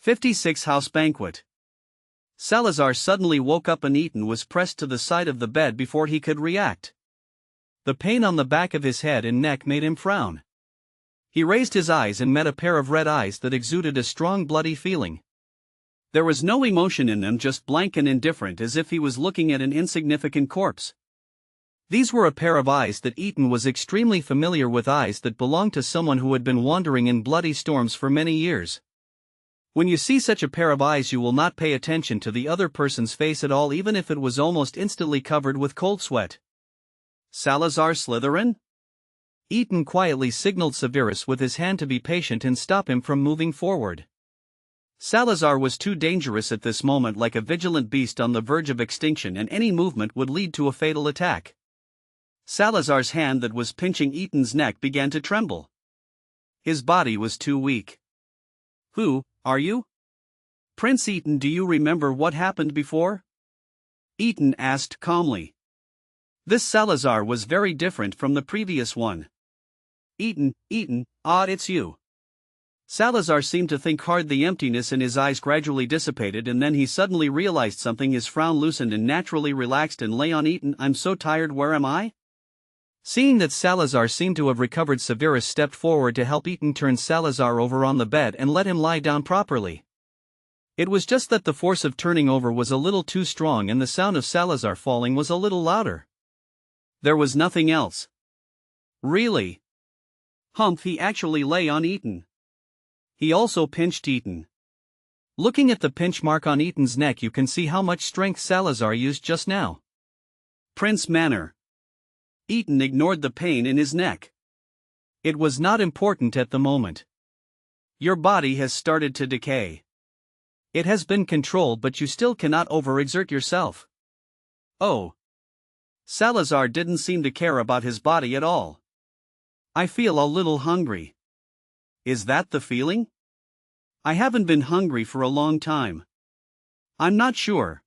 56 House Banquet. Salazar suddenly woke up and Ethan was pressed to the side of the bed before he could react. The pain on the back of his head and neck made him frown. He raised his eyes and met a pair of red eyes that exuded a strong bloody feeling. There was no emotion in them, just blank and indifferent, as if he was looking at an insignificant corpse. These were a pair of eyes that Ethan was extremely familiar with, eyes that belonged to someone who had been wandering in bloody storms for many years. When you see such a pair of eyes, you will not pay attention to the other person's face at all, even if it was almost instantly covered with cold sweat. Salazar Slytherin? Ethan quietly signaled Severus with his hand to be patient and stop him from moving forward. Salazar was too dangerous at this moment, like a vigilant beast on the verge of extinction, and any movement would lead to a fatal attack. Salazar's hand that was pinching Ethan's neck began to tremble. His body was too weak. "Who are you? Prince Ethan, do you remember what happened before?" Ethan asked calmly. This Salazar was very different from the previous one. Ethan, it's you." Salazar seemed to think hard. The emptiness in his eyes gradually dissipated, and then he suddenly realized something. His frown loosened and naturally relaxed and lay on Ethan. "I'm so tired, where am I?" Seeing that Salazar seemed to have recovered, Severus stepped forward to help Ethan turn Salazar over on the bed and let him lie down properly. It was just that the force of turning over was a little too strong and the sound of Salazar falling was a little louder. There was nothing else. Really? Humph, he actually lay on Ethan. He also pinched Ethan. Looking at the pinch mark on Ethan's neck, you can see how much strength Salazar used just now. Prince Manor. Ethan ignored the pain in his neck. It was not important at the moment. Your body has started to decay. It has been controlled, but you still cannot overexert yourself. Oh. Salazar didn't seem to care about his body at all. "I feel a little hungry." "Is that the feeling?" "I haven't been hungry for a long time." "I'm not sure."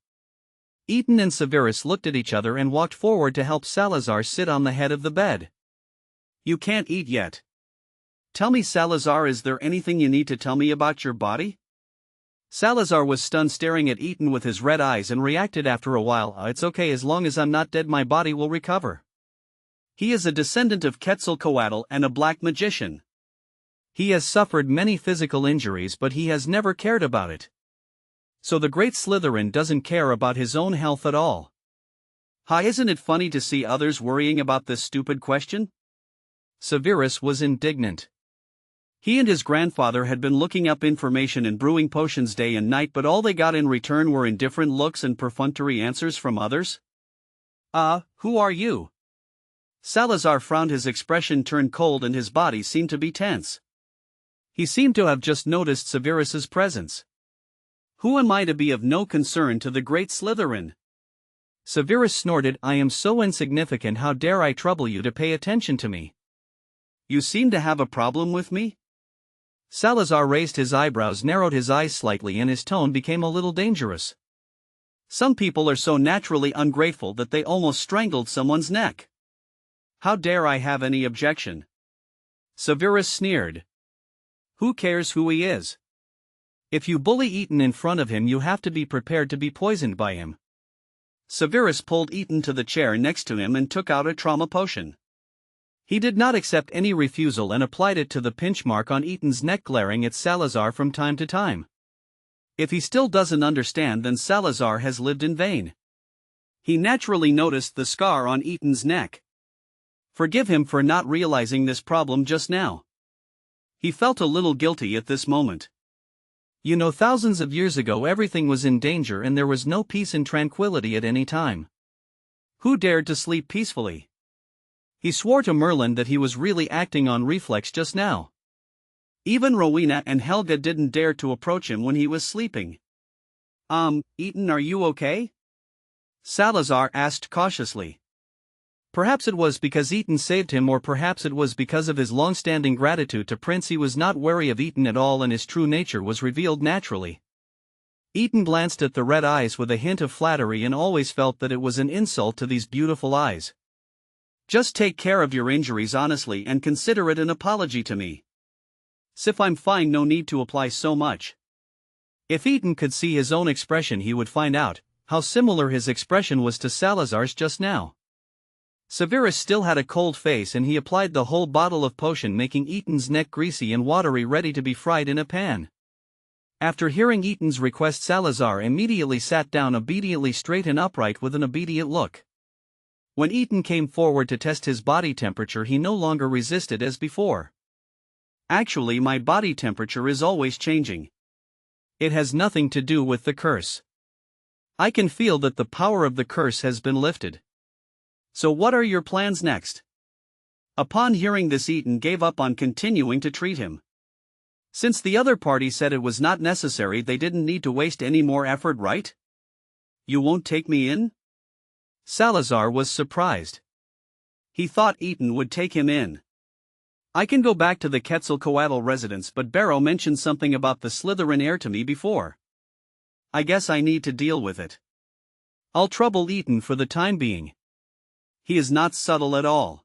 Ethan and Severus looked at each other and walked forward to help Salazar sit on the head of the bed. "You can't eat yet. Tell me, Salazar, is there anything you need to tell me about your body?" Salazar was stunned, staring at Ethan with his red eyes, and reacted after a while, "It's okay, as long as I'm not dead, my body will recover." He is a descendant of Quetzalcoatl and a black magician. He has suffered many physical injuries, but he has never cared about it. So the great Slytherin doesn't care about his own health at all. Isn't it funny to see others worrying about this stupid question? Severus was indignant. He and his grandfather had been looking up information and brewing potions day and night, but all they got in return were indifferent looks and perfunctory answers from others. Who are you?" Salazar frowned, his expression turned cold and his body seemed to be tense. He seemed to have just noticed Severus's presence. "Who am I to be of no concern to the great Slytherin?" Severus snorted, "I am so insignificant, how dare I trouble you to pay attention to me? You seem to have a problem with me?" Salazar raised his eyebrows, narrowed his eyes slightly, and his tone became a little dangerous. "Some people are so naturally ungrateful that they almost strangled someone's neck. How dare I have any objection?" Severus sneered. "Who cares who he is? If you bully Ethan in front of him, you have to be prepared to be poisoned by him." Severus pulled Ethan to the chair next to him and took out a trauma potion. He did not accept any refusal and applied it to the pinch mark on Ethan's neck, glaring at Salazar from time to time. If he still doesn't understand, then Salazar has lived in vain. He naturally noticed the scar on Ethan's neck. Forgive him for not realizing this problem just now. He felt a little guilty at this moment. You know, thousands of years ago everything was in danger and there was no peace and tranquility at any time. Who dared to sleep peacefully? He swore to Merlin that he was really acting on reflex just now. Even Rowena and Helga didn't dare to approach him when he was sleeping. Ethan, are you okay?" Salazar asked cautiously. Perhaps it was because Ethan saved him, or perhaps it was because of his long-standing gratitude to Prince. He was not wary of Ethan at all, and his true nature was revealed naturally. Ethan glanced at the red eyes with a hint of flattery and always felt that it was an insult to these beautiful eyes. "Just take care of your injuries honestly and consider it an apology to me. If I'm fine, no need to apply so much." If Eaton could see his own expression, he would find out how similar his expression was to Salazar's just now. Severus still had a cold face, and he applied the whole bottle of potion, making Eaton's neck greasy and watery, ready to be fried in a pan. After hearing Eaton's request, Salazar immediately sat down, obediently straight and upright with an obedient look. When Eaton came forward to test his body temperature, he no longer resisted as before. "Actually, my body temperature is always changing. It has nothing to do with the curse. I can feel that the power of the curse has been lifted. So what are your plans next?" Upon hearing this, Eaton gave up on continuing to treat him. Since the other party said it was not necessary, they didn't need to waste any more effort, right? "You won't take me in?" Salazar was surprised. He thought Eaton would take him in. "I can go back to the Quetzalcoatl residence, but Barrow mentioned something about the Slytherin heir to me before. I guess I need to deal with it. I'll trouble Eaton for the time being. He is not subtle at all.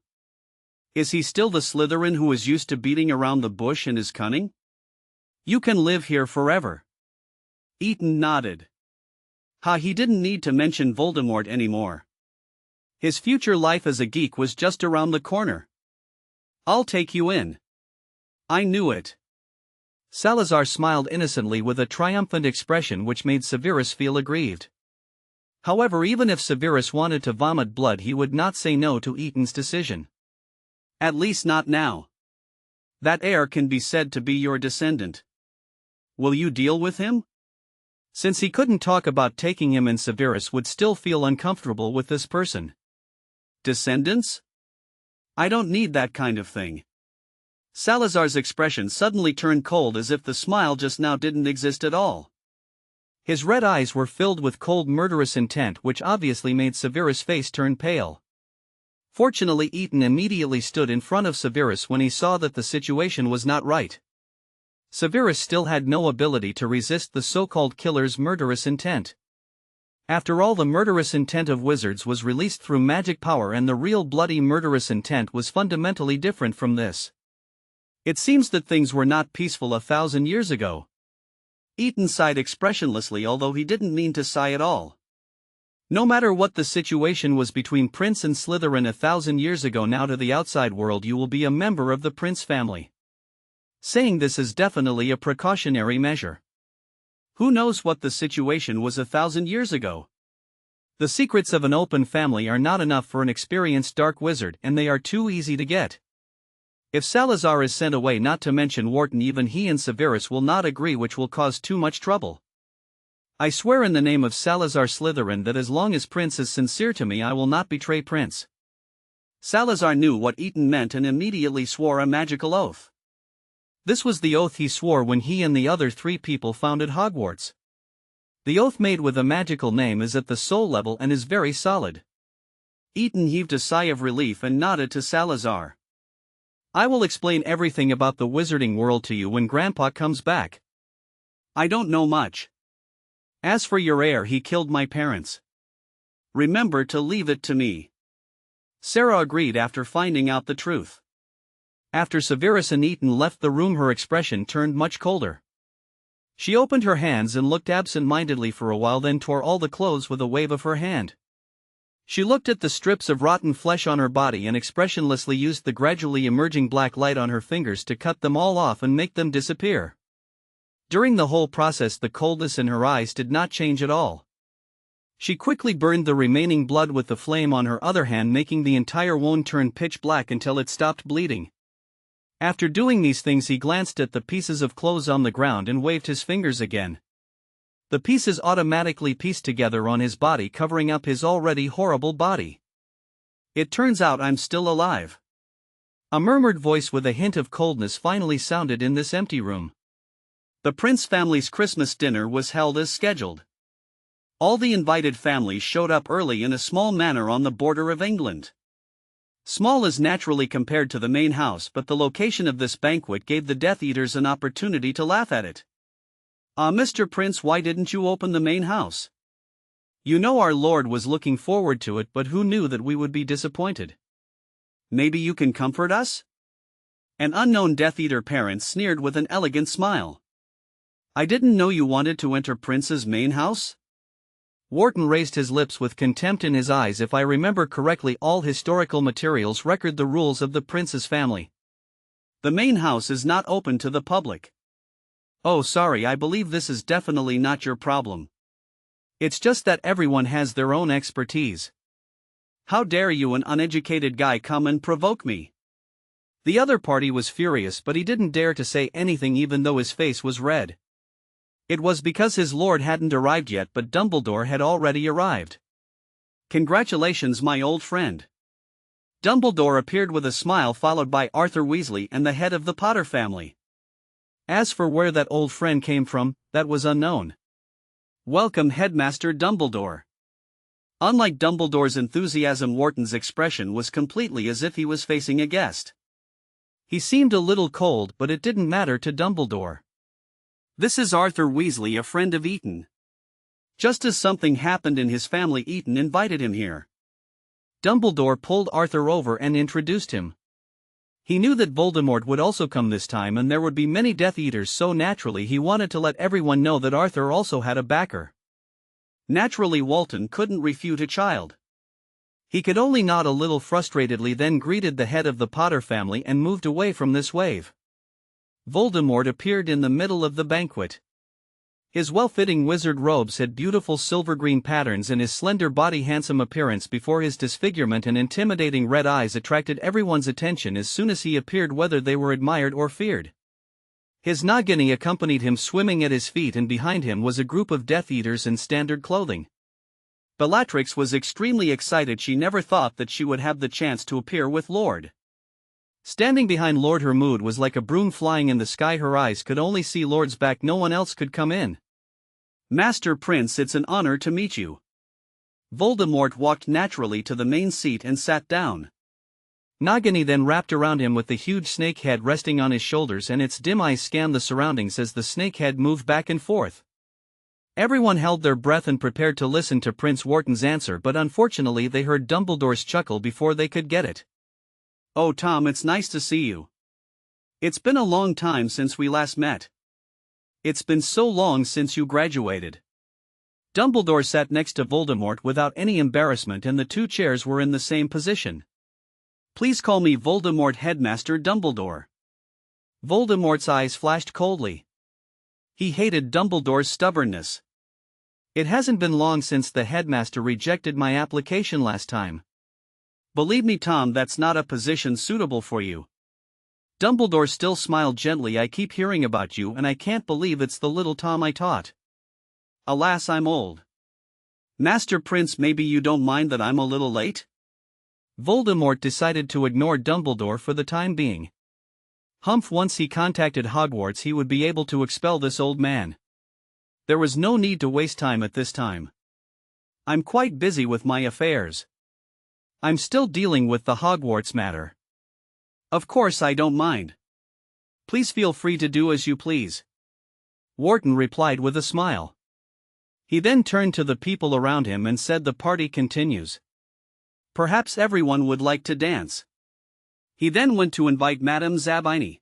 Is he still the Slytherin who is used to beating around the bush and is cunning? You can live here forever." Eaton nodded. He didn't need to mention Voldemort anymore. His future life as a geek was just around the corner. "I'll take you in." "I knew it." Salazar smiled innocently with a triumphant expression which made Severus feel aggrieved. However, even if Severus wanted to vomit blood, he would not say no to Eaton's decision. "At least not now. That heir can be said to be your descendant. Will you deal with him?" Since he couldn't talk about taking him in, Severus would still feel uncomfortable with this person. "Descendants? I don't need that kind of thing." Salazar's expression suddenly turned cold, as if the smile just now didn't exist at all. His red eyes were filled with cold, murderous intent, which obviously made Severus' face turn pale. Fortunately, Eaton immediately stood in front of Severus when he saw that the situation was not right. Severus still had no ability to resist the so-called killer's murderous intent. After all, the murderous intent of wizards was released through magic power, and the real bloody murderous intent was fundamentally different from this. It seems that things were not peaceful 1,000 years ago. Eaton sighed expressionlessly, although he didn't mean to sigh at all. No matter what the situation was between Prince and Slytherin 1,000 years ago, now to the outside world you will be a member of the Prince family. Saying this is definitely a precautionary measure. Who knows what the situation was 1,000 years ago? The secrets of an open family are not enough for an experienced dark wizard, and they are too easy to get. If Salazar is sent away, not to mention Wharton, even he and Severus will not agree, which will cause too much trouble. I swear in the name of Salazar Slytherin that as long as Prince is sincere to me, I will not betray Prince. Salazar knew what Eaton meant and immediately swore a magical oath. This was the oath he swore when he and the other 3 people founded Hogwarts. The oath, made with a magical name, is at the soul level and is very solid. Eaton heaved a sigh of relief and nodded to Salazar. "I will explain everything about the wizarding world to you when Grandpa comes back. I don't know much. As for your heir, he killed my parents. Remember to leave it to me." Sarah agreed after finding out the truth. After Severus and Eaton left the room, her expression turned much colder. She opened her hands and looked absent-mindedly for a while, then tore all the clothes with a wave of her hand. She looked at the strips of rotten flesh on her body and expressionlessly used the gradually emerging black light on her fingers to cut them all off and make them disappear. During the whole process, the coldness in her eyes did not change at all. She quickly burned the remaining blood with the flame on her other hand, making the entire wound turn pitch black until it stopped bleeding. After doing these things, he glanced at the pieces of clothes on the ground and waved his fingers again. The pieces automatically pieced together on his body, covering up his already horrible body. "It turns out I'm still alive." A murmured voice with a hint of coldness finally sounded in this empty room. The Prince family's Christmas dinner was held as scheduled. All the invited families showed up early in a small manor on the border of England. Small is naturally compared to the main house, but the location of this banquet gave the Death Eaters an opportunity to laugh at it. Mr. Prince, why didn't you open the main house? You know our Lord was looking forward to it, but who knew that we would be disappointed? Maybe you can comfort us?" An unknown Death Eater parent sneered with an elegant smile. I didn't know you wanted to enter Prince's main house? Wharton raised his lips with contempt in his eyes. If I remember correctly, all historical materials record the rules of the Prince's family. The main house is not open to the public. Oh, sorry, I believe this is definitely not your problem. It's just that everyone has their own expertise. How dare you, an uneducated guy, come and provoke me? The other party was furious, but he didn't dare to say anything even though his face was red. It was because his lord hadn't arrived yet, but Dumbledore had already arrived. Congratulations, my old friend. Dumbledore appeared with a smile, followed by Arthur Weasley and the head of the Potter family. As for where that old friend came from, that was unknown. Welcome, Headmaster Dumbledore. Unlike Dumbledore's enthusiasm, Wharton's expression was completely as if he was facing a guest. He seemed a little cold, but it didn't matter to Dumbledore. This is Arthur Weasley, a friend of Eton. Just as something happened in his family, Eton invited him here. Dumbledore pulled Arthur over and introduced him. He knew that Voldemort would also come this time, and there would be many Death Eaters, so naturally he wanted to let everyone know that Arthur also had a backer. Naturally, Wharton couldn't refute a child. He could only nod a little frustratedly, then greeted the head of the Potter family and moved away from this wave. Voldemort appeared in the middle of the banquet. His well-fitting wizard robes had beautiful silver-green patterns, and his slender body, handsome appearance before his disfigurement and intimidating red eyes attracted everyone's attention as soon as he appeared, whether they were admired or feared. His Nagini accompanied him, swimming at his feet, and behind him was a group of Death Eaters in standard clothing. Bellatrix was extremely excited. She never thought that she would have the chance to appear with Lord. Standing behind Lord, her mood was like a broom flying in the sky. Her eyes could only see Lord's back. No one else could come in. Master Prince, it's an honor to meet you. Voldemort walked naturally to the main seat and sat down. Nagini then wrapped around him with the huge snake head resting on his shoulders, and its dim eyes scanned the surroundings as the snake head moved back and forth. Everyone held their breath and prepared to listen to Prince Wharton's answer, but unfortunately they heard Dumbledore's chuckle before they could get it. Oh, Tom, it's nice to see you. It's been a long time since we last met. It's been so long since you graduated. Dumbledore sat next to Voldemort without any embarrassment, and the two chairs were in the same position. Please call me Voldemort, Headmaster Dumbledore. Voldemort's eyes flashed coldly. He hated Dumbledore's stubbornness. It hasn't been long since the headmaster rejected my application last time. Believe me, Tom, that's not a position suitable for you. Dumbledore still smiled gently. I keep hearing about you, and I can't believe it's the little Tom I taught. Alas, I'm old. Master Prince, maybe you don't mind that I'm a little late? Voldemort decided to ignore Dumbledore for the time being. Humph, once he contacted Hogwarts, he would be able to expel this old man. There was no need to waste time at this time. I'm quite busy with my affairs. I'm still dealing with the Hogwarts matter. Of course, I don't mind. Please feel free to do as you please. Wharton replied with a smile. He then turned to the people around him and said, the party continues. Perhaps everyone would like to dance. He then went to invite Madame Zabini.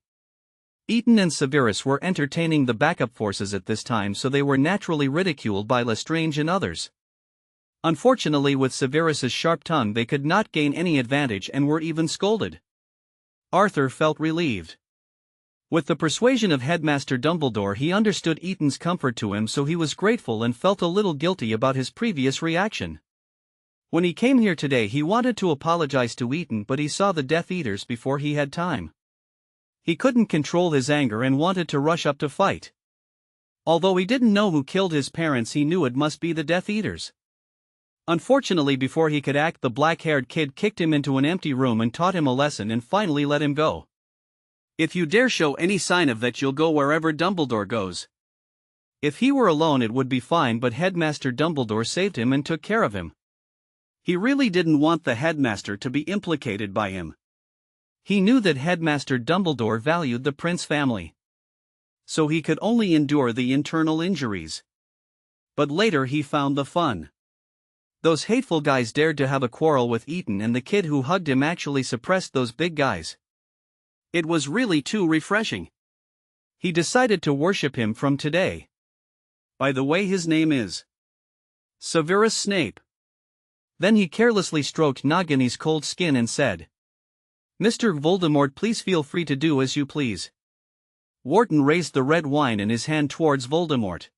Eton and Severus were entertaining the backup forces at this time, so they were naturally ridiculed by Lestrange and others. Unfortunately, with Severus's sharp tongue they could not gain any advantage and were even scolded. Arthur felt relieved. With the persuasion of Headmaster Dumbledore, he understood Eton's comfort to him, so he was grateful and felt a little guilty about his previous reaction. When he came here today, he wanted to apologize to Eton, but he saw the Death Eaters before he had time. He couldn't control his anger and wanted to rush up to fight. Although he didn't know who killed his parents, he knew it must be the Death Eaters. Unfortunately, before he could act, the black-haired kid kicked him into an empty room and taught him a lesson and finally let him go. If you dare show any sign of that, you'll go wherever Dumbledore goes. If he were alone it would be fine, but Headmaster Dumbledore saved him and took care of him. He really didn't want the headmaster to be implicated by him. He knew that Headmaster Dumbledore valued the Prince family. So he could only endure the internal injuries. But later he found the fun. Those hateful guys dared to have a quarrel with Eton, and the kid who hugged him actually suppressed those big guys. It was really too refreshing. He decided to worship him from today. By the way, his name is Severus Snape. Then he carelessly stroked Nagini's cold skin and said, "Mr. Voldemort, please feel free to do as you please." Wharton raised the red wine in his hand towards Voldemort.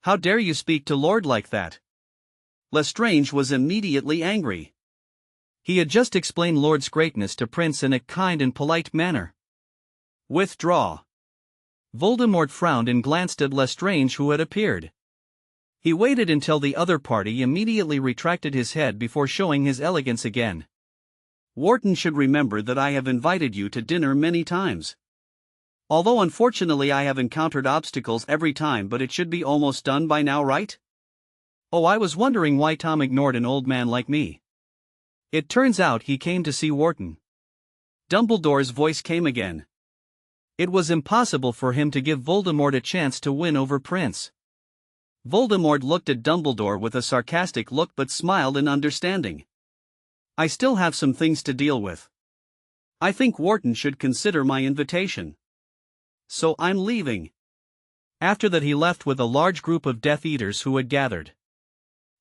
"How dare you speak to Lord like that?" Lestrange was immediately angry. He had just explained Lord's greatness to Prince in a kind and polite manner. "Withdraw." Voldemort frowned and glanced at Lestrange, who had appeared. He waited until the other party immediately retracted his head before showing his elegance again. "Wharton should remember that I have invited you to dinner many times. Although unfortunately I have encountered obstacles every time, but it should be almost done by now, right? Oh, I was wondering why Tom ignored an old man like me. It turns out he came to see Wharton." Dumbledore's voice came again. It was impossible for him to give Voldemort a chance to win over Prince. Voldemort looked at Dumbledore with a sarcastic look but smiled in understanding. "I still have some things to deal with. I think Wharton should consider my invitation. So I'm leaving." After that he left with a large group of Death Eaters who had gathered.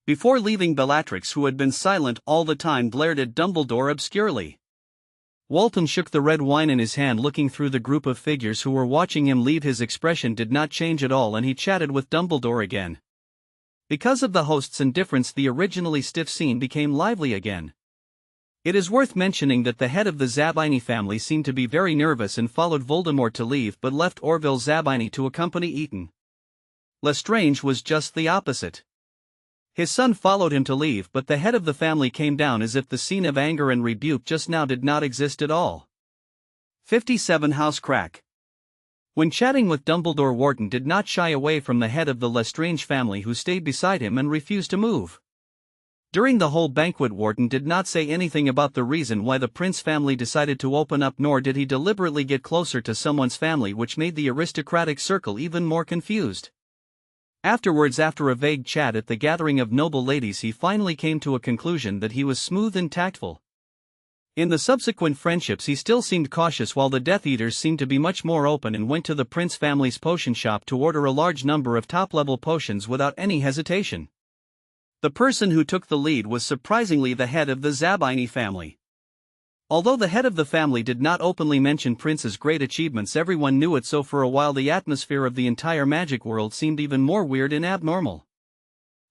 Before leaving, Bellatrix, who had been silent all the time, glared at Dumbledore obscurely. Walton shook the red wine in his hand, looking through the group of figures who were watching him leave. His expression did not change at all, and he chatted with Dumbledore again. Because of the host's indifference, the originally stiff scene became lively again. It is worth mentioning that the head of the Zabini family seemed to be very nervous and followed Voldemort to leave, but left Orville Zabini to accompany Eton. Lestrange was just the opposite. His son followed him to leave, but the head of the family came down as if the scene of anger and rebuke just now did not exist at all. 57 House Crack. When chatting with Dumbledore, Wharton did not shy away from the head of the Lestrange family, who stayed beside him and refused to move. During the whole banquet, Wharton did not say anything about the reason why the Prince family decided to open up, nor did he deliberately get closer to someone's family, which made the aristocratic circle even more confused. Afterwards, after a vague chat at the gathering of noble ladies, he finally came to a conclusion that he was smooth and tactful. In the subsequent friendships he still seemed cautious, while the Death Eaters seemed to be much more open and went to the Prince family's potion shop to order a large number of top-level potions without any hesitation. The person who took the lead was surprisingly the head of the Zabini family. Although the head of the family did not openly mention Prince's great achievements, everyone knew it, so for a while the atmosphere of the entire magic world seemed even more weird and abnormal.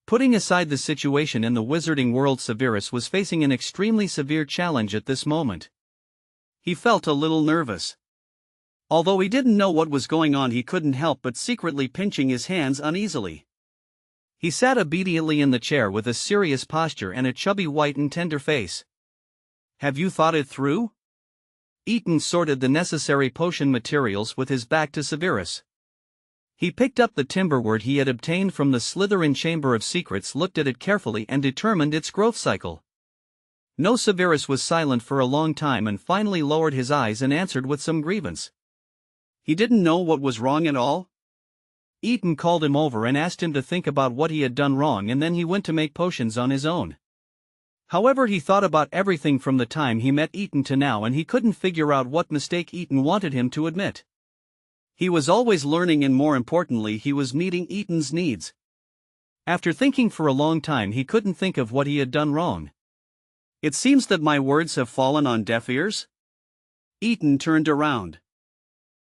Putting aside the situation in the wizarding world, Severus was facing an extremely severe challenge at this moment. He felt a little nervous. Although he didn't know what was going on, he couldn't help but secretly pinching his hands uneasily. He sat obediently in the chair with a serious posture and a chubby white and tender face. "Have you thought it through?" Eton sorted the necessary potion materials with his back to Severus. He picked up the timberwort he had obtained from the Slytherin Chamber of Secrets, looked at it carefully, and determined its growth cycle. No, Severus was silent for a long time and finally lowered his eyes and answered with some grievance. He didn't know what was wrong at all? Eton called him over and asked him to think about what he had done wrong, and then he went to make potions on his own. However, he thought about everything from the time he met Eton to now, and he couldn't figure out what mistake Eton wanted him to admit. He was always learning, and more importantly, he was meeting Eton's needs. After thinking for a long time, he couldn't think of what he had done wrong. "It seems that my words have fallen on deaf ears?" Eton turned around.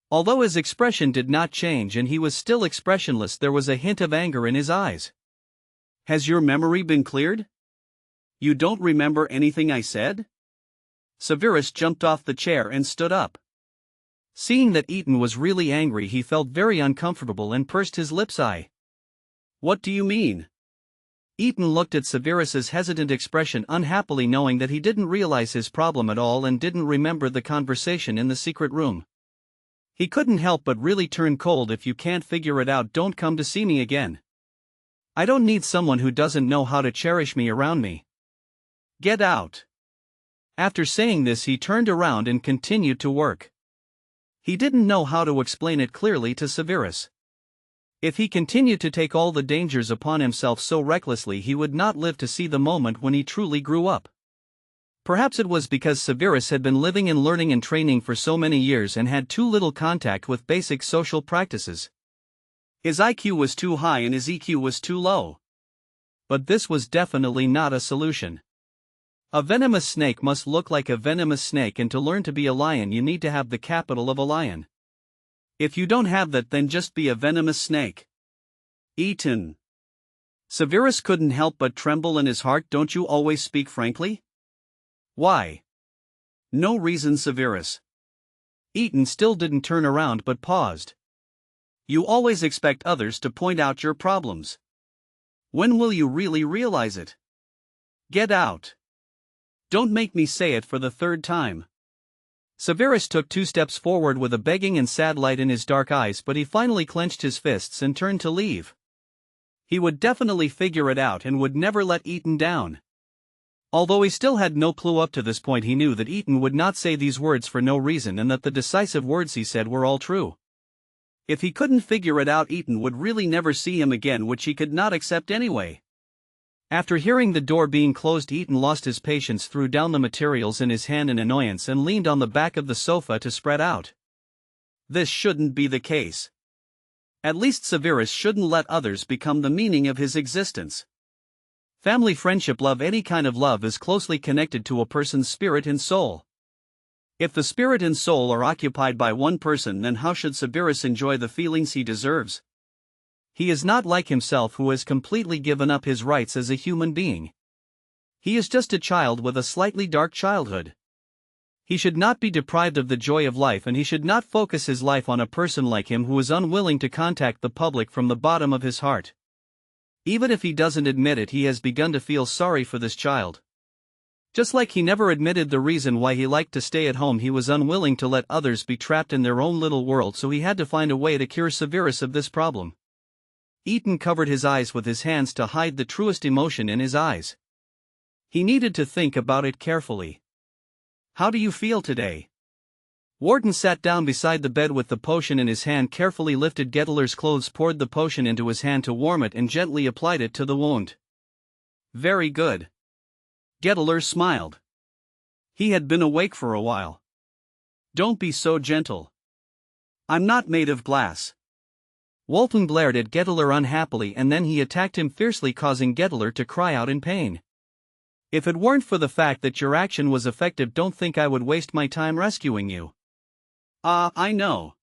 Although his expression did not change and he was still expressionless, there was a hint of anger in his eyes. "Has your memory been cleared? You don't remember anything I said?" Severus jumped off the chair and stood up. Seeing that Eton was really angry, he felt very uncomfortable and pursed his lips. "What do you mean?" Eton looked at Severus's hesitant expression unhappily, knowing that he didn't realize his problem at all and didn't remember the conversation in the secret room. He couldn't help but really turn cold. "If you can't figure it out, don't come to see me again. I don't need someone who doesn't know how to cherish me around me. Get out." After saying this, he turned around and continued to work. He didn't know how to explain it clearly to Severus. If he continued to take all the dangers upon himself so recklessly, he would not live to see the moment when he truly grew up. Perhaps it was because Severus had been living and learning and training for so many years and had too little contact with basic social practices. His IQ was too high and his EQ was too low. But this was definitely not a solution. A venomous snake must look like a venomous snake, and to learn to be a lion you need to have the capital of a lion. If you don't have that, then just be a venomous snake. Eaton. Severus couldn't help but tremble in his heart. Don't you always speak frankly? Why? No reason, Severus. Eaton still didn't turn around but paused. You always expect others to point out your problems. When will you really realize it? Get out. Don't make me say it for the third time. Severus took 2 steps forward with a begging and sad light in his dark eyes, but he finally clenched his fists and turned to leave. He would definitely figure it out and would never let Eaton down. Although he still had no clue up to this point, he knew that Eaton would not say these words for no reason and that the decisive words he said were all true. If he couldn't figure it out, Eaton would really never see him again, which he could not accept anyway. After hearing the door being closed, Eaton lost his patience, threw down the materials in his hand in annoyance, and leaned on the back of the sofa to spread out. This shouldn't be the case. At least Severus shouldn't let others become the meaning of his existence. Family, friendship, love, any kind of love is closely connected to a person's spirit and soul. If the spirit and soul are occupied by one person, then how should Severus enjoy the feelings he deserves? He is not like himself, who has completely given up his rights as a human being. He is just a child with a slightly dark childhood. He should not be deprived of the joy of life, and he should not focus his life on a person like him who is unwilling to contact the public from the bottom of his heart. Even if he doesn't admit it, he has begun to feel sorry for this child. Just like he never admitted the reason why he liked to stay at home, he was unwilling to let others be trapped in their own little world, so he had to find a way to cure Severus of this problem. Eaton covered his eyes with his hands to hide the truest emotion in his eyes. He needed to think about it carefully. How do you feel today? Wharton sat down beside the bed with the potion in his hand, carefully lifted Gettler's clothes, poured the potion into his hand to warm it, and gently applied it to the wound. Very good. Gettler smiled. He had been awake for a while. Don't be so gentle. I'm not made of glass. Wharton glared at Gettler unhappily, and then he attacked him fiercely, causing Gettler to cry out in pain. If it weren't for the fact that your action was effective, don't think I would waste my time rescuing you. I know.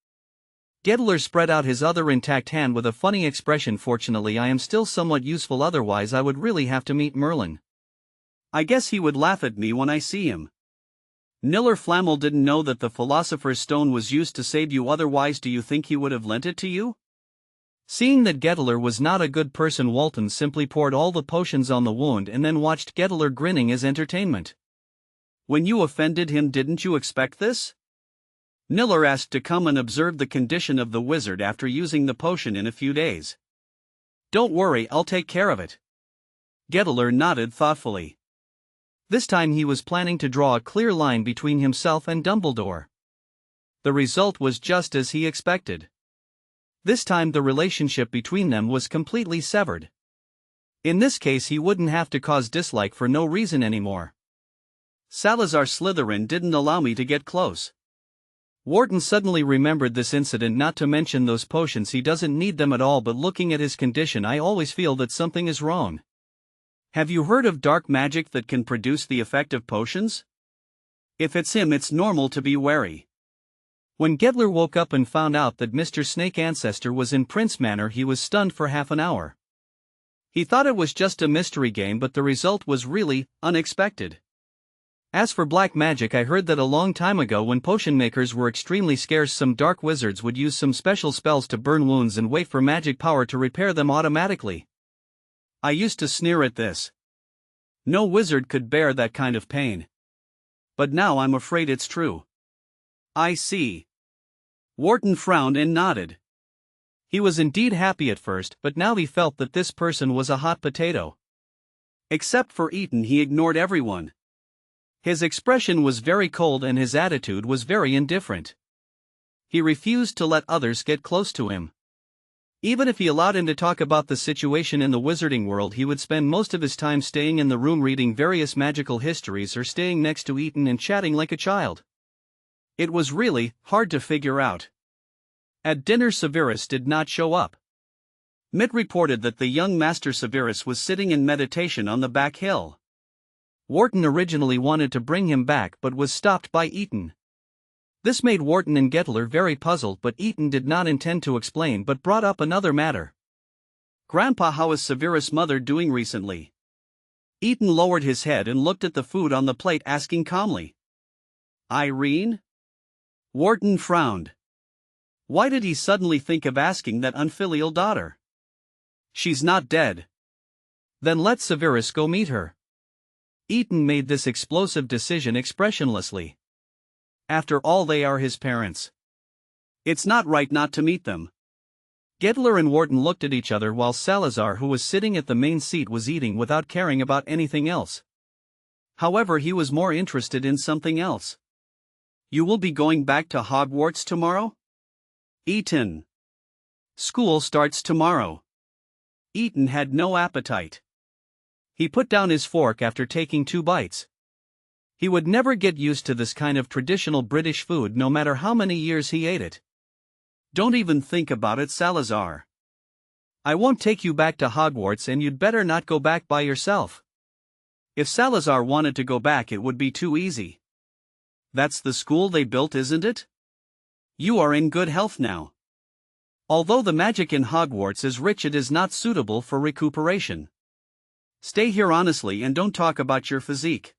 Gettler spread out his other intact hand with a funny expression. Fortunately, I am still somewhat useful, otherwise I would really have to meet Merlin. I guess he would laugh at me when I see him. Niller Flammel didn't know that the Philosopher's Stone was used to save you, otherwise do you think he would have lent it to you? Seeing that Gettler was not a good person, Walton simply poured all the potions on the wound and then watched Gettler grinning as entertainment. When you offended him, didn't you expect this? Niller asked to come and observe the condition of the wizard after using the potion in a few days. Don't worry, I'll take care of it. Gettler nodded thoughtfully. This time he was planning to draw a clear line between himself and Dumbledore. The result was just as he expected. This time the relationship between them was completely severed. In this case he wouldn't have to cause dislike for no reason anymore. Salazar Slytherin didn't allow me to get close. Wharton suddenly remembered this incident, not to mention those potions. He doesn't need them at all, but looking at his condition I always feel that something is wrong. Have you heard of dark magic that can produce the effect of potions? If it's him, it's normal to be wary. When Gettler woke up and found out that Mr. Snake Ancestor was in Prince Manor, he was stunned for half an hour. He thought it was just a mystery game, but the result was really unexpected. As for black magic, I heard that a long time ago, when potion makers were extremely scarce, some dark wizards would use some special spells to burn wounds and wait for magic power to repair them automatically. I used to sneer at this. No wizard could bear that kind of pain. But now I'm afraid it's true. I see. Wharton frowned and nodded. He was indeed happy at first, but now he felt that this person was a hot potato. Except for Eaton, he ignored everyone. His expression was very cold and his attitude was very indifferent. He refused to let others get close to him. Even if he allowed him to talk about the situation in the wizarding world, he would spend most of his time staying in the room reading various magical histories or staying next to Eton and chatting like a child. It was really hard to figure out. At dinner, Severus did not show up. Mitt reported that the young Master Severus was sitting in meditation on the back hill. Wharton originally wanted to bring him back but was stopped by Eton. This made Wharton and Gettler very puzzled, but Eton did not intend to explain but brought up another matter. "Grandpa, how is Severus' mother doing recently?" Eton lowered his head and looked at the food on the plate, asking calmly. "Irene?" Wharton frowned. Why did he suddenly think of asking that unfilial daughter? "She's not dead." "Then let Severus go meet her." Eton made this explosive decision expressionlessly. After all, they are his parents. It's not right not to meet them. Gettler and Wharton looked at each other while Salazar, who was sitting at the main seat, was eating without caring about anything else. However, he was more interested in something else. "You will be going back to Hogwarts tomorrow?" "Eton. School starts tomorrow." Eton had no appetite. He put down his fork after taking 2 bites. He would never get used to this kind of traditional British food no matter how many years he ate it. "Don't even think about it, Salazar. I won't take you back to Hogwarts, and you'd better not go back by yourself." If Salazar wanted to go back, it would be too easy. "That's the school they built, isn't it? You are in good health now. Although the magic in Hogwarts is rich, it is not suitable for recuperation. Stay here honestly and don't talk about your physique.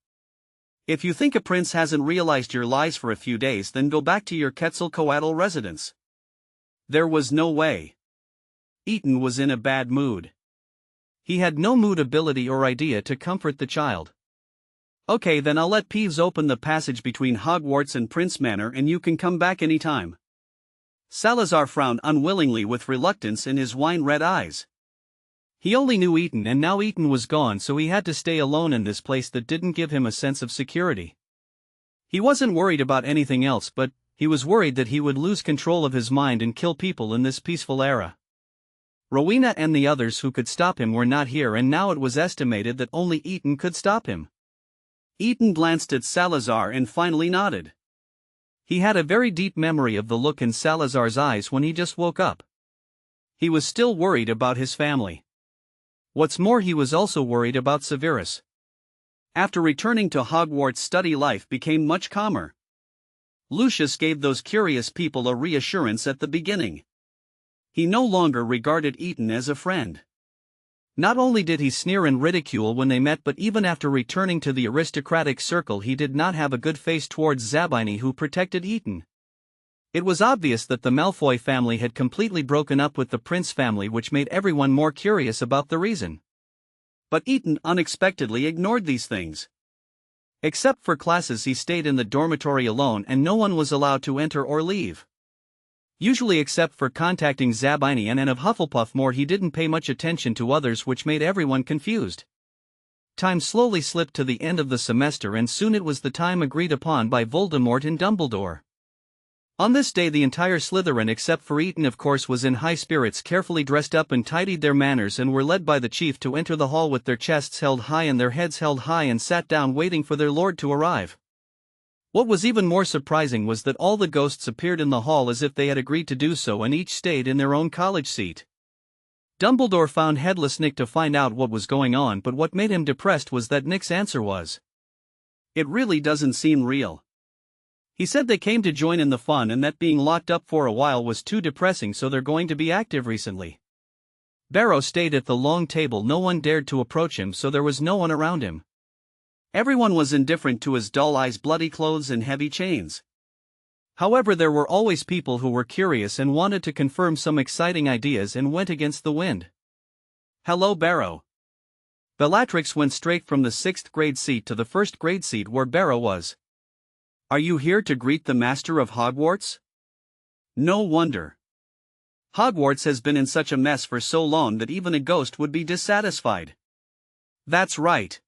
If you think a prince hasn't realized your lies for a few days, then go back to your Quetzalcoatl residence." There was no way. Eton was in a bad mood. He had no mood, ability, or idea to comfort the child. "Okay, then I'll let Peeves open the passage between Hogwarts and Prince Manor, and you can come back anytime." Salazar frowned unwillingly with reluctance in his wine-red eyes. He only knew Eton, and now Eton was gone, so he had to stay alone in this place that didn't give him a sense of security. He wasn't worried about anything else, but he was worried that he would lose control of his mind and kill people in this peaceful era. Rowena and the others who could stop him were not here, and now it was estimated that only Eton could stop him. Eton glanced at Salazar and finally nodded. He had a very deep memory of the look in Salazar's eyes when he just woke up. He was still worried about his family. What's more, he was also worried about Severus. After returning to Hogwarts, study life became much calmer. Lucius gave those curious people a reassurance at the beginning. He no longer regarded Eton as a friend. Not only did he sneer and ridicule when they met, but even after returning to the aristocratic circle, he did not have a good face towards Zabini, who protected Eton. It was obvious that the Malfoy family had completely broken up with the Prince family, which made everyone more curious about the reason. But Eton unexpectedly ignored these things. Except for classes, he stayed in the dormitory alone, and no one was allowed to enter or leave. Usually, except for contacting Zabini and of Hufflepuff more, he didn't pay much attention to others, which made everyone confused. Time slowly slipped to the end of the semester, and soon it was the time agreed upon by Voldemort and Dumbledore. On this day, the entire Slytherin, except for Eton of course, was in high spirits, carefully dressed up and tidied their manners, and were led by the chief to enter the hall with their chests held high and their heads held high, and sat down waiting for their lord to arrive. What was even more surprising was that all the ghosts appeared in the hall as if they had agreed to do so, and each stayed in their own college seat. Dumbledore found Headless Nick to find out what was going on, but what made him depressed was that Nick's answer was, "It really doesn't seem real." He said they came to join in the fun and that being locked up for a while was too depressing, so they're going to be active recently. Barrow stayed at the long table. No one dared to approach him, so there was no one around him. Everyone was indifferent to his dull eyes, bloody clothes, and heavy chains. However, there were always people who were curious and wanted to confirm some exciting ideas and went against the wind. "Hello, Barrow." Bellatrix went straight from the 6th grade seat to the 1st grade seat where Barrow was. "Are you here to greet the Master of Hogwarts?" "No wonder. Hogwarts has been in such a mess for so long that even a ghost would be dissatisfied." "That's right.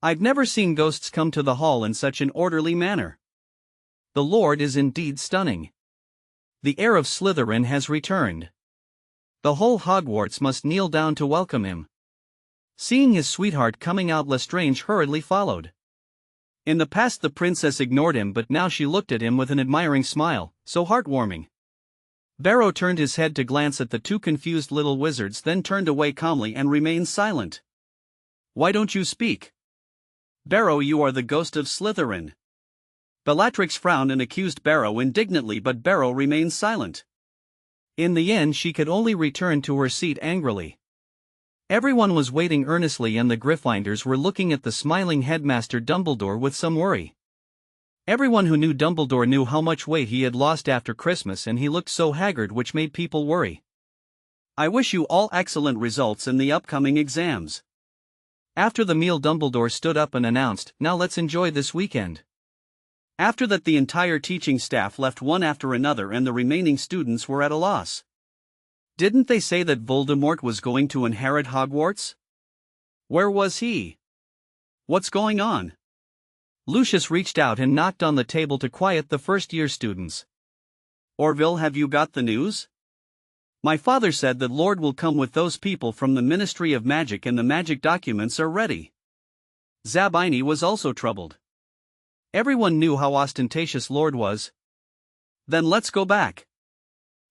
I've never seen ghosts come to the hall in such an orderly manner. The Lord is indeed stunning. The heir of Slytherin has returned." The whole Hogwarts must kneel down to welcome him. Seeing his sweetheart coming out, Lestrange hurriedly followed. In the past the princess ignored him, but now she looked at him with an admiring smile, so heartwarming. Barrow turned his head to glance at the two confused little wizards, then turned away calmly and remained silent. "Why don't you speak? Barrow, you are the ghost of Slytherin." Bellatrix frowned and accused Barrow indignantly, but Barrow remained silent. In the end she could only return to her seat angrily. Everyone was waiting earnestly, and the Gryffindors were looking at the smiling headmaster Dumbledore with some worry. Everyone who knew Dumbledore knew how much weight he had lost after Christmas, and he looked so haggard, which made people worry. "I wish you all excellent results in the upcoming exams." After the meal Dumbledore stood up and announced, "Now let's enjoy this weekend." After that the entire teaching staff left one after another, and the remaining students were at a loss. Didn't they say that Voldemort was going to inherit Hogwarts? Where was he? What's going on? Lucius reached out and knocked on the table to quiet the first-year students. "Orville, have you got the news? My father said that Lord will come with those people from the Ministry of Magic, and the magic documents are ready." Zabini was also troubled. Everyone knew how ostentatious Lord was. "Then let's go back."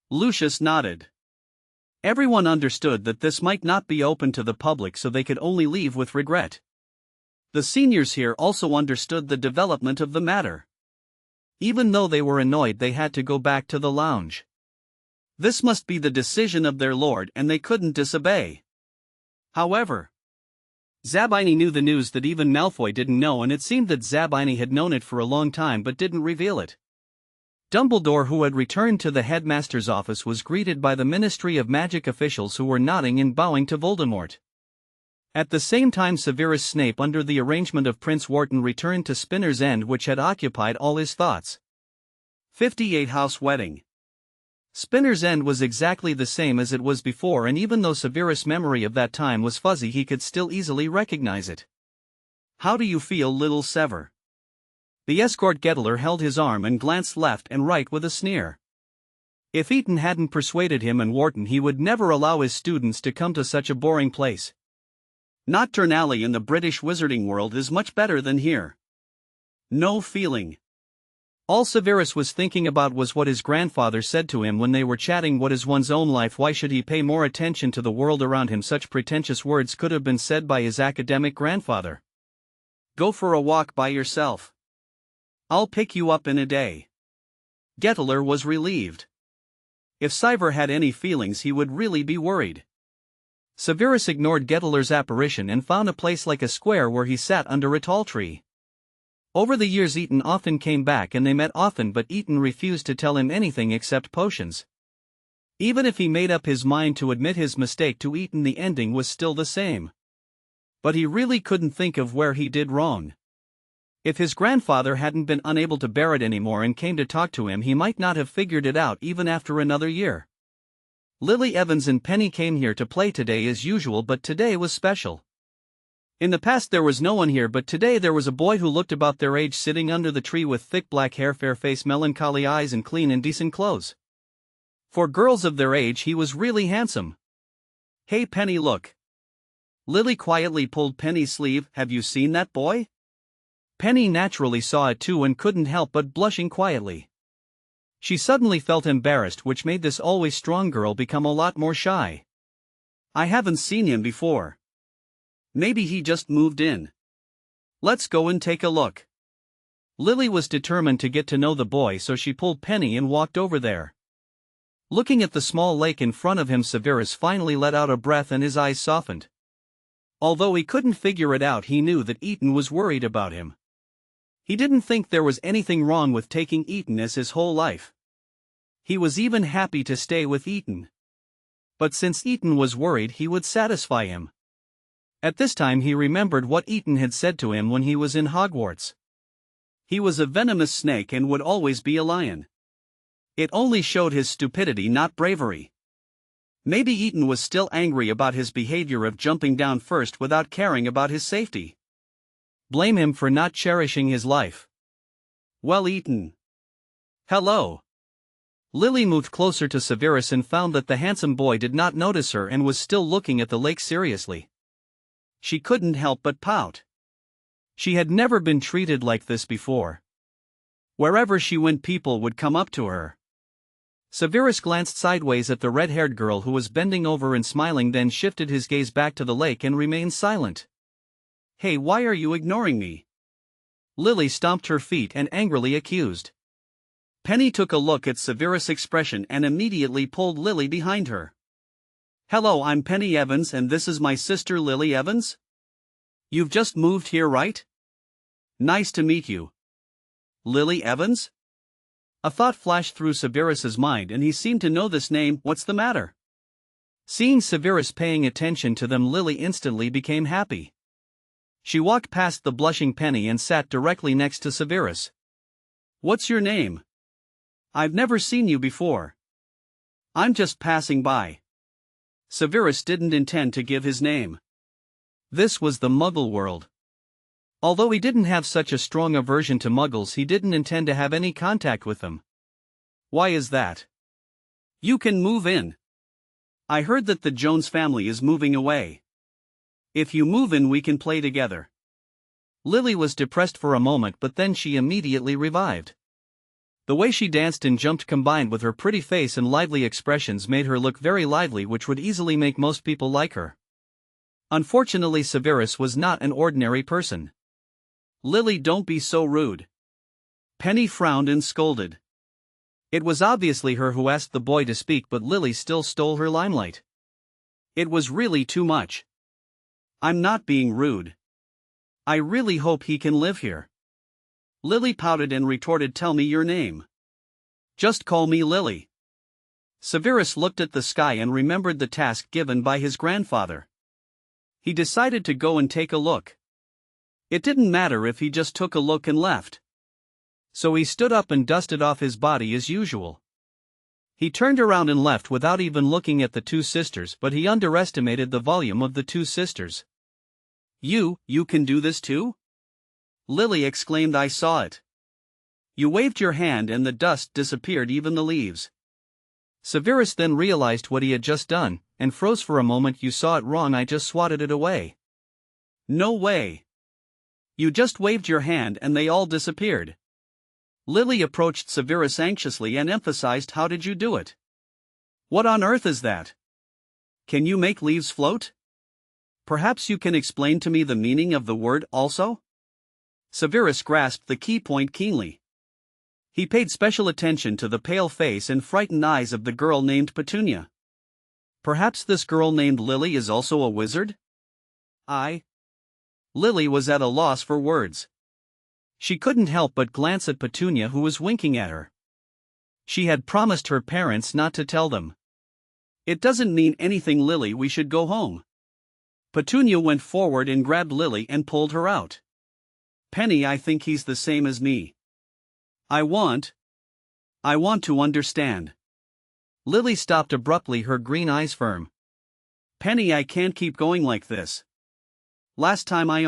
Lucius nodded. Everyone understood that this might not be open to the public, so they could only leave with regret. The seniors here also understood the development of the matter. Even though they were annoyed, they had to go back to the lounge. This must be the decision of their lord, and they couldn't disobey. However, Zabini knew the news that even Malfoy didn't know, and it seemed that Zabini had known it for a long time but didn't reveal it. Dumbledore, who had returned to the headmaster's office, was greeted by the Ministry of Magic officials who were nodding and bowing to Voldemort. At the same time Severus Snape, under the arrangement of Prince Wharton, returned to Spinner's End, which had occupied all his thoughts. 58 House Wedding. Spinner's End was exactly the same as it was before, and even though Severus' memory of that time was fuzzy, he could still easily recognize it. "How do you feel, little Sever?" The escort Gettler held his arm and glanced left and right with a sneer. If Eton hadn't persuaded him and Wharton, he would never allow his students to come to such a boring place. Nocturne Alley in the British wizarding world is much better than here. No feeling. All Severus was thinking about was what his grandfather said to him when they were chatting. What is one's own life? Why should he pay more attention to the world around him? Such pretentious words could have been said by his academic grandfather. "Go for a walk by yourself. I'll pick you up in a day." Gettler was relieved. If Sever had any feelings, he would really be worried. Severus ignored Gettler's apparition and found a place like a square where he sat under a tall tree. Over the years Eton often came back and they met often, but Eton refused to tell him anything except potions. Even if he made up his mind to admit his mistake to Eton, the ending was still the same. But he really couldn't think of where he did wrong. If his grandfather hadn't been unable to bear it anymore and came to talk to him, he might not have figured it out even after another year. Lily Evans and Penny came here to play today as usual, but today was special. In the past there was no one here, but today there was a boy who looked about their age sitting under the tree with thick black hair, fair face, melancholy eyes, and clean and decent clothes. For girls of their age he was really handsome. "Hey Penny, look." Lily quietly pulled Penny's sleeve. "Have you seen that boy?" Penny naturally saw it too and couldn't help but blushing quietly. She suddenly felt embarrassed, which made this always strong girl become a lot more shy. "I haven't seen him before. Maybe he just moved in. Let's go and take a look." Lily was determined to get to know the boy, so she pulled Penny and walked over there. Looking at the small lake in front of him, Severus finally let out a breath and his eyes softened. Although he couldn't figure it out, he knew that Eton was worried about him. He didn't think there was anything wrong with taking Eton as his whole life. He was even happy to stay with Eton. But since Eton was worried, he would satisfy him. At this time he remembered what Eton had said to him when he was in Hogwarts. He was a venomous snake and would always be a lion. It only showed his stupidity, not bravery. Maybe Eton was still angry about his behavior of jumping down first without caring about his safety. Blame him for not cherishing his life. "Well, Eton." "Hello." Lily moved closer to Severus and found that the handsome boy did not notice her and was still looking at the lake seriously. She couldn't help but pout. She had never been treated like this before. Wherever she went, people would come up to her. Severus glanced sideways at the red-haired girl who was bending over and smiling, then shifted his gaze back to the lake and remained silent. "Hey, why are you ignoring me?" Lily stomped her feet and angrily accused. Penny took a look at Severus' expression and immediately pulled Lily behind her. "Hello, I'm Penny Evans and this is my sister Lily Evans? You've just moved here, right? Nice to meet you. Lily Evans?" A thought flashed through Severus's mind and he seemed to know this name. What's the matter? Seeing Severus paying attention to them, Lily instantly became happy. She walked past the blushing Penny and sat directly next to Severus. "What's your name? I've never seen you before." "I'm just passing by." Severus didn't intend to give his name. This was the Muggle world. Although he didn't have such a strong aversion to Muggles, he didn't intend to have any contact with them. "Why is that?" "You can move in. I heard that the Jones family is moving away. If you move in, we can play together." Lily was depressed for a moment, but then she immediately revived. The way she danced and jumped combined with her pretty face and lively expressions made her look very lively, which would easily make most people like her. Unfortunately, Severus was not an ordinary person. "Lily, don't be so rude." Penny frowned and scolded. It was obviously her who asked the boy to speak, but Lily still stole her limelight. It was really too much. "I'm not being rude. I really hope he can live here." Lily pouted and retorted, "Tell me your name." "Just call me Lily." Severus looked at the sky and remembered the task given by his grandfather. He decided to go and take a look. It didn't matter if he just took a look and left. So he stood up and dusted off his body as usual. He turned around and left without even looking at the two sisters, but he underestimated the volume of the two sisters. You can do this too?" Lily exclaimed. "I saw it. You waved your hand and the dust disappeared, even the leaves." Severus then realized what he had just done, and froze for a moment. "You saw it wrong, I just swatted it away." "No way. You just waved your hand and they all disappeared." Lily approached Severus anxiously and emphasized, "How did you do it? What on earth is that? Can you make leaves float? Perhaps you can explain to me the meaning of the word also?" Severus grasped the key point keenly. He paid special attention to the pale face and frightened eyes of the girl named Petunia. Perhaps this girl named Lily is also a wizard? Lily was at a loss for words. She couldn't help but glance at Petunia, who was winking at her. She had promised her parents not to tell them. "It doesn't mean anything, Lily, we should go home." Petunia went forward and grabbed Lily and pulled her out. "Penny, I think he's the same as me. I want to understand." Lily stopped abruptly, her green eyes firm. "Penny, I can't keep going like this. Last time I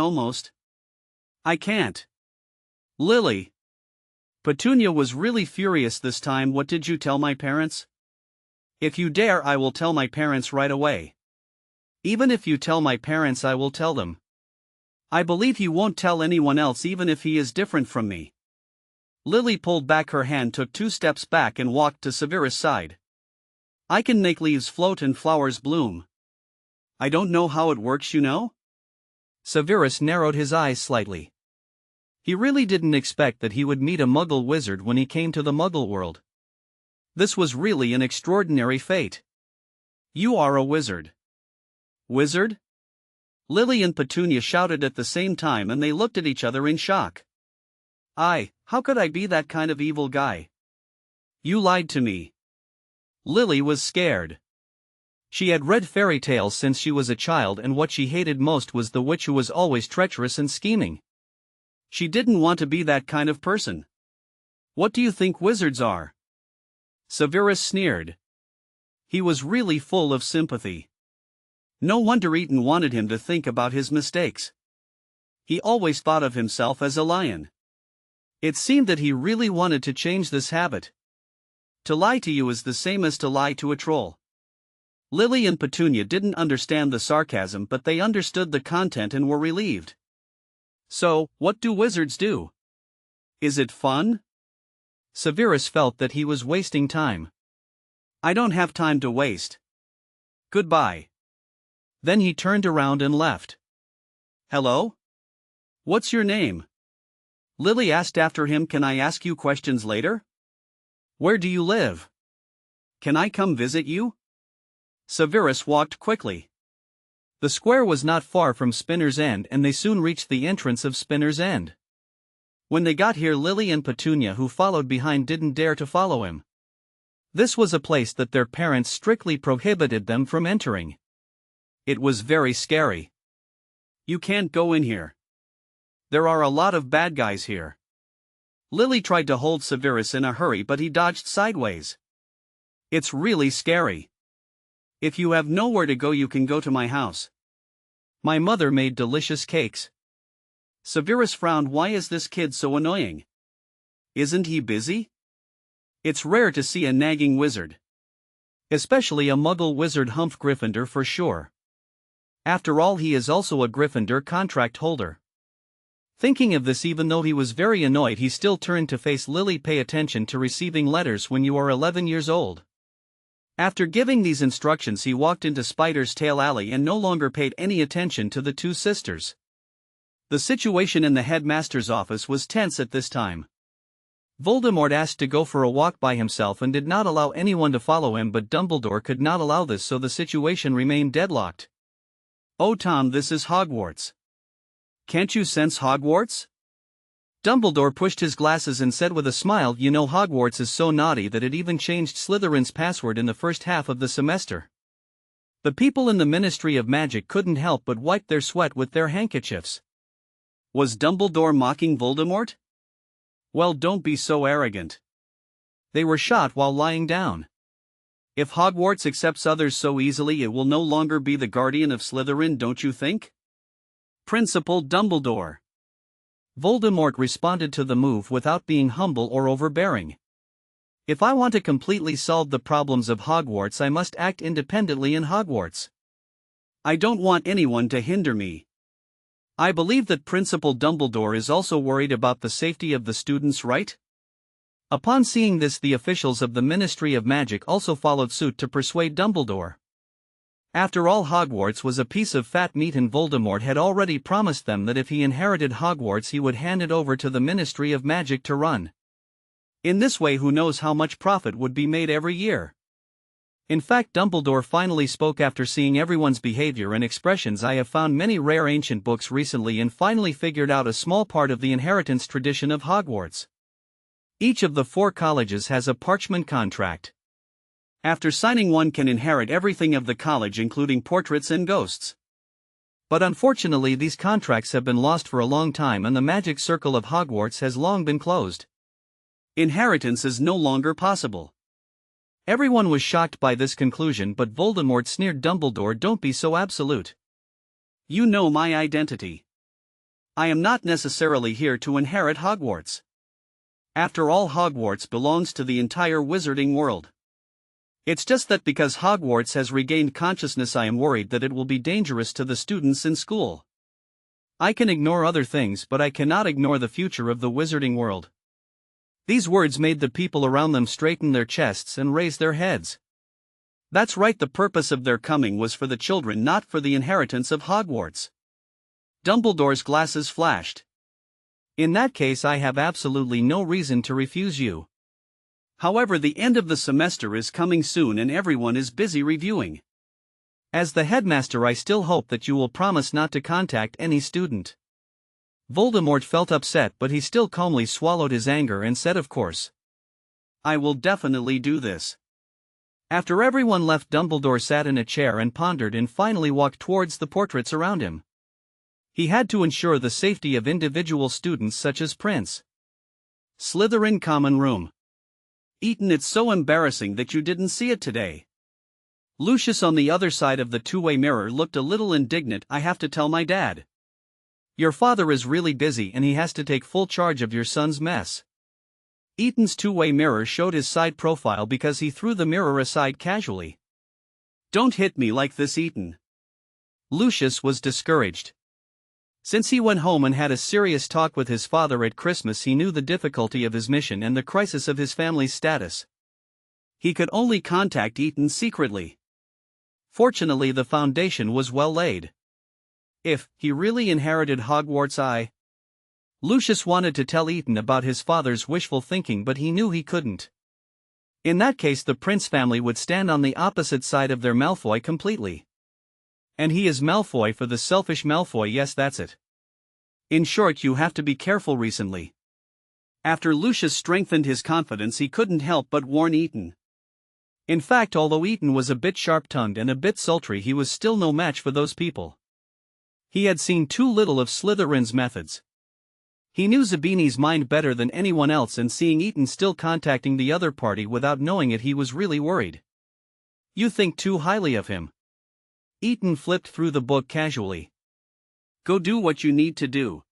can't. Lily." Petunia was really furious this time. "What did you tell my parents?" "If you dare, I will tell my parents right away." "Even if you tell my parents, I will tell them. I believe you won't tell anyone else, even if he is different from me." Lily pulled back her hand, took 2 steps back and walked to Severus' side. "I can make leaves float and flowers bloom. I don't know how it works, you know?" Severus narrowed his eyes slightly. He really didn't expect that he would meet a Muggle wizard when he came to the Muggle world. This was really an extraordinary fate. "You are a wizard." "Wizard?" Lily and Petunia shouted at the same time, and they looked at each other in shock. How could I be that kind of evil guy?" "You lied to me." Lily was scared. She had read fairy tales since she was a child, and what she hated most was the witch who was always treacherous and scheming. She didn't want to be that kind of person. "What do you think wizards are?" Severus sneered. He was really full of sympathy. No wonder Eton wanted him to think about his mistakes. He always thought of himself as a lion. It seemed that he really wanted to change this habit. To lie to you is the same as to lie to a troll. Lily and Petunia didn't understand the sarcasm, but they understood the content and were relieved. So, what do wizards do? Is it fun? Severus felt that he was wasting time. I don't have time to waste. Goodbye. Then he turned around and left. Hello? What's your name? Lily asked after him. Can I ask you questions later? Where do you live? Can I come visit you? Severus walked quickly. The square was not far from Spinner's End, and they soon reached the entrance of Spinner's End. When they got here, Lily and Petunia, who followed behind, didn't dare to follow him. This was a place that their parents strictly prohibited them from entering. It was very scary. You can't go in here. There are a lot of bad guys here. Lily tried to hold Severus in a hurry, but he dodged sideways. It's really scary. If you have nowhere to go, you can go to my house. My mother made delicious cakes. Severus frowned. Why is this kid so annoying? Isn't he busy? It's rare to see a nagging wizard. Especially a muggle wizard. Humph, Gryffindor for sure. After all, he is also a Gryffindor contract holder. Thinking of this, even though he was very annoyed, he still turned to face Lily. Pay attention to receiving letters when you are 11 years old. After giving these instructions, he walked into Spider's Tail Alley and no longer paid any attention to the two sisters. The situation in the headmaster's office was tense at this time. Voldemort asked to go for a walk by himself and did not allow anyone to follow him, but Dumbledore could not allow this, so the situation remained deadlocked. Oh Tom, this is Hogwarts. Can't you sense Hogwarts? Dumbledore pushed his glasses and said with a smile, you know, Hogwarts is so naughty that it even changed Slytherin's password in the first half of the semester. The people in the Ministry of Magic couldn't help but wipe their sweat with their handkerchiefs. Was Dumbledore mocking Voldemort? Well, don't be so arrogant. They were shot while lying down. If Hogwarts accepts others so easily, it will no longer be the guardian of Slytherin, don't you think? Principal Dumbledore. Voldemort responded to the move without being humble or overbearing. If I want to completely solve the problems of Hogwarts, I must act independently in Hogwarts. I don't want anyone to hinder me. I believe that Principal Dumbledore is also worried about the safety of the students, right? Upon seeing this, the officials of the Ministry of Magic also followed suit to persuade Dumbledore. After all, Hogwarts was a piece of fat meat, and Voldemort had already promised them that if he inherited Hogwarts, he would hand it over to the Ministry of Magic to run. In this way, who knows how much profit would be made every year. In fact, Dumbledore finally spoke after seeing everyone's behavior and expressions. I have found many rare ancient books recently and finally figured out a small part of the inheritance tradition of Hogwarts. Each of the 4 colleges has a parchment contract. After signing, one can inherit everything of the college, including portraits and ghosts. But unfortunately, these contracts have been lost for a long time, and the magic circle of Hogwarts has long been closed. Inheritance is no longer possible. Everyone was shocked by this conclusion, but Voldemort sneered, Dumbledore, don't be so absolute. You know my identity. I am not necessarily here to inherit Hogwarts. After all, Hogwarts belongs to the entire wizarding world. It's just that because Hogwarts has regained consciousness, I am worried that it will be dangerous to the students in school. I can ignore other things, but I cannot ignore the future of the wizarding world. These words made the people around them straighten their chests and raise their heads. That's right, the purpose of their coming was for the children, not for the inheritance of Hogwarts. Dumbledore's glasses flashed. In that case, I have absolutely no reason to refuse you. However, the end of the semester is coming soon and everyone is busy reviewing. As the headmaster, I still hope that you will promise not to contact any student. Voldemort felt upset, but he still calmly swallowed his anger and said, of course. I will definitely do this. After everyone left, Dumbledore sat in a chair and pondered and finally walked towards the portraits around him. He had to ensure the safety of individual students such as Prince. Slytherin Common Room. Eton, it's so embarrassing that you didn't see it today. Lucius on the other side of the two-way mirror looked a little indignant. I have to tell my dad. Your father is really busy and he has to take full charge of your son's mess. Eton's two-way mirror showed his side profile because he threw the mirror aside casually. "Don't hit me like this, Eton." Lucius was discouraged. Since he went home and had a serious talk with his father at Christmas, he knew the difficulty of his mission and the crisis of his family's status. He could only contact Eton secretly. Fortunately, the foundation was well laid. If he really inherited Hogwarts, Lucius wanted to tell Eton about his father's wishful thinking, but he knew he couldn't. In that case, the Prince family would stand on the opposite side of their Malfoy completely. And he is Malfoy for the selfish Malfoy, yes, that's it. In short, you have to be careful recently. After Lucius strengthened his confidence, he couldn't help but warn Eton. In fact, although Eton was a bit sharp-tongued and a bit sultry, he was still no match for those people. He had seen too little of Slytherin's methods. He knew Zabini's mind better than anyone else, and seeing Eton still contacting the other party without knowing it, he was really worried. "You think too highly of him." Eton flipped through the book casually. "Go do what you need to do.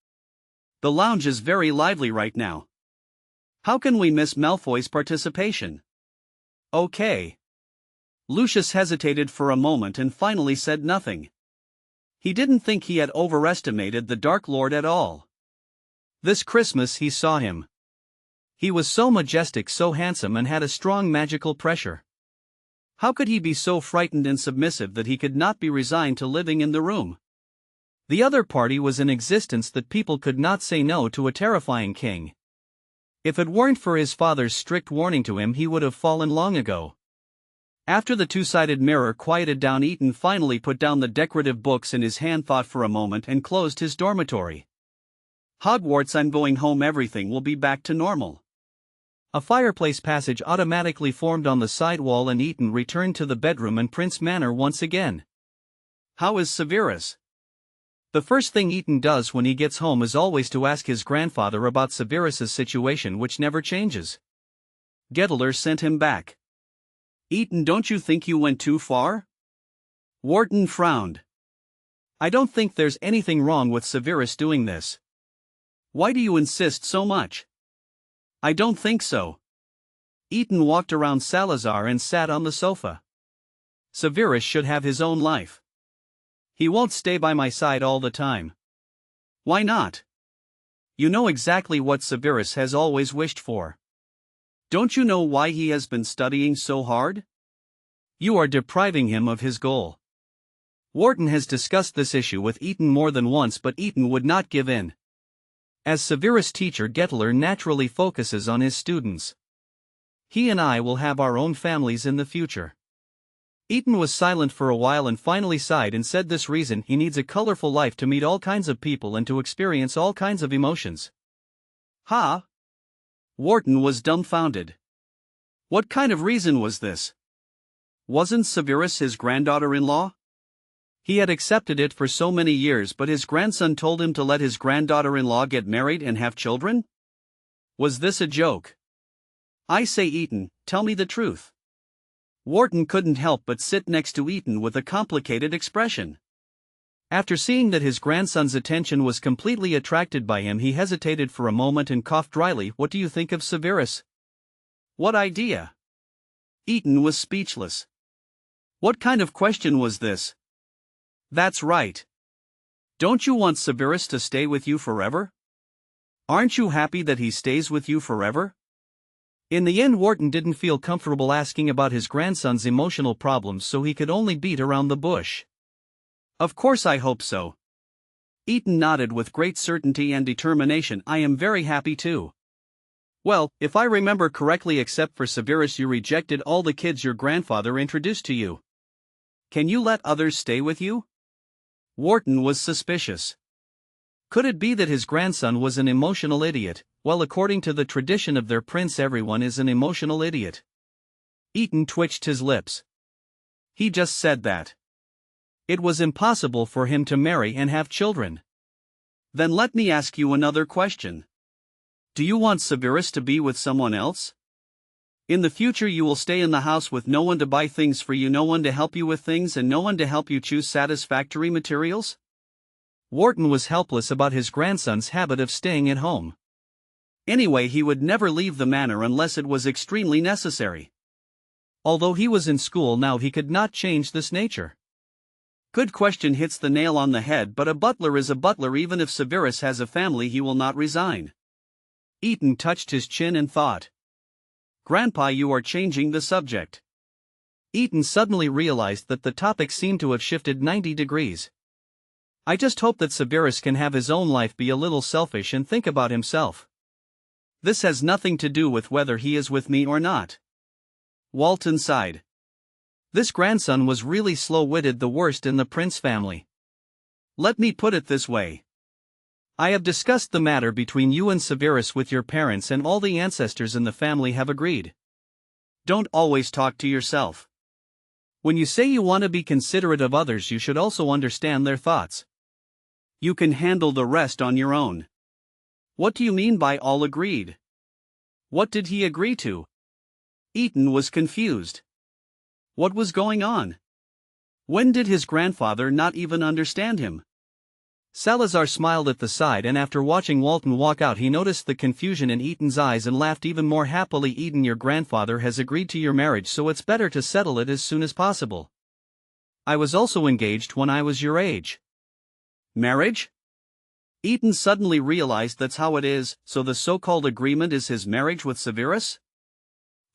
The lounge is very lively right now. How can we miss Malfoy's participation?" "Okay." Lucius hesitated for a moment and finally said nothing. He didn't think he had overestimated the Dark Lord at all. This Christmas he saw him. He was so majestic, so handsome, and had a strong magical pressure. How could he be so frightened and submissive that he could not be resigned to living in the room? The other party was in existence that people could not say no to a terrifying king. If it weren't for his father's strict warning to him, he would have fallen long ago. After the two-sided mirror quieted down, Eton finally put down the decorative books in his hand, thought for a moment, and closed his dormitory. "Hogwarts, I'm going home. Everything will be back to normal." A fireplace passage automatically formed on the side wall, and Eton returned to the bedroom and Prince Manor once again. "How is Severus?" The first thing Eton does when he gets home is always to ask his grandfather about Severus's situation, which never changes. Gettler sent him back. "Eton, don't you think you went too far?" Wharton frowned. "I don't think there's anything wrong with Severus doing this." "Why do you insist so much?" "I don't think so." Eton walked around Salazar and sat on the sofa. "Severus should have his own life. He won't stay by my side all the time." "Why not?" "You know exactly what Severus has always wished for. Don't you know why he has been studying so hard? You are depriving him of his goal." Wharton has discussed this issue with Eton more than once, but Eton would not give in. As Severus' teacher, Gettler naturally focuses on his students. "He and I will have our own families in the future." Eton was silent for a while and finally sighed and said this reason: he needs a colorful life to meet all kinds of people and to experience all kinds of emotions. "Ha?" Wharton was dumbfounded. What kind of reason was this? Wasn't Severus his granddaughter-in-law? He had accepted it for so many years, but his grandson told him to let his granddaughter-in-law get married and have children? Was this a joke? "I say, Eton, tell me the truth." Wharton couldn't help but sit next to Eton with a complicated expression. After seeing that his grandson's attention was completely attracted by him, he hesitated for a moment and coughed dryly. "What do you think of Severus?" "What idea?" Eton was speechless. What kind of question was this? "That's right. Don't you want Severus to stay with you forever? Aren't you happy that he stays with you forever?" In the end, Wharton didn't feel comfortable asking about his grandson's emotional problems, so he could only beat around the bush. "Of course I hope so." Eton nodded with great certainty and determination. "I am very happy too." "Well, if I remember correctly, except for Severus, you rejected all the kids your grandfather introduced to you. Can you let others stay with you?" Wharton was suspicious. Could it be that his grandson was an emotional idiot? Well, according to the tradition of their prince, everyone is an emotional idiot. Eton twitched his lips. He just said that it was impossible for him to marry and have children. Then let me ask you another question. Do you want Severus to be with someone else? In the future you will stay in the house with no one to buy things for you, no one to help you with things, and no one to help you choose satisfactory materials? Wharton was helpless about his grandson's habit of staying at home. Anyway, he would never leave the manor unless it was extremely necessary. Although he was in school now, he could not change this nature. Good question hits the nail on the head, but a butler is a butler. Even if Severus has a family, he will not resign. Eaton touched his chin and thought. Grandpa, you are changing the subject. Eaton suddenly realized that the topic seemed to have shifted 90 degrees. I just hope that Severus can have his own life, be a little selfish and think about himself. This has nothing to do with whether he is with me or not. Walton sighed. This grandson was really slow-witted, the worst in the Prince family. Let me put it this way. I have discussed the matter between you and Severus with your parents, and all the ancestors in the family have agreed. Don't always talk to yourself. When you say you want to be considerate of others, you should also understand their thoughts. You can handle the rest on your own. What do you mean by all agreed? What did he agree to? Eaton was confused. What was going on? When did his grandfather not even understand him? Salazar smiled at the side, and after watching Walton walk out, he noticed the confusion in Eaton's eyes and laughed even more happily. Eaton, your grandfather has agreed to your marriage, so it's better to settle it as soon as possible. I was also engaged when I was your age. Marriage? Eaton suddenly realized that's how it is, so the so-called agreement is his marriage with Severus?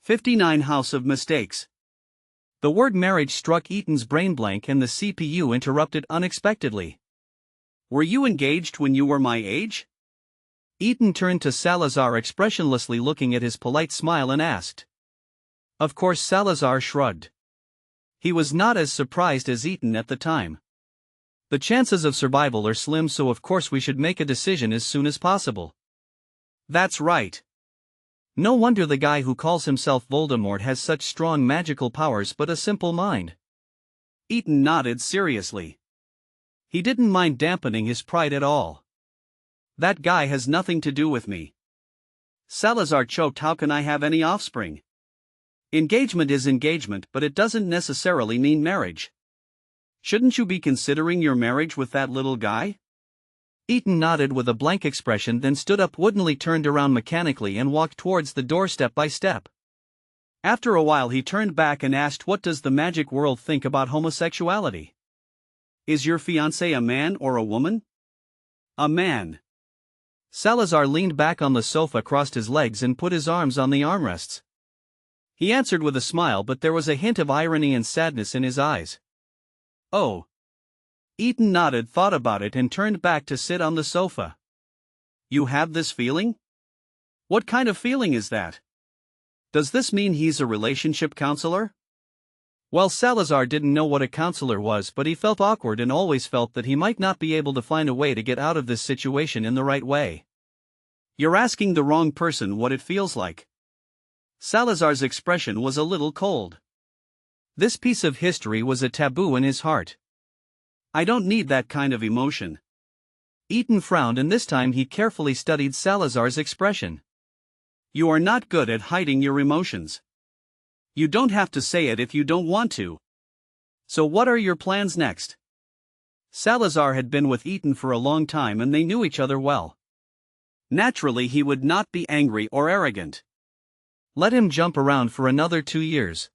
59 House of Mistakes. The word marriage struck Eaton's brain blank, and the CPU interrupted unexpectedly. Were you engaged when you were my age? Eaton turned to Salazar, expressionlessly looking at his polite smile, and asked. Of course. Salazar shrugged. He was not as surprised as Eaton at the time. The chances of survival are slim, so of course we should make a decision as soon as possible. That's right. No wonder the guy who calls himself Voldemort has such strong magical powers but a simple mind. Eaton nodded seriously. He didn't mind dampening his pride at all. That guy has nothing to do with me. Salazar choked. How can I have any offspring? Engagement is engagement, but it doesn't necessarily mean marriage. Shouldn't you be considering your marriage with that little guy? Eaton nodded with a blank expression, then stood up woodenly, turned around mechanically, and walked towards the door step by step. After a while he turned back and asked, what does the magic world think about homosexuality? Is your fiancé a man or a woman? A man. Salazar leaned back on the sofa, crossed his legs, and put his arms on the armrests. He answered with a smile, but there was a hint of irony and sadness in his eyes. Oh. Eaton nodded, thought about it, and turned back to sit on the sofa. You have this feeling? What kind of feeling is that? Does this mean he's a relationship counselor? Well, Salazar didn't know what a counselor was, but he felt awkward and always felt that he might not be able to find a way to get out of this situation in the right way. You're asking the wrong person what it feels like. Salazar's expression was a little cold. This piece of history was a taboo in his heart. I don't need that kind of emotion. Eaton frowned, and this time he carefully studied Salazar's expression. You are not good at hiding your emotions. You don't have to say it if you don't want to. So what are your plans next? Salazar had been with Eaton for a long time and they knew each other well. Naturally, he would not be angry or arrogant. Let him jump around for another 2 years.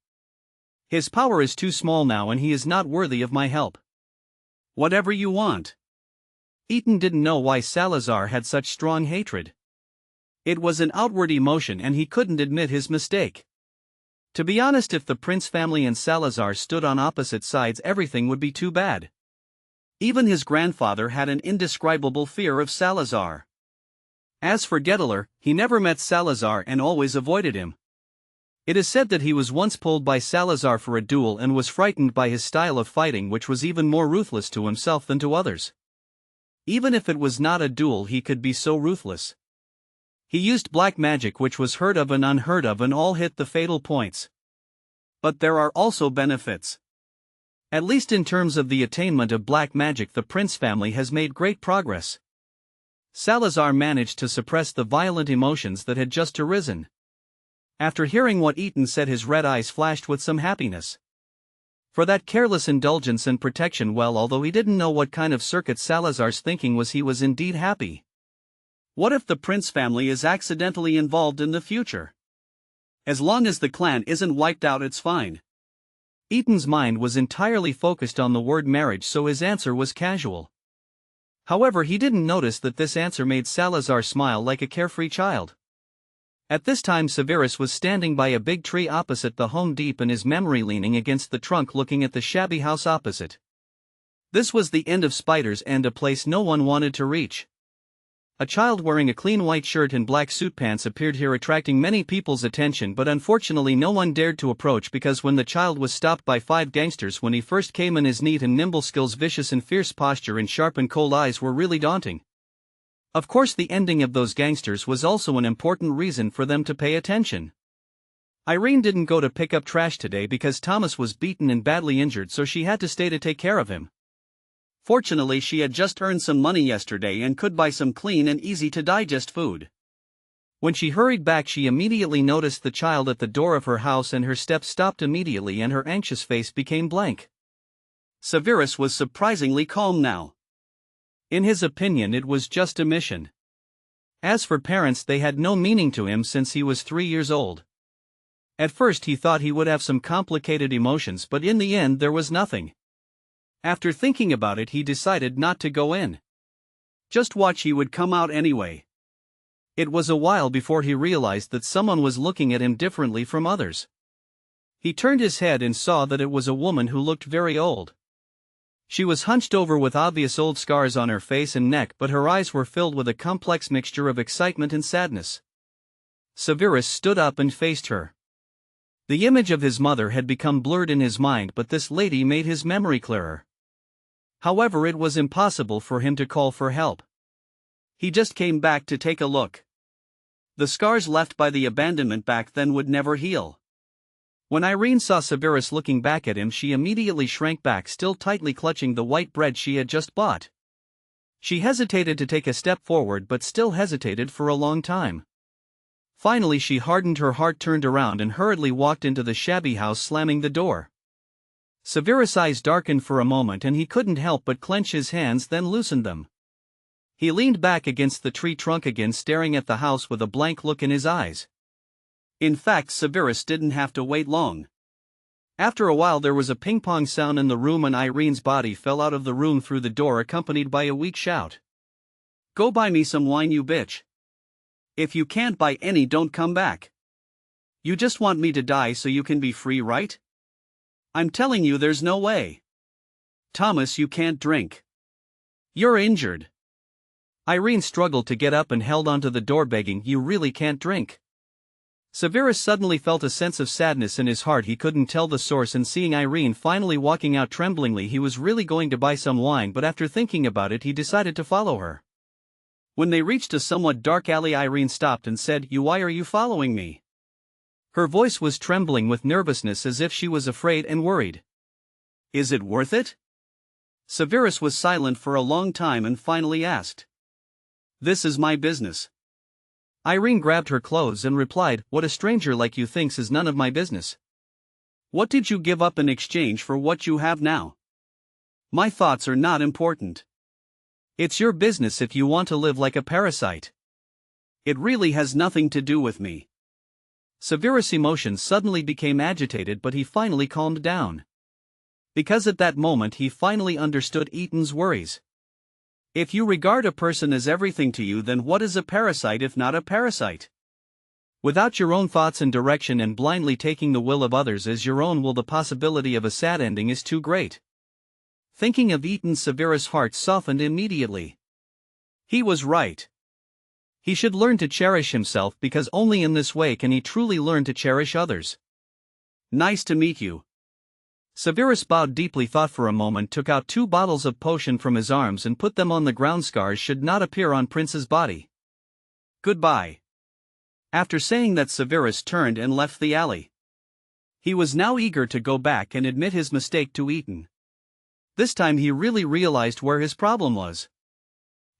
His power is too small now, and he is not worthy of my help. Whatever you want. Eaton didn't know why Salazar had such strong hatred. It was an outward emotion, and he couldn't admit his mistake. To be honest, if the Prince family and Salazar stood on opposite sides, everything would be too bad. Even his grandfather had an indescribable fear of Salazar. As for Getteler, he never met Salazar and always avoided him. It is said that he was once pulled by Salazar for a duel and was frightened by his style of fighting, which was even more ruthless to himself than to others. Even if it was not a duel, he could be so ruthless. He used black magic, which was heard of and unheard of, and all hit the fatal points. But there are also benefits. At least in terms of the attainment of black magic, the Prince family has made great progress. Salazar managed to suppress the violent emotions that had just arisen. After hearing what Eaton said, his red eyes flashed with some happiness. For that careless indulgence and protection, well, although he didn't know what kind of circuit Salazar's thinking was, he was indeed happy. What if the prince family is accidentally involved in the future? As long as the clan isn't wiped out, it's fine. Ethan's mind was entirely focused on the word marriage, so his answer was casual. However, he didn't notice that this answer made Salazar smile like a carefree child. At this time, Severus was standing by a big tree opposite the home, deep in his memory, leaning against the trunk looking at the shabby house opposite. This was the end of Spider's End, a place no one wanted to reach. A child wearing a clean white shirt and black suit pants appeared here, attracting many people's attention, but unfortunately no one dared to approach because when the child was stopped by 5 gangsters when he first came in, his neat and nimble skills, vicious and fierce posture, and sharp and cold eyes were really daunting. Of course, the ending of those gangsters was also an important reason for them to pay attention. Irene didn't go to pick up trash today because Thomas was beaten and badly injured, so she had to stay to take care of him. Fortunately, she had just earned some money yesterday and could buy some clean and easy to digest food. When she hurried back, she immediately noticed the child at the door of her house, and her steps stopped immediately and her anxious face became blank. Severus was surprisingly calm now. In his opinion, it was just a mission. As for parents, they had no meaning to him since he was 3 years old. At first he thought he would have some complicated emotions, but in the end there was nothing. After thinking about it, he decided not to go in. Just watch, he would come out anyway. It was a while before he realized that someone was looking at him differently from others. He turned his head and saw that it was a woman who looked very old. She was hunched over with obvious old scars on her face and neck, but her eyes were filled with a complex mixture of excitement and sadness. Severus stood up and faced her. The image of his mother had become blurred in his mind, but this lady made his memory clearer. However, it was impossible for him to call for help. He just came back to take a look. The scars left by the abandonment back then would never heal. When Irene saw Severus looking back at him, she immediately shrank back, still tightly clutching the white bread she had just bought. She hesitated to take a step forward, but still hesitated for a long time. Finally, she hardened her heart, turned around, and hurriedly walked into the shabby house, slamming the door. Severus' eyes darkened for a moment and he couldn't help but clench his hands, then loosened them. He leaned back against the tree trunk again, staring at the house with a blank look in his eyes. In fact, Severus didn't have to wait long. After a while, there was a ping-pong sound in the room and Irene's body fell out of the room through the door, accompanied by a weak shout. "Go buy me some wine, you bitch. If you can't buy any, don't come back. You just want me to die so you can be free, right? I'm telling you, there's no way. Thomas, you can't drink. You're injured." Irene struggled to get up and held onto the door, begging, "You really can't drink." Severus suddenly felt a sense of sadness in his heart. He couldn't tell the source, and seeing Irene finally walking out tremblingly, he was really going to buy some wine, but after thinking about it, he decided to follow her. When they reached a somewhat dark alley, Irene stopped and said, Why are you following me?" Her voice was trembling with nervousness, as if she was afraid and worried. "Is it worth it?" Severus was silent for a long time and finally asked. "This is my business." Irene grabbed her clothes and replied, "What a stranger like you thinks is none of my business. What did you give up in exchange for what you have now? My thoughts are not important. It's your business if you want to live like a parasite. It really has nothing to do with me." Severus' emotions suddenly became agitated, but he finally calmed down. Because at that moment he finally understood Ethan's worries. If you regard a person as everything to you, then what is a parasite if not a parasite? Without your own thoughts and direction and blindly taking the will of others as your own will, the possibility of a sad ending is too great. Thinking of Ethan, Severus' heart softened immediately. He was right. He should learn to cherish himself, because only in this way can he truly learn to cherish others. "Nice to meet you." Severus bowed deeply, thought for a moment, took out 2 bottles of potion from his arms and put them on the ground. Scars should not appear on Prince's body. "Goodbye." After saying that, Severus turned and left the alley. He was now eager to go back and admit his mistake to Ethan. This time he really realized where his problem was.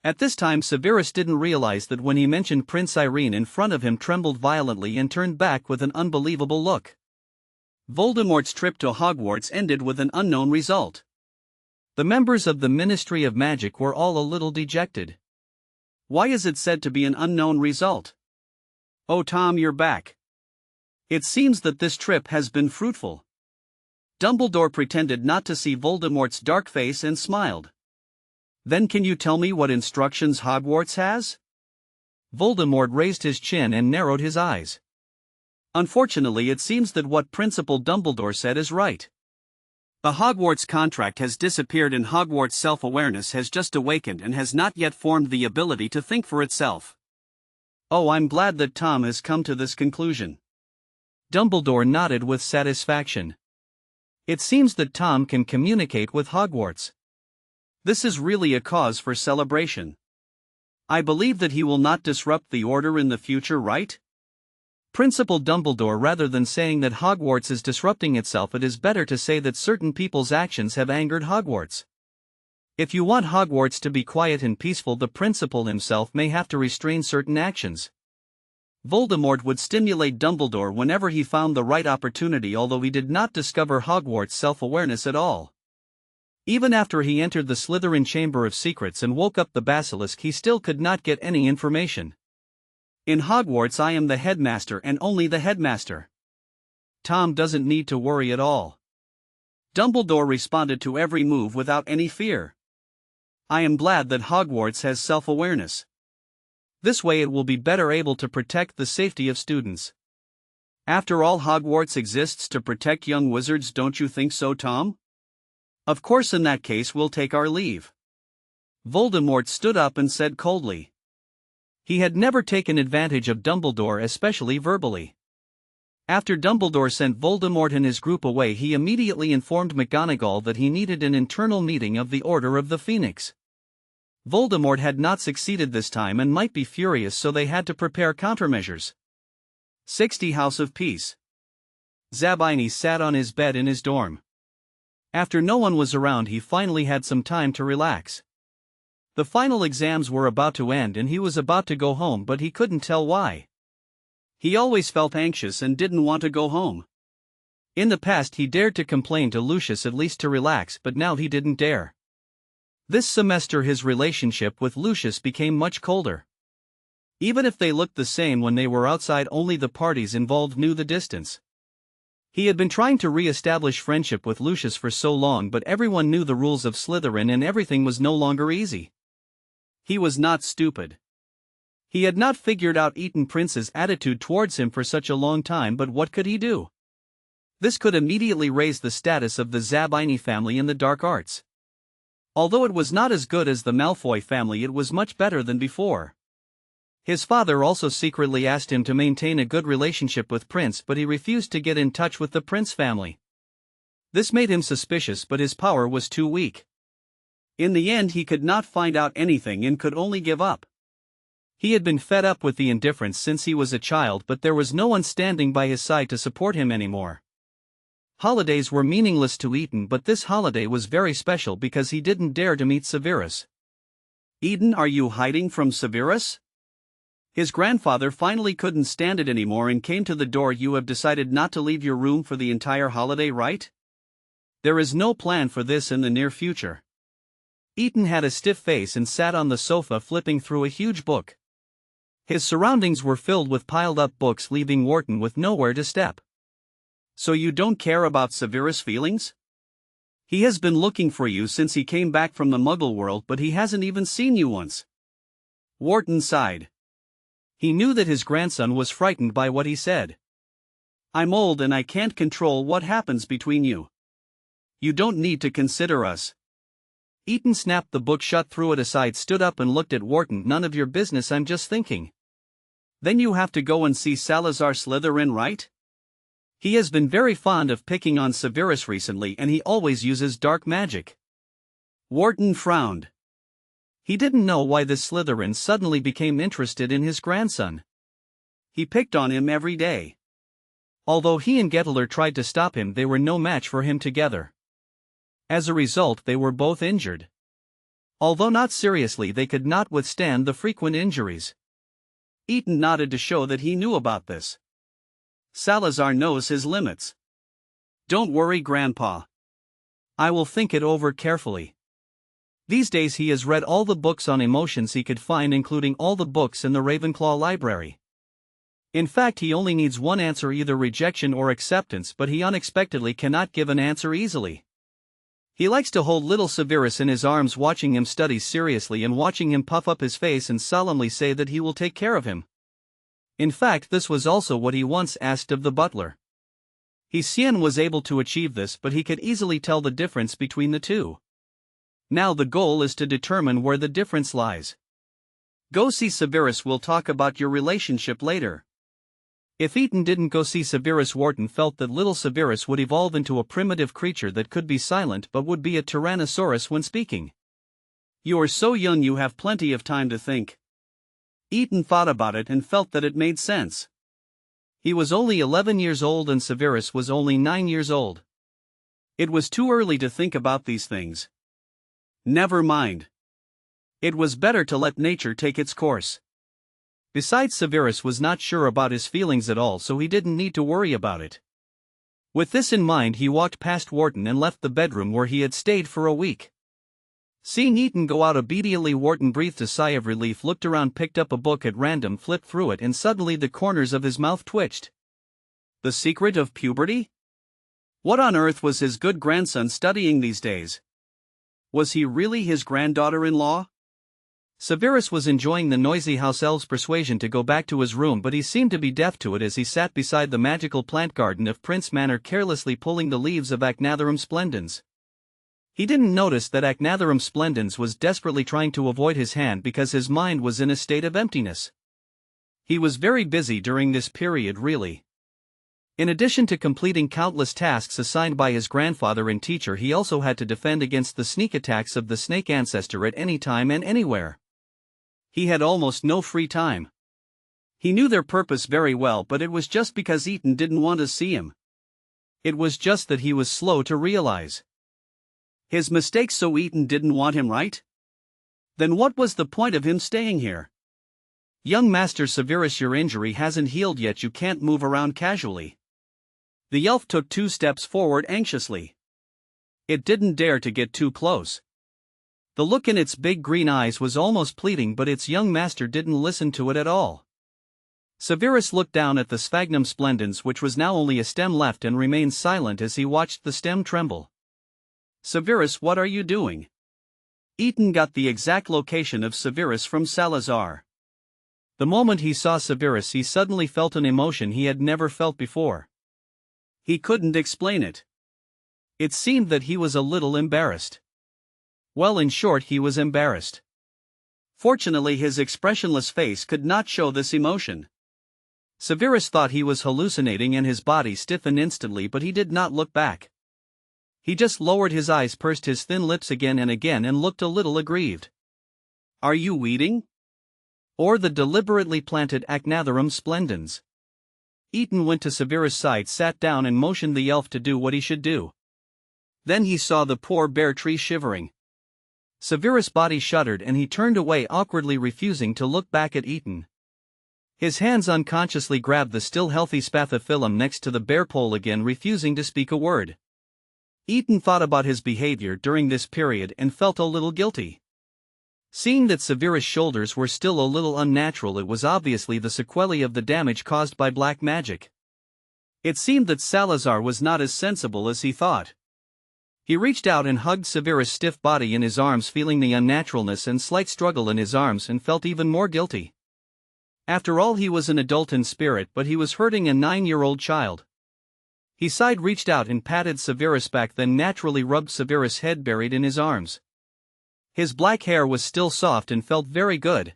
At this time, Severus didn't realize that when he mentioned Prince, Irene in front of him trembled violently and turned back with an unbelievable look. Voldemort's trip to Hogwarts ended with an unknown result. The members of the Ministry of Magic were all a little dejected. Why is it said to be an unknown result? Oh Tom, you're back. It seems that this trip has been fruitful. Dumbledore pretended not to see Voldemort's dark face and smiled. Then can you tell me what instructions Hogwarts has? Voldemort raised his chin and narrowed his eyes. Unfortunately, it seems that what Principal Dumbledore said is right. The Hogwarts contract has disappeared and Hogwarts self-awareness has just awakened and has not yet formed the ability to think for itself. Oh, I'm glad that Tom has come to this conclusion. Dumbledore nodded with satisfaction. It seems that Tom can communicate with Hogwarts. This is really a cause for celebration. I believe that he will not disrupt the order in the future, right? Principal Dumbledore, rather than saying that Hogwarts is disrupting itself, it is better to say that certain people's actions have angered Hogwarts. If you want Hogwarts to be quiet and peaceful, the principal himself may have to restrain certain actions. Voldemort would stimulate Dumbledore whenever he found the right opportunity, although he did not discover Hogwarts self-awareness at all. Even after he entered the Slytherin Chamber of Secrets and woke up the basilisk, he still could not get any information. In Hogwarts I am the headmaster and only the headmaster. Tom doesn't need to worry at all. Dumbledore responded to every move without any fear. I am glad that Hogwarts has self-awareness. This way it will be better able to protect the safety of students. After all, Hogwarts exists to protect young wizards, don't you think so, Tom? Of course, in that case we'll take our leave. Voldemort stood up and said coldly. He had never taken advantage of Dumbledore, especially verbally. After Dumbledore sent Voldemort and his group away, he immediately informed McGonagall that he needed an internal meeting of the Order of the Phoenix. Voldemort had not succeeded this time and might be furious, so they had to prepare countermeasures. 60 House of Peace. Zabini sat on his bed in his dorm. After no one was around, he finally had some time to relax. The final exams were about to end and he was about to go home, but he couldn't tell why. He always felt anxious and didn't want to go home. In the past he dared to complain to Lucius at least to relax, but now he didn't dare. This semester his relationship with Lucius became much colder. Even if they looked the same when they were outside, only the parties involved knew the distance. He had been trying to re-establish friendship with Lucius for so long, but everyone knew the rules of Slytherin and everything was no longer easy. He was not stupid. He had not figured out Eton Prince's attitude towards him for such a long time, but what could he do? This could immediately raise the status of the Zabini family in the dark arts. Although it was not as good as the Malfoy family, it was much better than before. His father also secretly asked him to maintain a good relationship with Prince, but he refused to get in touch with the Prince family. This made him suspicious, but his power was too weak. In the end he could not find out anything and could only give up. He had been fed up with the indifference since he was a child, but there was no one standing by his side to support him anymore. Holidays were meaningless to Eton, but this holiday was very special because he didn't dare to meet Severus. Eden, are you hiding from Severus? His grandfather finally couldn't stand it anymore and came to the door. You have decided not to leave your room for the entire holiday, right? There is no plan for this in the near future. Eton had a stiff face and sat on the sofa flipping through a huge book. His surroundings were filled with piled-up books, leaving Wharton with nowhere to step. So you don't care about Severus' feelings? He has been looking for you since he came back from the Muggle world, but he hasn't even seen you once. Wharton sighed. He knew that his grandson was frightened by what he said. I'm old and I can't control what happens between you. You don't need to consider us. Eton snapped the book shut, threw it aside, stood up and looked at Wharton. None of your business, I'm just thinking. Then you have to go and see Salazar Slytherin, right? He has been very fond of picking on Severus recently and he always uses dark magic. Wharton frowned. He didn't know why the Slytherin suddenly became interested in his grandson. He picked on him every day. Although he and Gettler tried to stop him, they were no match for him together. As a result, they were both injured. Although not seriously, they could not withstand the frequent injuries. Eton nodded to show that he knew about this. Salazar knows his limits. Don't worry, Grandpa. I will think it over carefully. These days he has read all the books on emotions he could find, including all the books in the Ravenclaw library. In fact, he only needs one answer, either rejection or acceptance, but he unexpectedly cannot give an answer easily. He likes to hold little Severus in his arms, watching him study seriously and watching him puff up his face and solemnly say that he will take care of him. In fact, this was also what he once asked of the butler. Hsien was able to achieve this, but he could easily tell the difference between the two. Now the goal is to determine where the difference lies. Go see Severus, we'll talk about your relationship later. If Eton didn't go see Severus, Wharton felt that little Severus would evolve into a primitive creature that could be silent but would be a tyrannosaurus when speaking. You are so young, you have plenty of time to think. Eton thought about it and felt that it made sense. He was only 11 years old and Severus was only 9 years old. It was too early to think about these things. Never mind. It was better to let nature take its course. Besides, Severus was not sure about his feelings at all, so he didn't need to worry about it. With this in mind, he walked past Wharton and left the bedroom where he had stayed for a week. Seeing Eton go out obediently, Wharton breathed a sigh of relief, looked around, picked up a book at random, flipped through it, and suddenly the corners of his mouth twitched. The Secret of Puberty? What on earth was his good grandson studying these days? Was he really his granddaughter-in-law? Severus was enjoying the noisy house elf's persuasion to go back to his room, but he seemed to be deaf to it as he sat beside the magical plant garden of Prince Manor, carelessly pulling the leaves of Acnatherum splendens. He didn't notice that Acnatherum splendens was desperately trying to avoid his hand because his mind was in a state of emptiness. He was very busy during this period, really. In addition to completing countless tasks assigned by his grandfather and teacher, he also had to defend against the sneak attacks of the snake ancestor at any time and anywhere. He had almost no free time. He knew their purpose very well, but it was just because Eton didn't want to see him. It was just that he was slow to realize his mistakes, so Eton didn't want him, right? Then what was the point of him staying here? Young Master Severus, your injury hasn't healed yet, you can't move around casually. The elf took 2 steps forward anxiously. It didn't dare to get too close. The look in its big green eyes was almost pleading, but its young master didn't listen to it at all. Severus looked down at the sphagnum splendens, which was now only a stem left, and remained silent as he watched the stem tremble. Severus, what are you doing? Eton got the exact location of Severus from Salazar. The moment he saw Severus, he suddenly felt an emotion he had never felt before. He couldn't explain it. It seemed that he was a little embarrassed. Well, in short, he was embarrassed. Fortunately, his expressionless face could not show this emotion. Severus thought he was hallucinating and his body stiffened instantly, but he did not look back. He just lowered his eyes, pursed his thin lips again and again, and looked a little aggrieved. Are you weeding? Or the deliberately planted Acnatherum splendens? Eton went to Severus' side, sat down, and motioned the elf to do what he should do. Then he saw the poor bare tree shivering. Severus' body shuddered and he turned away, awkwardly refusing to look back at Eton. His hands unconsciously grabbed the still healthy spathiphyllum next to the bare pole again, refusing to speak a word. Eton thought about his behavior during this period and felt a little guilty. Seeing that Severus' shoulders were still a little unnatural, it was obviously the sequelae of the damage caused by black magic. It seemed that Salazar was not as sensible as he thought. He reached out and hugged Severus' stiff body in his arms, feeling the unnaturalness and slight struggle in his arms, and felt even more guilty. After all, he was an adult in spirit, but he was hurting a 9-year-old child. He sighed, reached out and patted Severus' back, then naturally rubbed Severus' head buried in his arms. His black hair was still soft and felt very good.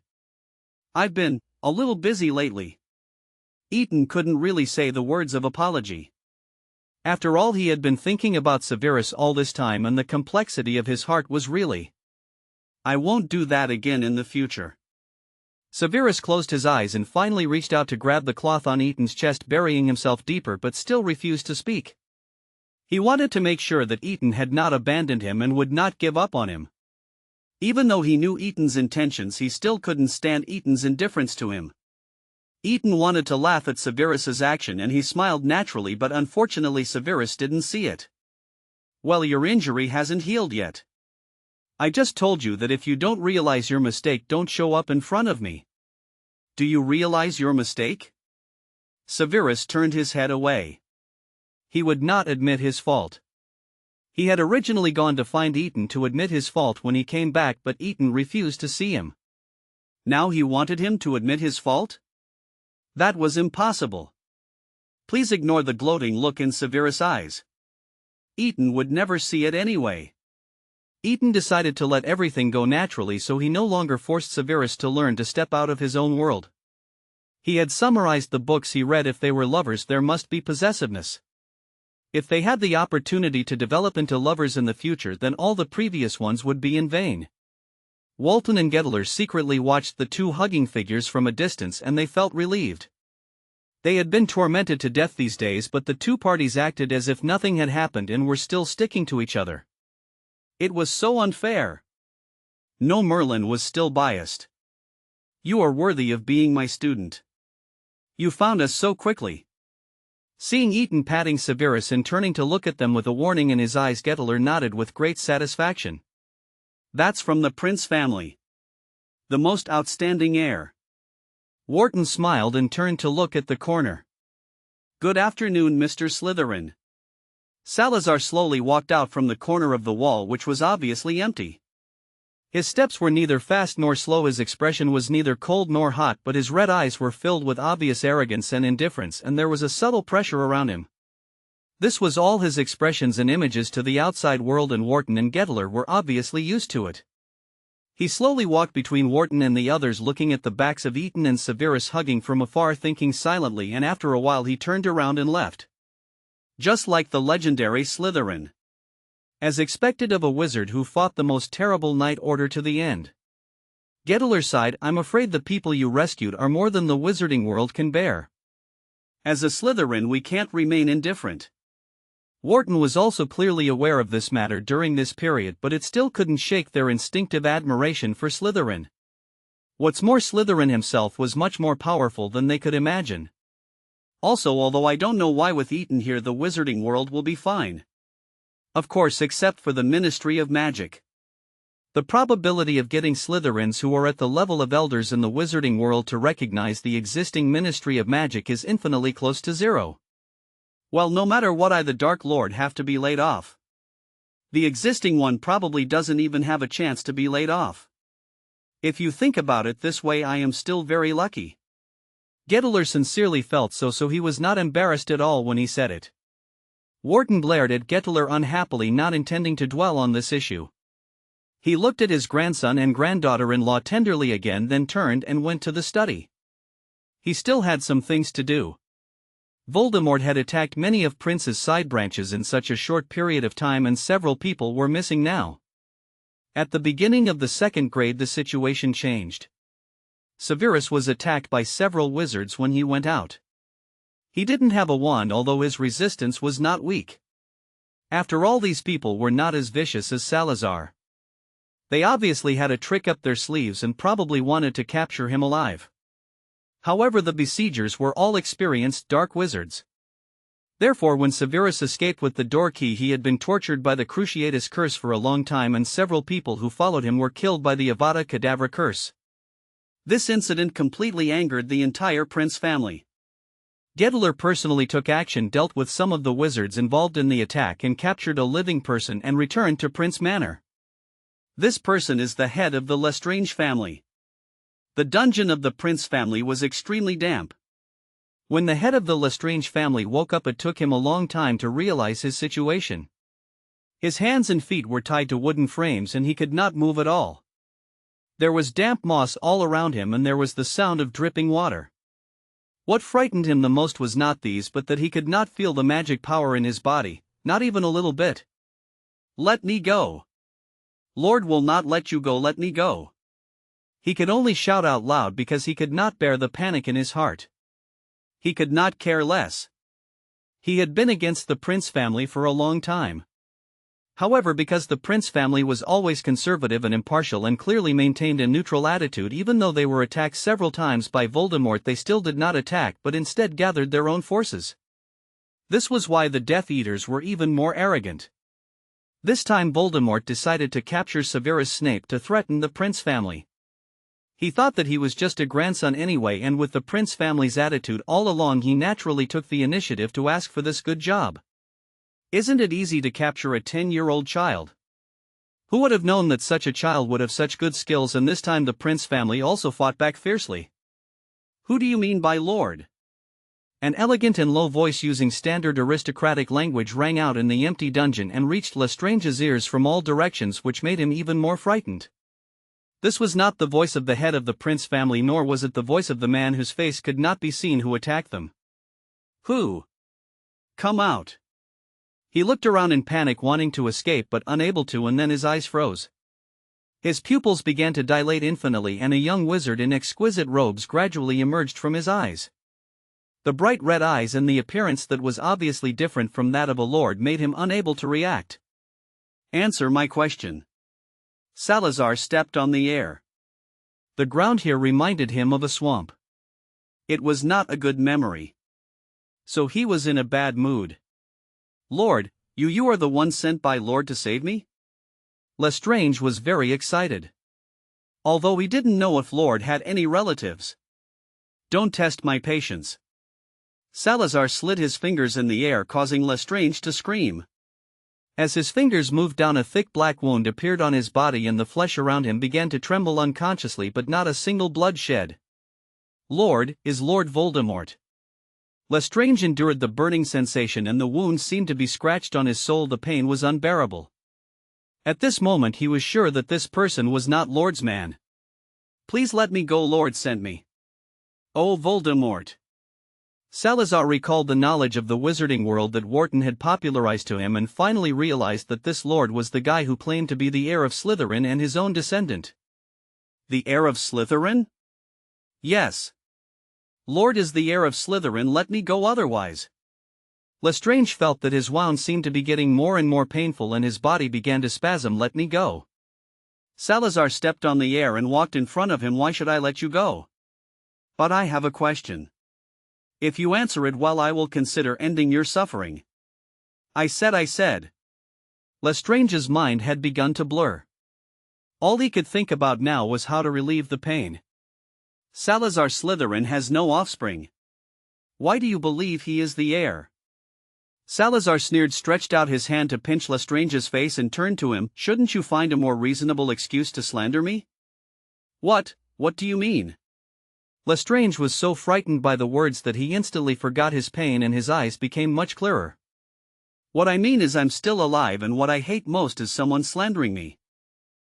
I've been a little busy lately. Eton couldn't really say the words of apology. After all, he had been thinking about Severus all this time, and the complexity of his heart was really. I won't do that again in the future. Severus closed his eyes and finally reached out to grab the cloth on Eton's chest, burying himself deeper, but still refused to speak. He wanted to make sure that Eton had not abandoned him and would not give up on him. Even though he knew Eton's intentions, he still couldn't stand Eton's indifference to him. Eton wanted to laugh at Severus's action and he smiled naturally, but unfortunately Severus didn't see it. Well, your injury hasn't healed yet. I just told you that if you don't realize your mistake, don't show up in front of me. Do you realize your mistake? Severus turned his head away. He would not admit his fault. He had originally gone to find Eaton to admit his fault when he came back, but Eaton refused to see him. Now he wanted him to admit his fault? That was impossible. Please ignore the gloating look in Severus' eyes. Eaton would never see it anyway. Eaton decided to let everything go naturally, so he no longer forced Severus to learn to step out of his own world. He had summarized the books he read. If they were lovers, there must be possessiveness. If they had the opportunity to develop into lovers in the future, then all the previous ones would be in vain. Walton and Gettler secretly watched the two hugging figures from a distance, and they felt relieved. They had been tormented to death these days, but the two parties acted as if nothing had happened and were still sticking to each other. It was so unfair. No, Merlin was still biased. You are worthy of being my student. You found us so quickly. Seeing Eaton patting Severus and turning to look at them with a warning in his eyes, Gettler nodded with great satisfaction. That's from the Prince family. The most outstanding heir. Wharton smiled and turned to look at the corner. Good afternoon, Mr. Slytherin. Salazar slowly walked out from the corner of the wall, which was obviously empty. His steps were neither fast nor slow, his expression was neither cold nor hot, but his red eyes were filled with obvious arrogance and indifference, and there was a subtle pressure around him. This was all his expressions and images to the outside world, and Wharton and Gettler were obviously used to it. He slowly walked between Wharton and the others, looking at the backs of Eaton and Severus hugging from afar, thinking silently, and after a while he turned around and left. Just like the legendary Slytherin. As expected of a wizard who fought the most terrible Night Order to the end. Gettler sighed. I'm afraid the people you rescued are more than the wizarding world can bear. As a Slytherin, we can't remain indifferent. Wharton was also clearly aware of this matter during this period, but it still couldn't shake their instinctive admiration for Slytherin. What's more, Slytherin himself was much more powerful than they could imagine. Also, although I don't know why with Eaton here, the wizarding world will be fine. Of course, except for the Ministry of Magic. The probability of getting Slytherins who are at the level of elders in the wizarding world to recognize the existing Ministry of Magic is infinitely close to zero. Well, no matter what, the Dark Lord have to be laid off. The existing one probably doesn't even have a chance to be laid off. If you think about it this way, I am still very lucky. Gettler sincerely felt so he was not embarrassed at all when he said it. Wharton glared at Gettler unhappily, not intending to dwell on this issue. He looked at his grandson and granddaughter-in-law tenderly again, then turned and went to the study. He still had some things to do. Voldemort had attacked many of Prince's side branches in such a short period of time, and several people were missing now. At the beginning of the second grade, the situation changed. Severus was attacked by several wizards when he went out. He didn't have a wand, although his resistance was not weak. After all, these people were not as vicious as Salazar. They obviously had a trick up their sleeves and probably wanted to capture him alive. However, the besiegers were all experienced dark wizards. Therefore, when Severus escaped with the door key, he had been tortured by the Cruciatus curse for a long time, and several people who followed him were killed by the Avada Kedavra curse. This incident completely angered the entire Prince family. Gettler personally took action, dealt with some of the wizards involved in the attack, and captured a living person and returned to Prince Manor. This person is the head of the Lestrange family. The dungeon of the Prince family was extremely damp. When the head of the Lestrange family woke up, it took him a long time to realize his situation. His hands and feet were tied to wooden frames and he could not move at all. There was damp moss all around him and there was the sound of dripping water. What frightened him the most was not these, but that he could not feel the magic power in his body, not even a little bit. Let me go. Lord will not let you go, let me go. He could only shout out loud because he could not bear the panic in his heart. He could not care less. He had been against the Prince family for a long time. However, because the Prince family was always conservative and impartial and clearly maintained a neutral attitude, even though they were attacked several times by Voldemort, they still did not attack but instead gathered their own forces. This was why the Death Eaters were even more arrogant. This time Voldemort decided to capture Severus Snape to threaten the Prince family. He thought that he was just a grandson anyway, and with the Prince family's attitude all along, he naturally took the initiative to ask for this good job. Isn't it easy to capture a 10-year-old child? Who would have known that such a child would have such good skills? And this time the Prince family also fought back fiercely. Who do you mean by Lord? An elegant and low voice using standard aristocratic language rang out in the empty dungeon and reached Lestrange's ears from all directions, which made him even more frightened. This was not the voice of the head of the Prince family, nor was it the voice of the man whose face could not be seen who attacked them. Who? Come out. He looked around in panic, wanting to escape but unable to, and then his eyes froze. His pupils began to dilate infinitely, and a young wizard in exquisite robes gradually emerged from his eyes. The bright red eyes and the appearance that was obviously different from that of a lord made him unable to react. Answer my question. Salazar stepped on the air. The ground here reminded him of a swamp. It was not a good memory. So he was in a bad mood. Lord, you are the one sent by Lord to save me? Lestrange was very excited. Although he didn't know if Lord had any relatives. Don't test my patience. Salazar slid his fingers in the air, causing Lestrange to scream. As his fingers moved down, a thick black wound appeared on his body and the flesh around him began to tremble unconsciously, but not a single blood shed. Lord is Lord Voldemort. Lestrange endured the burning sensation and the wound seemed to be scratched on his soul. The pain was unbearable. At this moment he was sure that this person was not Lord's man. Please let me go, Lord sent me. Oh Voldemort. Salazar recalled the knowledge of the wizarding world that Wharton had popularized to him and finally realized that this lord was the guy who claimed to be the heir of Slytherin and his own descendant. The heir of Slytherin? Yes. Lord is the heir of Slytherin, let me go otherwise. Lestrange felt that his wound seemed to be getting more and more painful and his body began to spasm. Let me go. Salazar stepped on the air and walked in front of him. Why should I let you go? But I have a question. If you answer it well, I will consider ending your suffering. I said. Lestrange's mind had begun to blur. All he could think about now was how to relieve the pain. Salazar Slytherin has no offspring. Why do you believe he is the heir? Salazar sneered, stretched out his hand to pinch Lestrange's face and turned to him. Shouldn't you find a more reasonable excuse to slander me? What do you mean? Lestrange was so frightened by the words that he instantly forgot his pain and his eyes became much clearer. What I mean is I'm still alive, and what I hate most is someone slandering me.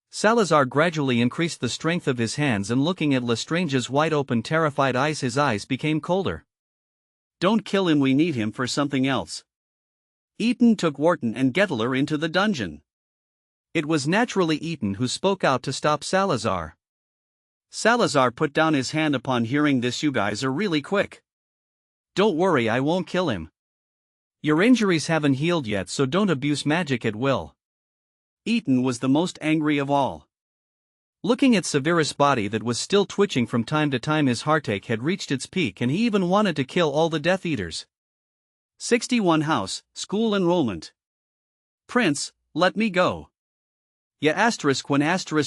Salazar gradually increased the strength of his hands and looking at Lestrange's wide-open terrified eyes, his eyes became colder. Don't kill him, we need him for something else. Eaton took Wharton and Gettler into the dungeon. It was naturally Eaton who spoke out to stop Salazar. Salazar put down his hand upon hearing this. You guys are really quick. Don't worry, I won't kill him. Your injuries haven't healed yet, so don't abuse magic at will. Eaton was the most angry of all. Looking at Severus' body that was still twitching from time to time, his heartache had reached its peak and he even wanted to kill all the Death Eaters. 61 House, School Enrollment. Prince, let me go. Yeah when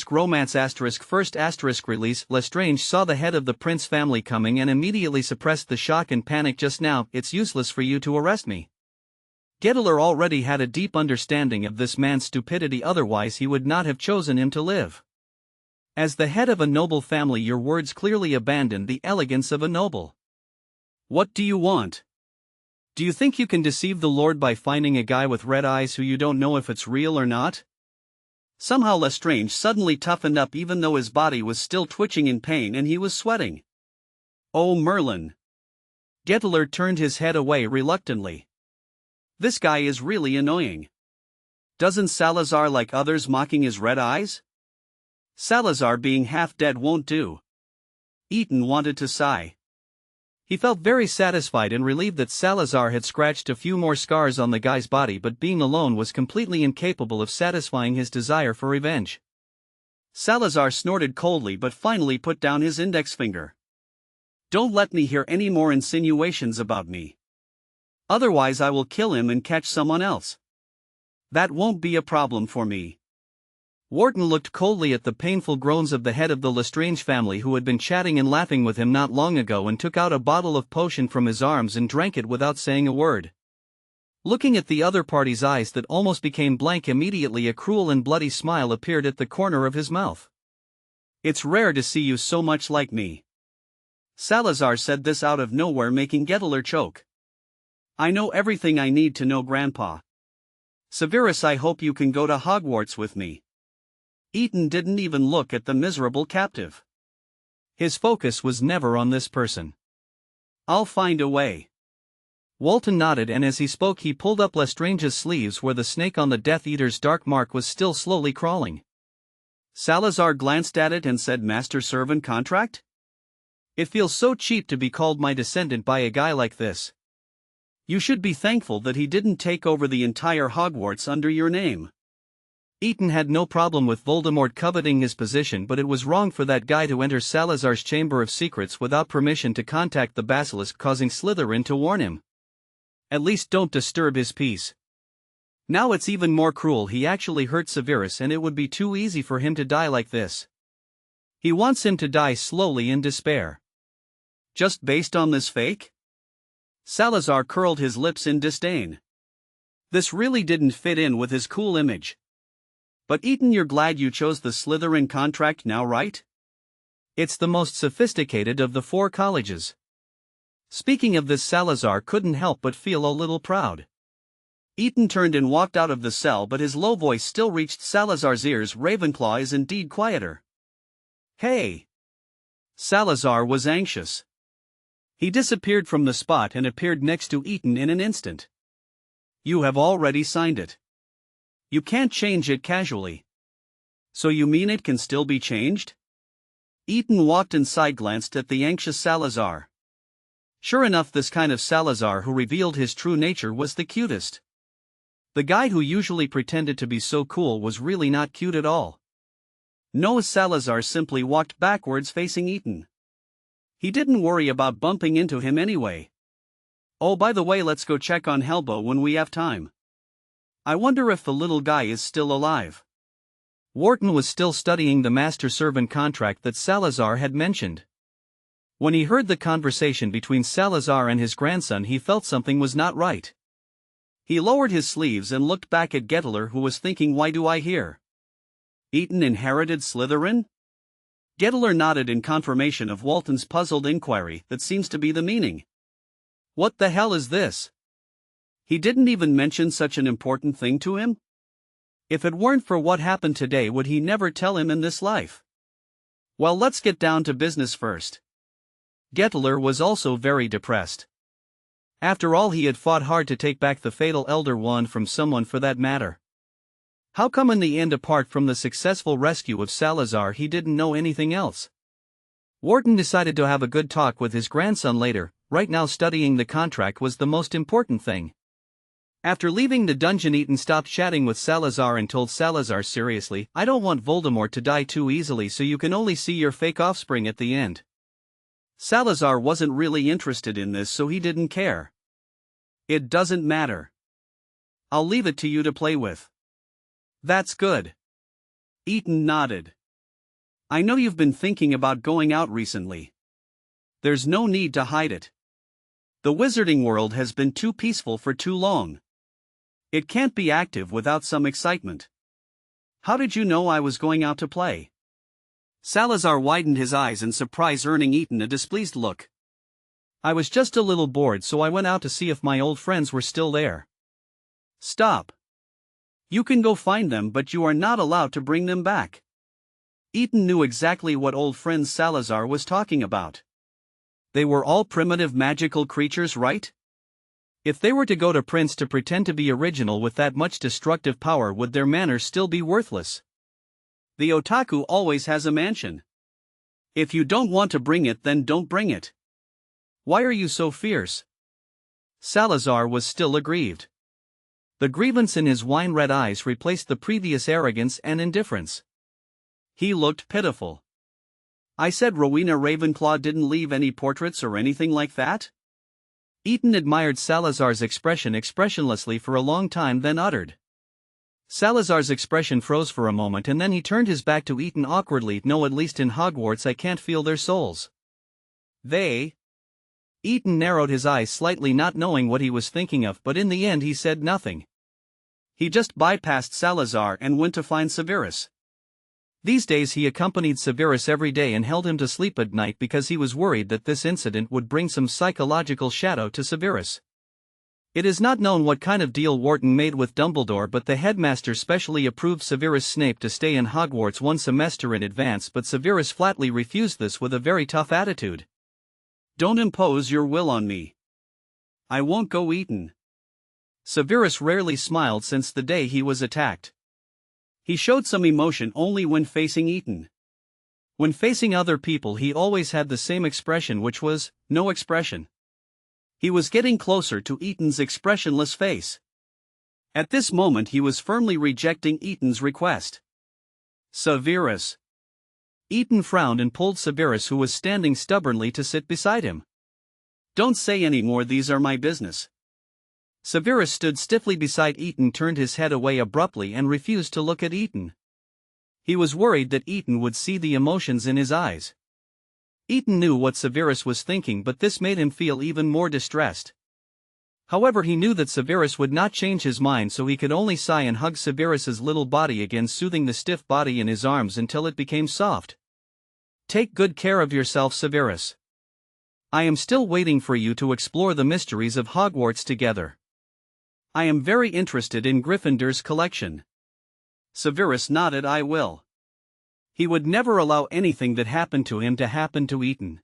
romance first release. Lestrange saw the head of the Prince family coming and immediately suppressed the shock and panic. Just now, it's useless for you to arrest me. Gettler already had a deep understanding of this man's stupidity, otherwise he would not have chosen him to live. As the head of a noble family, your words clearly abandon the elegance of a noble. What do you want? Do you think you can deceive the Lord by finding a guy with red eyes who you don't know if it's real or not? Somehow Lestrange suddenly toughened up, even though his body was still twitching in pain and he was sweating. Oh Merlin. Gettler turned his head away reluctantly. This guy is really annoying. Doesn't Salazar like others mocking his red eyes? Salazar being half dead won't do. Eaton wanted to sigh. He felt very satisfied and relieved that Salazar had scratched a few more scars on the guy's body, but being alone was completely incapable of satisfying his desire for revenge. Salazar snorted coldly but finally put down his index finger. Don't let me hear any more insinuations about me. Otherwise I will kill him and catch someone else. That won't be a problem for me. Wharton looked coldly at the painful groans of the head of the Lestrange family who had been chatting and laughing with him not long ago and took out a bottle of potion from his arms and drank it without saying a word. Looking at the other party's eyes that almost became blank, immediately a cruel and bloody smile appeared at the corner of his mouth. It's rare to see you so much like me. Salazar said this out of nowhere, making Gettler choke. I know everything I need to know, Grandpa. Severus, I hope you can go to Hogwarts with me. Eton didn't even look at the miserable captive. His focus was never on this person. I'll find a way. Walton nodded, and as he spoke he pulled up Lestrange's sleeves where the snake on the Death Eater's dark mark was still slowly crawling. Salazar glanced at it and said, Master-servant contract? It feels so cheap to be called my descendant by a guy like this. You should be thankful that he didn't take over the entire Hogwarts under your name. Eton had no problem with Voldemort coveting his position, but it was wrong for that guy to enter Salazar's Chamber of Secrets without permission to contact the basilisk, causing Slytherin to warn him. At least don't disturb his peace. Now it's even more cruel. He actually hurt Severus, and it would be too easy for him to die like this. He wants him to die slowly in despair. Just based on this fake? Salazar curled his lips in disdain. This really didn't fit in with his cool image. But Eton, you're glad you chose the Slytherin contract now, right? It's the most sophisticated of the 4 colleges. Speaking of this, Salazar couldn't help but feel a little proud. Eton turned and walked out of the cell, but his low voice still reached Salazar's ears. Ravenclaw is indeed quieter. Hey! Salazar was anxious. He disappeared from the spot and appeared next to Eton in an instant. You have already signed it. You can't change it casually. So you mean it can still be changed? Eton walked inside, glanced at the anxious Salazar. Sure enough, this kind of Salazar who revealed his true nature was the cutest. The guy who usually pretended to be so cool was really not cute at all. No, Salazar simply walked backwards facing Eton. He didn't worry about bumping into him anyway. Oh, by the way, let's go check on Helbo when we have time. I wonder if the little guy is still alive. Wharton was still studying the master-servant contract that Salazar had mentioned. When he heard the conversation between Salazar and his grandson, he felt something was not right. He lowered his sleeves and looked back at Gettler, who was thinking, why do I hear? Eton inherited Slytherin? Gettler nodded in confirmation of Walton's puzzled inquiry. That seems to be the meaning. What the hell is this? He didn't even mention such an important thing to him? If it weren't for what happened today, would he never tell him in this life? Well, let's get down to business first. Gettler was also very depressed. After all, he had fought hard to take back the fatal Elder Wand from someone, for that matter. How come in the end, apart from the successful rescue of Salazar, he didn't know anything else? Wharton decided to have a good talk with his grandson later. Right now, studying the contract was the most important thing. After leaving the dungeon, Eton stopped chatting with Salazar and told Salazar seriously, I don't want Voldemort to die too easily, so you can only see your fake offspring at the end. Salazar wasn't really interested in this, so he didn't care. It doesn't matter. I'll leave it to you to play with. That's good. Eton nodded. I know you've been thinking about going out recently. There's no need to hide it. The wizarding world has been too peaceful for too long. It can't be active without some excitement. How did you know I was going out to play? Salazar widened his eyes in surprise, earning Eton a displeased look. I was just a little bored, so I went out to see if my old friends were still there. Stop. You can go find them, but you are not allowed to bring them back. Eton knew exactly what old friends Salazar was talking about. They were all primitive magical creatures, right? If they were to go to Prince to pretend to be original with that much destructive power, would their manners still be worthless? The otaku always has a mansion. If you don't want to bring it, then don't bring it. Why are you so fierce? Salazar was still aggrieved. The grievance in his wine-red eyes replaced the previous arrogance and indifference. He looked pitiful. I said Rowena Ravenclaw didn't leave any portraits or anything like that? Eton admired Salazar's expression expressionlessly for a long time, then uttered. Salazar's expression froze for a moment and then he turned his back to Ethan awkwardly. No, at least in Hogwarts I can't feel their souls. They? Ethan narrowed his eyes slightly, not knowing what he was thinking of, but in the end he said nothing. He just bypassed Salazar and went to find Severus. These days he accompanied Severus every day and held him to sleep at night because he was worried that this incident would bring some psychological shadow to Severus. It is not known what kind of deal Wharton made with Dumbledore, but the headmaster specially approved Severus Snape to stay in Hogwarts one semester in advance, but Severus flatly refused this with a very tough attitude. "Don't impose your will on me. I won't go, Ethan." Severus rarely smiled since the day he was attacked. He showed some emotion only when facing Ethan. When facing other people he always had the same expression, which was no expression. He was getting closer to Ethan's expressionless face. At this moment he was firmly rejecting Ethan's request. "Severus." Ethan frowned and pulled Severus, who was standing stubbornly, to sit beside him. "Don't say any more, these are my business." Severus stood stiffly beside Ethan, turned his head away abruptly and refused to look at Ethan. He was worried that Ethan would see the emotions in his eyes. Ethan knew what Severus was thinking, but this made him feel even more distressed. However, he knew that Severus would not change his mind, so he could only sigh and hug Severus's little body again, soothing the stiff body in his arms until it became soft. "Take good care of yourself, Severus. I am still waiting for you to explore the mysteries of Hogwarts together. I am very interested in Gryffindor's collection." Severus nodded. "I will." He would never allow anything that happened to him to happen to Ethan.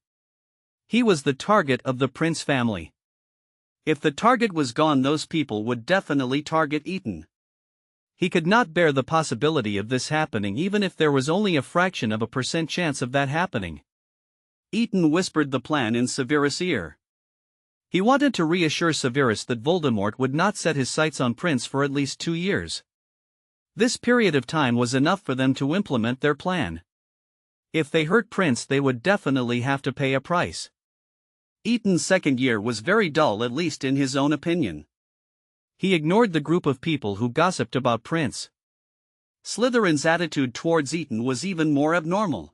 He was the target of the Prince family. If the target was gone, those people would definitely target Ethan. He could not bear the possibility of this happening, even if there was only a fraction of a percent chance of that happening. Ethan whispered the plan in Severus' ear. He wanted to reassure Severus that Voldemort would not set his sights on Prince for at least 2 years. This period of time was enough for them to implement their plan. If they hurt Prince, they would definitely have to pay a price. Ethan's second year was very dull, at least in his own opinion. He ignored the group of people who gossiped about Prince. Slytherin's attitude towards Ethan was even more abnormal.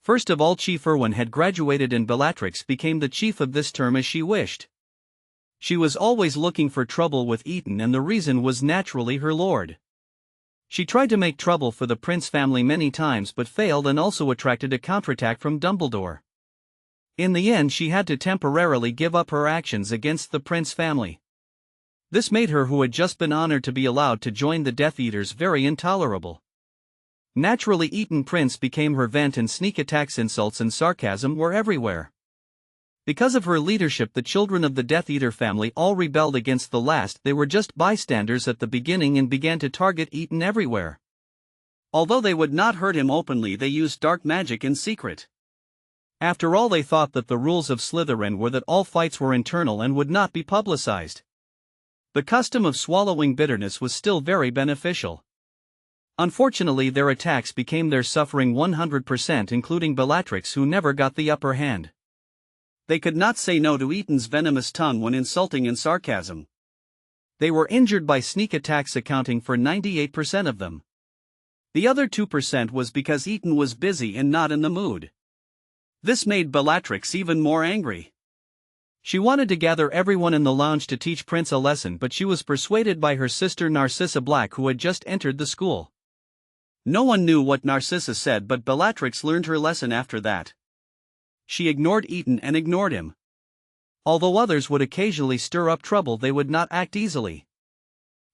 First of all, Chief Irwin had graduated and Bellatrix became the chief of this term as she wished. She was always looking for trouble with Ethan, and the reason was naturally her lord. She tried to make trouble for the Prince family many times but failed, and also attracted a counterattack from Dumbledore. In the end, she had to temporarily give up her actions against the Prince family. This made her, who had just been honored to be allowed to join the Death Eaters, very intolerable. Naturally, Ethan Prince became her vent, and sneak attacks, insults and sarcasm were everywhere. Because of her leadership, the children of the Death Eater family all rebelled against the last. They were just bystanders at the beginning and began to target Ethan everywhere. Although they would not hurt him openly, they used dark magic in secret. After all, they thought that the rules of Slytherin were that all fights were internal and would not be publicized. The custom of swallowing bitterness was still very beneficial. Unfortunately, their attacks became their suffering 100%, including Bellatrix, who never got the upper hand. They could not say no to Ethan's venomous tongue when insulting and sarcasm. They were injured by sneak attacks, accounting for 98% of them. The other 2% was because Ethan was busy and not in the mood. This made Bellatrix even more angry. She wanted to gather everyone in the lounge to teach Prince a lesson, but she was persuaded by her sister Narcissa Black, who had just entered the school. No one knew what Narcissa said, but Bellatrix learned her lesson after that. She ignored Ethan and ignored him. Although others would occasionally stir up trouble, they would not act easily.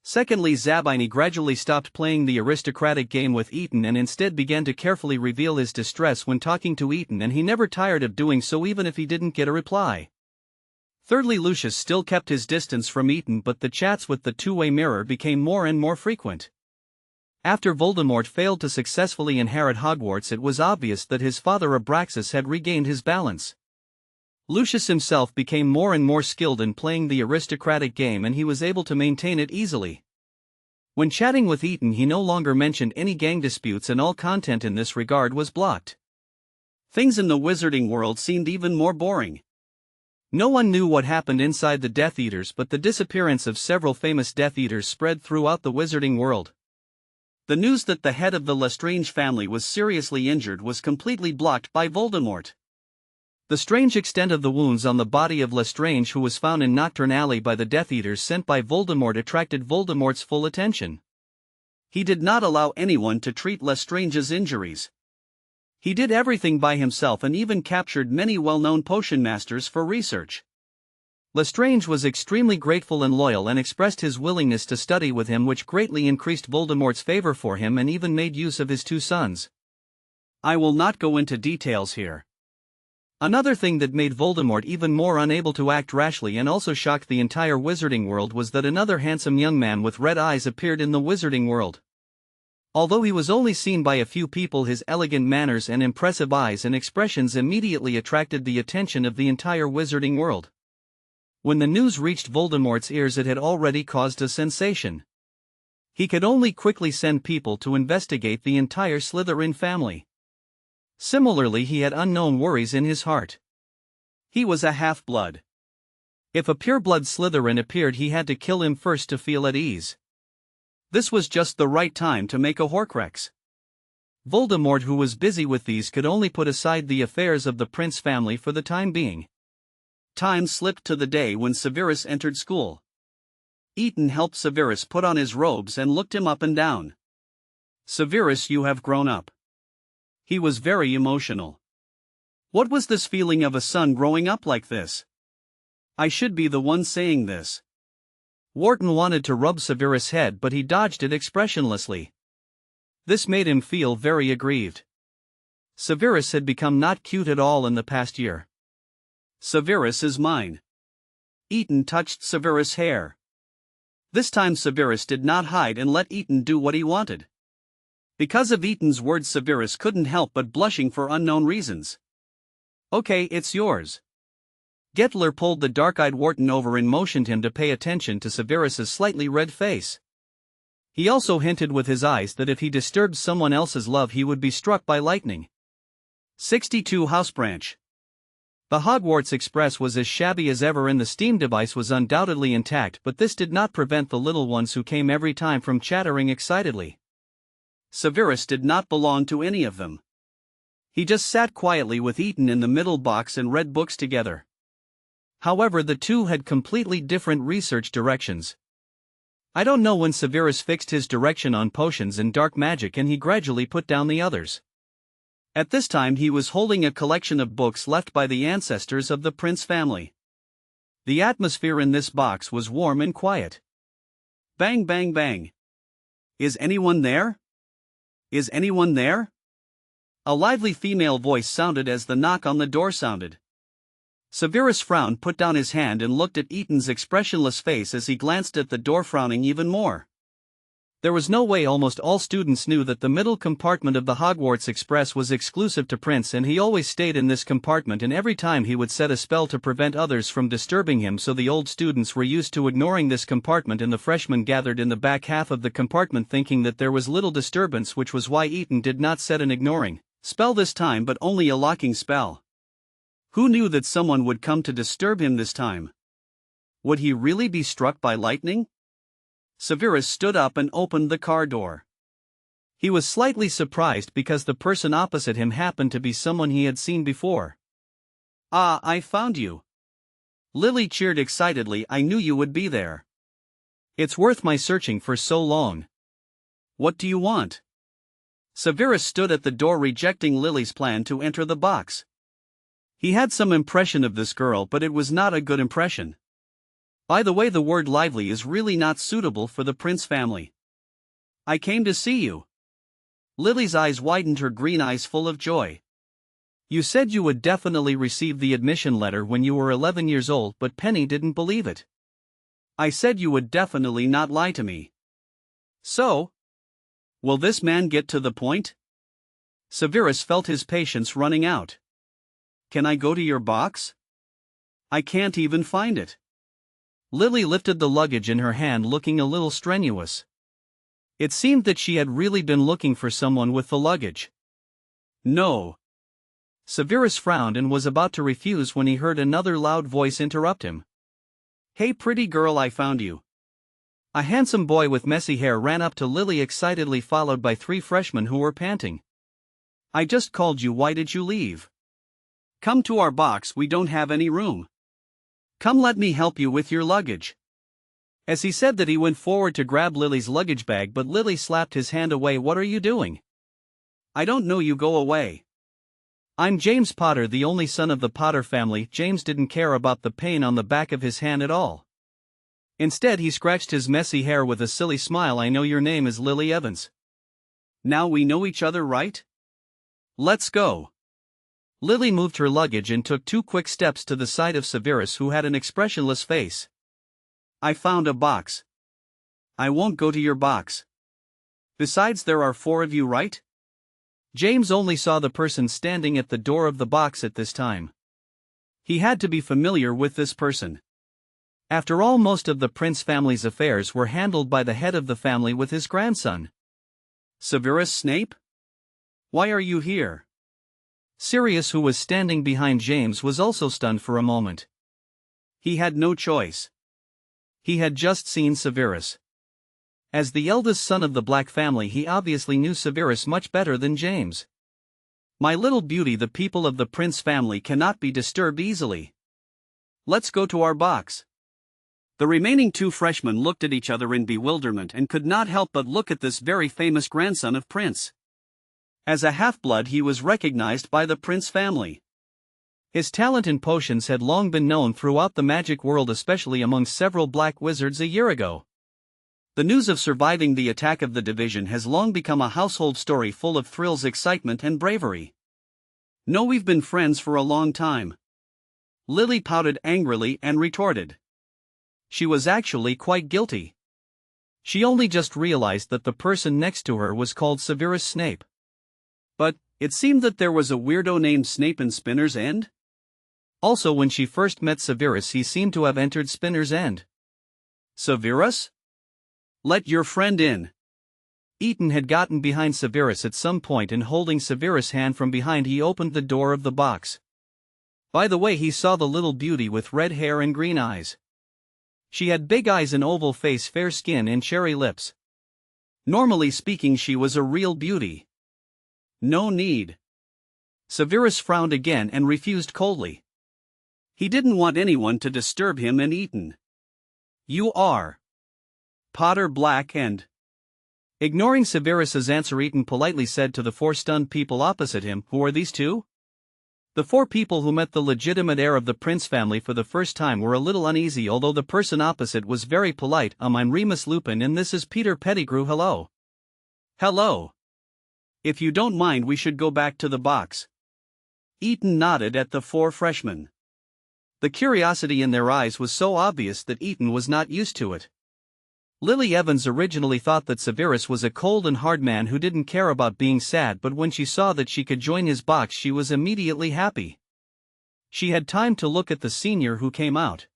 Secondly, Zabini gradually stopped playing the aristocratic game with Ethan and instead began to carefully reveal his distress when talking to Ethan, and he never tired of doing so even if he didn't get a reply. Thirdly, Lucius still kept his distance from Ethan, but the chats with the two-way mirror became more and more frequent. After Voldemort failed to successfully inherit Hogwarts, it was obvious that his father Abraxas had regained his balance. Lucius himself became more and more skilled in playing the aristocratic game, and he was able to maintain it easily. When chatting with Ethan, he no longer mentioned any gang disputes, and all content in this regard was blocked. Things in the wizarding world seemed even more boring. No one knew what happened inside the Death Eaters, but the disappearance of several famous Death Eaters spread throughout the wizarding world. The news that the head of the Lestrange family was seriously injured was completely blocked by Voldemort. The strange extent of the wounds on the body of Lestrange, who was found in Nocturne Alley by the Death Eaters sent by Voldemort, attracted Voldemort's full attention. He did not allow anyone to treat Lestrange's injuries. He did everything by himself and even captured many well-known potion masters for research. Lestrange was extremely grateful and loyal and expressed his willingness to study with him, which greatly increased Voldemort's favor for him and even made use of his two sons. I will not go into details here. Another thing that made Voldemort even more unable to act rashly and also shocked the entire wizarding world was that another handsome young man with red eyes appeared in the wizarding world. Although he was only seen by a few people, his elegant manners and impressive eyes and expressions immediately attracted the attention of the entire wizarding world. When the news reached Voldemort's ears, it had already caused a sensation. He could only quickly send people to investigate the entire Slytherin family. Similarly, he had unknown worries in his heart. He was a half-blood. If a pureblood Slytherin appeared, he had to kill him first to feel at ease. This was just the right time to make a Horcrux. Voldemort, who was busy with these, could only put aside the affairs of the Prince family for the time being. Time slipped to the day when Severus entered school. Eton helped Severus put on his robes and looked him up and down. "Severus, you have grown up." He was very emotional. What was this feeling of a son growing up like this? I should be the one saying this. Wharton wanted to rub Severus' head, but he dodged it expressionlessly. This made him feel very aggrieved. Severus had become not cute at all in the past year. "Severus is mine." Eton touched Severus' hair. This time Severus did not hide and let Eton do what he wanted. Because of Eton's words, Severus couldn't help but blushing for unknown reasons. "Okay, it's yours." Gettler pulled the dark-eyed Wharton over and motioned him to pay attention to Severus's slightly red face. He also hinted with his eyes that if he disturbed someone else's love, he would be struck by lightning. 62 House Branch. The Hogwarts Express was as shabby as ever and the steam device was undoubtedly intact, but this did not prevent the little ones who came every time from chattering excitedly. Severus did not belong to any of them. He just sat quietly with Eton in the middle box and read books together. However, the two had completely different research directions. I don't know when Severus fixed his direction on potions and dark magic and he gradually put down the others. At this time he was holding a collection of books left by the ancestors of the Prince family. The atmosphere in this box was warm and quiet. Bang, bang, bang. "Is anyone there? Is anyone there?" A lively female voice sounded as the knock on the door sounded. Severus frowned, put down his hand and looked at Eton's expressionless face as he glanced at the door, frowning even more. There was no way almost all students knew that the middle compartment of the Hogwarts Express was exclusive to Prince, and he always stayed in this compartment, and every time he would set a spell to prevent others from disturbing him, so the old students were used to ignoring this compartment and the freshmen gathered in the back half of the compartment thinking that there was little disturbance, which was why Eton did not set an ignoring spell this time but only a locking spell. Who knew that someone would come to disturb him this time? Would he really be struck by lightning? Severus stood up and opened the car door. He was slightly surprised because the person opposite him happened to be someone he had seen before. "Ah, I found you." Lily cheered excitedly. "I knew you would be there. It's worth my searching for so long. What do you want?" Severus stood at the door, rejecting Lily's plan to enter the box. He had some impression of this girl, but it was not a good impression. By the way, the word lively is really not suitable for the Prince family. "I came to see you." Lily's eyes widened, her green eyes full of joy. "You said you would definitely receive the admission letter when you were 11 years old, but Penny didn't believe it. I said you would definitely not lie to me. So? Will this man get to the point?" Severus felt his patience running out. "Can I go to your box? I can't even find it." Lily lifted the luggage in her hand, looking a little strenuous. It seemed that she had really been looking for someone with the luggage. "No." Severus frowned and was about to refuse when he heard another loud voice interrupt him. "Hey pretty girl, I found you. A handsome boy with messy hair ran up to Lily excitedly, followed by 3 freshmen who were panting. "I just called you, why did you leave? Come to our box, we don't have any room. Come, let me help you with your luggage." As he said that, he went forward to grab Lily's luggage bag, but Lily slapped his hand away. "What are you doing? I don't know you, go away." "I'm James Potter, the only son of the Potter family." James didn't care about the pain on the back of his hand at all. Instead, he scratched his messy hair with a silly smile. "I know your name is Lily Evans. Now we know each other, right? Let's go." Lily moved her luggage and took 2 quick steps to the side of Severus, who had an expressionless face. "I found a box." "I won't go to your box. Besides, there are 4 of you, right?" James only saw the person standing at the door of the box at this time. He had to be familiar with this person. After all, most of the Prince family's affairs were handled by the head of the family with his grandson. "Severus Snape? Why are you here?" Sirius, who was standing behind James, was also stunned for a moment. He had no choice. He had just seen Severus. As the eldest son of the Black family, he obviously knew Severus much better than James. "My little beauty, the people of the Prince family cannot be disturbed easily. Let's go to our box." The remaining 2 freshmen looked at each other in bewilderment and could not help but look at this very famous grandson of Prince. As a half-blood, he was recognized by the Prince family. His talent in potions had long been known throughout the magic world, especially among several black wizards a year ago. The news of surviving the attack of the division has long become a household story full of thrills, excitement, and bravery. "No, we've been friends for a long time." Lily pouted angrily and retorted. She was actually quite guilty. She only just realized that the person next to her was called Severus Snape. But it seemed that there was a weirdo named Snape in Spinner's End. Also, when she first met Severus, he seemed to have entered Spinner's End. "Severus? Let your friend in." Eaton had gotten behind Severus at some point, and holding Severus' hand from behind, he opened the door of the box. By the way, he saw the little beauty with red hair and green eyes. She had big eyes, an oval face, fair skin, and cherry lips. Normally speaking, she was a real beauty. "No need." Severus frowned again and refused coldly. He didn't want anyone to disturb him and Eaton. "You are Potter Black and—" Ignoring Severus's answer, Eaton politely said to the 4 stunned people opposite him, "Who are these 2? The 4 people who met the legitimate heir of the Prince family for the first time were a little uneasy, although the person opposite was very polite. "I'm Remus Lupin, and this is Peter Pettigrew. Hello." "Hello. If you don't mind, we should go back to the box." Eaton nodded at the 4 freshmen. The curiosity in their eyes was so obvious that Eaton was not used to it. Lily Evans originally thought that Severus was a cold and hard man who didn't care about being sad, but when she saw that she could join his box, she was immediately happy. She had time to look at the senior who came out.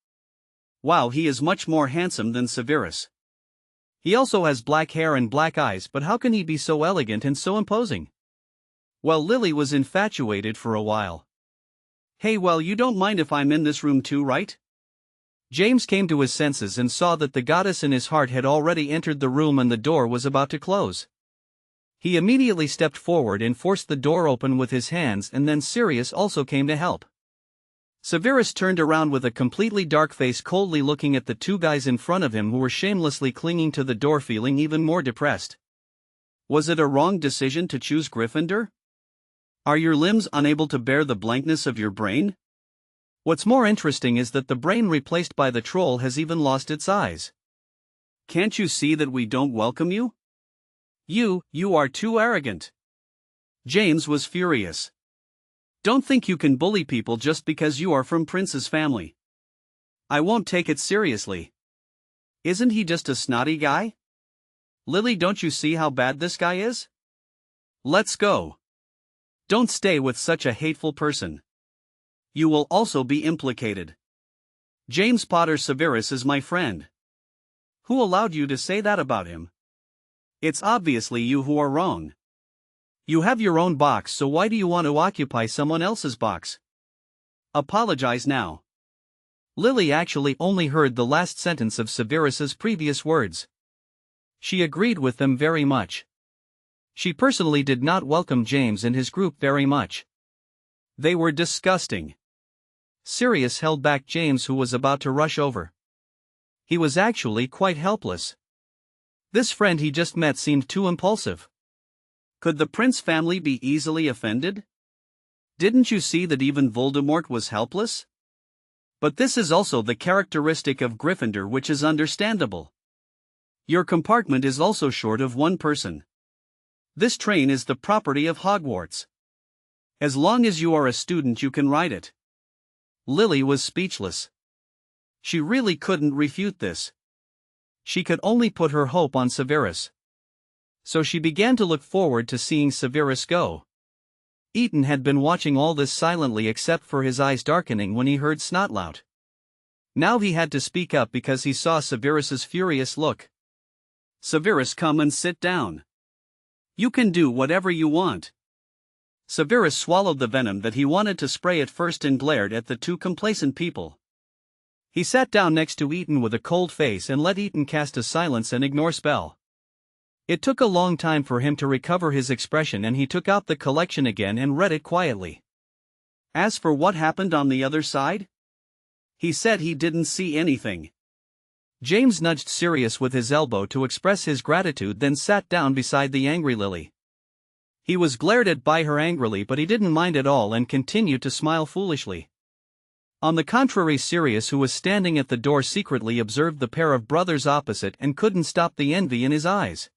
"Wow, he is much more handsome than Severus. He also has black hair and black eyes, but how can he be so elegant and so imposing?" Well, Lily was infatuated for a while. "Hey, well, you don't mind if I'm in this room too, right?" James came to his senses and saw that the goddess in his heart had already entered the room and the door was about to close. He immediately stepped forward and forced the door open with his hands, and then Sirius also came to help. Severus turned around with a completely dark face, coldly looking at the 2 guys in front of him who were shamelessly clinging to the door, feeling even more depressed. Was it a wrong decision to choose Gryffindor? Are your limbs unable to bear the blankness of your brain? What's more interesting is that the brain replaced by the troll has even lost its eyes. Can't you see that we don't welcome you? You are too arrogant. James was furious. Don't think you can bully people just because you are from Prince's family. I won't take it seriously. Isn't he just a snotty guy? Lily, don't you see how bad this guy is? Let's go. Don't stay with such a hateful person. You will also be implicated. James Potter, Severus is my friend. Who allowed you to say that about him? It's obviously you who are wrong. You have your own box, so why do you want to occupy someone else's box? Apologize now. Lily actually only heard the last sentence of Severus's previous words. She agreed with them very much. She personally did not welcome James and his group very much. They were disgusting. Sirius held back James, who was about to rush over. He was actually quite helpless. This friend he just met seemed too impulsive. Could the Prince family be easily offended? Didn't you see that even Voldemort was helpless? But this is also the characteristic of Gryffindor, which is understandable. Your compartment is also short of one person. This train is the property of Hogwarts. As long as you are a student, you can ride it. Lily was speechless. She really couldn't refute this. She could only put her hope on Severus. So she began to look forward to seeing Severus go. Ethan had been watching all this silently except for his eyes darkening when he heard Snotlout. Now he had to speak up because he saw Severus's furious look. Severus, come and sit down. You can do whatever you want. Severus swallowed the venom that he wanted to spray at first and glared at the two complacent people. He sat down next to Ethan with a cold face and let Ethan cast a silence and ignore spell. It took a long time for him to recover his expression, and he took out the collection again and read it quietly. As for what happened on the other side, he said he didn't see anything. James nudged Sirius with his elbow to express his gratitude, then sat down beside the angry Lily. He was glared at by her angrily, but he didn't mind at all and continued to smile foolishly. On the contrary, Sirius, who was standing at the door, secretly observed the pair of brothers opposite and couldn't stop the envy in his eyes.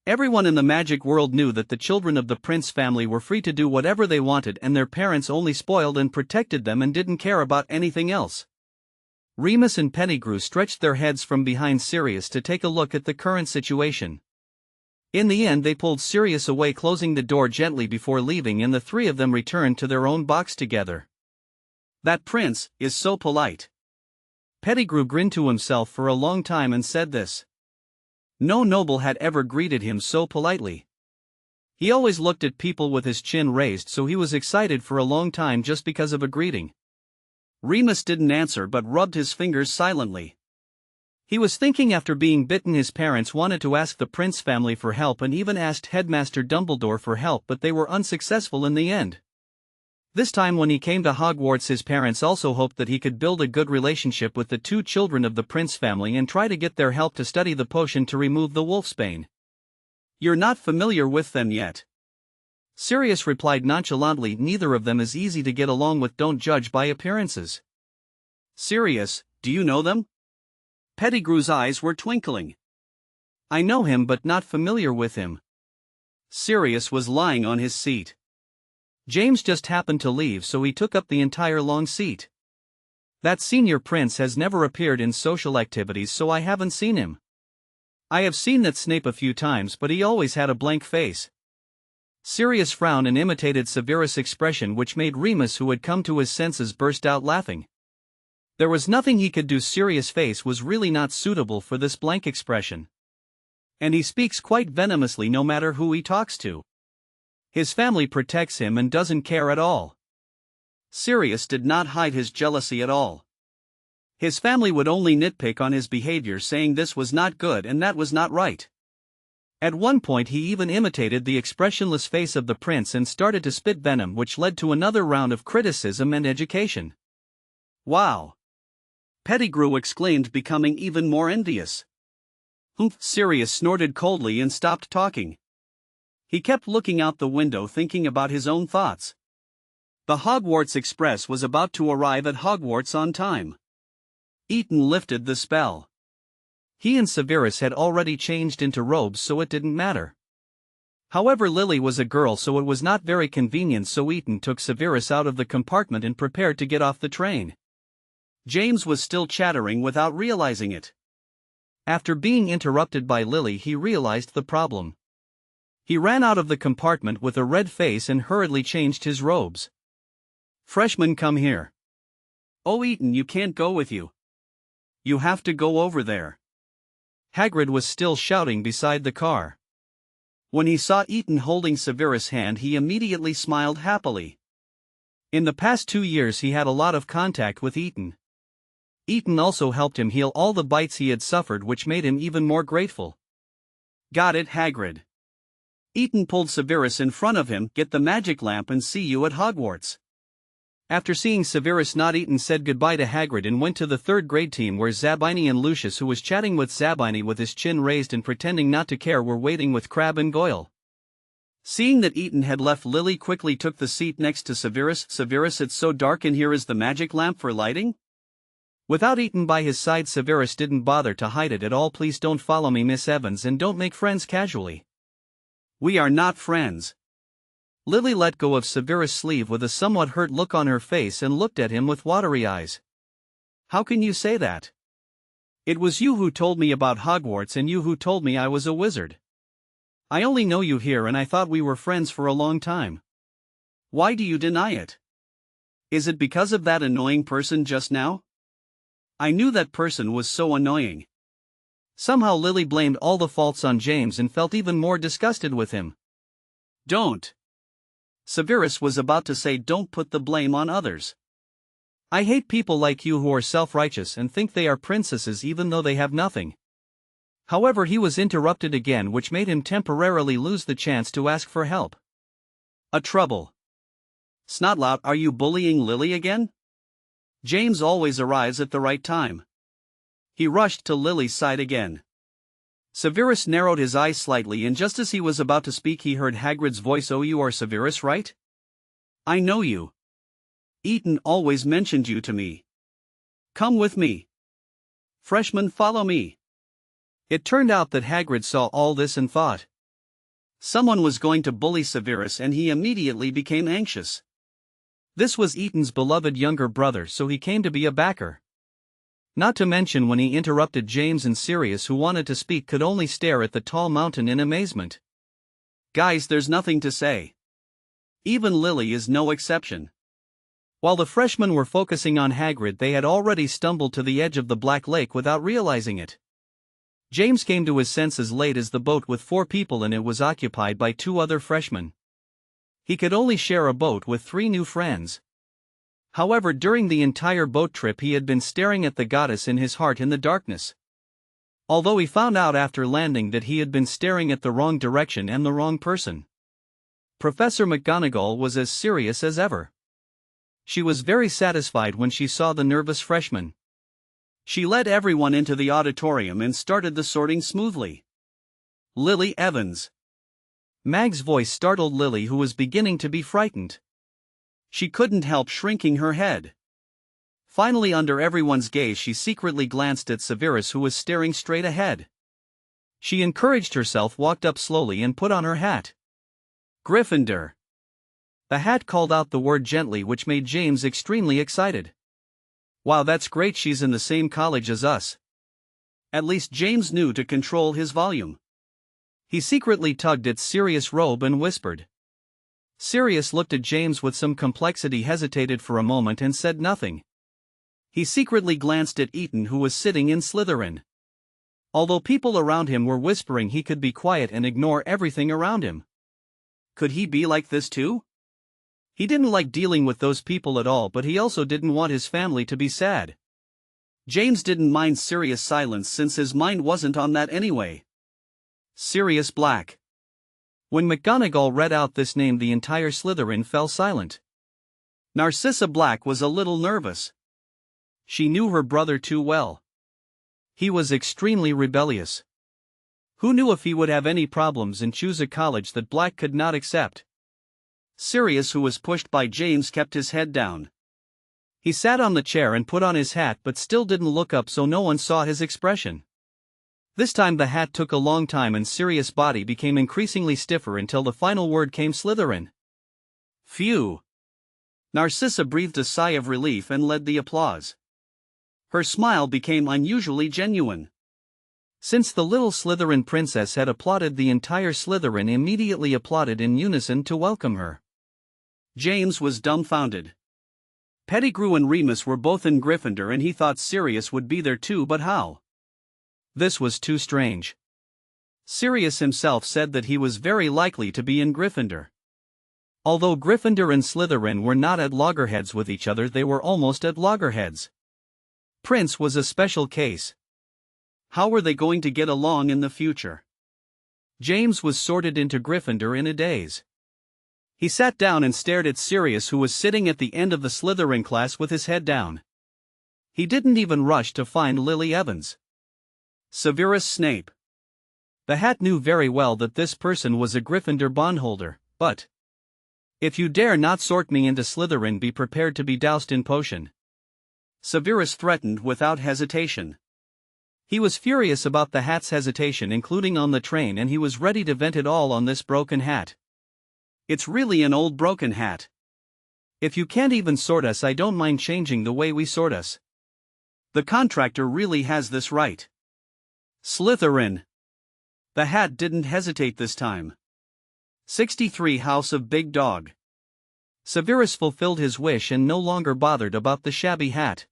Everyone in the magic world knew that the children of the Prince family were free to do whatever they wanted, and their parents only spoiled and protected them and didn't care about anything else. Remus and Pettigrew stretched their heads from behind Sirius to take a look at the current situation. In the end, they pulled Sirius away, closing the door gently before leaving, and the three of them returned to their own box together. That prince is so polite. Pettigrew grinned to himself for a long time and said this. No noble had ever greeted him so politely. He always looked at people with his chin raised, so he was excited for a long time just because of a greeting. Remus didn't answer but rubbed his fingers silently. He was thinking after being bitten his parents wanted to ask the Prince family for help and even asked Headmaster Dumbledore for help, but they were unsuccessful in the end. This time when he came to Hogwarts, his parents also hoped that he could build a good relationship with the two children of the Prince family and try to get their help to study the potion to remove the wolfsbane. You're not familiar with them yet. Sirius replied nonchalantly, neither of them is easy to get along with, don't judge by appearances. Sirius, do you know them? Pettigrew's eyes were twinkling. I know him but not familiar with him. Sirius was lying on his seat. James just happened to leave, so he took up the entire long seat. That senior prince has never appeared in social activities, so I haven't seen him. I have seen that Snape a few times, but he always had a blank face. Sirius frowned and imitated Severus' expression, which made Remus, who had come to his senses, burst out laughing. There was nothing he could do. Sirius' face was really not suitable for this blank expression. And he speaks quite venomously no matter who he talks to. His family protects him and doesn't care at all. Sirius did not hide his jealousy at all. His family would only nitpick on his behavior, saying this was not good and that was not right. At one point he even imitated the expressionless face of the prince and started to spit venom, which led to another round of criticism and education. Wow! Pettigrew exclaimed, becoming even more envious. Humph! Sirius snorted coldly and stopped talking. He kept looking out the window, thinking about his own thoughts. The Hogwarts Express was about to arrive at Hogwarts on time. Ethan lifted the spell. He and Severus had already changed into robes, so it didn't matter. However, Lily was a girl, so it was not very convenient, so Ethan took Severus out of the compartment and prepared to get off the train. James was still chattering without realizing it. After being interrupted by Lily, he realized the problem. He ran out of the compartment with a red face and hurriedly changed his robes. Freshman, come here. Oh, Ethan, you can't go with you. You have to go over there. Hagrid was still shouting beside the car. When he saw Ethan holding Severus' hand, he immediately smiled happily. In the past 2 years he had a lot of contact with Ethan. Eton also helped him heal all the bites he had suffered, which made him even more grateful. Got it, Hagrid. Eton pulled Severus in front of him. Get the magic lamp and see you at Hogwarts. After seeing Severus nod, Eton said goodbye to Hagrid and went to the third grade team where Zabini and Lucius, who was chatting with Zabini with his chin raised and pretending not to care, were waiting with Crabbe and Goyle. Seeing that Eton had left, Lily quickly took the seat next to Severus. Severus, it's so dark in here, is the magic lamp for lighting? Without Eton by his side, Severus didn't bother to hide it at all. Please don't follow me, Miss Evans, and don't make friends casually. We are not friends. Lily let go of Severus' sleeve with a somewhat hurt look on her face and looked at him with watery eyes. How can you say that? It was you who told me about Hogwarts and you who told me I was a wizard. I only know you here and I thought we were friends for a long time. Why do you deny it? Is it because of that annoying person just now? I knew that person was so annoying. Somehow Lily blamed all the faults on James and felt even more disgusted with him. Don't. Severus was about to say, don't put the blame on others. I hate people like you who are self-righteous and think they are princesses even though they have nothing. However, he was interrupted again, which made him temporarily lose the chance to ask for help. A trouble. Snotlout, are you bullying Lily again? James always arrives at the right time. He rushed to Lily's side again. Severus narrowed his eyes slightly, and just as he was about to speak he heard Hagrid's voice. Oh, you are Severus, right? I know you. Eton always mentioned you to me. Come with me. Freshmen, follow me. It turned out that Hagrid saw all this and thought someone was going to bully Severus, and he immediately became anxious. This was Eton's beloved younger brother, so he came to be a backer. Not to mention when he interrupted James and Sirius, who wanted to speak, could only stare at the tall mountain in amazement. Guys, there's nothing to say. Even Lily is no exception. While the freshmen were focusing on Hagrid, they had already stumbled to the edge of the Black Lake without realizing it. James came to his senses late as the boat with 4 people in it was occupied by 2 other freshmen. He could only share a boat with 3 new friends. However, during the entire boat trip he had been staring at the goddess in his heart in the darkness. Although he found out after landing that he had been staring at the wrong direction and the wrong person. Professor McGonagall was as serious as ever. She was very satisfied when she saw the nervous freshman. She led everyone into the auditorium and started the sorting smoothly. Lily Evans. Mag's voice startled Lily, who was beginning to be frightened. She couldn't help shrinking her head. Finally, under everyone's gaze, she secretly glanced at Severus, who was staring straight ahead. She encouraged herself, walked up slowly, and put on her hat. Gryffindor. The hat called out the word gently, which made James extremely excited. Wow, that's great, she's in the same college as us. At least James knew to control his volume. He secretly tugged at Sirius' robe and whispered. Sirius looked at James with some complexity, hesitated for a moment, and said nothing. He secretly glanced at Eton, who was sitting in Slytherin. Although people around him were whispering, he could be quiet and ignore everything around him. Could he be like this too? He didn't like dealing with those people at all, but he also didn't want his family to be sad. James didn't mind Sirius' silence since his mind wasn't on that anyway. Sirius Black. When McGonagall read out this name, the entire Slytherin fell silent. Narcissa Black was a little nervous. She knew her brother too well. He was extremely rebellious. Who knew if he would have any problems and choose a college that Black could not accept? Sirius, who was pushed by James, kept his head down. He sat on the chair and put on his hat, but still didn't look up so no one saw his expression. This time the hat took a long time and Sirius' body became increasingly stiffer until the final word came: Slytherin. Phew. Narcissa breathed a sigh of relief and led the applause. Her smile became unusually genuine. Since the little Slytherin princess had applauded, the entire Slytherin immediately applauded in unison to welcome her. James was dumbfounded. Pettigrew and Remus were both in Gryffindor and he thought Sirius would be there too, but how? This was too strange. Sirius himself said that he was very likely to be in Gryffindor. Although Gryffindor and Slytherin were not at loggerheads with each other, they were almost at loggerheads. Prince was a special case. How were they going to get along in the future? James was sorted into Gryffindor in a daze. He sat down and stared at Sirius, who was sitting at the end of the Slytherin class with his head down. He didn't even rush to find Lily Evans. Severus Snape. The Hat knew very well that this person was a Gryffindor bondholder, but if you dare not sort me into Slytherin, be prepared to be doused in potion. Severus threatened without hesitation. He was furious about the Hat's hesitation, including on the train, and he was ready to vent it all on this broken hat. It's really an old broken hat. If you can't even sort us, I don't mind changing the way we sort us. The contractor really has this right. Slytherin. The Hat didn't hesitate this time. 63 House of Big Dog. Severus fulfilled his wish and no longer bothered about the shabby hat.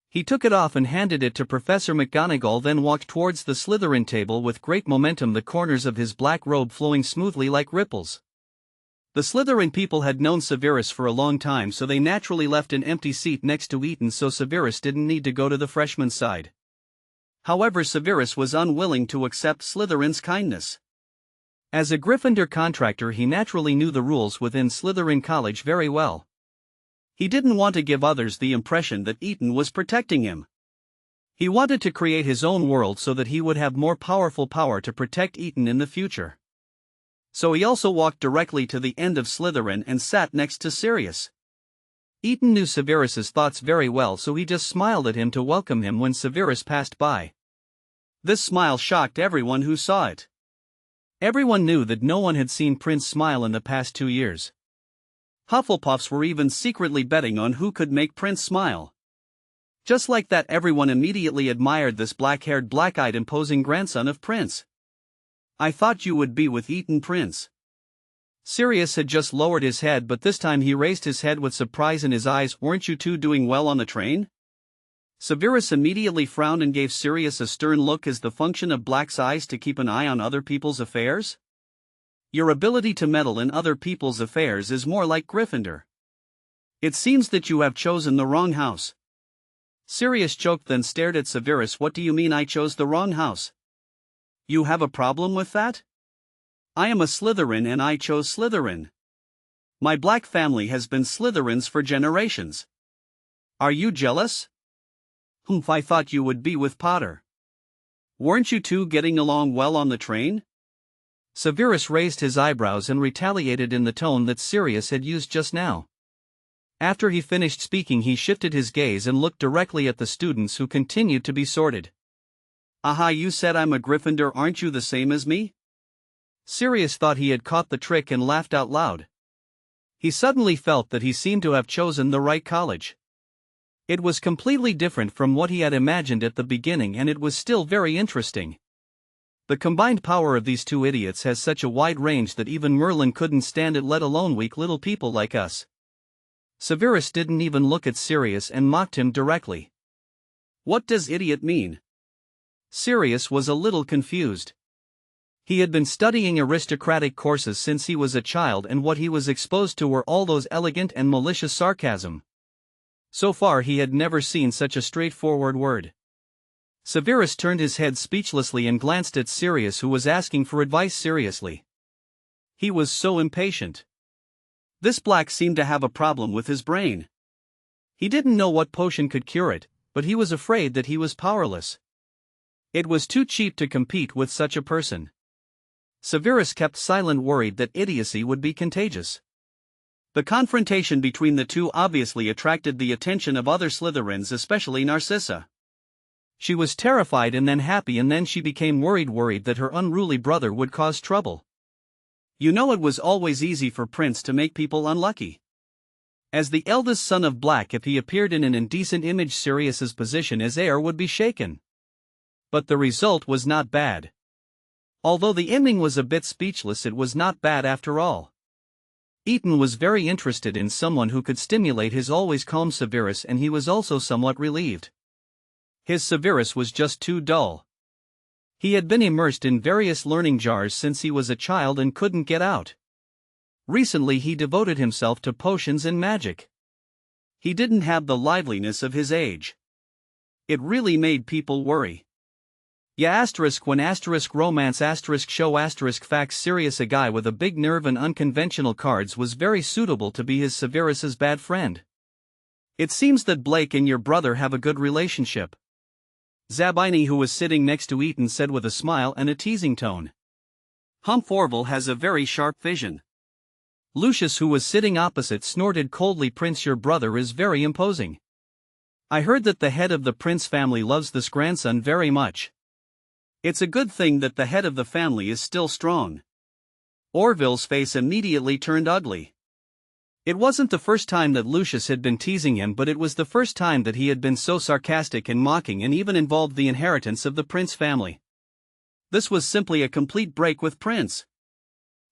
He took it off and handed it to Professor McGonagall, then walked towards the Slytherin table with great momentum, the corners of his black robe flowing smoothly like ripples. The Slytherin people had known Severus for a long time, so they naturally left an empty seat next to Eton, so Severus didn't need to go to the freshman's side. However, Severus was unwilling to accept Slytherin's kindness. As a Gryffindor contractor, he naturally knew the rules within Slytherin College very well. He didn't want to give others the impression that Eton was protecting him. He wanted to create his own world so that he would have more powerful power to protect Eton in the future. So he also walked directly to the end of Slytherin and sat next to Sirius. Eton knew Severus's thoughts very well, so he just smiled at him to welcome him when Severus passed by. This smile shocked everyone who saw it. Everyone knew that no one had seen Prince smile in the past 2 years. Hufflepuffs were even secretly betting on who could make Prince smile. Just like that, everyone immediately admired this black-haired, black-eyed, imposing grandson of Prince. I thought you would be with Eton, Prince. Sirius had just lowered his head, but this time he raised his head with surprise in his eyes. Weren't you two doing well on the train? Severus immediately frowned and gave Sirius a stern look. Is the function of Black's eyes to keep an eye on other people's affairs? Your ability to meddle in other people's affairs is more like Gryffindor. It seems that you have chosen the wrong house. Sirius choked, then stared at Severus. What do you mean I chose the wrong house? You have a problem with that? I am a Slytherin and I chose Slytherin. My Black family has been Slytherins for generations. Are you jealous? Humph, I thought you would be with Potter. Weren't you two getting along well on the train? Severus raised his eyebrows and retaliated in the tone that Sirius had used just now. After he finished speaking, he shifted his gaze and looked directly at the students, who continued to be sorted. Aha, you said I'm a Gryffindor, aren't you the same as me? Sirius thought he had caught the trick and laughed out loud. He suddenly felt that he seemed to have chosen the right college. It was completely different from what he had imagined at the beginning, and it was still very interesting. The combined power of these two idiots has such a wide range that even Merlin couldn't stand it, let alone weak little people like us. Severus didn't even look at Sirius and mocked him directly. What does idiot mean? Sirius was a little confused. He had been studying aristocratic courses since he was a child, and what he was exposed to were all those elegant and malicious sarcasm. So far he had never seen such a straightforward word. Severus turned his head speechlessly and glanced at Sirius, who was asking for advice seriously. He was so impatient. This Black seemed to have a problem with his brain. He didn't know what potion could cure it, but he was afraid that he was powerless. It was too cheap to compete with such a person. Severus kept silent, worried that idiocy would be contagious. The confrontation between the two obviously attracted the attention of other Slytherins, especially Narcissa. She was terrified and then happy, and then she became worried that her unruly brother would cause trouble. You know, it was always easy for Prince to make people unlucky. As the eldest son of Black, if he appeared in an indecent image, Sirius's position as heir would be shaken. But the result was not bad. Although the ending was a bit speechless, it was not bad after all. Eton was very interested in someone who could stimulate his always calm Severus, and he was also somewhat relieved. His Severus was just too dull. He had been immersed in various learning jars since he was a child and couldn't get out. Recently he devoted himself to potions and magic. He didn't have the liveliness of his age. It really made people worry. Yeah, asterisk when asterisk romance asterisk show asterisk facts serious. A guy with a big nerve and unconventional cards was very suitable to be his Severus's bad friend. It seems that Blake and your brother have a good relationship. Zabini, who was sitting next to Eaton, said with a smile and a teasing tone. Orville has a very sharp vision. Lucius, who was sitting opposite, snorted coldly. Prince, your brother is very imposing. I heard that the head of the Prince family loves this grandson very much. It's a good thing that the head of the family is still strong. Orville's face immediately turned ugly. It wasn't the first time that Lucius had been teasing him, but it was the first time that he had been so sarcastic and mocking and even involved the inheritance of the Prince family. This was simply a complete break with Prince.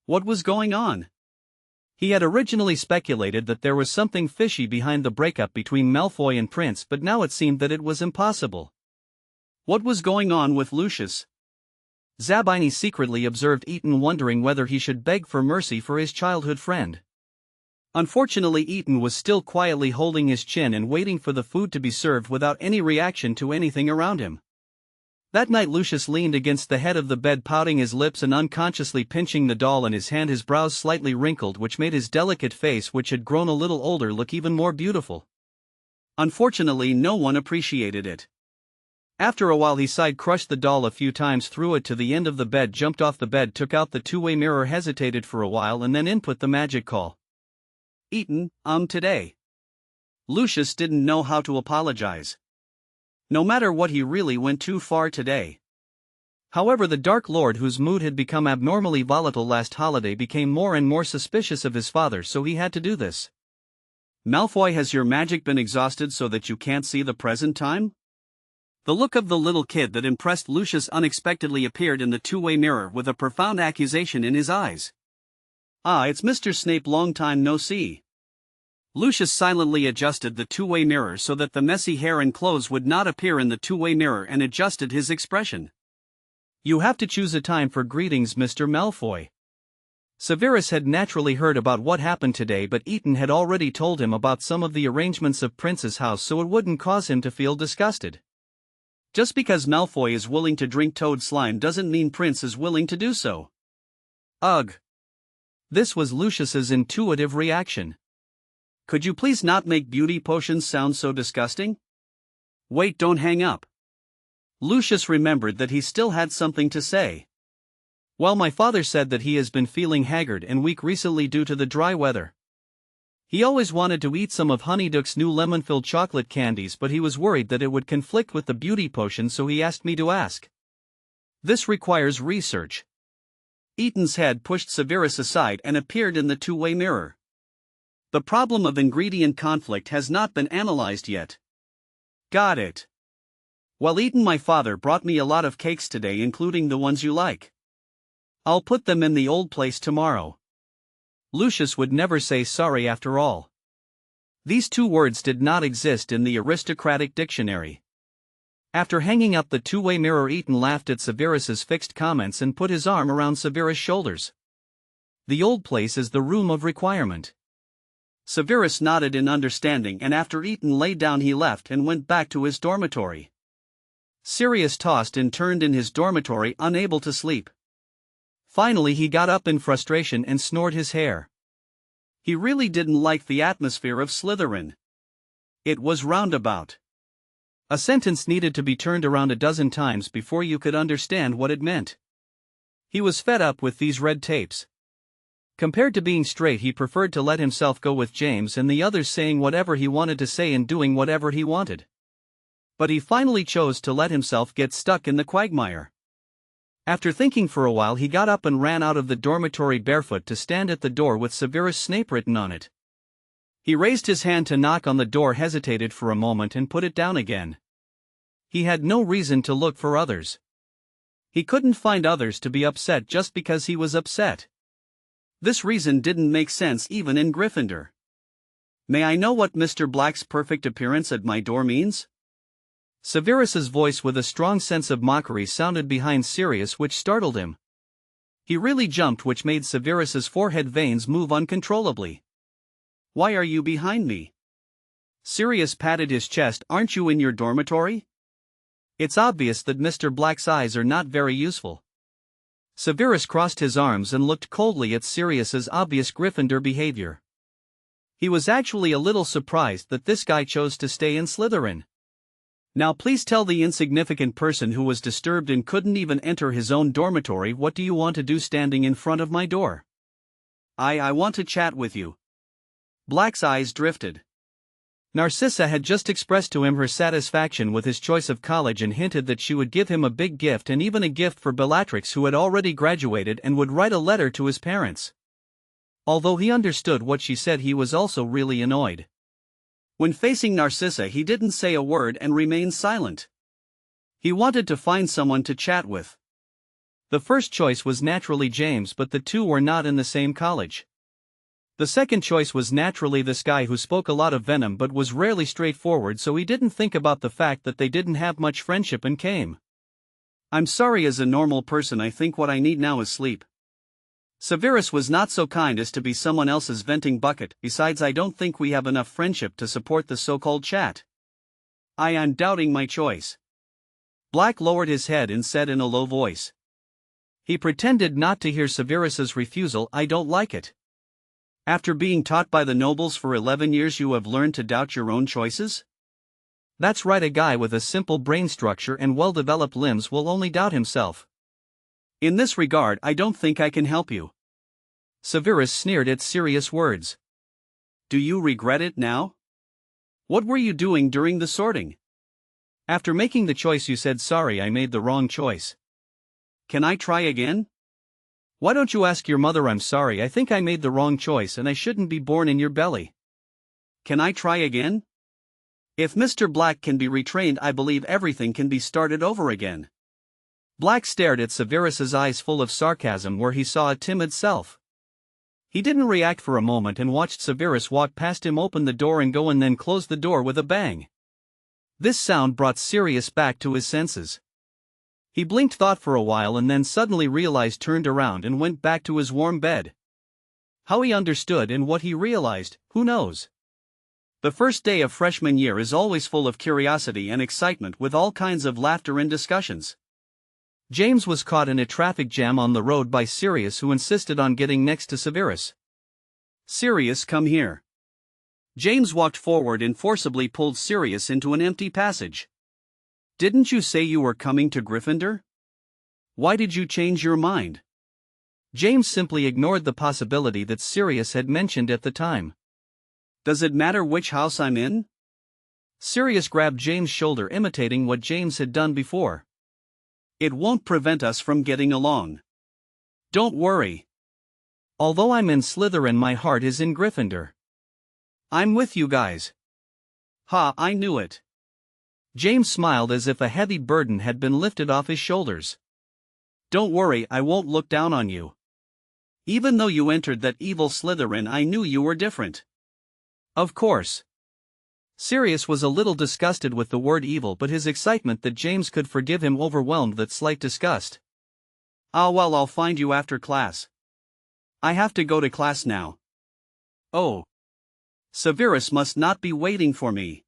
What was going on? He had originally speculated that there was something fishy behind the breakup between Malfoy and Prince, but now it seemed that it was impossible. What was going on with Lucius? Zabini secretly observed Eaton, wondering whether he should beg for mercy for his childhood friend. Unfortunately, Eaton was still quietly holding his chin and waiting for the food to be served without any reaction to anything around him. That night Lucius leaned against the head of the bed, pouting his lips and unconsciously pinching the doll in his hand, his brows slightly wrinkled, which made his delicate face, which had grown a little older, look even more beautiful. Unfortunately, no one appreciated it. After a while he sighed, crushed the doll a few times, threw it to the end of the bed, jumped off the bed, took out the two-way mirror, hesitated for a while and then input the magic call. Eaton, today. Lucius didn't know how to apologize. No matter what, he really went too far today. However, the Dark Lord, whose mood had become abnormally volatile last holiday, became more and more suspicious of his father, so he had to do this. Malfoy, has your magic been exhausted so that you can't see the present time? The look of the little kid that impressed Lucius unexpectedly appeared in the two-way mirror with a profound accusation in his eyes. Ah, it's Mr. Snape, long time no see. Lucius silently adjusted the two-way mirror so that the messy hair and clothes would not appear in the two-way mirror and adjusted his expression. You have to choose a time for greetings, Mr. Malfoy. Severus had naturally heard about what happened today, but Eaton had already told him about some of the arrangements of Prince's house, so it wouldn't cause him to feel disgusted. Just because Malfoy is willing to drink toad slime doesn't mean Prince is willing to do so. Ugh. This was Lucius's intuitive reaction. Could you please not make beauty potions sound so disgusting? Wait, don't hang up. Lucius remembered that he still had something to say. Well, my father said that he has been feeling haggard and weak recently due to the dry weather. He always wanted to eat some of Honeyduck's new lemon-filled chocolate candies, but he was worried that it would conflict with the beauty potion, so he asked me to ask. This requires research. Eaton's head pushed Severus aside and appeared in the two-way mirror. The problem of ingredient conflict has not been analyzed yet. Got it. Well, Eaton, my father brought me a lot of cakes today, including the ones you like. I'll put them in the old place tomorrow. Lucius would never say sorry after all. These two words did not exist in the aristocratic dictionary. After hanging up the two-way mirror, Eaton laughed at Severus's fixed comments and put his arm around Severus' shoulders. The old place is the room of requirement. Severus nodded in understanding, and after Eaton lay down he left and went back to his dormitory. Sirius tossed and turned in his dormitory, unable to sleep. Finally he got up in frustration and snored his hair. He really didn't like the atmosphere of Slytherin. It was roundabout. A sentence needed to be turned around a dozen times before you could understand what it meant. He was fed up with these red tapes. Compared to being straight, he preferred to let himself go with James and the others, saying whatever he wanted to say and doing whatever he wanted. But he finally chose to let himself get stuck in the quagmire. After thinking for a while, he got up and ran out of the dormitory barefoot to stand at the door with Severus Snape written on it. He raised his hand to knock on the door, hesitated for a moment and put it down again. He had no reason to look for others. He couldn't find others to be upset just because he was upset. This reason didn't make sense even in Gryffindor. May I know what Mr. Black's perfect appearance at my door means? Severus's voice with a strong sense of mockery sounded behind Sirius, which startled him. He really jumped, which made Severus's forehead veins move uncontrollably. Why are you behind me? Sirius patted his chest. Aren't you in your dormitory? It's obvious that Mr. Black's eyes are not very useful. Severus crossed his arms and looked coldly at Sirius's obvious Gryffindor behavior. He was actually a little surprised that this guy chose to stay in Slytherin. Now please tell the insignificant person who was disturbed and couldn't even enter his own dormitory, what do you want to do standing in front of my door? I want to chat with you. Black's eyes drifted. Narcissa had just expressed to him her satisfaction with his choice of college and hinted that she would give him a big gift, and even a gift for Bellatrix, who had already graduated and would write a letter to his parents. Although he understood what she said, he was also really annoyed. When facing Narcissa, he didn't say a word and remained silent. He wanted to find someone to chat with. The first choice was naturally James, but the two were not in the same college. The second choice was naturally this guy who spoke a lot of venom but was rarely straightforward, so he didn't think about the fact that they didn't have much friendship and came. I'm sorry, as a normal person I think what I need now is sleep. Severus was not so kind as to be someone else's venting bucket. Besides, I don't think we have enough friendship to support the so-called chat. I am doubting my choice. Black lowered his head and said in a low voice. He pretended not to hear Severus's refusal. I don't like it. After being taught by the nobles for 11 years, you have learned to doubt your own choices? That's right, a guy with a simple brain structure and well-developed limbs will only doubt himself. In this regard, I don't think I can help you. Severus sneered at Sirius' words. Do you regret it now? What were you doing during the sorting? After making the choice you said, sorry, I made the wrong choice. Can I try again? Why don't you ask your mother? I'm sorry, I think I made the wrong choice and I shouldn't be born in your belly. Can I try again? If Mr. Black can be retrained, I believe everything can be started over again. Black stared at Severus's eyes full of sarcasm where he saw a timid self. He didn't react for a moment and watched Severus walk past him, open the door and go, and then close the door with a bang. This sound brought Sirius back to his senses. He blinked, thought for a while, and then suddenly realized, turned around and went back to his warm bed. How he understood and what he realized, who knows? The first day of freshman year is always full of curiosity and excitement, with all kinds of laughter and discussions. James was caught in a traffic jam on the road by Sirius, who insisted on getting next to Severus. Sirius, come here. James walked forward and forcibly pulled Sirius into an empty passage. Didn't you say you were coming to Gryffindor? Why did you change your mind? James simply ignored the possibility that Sirius had mentioned at the time. Does it matter which house I'm in? Sirius grabbed James' shoulder, imitating what James had done before. It won't prevent us from getting along. Don't worry. Although I'm in Slytherin, my heart is in Gryffindor. I'm with you guys. Ha, I knew it. James smiled as if a heavy burden had been lifted off his shoulders. Don't worry, I won't look down on you. Even though you entered that evil Slytherin, I knew you were different. Of course. Sirius was a little disgusted with the word evil, but his excitement that James could forgive him overwhelmed that slight disgust. Ah, well, I'll find you after class. I have to go to class now. Oh. Severus must not be waiting for me.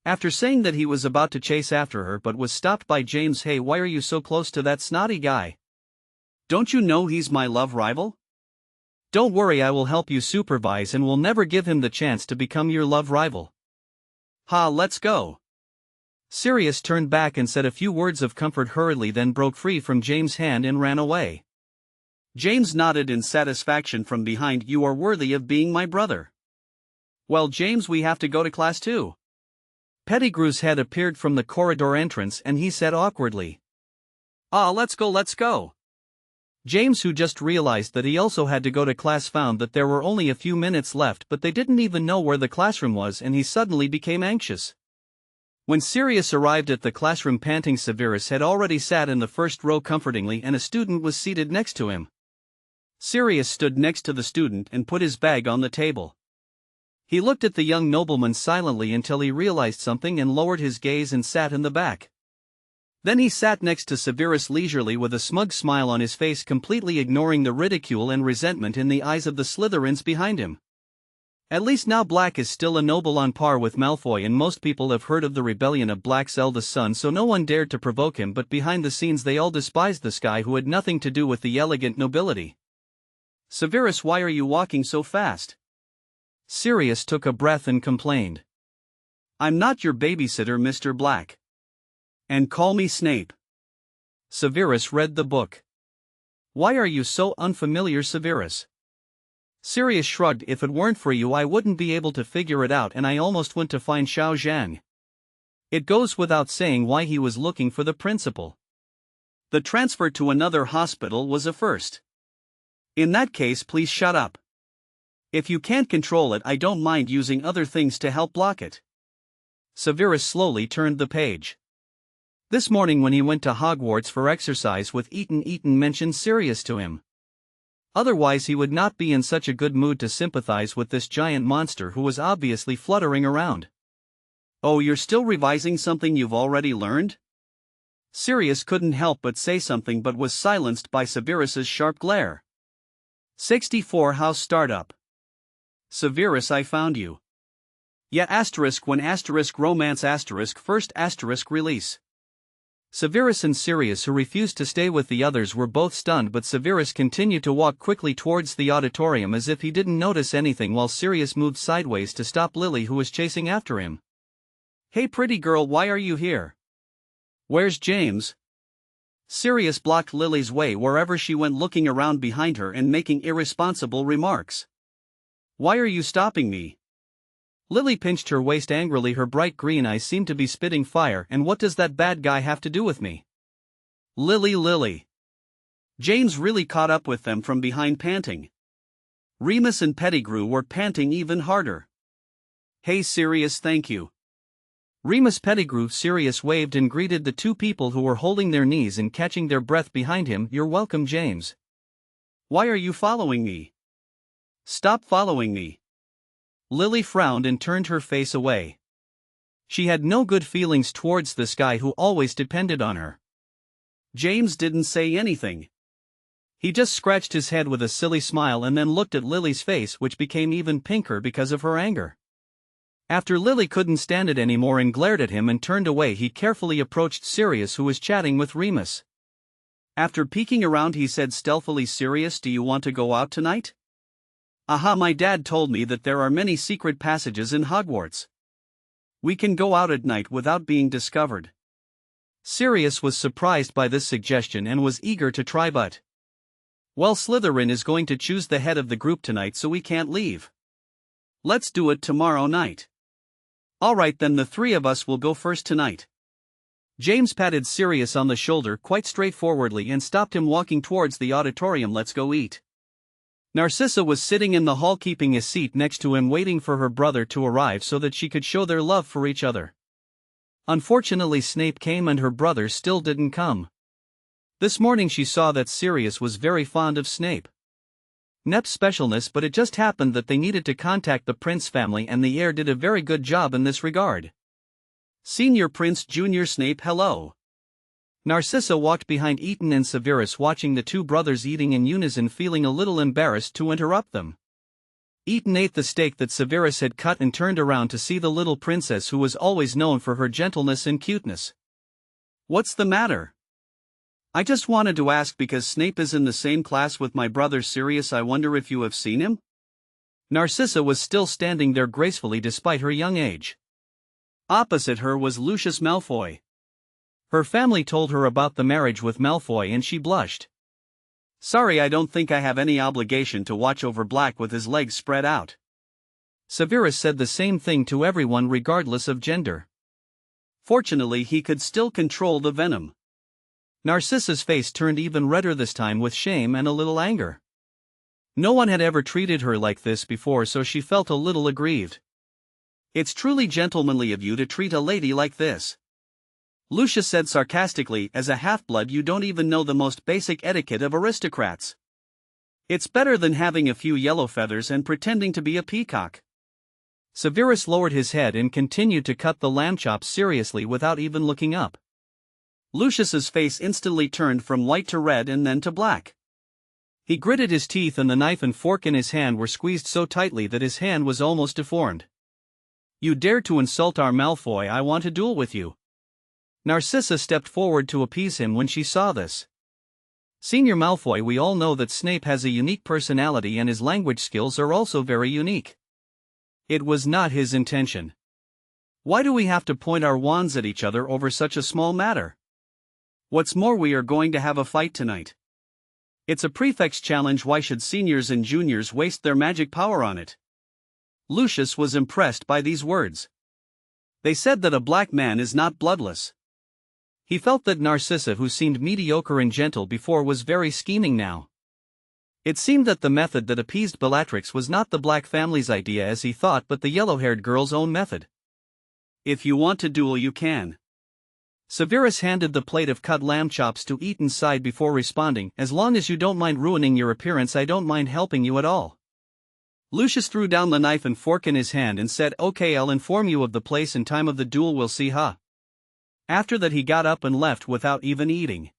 After saying that, he was about to chase after her but was stopped by James. Hey, why are you so close to that snotty guy? Don't you know he's my love rival? Don't worry, I will help you supervise and will never give him the chance to become your love rival. Ha, let's go. Sirius turned back and said a few words of comfort hurriedly, then broke free from James' hand and ran away. James nodded in satisfaction from behind. You are worthy of being my brother. Well, James, we have to go to class too. Pettigrew's head appeared from the corridor entrance and he said awkwardly. Ah, let's go, let's go. James, who just realized that he also had to go to class, found that there were only a few minutes left, but they didn't even know where the classroom was, and he suddenly became anxious. When Sirius arrived at the classroom panting, Severus had already sat in the first row comfortingly and a student was seated next to him. Sirius stood next to the student and put his bag on the table. He looked at the young nobleman silently until he realized something and lowered his gaze and sat in the back. Then he sat next to Severus leisurely with a smug smile on his face, completely ignoring the ridicule and resentment in the eyes of the Slytherins behind him. At least now Black is still a noble on par with Malfoy, and most people have heard of the rebellion of Black's eldest son, so no one dared to provoke him, but behind the scenes they all despised this guy who had nothing to do with the elegant nobility. Severus, why are you walking so fast? Sirius took a breath and complained. I'm not your babysitter, Mr. Black. And call me Snape. Severus read the book. Why are you so unfamiliar, Severus? Sirius shrugged. If it weren't for you I wouldn't be able to figure it out, and I almost went to find Xiao Zhang. It goes without saying why he was looking for the principal. The transfer to another hospital was a first. In that case, please shut up. If you can't control it, I don't mind using other things to help block it. Severus slowly turned the page. This morning when he went to Hogwarts for exercise with Eton mentioned Sirius to him. Otherwise he would not be in such a good mood to sympathize with this giant monster who was obviously fluttering around. Oh, you're still revising something you've already learned? Sirius couldn't help but say something, but was silenced by Severus's sharp glare. 64 House Startup. Severus, I found you. Yeah, when romance first release. Severus and Sirius, who refused to stay with the others, were both stunned, but Severus continued to walk quickly towards the auditorium as if he didn't notice anything, while Sirius moved sideways to stop Lily, who was chasing after him. Hey pretty girl, why are you here? Where's James? Sirius blocked Lily's way wherever she went, looking around behind her and making irresponsible remarks. Why are you stopping me? Lily pinched her waist angrily. Her bright green eyes seemed to be spitting fire. And what does that bad guy have to do with me? Lily. James really caught up with them from behind, panting. Remus and Pettigrew were panting even harder. Hey Sirius, thank you. Remus, Pettigrew, Sirius waved and greeted the two people who were holding their knees and catching their breath behind him. You're welcome, James. Why are you following me? Stop following me. Lily frowned and turned her face away. She had no good feelings towards this guy who always depended on her. James didn't say anything. He just scratched his head with a silly smile and then looked at Lily's face, which became even pinker because of her anger. After Lily couldn't stand it anymore and glared at him and turned away, he carefully approached Sirius, who was chatting with Remus. After peeking around, he said stealthily, Sirius, do you want to go out tonight? Aha, my dad told me that there are many secret passages in Hogwarts. We can go out at night without being discovered. Sirius was surprised by this suggestion and was eager to try, but... Well, Slytherin is going to choose the head of the group tonight, so we can't leave. Let's do it tomorrow night. Alright then, the three of us will go first tonight. James patted Sirius on the shoulder quite straightforwardly and stopped him walking towards the auditorium. Let's go eat. Narcissa was sitting in the hall, keeping a seat next to him, waiting for her brother to arrive so that she could show their love for each other. Unfortunately, Snape came and her brother still didn't come. This morning she saw that Sirius was very fond of Snape. Nep's specialness, but it just happened that they needed to contact the Prince family, and the heir did a very good job in this regard. Senior Prince, Junior Snape, hello. Narcissa walked behind Eton and Severus, watching the two brothers eating in unison, feeling a little embarrassed to interrupt them. Eton ate the steak that Severus had cut and turned around to see the little princess, who was always known for her gentleness and cuteness. What's the matter? I just wanted to ask because Snape is in the same class with my brother Sirius. I wonder if you have seen him? Narcissa was still standing there gracefully despite her young age. Opposite her was Lucius Malfoy. Her family told her about the marriage with Malfoy and she blushed. Sorry, I don't think I have any obligation to watch over Black with his legs spread out. Severus said the same thing to everyone regardless of gender. Fortunately, he could still control the venom. Narcissa's face turned even redder this time with shame and a little anger. No one had ever treated her like this before, so she felt a little aggrieved. It's truly gentlemanly of you to treat a lady like this. Lucius said sarcastically, as a half-blood you don't even know the most basic etiquette of aristocrats. It's better than having a few yellow feathers and pretending to be a peacock. Severus lowered his head and continued to cut the lamb chops seriously without even looking up. Lucius's face instantly turned from white to red and then to black. He gritted his teeth and the knife and fork in his hand were squeezed so tightly that his hand was almost deformed. "You dare to insult our Malfoy, I want to duel with you." Narcissa stepped forward to appease him when she saw this. "Senior Malfoy, we all know that Snape has a unique personality and his language skills are also very unique. It was not his intention. Why do we have to point our wands at each other over such a small matter? What's more, we are going to have a fight tonight. It's a prefect's challenge, why should seniors and juniors waste their magic power on it?" Lucius was impressed by these words. They said that a black man is not bloodless. He felt that Narcissa, who seemed mediocre and gentle before, was very scheming now. It seemed that the method that appeased Bellatrix was not the black family's idea as he thought, but the yellow-haired girl's own method. "If you want to duel, you can." Severus handed the plate of cut lamb chops to Eaton's side before responding, "As long as you don't mind ruining your appearance, I don't mind helping you at all." Lucius threw down the knife and fork in his hand and said, "Okay, I'll inform you of the place and time of the duel, we'll see, huh?" After that he got up and left without even eating.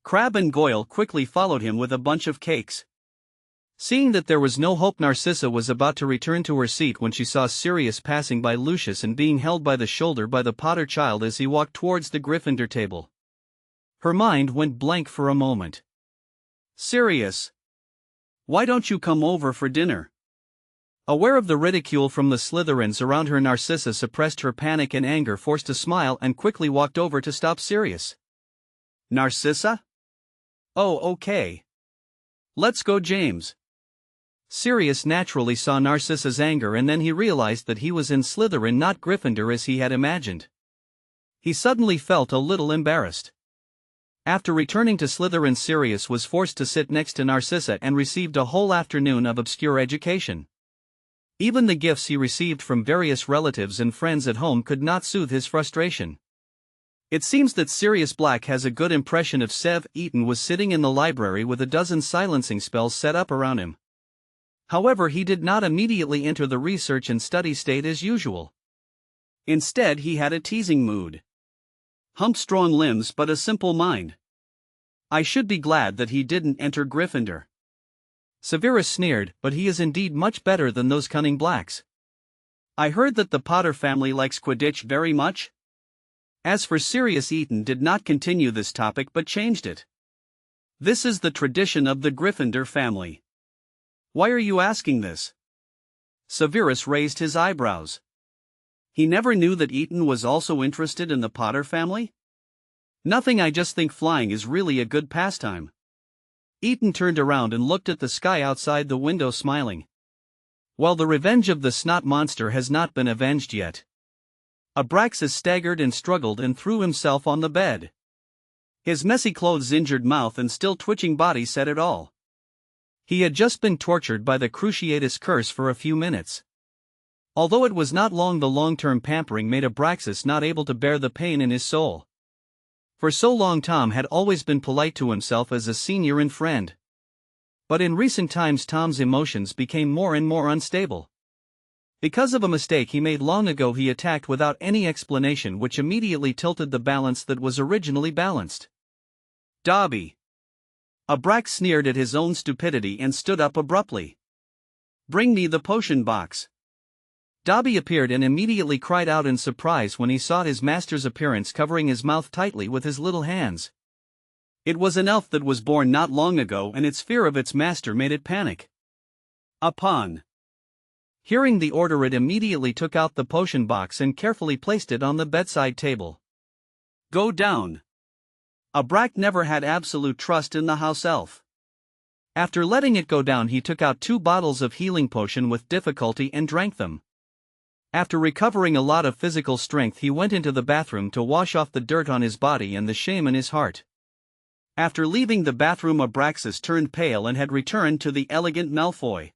Crabbe and Goyle quickly followed him with a bunch of cakes. Seeing that there was no hope, Narcissa was about to return to her seat when she saw Sirius passing by Lucius and being held by the shoulder by the Potter child as he walked towards the Gryffindor table. Her mind went blank for a moment. "Sirius, why don't you come over for dinner?" Aware of the ridicule from the Slytherins around her, Narcissa suppressed her panic and anger, forced a smile, and quickly walked over to stop Sirius. "Narcissa? Oh, okay. Let's go, James." Sirius naturally saw Narcissa's anger, and then he realized that he was in Slytherin, not Gryffindor as he had imagined. He suddenly felt a little embarrassed. After returning to Slytherin, Sirius was forced to sit next to Narcissa and received a whole afternoon of obscure education. Even the gifts he received from various relatives and friends at home could not soothe his frustration. It seems that Sirius Black has a good impression of Sev. Eaton was sitting in the library with a dozen silencing spells set up around him. However, he did not immediately enter the research and study state as usual. Instead, he had a teasing mood. "Hump strong limbs but a simple mind. I should be glad that he didn't enter Gryffindor." Severus sneered, "But he is indeed much better than those cunning blacks. I heard that the Potter family likes Quidditch very much." As for Sirius, Eaton did not continue this topic but changed it. "This is the tradition of the Gryffindor family." "Why are you asking this?" Severus raised his eyebrows. He never knew that Eaton was also interested in the Potter family. "Nothing, I just think flying is really a good pastime." Eaton turned around and looked at the sky outside the window, smiling. "Well, the revenge of the snot monster has not been avenged yet." Abraxas staggered and struggled and threw himself on the bed. His messy clothes, injured mouth and still twitching body said it all. He had just been tortured by the Cruciatus curse for a few minutes. Although it was not long, the long-term pampering made Abraxas not able to bear the pain in his soul. For so long Tom had always been polite to himself as a senior and friend. But in recent times Tom's emotions became more and more unstable. Because of a mistake he made long ago, he attacked without any explanation, which immediately tilted the balance that was originally balanced. "Dobby!" Abrax sneered at his own stupidity and stood up abruptly. "Bring me the potion box." Dobby appeared and immediately cried out in surprise when he saw his master's appearance, covering his mouth tightly with his little hands. It was an elf that was born not long ago, and its fear of its master made it panic. Upon hearing the order, it immediately took out the potion box and carefully placed it on the bedside table. "Go down." Abrax never had absolute trust in the house elf. After letting it go down, he took out 2 bottles of healing potion with difficulty and drank them. After recovering a lot of physical strength, he went into the bathroom to wash off the dirt on his body and the shame in his heart. After leaving the bathroom, Abraxas turned pale and had returned to the elegant Malfoy.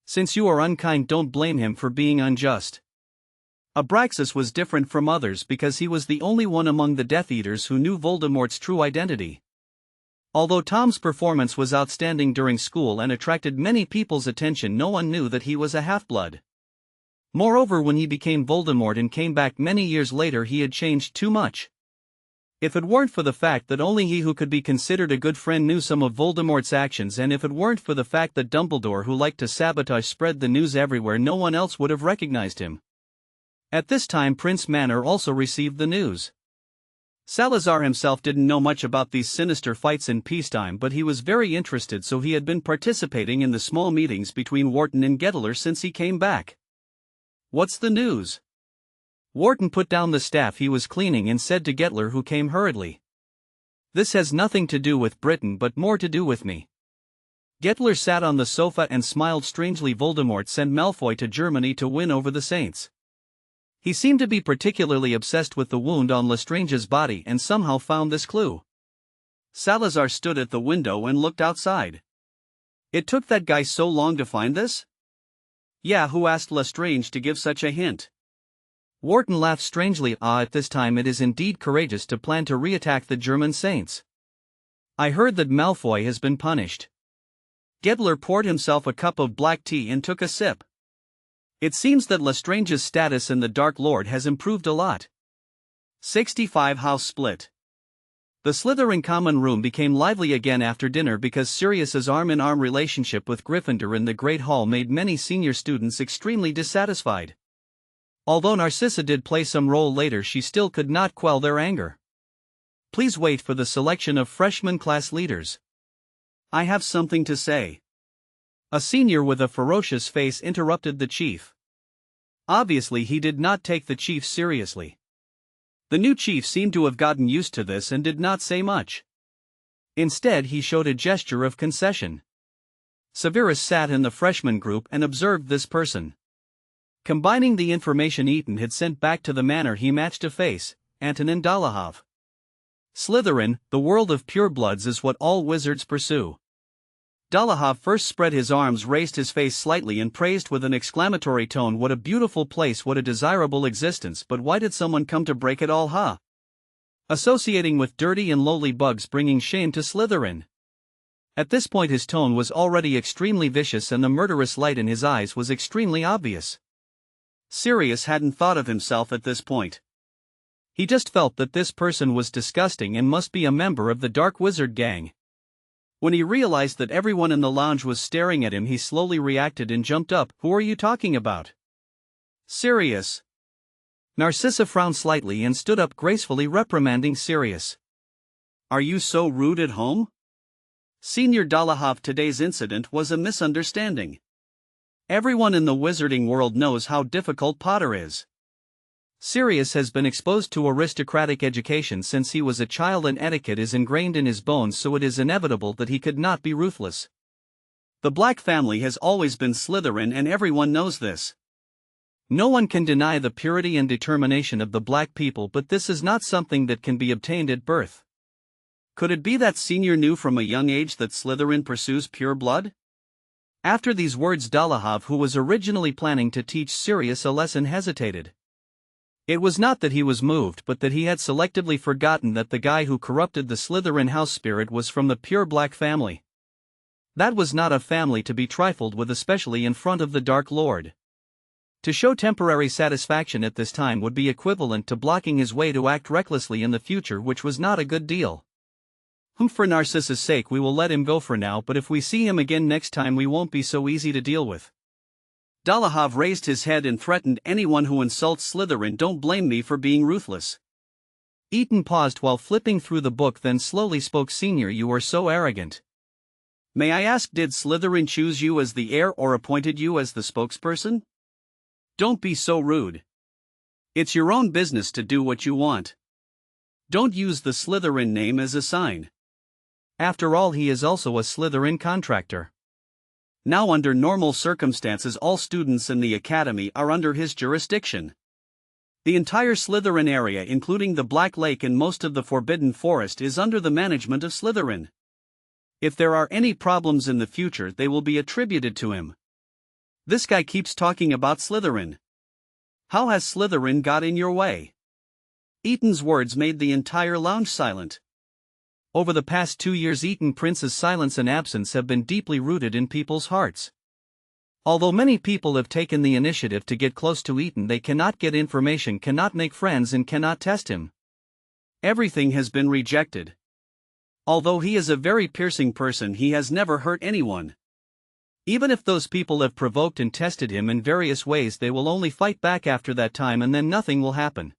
"Since you are unkind, don't blame him for being unjust." Abraxas was different from others because he was the only one among the Death Eaters who knew Voldemort's true identity. Although Tom's performance was outstanding during school and attracted many people's attention, no one knew that he was a half-blood. Moreover, when he became Voldemort and came back many years later, he had changed too much. If it weren't for the fact that only he who could be considered a good friend knew some of Voldemort's actions, and if it weren't for the fact that Dumbledore, who liked to sabotage, spread the news everywhere, no one else would have recognized him. At this time Prince Manor also received the news. Salazar himself didn't know much about these sinister fights in peacetime, but he was very interested, so he had been participating in the small meetings between Wharton and Gettler since he came back. "What's the news?" Wharton put down the staff he was cleaning and said to Gettler, who came hurriedly, "This has nothing to do with Britain but more to do with me." Gettler sat on the sofa and smiled strangely. Voldemort sent Malfoy to Germany to win over the Saints. He seemed to be particularly obsessed with the wound on Lestrange's body and somehow found this clue. Salazar stood at the window and looked outside. "It took that guy so long to find this?" "Yeah, who asked Lestrange to give such a hint?" Wharton laughed strangely. At this time it is indeed courageous to plan to re-attack the German Saints. I heard that Malfoy has been punished. Gettler poured himself a cup of black tea and took a sip. It seems that Lestrange's status in the Dark Lord has improved a lot. 65 House split. The Slytherin common room became lively again after dinner because Sirius's arm-in-arm relationship with Gryffindor in the Great Hall made many senior students extremely dissatisfied. Although Narcissa did play some role later, she still could not quell their anger. Please wait for the selection of freshman class leaders. I have something to say. A senior with a ferocious face interrupted the chief. Obviously he did not take the chief seriously. The new chief seemed to have gotten used to this and did not say much. Instead he showed a gesture of concession. Severus sat in the freshman group and observed this person. Combining the information Eton had sent back to the manor, he matched a face: Antonin Dolohov. Slytherin, the world of purebloods, is what all wizards pursue. Dolohov first spread his arms, raised his face slightly, and praised with an exclamatory tone, "What a beautiful place, what a desirable existence, but why did someone come to break it all, huh? Associating with dirty and lowly bugs, bringing shame to Slytherin." At this point his tone was already extremely vicious and the murderous light in his eyes was extremely obvious. Sirius hadn't thought of himself at this point. He just felt that this person was disgusting and must be a member of the Dark Wizard gang. When he realized that everyone in the lounge was staring at him, he slowly reacted and jumped up. "Who are you talking about?" "Sirius." Narcissa frowned slightly and stood up gracefully, reprimanding Sirius. "Are you so rude at home?" "Senior Dolohov, today's incident was a misunderstanding. Everyone in the wizarding world knows how difficult Potter is. Sirius has been exposed to aristocratic education since he was a child, and etiquette is ingrained in his bones, so it is inevitable that he could not be ruthless. The Black family has always been Slytherin and everyone knows this. No one can deny the purity and determination of the Black people, but this is not something that can be obtained at birth. Could it be that Senior knew from a young age that Slytherin pursues pure blood?" After these words, Dolohov, who was originally planning to teach Sirius a lesson, hesitated. It was not that he was moved, but that he had selectively forgotten that the guy who corrupted the Slytherin house spirit was from the pure Black family. That was not a family to be trifled with, especially in front of the Dark Lord. To show temporary satisfaction at this time would be equivalent to blocking his way to act recklessly in the future, which was not a good deal. For Narcissa's sake we will let him go for now, but if we see him again next time we won't be so easy to deal with. Dolohov raised his head and threatened, "Anyone who insults Slytherin, don't blame me for being ruthless." Eton paused while flipping through the book, then slowly spoke. "Senior, you are so arrogant. May I ask, did Slytherin choose you as the heir or appointed you as the spokesperson? Don't be so rude. It's your own business to do what you want. Don't use the Slytherin name as a sign. After all, he is also a Slytherin contractor. Now, under normal circumstances, all students in the academy are under his jurisdiction. The entire Slytherin area, including the Black Lake and most of the Forbidden Forest, is under the management of Slytherin. If there are any problems in the future, they will be attributed to him. This guy keeps talking about Slytherin. How has Slytherin got in your way?" Eton's words made the entire lounge silent. Over the past 2 years, Eton Prince's silence and absence have been deeply rooted in people's hearts. Although many people have taken the initiative to get close to Eton, they cannot get information, cannot make friends, and cannot test him. Everything has been rejected. Although he is a very piercing person, he has never hurt anyone. Even if those people have provoked and tested him in various ways, they will only fight back after that time and then nothing will happen.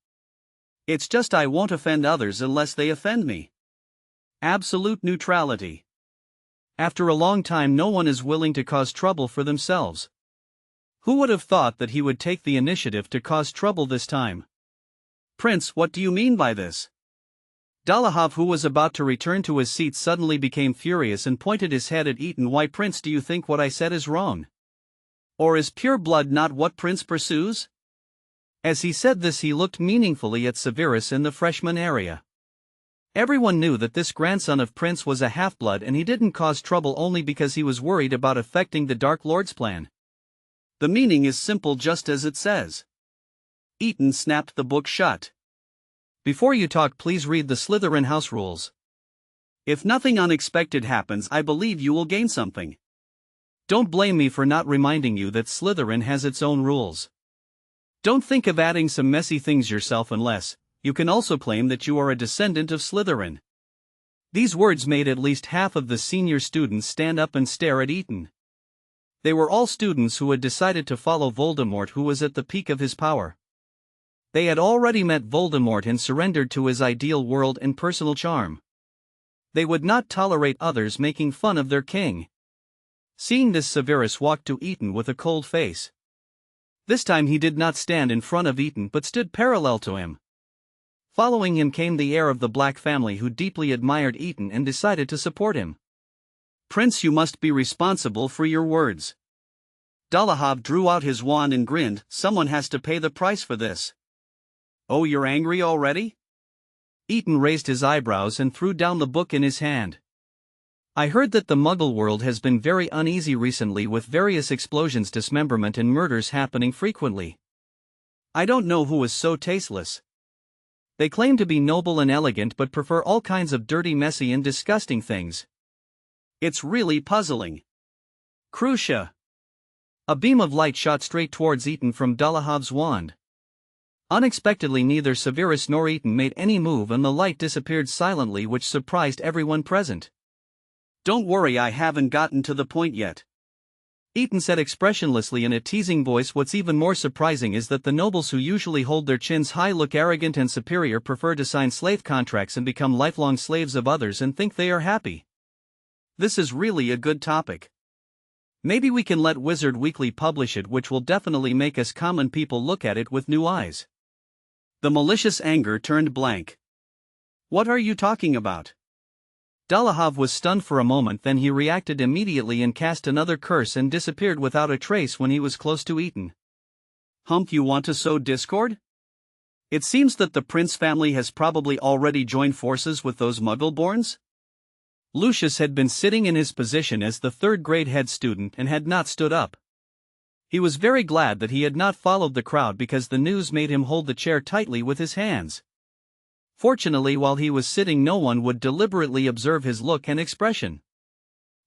It's just I won't offend others unless they offend me. Absolute neutrality. After a long time, no one is willing to cause trouble for themselves. Who would have thought that he would take the initiative to cause trouble this time? Prince, what do you mean by this? Delahav, who was about to return to his seat, suddenly became furious and pointed his head at Eaton. Why, Prince, do you think what I said is wrong? Or is pure blood not what Prince pursues? As he said this, he looked meaningfully at Severus in the freshman area. Everyone knew that this grandson of Prince was a half-blood, and he didn't cause trouble only because he was worried about affecting the Dark Lord's plan. The meaning is simple, just as it says. Eaton snapped the book shut. Before you talk, please read the Slytherin house rules. If nothing unexpected happens, I believe you will gain something. Don't blame me for not reminding you that Slytherin has its own rules. Don't think of adding some messy things yourself unless you can also claim that you are a descendant of Slytherin. These words made at least half of the senior students stand up and stare at Eaton. They were all students who had decided to follow Voldemort, who was at the peak of his power. They had already met Voldemort and surrendered to his ideal world and personal charm. They would not tolerate others making fun of their king. Seeing this, Severus walked to Eaton with a cold face. This time he did not stand in front of Eaton but stood parallel to him. Following him came the heir of the Black family, who deeply admired Eaton and decided to support him. Prince, you must be responsible for your words. Delahav drew out his wand and grinned. Someone has to pay the price for this. Oh, you're angry already? Eaton raised his eyebrows and threw down the book in his hand. I heard that the Muggle world has been very uneasy recently, with various explosions, dismemberment and murders happening frequently. I don't know who is so tasteless. They claim to be noble and elegant but prefer all kinds of dirty, messy and disgusting things. It's really puzzling. Crucia. A beam of light shot straight towards Eaton from Delahav's wand. Unexpectedly, neither Severus nor Eaton made any move and the light disappeared silently, which surprised everyone present. Don't worry, I haven't gotten to the point yet. Eaton said expressionlessly in a teasing voice. What's even more surprising is that the nobles who usually hold their chins high, look arrogant and superior, prefer to sign slave contracts and become lifelong slaves of others and think they are happy. This is really a good topic. Maybe we can let Wizard Weekly publish it, which will definitely make us common people look at it with new eyes. The malicious anger turned blank. What are you talking about? Delahav was stunned for a moment, then he reacted immediately and cast another curse and disappeared without a trace when he was close to Eaton. Humph, you want to sow discord? It seems that the Prince family has probably already joined forces with those Muggleborns? Lucius had been sitting in his position as the third-grade head student and had not stood up. He was very glad that he had not followed the crowd, because the news made him hold the chair tightly with his hands. Fortunately, while he was sitting, no one would deliberately observe his look and expression.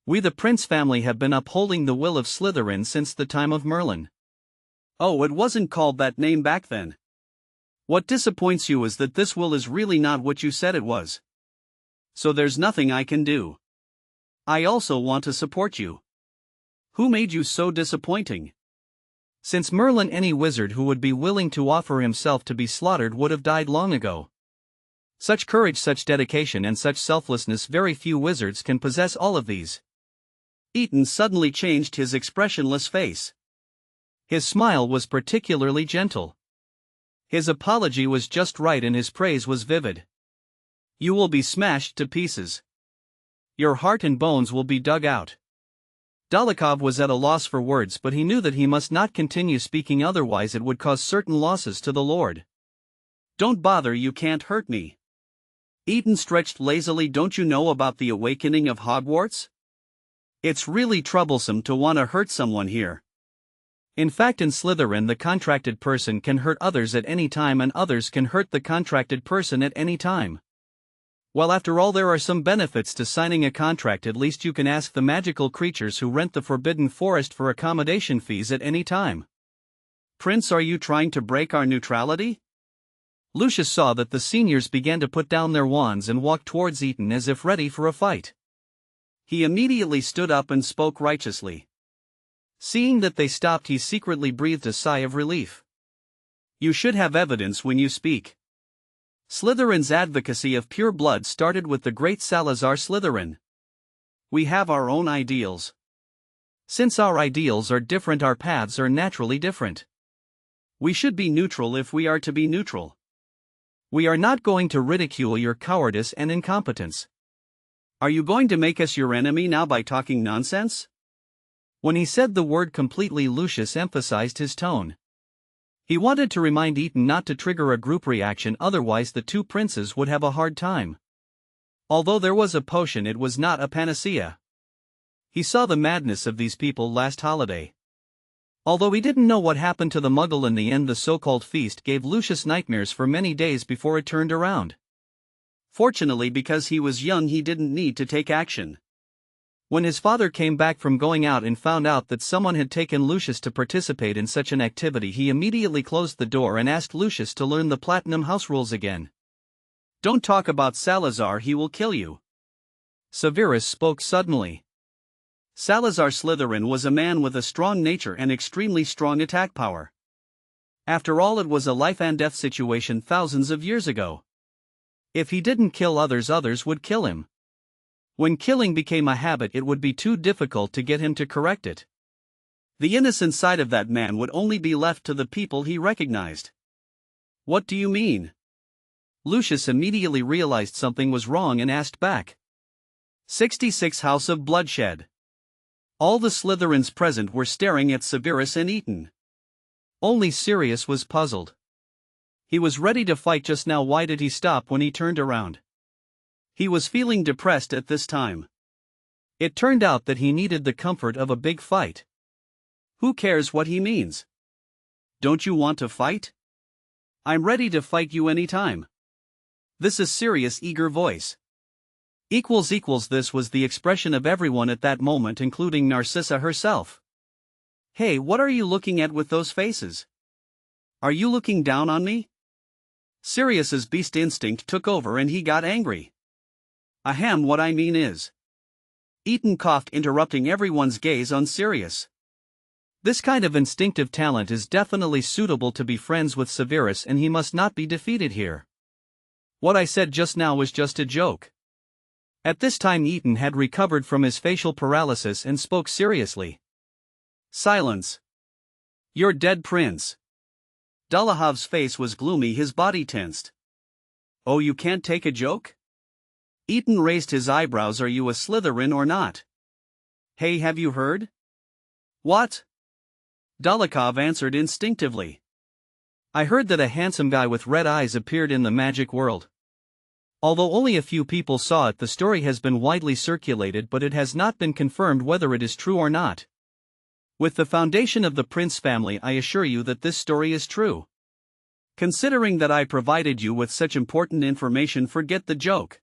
We, the Prince family, have been upholding the will of Slytherin since the time of Merlin. Oh, it wasn't called that name back then. What disappoints you is that this will is really not what you said it was. So there's nothing I can do. I also want to support you. Who made you so disappointing? Since Merlin, any wizard who would be willing to offer himself to be slaughtered would have died long ago. Such courage, such dedication and such selflessness, very few wizards can possess all of these. Eaton suddenly changed his expressionless face. His smile was particularly gentle. His apology was just right and his praise was vivid. You will be smashed to pieces. Your heart and bones will be dug out. Delahav was at a loss for words, but he knew that he must not continue speaking, otherwise it would cause certain losses to the Lord. Don't bother, you can't hurt me. Eaton stretched lazily. Don't you know about the awakening of Hogwarts? It's really troublesome to want to hurt someone here. In fact, in Slytherin, the contracted person can hurt others at any time and others can hurt the contracted person at any time. Well, after all, there are some benefits to signing a contract. At least you can ask the magical creatures who rent the Forbidden Forest for accommodation fees at any time. Prince, are you trying to break our neutrality? Lucius saw that the seniors began to put down their wands and walk towards Eton as if ready for a fight. He immediately stood up and spoke righteously. Seeing that they stopped, he secretly breathed a sigh of relief. You should have evidence when you speak. Slytherin's advocacy of pure blood started with the great Salazar Slytherin. We have our own ideals. Since our ideals are different, our paths are naturally different. We should be neutral if we are to be neutral. We are not going to ridicule your cowardice and incompetence. Are you going to make us your enemy now by talking nonsense? When he said the word completely, Lucius emphasized his tone. He wanted to remind Eton not to trigger a group reaction, otherwise the two princes would have a hard time. Although there was a potion, it was not a panacea. He saw the madness of these people last holiday. Although he didn't know what happened to the muggle in the end, the so-called feast gave Lucius nightmares for many days before it turned around. Fortunately, because he was young, he didn't need to take action. When his father came back from going out and found out that someone had taken Lucius to participate in such an activity, he immediately closed the door and asked Lucius to learn the Platinum House rules again. Don't talk about Salazar, he will kill you. Severus spoke suddenly. Salazar Slytherin was a man with a strong nature and extremely strong attack power. After all, it was a life and death situation thousands of years ago. If he didn't kill others, others would kill him. When killing became a habit, it would be too difficult to get him to correct it. The innocent side of that man would only be left to the people he recognized. What do you mean? Lucius immediately realized something was wrong and asked back. 66 House of Bloodshed. All the Slytherins present were staring at Severus and Eton. Only Sirius was puzzled. He was ready to fight just now. Why did he stop when he turned around? He was feeling depressed at this time. It turned out that he needed the comfort of a big fight. Who cares what he means? Don't you want to fight? I'm ready to fight you anytime. This is Sirius' eager voice. This was the expression of everyone at that moment, including Narcissa herself. Hey, what are you looking at with those faces? Are you looking down on me? Sirius's beast instinct took over and he got angry. Ahem, what I mean is. Eton coughed, interrupting everyone's gaze on Sirius. This kind of instinctive talent is definitely suitable to be friends with Severus, and he must not be defeated here. What I said just now was just a joke. At this time Eton had recovered from his facial paralysis and spoke seriously. Silence. You're dead, Prince. Dolahov's face was gloomy, his body tensed. Oh, you can't take a joke? Eton raised his eyebrows. Are you a Slytherin or not? Hey, have you heard? What? Dolokhov answered instinctively. I heard that a handsome guy with red eyes appeared in the magic world. Although only a few people saw it, the story has been widely circulated, but it has not been confirmed whether it is true or not. With the foundation of the Prince family, I assure you that this story is true. Considering that I provided you with such important information, forget the joke.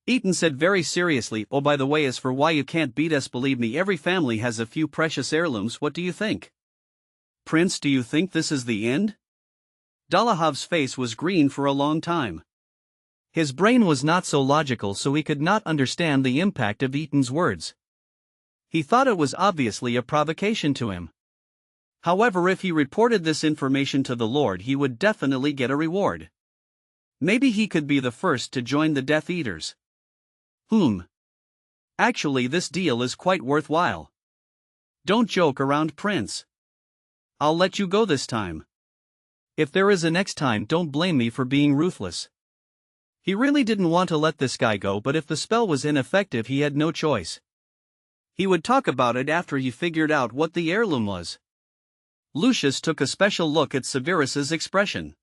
Eton said very seriously, oh, by the way, as for why you can't beat us, believe me, every family has a few precious heirlooms. What do you think? Prince, do you think this is the end? Dolahov's face was green for a long time. His brain was not so logical, so he could not understand the impact of Eton's words. He thought it was obviously a provocation to him. However, if he reported this information to the Lord, he would definitely get a reward. Maybe he could be the first to join the Death Eaters. Actually, this deal is quite worthwhile. Don't joke around, Prince. I'll let you go this time. If there is a next time, don't blame me for being ruthless. He really didn't want to let this guy go, but if the spell was ineffective, he had no choice. He would talk about it after he figured out what the heirloom was. Lucius took a special look at Severus's expression.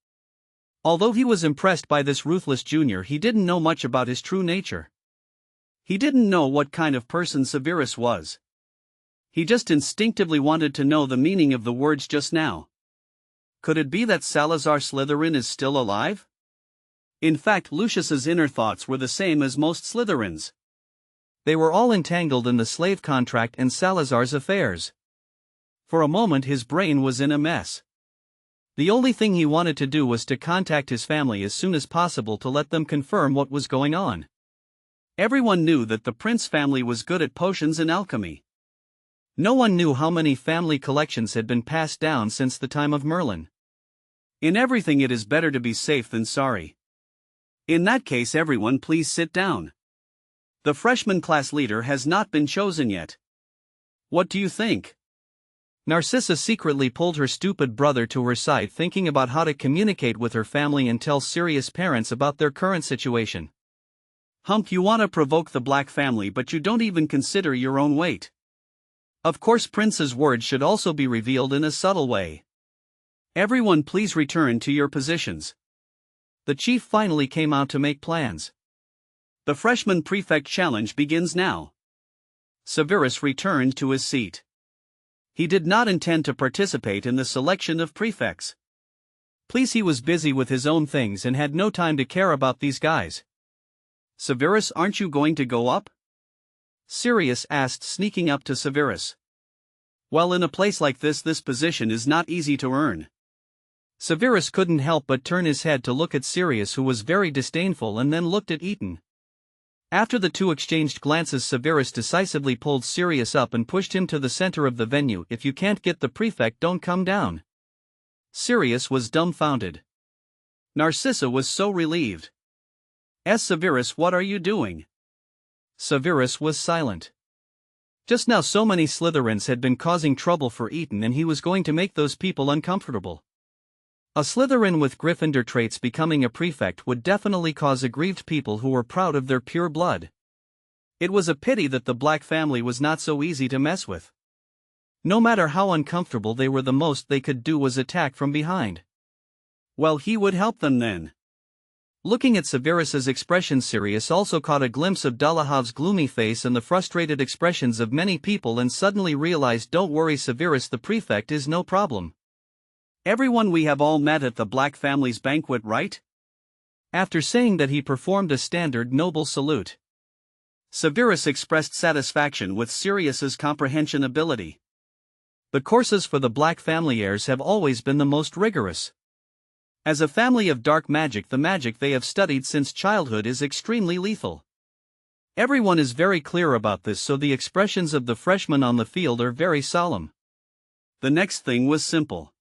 Although he was impressed by this ruthless junior, he didn't know much about his true nature. He didn't know what kind of person Severus was. He just instinctively wanted to know the meaning of the words just now. Could it be that Salazar Slytherin is still alive? In fact, Lucius's inner thoughts were the same as most Slytherins. They were all entangled in the slave contract and Salazar's affairs. For a moment his brain was in a mess. The only thing he wanted to do was to contact his family as soon as possible to let them confirm what was going on. Everyone knew that the prince family was good at potions and alchemy. No one knew how many family collections had been passed down since the time of Merlin. In everything it is better to be safe than sorry. In that case, everyone please sit down. The freshman class leader has not been chosen yet. What do you think? Narcissa secretly pulled her stupid brother to her side, thinking about how to communicate with her family and tell Sirius' parents about their current situation. Hump, you want to provoke the black family, but you don't even consider your own weight. Of course, Prince's words should also be revealed in a subtle way. Everyone please return to your positions. The chief finally came out to make plans. The freshman prefect challenge begins now. Severus returned to his seat. He did not intend to participate in the selection of prefects. Please, he was busy with his own things and had no time to care about these guys. Severus, aren't you going to go up? Sirius asked, sneaking up to Severus. Well, in a place like this position is not easy to earn. Severus couldn't help but turn his head to look at Sirius, who was very disdainful, and then looked at Eton. After the two exchanged glances, Severus decisively pulled Sirius up and pushed him to the center of the venue. If you can't get the prefect, don't come down. Sirius was dumbfounded. Narcissa was so relieved. Severus, what are you doing? Severus was silent. Just now so many Slytherins had been causing trouble for Eton, and he was going to make those people uncomfortable. A Slytherin with Gryffindor traits becoming a prefect would definitely cause aggrieved people who were proud of their pure blood. It was a pity that the black family was not so easy to mess with. No matter how uncomfortable they were, the most they could do was attack from behind. Well, he would help them then. Looking at Severus's expression, Sirius also caught a glimpse of Dolahov's gloomy face and the frustrated expressions of many people, and suddenly realized, don't worry Severus, the prefect is no problem. Everyone, we have all met at the black family's banquet, right? After saying that, he performed a standard noble salute. Severus expressed satisfaction with Sirius's comprehension ability. The courses for the black family heirs have always been the most rigorous. As a family of dark magic, the magic they have studied since childhood is extremely lethal. Everyone is very clear about this, so the expressions of the freshmen on the field are very solemn. The next thing was simple.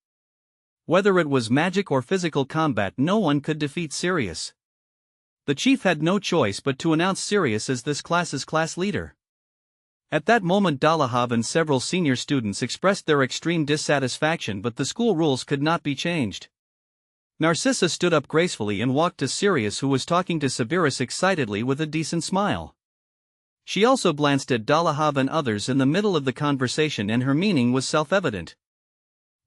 Whether it was magic or physical combat, no one could defeat Sirius. The chief had no choice but to announce Sirius as this class's class leader. At that moment, Dolahov and several senior students expressed their extreme dissatisfaction, but the school rules could not be changed. Narcissa stood up gracefully and walked to Sirius, who was talking to Severus excitedly with a decent smile. She also glanced at Dolahov and others in the middle of the conversation, and her meaning was self-evident.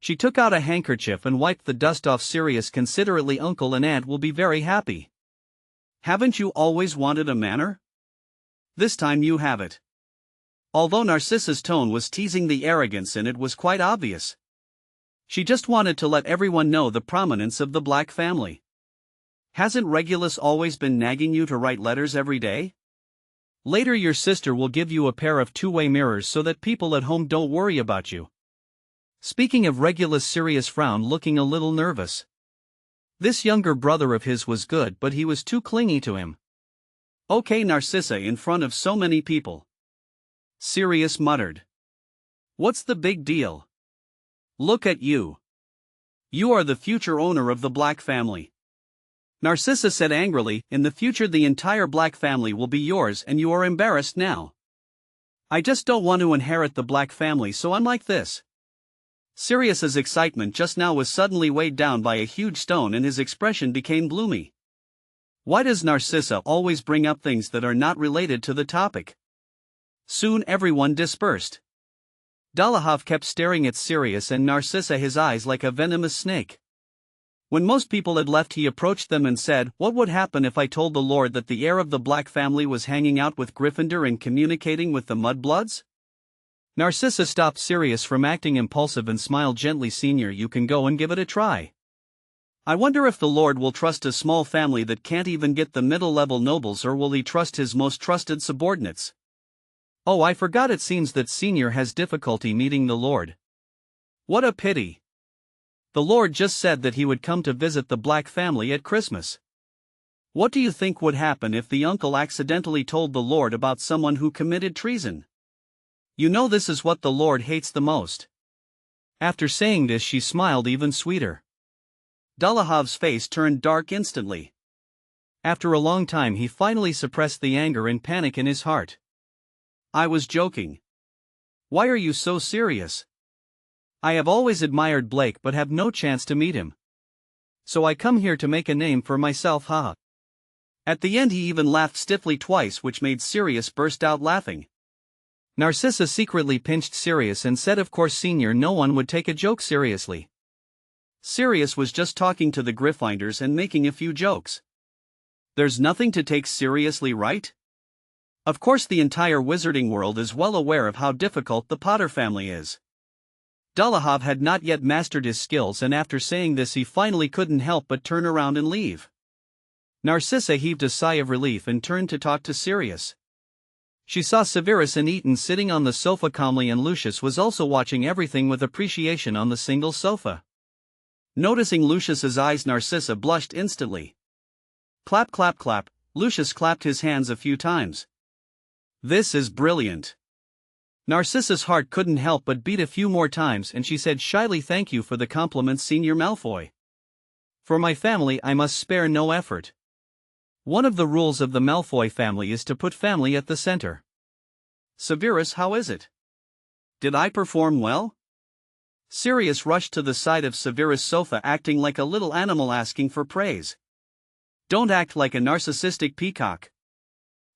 She took out a handkerchief and wiped the dust off Sirius considerately. Uncle and Aunt will be very happy. Haven't you always wanted a manor? This time you have it. Although Narcissa's tone was teasing the arrogance, and it was quite obvious. She just wanted to let everyone know the prominence of the black family. Hasn't Regulus always been nagging you to write letters every day? Later your sister will give you a pair of two-way mirrors so that people at home don't worry about you. Speaking of Regulus, Sirius frowned, looking a little nervous. This younger brother of his was good, but he was too clingy to him. Okay, Narcissa, in front of so many people. Sirius muttered. What's the big deal? Look at you. You are the future owner of the black family. Narcissa said angrily, in the future the entire black family will be yours, and you are embarrassed now. I just don't want to inherit the black family, so I'm like this. Sirius's excitement just now was suddenly weighed down by a huge stone, and his expression became gloomy. Why does Narcissa always bring up things that are not related to the topic? Soon everyone dispersed. Dolahov kept staring at Sirius and Narcissa, his eyes like a venomous snake. When most people had left, he approached them and said, "What would happen if I told the Lord that the heir of the black family was hanging out with Gryffindor and communicating with the Mudbloods?" Narcissa stopped Sirius from acting impulsive and smiled gently. "Senior, you can go and give it a try. I wonder if the Lord will trust a small family that can't even get the middle-level nobles, or will he trust his most trusted subordinates? Oh, I forgot, it seems that Senior has difficulty meeting the Lord. What a pity. The Lord just said that he would come to visit the black family at Christmas. What do you think would happen if the uncle accidentally told the Lord about someone who committed treason? You know this is what the Lord hates the most. After saying this, she smiled even sweeter. Dolahov's face turned dark instantly. After a long time he finally suppressed the anger and panic in his heart. I was joking. Why are you so serious? I have always admired Blake but have no chance to meet him. So I come here to make a name for myself, haha. At the end he even laughed stiffly twice, which made Sirius burst out laughing. Narcissa secretly pinched Sirius and said of course Senior, no one would take a joke seriously. Sirius was just talking to the Gryffindors and making a few jokes. There's nothing to take seriously, right? Of course the entire wizarding world is well aware of how difficult the Potter family is. Dolahov had not yet mastered his skills, and after saying this he finally couldn't help but turn around and leave. Narcissa heaved a sigh of relief and turned to talk to Sirius. She saw Severus and Eton sitting on the sofa calmly, and Lucius was also watching everything with appreciation on the single sofa. Noticing Lucius's eyes, Narcissa blushed instantly. Clap clap clap, Lucius clapped his hands a few times. This is brilliant. Narcissa's heart couldn't help but beat a few more times, and she said shyly, thank you for the compliments, Senior Malfoy. For my family I must spare no effort. One of the rules of the Malfoy family is to put family at the center. Severus, how is it? Did I perform well? Sirius rushed to the side of Severus' sofa, acting like a little animal asking for praise. Don't act like a narcissistic peacock.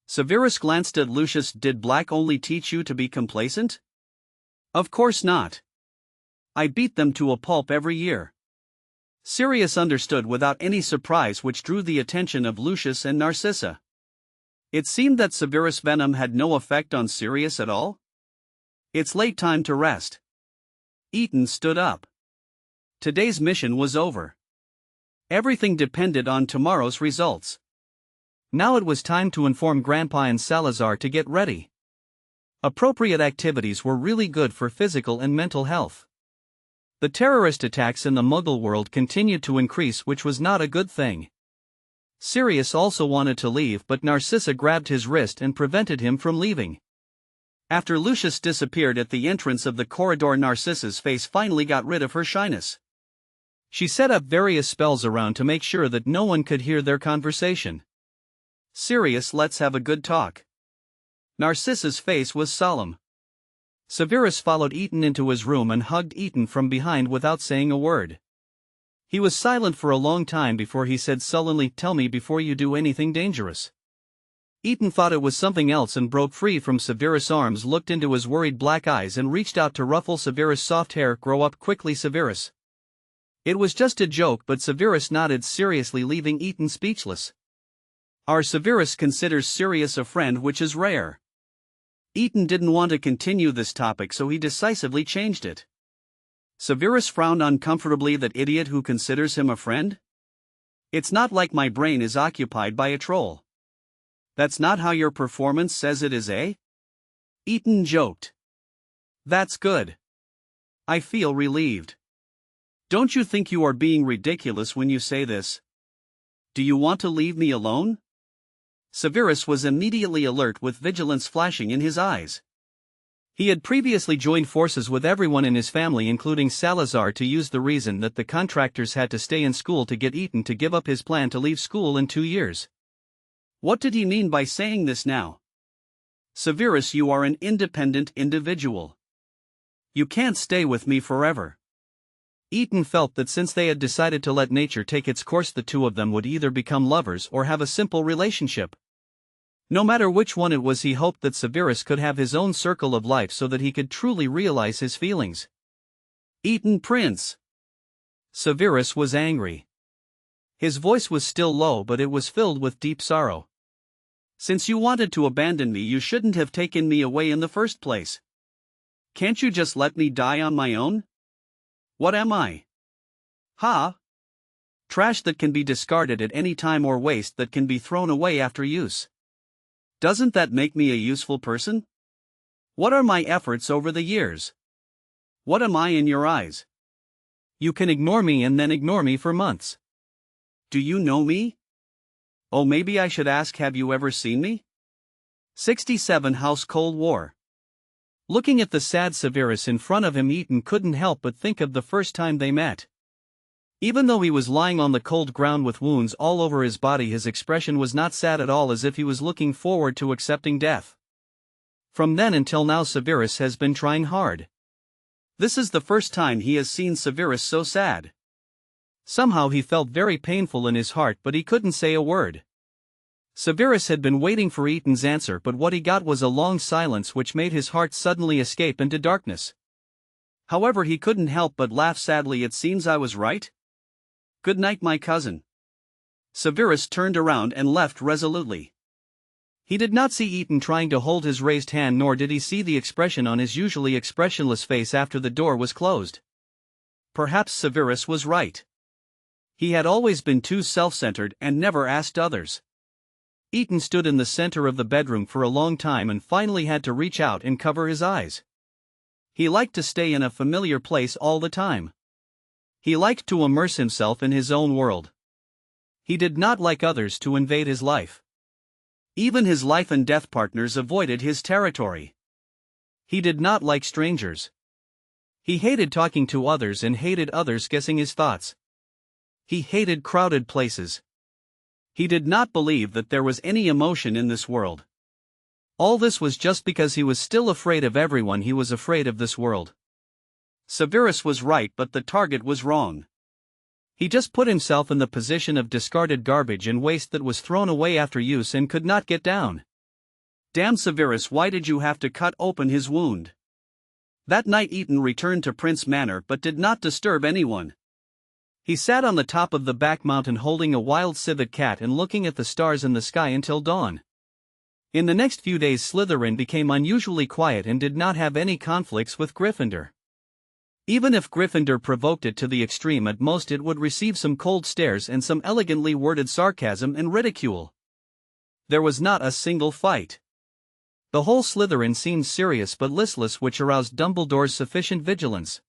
Severus glanced at Lucius. Did Black only teach you to be complacent? Of course not. I beat them to a pulp every year. Sirius understood without any surprise, which drew the attention of Lucius and Narcissa. It seemed that Severus' venom had no effect on Sirius at all. It's late, time to rest. Eton stood up. Today's mission was over. Everything depended on tomorrow's results. Now it was time to inform Grandpa and Salazar to get ready. Appropriate activities were really good for physical and mental health. The terrorist attacks in the Muggle world continued to increase, which was not a good thing. Sirius also wanted to leave, but Narcissa grabbed his wrist and prevented him from leaving. After Lucius disappeared at the entrance of the corridor, Narcissa's face finally got rid of her shyness. She set up various spells around to make sure that no one could hear their conversation. Sirius, let's have a good talk. Narcissa's face was solemn. Severus followed Eton into his room and hugged Eton from behind without saying a word. He was silent for a long time before he said sullenly, tell me before you do anything dangerous. Eton thought it was something else and broke free from Severus' arms, looked into his worried black eyes and reached out to ruffle Severus' soft hair. Grow up quickly, Severus. It was just a joke, but Severus nodded seriously, leaving Eton speechless. Our Severus considers Sirius a friend, which is rare. Eton didn't want to continue this topic, so he decisively changed it. Severus frowned uncomfortably. That idiot who considers him a friend? It's not like my brain is occupied by a troll. That's not how your performance says it is, eh? Eton joked. That's good. I feel relieved. Don't you think you are being ridiculous when you say this? Do you want to leave me alone? Severus was immediately alert, with vigilance flashing in his eyes. He had previously joined forces with everyone in his family, including Salazar, to use the reason that the contractors had to stay in school to get Eton to give up his plan to leave school in 2 years. What did he mean by saying this now? Severus, you are an independent individual. You can't stay with me forever. Eton felt that since they had decided to let nature take its course, the two of them would either become lovers or have a simple relationship. No matter which one it was, he hoped that Severus could have his own circle of life so that he could truly realize his feelings. Eton Prince. Severus was angry. His voice was still low, but it was filled with deep sorrow. Since you wanted to abandon me, you shouldn't have taken me away in the first place. Can't you just let me die on my own? What am I? Ha? Trash that can be discarded at any time, or waste that can be thrown away after use. Doesn't that make me a useful person? What are my efforts over the years? What am I in your eyes? You can ignore me and then ignore me for months. Do you know me? Oh, maybe I should ask, have you ever seen me? 67 House Cold War. Looking at the sad Severus in front of him, Eaton couldn't help but think of the first time they met. Even though he was lying on the cold ground with wounds all over his body, his expression was not sad at all, as if he was looking forward to accepting death. From then until now, Severus has been trying hard. This is the first time he has seen Severus so sad. Somehow he felt very painful in his heart, but he couldn't say a word. Severus had been waiting for Eaton's answer, but what he got was a long silence which made his heart suddenly escape into darkness. However, he couldn't help but laugh sadly. It seems I was right. Good night, my cousin. Severus turned around and left resolutely. He did not see Eaton trying to hold his raised hand, nor did he see the expression on his usually expressionless face after the door was closed. Perhaps Severus was right. He had always been too self-centered and never asked others. Eaton stood in the center of the bedroom for a long time and finally had to reach out and cover his eyes. He liked to stay in a familiar place all the time. He liked to immerse himself in his own world. He did not like others to invade his life. Even his life and death partners avoided his territory. He did not like strangers. He hated talking to others and hated others guessing his thoughts. He hated crowded places. He did not believe that there was any emotion in this world. All this was just because he was still afraid of everyone. He was afraid of this world. Severus was right, but the target was wrong. He just put himself in the position of discarded garbage and waste that was thrown away after use and could not get down. Damn Severus, why did you have to cut open his wound? That night Eaton returned to Prince Manor but did not disturb anyone. He sat on the top of the back mountain holding a wild civet cat and looking at the stars in the sky until dawn. In the next few days Slytherin became unusually quiet and did not have any conflicts with Gryffindor. Even if Gryffindor provoked it to the extreme, at most it would receive some cold stares and some elegantly worded sarcasm and ridicule. There was not a single fight. The whole Slytherin seemed serious but listless, which aroused Dumbledore's sufficient vigilance.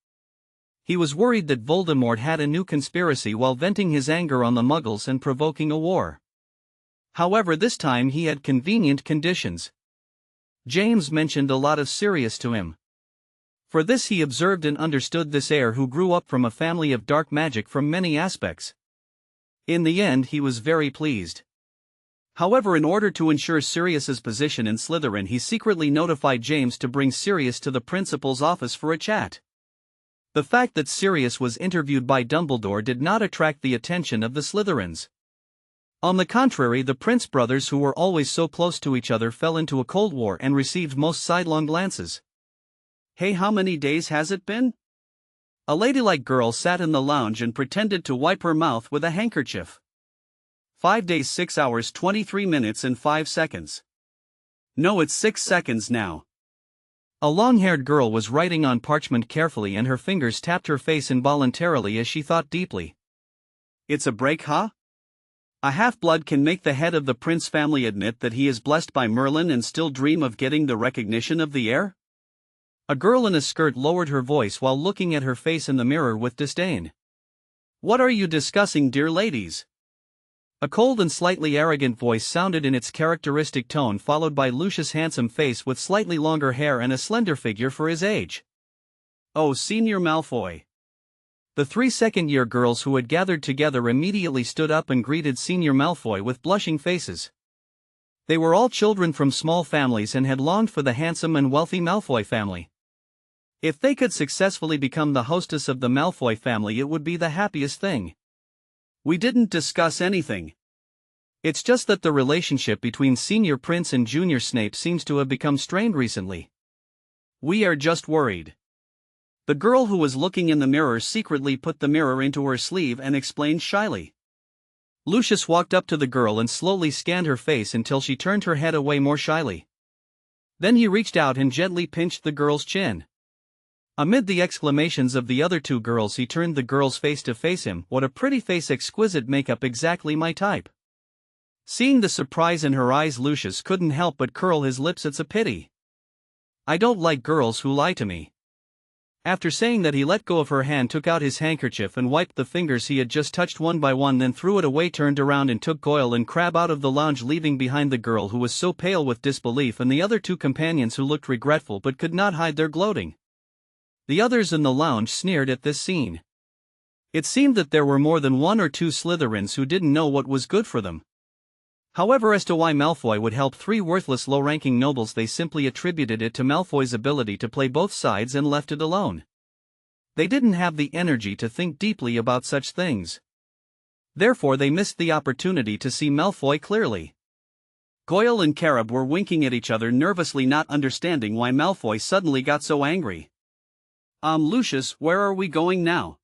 He was worried that Voldemort had a new conspiracy while venting his anger on the Muggles and provoking a war. However, this time he had convenient conditions. James mentioned a lot of Sirius to him. For this he observed and understood this heir who grew up from a family of dark magic from many aspects. In the end he was very pleased. However, in order to ensure Sirius's position in Slytherin, he secretly notified James to bring Sirius to the principal's office for a chat. The fact that Sirius was interviewed by Dumbledore did not attract the attention of the Slytherins. On the contrary, the Prince brothers, who were always so close to each other, fell into a cold war and received most sidelong glances. Hey, how many days has it been? A ladylike girl sat in the lounge and pretended to wipe her mouth with a handkerchief. 5 days, 6 hours, 23 minutes and 5 seconds. No, it's 6 seconds now. A long-haired girl was writing on parchment carefully and her fingers tapped her face involuntarily as she thought deeply. It's a break, huh? A half-blood can make the head of the Prince family admit that he is blessed by Merlin and still dream of getting the recognition of the heir? A girl in a skirt lowered her voice while looking at her face in the mirror with disdain. What are you discussing, dear ladies? A cold and slightly arrogant voice sounded in its characteristic tone, followed by Lucius' handsome face with slightly longer hair and a slender figure for his age. Oh, Senior Malfoy. The 3 second-year girls who had gathered together immediately stood up and greeted Senior Malfoy with blushing faces. They were all children from small families and had longed for the handsome and wealthy Malfoy family. If they could successfully become the hostess of the Malfoy family, it would be the happiest thing. We didn't discuss anything. It's just that the relationship between Senior Prince and Junior Snape seems to have become strained recently. We are just worried. The girl who was looking in the mirror secretly put the mirror into her sleeve and explained shyly. Lucius walked up to the girl and slowly scanned her face until she turned her head away more shyly. Then he reached out and gently pinched the girl's chin. Amid the exclamations of the other 2 girls, he turned the girl's face to face him. What a pretty face, exquisite makeup, exactly my type. Seeing the surprise in her eyes, Lucius couldn't help but curl his lips. It's a pity. I don't like girls who lie to me. After saying that, he let go of her hand, took out his handkerchief and wiped the fingers he had just touched one by one, then threw it away, turned around and took Goyle and Crab out of the lounge, leaving behind the girl who was so pale with disbelief and the other two companions who looked regretful but could not hide their gloating. The others in the lounge sneered at this scene. It seemed that there were more than one or two Slytherins who didn't know what was good for them. However, as to why Malfoy would help three worthless low-ranking nobles, they simply attributed it to Malfoy's ability to play both sides and left it alone. They didn't have the energy to think deeply about such things. Therefore they missed the opportunity to see Malfoy clearly. Goyle and Crabbe were winking at each other nervously, not understanding why Malfoy suddenly got so angry. Lucius, where are we going now?"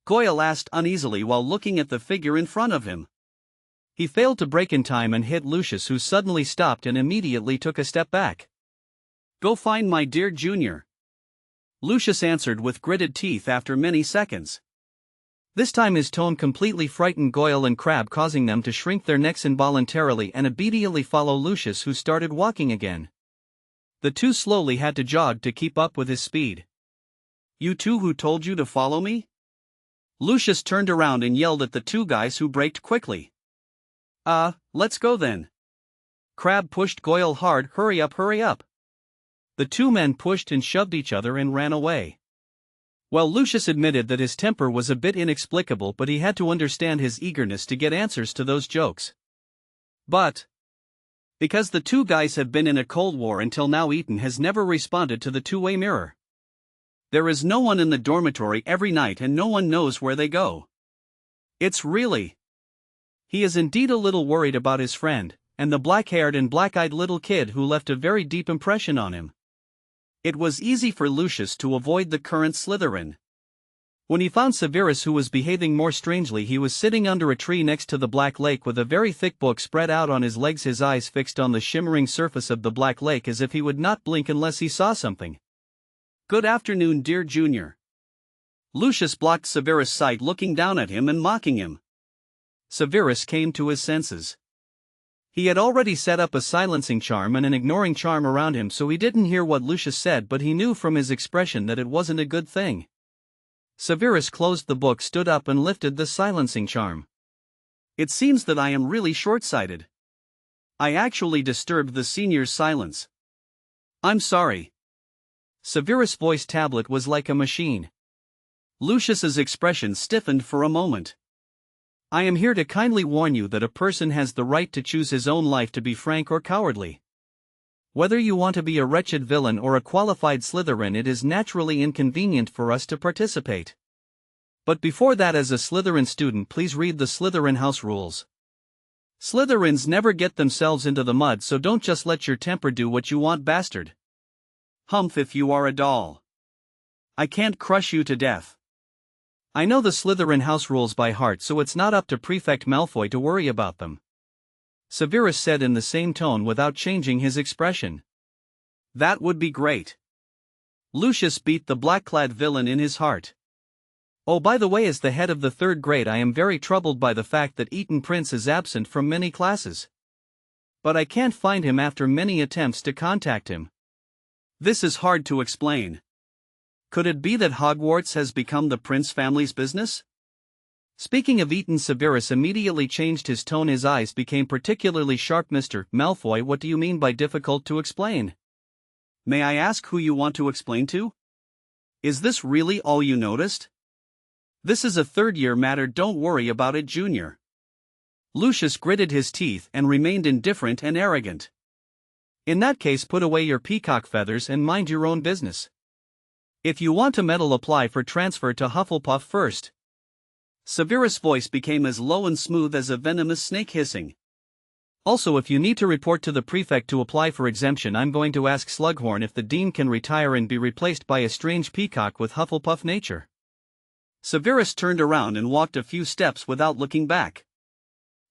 Goyle asked uneasily while looking at the figure in front of him. He failed to break in time and hit Lucius, who suddenly stopped and immediately took a step back. "Go find my dear Junior," Lucius answered with gritted teeth after many seconds. This time his tone completely frightened Goyle and Crabbe, causing them to shrink their necks involuntarily and obediently follow Lucius, who started walking again. The two slowly had to jog to keep up with his speed. "You two, who told you to follow me?" Lucius turned around and yelled at the two guys, who braked quickly. Let's go then." Crabbe pushed Goyle hard. Hurry up, hurry up." The two men pushed and shoved each other and ran away. Well, Lucius admitted that his temper was a bit inexplicable, but he had to understand his eagerness to get answers to those jokes. But because the two guys have been in a cold war until now, Eton has never responded to the two-way mirror. There is no one in the dormitory every night and no one knows where they go. He is indeed a little worried about his friend, and the black-haired and black-eyed little kid who left a very deep impression on him. It was easy for Lucius to avoid the current Slytherin. When he found Severus, who was behaving more strangely, he was sitting under a tree next to the Black Lake with a very thick book spread out on his legs, his eyes fixed on the shimmering surface of the Black Lake as if he would not blink unless he saw something. "Good afternoon, dear Junior." Lucius blocked Severus' sight, looking down at him and mocking him. Severus came to his senses. He had already set up a silencing charm and an ignoring charm around him, so he didn't hear what Lucius said, but he knew from his expression that it wasn't a good thing. Severus closed the book, stood up and lifted the silencing charm. "It seems that I am really short-sighted. I actually disturbed the senior's silence. I'm sorry." Severus' voice tablet was like a machine. Lucius's expression stiffened for a moment. "I am here to kindly warn you that a person has the right to choose his own life, to be frank or cowardly. Whether you want to be a wretched villain or a qualified Slytherin, it is naturally inconvenient for us to participate. But before that, as a Slytherin student, please read the Slytherin house rules. Slytherins never get themselves into the mud, so don't just let your temper do what you want, bastard. Humph, if you are a doll, I can't crush you to death. I know the Slytherin house rules by heart, so it's not up to Prefect Malfoy to worry about them," Severus said in the same tone without changing his expression. "That would be great." Lucius beat the black-clad villain in his heart. "Oh, by the way, as the head of the third grade, I am very troubled by the fact that Eton Prince is absent from many classes. But I can't find him after many attempts to contact him. This is hard to explain. Could it be that Hogwarts has become the Prince family's business?" Speaking of Eton, Severus immediately changed his tone. His eyes became particularly sharp. "Mr. Malfoy, what do you mean by difficult to explain? May I ask who you want to explain to? Is this really all you noticed? This is a third-year matter, don't worry about it, Junior." Lucius gritted his teeth and remained indifferent and arrogant. "In that case, put away your peacock feathers and mind your own business. If you want to meddle, apply for transfer to Hufflepuff first." Severus' voice became as low and smooth as a venomous snake hissing. "Also, if you need to report to the prefect to apply for exemption, I'm going to ask Slughorn if the dean can retire and be replaced by a strange peacock with Hufflepuff nature." Severus turned around and walked a few steps without looking back.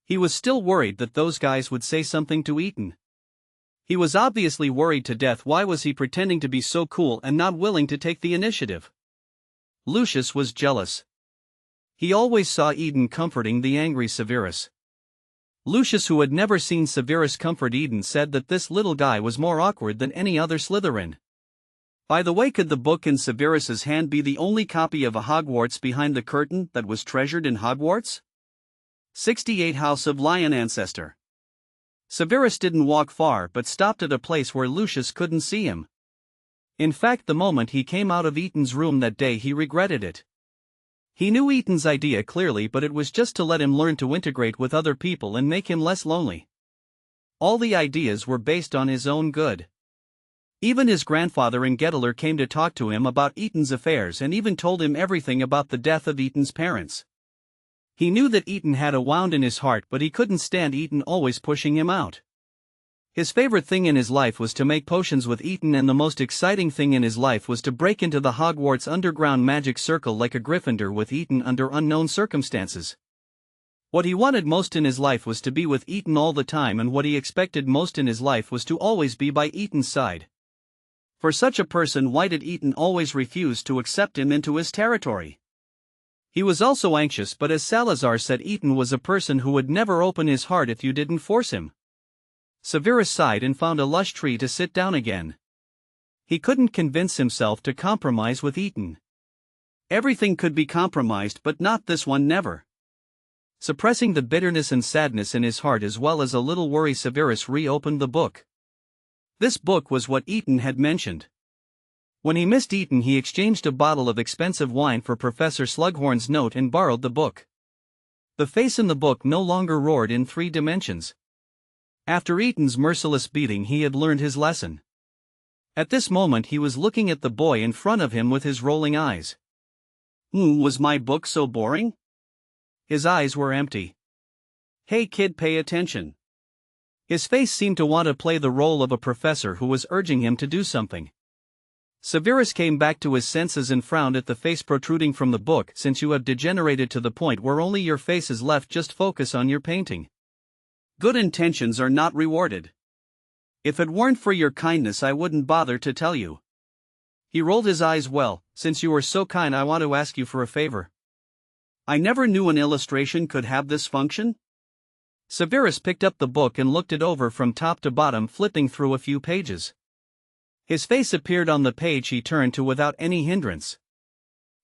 He was still worried that those guys would say something to Eton. He was obviously worried to death. Why was he pretending to be so cool and not willing to take the initiative? Lucius was jealous. He always saw Eton comforting the angry Severus. Lucius, who had never seen Severus comfort Eton, said that this little guy was more awkward than any other Slytherin. By the way, could the book in Severus's hand be the only copy of a Hogwarts behind the curtain that was treasured in Hogwarts? 68 House of Lion Ancestor. Severus didn't walk far but stopped at a place where Lucius couldn't see him. In fact, the moment he came out of Ethan's room that day, he regretted it. He knew Ethan's idea clearly, but it was just to let him learn to integrate with other people and make him less lonely. All the ideas were based on his own good. Even his grandfather and Gettler came to talk to him about Ethan's affairs and even told him everything about the death of Ethan's parents. He knew that Ethan had a wound in his heart, but he couldn't stand Ethan always pushing him out. His favorite thing in his life was to make potions with Ethan, and the most exciting thing in his life was to break into the Hogwarts underground magic circle like a Gryffindor with Ethan under unknown circumstances. What he wanted most in his life was to be with Ethan all the time, and what he expected most in his life was to always be by Ethan's side. For such a person, why did Ethan always refuse to accept him into his territory? He was also anxious, but as Salazar said, Ethan was a person who would never open his heart if you didn't force him. Severus sighed and found a lush tree to sit down again. He couldn't convince himself to compromise with Ethan. Everything could be compromised, but not this one, never. Suppressing the bitterness and sadness in his heart as well as a little worry, Severus reopened the book. This book was what Ethan had mentioned. When he missed Ethan, he exchanged a bottle of expensive wine for Professor Slughorn's note and borrowed the book. The face in the book no longer roared in 3 dimensions. After Ethan's merciless beating, he had learned his lesson. At this moment he was looking at the boy in front of him with his rolling eyes. Was my book so boring? His eyes were empty. Hey kid, pay attention. His face seemed to want to play the role of a professor who was urging him to do something. Severus came back to his senses and frowned at the face protruding from the book. Since you have degenerated to the point where only your face is left, just focus on your painting. Good intentions are not rewarded. If it weren't for your kindness, I wouldn't bother to tell you. He rolled his eyes. Well, since you are so kind, I want to ask you for a favor. I never knew an illustration could have this function. Severus picked up the book and looked it over from top to bottom, flipping through a few pages. His face appeared on the page he turned to without any hindrance.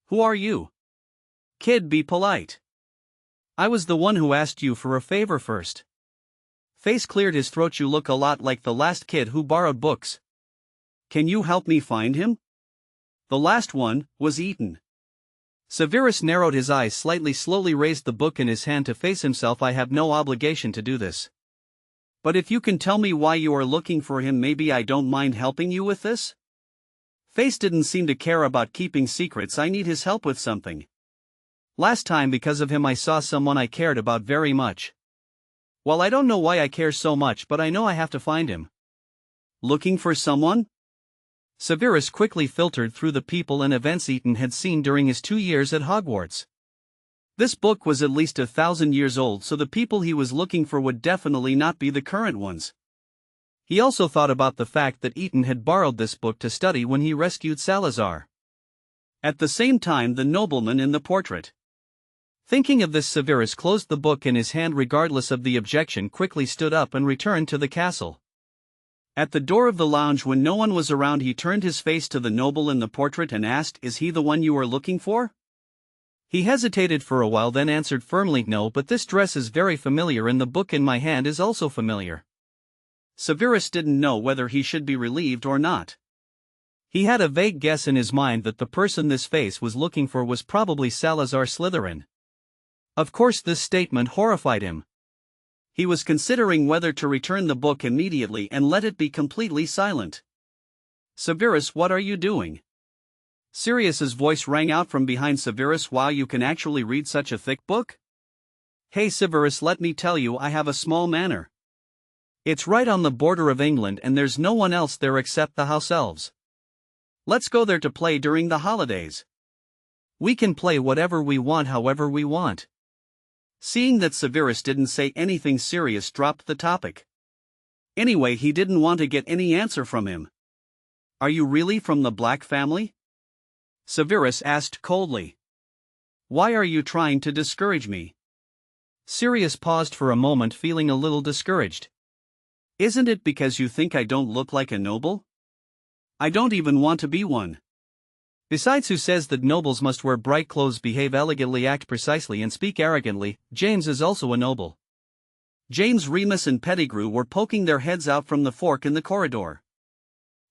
Who are you? Kid, be polite. I was the one who asked you for a favor first. Face cleared his throat. You look a lot like the last kid who borrowed books. Can you help me find him? The last one was Ethan. Severus narrowed his eyes slightly, slowly raised the book in his hand to face himself. I have no obligation to do this. But if you can tell me why you are looking for him, maybe I don't mind helping you with this? Face didn't seem to care about keeping secrets. I need his help with something. Last time, because of him, I saw someone I cared about very much. Well, I don't know why I care so much, but I know I have to find him. Looking for someone? Severus quickly filtered through the people and events Ethan had seen during his 2 years at Hogwarts. This book was at least 1,000 years old, so the people he was looking for would definitely not be the current ones. He also thought about the fact that Ethan had borrowed this book to study when he rescued Salazar. At the same time, the nobleman in the portrait. Thinking of this, Severus closed the book in his hand regardless of the objection, quickly stood up and returned to the castle. At the door of the lounge, when no one was around, he turned his face to the noble in the portrait and asked, "Is he the one you are looking for?" He hesitated for a while, then answered firmly, "No, but this dress is very familiar and the book in my hand is also familiar." Severus didn't know whether he should be relieved or not. He had a vague guess in his mind that the person this face was looking for was probably Salazar Slytherin. Of course, this statement horrified him. He was considering whether to return the book immediately and let it be completely silent. "Severus, what are you doing?" Sirius's voice rang out from behind Severus. "Wow, you can actually read such a thick book?" "Hey Severus, let me tell you, I have a small manor. It's right on the border of England and there's no one else there except the house elves. Let's go there to play during the holidays. We can play whatever we want, however we want." Seeing that Severus didn't say anything, Sirius dropped the topic. Anyway, he didn't want to get any answer from him. "Are you really from the Black family?" Severus asked coldly. "Why are you trying to discourage me?" Sirius paused for a moment, feeling a little discouraged. "Isn't it because you think I don't look like a noble?" I don't even want to be one. Besides, who says that nobles must wear bright clothes, behave elegantly, act precisely, and speak arrogantly? James is also a noble. James, Remus, and Pettigrew were poking their heads out from the fork in the corridor.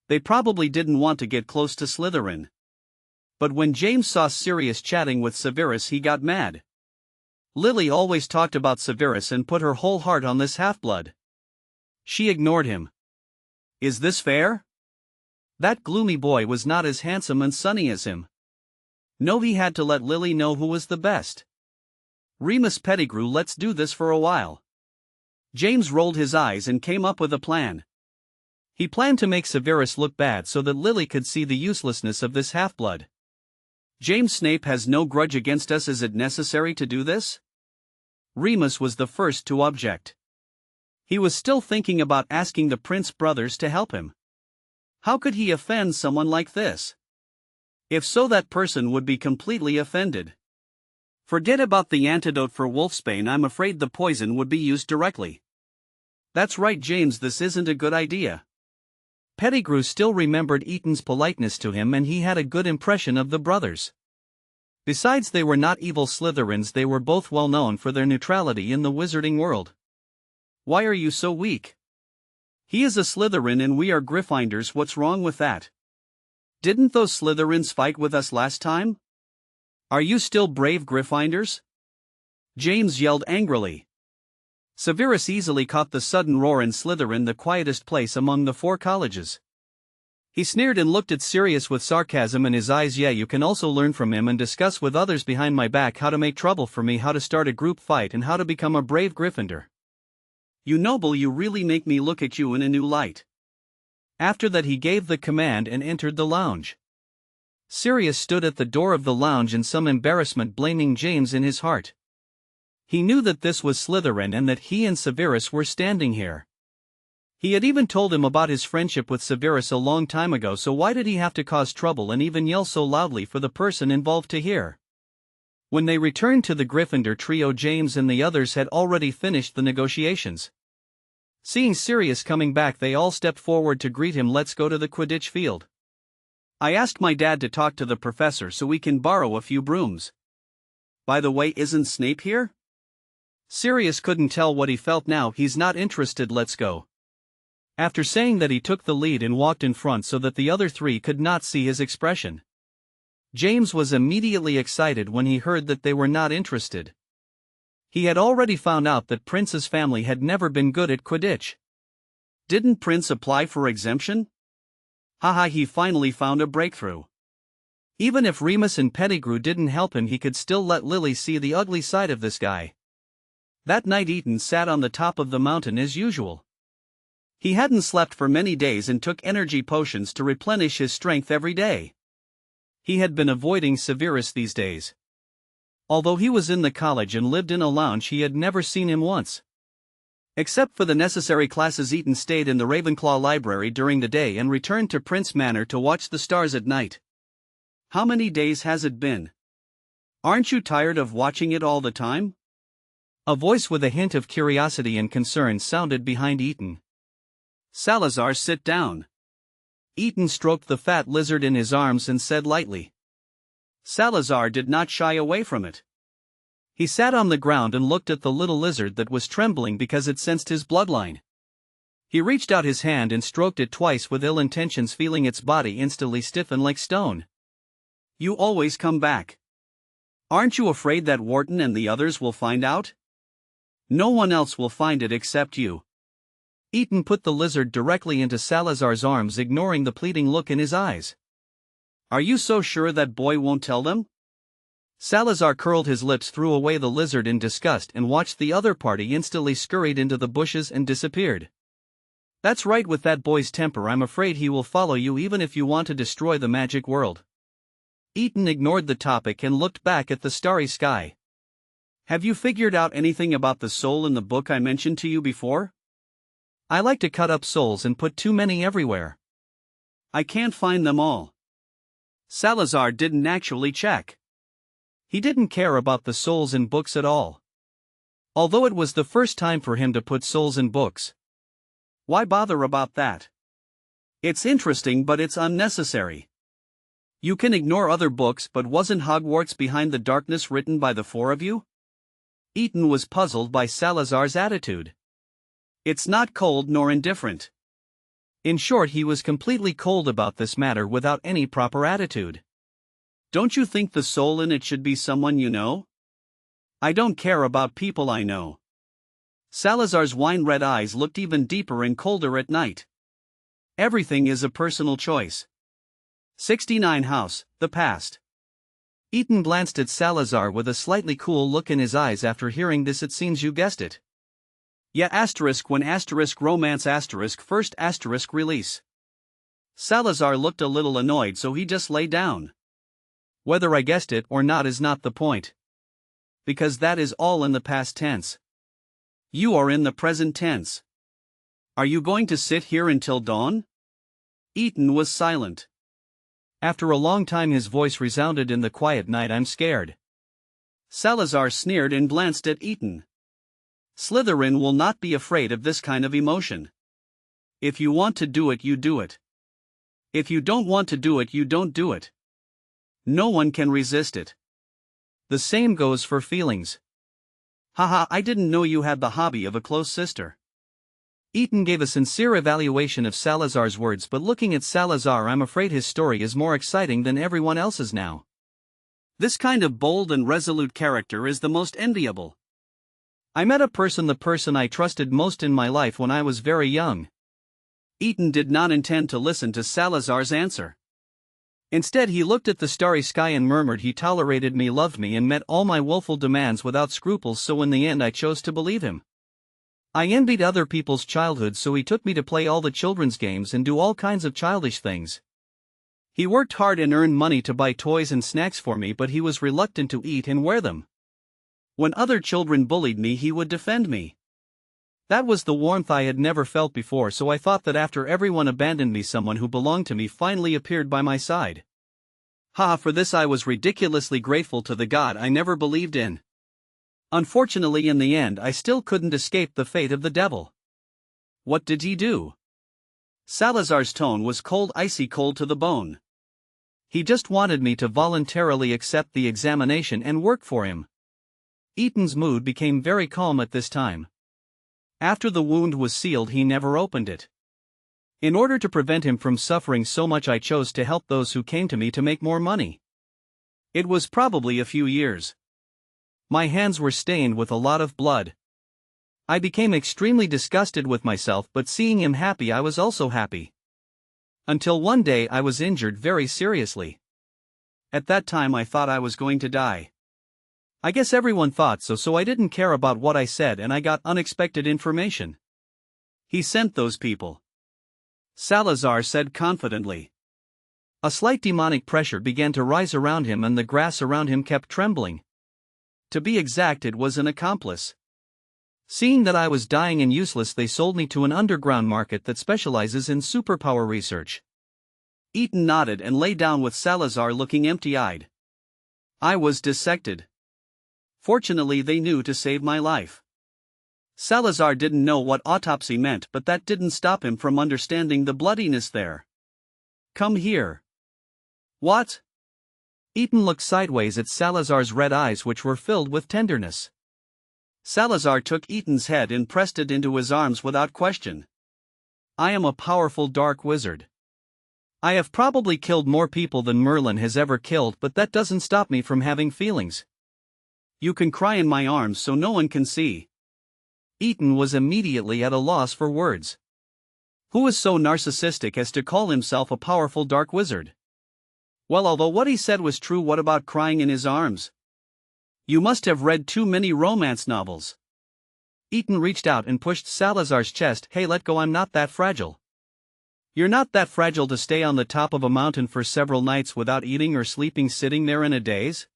They probably didn't want to get close to Slytherin. But when James saw Sirius chatting with Severus, he got mad. Lily always talked about Severus and put her whole heart on this half-blood. She ignored him. Is this fair? That gloomy boy was not as handsome and sunny as him. No, he had to let Lily know who was the best. Remus, Pettigrew, let's do this for a while. James rolled his eyes and came up with a plan. He planned to make Severus look bad so that Lily could see the uselessness of this half-blood. James, Snape has no grudge against us. Is it necessary to do this? Remus was the first to object. He was still thinking about asking the Prince brothers to help him. How could he offend someone like this? If so, that person would be completely offended. Forget about the antidote for wolfsbane. I'm afraid the poison would be used directly. That's right, James, this isn't a good idea. Pettigrew still remembered Eton's politeness to him, and he had a good impression of the brothers. Besides, they were not evil Slytherins, they were both well known for their neutrality in the wizarding world. Why are you so weak? He is a Slytherin and we are Gryffindors. What's wrong with that? Didn't those Slytherins fight with us last time? Are you still brave Gryffindors? James yelled angrily. Severus easily caught the sudden roar in Slytherin, the quietest place among the 4 colleges. He sneered and looked at Sirius with sarcasm in his eyes. Yeah, you can also learn from him and discuss with others behind my back how to make trouble for me, how to start a group fight, and how to become a brave Gryffindor. You noble, you really make me look at you in a new light. After that, he gave the command and entered the lounge. Sirius stood at the door of the lounge in some embarrassment, blaming James in his heart. He knew that this was Slytherin and that he and Severus were standing here. He had even told him about his friendship with Severus a long time ago, so why did he have to cause trouble and even yell so loudly for the person involved to hear? When they returned to the Gryffindor trio, James and the others had already finished the negotiations. Seeing Sirius coming back, they all stepped forward to greet him. Let's go to the Quidditch field. I asked my dad to talk to the professor so we can borrow a few brooms. By the way, isn't Snape here? Sirius couldn't tell what he felt now. He's not interested. Let's go. After saying that, he took the lead and walked in front so that the other 3 could not see his expression. James was immediately excited when he heard that they were not interested. He had already found out that Prince's family had never been good at Quidditch. Didn't Prince apply for exemption? Haha, he finally found a breakthrough. Even if Remus and Pettigrew didn't help him, he could still let Lily see the ugly side of this guy. That night, Eton sat on the top of the mountain as usual. He hadn't slept for many days and took energy potions to replenish his strength every day. He had been avoiding Severus these days. Although he was in the college and lived in a lounge, he had never seen him once. Except for the necessary classes, Eton stayed in the Ravenclaw library during the day and returned to Prince Manor to watch the stars at night. How many days has it been? Aren't you tired of watching it all the time? A voice with a hint of curiosity and concern sounded behind Eton. Salazar, sit down. Eton stroked the fat lizard in his arms and said lightly. Salazar did not shy away from it. He sat on the ground and looked at the little lizard that was trembling because it sensed his bloodline. He reached out his hand and stroked it twice with ill intentions, feeling its body instantly stiffen like stone. You always come back. Aren't you afraid that Wharton and the others will find out? No one else will find it except you. Eton put the lizard directly into Salazar's arms, ignoring the pleading look in his eyes. Are you so sure that boy won't tell them? Salazar curled his lips, threw away the lizard in disgust, and watched the other party instantly scurried into the bushes and disappeared. That's right, with that boy's temper, I'm afraid he will follow you even if you want to destroy the magic world. Eton ignored the topic and looked back at the starry sky. Have you figured out anything about the soul in the book I mentioned to you before? I like to cut up souls and put too many everywhere. I can't find them all. Salazar didn't actually check. He didn't care about the souls in books at all. Although it was the first time for him to put souls in books. Why bother about that? It's interesting but it's unnecessary. You can ignore other books, but wasn't Hogwarts Behind the Darkness written by the four of you? Eaton was puzzled by Salazar's attitude. It's not cold nor indifferent. In short, he was completely cold about this matter without any proper attitude. Don't you think the soul in it should be someone you know? I don't care about people I know. Salazar's wine-red eyes looked even deeper and colder at night. Everything is a personal choice. 69 House, The Past. Eaton glanced at Salazar with a slightly cool look in his eyes after hearing this. It seems you guessed it. Yeah, when romance first release. Salazar looked a little annoyed, so he just lay down. Whether I guessed it or not is not the point. Because that is all in the past tense. You are in the present tense. Are you going to sit here until dawn? Eaton was silent. After a long time his voice resounded in the quiet night. I'm scared. Salazar sneered and glanced at Eaton. Slytherin will not be afraid of this kind of emotion. If you want to do it, you do it. If you don't want to do it, you don't do it. No one can resist it. The same goes for feelings. Haha, I didn't know you had the hobby of a close sister. Eaton gave a sincere evaluation of Salazar's words, but looking at Salazar, I'm afraid his story is more exciting than everyone else's now. This kind of bold and resolute character is the most enviable. I met the person I trusted most in my life when I was very young. Eaton did not intend to listen to Salazar's answer. Instead, he looked at the starry sky and murmured, he tolerated me, loved me, and met all my willful demands without scruples, so in the end I chose to believe him. I envied other people's childhood, so he took me to play all the children's games and do all kinds of childish things. He worked hard and earned money to buy toys and snacks for me, but he was reluctant to eat and wear them. When other children bullied me, he would defend me. That was the warmth I had never felt before, so I thought that after everyone abandoned me, someone who belonged to me finally appeared by my side. For this I was ridiculously grateful to the God I never believed in. Unfortunately, in the end, I still couldn't escape the fate of the devil. What did he do? Salazar's tone was cold, icy cold to the bone. He just wanted me to voluntarily accept the examination and work for him. Eaton's mood became very calm at this time. After the wound was sealed, he never opened it. In order to prevent him from suffering so much, I chose to help those who came to me to make more money. It was probably a few years. My hands were stained with a lot of blood. I became extremely disgusted with myself, but seeing him happy, I was also happy. Until one day I was injured very seriously. At that time I thought I was going to die. I guess everyone thought so, so I didn't care about what I said and I got unexpected information. He sent those people. Salazar said confidently. A slight demonic pressure began to rise around him and the grass around him kept trembling. To be exact, it was an accomplice. Seeing that I was dying and useless, they sold me to an underground market that specializes in superpower research. Eaton nodded and lay down with Salazar looking empty-eyed. I was dissected. Fortunately, they knew to save my life. Salazar didn't know what autopsy meant, but that didn't stop him from understanding the bloodiness there. Come here. What? Eaton looked sideways at Salazar's red eyes, which were filled with tenderness. Salazar took Eaton's head and pressed it into his arms without question. I am a powerful dark wizard. I have probably killed more people than Merlin has ever killed, but that doesn't stop me from having feelings. You can cry in my arms so no one can see. Eaton was immediately at a loss for words. Who is so narcissistic as to call himself a powerful dark wizard? Well, although what he said was true, what about crying in his arms? You must have read too many romance novels. Eaton reached out and pushed Salazar's chest. Hey, let go, I'm not that fragile. You're not that fragile to stay on the top of a mountain for several nights without eating or sleeping, sitting there in a daze?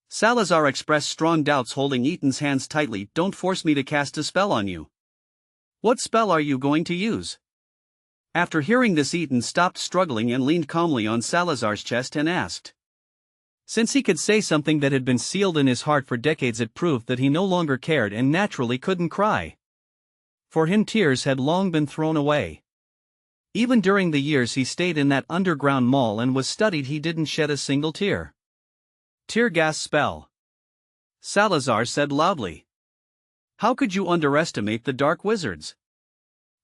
Salazar expressed strong doubts, holding Eaton's hands tightly. Don't force me to cast a spell on you. What spell are you going to use? After hearing this, Eaton stopped struggling and leaned calmly on Salazar's chest and asked. Since he could say something that had been sealed in his heart for decades, it proved that he no longer cared and naturally couldn't cry. For him, tears had long been thrown away. Even during the years he stayed in that underground mall and was studied, he didn't shed a single tear. Tear gas spell. Salazar said loudly. How could you underestimate the dark wizards?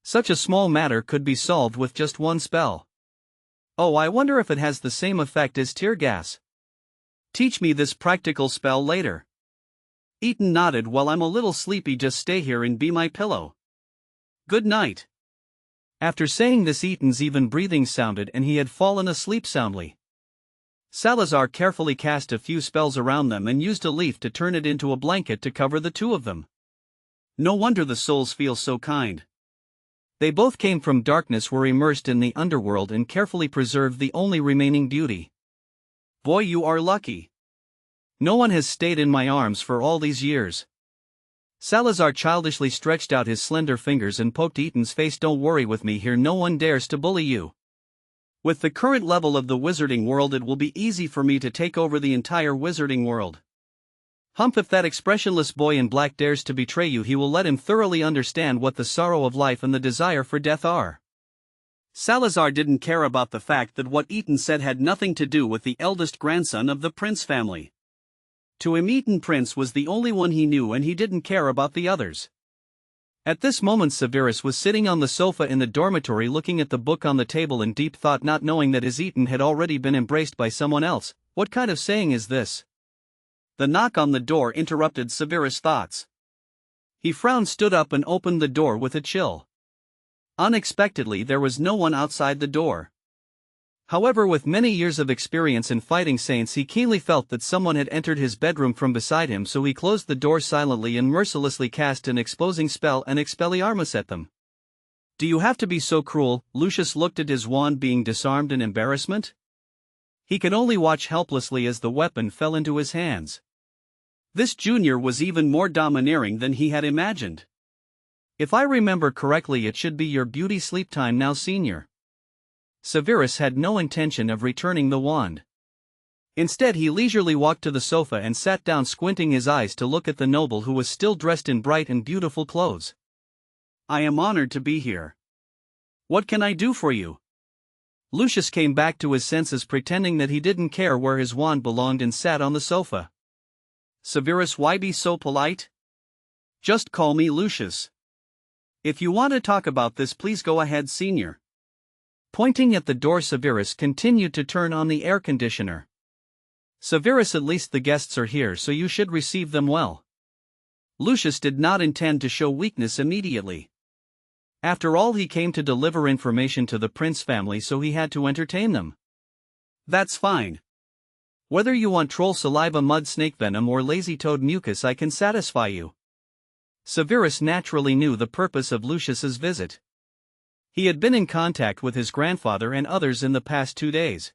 Such a small matter could be solved with just one spell. Oh, I wonder if it has the same effect as tear gas. Teach me this practical spell later. Eaton nodded. Well, I'm a little sleepy, just stay here and be my pillow. Good night. After saying this, Eaton's even breathing sounded and he had fallen asleep soundly. Salazar carefully cast a few spells around them and used a leaf to turn it into a blanket to cover the two of them. No wonder the souls feel so kind. They both came from darkness, were immersed in the underworld and carefully preserved the only remaining beauty. Boy, you are lucky. No one has stayed in my arms for all these years. Salazar childishly stretched out his slender fingers and poked Eaton's face. Don't worry, with me here no one dares to bully you. With the current level of the wizarding world, it will be easy for me to take over the entire wizarding world. Hump, if that expressionless boy in black dares to betray you, he will let him thoroughly understand what the sorrow of life and the desire for death are. Salazar didn't care about the fact that what Eaton said had nothing to do with the eldest grandson of the Prince family. To him, Eaton Prince was the only one he knew, and he didn't care about the others. At this moment, Severus was sitting on the sofa in the dormitory looking at the book on the table in deep thought, not knowing that his Eaton had already been embraced by someone else. What kind of saying is this? The knock on the door interrupted Severus' thoughts. He frowned, stood up and opened the door with a chill. Unexpectedly, there was no one outside the door. However, with many years of experience in fighting saints, he keenly felt that someone had entered his bedroom from beside him, so he closed the door silently and mercilessly cast an exposing spell and Expelliarmus at them. Do you have to be so cruel? Lucius looked at his wand being disarmed in embarrassment. He could only watch helplessly as the weapon fell into his hands. This junior was even more domineering than he had imagined. If I remember correctly, it should be your beauty sleep time now, senior. Severus had no intention of returning the wand. Instead, he leisurely walked to the sofa and sat down, squinting his eyes to look at the noble who was still dressed in bright and beautiful clothes. I am honored to be here. What can I do for you? Lucius came back to his senses, pretending that he didn't care where his wand belonged, and sat on the sofa. Severus, why be so polite? Just call me Lucius. If you want to talk about this, please go ahead, senior. Pointing at the door, Severus continued to turn on the air conditioner. Severus, at least the guests are here, so you should receive them well. Lucius did not intend to show weakness immediately. After all, he came to deliver information to the Prince family, so he had to entertain them. That's fine. Whether you want troll saliva, mud snake venom, or lazy toad mucus, I can satisfy you. Severus naturally knew the purpose of Lucius's visit. He had been in contact with his grandfather and others in the past 2 days.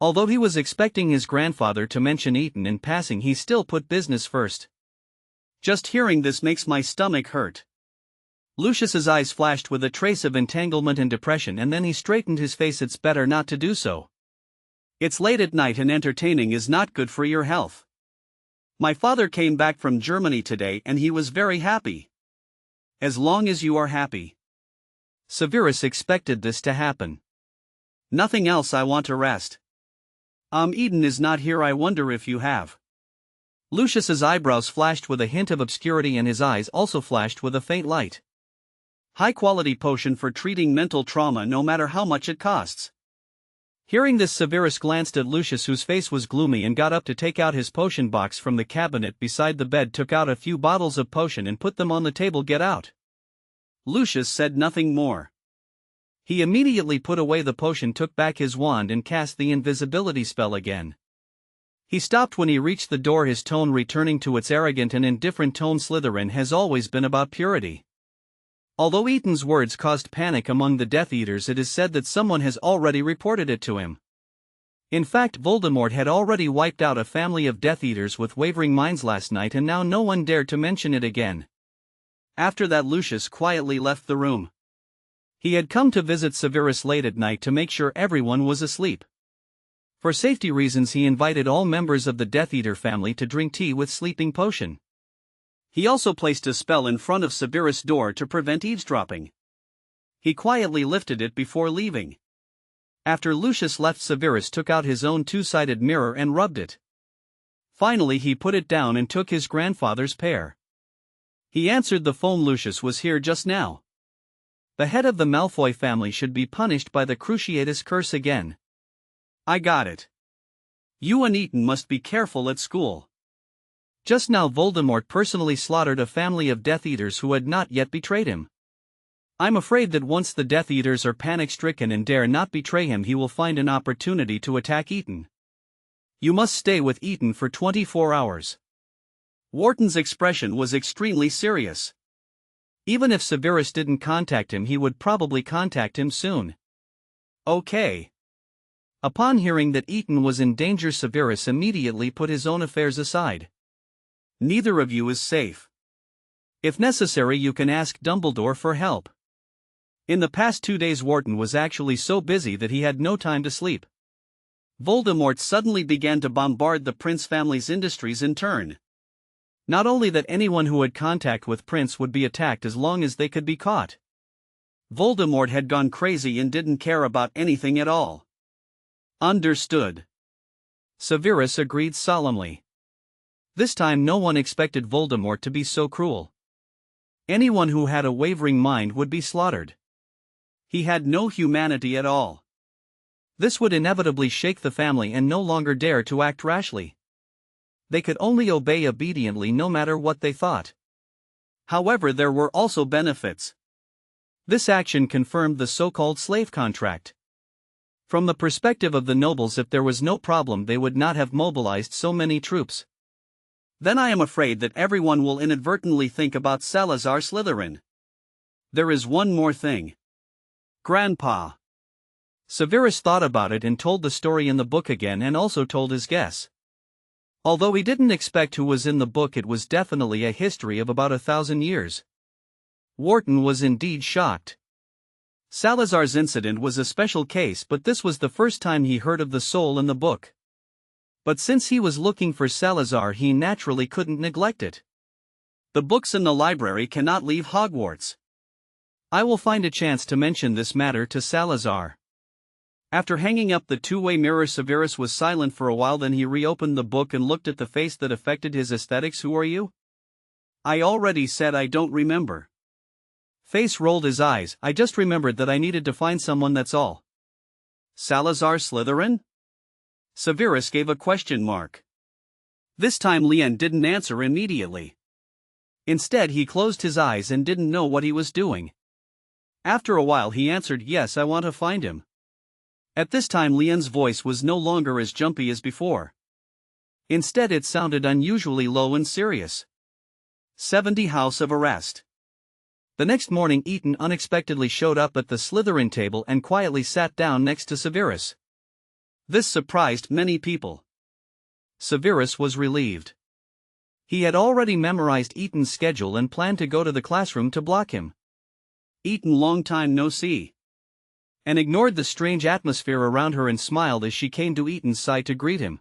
Although he was expecting his grandfather to mention Eaton in passing, he still put business first. Just hearing this makes my stomach hurt. Lucius's eyes flashed with a trace of entanglement and depression, and then he straightened his face. It's better not to do so. It's late at night and entertaining is not good for your health. My father came back from Germany today and he was very happy. As long as you are happy. Severus expected this to happen. Nothing else, I want to rest. Eden is not here. I wonder if you have. Lucius's eyebrows flashed with a hint of obscurity and his eyes also flashed with a faint light. High-quality potion for treating mental trauma, no matter how much it costs. Hearing this, Severus glanced at Lucius, whose face was gloomy, and got up to take out his potion box from the cabinet beside the bed, took out a few bottles of potion and put them on the table. Get out. Lucius said nothing more. He immediately put away the potion, took back his wand and cast the invisibility spell again. He stopped when he reached the door, his tone returning to its arrogant and indifferent tone. Slytherin has always been about purity. Although Eaton's words caused panic among the Death Eaters, it is said that someone has already reported it to him. In fact, Voldemort had already wiped out a family of Death Eaters with wavering minds last night, and now no one dared to mention it again. After that, Lucius quietly left the room. He had come to visit Severus late at night to make sure everyone was asleep. For safety reasons, he invited all members of the Death Eater family to drink tea with sleeping potion. He also placed a spell in front of Severus' door to prevent eavesdropping. He quietly lifted it before leaving. After Lucius left, Severus took out his own two-sided mirror and rubbed it. Finally he put it down and took his grandfather's pear. He answered the phone. Lucius was here just now. The head of the Malfoy family should be punished by the Cruciatus curse again. I got it. You and Eton must be careful at school. Just now Voldemort personally slaughtered a family of Death Eaters who had not yet betrayed him. I'm afraid that once the Death Eaters are panic-stricken and dare not betray him, he will find an opportunity to attack Eton. You must stay with Eton for 24 hours. Wharton's expression was extremely serious. Even if Severus didn't contact him, he would probably contact him soon. Okay. Upon hearing that Eton was in danger, Severus immediately put his own affairs aside. Neither of you is safe. If necessary, you can ask Dumbledore for help. In the past 2 days, Wharton was actually so busy that he had no time to sleep. Voldemort suddenly began to bombard the Prince family's industries in turn. Not only that, anyone who had contact with Prince would be attacked as long as they could be caught. Voldemort had gone crazy and didn't care about anything at all. Understood. Severus agreed solemnly. This time no one expected Voldemort to be so cruel. Anyone who had a wavering mind would be slaughtered. He had no humanity at all. This would inevitably shake the family and no longer dare to act rashly. They could only obey obediently no matter what they thought. However, there were also benefits. This action confirmed the so-called slave contract. From the perspective of the nobles, if there was no problem, they would not have mobilized so many troops. Then I am afraid that everyone will inadvertently think about Salazar Slytherin. There is one more thing. Grandpa. Severus thought about it and told the story in the book again, and also told his guess. Although he didn't expect who was in the book, it was definitely a history of about 1,000 years. Wharton was indeed shocked. Salazar's incident was a special case, but this was the first time he heard of the soul in the book. But since he was looking for Salazar, he naturally couldn't neglect it. The books in the library cannot leave Hogwarts. I will find a chance to mention this matter to Salazar. After hanging up the two-way mirror, Severus was silent for a while, then he reopened the book and looked at the face that affected his aesthetics. Who are you? I already said I don't remember. Face rolled his eyes. I just remembered that I needed to find someone, that's all. Salazar Slytherin? Severus gave a question mark. This time Leon didn't answer immediately. Instead, he closed his eyes and didn't know what he was doing. After a while he answered, yes, I want to find him. At this time Leon's voice was no longer as jumpy as before. Instead it sounded unusually low and serious. 70 House of Arrest. The next morning Eton unexpectedly showed up at the Slytherin table and quietly sat down next to Severus. This surprised many people. Severus was relieved. He had already memorized Eton's schedule and planned to go to the classroom to block him. Eton, long time no see. And ignored the strange atmosphere around her and smiled as she came to Eton's side to greet him.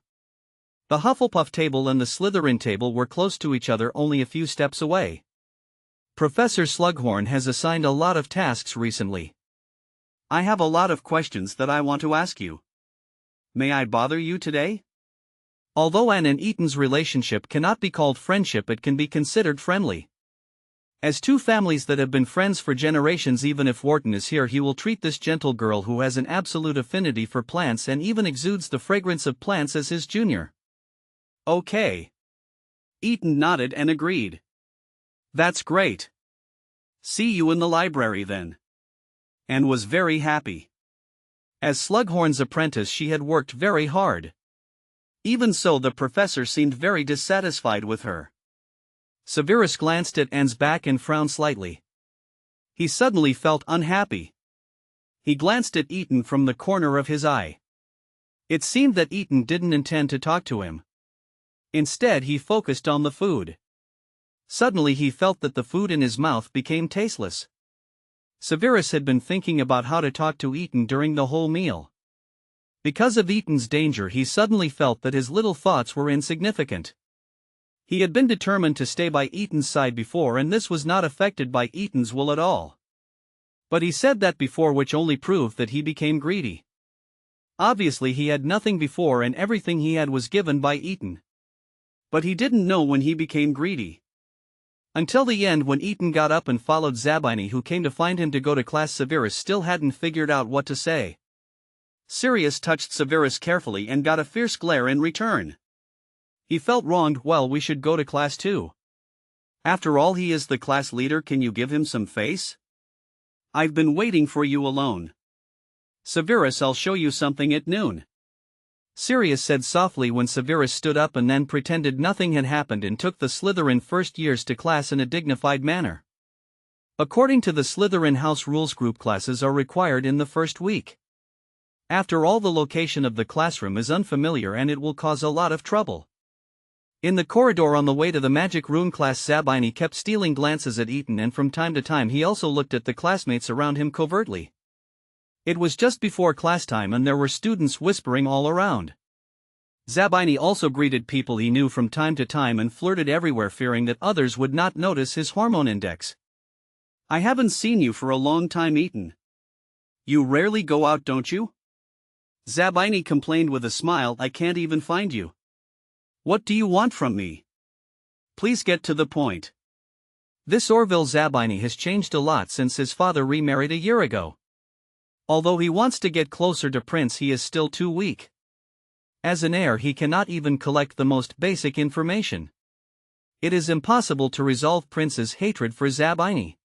The Hufflepuff table and the Slytherin table were close to each other, only a few steps away. Professor Slughorn has assigned a lot of tasks recently. I have a lot of questions that I want to ask you. May I bother you today? Although Anne and Eton's relationship cannot be called friendship, it can be considered friendly. As two families that have been friends for generations, even if Wharton is here, he will treat this gentle girl who has an absolute affinity for plants and even exudes the fragrance of plants as his junior. Okay. Eton nodded and agreed. That's great. See you in the library then. Anne was very happy. As Slughorn's apprentice, she had worked very hard. Even so, the professor seemed very dissatisfied with her. Severus glanced at Anne's back and frowned slightly. He suddenly felt unhappy. He glanced at Eton from the corner of his eye. It seemed that Eton didn't intend to talk to him. Instead, he focused on the food. Suddenly he felt that the food in his mouth became tasteless. Severus had been thinking about how to talk to Eton during the whole meal. Because of Eton's danger, he suddenly felt that his little thoughts were insignificant. He had been determined to stay by Eton's side before, and this was not affected by Eton's will at all. But he said that before, which only proved that he became greedy. Obviously he had nothing before and everything he had was given by Eaton. But he didn't know when he became greedy. Until the end, when Eaton got up and followed Zabini, who came to find him to go to class. Severus still hadn't figured out what to say. Sirius touched Severus carefully and got a fierce glare in return. He felt wronged. Well, we should go to class too. After all, he is the class leader. Can you give him some face? I've been waiting for you alone. Severus, I'll show you something at noon. Sirius said softly when Severus stood up and then pretended nothing had happened and took the Slytherin first years to class in a dignified manner. According to the Slytherin house rules, group classes are required in the first week. After all, the location of the classroom is unfamiliar and it will cause a lot of trouble. In the corridor on the way to the magic rune class, Zabini kept stealing glances at Eaton, and from time to time he also looked at the classmates around him covertly. It was just before class time and there were students whispering all around. Zabini also greeted people he knew from time to time and flirted everywhere, fearing that others would not notice his hormone index. I haven't seen you for a long time, Eaton. You rarely go out, don't you? Zabini complained with a smile. I can't even find you. What do you want from me? Please get to the point. This Orville Zabini has changed a lot since his father remarried a year ago. Although he wants to get closer to Prince, he is still too weak. As an heir, he cannot even collect the most basic information. It is impossible to resolve Prince's hatred for Zabini.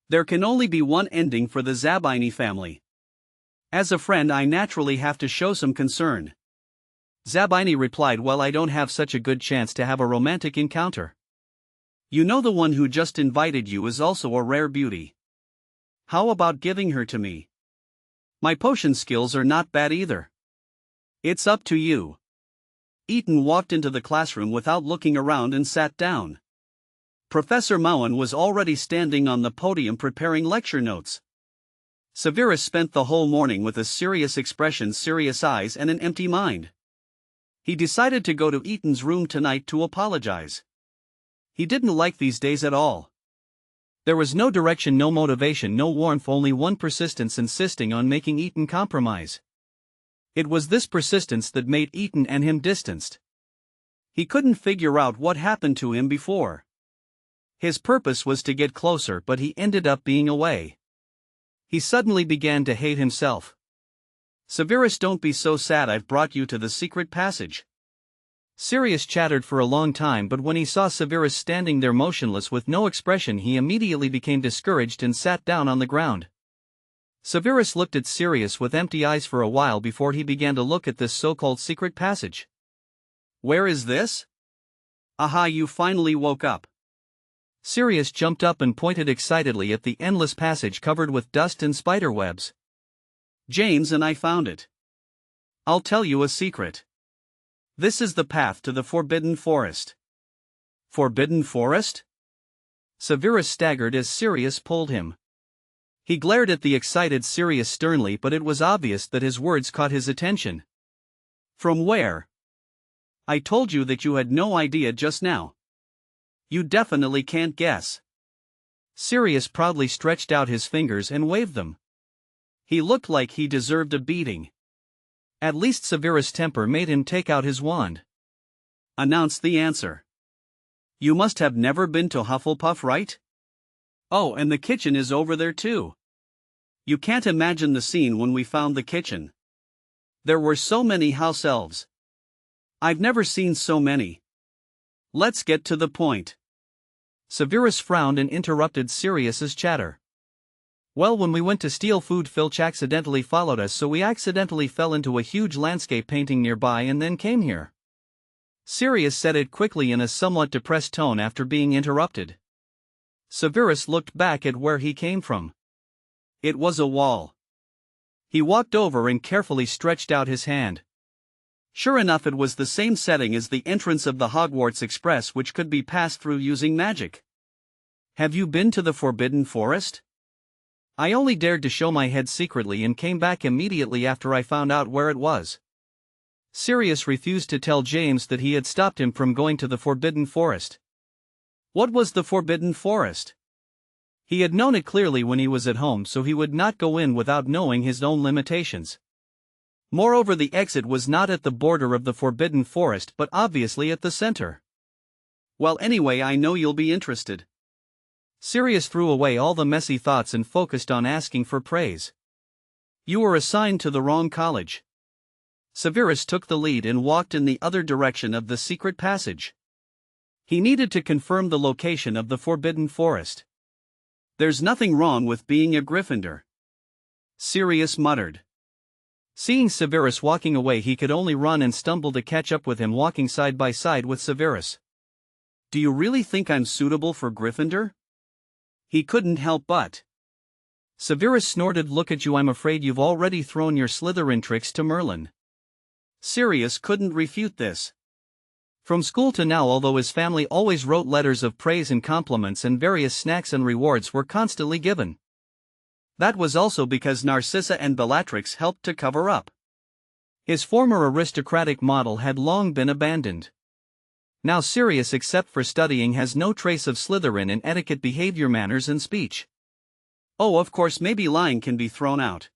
There can only be one ending for the Zabini family. As a friend, I naturally have to show some concern. Zabini replied, well, I don't have such a good chance to have a romantic encounter. You know, the one who just invited you is also a rare beauty. How about giving her to me? My potion skills are not bad either. It's up to you. Eaton walked into the classroom without looking around and sat down. Professor Mowen was already standing on the podium preparing lecture notes. Severus spent the whole morning with a serious expression, serious eyes, and an empty mind. He decided to go to Eaton's room tonight to apologize. He didn't like these days at all. There was no direction, no motivation, no warmth, only one persistence insisting on making Eaton compromise. It was this persistence that made Eaton and him distanced. He couldn't figure out what happened to him before. His purpose was to get closer, but he ended up being away. He suddenly began to hate himself. Severus, don't be so sad. I've brought you to the secret passage. Sirius chattered for a long time, but when he saw Severus standing there motionless with no expression, he immediately became discouraged and sat down on the ground. Severus looked at Sirius with empty eyes for a while before he began to look at this so-called secret passage. Where is this? Aha, you finally woke up. Sirius jumped up and pointed excitedly at the endless passage covered with dust and spiderwebs. James and I found it. I'll tell you a secret. This is the path to the Forbidden Forest. Forbidden Forest? Severus staggered as Sirius pulled him. He glared at the excited Sirius sternly, but it was obvious that his words caught his attention. From where? I told you that you had no idea just now. You definitely can't guess. Sirius proudly stretched out his fingers and waved them. He looked like he deserved a beating. At least Severus' temper made him take out his wand. Announce the answer. You must have never been to Hufflepuff, right? Oh, and the kitchen is over there too. You can't imagine the scene when we found the kitchen. There were so many house elves. I've never seen so many. Let's get to the point. Severus frowned and interrupted Sirius's chatter. Well, when we went to steal food, Filch accidentally followed us, so we accidentally fell into a huge landscape painting nearby and then came here. Sirius said it quickly in a somewhat depressed tone after being interrupted. Severus looked back at where he came from. It was a wall. He walked over and carefully stretched out his hand. Sure enough, it was the same setting as the entrance of the Hogwarts Express, which could be passed through using magic. Have you been to the Forbidden Forest? I only dared to show my head secretly and came back immediately after I found out where it was. Sirius refused to tell James that he had stopped him from going to the Forbidden Forest. What was the Forbidden Forest? He had known it clearly when he was at home, so he would not go in without knowing his own limitations. Moreover, the exit was not at the border of the forbidden forest but obviously at the center. Well, anyway, I know you'll be interested. Sirius threw away all the messy thoughts and focused on asking for praise. You were assigned to the wrong college. Severus took the lead and walked in the other direction of the secret passage. He needed to confirm the location of the forbidden forest. There's nothing wrong with being a Gryffindor, Sirius muttered. Seeing Severus walking away, he could only run and stumble to catch up with him, walking side by side with Severus. Do you really think I'm suitable for Gryffindor? He couldn't help but. Severus snorted. Look at you, I'm afraid you've already thrown your Slytherin tricks to Merlin. Sirius couldn't refute this. From school to now, although his family always wrote letters of praise and compliments and various snacks and rewards were constantly given. That was also because Narcissa and Bellatrix helped to cover up. His former aristocratic model had long been abandoned. Now Sirius, except for studying, has no trace of Slytherin in etiquette, behavior, manners and speech. Oh, of course, maybe lying can be thrown out.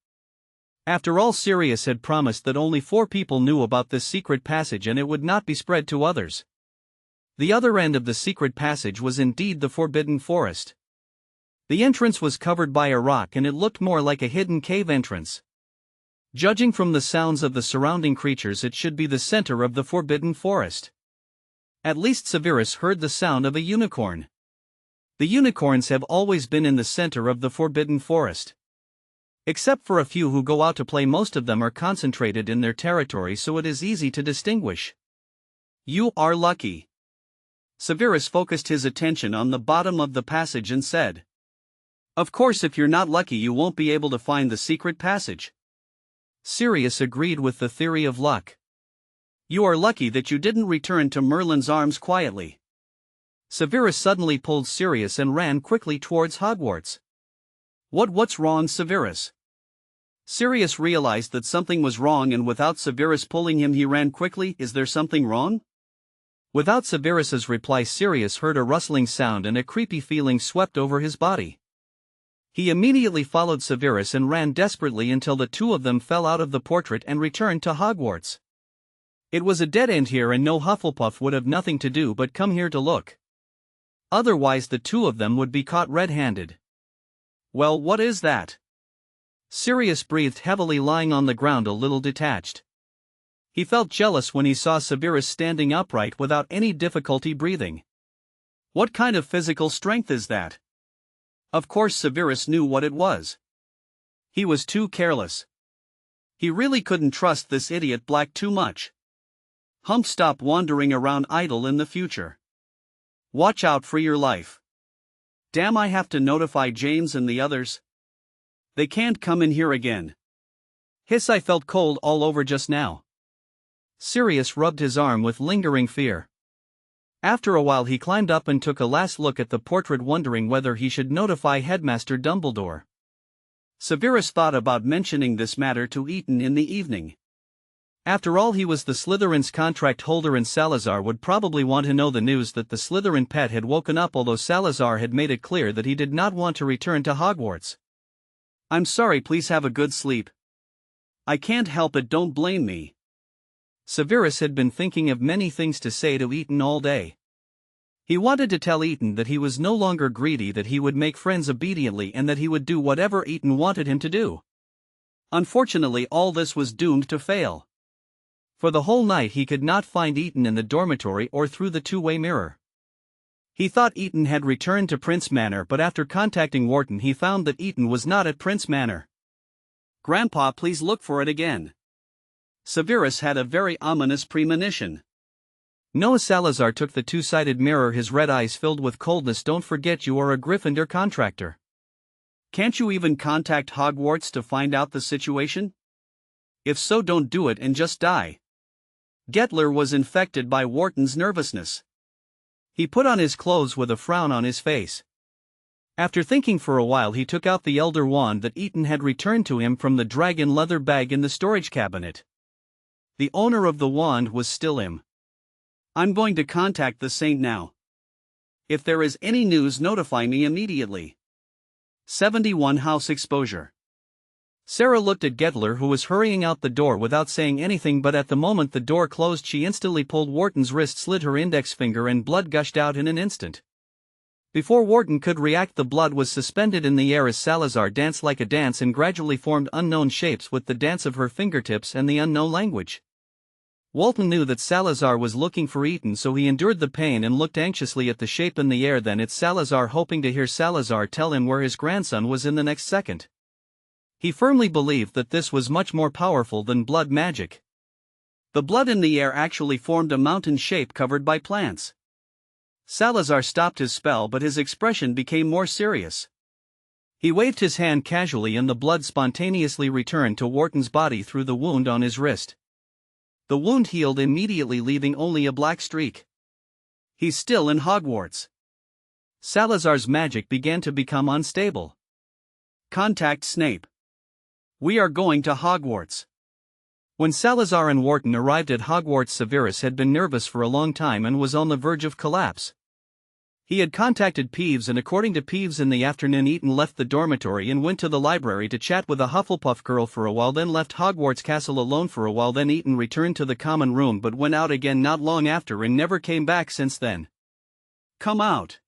After all, Sirius had promised that only 4 people knew about this secret passage and it would not be spread to others. The other end of the secret passage was indeed the forbidden forest. The entrance was covered by a rock and it looked more like a hidden cave entrance. Judging from the sounds of the surrounding creatures, it should be the center of the forbidden forest. At least Severus heard the sound of a unicorn. The unicorns have always been in the center of the forbidden forest. Except for a few who go out to play, most of them are concentrated in their territory, so it is easy to distinguish. You are lucky. Severus focused his attention on the bottom of the passage and said, Of course, if you're not lucky, you won't be able to find the secret passage. Sirius agreed with the theory of luck. You are lucky that you didn't return to Merlin's arms quietly. Severus suddenly pulled Sirius and ran quickly towards Hogwarts. What's wrong, Severus? Sirius realized that something was wrong, and without Severus pulling him, he ran quickly. Is there something wrong? Without Severus's reply, Sirius heard a rustling sound and a creepy feeling swept over his body. He immediately followed Severus and ran desperately until the two of them fell out of the portrait and returned to Hogwarts. It was a dead end here, and no Hufflepuff would have nothing to do but come here to look. Otherwise the two of them would be caught red-handed. Well, what is that? Sirius breathed heavily, lying on the ground a little detached. He felt jealous when he saw Severus standing upright without any difficulty breathing. What kind of physical strength is that? Of course Severus knew what it was. He was too careless. He really couldn't trust this idiot Black too much. Stop wandering around idle in the future. Watch out for your life. Damn, I have to notify James and the others. They can't come in here again. Hiss, I felt cold all over just now. Sirius rubbed his arm with lingering fear. After a while he climbed up and took a last look at the portrait, wondering whether he should notify Headmaster Dumbledore. Severus thought about mentioning this matter to Eton in the evening. After all, he was the Slytherin's contract holder, and Salazar would probably want to know the news that the Slytherin pet had woken up, although Salazar had made it clear that he did not want to return to Hogwarts. I'm sorry, please have a good sleep. I can't help it, don't blame me. Severus had been thinking of many things to say to Eton all day. He wanted to tell Eton that he was no longer greedy, that he would make friends obediently, and that he would do whatever Eton wanted him to do. Unfortunately, all this was doomed to fail. For the whole night he could not find Eton in the dormitory or through the two-way mirror. He thought Eton had returned to Prince Manor, but after contacting Wharton he found that Eton was not at Prince Manor. Grandpa, please look for it again. Severus had a very ominous premonition. Noah Salazar took the two-sided mirror, his red eyes filled with coldness. Don't forget you are a Gryffindor contractor. Can't you even contact Hogwarts to find out the situation? If so, don't do it and just die. Gettler was infected by Wharton's nervousness. He put on his clothes with a frown on his face. After thinking for a while, he took out the Elder Wand that Eton had returned to him from the dragon leather bag in the storage cabinet. The owner of the wand was still him. I'm going to contact the saint now. If there is any news, notify me immediately. 71 House Exposure. Sarah looked at Gedler, who was hurrying out the door without saying anything, but at the moment the door closed she instantly pulled Wharton's wrist, slit her index finger, and blood gushed out in an instant. Before Wharton could react, the blood was suspended in the air as Salazar danced like a dance and gradually formed unknown shapes with the dance of her fingertips and the unknown language. Wharton knew that Salazar was looking for Eaton, so he endured the pain and looked anxiously at the shape in the air. Then it's Salazar, hoping to hear Salazar tell him where his grandson was in the next second. He firmly believed that this was much more powerful than blood magic. The blood in the air actually formed a mountain shape covered by plants. Salazar stopped his spell, but his expression became more serious. He waved his hand casually and the blood spontaneously returned to Wharton's body through the wound on his wrist. The wound healed immediately, leaving only a black streak. He's still in Hogwarts. Salazar's magic began to become unstable. Contact Snape. We are going to Hogwarts. When Salazar and Wharton arrived at Hogwarts, Severus had been nervous for a long time and was on the verge of collapse. He had contacted Peeves, and according to Peeves, in the afternoon Eaton left the dormitory and went to the library to chat with a Hufflepuff girl for a while, then left Hogwarts Castle alone for a while. Then Eaton returned to the common room but went out again not long after and never came back since then. Come out.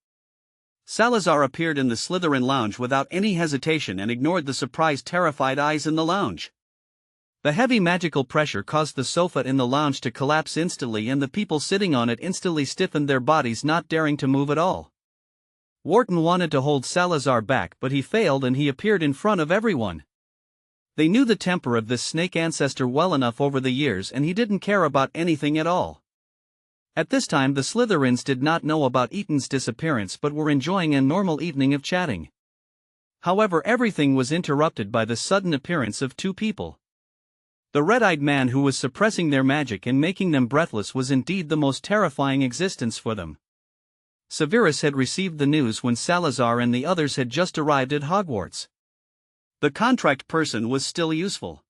Salazar appeared in the Slytherin lounge without any hesitation and ignored the surprised, terrified eyes in the lounge. The heavy magical pressure caused the sofa in the lounge to collapse instantly, and the people sitting on it instantly stiffened their bodies, not daring to move at all. Wharton wanted to hold Salazar back, but he failed and he appeared in front of everyone. They knew the temper of this snake ancestor well enough over the years, and he didn't care about anything at all. At this time the Slytherins did not know about Eaton's disappearance but were enjoying a normal evening of chatting. However, everything was interrupted by the sudden appearance of two people. The red-eyed man who was suppressing their magic and making them breathless was indeed the most terrifying existence for them. Severus had received the news when Salazar and the others had just arrived at Hogwarts. The contract person was still useful.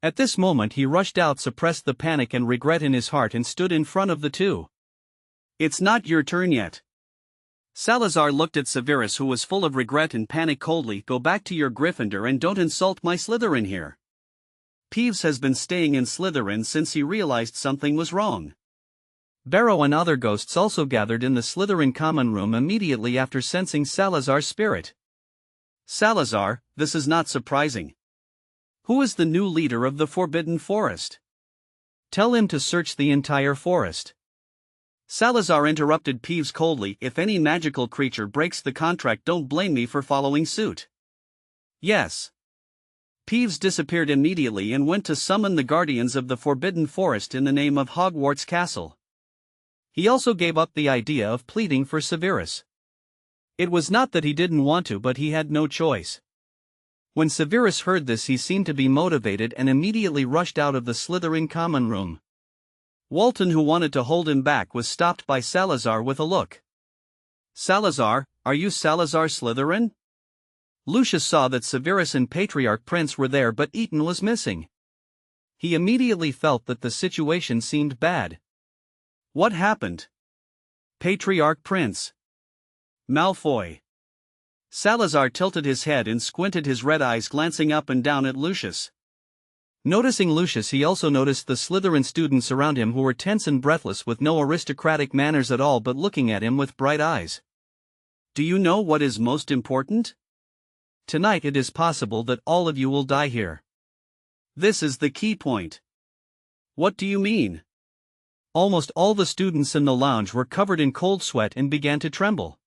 At this moment he rushed out, suppressed the panic and regret in his heart, and stood in front of the two. It's not your turn yet. Salazar looked at Severus, who was full of regret and panic, coldly. Go back to your Gryffindor and don't insult my Slytherin here. Peeves has been staying in Slytherin since he realized something was wrong. Barrow and other ghosts also gathered in the Slytherin common room immediately after sensing Salazar's spirit. Salazar, this is not surprising. Who is the new leader of the Forbidden Forest? Tell him to search the entire forest. Salazar interrupted Peeves coldly. If any magical creature breaks the contract, don't blame me for following suit. Yes. Peeves disappeared immediately and went to summon the guardians of the Forbidden Forest in the name of Hogwarts Castle. He also gave up the idea of pleading for Severus. It was not that he didn't want to, but he had no choice. When Severus heard this, he seemed to be motivated and immediately rushed out of the Slytherin common room. Walton, who wanted to hold him back, was stopped by Salazar with a look. Salazar, are you Salazar Slytherin? Lucius saw that Severus and Patriarch Prince were there, but Eaton was missing. He immediately felt that the situation seemed bad. What happened? Patriarch Prince. Malfoy. Salazar tilted his head and squinted his red eyes, glancing up and down at Lucius. Noticing Lucius, he also noticed the Slytherin students around him, who were tense and breathless with no aristocratic manners at all, but looking at him with bright eyes. Do you know what is most important? Tonight it is possible that all of you will die here. This is the key point. What do you mean? Almost all the students in the lounge were covered in cold sweat and began to tremble.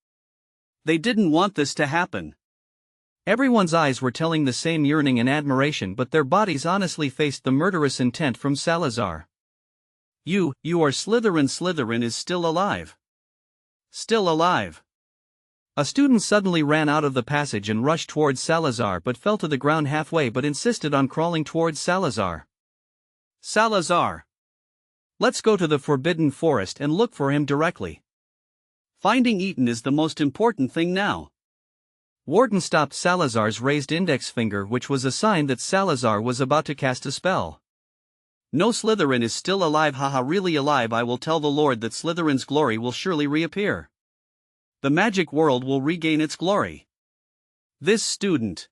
They didn't want this to happen. Everyone's eyes were telling the same yearning and admiration, but their bodies honestly faced the murderous intent from Salazar. You are Slytherin. Slytherin is still alive. Still alive. A student suddenly ran out of the passage and rushed towards Salazar, but fell to the ground halfway, but insisted on crawling towards Salazar. Salazar! Let's go to the Forbidden Forest and look for him directly. Finding Eaton is the most important thing now. Wharton stopped Salazar's raised index finger, which was a sign that Salazar was about to cast a spell. No, Slytherin is still alive. Haha, really alive. I will tell the Lord that Slytherin's glory will surely reappear. The magic world will regain its glory. This student.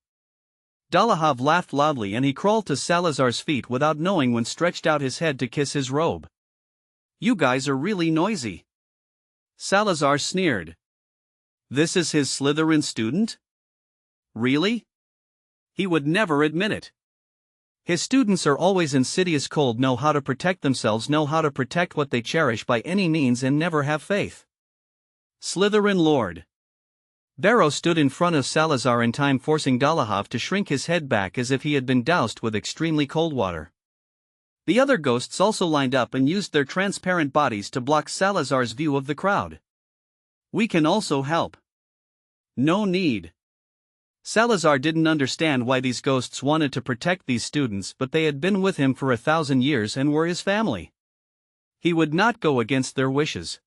Dolahav laughed loudly and he crawled to Salazar's feet without knowing when stretched out his head to kiss his robe. You guys are really noisy. Salazar sneered. This is his Slytherin student? Really? He would never admit it. His students are always insidious, cold, know how to protect themselves, know how to protect what they cherish by any means, and never have faith. Slytherin Lord. Barrow stood in front of Salazar in time, forcing Dolahav to shrink his head back as if he had been doused with extremely cold water. The other ghosts also lined up and used their transparent bodies to block Salazar's view of the crowd. We can also help. No need. Salazar didn't understand why these ghosts wanted to protect these students, but they had been with him for 1,000 years and were his family. He would not go against their wishes.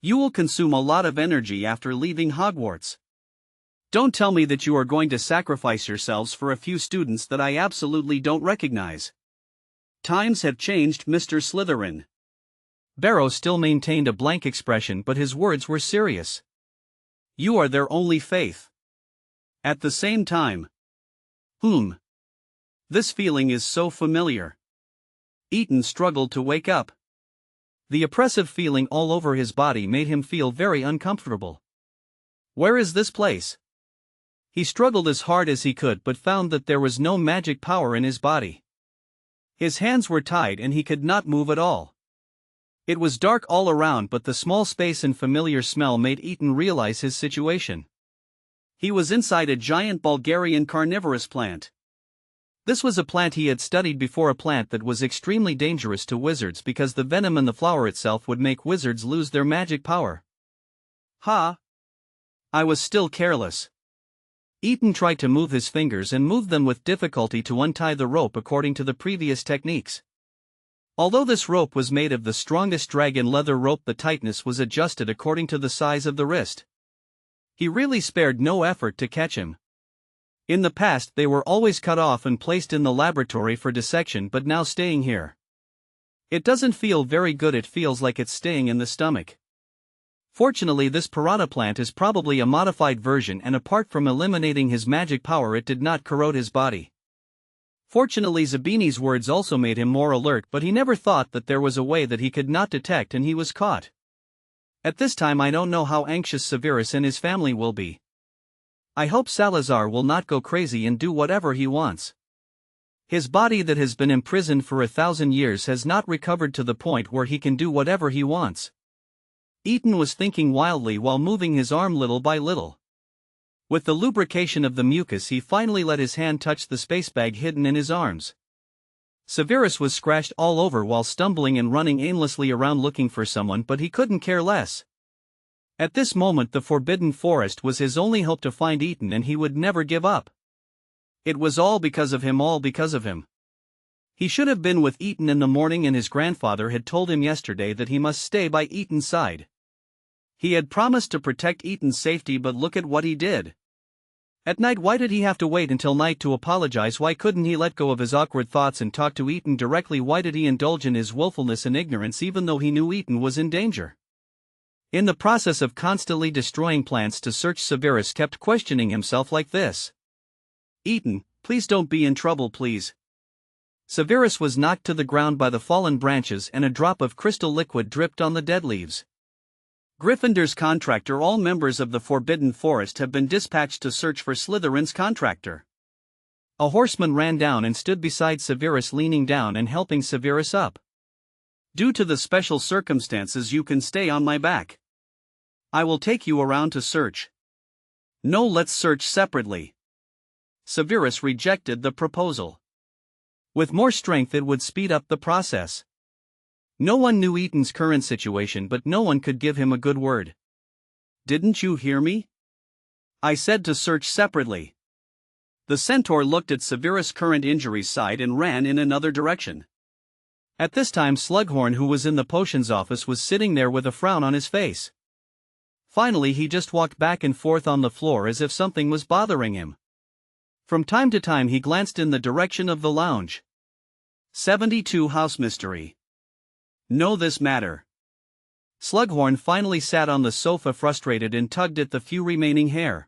You will consume a lot of energy after leaving Hogwarts. Don't tell me that you are going to sacrifice yourselves for a few students that I absolutely don't recognize. Times have changed, Mr. Slytherin. Barrow still maintained a blank expression, but his words were serious. You are their only faith. At the same time. This feeling is so familiar. Eton struggled to wake up. The oppressive feeling all over his body made him feel very uncomfortable. Where is this place? He struggled as hard as he could but found that there was no magic power in his body. His hands were tied and he could not move at all. It was dark all around, but the small space and familiar smell made Eton realize his situation. He was inside a giant Bulgarian carnivorous plant. This was a plant he had studied before, a plant that was extremely dangerous to wizards because the venom in the flower itself would make wizards lose their magic power. I was still careless. Eton tried to move his fingers and moved them with difficulty to untie the rope according to the previous techniques. Although this rope was made of the strongest dragon leather rope, the tightness was adjusted according to the size of the wrist. He really spared no effort to catch him. In the past they were always cut off and placed in the laboratory for dissection, but now staying here. It doesn't feel very good, it feels like it's staying in the stomach. Fortunately, this piranha plant is probably a modified version, and apart from eliminating his magic power, it did not corrode his body. Fortunately, Zabini's words also made him more alert, but he never thought that there was a way that he could not detect and he was caught. At this time I don't know how anxious Severus and his family will be. I hope Salazar will not go crazy and do whatever he wants. His body that has been imprisoned for 1,000 years has not recovered to the point where he can do whatever he wants. Eton was thinking wildly while moving his arm little by little. With the lubrication of the mucus, he finally let his hand touch the space bag hidden in his arms. Severus was scratched all over while stumbling and running aimlessly around looking for someone, but he couldn't care less. At this moment the Forbidden Forest was his only hope to find Eton, and he would never give up. It was all because of him, all because of him. He should have been with Eton in the morning, and his grandfather had told him yesterday that he must stay by Eton's side. He had promised to protect Eton's safety, but look at what he did. At night, why did he have to wait until night to apologize? Why couldn't he let go of his awkward thoughts and talk to Eton directly? Why did he indulge in his willfulness and ignorance even though he knew Eton was in danger? In the process of constantly destroying plants to search, Severus kept questioning himself like this. Eton, please don't be in trouble, please. Severus was knocked to the ground by the fallen branches and a drop of crystal liquid dripped on the dead leaves. Gryffindor's contractor. All members of the Forbidden Forest have been dispatched to search for Slytherin's contractor. A horseman ran down and stood beside Severus, leaning down and helping Severus up. Due to the special circumstances, you can stay on my back. I will take you around to search. No, let's search separately. Severus rejected the proposal. With more strength it would speed up the process. No one knew Eton's current situation, but no one could give him a good word. Didn't you hear me? I said to search separately. The centaur looked at Severus' current injuries, sighed and ran in another direction. At this time Slughorn, who was in the potions office, was sitting there with a frown on his face. Finally he just walked back and forth on the floor as if something was bothering him. From time to time he glanced in the direction of the lounge. 72 House Mystery. Know this matter. Slughorn finally sat on the sofa, frustrated, and tugged at the few remaining hair.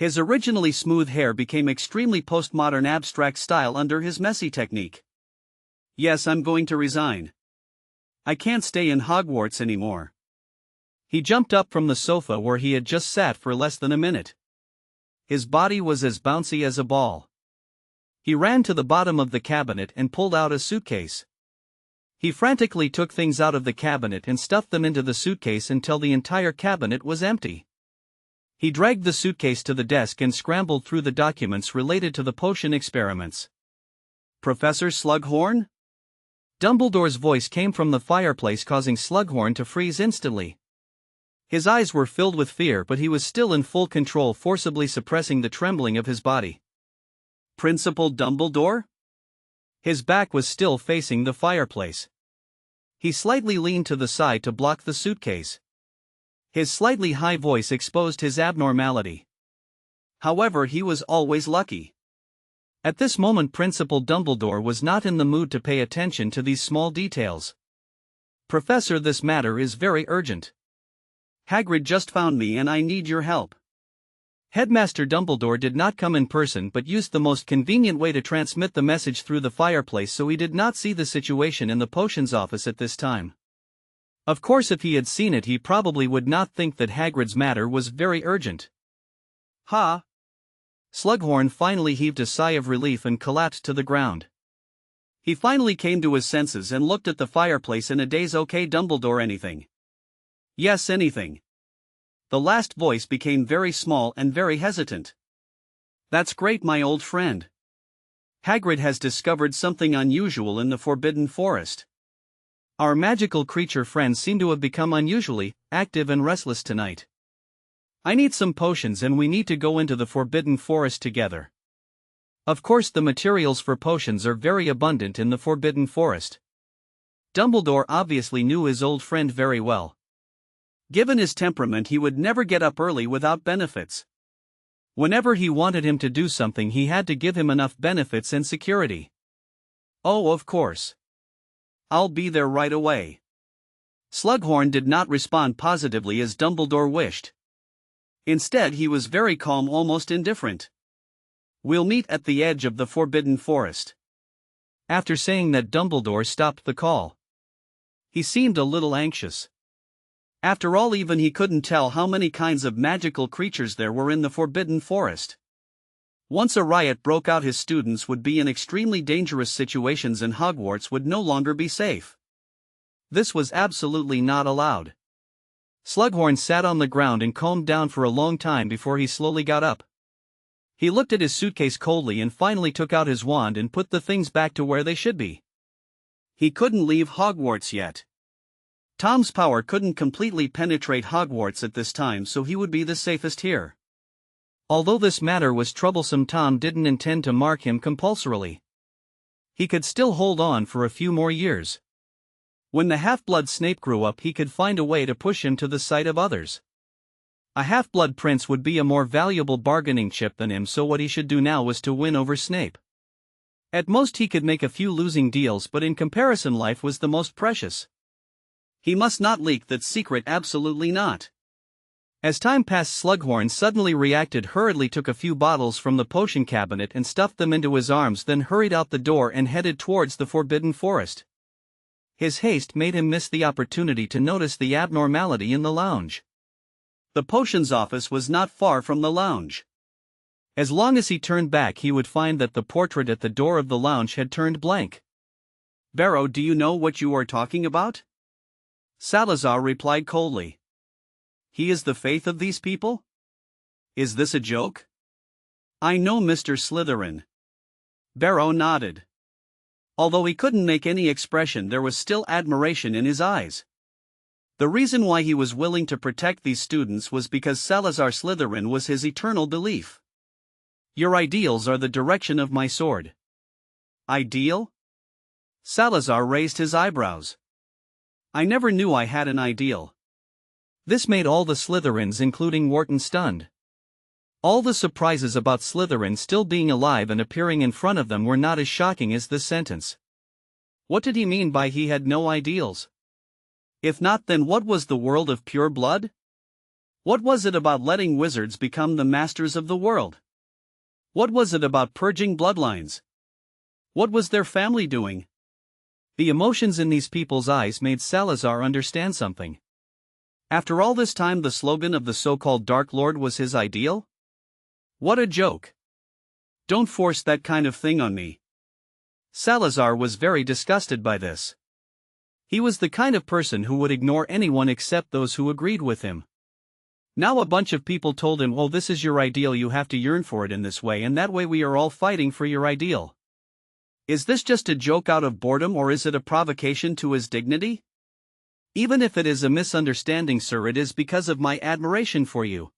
His originally smooth hair became extremely postmodern abstract style under his messy technique. Yes, I'm going to resign. I can't stay in Hogwarts anymore. He jumped up from the sofa where he had just sat for less than a minute. His body was as bouncy as a ball. He ran to the bottom of the cabinet and pulled out a suitcase. He frantically took things out of the cabinet and stuffed them into the suitcase until the entire cabinet was empty. He dragged the suitcase to the desk and scrambled through the documents related to the potion experiments. Professor Slughorn? Dumbledore's voice came from the fireplace, causing Slughorn to freeze instantly. His eyes were filled with fear, but he was still in full control, forcibly suppressing the trembling of his body. Principal Dumbledore? His back was still facing the fireplace. He slightly leaned to the side to block the suitcase. His slightly high voice exposed his abnormality. However, he was always lucky. At this moment, Principal Dumbledore was not in the mood to pay attention to these small details. Professor, this matter is very urgent. Hagrid just found me and I need your help. Headmaster Dumbledore did not come in person but used the most convenient way to transmit the message through the fireplace, so he did not see the situation in the potions office at this time. Of course, if he had seen it, he probably would not think that Hagrid's matter was very urgent. Ha! Slughorn finally heaved a sigh of relief and collapsed to the ground. He finally came to his senses and looked at the fireplace in a daze. Okay, Dumbledore, anything? Yes, anything. The last voice became very small and very hesitant. That's great, my old friend. Hagrid has discovered something unusual in the Forbidden Forest. Our magical creature friends seem to have become unusually active and restless tonight. I need some potions and we need to go into the Forbidden Forest together. Of course, the materials for potions are very abundant in the Forbidden Forest. Dumbledore obviously knew his old friend very well. Given his temperament, he would never get up early without benefits. Whenever he wanted him to do something, he had to give him enough benefits and security. Oh, of course. I'll be there right away. Slughorn did not respond positively as Dumbledore wished. Instead, he was very calm, almost indifferent. We'll meet at the edge of the Forbidden Forest. After saying that, Dumbledore stopped the call. He seemed a little anxious. After all, even he couldn't tell how many kinds of magical creatures there were in the Forbidden Forest. Once a riot broke out, his students would be in extremely dangerous situations and Hogwarts would no longer be safe. This was absolutely not allowed. Slughorn sat on the ground and calmed down for a long time before he slowly got up. He looked at his suitcase coldly and finally took out his wand and put the things back to where they should be. He couldn't leave Hogwarts yet. Tom's power couldn't completely penetrate Hogwarts at this time, so he would be the safest here. Although this matter was troublesome, Tom didn't intend to mark him compulsorily. He could still hold on for a few more years. When the half-blood Snape grew up, he could find a way to push him to the sight of others. A half-blood prince would be a more valuable bargaining chip than him, so what he should do now was to win over Snape. At most he could make a few losing deals, but in comparison life was the most precious. He must not leak that secret, absolutely not. As time passed, Slughorn suddenly reacted, hurriedly took a few bottles from the potion cabinet and stuffed them into his arms, then hurried out the door and headed towards the Forbidden Forest. His haste made him miss the opportunity to notice the abnormality in the lounge. The potions office was not far from the lounge. As long as he turned back, he would find that the portrait at the door of the lounge had turned blank. Barrow, do you know what you are talking about? Salazar replied coldly. He is the faith of these people? Is this a joke? I know Mr. Slytherin. Barrow nodded. Although he couldn't make any expression, there was still admiration in his eyes. The reason why he was willing to protect these students was because Salazar Slytherin was his eternal belief. Your ideals are the direction of my sword. Ideal? Salazar raised his eyebrows. I never knew I had an ideal. This made all the Slytherins, including Wharton, stunned. All the surprises about Slytherin still being alive and appearing in front of them were not as shocking as this sentence. What did he mean by he had no ideals? If not, then what was the world of pure blood? What was it about letting wizards become the masters of the world? What was it about purging bloodlines? What was their family doing? The emotions in these people's eyes made Salazar understand something. After all this time, the slogan of the so-called Dark Lord was his ideal? What a joke. Don't force that kind of thing on me. Salazar was very disgusted by this. He was the kind of person who would ignore anyone except those who agreed with him. Now a bunch of people told him, oh, this is your ideal, you have to yearn for it in this way, and that way we are all fighting for your ideal. Is this just a joke out of boredom, or is it a provocation to his dignity? Even if it is a misunderstanding, sir, it is because of my admiration for you.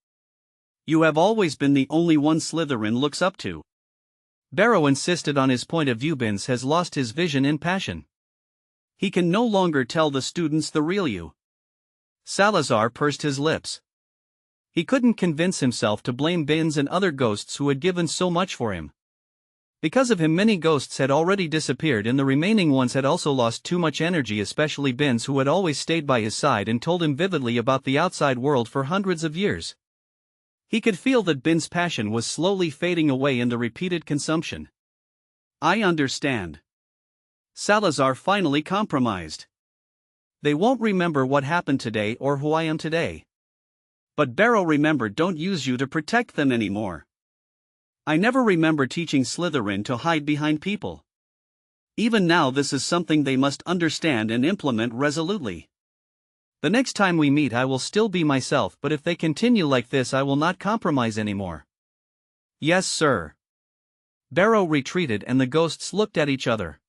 You have always been the only one Slytherin looks up to. Barrow insisted on his point of view. Binns has lost his vision in passion. He can no longer tell the students the real you. Salazar pursed his lips. He couldn't convince himself to blame Binns and other ghosts who had given so much for him. Because of him, many ghosts had already disappeared, and the remaining ones had also lost too much energy, especially Binns, who had always stayed by his side and told him vividly about the outside world for hundreds of years. He could feel that Binns' passion was slowly fading away in the repeated consumption. I understand. Salazar finally compromised. They won't remember what happened today or who I am today. But Barrow, remember, don't use you to protect them anymore. I never remember teaching Slytherin to hide behind people. Even now, this is something they must understand and implement resolutely. The next time we meet, I will still be myself, but if they continue like this, I will not compromise anymore. Yes, sir. Barrow retreated, and the ghosts looked at each other.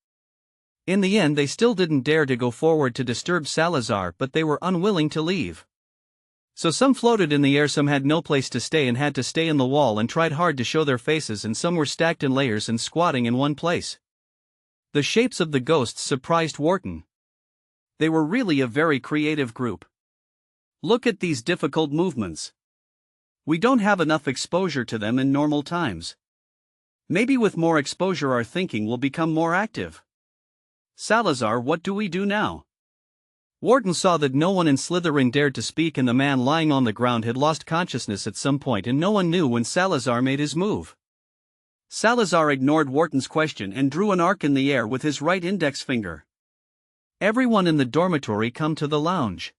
In the end, they still didn't dare to go forward to disturb Salazar, but they were unwilling to leave. So some floated in the air, some had no place to stay and had to stay in the wall and tried hard to show their faces, and some were stacked in layers and squatting in one place. The shapes of the ghosts surprised Wharton. They were really a very creative group. Look at these difficult movements. We don't have enough exposure to them in normal times. Maybe with more exposure our thinking will become more active. Salazar, what do we do now? Wharton saw that no one in Slytherin dared to speak, and the man lying on the ground had lost consciousness at some point, and no one knew when Salazar made his move. Salazar ignored Wharton's question and drew an arc in the air with his right index finger. Everyone in the dormitory come to the lounge.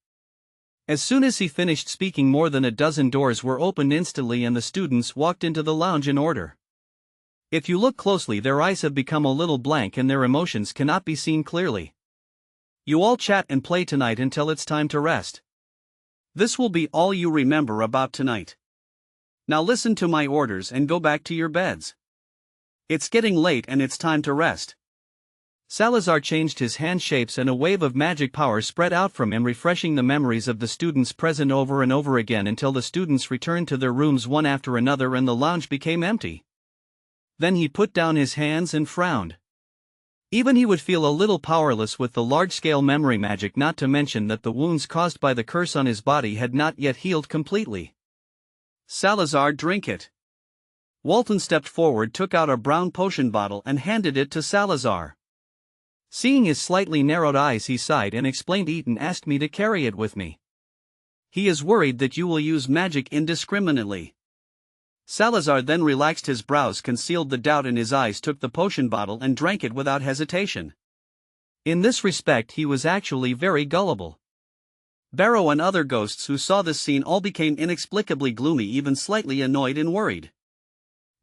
As soon as he finished speaking, more than a dozen doors were opened instantly, and the students walked into the lounge in order. If you look closely, their eyes have become a little blank and their emotions cannot be seen clearly. You all chat and play tonight until it's time to rest. This will be all you remember about tonight. Now listen to my orders and go back to your beds. It's getting late and it's time to rest. Salazar changed his hand shapes, and a wave of magic power spread out from him, refreshing the memories of the students present over and over again until the students returned to their rooms one after another and the lounge became empty. Then he put down his hands and frowned. Even he would feel a little powerless with the large-scale memory magic, not to mention that the wounds caused by the curse on his body had not yet healed completely. Salazar, drink it. Walton stepped forward, took out a brown potion bottle and handed it to Salazar. Seeing his slightly narrowed eyes, he sighed and explained, Eton asked me to carry it with me. He is worried that you will use magic indiscriminately. Salazar then relaxed his brows, concealed the doubt in his eyes, took the potion bottle and drank it without hesitation. In this respect he was actually very gullible. Barrow and other ghosts who saw this scene all became inexplicably gloomy, even slightly annoyed and worried.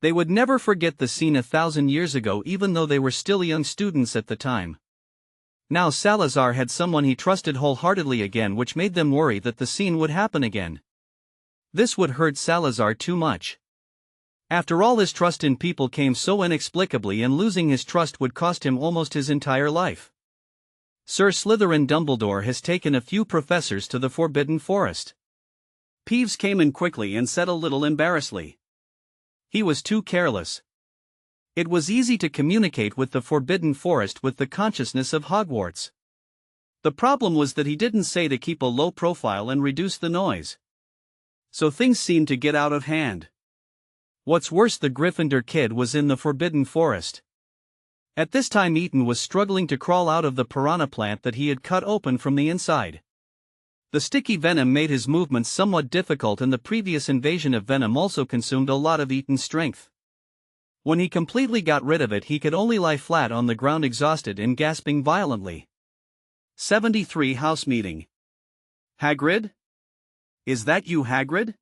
They would never forget the scene 1,000 years ago, even though they were still young students at the time. Now Salazar had someone he trusted wholeheartedly again, which made them worry that the scene would happen again. This would hurt Salazar too much. After all, his trust in people came so inexplicably, and losing his trust would cost him almost his entire life. Sir Slytherin Dumbledore has taken a few professors to the Forbidden Forest. Peeves came in quickly and said a little embarrassedly. He was too careless. It was easy to communicate with the Forbidden Forest with the consciousness of Hogwarts. The problem was that he didn't say to keep a low profile and reduce the noise. So things seemed to get out of hand. What's worse, the Gryffindor kid was in the Forbidden Forest. At this time Eton was struggling to crawl out of the piranha plant that he had cut open from the inside. The sticky venom made his movements somewhat difficult, and the previous invasion of venom also consumed a lot of Ethan's strength. When he completely got rid of it, he could only lie flat on the ground, exhausted and gasping violently. 73 House Meeting. Hagrid? Is that you, Hagrid?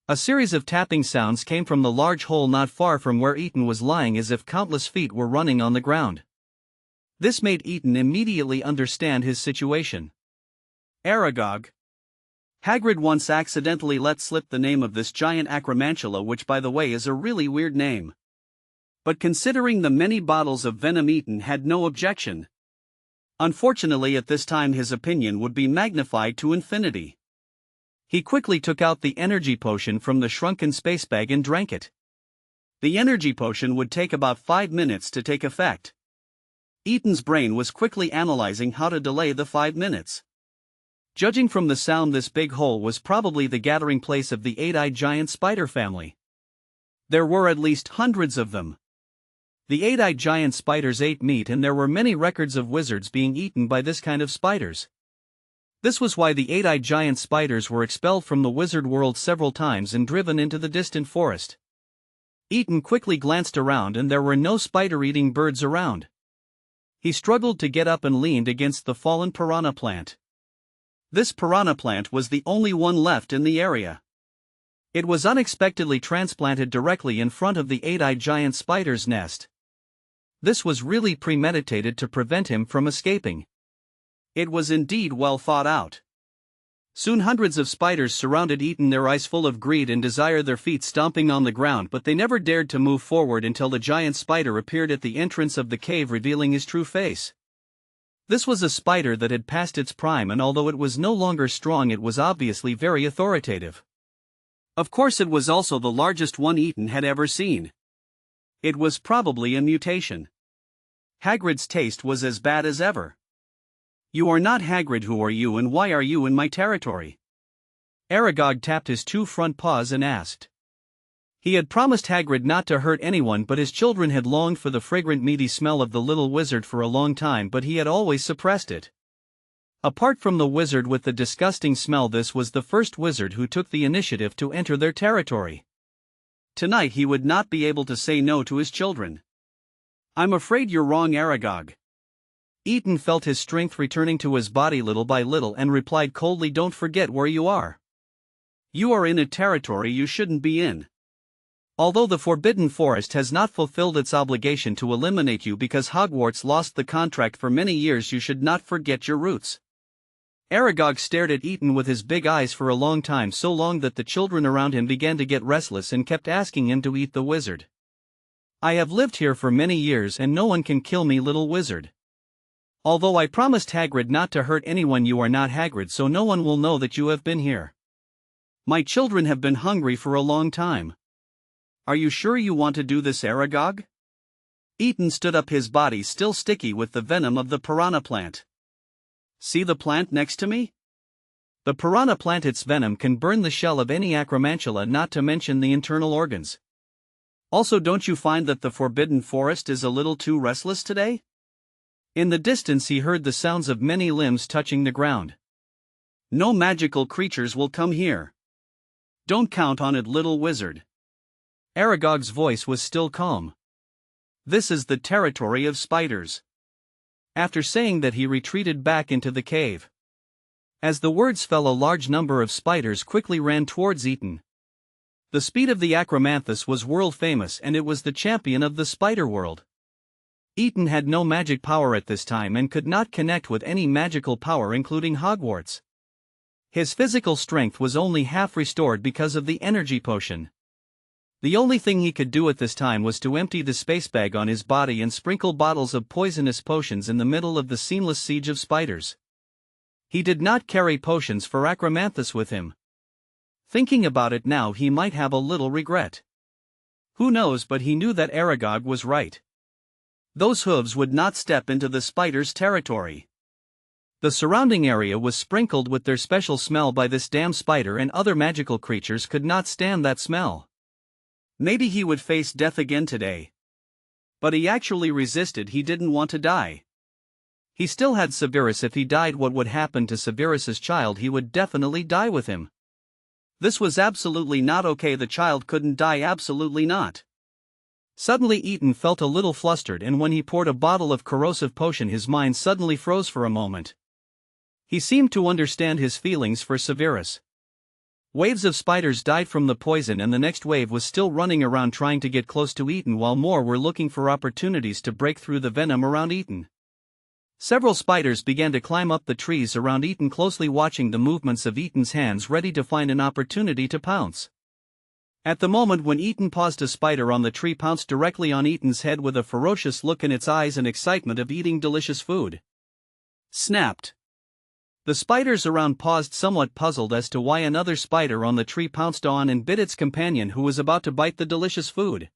A series of tapping sounds came from the large hole not far from where Ethan was lying, as if countless feet were running on the ground. This made Ethan immediately understand his situation. Aragog. Hagrid once accidentally let slip the name of this giant acromantula, which by the way is a really weird name. But considering the many bottles of venom, Ethan had no objection. Unfortunately, at this time his opinion would be magnified to infinity. He quickly took out the energy potion from the shrunken space bag and drank it. The energy potion would take about 5 minutes to take effect. Ethan's brain was quickly analyzing how to delay the 5 minutes. Judging from the sound, this big hole was probably the gathering place of the 8-eyed giant spider family. There were at least hundreds of them. The 8-eyed giant spiders ate meat, and there were many records of wizards being eaten by this kind of spiders. This was why the 8-eyed giant spiders were expelled from the wizard world several times and driven into the distant forest. Ethan quickly glanced around, and there were no spider-eating birds around. He struggled to get up and leaned against the fallen piranha plant. This piranha plant was the only one left in the area. It was unexpectedly transplanted directly in front of the 8-eyed giant spider's nest. This was really premeditated to prevent him from escaping. It was indeed well thought out. Soon hundreds of spiders surrounded Ethan, their eyes full of greed and desire, their feet stomping on the ground, but they never dared to move forward until the giant spider appeared at the entrance of the cave, revealing his true face. This was a spider that had passed its prime, and although it was no longer strong, it was obviously very authoritative. Of course, it was also the largest one Ethan had ever seen. It was probably a mutation. Hagrid's taste was as bad as ever. You are not Hagrid. Who are you, and why are you in my territory? Aragog tapped his 2 front paws and asked. He had promised Hagrid not to hurt anyone, but his children had longed for the fragrant meaty smell of the little wizard for a long time, but he had always suppressed it. Apart from the wizard with the disgusting smell, this was the first wizard who took the initiative to enter their territory. Tonight he would not be able to say no to his children. I'm afraid you're wrong, Aragog. Ethan felt his strength returning to his body little by little and replied coldly, don't forget where you are. You are in a territory you shouldn't be in. Although the Forbidden Forest has not fulfilled its obligation to eliminate you because Hogwarts lost the contract for many years, you should not forget your roots. Aragog stared at Ethan with his big eyes for a long time, so long that the children around him began to get restless and kept asking him to eat the wizard. I have lived here for many years and no one can kill me, little wizard. Although I promised Hagrid not to hurt anyone, you are not Hagrid, so no one will know that you have been here. My children have been hungry for a long time. Are you sure you want to do this, Aragog? Ethan stood up, his body still sticky with the venom of the piranha plant. See the plant next to me? The piranha plant, its venom can burn the shell of any acromantula, not to mention the internal organs. Also, don't you find that the Forbidden Forest is a little too restless today? In the distance he heard the sounds of many limbs touching the ground. No magical creatures will come here. Don't count on it, little wizard. Aragog's voice was still calm. This is the territory of spiders. After saying that, he retreated back into the cave. As the words fell, a large number of spiders quickly ran towards Ethan. The speed of the acromanthus was world famous, and it was the champion of the spider world. Ethan had no magic power at this time and could not connect with any magical power, including Hogwarts. His physical strength was only half restored because of the energy potion. The only thing he could do at this time was to empty the space bag on his body and sprinkle bottles of poisonous potions in the middle of the seamless siege of spiders. He did not carry potions for acromanthus with him. Thinking about it now, he might have a little regret. Who knows, but he knew that Aragog was right. Those hooves would not step into the spider's territory. The surrounding area was sprinkled with their special smell by this damn spider, and other magical creatures could not stand that smell. Maybe he would face death again today. But he actually resisted. He didn't want to die. He still had Severus. If he died, what would happen to Severus's child? He would definitely die with him. This was absolutely not okay. The child couldn't die, absolutely not. Suddenly Ethan felt a little flustered, and when he poured a bottle of corrosive potion, his mind suddenly froze for a moment. He seemed to understand his feelings for Severus. Waves of spiders died from the poison, and the next wave was still running around trying to get close to Ethan, while more were looking for opportunities to break through the venom around Ethan. Several spiders began to climb up the trees around Ethan, closely watching the movements of Ethan's hands, ready to find an opportunity to pounce. At the moment when Ethan paused, a spider on the tree pounced directly on Ethan's head with a ferocious look in its eyes and excitement of eating delicious food. Snapped. The spiders around paused, somewhat puzzled as to why another spider on the tree pounced on and bit its companion, who was about to bite the delicious food.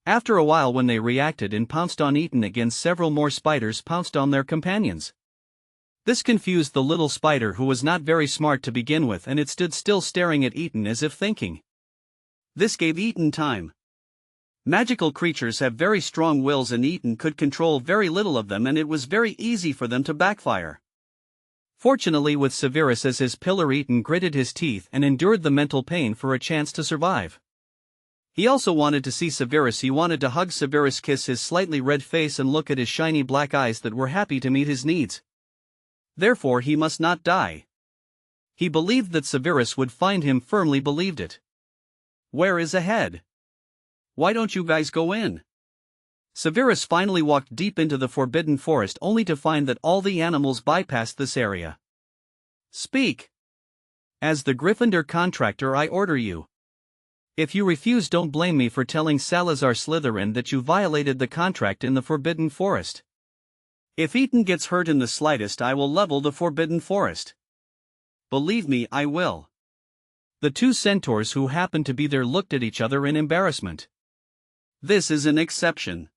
After a while, when they reacted and pounced on Ethan again, several more spiders pounced on their companions. This confused the little spider, who was not very smart to begin with, and it stood still staring at Ethan as if thinking. This gave Ethan time. Magical creatures have very strong wills, and Ethan could control very little of them, and it was very easy for them to backfire. Fortunately, with Severus as his pillar, Ethan gritted his teeth and endured the mental pain for a chance to survive. He also wanted to see Severus. He wanted to hug Severus, kiss his slightly red face, and look at his shiny black eyes that were happy to meet his needs. Therefore he must not die. He believed that Severus would find him, firmly believed it. Where is ahead? Why don't you guys go in? Severus finally walked deep into the forbidden forest, only to find that all the animals bypassed this area. Speak. As the Gryffindor contractor, I order you. If you refuse, don't blame me for telling Salazar Slytherin that you violated the contract in the Forbidden Forest. If Ethan gets hurt in the slightest, I will level the Forbidden Forest. Believe me, I will. The two centaurs who happened to be there looked at each other in embarrassment. This is an exception.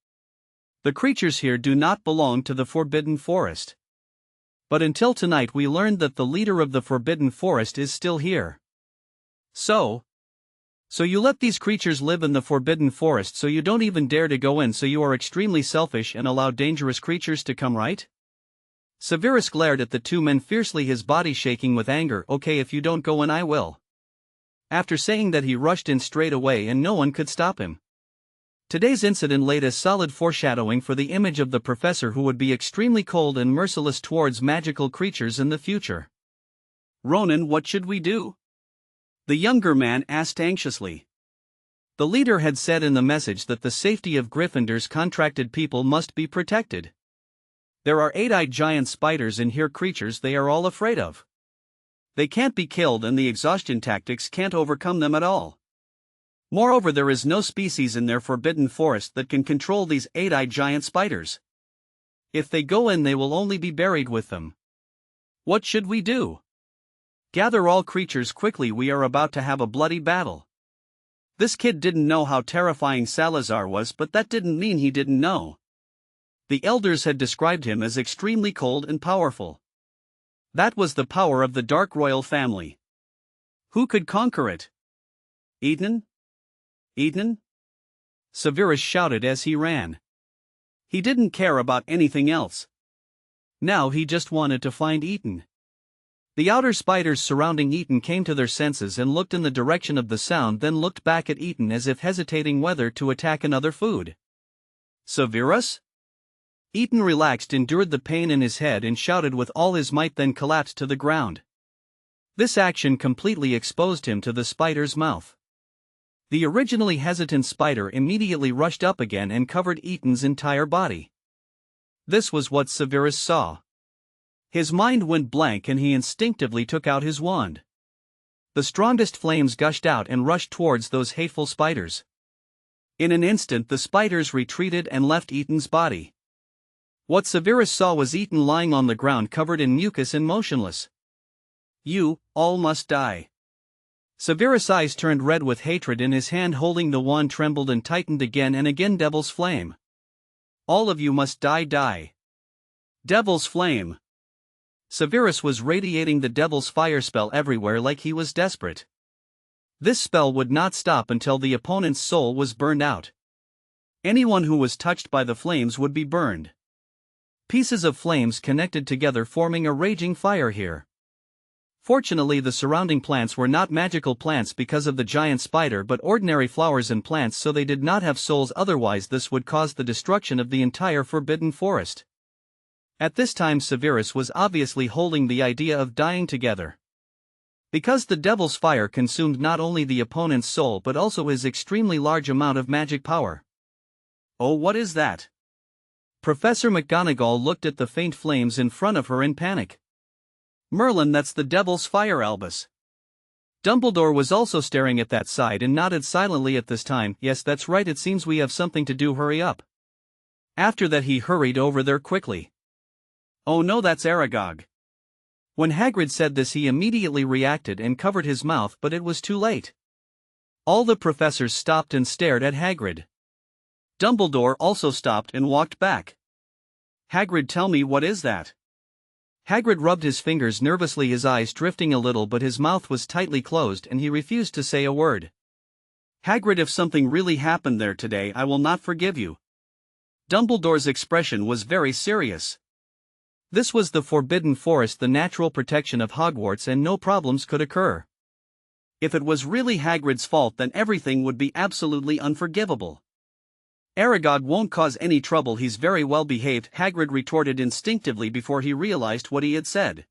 The creatures here do not belong to the Forbidden Forest. But until tonight we learned that the leader of the Forbidden Forest is still here. So you let these creatures live in the Forbidden Forest, so you don't even dare to go in, so you are extremely selfish and allow dangerous creatures to come, right? Severus glared at the two men fiercely, his body shaking with anger. Okay, if you don't go in, I will. After saying that, he rushed in straight away and no one could stop him. Today's incident laid a solid foreshadowing for the image of the professor, who would be extremely cold and merciless towards magical creatures in the future. Ronan, what should we do? The younger man asked anxiously. The leader had said in the message that the safety of Gryffindor's contracted people must be protected. There are 8-eyed giant spiders in here, creatures they are all afraid of. They can't be killed, and the exhaustion tactics can't overcome them at all. Moreover, there is no species in their forbidden forest that can control these 8-eyed giant spiders. If they go in, they will only be buried with them. What should we do? Gather all creatures quickly, we are about to have a bloody battle. This kid didn't know how terrifying Salazar was, but that didn't mean he didn't know. The elders had described him as extremely cold and powerful. That was the power of the Dark Royal family. Who could conquer it? Ethan? Ethan? Severus shouted as he ran. He didn't care about anything else. Now he just wanted to find Ethan. The outer spiders surrounding Ethan came to their senses and looked in the direction of the sound, then looked back at Ethan as if hesitating whether to attack another food. Severus? Ethan relaxed, endured the pain in his head, and shouted with all his might, then collapsed to the ground. This action completely exposed him to the spider's mouth. The originally hesitant spider immediately rushed up again and covered Ethan's entire body. This was what Severus saw. His mind went blank and he instinctively took out his wand. The strongest flames gushed out and rushed towards those hateful spiders. In an instant the spiders retreated and left Ethan's body. What Severus saw was Ethan lying on the ground, covered in mucus and motionless. You all must die. Severus' eyes turned red with hatred, and his hand holding the wand trembled and tightened again and again. Devil's flame. All of you must die. Devil's flame. Severus was radiating the devil's fire spell everywhere like he was desperate. This spell would not stop until the opponent's soul was burned out. Anyone who was touched by the flames would be burned. Pieces of flames connected together forming a raging fire here. Fortunately, the surrounding plants were not magical plants because of the giant spider but ordinary flowers and plants, so they did not have souls, otherwise this would cause the destruction of the entire forbidden forest. At this time Severus was obviously holding the idea of dying together. Because the devil's fire consumed not only the opponent's soul but also his extremely large amount of magic power. Oh, what is that? Professor McGonagall looked at the faint flames in front of her in panic. Merlin, that's the devil's fire, Albus. Dumbledore was also staring at that side and nodded silently at this time. Yes, that's right, it seems we have something to do, hurry up. After that he hurried over there quickly. Oh no, that's Aragog. When Hagrid said this he immediately reacted and covered his mouth, but it was too late. All the professors stopped and stared at Hagrid. Dumbledore also stopped and walked back. Hagrid, tell me, what is that? Hagrid rubbed his fingers nervously, his eyes drifting a little, but his mouth was tightly closed and he refused to say a word. Hagrid, if something really happened there today, I will not forgive you. Dumbledore's expression was very serious. This was the Forbidden Forest, the natural protection of Hogwarts, and no problems could occur. If it was really Hagrid's fault, then everything would be absolutely unforgivable. Aragog won't cause any trouble, he's very well behaved, Hagrid retorted instinctively before he realized what he had said.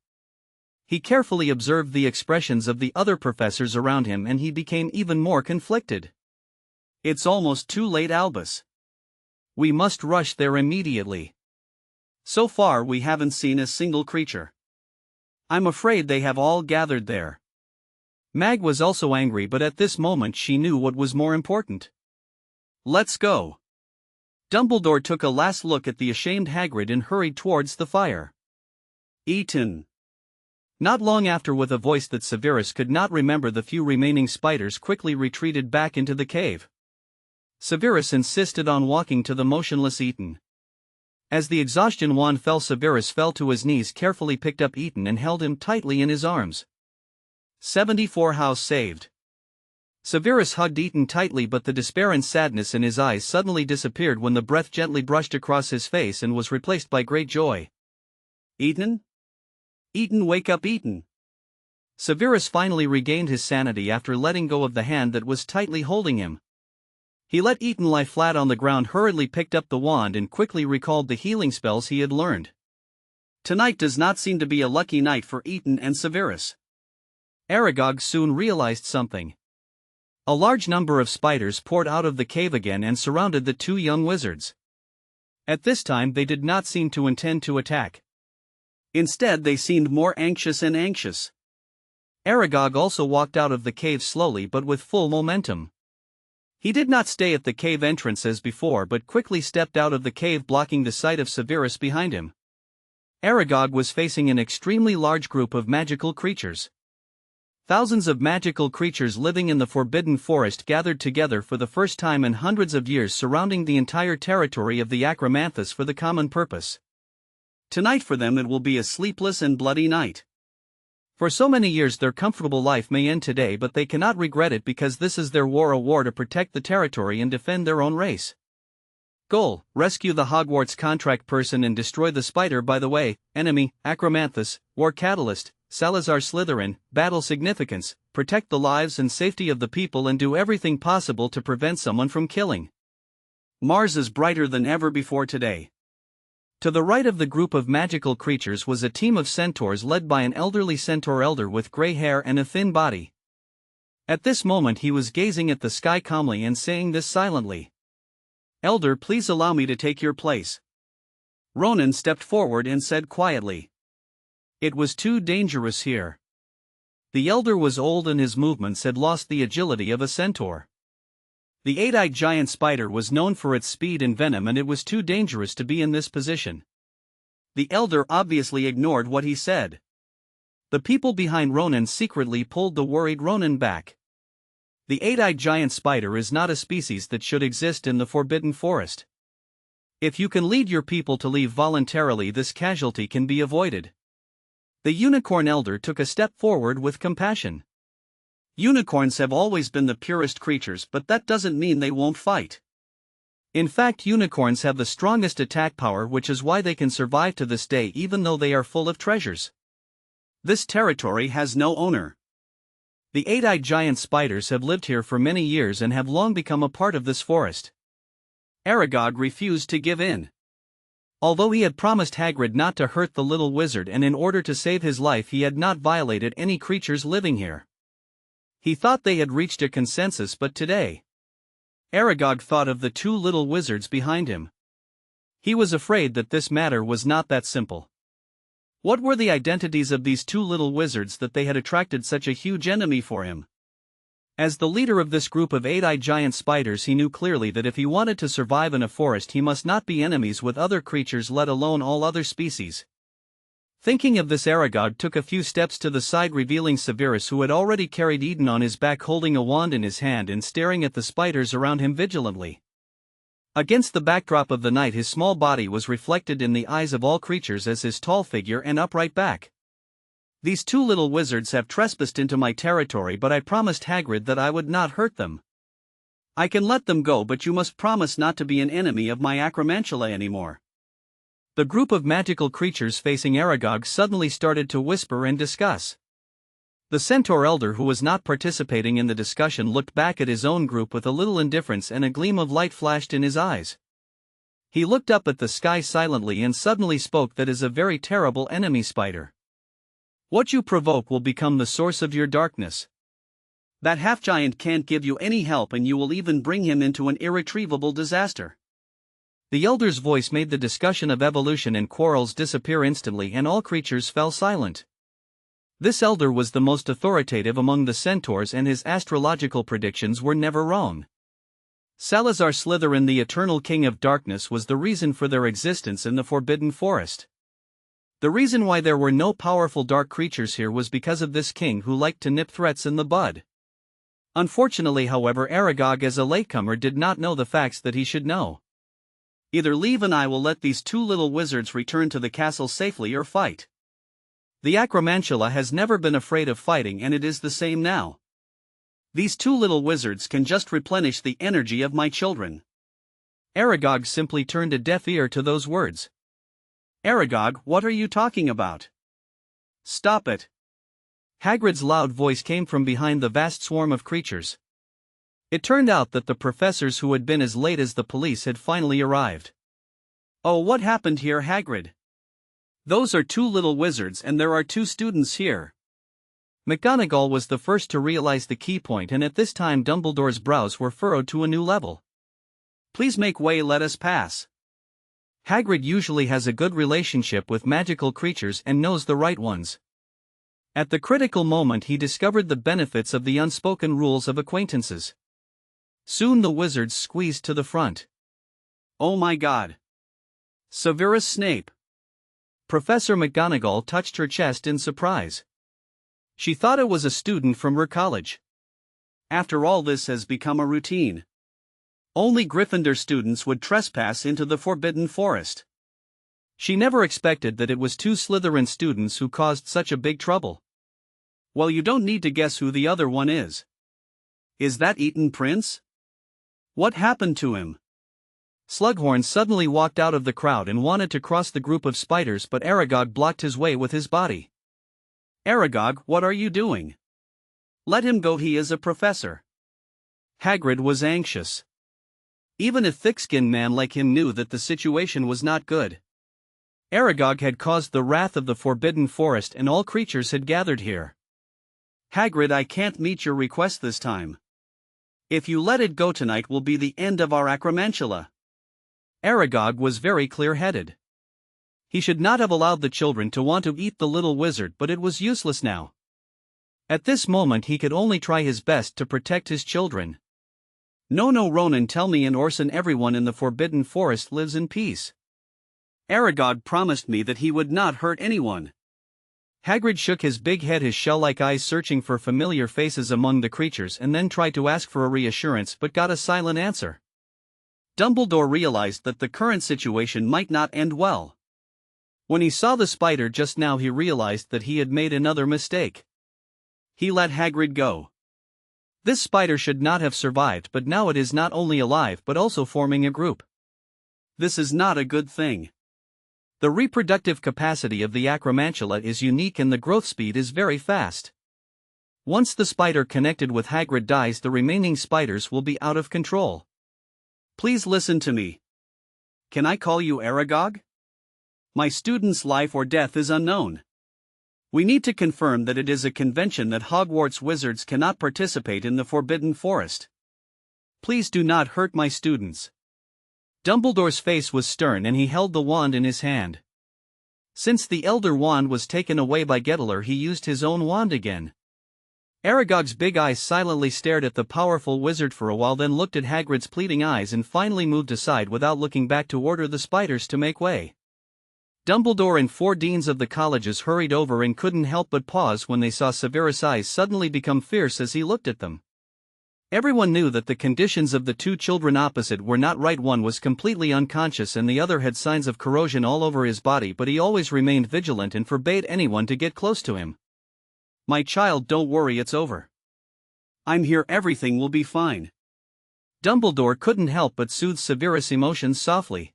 He carefully observed the expressions of the other professors around him and he became even more conflicted. It's almost too late, Albus. We must rush there immediately. So far we haven't seen a single creature. I'm afraid they have all gathered there. Mag was also angry, but at this moment she knew what was more important. Let's go. Dumbledore took a last look at the ashamed Hagrid and hurried towards the fire. Eaten. Not long after, with a voice that Severus could not remember, the few remaining spiders quickly retreated back into the cave. Severus insisted on walking to the motionless Eaton. As the exhaustion wand fell, Severus fell to his knees, carefully picked up Eaton and held him tightly in his arms. 74 house saved. Severus hugged Eaton tightly, but the despair and sadness in his eyes suddenly disappeared when the breath gently brushed across his face and was replaced by great joy. Eaton? Eaton, wake up, Eaton! Severus finally regained his sanity after letting go of the hand that was tightly holding him. He let Eaton lie flat on the ground, hurriedly picked up the wand and quickly recalled the healing spells he had learned. Tonight does not seem to be a lucky night for Eaton and Severus. Aragog soon realized something. A large number of spiders poured out of the cave again and surrounded the two young wizards. At this time they did not seem to intend to attack. Instead they seemed more anxious and anxious. Aragog also walked out of the cave slowly but with full momentum. He did not stay at the cave entrance as before but quickly stepped out of the cave, blocking the sight of Severus behind him. Aragog was facing an extremely large group of magical creatures. Thousands of magical creatures living in the Forbidden Forest gathered together for the first time in hundreds of years, surrounding the entire territory of the Acromanthus for the common purpose. Tonight for them it will be a sleepless and bloody night. For so many years their comfortable life may end today, but they cannot regret it because this is their war, a war to protect the territory and defend their own race. Goal: rescue the Hogwarts contract person and destroy the spider. By the way, enemy, Acromanthus, war catalyst, Salazar Slytherin, battle significance, protect the lives and safety of the people and do everything possible to prevent someone from killing. Mars is brighter than ever before today. To the right of the group of magical creatures was a team of centaurs led by an elderly centaur elder with gray hair and a thin body. At this moment he was gazing at the sky calmly and saying this silently. Elder, please allow me to take your place. Ronan stepped forward and said quietly. It was too dangerous here. The elder was old and his movements had lost the agility of a centaur. The eight-eyed giant spider was known for its speed and venom, and it was too dangerous to be in this position. The elder obviously ignored what he said. The people behind Ronan secretly pulled the worried Ronan back. The eight-eyed giant spider is not a species that should exist in the Forbidden Forest. If you can lead your people to leave voluntarily, this casualty can be avoided. The unicorn elder took a step forward with compassion. Unicorns have always been the purest creatures, but that doesn't mean they won't fight. In fact, unicorns have the strongest attack power, which is why they can survive to this day even though they are full of treasures. This territory has no owner. The eight-eyed giant spiders have lived here for many years and have long become a part of this forest. Aragog refused to give in. Although he had promised Hagrid not to hurt the little wizard, and in order to save his life he had not violated any creatures living here. He thought they had reached a consensus, but today, Aragog thought of the two little wizards behind him. He was afraid that this matter was not that simple. What were the identities of these two little wizards that they had attracted such a huge enemy for him? As the leader of this group of eight-eyed giant spiders, he knew clearly that if he wanted to survive in a forest he must not be enemies with other creatures, let alone all other species. Thinking of this, Aragog took a few steps to the side, revealing Severus, who had already carried Eden on his back holding a wand in his hand and staring at the spiders around him vigilantly. Against the backdrop of the night his small body was reflected in the eyes of all creatures as his tall figure and upright back. These two little wizards have trespassed into my territory, but I promised Hagrid that I would not hurt them. I can let them go, but you must promise not to be an enemy of my acromantula anymore. The group of magical creatures facing Aragog suddenly started to whisper and discuss. The centaur elder, who was not participating in the discussion, looked back at his own group with a little indifference, and a gleam of light flashed in his eyes. He looked up at the sky silently and suddenly spoke. That is a very terrible enemy, spider. What you provoke will become the source of your darkness. That half-giant can't give you any help, and you will even bring him into an irretrievable disaster. The elder's voice made the discussion of evolution and quarrels disappear instantly, and all creatures fell silent. This elder was the most authoritative among the centaurs, and his astrological predictions were never wrong. Salazar Slytherin, the eternal king of darkness, was the reason for their existence in the Forbidden Forest. The reason why there were no powerful dark creatures here was because of this king, who liked to nip threats in the bud. Unfortunately, however, Aragog as a latecomer did not know the facts that he should know. Either leave and I will let these two little wizards return to the castle safely, or fight. The acromantula has never been afraid of fighting, and it is the same now. These two little wizards can just replenish the energy of my children. Aragog simply turned a deaf ear to those words. Aragog, what are you talking about? Stop it. Hagrid's loud voice came from behind the vast swarm of creatures. It turned out that the professors, who had been as late as the police, had finally arrived. Oh, what happened here, Hagrid? Those are two little wizards, and there are two students here. McGonagall was the first to realize the key point, and at this time Dumbledore's brows were furrowed to a new level. Please make way, let us pass. Hagrid usually has a good relationship with magical creatures and knows the right ones. At the critical moment he discovered the benefits of the unspoken rules of acquaintances. Soon the wizards squeezed to the front. Oh my God! Severus Snape! Professor McGonagall touched her chest in surprise. She thought it was a student from her college. After all, this has become a routine. Only Gryffindor students would trespass into the Forbidden Forest. She never expected that it was two Slytherin students who caused such a big trouble. Well, you don't need to guess who the other one is. Is that Eton Prince? What happened to him? Slughorn suddenly walked out of the crowd and wanted to cross the group of spiders, but Aragog blocked his way with his body. Aragog, what are you doing? Let him go, he is a professor. Hagrid was anxious. Even a thick-skinned man like him knew that the situation was not good. Aragog had caused the wrath of the Forbidden Forest, and all creatures had gathered here. Hagrid, I can't meet your request this time. If you let it go, tonight will be the end of our acromantula. Aragog was very clear-headed. He should not have allowed the children to want to eat the little wizard, but it was useless now. At this moment he could only try his best to protect his children. No, Ronan, tell me and Orson everyone in the Forbidden Forest lives in peace. Aragog promised me that he would not hurt anyone. Hagrid shook his big head, his shell-like eyes searching for familiar faces among the creatures, and then tried to ask for a reassurance but got a silent answer. Dumbledore realized that the current situation might not end well. When he saw the spider just now, he realized that he had made another mistake. He let Hagrid go. This spider should not have survived, but now it is not only alive but also forming a group. This is not a good thing. The reproductive capacity of the acromantula is unique and the growth speed is very fast. Once the spider connected with Hagrid dies, the remaining spiders will be out of control. Please listen to me. Can I call you Aragog? My student's life or death is unknown. We need to confirm that it is a convention that Hogwarts wizards cannot participate in the Forbidden Forest. Please do not hurt my students. Dumbledore's face was stern and he held the wand in his hand. Since the Elder Wand was taken away by Gettler, he used his own wand again. Aragog's big eyes silently stared at the powerful wizard for a while, then looked at Hagrid's pleading eyes and finally moved aside without looking back to order the spiders to make way. Dumbledore and 4 deans of the colleges hurried over and couldn't help but pause when they saw Severus' eyes suddenly become fierce as he looked at them. Everyone knew that the conditions of the 2 children opposite were not right. One was completely unconscious and the other had signs of corrosion all over his body, but he always remained vigilant and forbade anyone to get close to him. My child, don't worry, it's over. I'm here, everything will be fine. Dumbledore couldn't help but soothe Severus' emotions softly.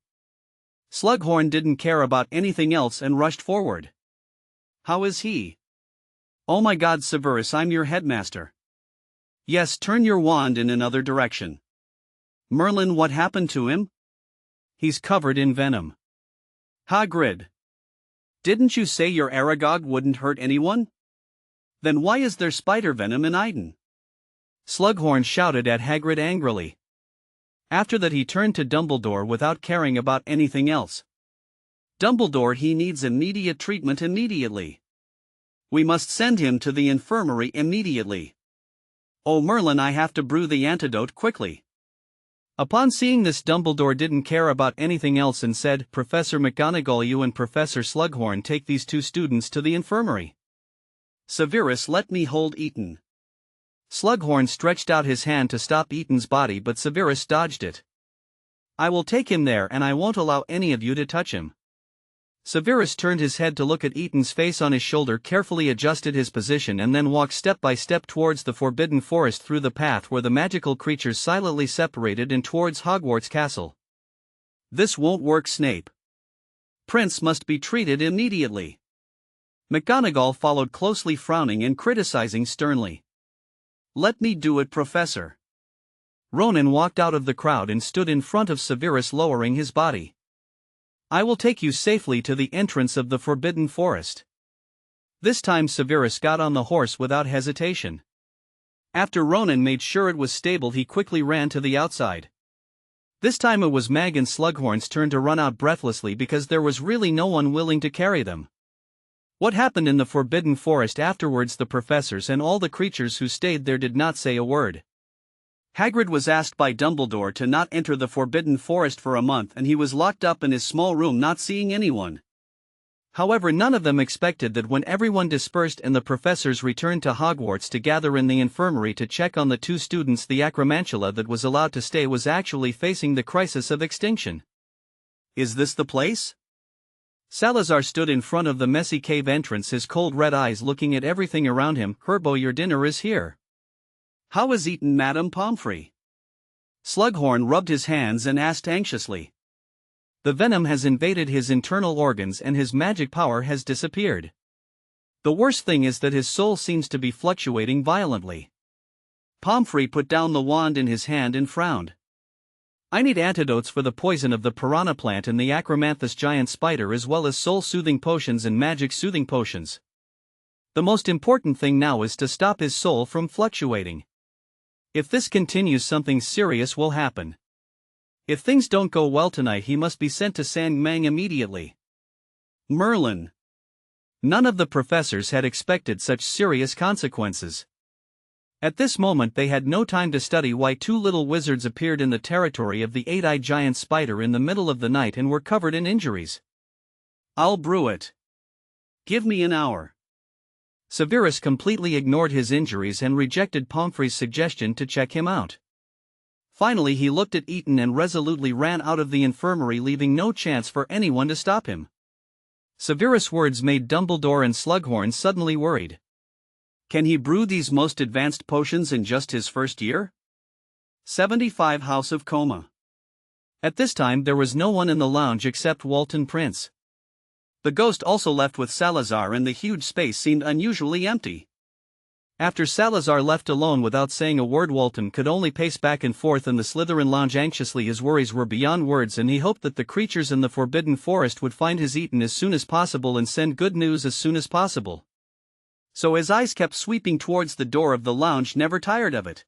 Slughorn didn't care about anything else and rushed forward. How is he? Oh my God, Severus, I'm your headmaster. Yes, turn your wand in another direction. Merlin, what happened to him? He's covered in venom. Hagrid. Didn't you say your Aragog wouldn't hurt anyone? Then why is there spider venom in Iden? Slughorn shouted at Hagrid angrily. After that he turned to Dumbledore without caring about anything else. Dumbledore, he needs immediate treatment immediately. We must send him to the infirmary immediately. Oh Merlin, I have to brew the antidote quickly. Upon seeing this, Dumbledore didn't care about anything else and said, Professor McGonagall, you and Professor Slughorn take these 2 students to the infirmary. Severus, let me hold Eton. Slughorn stretched out his hand to stop Eton's body, but Severus dodged it. I will take him there and I won't allow any of you to touch him. Severus turned his head to look at Eton's face on his shoulder, carefully adjusted his position and then walked step by step towards the Forbidden Forest through the path where the magical creatures silently separated and towards Hogwarts Castle. This won't work, Snape. Prince must be treated immediately. McGonagall followed closely, frowning and criticizing sternly. Let me do it, Professor. Ronan walked out of the crowd and stood in front of Severus, lowering his body. I will take you safely to the entrance of the Forbidden Forest. This time Severus got on the horse without hesitation. After Ronan made sure it was stable, he quickly ran to the outside. This time it was Mag and Slughorn's turn to run out breathlessly because there was really no one willing to carry them. What happened in the Forbidden Forest afterwards, the professors and all the creatures who stayed there did not say a word. Hagrid was asked by Dumbledore to not enter the Forbidden Forest for a month, and he was locked up in his small room not seeing anyone. However, none of them expected that when everyone dispersed and the professors returned to Hogwarts to gather in the infirmary to check on the 2 students, the acromantula that was allowed to stay was actually facing the crisis of extinction. Is this the place? Salazar stood in front of the messy cave entrance, his cold red eyes looking at everything around him. Herbo, your dinner is here. How is Eton, Madame Pomfrey? Slughorn rubbed his hands and asked anxiously. The venom has invaded his internal organs and his magic power has disappeared. The worst thing is that his soul seems to be fluctuating violently. Pomfrey put down the wand in his hand and frowned. I need antidotes for the poison of the piranha plant and the acromanthus giant spider, as well as soul-soothing potions and magic-soothing potions. The most important thing now is to stop his soul from fluctuating. If this continues, something serious will happen. If things don't go well tonight, he must be sent to Sandmang immediately. Merlin. None of the professors had expected such serious consequences. At this moment they had no time to study why 2 little wizards appeared in the territory of the 8-eyed giant spider in the middle of the night and were covered in injuries. I'll brew it. Give me an hour. Severus completely ignored his injuries and rejected Pomfrey's suggestion to check him out. Finally he looked at Eton and resolutely ran out of the infirmary, leaving no chance for anyone to stop him. Severus' words made Dumbledore and Slughorn suddenly worried. Can he brew these most advanced potions in just his first year? 75 House of Coma. At this time there was no one in the lounge except Walton Prince. The ghost also left with Salazar, and the huge space seemed unusually empty. After Salazar left alone without saying a word, Walton could only pace back and forth in the Slytherin lounge anxiously. His worries were beyond words, and he hoped that the creatures in the Forbidden Forest would find his Eton as soon as possible and send good news as soon as possible. So his eyes kept sweeping towards the door of the lounge, never tired of it.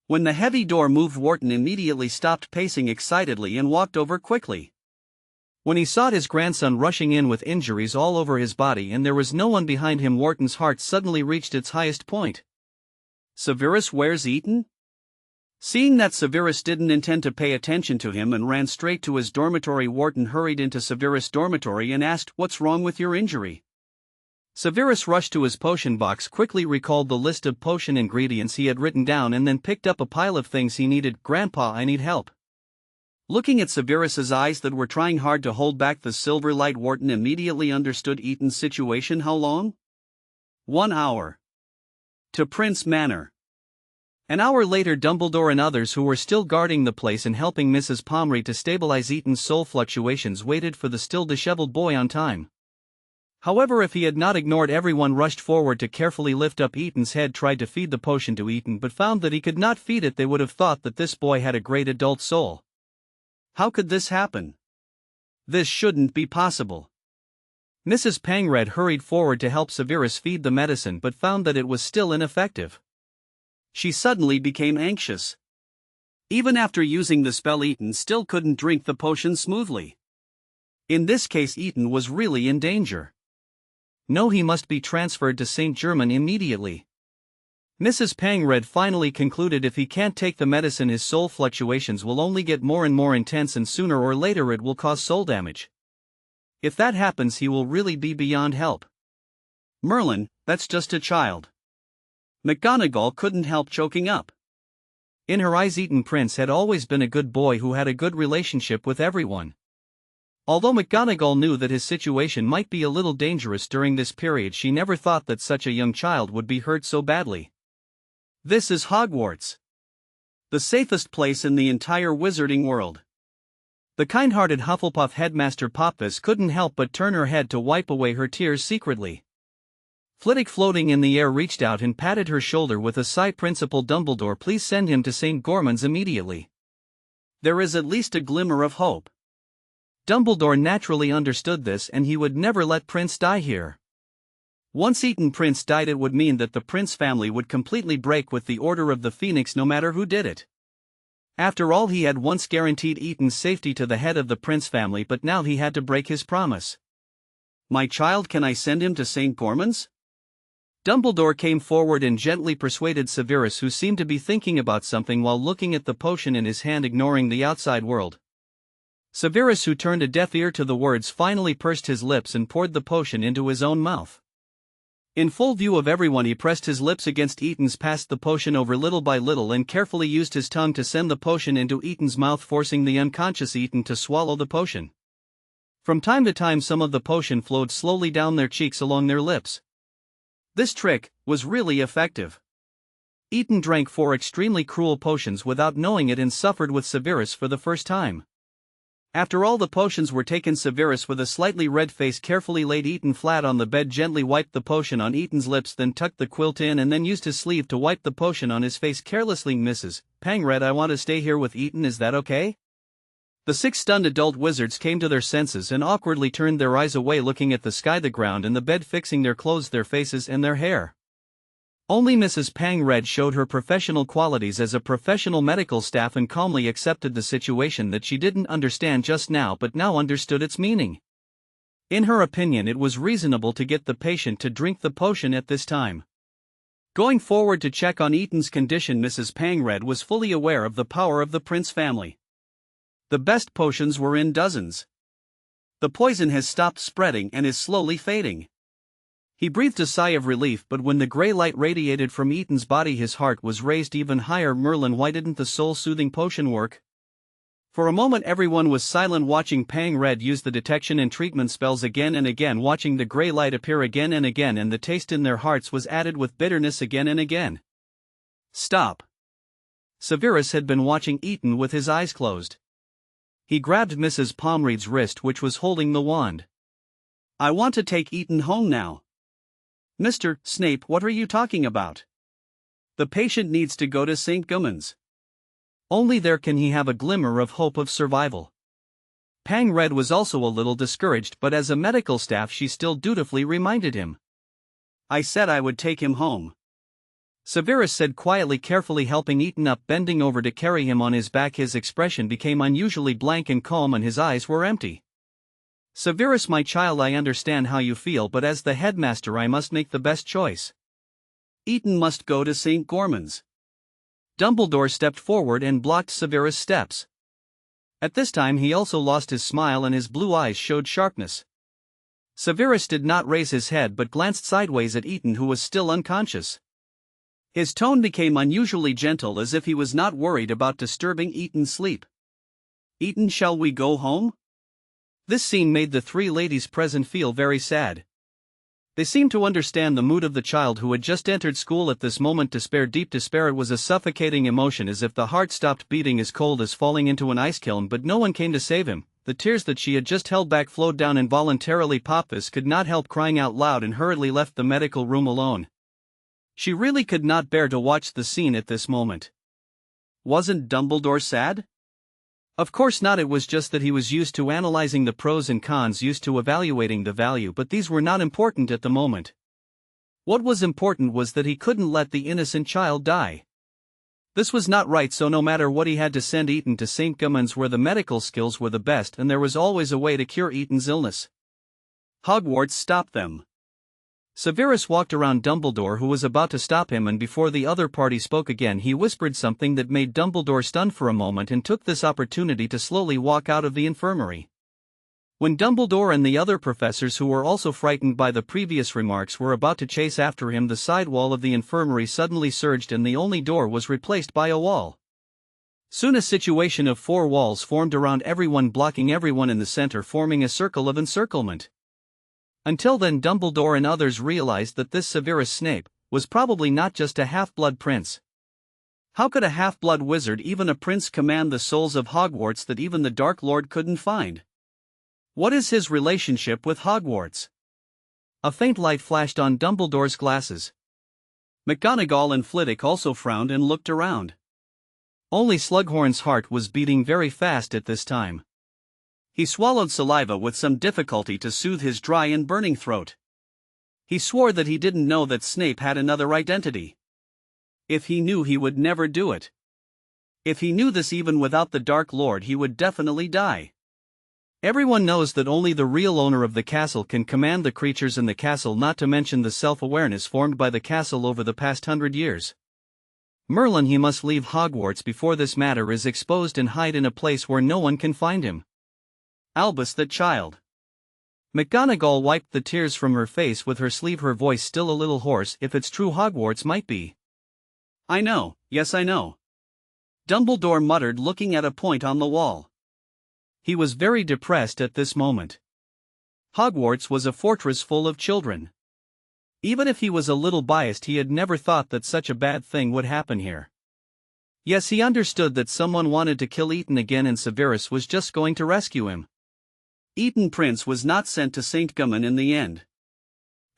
When the heavy door moved, Wharton immediately stopped pacing excitedly and walked over quickly. When he saw his grandson rushing in with injuries all over his body and there was no one behind him, Wharton's heart suddenly reached its highest point. Severus, where's Eton? Seeing that Severus didn't intend to pay attention to him and ran straight to his dormitory, Wharton hurried into Severus' dormitory and asked, "What's wrong with your injury?" Severus rushed to his potion box, quickly recalled the list of potion ingredients he had written down, and then picked up a pile of things he needed. "Grandpa, I need help." Looking at Severus's eyes that were trying hard to hold back the silver light, Wharton immediately understood Eton's situation. How long? 1 hour. To Prince Manor. An hour later, Dumbledore and others who were still guarding the place and helping Mrs. Pomfrey to stabilize Eton's soul fluctuations waited for the still disheveled boy on time. However, if he had not ignored everyone, rushed forward to carefully lift up Eton's head, tried to feed the potion to Eton but found that he could not feed it, they would have thought that this boy had a great adult soul. How could this happen? This shouldn't be possible. Mrs. Pangred hurried forward to help Severus feed the medicine but found that it was still ineffective. She suddenly became anxious. Even after using the spell, Eton still couldn't drink the potion smoothly. In this case, Eton was really in danger. No, he must be transferred to St. Germain immediately. Mrs. Pangred finally concluded if he can't take the medicine, his soul fluctuations will only get more and more intense, and sooner or later it will cause soul damage. If that happens, he will really be beyond help. Merlin, that's just a child. McGonagall couldn't help choking up. In her eyes, Eton Prince had always been a good boy who had a good relationship with everyone. Although McGonagall knew that his situation might be a little dangerous during this period, she never thought that such a young child would be hurt so badly. This is Hogwarts. The safest place in the entire wizarding world. The kind-hearted Hufflepuff headmaster Popvis couldn't help but turn her head to wipe away her tears secretly. Flitwick, floating in the air, reached out and patted her shoulder with a sigh. "Principal Dumbledore, please send him to St. Gorman's immediately. There is at least a glimmer of hope." Dumbledore naturally understood this, and he would never let Prince die here. Once Eton Prince died, it would mean that the Prince family would completely break with the Order of the Phoenix, no matter who did it. After all, he had once guaranteed Eton's safety to the head of the Prince family, but now he had to break his promise. "My child, can I send him to St. Gorman's?" Dumbledore came forward and gently persuaded Severus, who seemed to be thinking about something while looking at the potion in his hand, ignoring the outside world. Severus, who turned a deaf ear to the words, finally pursed his lips and poured the potion into his own mouth. In full view of everyone, he pressed his lips against Eton's, passed the potion over little by little, and carefully used his tongue to send the potion into Eton's mouth, forcing the unconscious Eton to swallow the potion. From time to time, some of the potion flowed slowly down their cheeks along their lips. This trick was really effective. Eton drank 4 extremely cruel potions without knowing it and suffered with Severus for the first time. After all the potions were taken, Severus, with a slightly red face, carefully laid Eton flat on the bed, gently wiped the potion on Eton's lips, then tucked the quilt in and then used his sleeve to wipe the potion on his face carelessly. "Mrs. Pangred, I want to stay here with Eton, is that okay?" The 6 stunned adult wizards came to their senses and awkwardly turned their eyes away, looking at the sky, the ground, and the bed, fixing their clothes, their faces, and their hair. Only Mrs. Pangred showed her professional qualities as a professional medical staff and calmly accepted the situation that she didn't understand just now but now understood its meaning. In her opinion, it was reasonable to get the patient to drink the potion at this time. Going forward to check on Eton's condition, Mrs. Pangred was fully aware of the power of the Prince family. The best potions were in dozens. The poison has stopped spreading and is slowly fading. He breathed a sigh of relief, but when the gray light radiated from Eton's body, his heart was raised even higher. "Merlin, why didn't the soul-soothing potion work?" For a moment everyone was silent, watching Pang Red use the detection and treatment spells again and again, watching the grey light appear again and again, and the taste in their hearts was added with bitterness again and again. Stop. Severus had been watching Eton with his eyes closed. He grabbed Mrs. Pomreed's wrist, which was holding the wand. I want to take Eton home now. Mr. Snape, what are you talking about? The patient needs to go to St. Gumman's. Only there can he have a glimmer of hope of survival. Pang Red was also a little discouraged, but as a medical staff she still dutifully reminded him. I said I would take him home. Severus said quietly, carefully helping Eton up, bending over to carry him on his back. His expression became unusually blank and calm, and his eyes were empty. Severus, my child, I understand how you feel, but as the headmaster I must make the best choice. Eton must go to St. Gorman's. Dumbledore stepped forward and blocked Severus' steps. At this time he also lost his smile and his blue eyes showed sharpness. Severus did not raise his head but glanced sideways at Eton, who was still unconscious. His tone became unusually gentle, as if he was not worried about disturbing Eton's sleep. Eton, shall we go home? This scene made the three ladies present feel very sad. They seemed to understand the mood of the child who had just entered school at this moment. Despair, deep despair. It was a suffocating emotion, as if the heart stopped beating, as cold as falling into an ice kiln, but no one came to save him. The tears that she had just held back flowed down involuntarily. Pappas could not help crying out loud and hurriedly left the medical room alone. She really could not bear to watch the scene at this moment. Wasn't Dumbledore sad? Of course not. It was just that he was used to analyzing the pros and cons, used to evaluating the value, but these were not important at the moment. What was important was that he couldn't let the innocent child die. This was not right, so no matter what, he had to send Eton to St. Gumman's, where the medical skills were the best and there was always a way to cure Eton's illness. Hogwarts stopped them. Severus walked around Dumbledore, who was about to stop him, and before the other party spoke again he whispered something that made Dumbledore stun for a moment and took this opportunity to slowly walk out of the infirmary. When Dumbledore and the other professors, who were also frightened by the previous remarks, were about to chase after him, the side wall of the infirmary suddenly surged and the only door was replaced by a wall. Soon a situation of four walls formed around everyone, blocking everyone in the center, forming a circle of encirclement. Until then, Dumbledore and others realized that this Severus Snape was probably not just a half-blood prince. How could a half-blood wizard, even a prince, command the souls of Hogwarts that even the Dark Lord couldn't find? What is his relationship with Hogwarts? A faint light flashed on Dumbledore's glasses. McGonagall and Flitwick also frowned and looked around. Only Slughorn's heart was beating very fast at this time. He swallowed saliva with some difficulty to soothe his dry and burning throat. He swore that he didn't know that Snape had another identity. If he knew, he would never do it. If he knew this even without the Dark Lord, he would definitely die. Everyone knows that only the real owner of the castle can command the creatures in the castle, not to mention the self-awareness formed by the castle over the past 100 years. Merlin, he must leave Hogwarts before this matter is exposed and hide in a place where no one can find him. Albus, that child. McGonagall wiped the tears from her face with her sleeve, her voice still a little hoarse. If it's true, Hogwarts might be. I know, yes I know. Dumbledore muttered, looking at a point on the wall. He was very depressed at this moment. Hogwarts was a fortress full of children. Even if he was a little biased, he had never thought that such a bad thing would happen here. Yes, he understood that someone wanted to kill Eton again, and Severus was just going to rescue him. Eton Prince was not sent to St. Gumman in the end.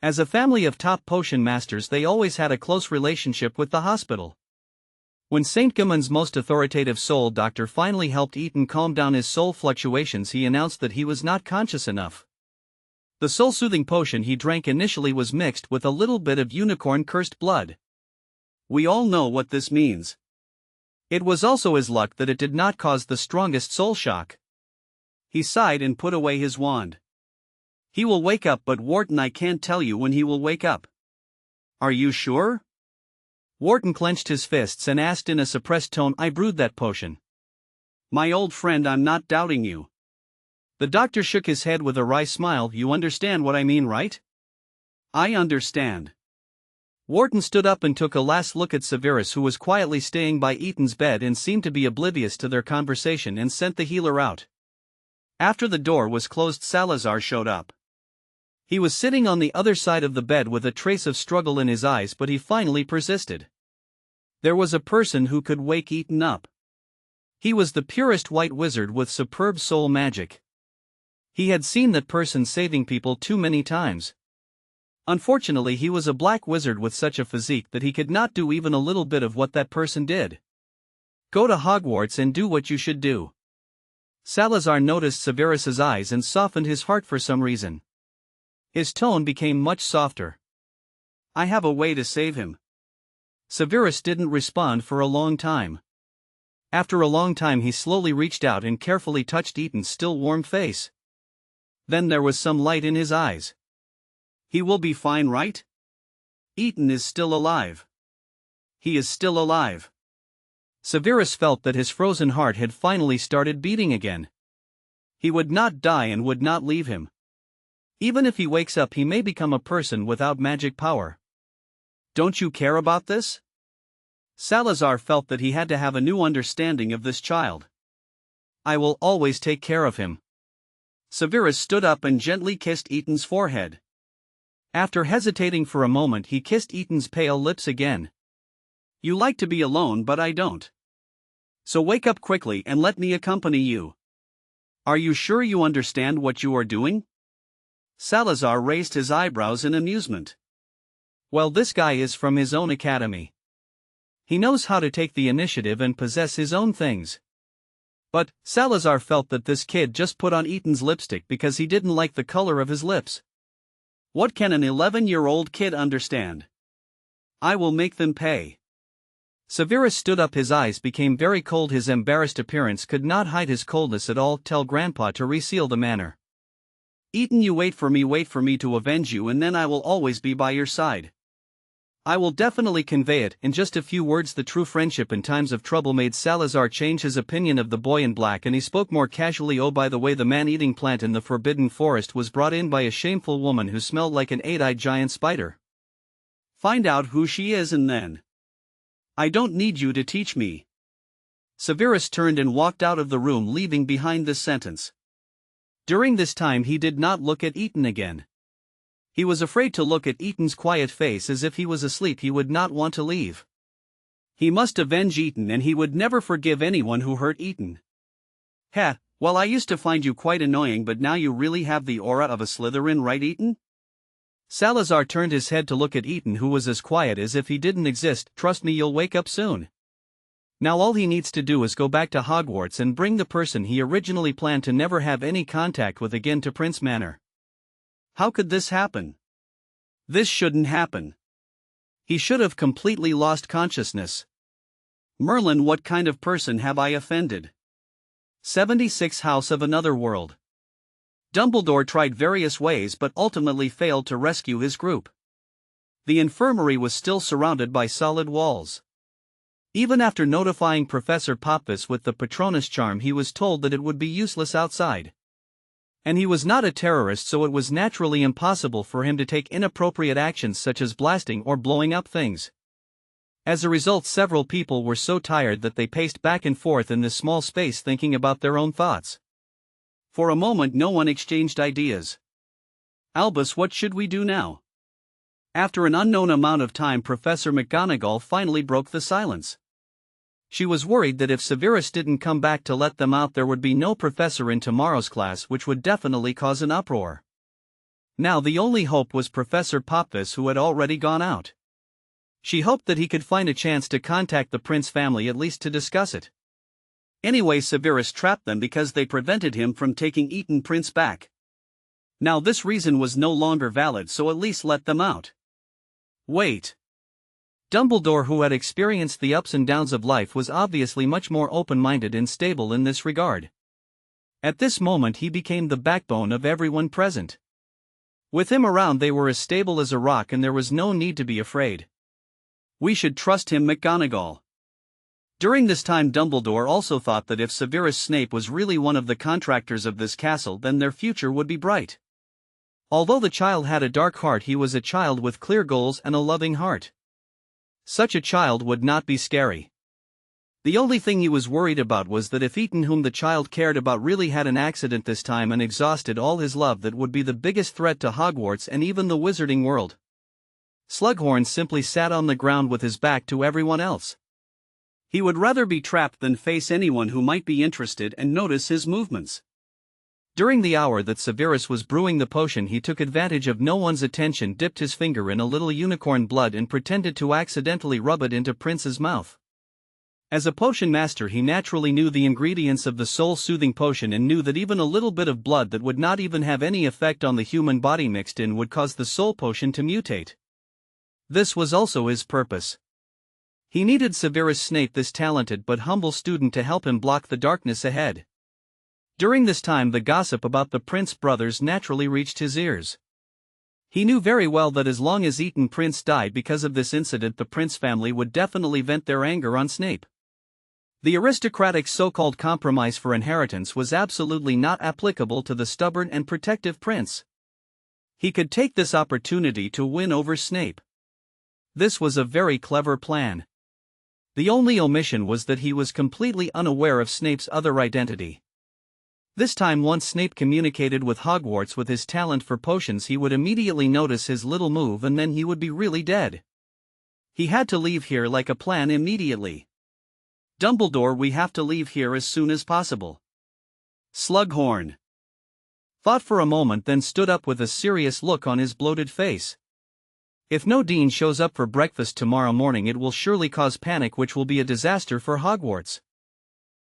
As a family of top potion masters, they always had a close relationship with the hospital. When St. Gumman's most authoritative soul doctor finally helped Eton calm down his soul fluctuations, he announced that he was not conscious enough. The soul-soothing potion he drank initially was mixed with a little bit of unicorn-cursed blood. We all know what this means. It was also his luck that it did not cause the strongest soul shock. He sighed and put away his wand. He will wake up, but Wharton, I can't tell you when he will wake up. Are you sure? Wharton clenched his fists and asked in a suppressed tone, I brewed that potion. My old friend, I'm not doubting you. The doctor shook his head with a wry smile. You understand what I mean, right? I understand. Wharton stood up and took a last look at Severus, who was quietly staying by Ethan's bed and seemed to be oblivious to their conversation, and sent the healer out. After the door was closed, Salazar showed up. He was sitting on the other side of the bed with a trace of struggle in his eyes, but he finally persisted. There was a person who could wake Ethan up. He was the purest white wizard with superb soul magic. He had seen that person saving people too many times. Unfortunately, he was a black wizard with such a physique that he could not do even a little bit of what that person did. Go to Hogwarts and do what you should do. Salazar noticed Severus's eyes and softened his heart for some reason. His tone became much softer. I have a way to save him. Severus didn't respond for a long time. After a long time, he slowly reached out and carefully touched Ethan's still warm face. Then there was some light in his eyes. He will be fine, right? Ethan is still alive. He is still alive. Severus felt that his frozen heart had finally started beating again. He would not die and would not leave him. Even if he wakes up, he may become a person without magic power. Don't you care about this? Salazar felt that he had to have a new understanding of this child. I will always take care of him. Severus stood up and gently kissed Ethan's forehead. After hesitating for a moment, he kissed Ethan's pale lips again. You like to be alone, but I don't. So wake up quickly and let me accompany you. Are you sure you understand what you are doing? Salazar raised his eyebrows in amusement. Well, this guy is from his own academy. He knows how to take the initiative and possess his own things. But Salazar felt that this kid just put on Ethan's lipstick because he didn't like the color of his lips. What can an 11-year-old kid understand? I will make them pay. Severus stood up, his eyes became very cold, his embarrassed appearance could not hide his coldness at all. Tell Grandpa to reseal the manor. Ethan, you wait for me to avenge you, and then I will always be by your side. I will definitely convey it. In just a few words, the true friendship in times of trouble made Salazar change his opinion of the boy in black, and he spoke more casually. Oh, by the way, the man-eating plant in the forbidden forest was brought in by a shameful woman who smelled like an 8-eyed giant spider. Find out who she is and then. I don't need you to teach me. Severus turned and walked out of the room, leaving behind this sentence. During this time, he did not look at Ethan again. He was afraid to look at Ethan's quiet face, as if he was asleep. He would not want to leave. He must avenge Ethan, and he would never forgive anyone who hurt Ethan. Heh, well, I used to find you quite annoying, but now you really have the aura of a Slytherin, right, Ethan? Salazar turned his head to look at Ethan, who was as quiet as if he didn't exist. Trust me, you'll wake up soon. Now all he needs to do is go back to Hogwarts and bring the person he originally planned to never have any contact with again to Prince Manor. How could this happen? This shouldn't happen. He should have completely lost consciousness. Merlin, what kind of person have I offended? 76 House of Another World. Dumbledore tried various ways but ultimately failed to rescue his group. The infirmary was still surrounded by solid walls. Even after notifying Professor Popvis with the Patronus charm, he was told that it would be useless outside. And he was not a terrorist, so it was naturally impossible for him to take inappropriate actions such as blasting or blowing up things. As a result, several people were so tired that they paced back and forth in this small space thinking about their own thoughts. For a moment no one exchanged ideas. Albus, what should we do now? After an unknown amount of time, Professor McGonagall finally broke the silence. She was worried that if Severus didn't come back to let them out, there would be no professor in tomorrow's class, which would definitely cause an uproar. Now the only hope was Professor Popvis, who had already gone out. She hoped that he could find a chance to contact the Prince family, at least to discuss it. Anyway, Severus trapped them because they prevented him from taking Ethan Prince back. Now this reason was no longer valid, so at least let them out. Wait. Dumbledore, who had experienced the ups and downs of life, was obviously much more open-minded and stable in this regard. At this moment he became the backbone of everyone present. With him around, they were as stable as a rock and there was no need to be afraid. We should trust him, McGonagall. During this time, Dumbledore also thought that if Severus Snape was really one of the contractors of this castle, then their future would be bright. Although the child had a dark heart, he was a child with clear goals and a loving heart. Such a child would not be scary. The only thing he was worried about was that if Ethan, whom the child cared about, really had an accident this time and exhausted all his love, that would be the biggest threat to Hogwarts and even the wizarding world. Slughorn simply sat on the ground with his back to everyone else. He would rather be trapped than face anyone who might be interested and notice his movements. During the hour that Severus was brewing the potion, he took advantage of no one's attention, dipped his finger in a little unicorn blood and pretended to accidentally rub it into Prince's mouth. As a potion master, he naturally knew the ingredients of the soul-soothing potion and knew that even a little bit of blood that would not even have any effect on the human body mixed in would cause the soul potion to mutate. This was also his purpose. He needed Severus Snape, this talented but humble student, to help him block the darkness ahead. During this time, the gossip about the Prince brothers naturally reached his ears. He knew very well that as long as Eton Prince died because of this incident, the Prince family would definitely vent their anger on Snape. The aristocratic so-called compromise for inheritance was absolutely not applicable to the stubborn and protective prince. He could take this opportunity to win over Snape. This was a very clever plan. The only omission was that he was completely unaware of Snape's other identity. This time, once Snape communicated with Hogwarts with his talent for potions, he would immediately notice his little move and then he would be really dead. He had to leave here like a plan immediately. Dumbledore, we have to leave here as soon as possible. Slughorn thought for a moment, then stood up with a serious look on his bloated face. If no dean shows up for breakfast tomorrow morning, it will surely cause panic, which will be a disaster for Hogwarts.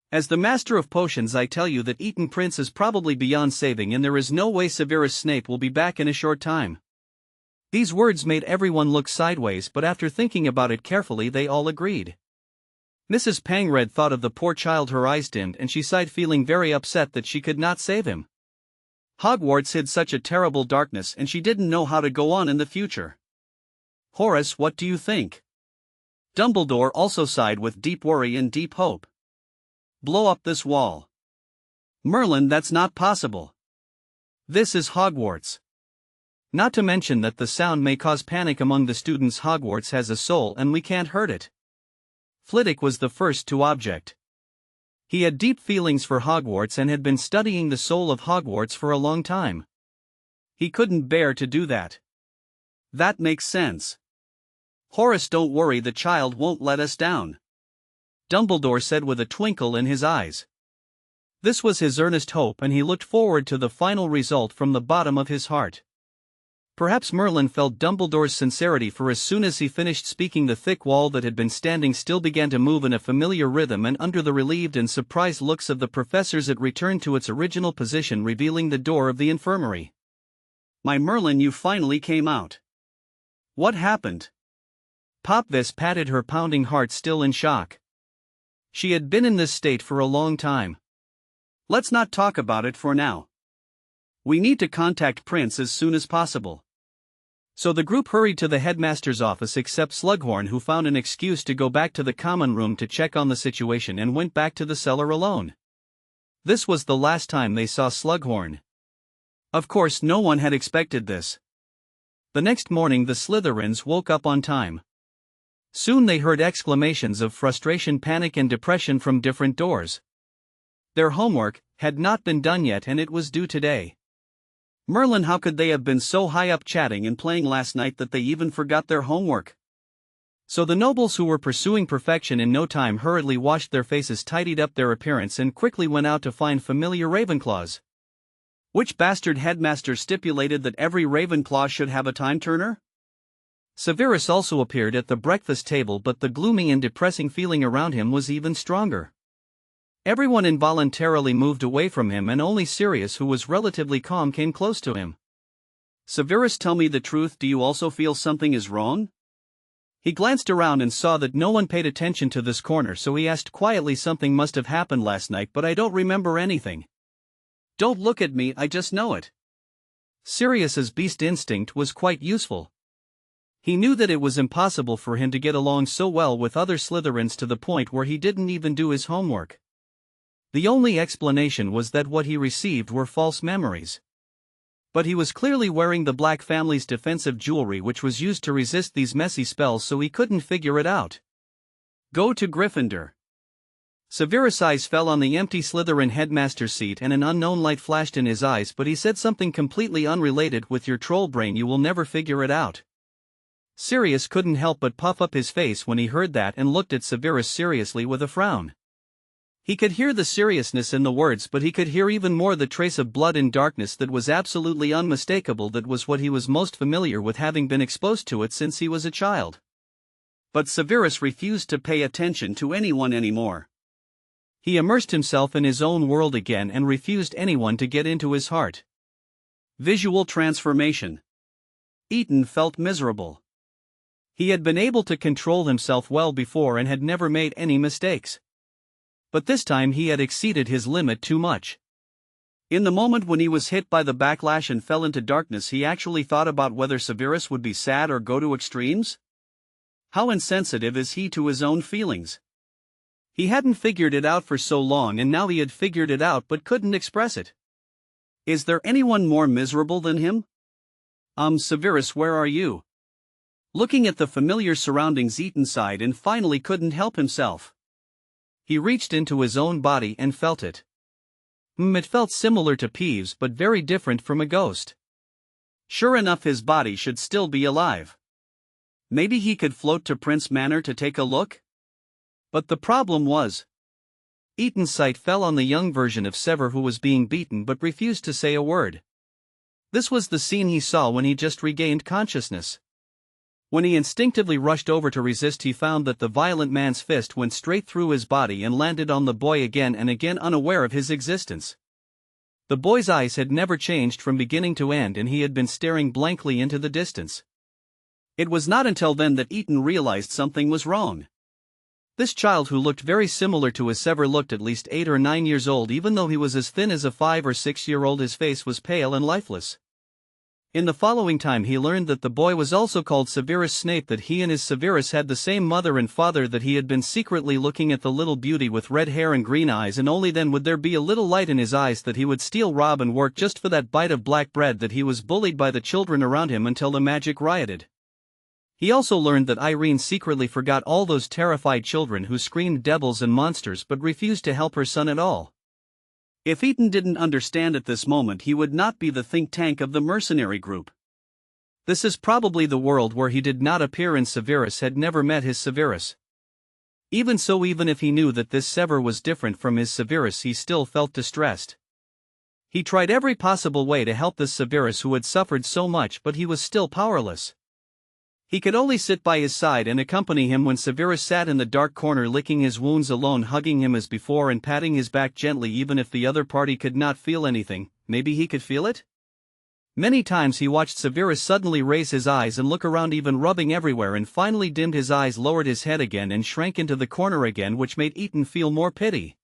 As the master of potions, I tell you that Eton Prince is probably beyond saving, and there is no way Severus Snape will be back in a short time. These words made everyone look sideways, but after thinking about it carefully, they all agreed. Mrs. Pangred thought of the poor child, her eyes dimmed, and she sighed, feeling very upset that she could not save him. Hogwarts hid such a terrible darkness, and she didn't know how to go on in the future. Horace, what do you think? Dumbledore also sighed with deep worry and deep hope. Blow up this wall. Merlin, that's not possible. This is Hogwarts. Not to mention that the sound may cause panic among the students. Hogwarts has a soul and we can't hurt it. Flitwick was the first to object. He had deep feelings for Hogwarts and had been studying the soul of Hogwarts for a long time. He couldn't bear to do that. That makes sense. Horace, don't worry, the child won't let us down. Dumbledore said with a twinkle in his eyes. This was his earnest hope, and he looked forward to the final result from the bottom of his heart. Perhaps Merlin felt Dumbledore's sincerity, for as soon as he finished speaking, the thick wall that had been standing still began to move in a familiar rhythm, and under the relieved and surprised looks of the professors it returned to its original position, revealing the door of the infirmary. My Merlin, you finally came out. What happened? Popvis patted her pounding heart, still in shock. She had been in this state for a long time. Let's not talk about it for now. We need to contact Prince as soon as possible. So the group hurried to the headmaster's office, except Slughorn, who found an excuse to go back to the common room to check on the situation and went back to the cellar alone. This was the last time they saw Slughorn. Of course, no one had expected this. The next morning, the Slytherins woke up on time. Soon they heard exclamations of frustration, panic, and depression from different doors. Their homework had not been done yet, and it was due today. Merlin, how could they have been so high up chatting and playing last night that they even forgot their homework? So the nobles, who were pursuing perfection in no time, hurriedly washed their faces, tidied up their appearance, and quickly went out to find familiar Ravenclaws. Which bastard headmaster stipulated that every Ravenclaw should have a time-turner? Severus also appeared at the breakfast table, but the gloomy and depressing feeling around him was even stronger. Everyone involuntarily moved away from him, and only Sirius, who was relatively calm, came close to him. Severus, tell me the truth, do you also feel something is wrong? He glanced around and saw that no one paid attention to this corner, so he asked quietly, something must have happened last night, but I don't remember anything. Don't look at me, I just know it. Sirius's beast instinct was quite useful. He knew that it was impossible for him to get along so well with other Slytherins to the point where he didn't even do his homework. The only explanation was that what he received were false memories. But he was clearly wearing the Black family's defensive jewelry, which was used to resist these messy spells, so he couldn't figure it out. Go to Gryffindor. Severus' eyes fell on the empty Slytherin headmaster's seat and an unknown light flashed in his eyes, but he said something completely unrelated. With your troll brain you will never figure it out. Sirius couldn't help but puff up his face when he heard that and looked at Severus seriously with a frown. He could hear the seriousness in the words, but he could hear even more the trace of blood in darkness that was absolutely unmistakable. That was what he was most familiar with, having been exposed to it since he was a child. But Severus refused to pay attention to anyone anymore. He immersed himself in his own world again and refused anyone to get into his heart. Visual transformation. Ethan felt miserable. He had been able to control himself well before and had never made any mistakes. But this time he had exceeded his limit too much. In the moment when he was hit by the backlash and fell into darkness, he actually thought about whether Severus would be sad or go to extremes. How insensitive is he to his own feelings? He hadn't figured it out for so long, and now he had figured it out but couldn't express it. Is there anyone more miserable than him? Severus, where are you? Looking at the familiar surroundings, Ethan sighed and finally couldn't help himself. He reached into his own body and felt it. It felt similar to Peeves but very different from a ghost. Sure enough, his body should still be alive. Maybe he could float to Prince Manor to take a look? But the problem was, Ethan's sight fell on the young version of Sever who was being beaten but refused to say a word. This was the scene he saw when he just regained consciousness. When he instinctively rushed over to resist, he found that the violent man's fist went straight through his body and landed on the boy again and again, unaware of his existence. The boy's eyes had never changed from beginning to end, and he had been staring blankly into the distance. It was not until then that Ethan realized something was wrong. This child, who looked very similar to his Sever, looked at least 8 or 9 years old. Even though he was as thin as a 5 or 6-year-old, his face was pale and lifeless. In the following time he learned that the boy was also called Severus Snape, that he and his Severus had the same mother and father, that he had been secretly looking at the little beauty with red hair and green eyes, and only then would there be a little light in his eyes, that he would steal, rob and work just for that bite of black bread, that he was bullied by the children around him until the magic rioted. He also learned that Irene secretly forgot all those terrified children who screamed devils and monsters but refused to help her son at all. If Ethan didn't understand at this moment, he would not be the think tank of the mercenary group. This is probably the world where he did not appear, and Severus had never met his Severus. Even so, even if he knew that this Sever was different from his Severus, he still felt distressed. He tried every possible way to help this Severus who had suffered so much, but he was still powerless. He could only sit by his side and accompany him when Severus sat in the dark corner, licking his wounds alone, hugging him as before and patting his back gently. Even if the other party could not feel anything, maybe he could feel it? Many times he watched Severus suddenly raise his eyes and look around, even rubbing everywhere, and finally dimmed his eyes, lowered his head again and shrank into the corner again, which made Ethan feel more pity.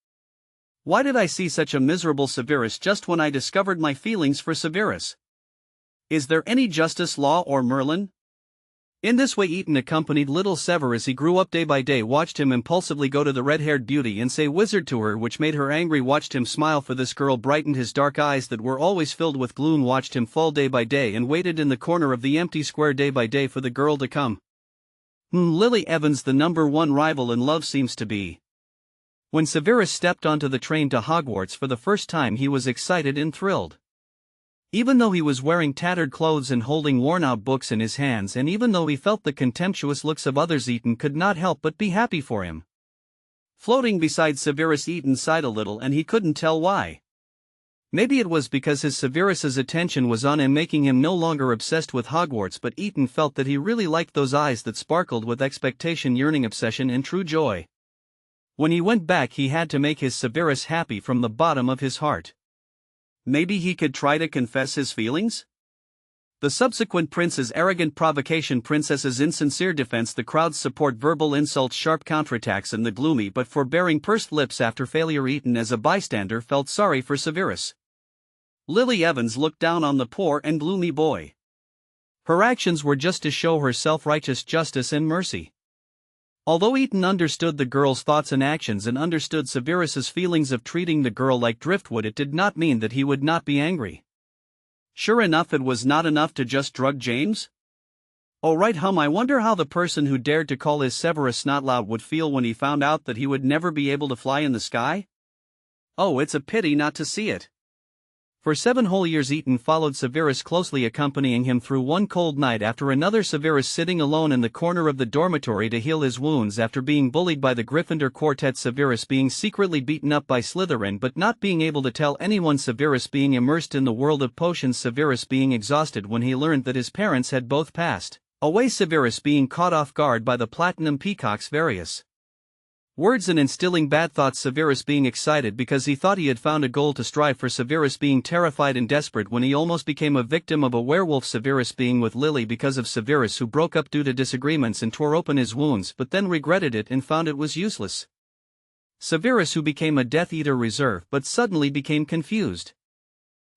Why did I see such a miserable Severus just when I discovered my feelings for Severus? Is there any justice, law or Merlin? In this way Ethan accompanied little Sever as he grew up day by day, watched him impulsively go to the red-haired beauty and say wizard to her, which made her angry, watched him smile for this girl, brightened his dark eyes that were always filled with gloom, watched him fall day by day, and waited in the corner of the empty square day by day for the girl to come. Lily Evans, the #1 rival in love, seems to be. When Severus stepped onto the train to Hogwarts for the first time, he was excited and thrilled. Even though he was wearing tattered clothes and holding worn-out books in his hands, and even though he felt the contemptuous looks of others, Ethan could not help but be happy for him. Floating beside Severus, Ethan sighed a little, and he couldn't tell why. Maybe it was because his Severus's attention was on him, making him no longer obsessed with Hogwarts, but Ethan felt that he really liked those eyes that sparkled with expectation, yearning, obsession and true joy. When he went back, he had to make his Severus happy from the bottom of his heart. Maybe he could try to confess his feelings? The subsequent prince's arrogant provocation, princess's insincere defense, the crowd's support, verbal insults, sharp counterattacks, and the gloomy but forbearing pursed lips after failure. Ethan, as a bystander, felt sorry for Severus. Lily Evans looked down on the poor and gloomy boy. Her actions were just to show her self-righteous justice and mercy. Although Ethan understood the girl's thoughts and actions and understood Severus's feelings of treating the girl like driftwood, it did not mean that he would not be angry. Sure enough, it was not enough to just drug James? Oh right, I wonder how the person who dared to call his Severus Snotlout would feel when he found out that he would never be able to fly in the sky? Oh, it's a pity not to see it. For 7 whole years Eaton followed Severus closely, accompanying him through one cold night after another, Severus sitting alone in the corner of the dormitory to heal his wounds after being bullied by the Gryffindor quartet, Severus being secretly beaten up by Slytherin but not being able to tell anyone, Severus being immersed in the world of potions, Severus being exhausted when he learned that his parents had both passed away, Severus being caught off guard by the Platinum Peacock's various words and instilling bad thoughts, Severus being excited because he thought he had found a goal to strive for, Severus being terrified and desperate when he almost became a victim of a werewolf, Severus being with Lily because of Severus who broke up due to disagreements and tore open his wounds but then regretted it and found it was useless. Severus who became a Death Eater reserve but suddenly became confused.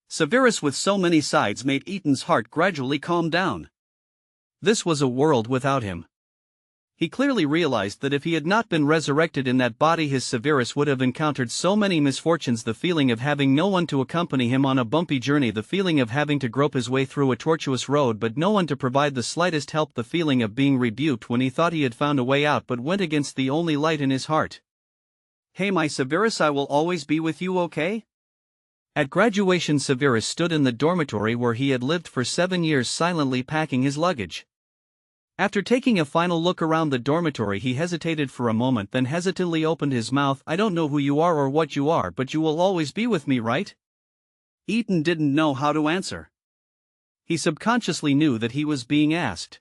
Severus with so many sides made Eaton's heart gradually calm down. This was a world without him. He clearly realized that if he had not been resurrected in that body, his Severus would have encountered so many misfortunes, the feeling of having no one to accompany him on a bumpy journey, the feeling of having to grope his way through a tortuous road but no one to provide the slightest help, the feeling of being rebuked when he thought he had found a way out but went against the only light in his heart. Hey my Severus, I will always be with you, okay? At graduation, Severus stood in the dormitory where he had lived for 7 years, silently packing his luggage. After taking a final look around the dormitory, he hesitated for a moment, then hesitantly opened his mouth. I don't know who you are or what you are, but you will always be with me, right? Eaton didn't know how to answer. He subconsciously knew that he was being asked.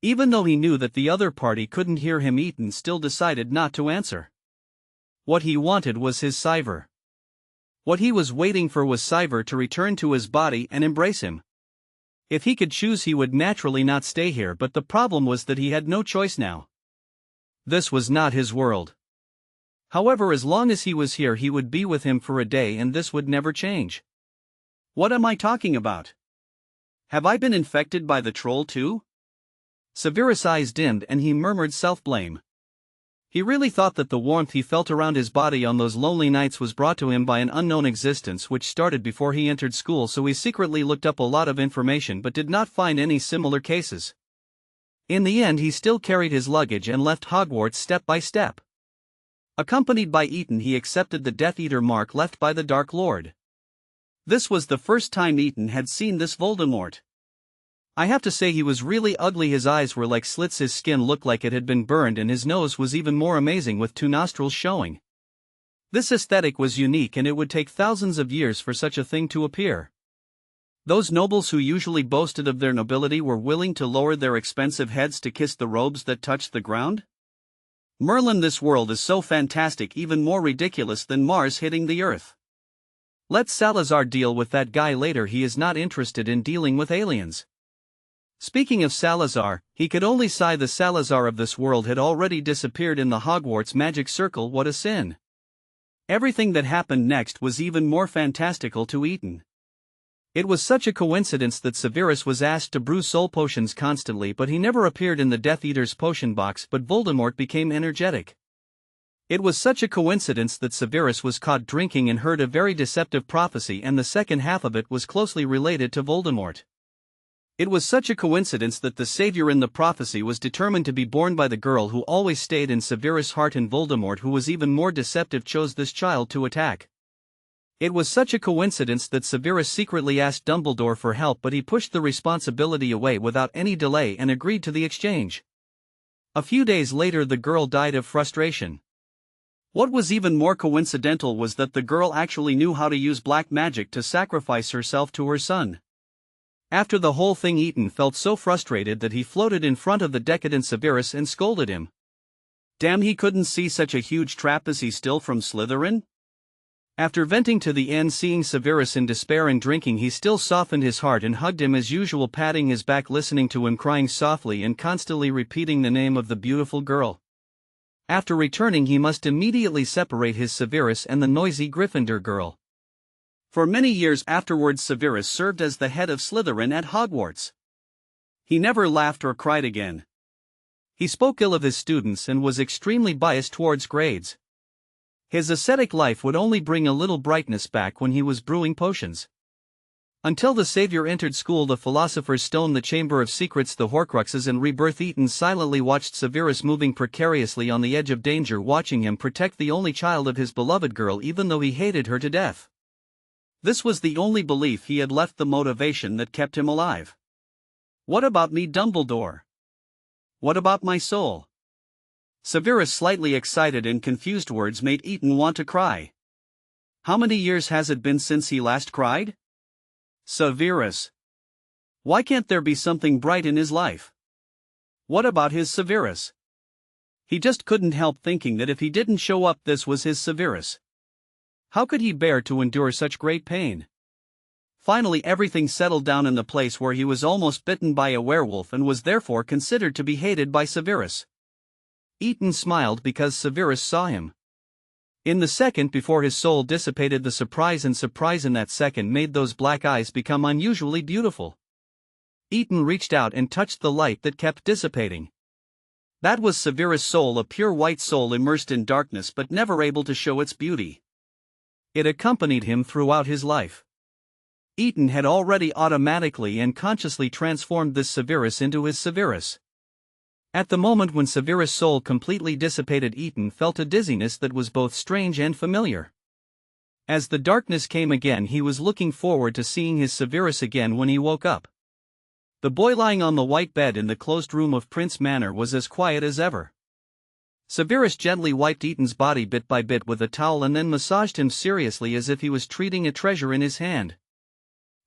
Even though he knew that the other party couldn't hear him, Eaton still decided not to answer. What he wanted was his Syver. What he was waiting for was Syver to return to his body and embrace him. If he could choose, he would naturally not stay here, but the problem was that he had no choice now. This was not his world. However, as long as he was here, he would be with him for a day, and this would never change. What am I talking about? Have I been infected by the troll too? Severus' eyes dimmed and he murmured self-blame. He really thought that the warmth he felt around his body on those lonely nights was brought to him by an unknown existence which started before he entered school, so he secretly looked up a lot of information but did not find any similar cases. In the end, he still carried his luggage and left Hogwarts step by step. Accompanied by Eaton, he accepted the Death Eater mark left by the Dark Lord. This was the first time Eaton had seen this Voldemort. I have to say, he was really ugly. His eyes were like slits, his skin looked like it had been burned, and his nose was even more amazing with 2 nostrils showing. This aesthetic was unique, and it would take thousands of years for such a thing to appear. Those nobles who usually boasted of their nobility were willing to lower their expensive heads to kiss the robes that touched the ground? Merlin, this world is so fantastic, even more ridiculous than Mars hitting the Earth. Let Salazar deal with that guy later, he is not interested in dealing with aliens. Speaking of Salazar, he could only sigh. The Salazar of this world had already disappeared in the Hogwarts magic circle. What a sin. Everything that happened next was even more fantastical to Eaton. It was such a coincidence that Severus was asked to brew soul potions constantly, but he never appeared in the Death Eater's potion box, but Voldemort became energetic. It was such a coincidence that Severus was caught drinking and heard a very deceptive prophecy, and the second half of it was closely related to Voldemort. It was such a coincidence that the savior in the prophecy was determined to be born by the girl who always stayed in Severus' heart, and Voldemort, who was even more deceptive, chose this child to attack. It was such a coincidence that Severus secretly asked Dumbledore for help, but he pushed the responsibility away without any delay and agreed to the exchange. A few days later, the girl died of frustration. What was even more coincidental was that the girl actually knew how to use black magic to sacrifice herself to her son. After the whole thing, Eaton felt so frustrated that he floated in front of the decadent Severus and scolded him. Damn, he couldn't see such a huge trap. Is he still from Slytherin? After venting to the end, seeing Severus in despair and drinking, he still softened his heart and hugged him as usual, patting his back, listening to him crying softly and constantly repeating the name of the beautiful girl. After returning, he must immediately separate his Severus and the noisy Gryffindor girl. For many years afterwards, Severus served as the head of Slytherin at Hogwarts. He never laughed or cried again. He spoke ill of his students and was extremely biased towards grades. His ascetic life would only bring a little brightness back when he was brewing potions. Until the savior entered school, the philosopher's stone, the chamber of secrets, the horcruxes and rebirth. Eton silently watched Severus moving precariously on the edge of danger, watching him protect the only child of his beloved girl even though he hated her to death. This was the only belief he had left, the motivation that kept him alive. What about me, Dumbledore? What about my soul? Severus' slightly excited and confused words made Eton want to cry. How many years has it been since he last cried? Severus. Why can't there be something bright in his life? What about his Severus? He just couldn't help thinking that if he didn't show up, this was his Severus. How could he bear to endure such great pain? Finally, everything settled down in the place where he was almost bitten by a werewolf and was therefore considered to be hated by Severus. Eton smiled because Severus saw him. In the second before his soul dissipated, the surprise in that second made those black eyes become unusually beautiful. Eton reached out and touched the light that kept dissipating. That was Severus' soul, a pure white soul immersed in darkness but never able to show its beauty. It accompanied him throughout his life. Eton had already automatically and consciously transformed this Severus into his Severus. At the moment when Severus' soul completely dissipated, Eton felt a dizziness that was both strange and familiar. As the darkness came again, he was looking forward to seeing his Severus again when he woke up. The boy lying on the white bed in the closed room of Prince Manor was as quiet as ever. Severus gently wiped Eton's body bit by bit with a towel and then massaged him seriously as if he was treating a treasure in his hand.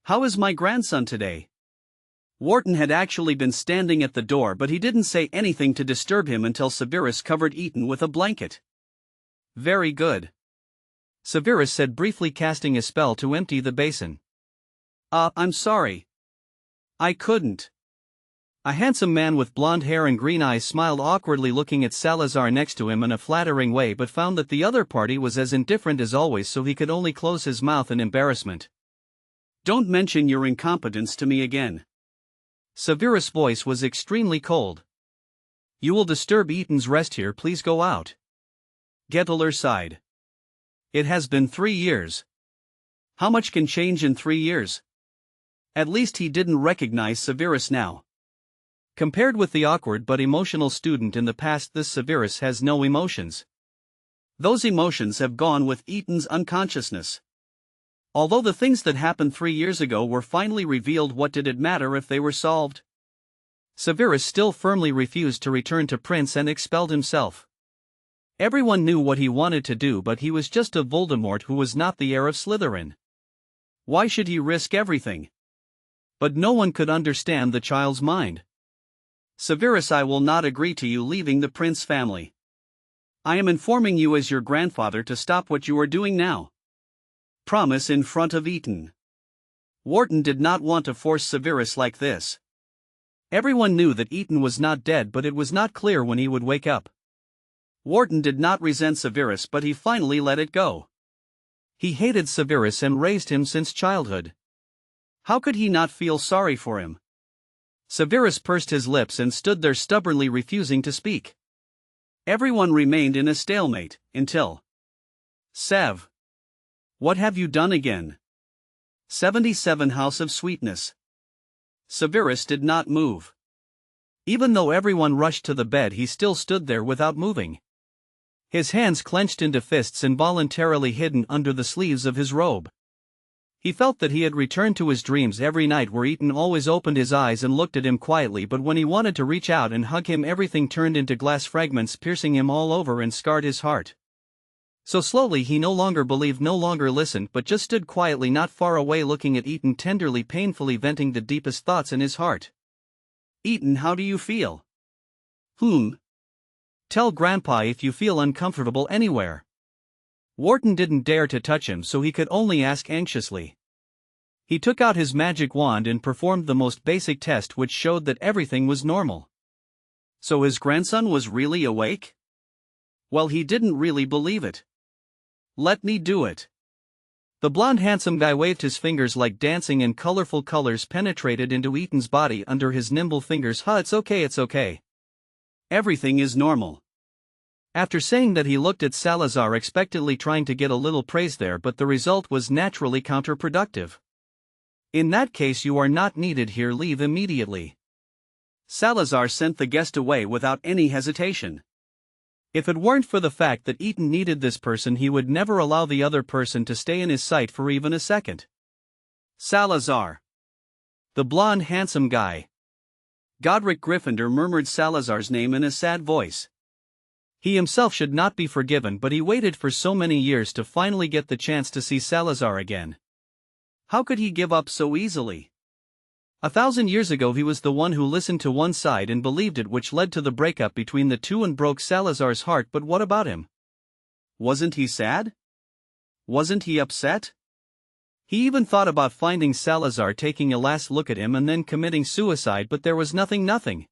"How is my grandson today?" Wharton had actually been standing at the door, but he didn't say anything to disturb him until Severus covered Eton with a blanket. "Very good," Severus said briefly, casting a spell to empty the basin. I'm sorry. I couldn't." A handsome man with blonde hair and green eyes smiled awkwardly, looking at Salazar next to him in a flattering way, but found that the other party was as indifferent as always, so he could only close his mouth in embarrassment. "Don't mention your incompetence to me again." Severus' voice was extremely cold. "You will disturb Eton's rest here, please go out." Gettler sighed. "It has been 3 years. How much can change in 3 years?" At least he didn't recognize Severus now. Compared with the awkward but emotional student in the past, this Severus has no emotions. Those emotions have gone with Eton's unconsciousness. Although the things that happened 3 years ago were finally revealed, what did it matter if they were solved? Severus still firmly refused to return to Prince and expelled himself. Everyone knew what he wanted to do, but he was just a Voldemort who was not the heir of Slytherin. Why should he risk everything? But no one could understand the child's mind. "Severus, I will not agree to you leaving the Prince family. I am informing you as your grandfather to stop what you are doing now." Promise in front of Eton. Wharton did not want to force Severus like this. Everyone knew that Eton was not dead, but it was not clear when he would wake up. Wharton did not resent Severus, but he finally let it go. He hated Severus and raised him since childhood. How could he not feel sorry for him? Severus pursed his lips and stood there stubbornly refusing to speak. Everyone remained in a stalemate, until... "Sev. What have you done again?" 77 House of Sweetness. Severus did not move. Even though everyone rushed to the bed, he still stood there without moving. His hands clenched into fists involuntarily hidden under the sleeves of his robe. He felt that he had returned to his dreams every night, where Eton always opened his eyes and looked at him quietly, but when he wanted to reach out and hug him, everything turned into glass fragments, piercing him all over and scarred his heart. So slowly he no longer believed, no longer listened, but just stood quietly not far away, looking at Eton tenderly, painfully, venting the deepest thoughts in his heart. "Eton, how do you feel?" "Tell Grandpa if you feel uncomfortable anywhere." Wharton didn't dare to touch him, so he could only ask anxiously. He took out his magic wand and performed the most basic test, which showed that everything was normal. So his grandson was really awake? Well, he didn't really believe it. "Let me do it." The blonde handsome guy waved his fingers like dancing, and colorful colors penetrated into Eton's body under his nimble fingers. It's okay. Everything is normal." After saying that, he looked at Salazar expectantly, trying to get a little praise there, but the result was naturally counterproductive. In that case you are not needed here, leave immediately. Salazar sent the guest away without any hesitation. If it weren't for the fact that Eaton needed this person, he would never allow the other person to stay in his sight for even a second. Salazar. The blonde handsome guy. Godric Gryffindor murmured Salazar's name in a sad voice. He himself should not be forgiven, but he waited for so many years to finally get the chance to see Salazar again. How could he give up so easily? 1,000 years ago he was the one who listened to one side and believed it, which led to the breakup between the two and broke Salazar's heart. But what about him? Wasn't he sad? Wasn't he upset? He even thought about finding Salazar, taking a last look at him and then committing suicide, but there was nothing.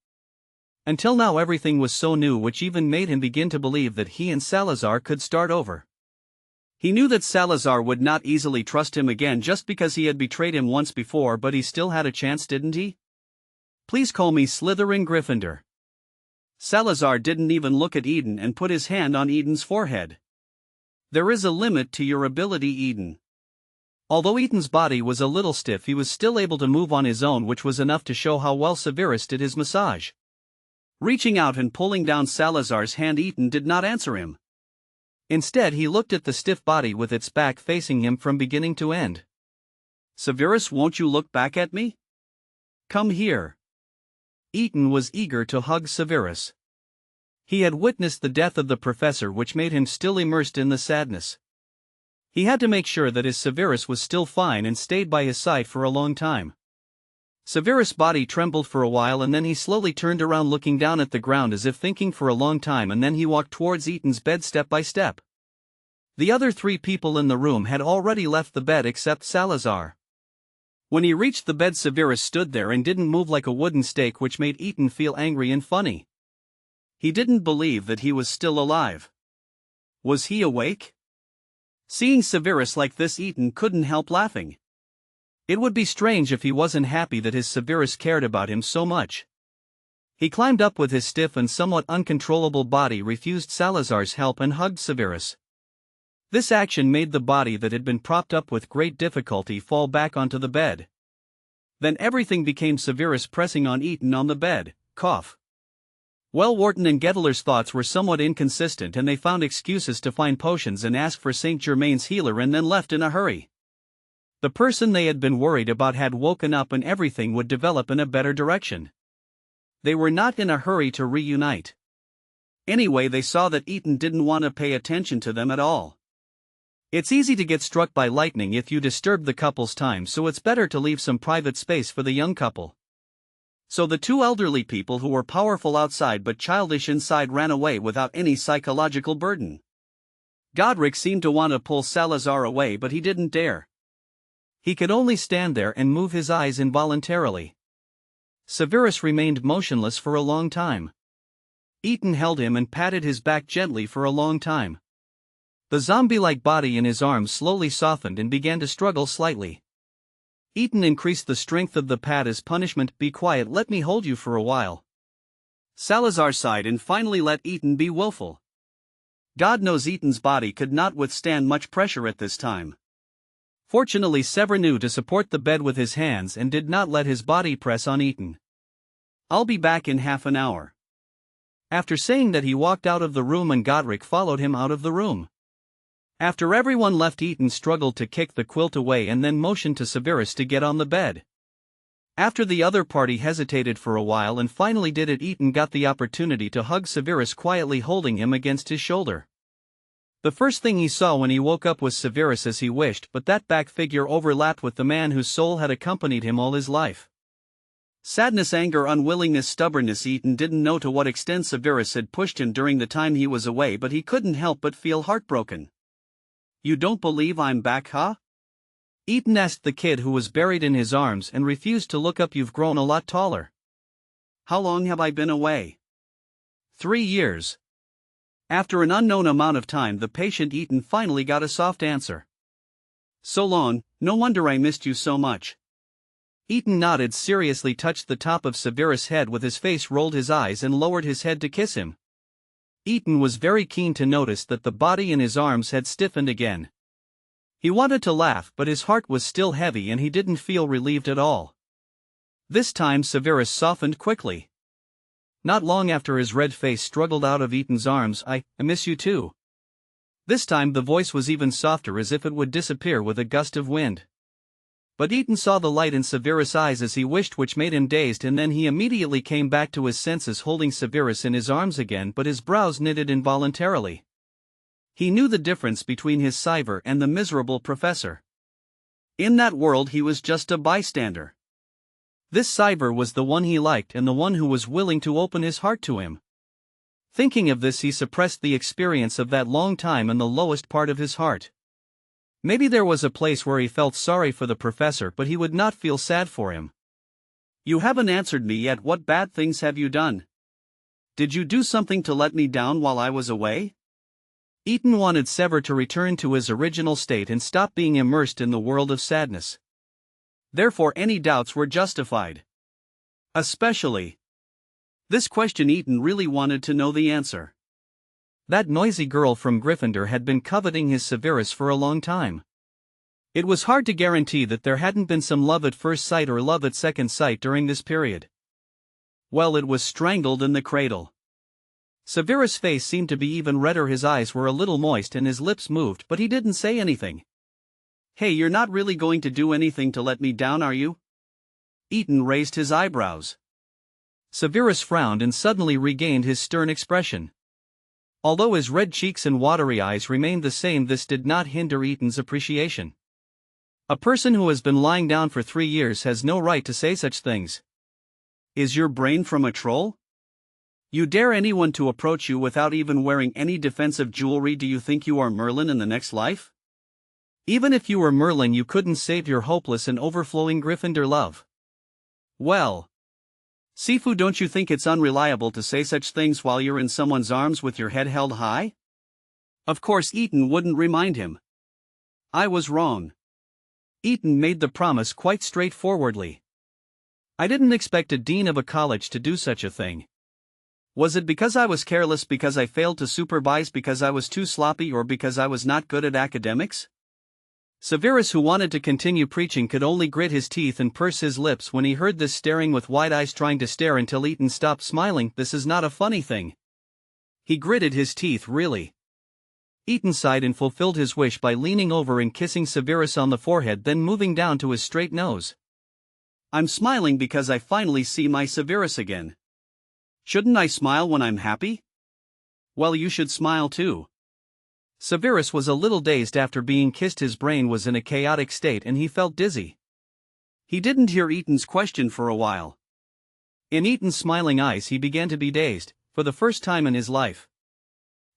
Until now everything was so new, which even made him begin to believe that he and Salazar could start over. He knew that Salazar would not easily trust him again just because he had betrayed him once before, but he still had a chance, didn't he? Please call me Slytherin Gryffindor. Salazar didn't even look at Eden and put his hand on Eden's forehead. There is a limit to your ability, Eden. Although Eden's body was a little stiff, he was still able to move on his own, which was enough to show how well Severus did his massage. Reaching out and pulling down Salazar's hand, Eden did not answer him. Instead, he looked at the stiff body with its back facing him from beginning to end. Severus, won't you look back at me? Come here. Eden was eager to hug Severus. He had witnessed the death of the professor, which made him still immersed in the sadness. He had to make sure that his Severus was still fine and stayed by his side for a long time. Severus' body trembled for a while, and then he slowly turned around, looking down at the ground as if thinking for a long time, and then he walked towards Eden's bed step by step. The other 3 people in the room had already left the bed except Salazar. When he reached the bed, Severus stood there and didn't move, like a wooden stake, which made Eden feel angry and funny. He didn't believe that he was still alive. Was he awake? Seeing Severus like this, Eden couldn't help laughing. It would be strange if he wasn't happy that his Severus cared about him so much. He climbed up with his stiff and somewhat uncontrollable body, refused Salazar's help, and hugged Severus. This action made the body that had been propped up with great difficulty fall back onto the bed. Then everything became Severus pressing on Eden on the bed, cough. Well, Wharton and Gedler's thoughts were somewhat inconsistent, and they found excuses to find potions and ask for St. Germain's healer, and then left in a hurry. The person they had been worried about had woken up, and everything would develop in a better direction. They were not in a hurry to reunite. Anyway, they saw that Eden didn't want to pay attention to them at all. It's easy to get struck by lightning if you disturb the couple's time, so it's better to leave some private space for the young couple. So the 2 elderly people who were powerful outside but childish inside ran away without any psychological burden. Godric seemed to want to pull Salazar away, but he didn't dare. He could only stand there and move his eyes involuntarily. Severus remained motionless for a long time. Eden held him and patted his back gently for a long time. The zombie-like body in his arms slowly softened and began to struggle slightly. Eden increased the strength of the pat as punishment. Be quiet, let me hold you for a while. Salazar sighed and finally let Eden be willful. God knows Eden's body could not withstand much pressure at this time. Fortunately, Sever knew to support the bed with his hands and did not let his body press on Eden. I'll be back in half an hour. After saying that, he walked out of the room and Godric followed him out of the room. After everyone left, Eden struggled to kick the quilt away and then motioned to Severus to get on the bed. After the other party hesitated for a while and finally did it, Eden got the opportunity to hug Severus, quietly holding him against his shoulder. The first thing he saw when he woke up was Severus as he wished, but that back figure overlapped with the man whose soul had accompanied him all his life. Sadness, anger, unwillingness, stubbornness. Eden didn't know to what extent Severus had pushed him during the time he was away, but he couldn't help but feel heartbroken. You don't believe I'm back, huh? Eden asked the kid who was buried in his arms and refused to look up. You've grown a lot taller. How long have I been away? 3 years. After an unknown amount of time, the patient Eden finally got a soft answer. So long, no wonder I missed you so much. Eden nodded, seriously touched the top of Severus' head with his face, rolled his eyes and lowered his head to kiss him. Eden was very keen to notice that the body in his arms had stiffened again. He wanted to laugh, but his heart was still heavy and he didn't feel relieved at all. This time Severus softened quickly. Not long after his red face struggled out of Ethan's arms. I miss you too. This time the voice was even softer, as if it would disappear with a gust of wind. But Ethan saw the light in Severus' eyes as he wished, which made him dazed, and then he immediately came back to his senses, holding Severus in his arms again, but his brows knitted involuntarily. He knew the difference between his Syver and the miserable professor. In that world he was just a bystander. This Syver was the one he liked and the one who was willing to open his heart to him. Thinking of this, he suppressed the experience of that long time in the lowest part of his heart. Maybe there was a place where he felt sorry for the professor, but he would not feel sad for him. You haven't answered me yet. What bad things have you done? Did you do something to let me down while I was away? Ethan wanted Sever to return to his original state and stop being immersed in the world of sadness. Therefore any doubts were justified. Especially this question. Ethan really wanted to know the answer. That noisy girl from Gryffindor had been coveting his Severus for a long time. It was hard to guarantee that there hadn't been some love at first sight or love at second sight during this period. Well, it was strangled in the cradle. Severus' face seemed to be even redder, his eyes were a little moist and his lips moved, but he didn't say anything. Hey, you're not really going to do anything to let me down, are you? Ethan raised his eyebrows. Severus frowned and suddenly regained his stern expression. Although his red cheeks and watery eyes remained the same, this did not hinder Ethan's appreciation. A person who has been lying down for 3 years has no right to say such things. Is your brain from a troll? You dare anyone to approach you without even wearing any defensive jewelry? Do you think you are Merlin in the next life? Even if you were Merlin, you couldn't save your hopeless and overflowing Gryffindor love. Well, Sifu, don't you think it's unreliable to say such things while you're in someone's arms with your head held high? Of course Ethan wouldn't remind him. I was wrong. Ethan made the promise quite straightforwardly. I didn't expect a dean of a college to do such a thing. Was it because I was careless, because I failed to supervise, because I was too sloppy, or because I was not good at academics? Severus, who wanted to continue preaching, could only grit his teeth and purse his lips when he heard this, staring with wide eyes, trying to stare until Ethan stopped smiling. This is not a funny thing. He gritted his teeth, really. Ethan sighed and fulfilled his wish by leaning over and kissing Severus on the forehead, then moving down to his straight nose. I'm smiling because I finally see my Severus again. Shouldn't I smile when I'm happy? Well, you should smile too. Severus was a little dazed after being kissed. His brain was in a chaotic state and he felt dizzy. He didn't hear Ethan's question for a while. In Ethan's smiling eyes he began to be dazed, for the first time in his life.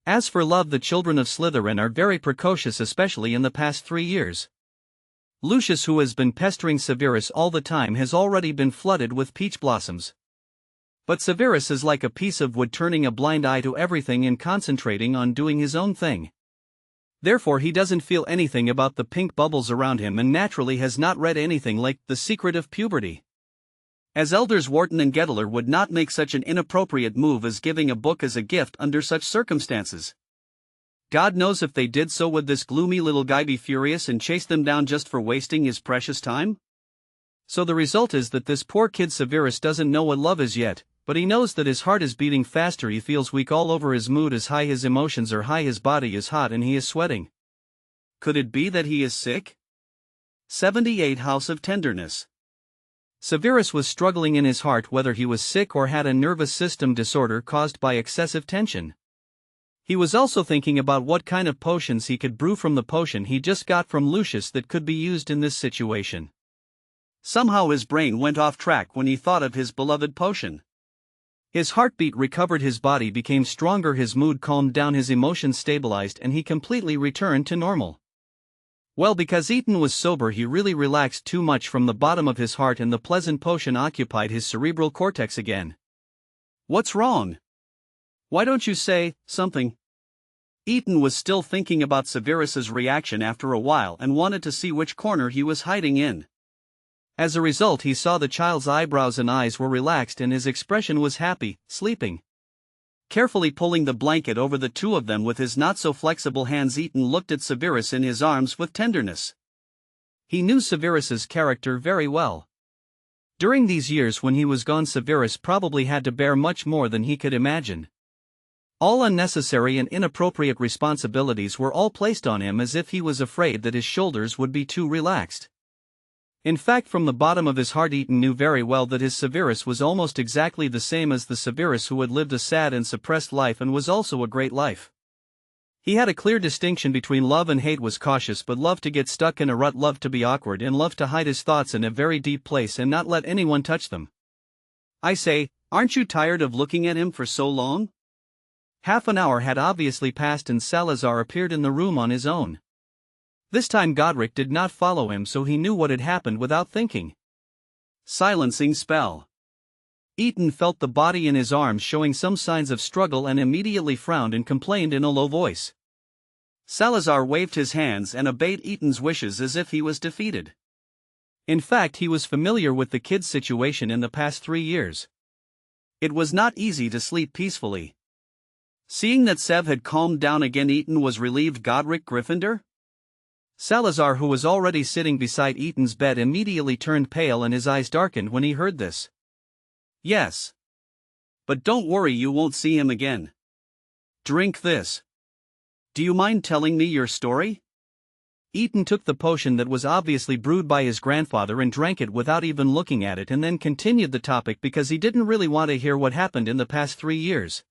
As for love, the children of Slytherin are very precocious, especially in the past 3 years. Lucius, who has been pestering Severus all the time, has already been flooded with peach blossoms. But Severus is like a piece of wood, turning a blind eye to everything and concentrating on doing his own thing. Therefore he doesn't feel anything about the pink bubbles around him, and naturally has not read anything like The Secret of Puberty. As elders Wharton and Gettler would not make such an inappropriate move as giving a book as a gift under such circumstances. God knows if they did so, would this gloomy little guy be furious and chase them down just for wasting his precious time? So the result is that this poor kid Severus doesn't know what love is yet, but he knows that his heart is beating faster, he feels weak all over, his mood is high, his emotions are high, his body is hot, and he is sweating. Could it be that he is sick? 78 House of Tenderness. Severus was struggling in his heart whether he was sick or had a nervous system disorder caused by excessive tension. He was also thinking about what kind of potions he could brew from the potion he just got from Lucius that could be used in this situation. Somehow his brain went off track when he thought of his beloved potion. His heartbeat recovered, his body became stronger, his mood calmed down, his emotions stabilized, and he completely returned to normal. Well, because Ethan was sober, he really relaxed too much from the bottom of his heart, and the pleasant potion occupied his cerebral cortex again. What's wrong? Why don't you say something? Ethan was still thinking about Severus's reaction after a while and wanted to see which corner he was hiding in. As a result, he saw the child's eyebrows and eyes were relaxed and his expression was happy, sleeping. Carefully pulling the blanket over the two of them with his not-so-flexible hands, Eaton looked at Severus in his arms with tenderness. He knew Severus's character very well. During these years when he was gone, Severus probably had to bear much more than he could imagine. All unnecessary and inappropriate responsibilities were all placed on him, as if he was afraid that his shoulders would be too relaxed. In fact, from the bottom of his heart, Eaton knew very well that his Severus was almost exactly the same as the Severus who had lived a sad and suppressed life and was also a great life. He had a clear distinction between love and hate, was cautious but loved to get stuck in a rut, loved to be awkward, and loved to hide his thoughts in a very deep place and not let anyone touch them. I say, aren't you tired of looking at him for so long? Half an hour had obviously passed and Salazar appeared in the room on his own. This time Godric did not follow him, so he knew what had happened without thinking. Silencing spell. Eaton felt the body in his arms showing some signs of struggle and immediately frowned and complained in a low voice. Salazar waved his hands and obeyed Eaton's wishes as if he was defeated. In fact, he was familiar with the kid's situation in the past 3 years. It was not easy to sleep peacefully. Seeing that Sev had calmed down again, Eaton was relieved. Godric Gryffindor? Salazar, who was already sitting beside Eaton's bed, immediately turned pale and his eyes darkened when he heard this. Yes. But don't worry, you won't see him again. Drink this. Do you mind telling me your story? Eaton took the potion that was obviously brewed by his grandfather and drank it without even looking at it, and then continued the topic because he didn't really want to hear what happened in the past 3 years.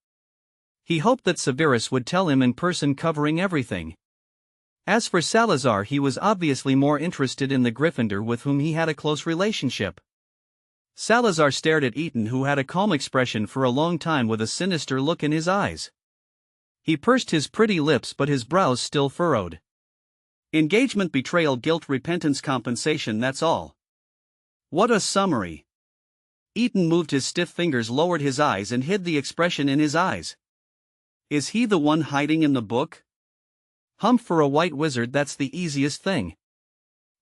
He hoped that Severus would tell him in person, covering everything. As for Salazar, he was obviously more interested in the Gryffindor with whom he had a close relationship. Salazar stared at Eaton, who had a calm expression for a long time with a sinister look in his eyes. He pursed his pretty lips, but his brows still furrowed. Engagement, betrayal, guilt, repentance, compensation, that's all. What a summary. Eaton moved his stiff fingers, lowered his eyes and hid the expression in his eyes. Is he the one hiding in the book? For a white wizard, that's the easiest thing.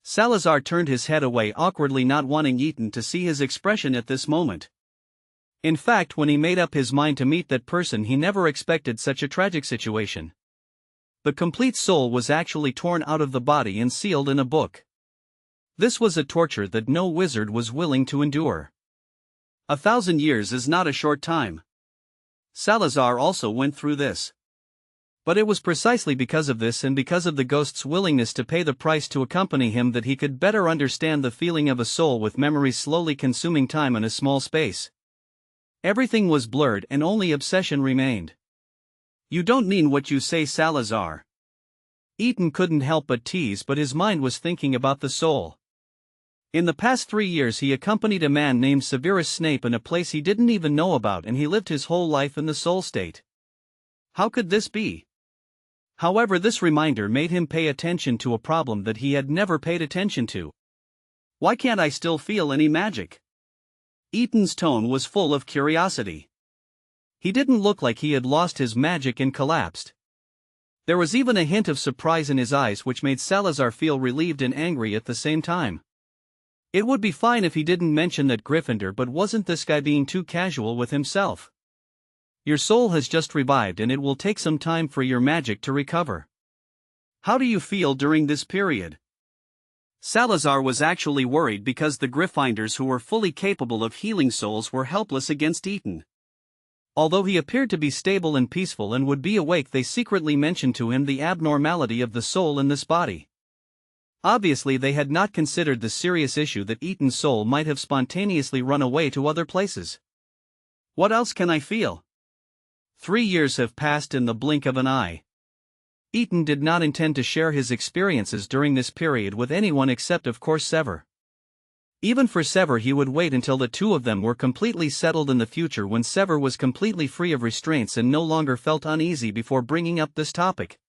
Salazar turned his head away awkwardly, not wanting Eaton to see his expression at this moment. In fact, when he made up his mind to meet that person, he never expected such a tragic situation. The complete soul was actually torn out of the body and sealed in a book. This was a torture that no wizard was willing to endure. 1,000 years is not a short time. Salazar also went through this. But it was precisely because of this and because of the ghost's willingness to pay the price to accompany him that he could better understand the feeling of a soul with memories slowly consuming time in a small space. Everything was blurred and only obsession remained. You don't mean what you say, Salazar. Eaton couldn't help but tease, but his mind was thinking about the soul. In the past 3 years he accompanied a man named Severus Snape in a place he didn't even know about, and he lived his whole life in the soul state. How could this be? However, this reminder made him pay attention to a problem that he had never paid attention to. Why can't I still feel any magic? Eaton's tone was full of curiosity. He didn't look like he had lost his magic and collapsed. There was even a hint of surprise in his eyes, which made Salazar feel relieved and angry at the same time. It would be fine if he didn't mention that Gryffindor, but wasn't this guy being too casual with himself? Your soul has just revived and it will take some time for your magic to recover. How do you feel during this period? Salazar was actually worried because the Gryffindors, who were fully capable of healing souls, were helpless against Eaton. Although he appeared to be stable and peaceful and would be awake, they secretly mentioned to him the abnormality of the soul in this body. Obviously they had not considered the serious issue that Eaton's soul might have spontaneously run away to other places. What else can I feel? 3 years have passed in the blink of an eye. Eaton did not intend to share his experiences during this period with anyone except, of course, Sever. Even for Sever, he would wait until the two of them were completely settled in the future, when Sever was completely free of restraints and no longer felt uneasy, before bringing up this topic.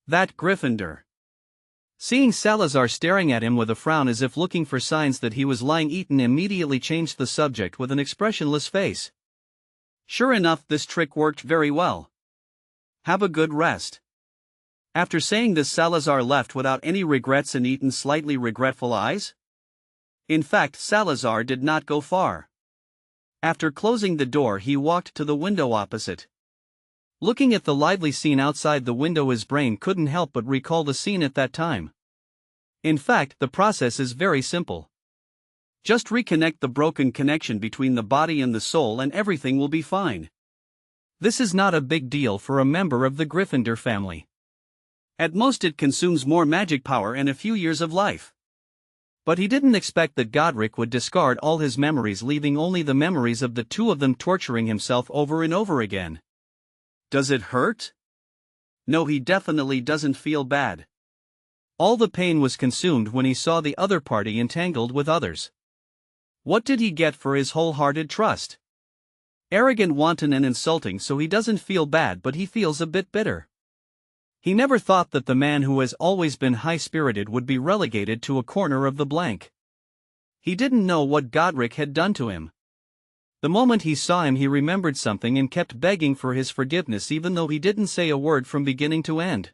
That Gryffindor. Seeing Salazar staring at him with a frown as if looking for signs that he was lying, Eaton immediately changed the subject with an expressionless face. Sure enough, this trick worked very well. Have a good rest. After saying this, Salazar left without any regrets in Eaton's slightly regretful eyes. In fact, Salazar did not go far. After closing the door, he walked to the window opposite. Looking at the lively scene outside the window, his brain couldn't help but recall the scene at that time. In fact, the process is very simple. Just reconnect the broken connection between the body and the soul and everything will be fine. This is not a big deal for a member of the Gryffindor family. At most it consumes more magic power and a few years of life. But he didn't expect that Godric would discard all his memories, leaving only the memories of the two of them torturing himself over and over again. Does it hurt? No, he definitely doesn't feel bad. All the pain was consumed when he saw the other party entangled with others. What did he get for his wholehearted trust? Arrogant, wanton and insulting, so he doesn't feel bad, but he feels a bit bitter. He never thought that the man who has always been high-spirited would be relegated to a corner of the blank. He didn't know what Godric had done to him. The moment he saw him, he remembered something and kept begging for his forgiveness, even though he didn't say a word from beginning to end.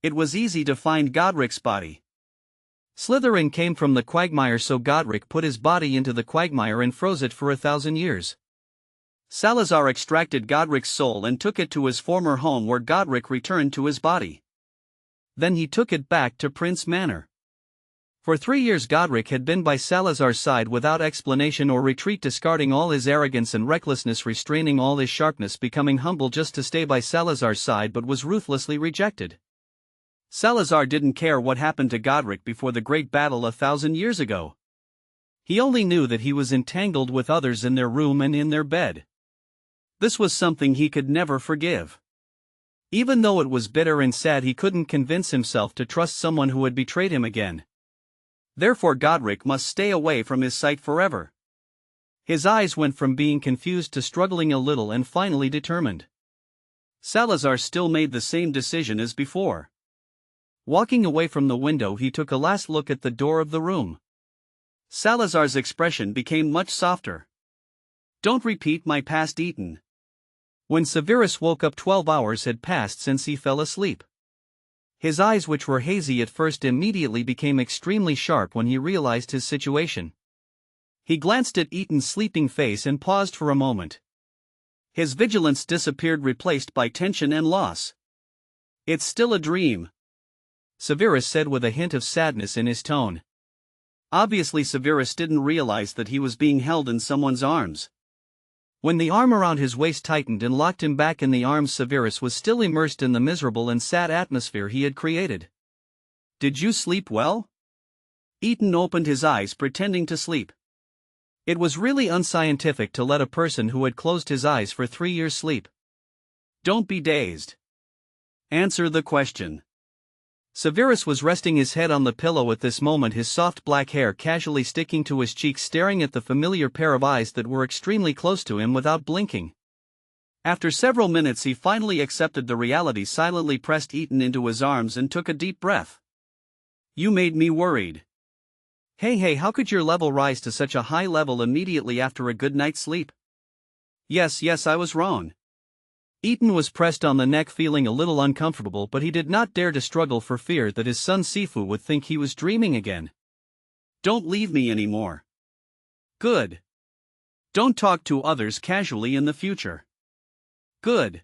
It was easy to find Godric's body. Slytherin came from the quagmire, so Godric put his body into the quagmire and froze it for 1,000 years. Salazar extracted Godric's soul and took it to his former home, where Godric returned to his body. Then he took it back to Prince Manor. For 3 years Godric had been by Salazar's side without explanation or retreat, discarding all his arrogance and recklessness, restraining all his sharpness, becoming humble just to stay by Salazar's side, but was ruthlessly rejected. Salazar didn't care what happened to Godric before the great battle 1,000 years ago. He only knew that he was entangled with others in their room and in their bed. This was something he could never forgive. Even though it was bitter and sad, he couldn't convince himself to trust someone who had betrayed him again. Therefore Godric must stay away from his sight forever. His eyes went from being confused to struggling a little and finally determined. Salazar still made the same decision as before. Walking away from the window, he took a last look at the door of the room. Salazar's expression became much softer. Don't repeat my past, Eton. When Severus woke up, 12 hours had passed since he fell asleep. His eyes, which were hazy at first, immediately became extremely sharp when he realized his situation. He glanced at Eton's sleeping face and paused for a moment. His vigilance disappeared, replaced by tension and loss. It's still a dream, Severus said with a hint of sadness in his tone. Obviously Severus didn't realize that he was being held in someone's arms. When the arm around his waist tightened and locked him back in the arms, Severus was still immersed in the miserable and sad atmosphere he had created. Did you sleep well? Eton opened his eyes, pretending to sleep. It was really unscientific to let a person who had closed his eyes for 3 years sleep. Don't be dazed. Answer the question. Severus was resting his head on the pillow at this moment, his soft black hair casually sticking to his cheeks, staring at the familiar pair of eyes that were extremely close to him without blinking. After several minutes he finally accepted the reality, silently pressed Eton into his arms and took a deep breath. You made me worried. Hey, how could your level rise to such a high level immediately after a good night's sleep? Yes, I was wrong. Eton was pressed on the neck, feeling a little uncomfortable, but he did not dare to struggle for fear that his son Sifu would think he was dreaming again. Don't leave me anymore. Good. Don't talk to others casually in the future. Good.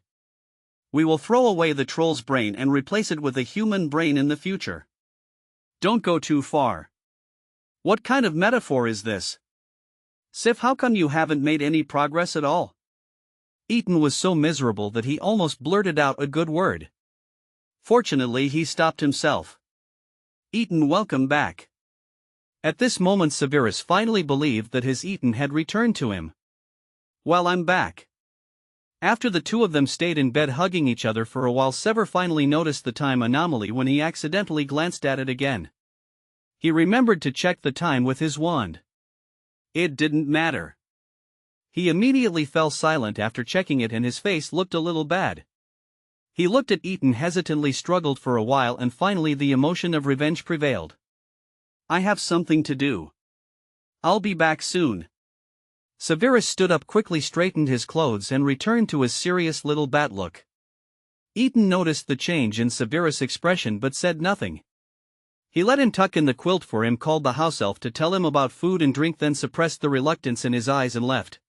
We will throw away the troll's brain and replace it with a human brain in the future. Don't go too far. What kind of metaphor is this? Sif, how come you haven't made any progress at all? Eton was so miserable that he almost blurted out a good word. Fortunately, he stopped himself. Eton, welcome back. At this moment Severus finally believed that his Eton had returned to him. Well, I'm back. After the two of them stayed in bed hugging each other for a while, Sever finally noticed the time anomaly when he accidentally glanced at it again. He remembered to check the time with his wand. It didn't matter. He immediately fell silent after checking it, and his face looked a little bad. He looked at Eton, hesitantly struggled for a while, and finally the emotion of revenge prevailed. I have something to do. I'll be back soon. Severus stood up quickly, straightened his clothes, and returned to his serious little bat look. Eton noticed the change in Severus' expression but said nothing. He let him tuck in the quilt for him, called the house elf to tell him about food and drink, then suppressed the reluctance in his eyes and left.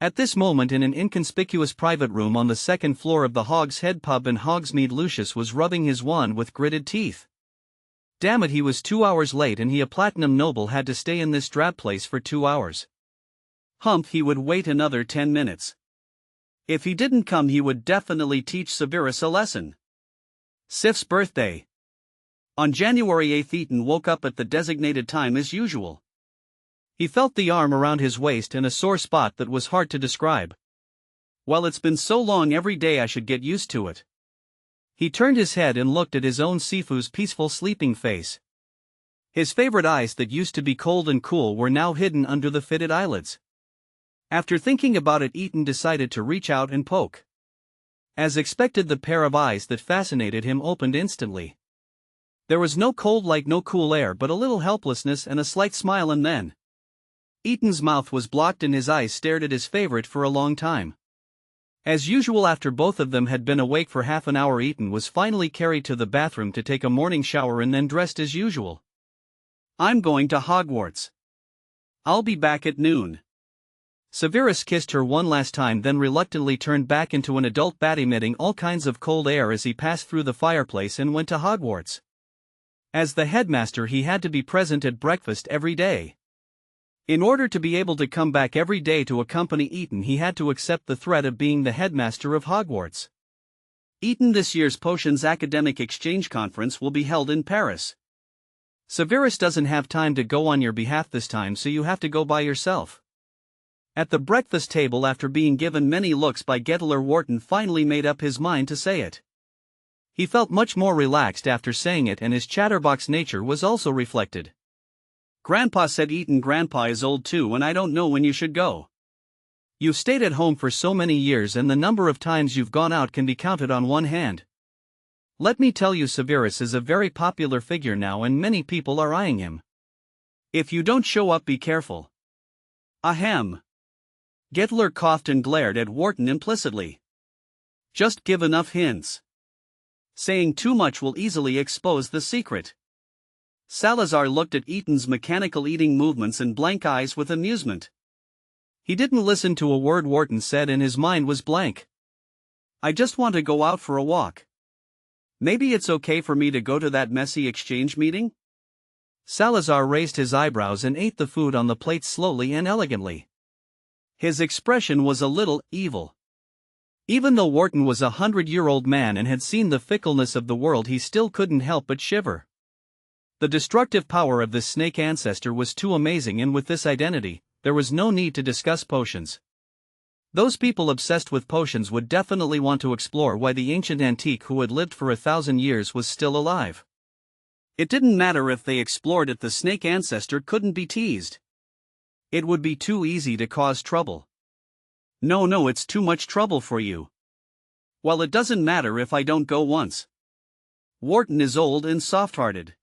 At this moment, in an inconspicuous private room on the second floor of the Hog's Head pub in Hogsmeade, Lucius was rubbing his wand with gritted teeth. Damn it, he was 2 hours late and he, a platinum noble, had to stay in this drab place for 2 hours. Humph, he would wait another 10 minutes. If he didn't come, he would definitely teach Severus a lesson. Sif's birthday. On January 8, Eaton woke up at the designated time as usual. He felt the arm around his waist and a sore spot that was hard to describe. Well, it's been so long, every day I should get used to it. He turned his head and looked at his own Sifu's peaceful sleeping face. His favorite eyes that used to be cold and cool were now hidden under the fitted eyelids. After thinking about it, Eaton decided to reach out and poke. As expected, the pair of eyes that fascinated him opened instantly. There was no cold light, no cool air, but a little helplessness and a slight smile, and then Eaton's mouth was blocked and his eyes stared at his favorite for a long time. As usual, after both of them had been awake for half an hour, Eaton was finally carried to the bathroom to take a morning shower and then dressed as usual. I'm going to Hogwarts. I'll be back at noon. Severus kissed her one last time, then reluctantly turned back into an adult bat, emitting all kinds of cold air as he passed through the fireplace and went to Hogwarts. As the headmaster, he had to be present at breakfast every day. In order to be able to come back every day to accompany Eaton, he had to accept the threat of being the headmaster of Hogwarts. Eaton, this year's Potions Academic Exchange Conference will be held in Paris. Severus doesn't have time to go on your behalf this time, so you have to go by yourself. At the breakfast table, after being given many looks by Gettler, Wharton finally made up his mind to say it. He felt much more relaxed after saying it, and his chatterbox nature was also reflected. Grandpa said, Eaton, Grandpa is old too, and I don't know when you should go. You've stayed at home for so many years, and the number of times you've gone out can be counted on one hand. Let me tell you, Severus is a very popular figure now, and many people are eyeing him. If you don't show up, be careful. Ahem. Gettler coughed and glared at Wharton implicitly. Just give enough hints. Saying too much will easily expose the secret. Salazar looked at Eaton's mechanical eating movements and blank eyes with amusement. He didn't listen to a word Wharton said, and his mind was blank. I just want to go out for a walk. Maybe it's okay for me to go to that messy exchange meeting? Salazar raised his eyebrows and ate the food on the plate slowly and elegantly. His expression was a little evil. Even though Wharton was a 100-year-old man and had seen the fickleness of the world, he still couldn't help but shiver. The destructive power of this snake ancestor was too amazing, and with this identity, there was no need to discuss potions. Those people obsessed with potions would definitely want to explore why the ancient antique who had lived for 1,000 years was still alive. It didn't matter if they explored it, the snake ancestor couldn't be teased. It would be too easy to cause trouble. No, it's too much trouble for you. Well, it doesn't matter if I don't go once. Wharton is old and soft-hearted.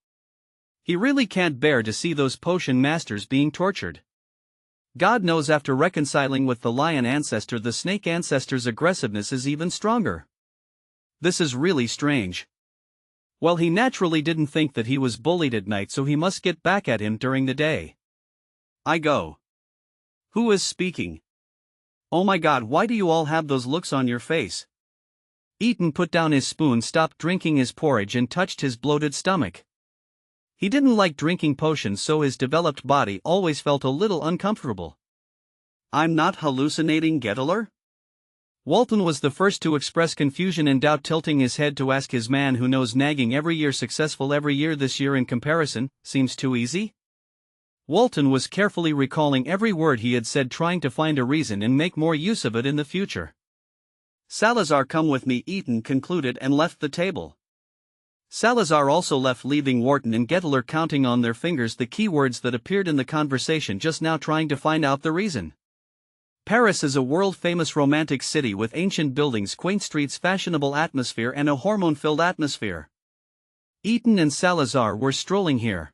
He really can't bear to see those potion masters being tortured. God knows, after reconciling with the lion ancestor, the snake ancestor's aggressiveness is even stronger. This is really strange. Well, he naturally didn't think that he was bullied at night, so he must get back at him during the day. I go. Who is speaking? Oh my God, why do you all have those looks on your face? Eaton put down his spoon, stopped drinking his porridge, and touched his bloated stomach. He didn't like drinking potions, so his developed body always felt a little uncomfortable. I'm not hallucinating, Gettler? Walton was the first to express confusion and doubt, tilting his head to ask his man who knows nagging every year successful every year this year in comparison, seems too easy? Walton was carefully recalling every word he had said, trying to find a reason and make more use of it in the future. Salazar, come with me, Eaton concluded and left the table. Salazar also left, leaving Wharton and Gettler counting on their fingers the key words that appeared in the conversation just now, trying to find out the reason. Paris is a world-famous romantic city with ancient buildings, quaint streets, fashionable atmosphere, and a hormone-filled atmosphere. Eaton and Salazar were strolling here.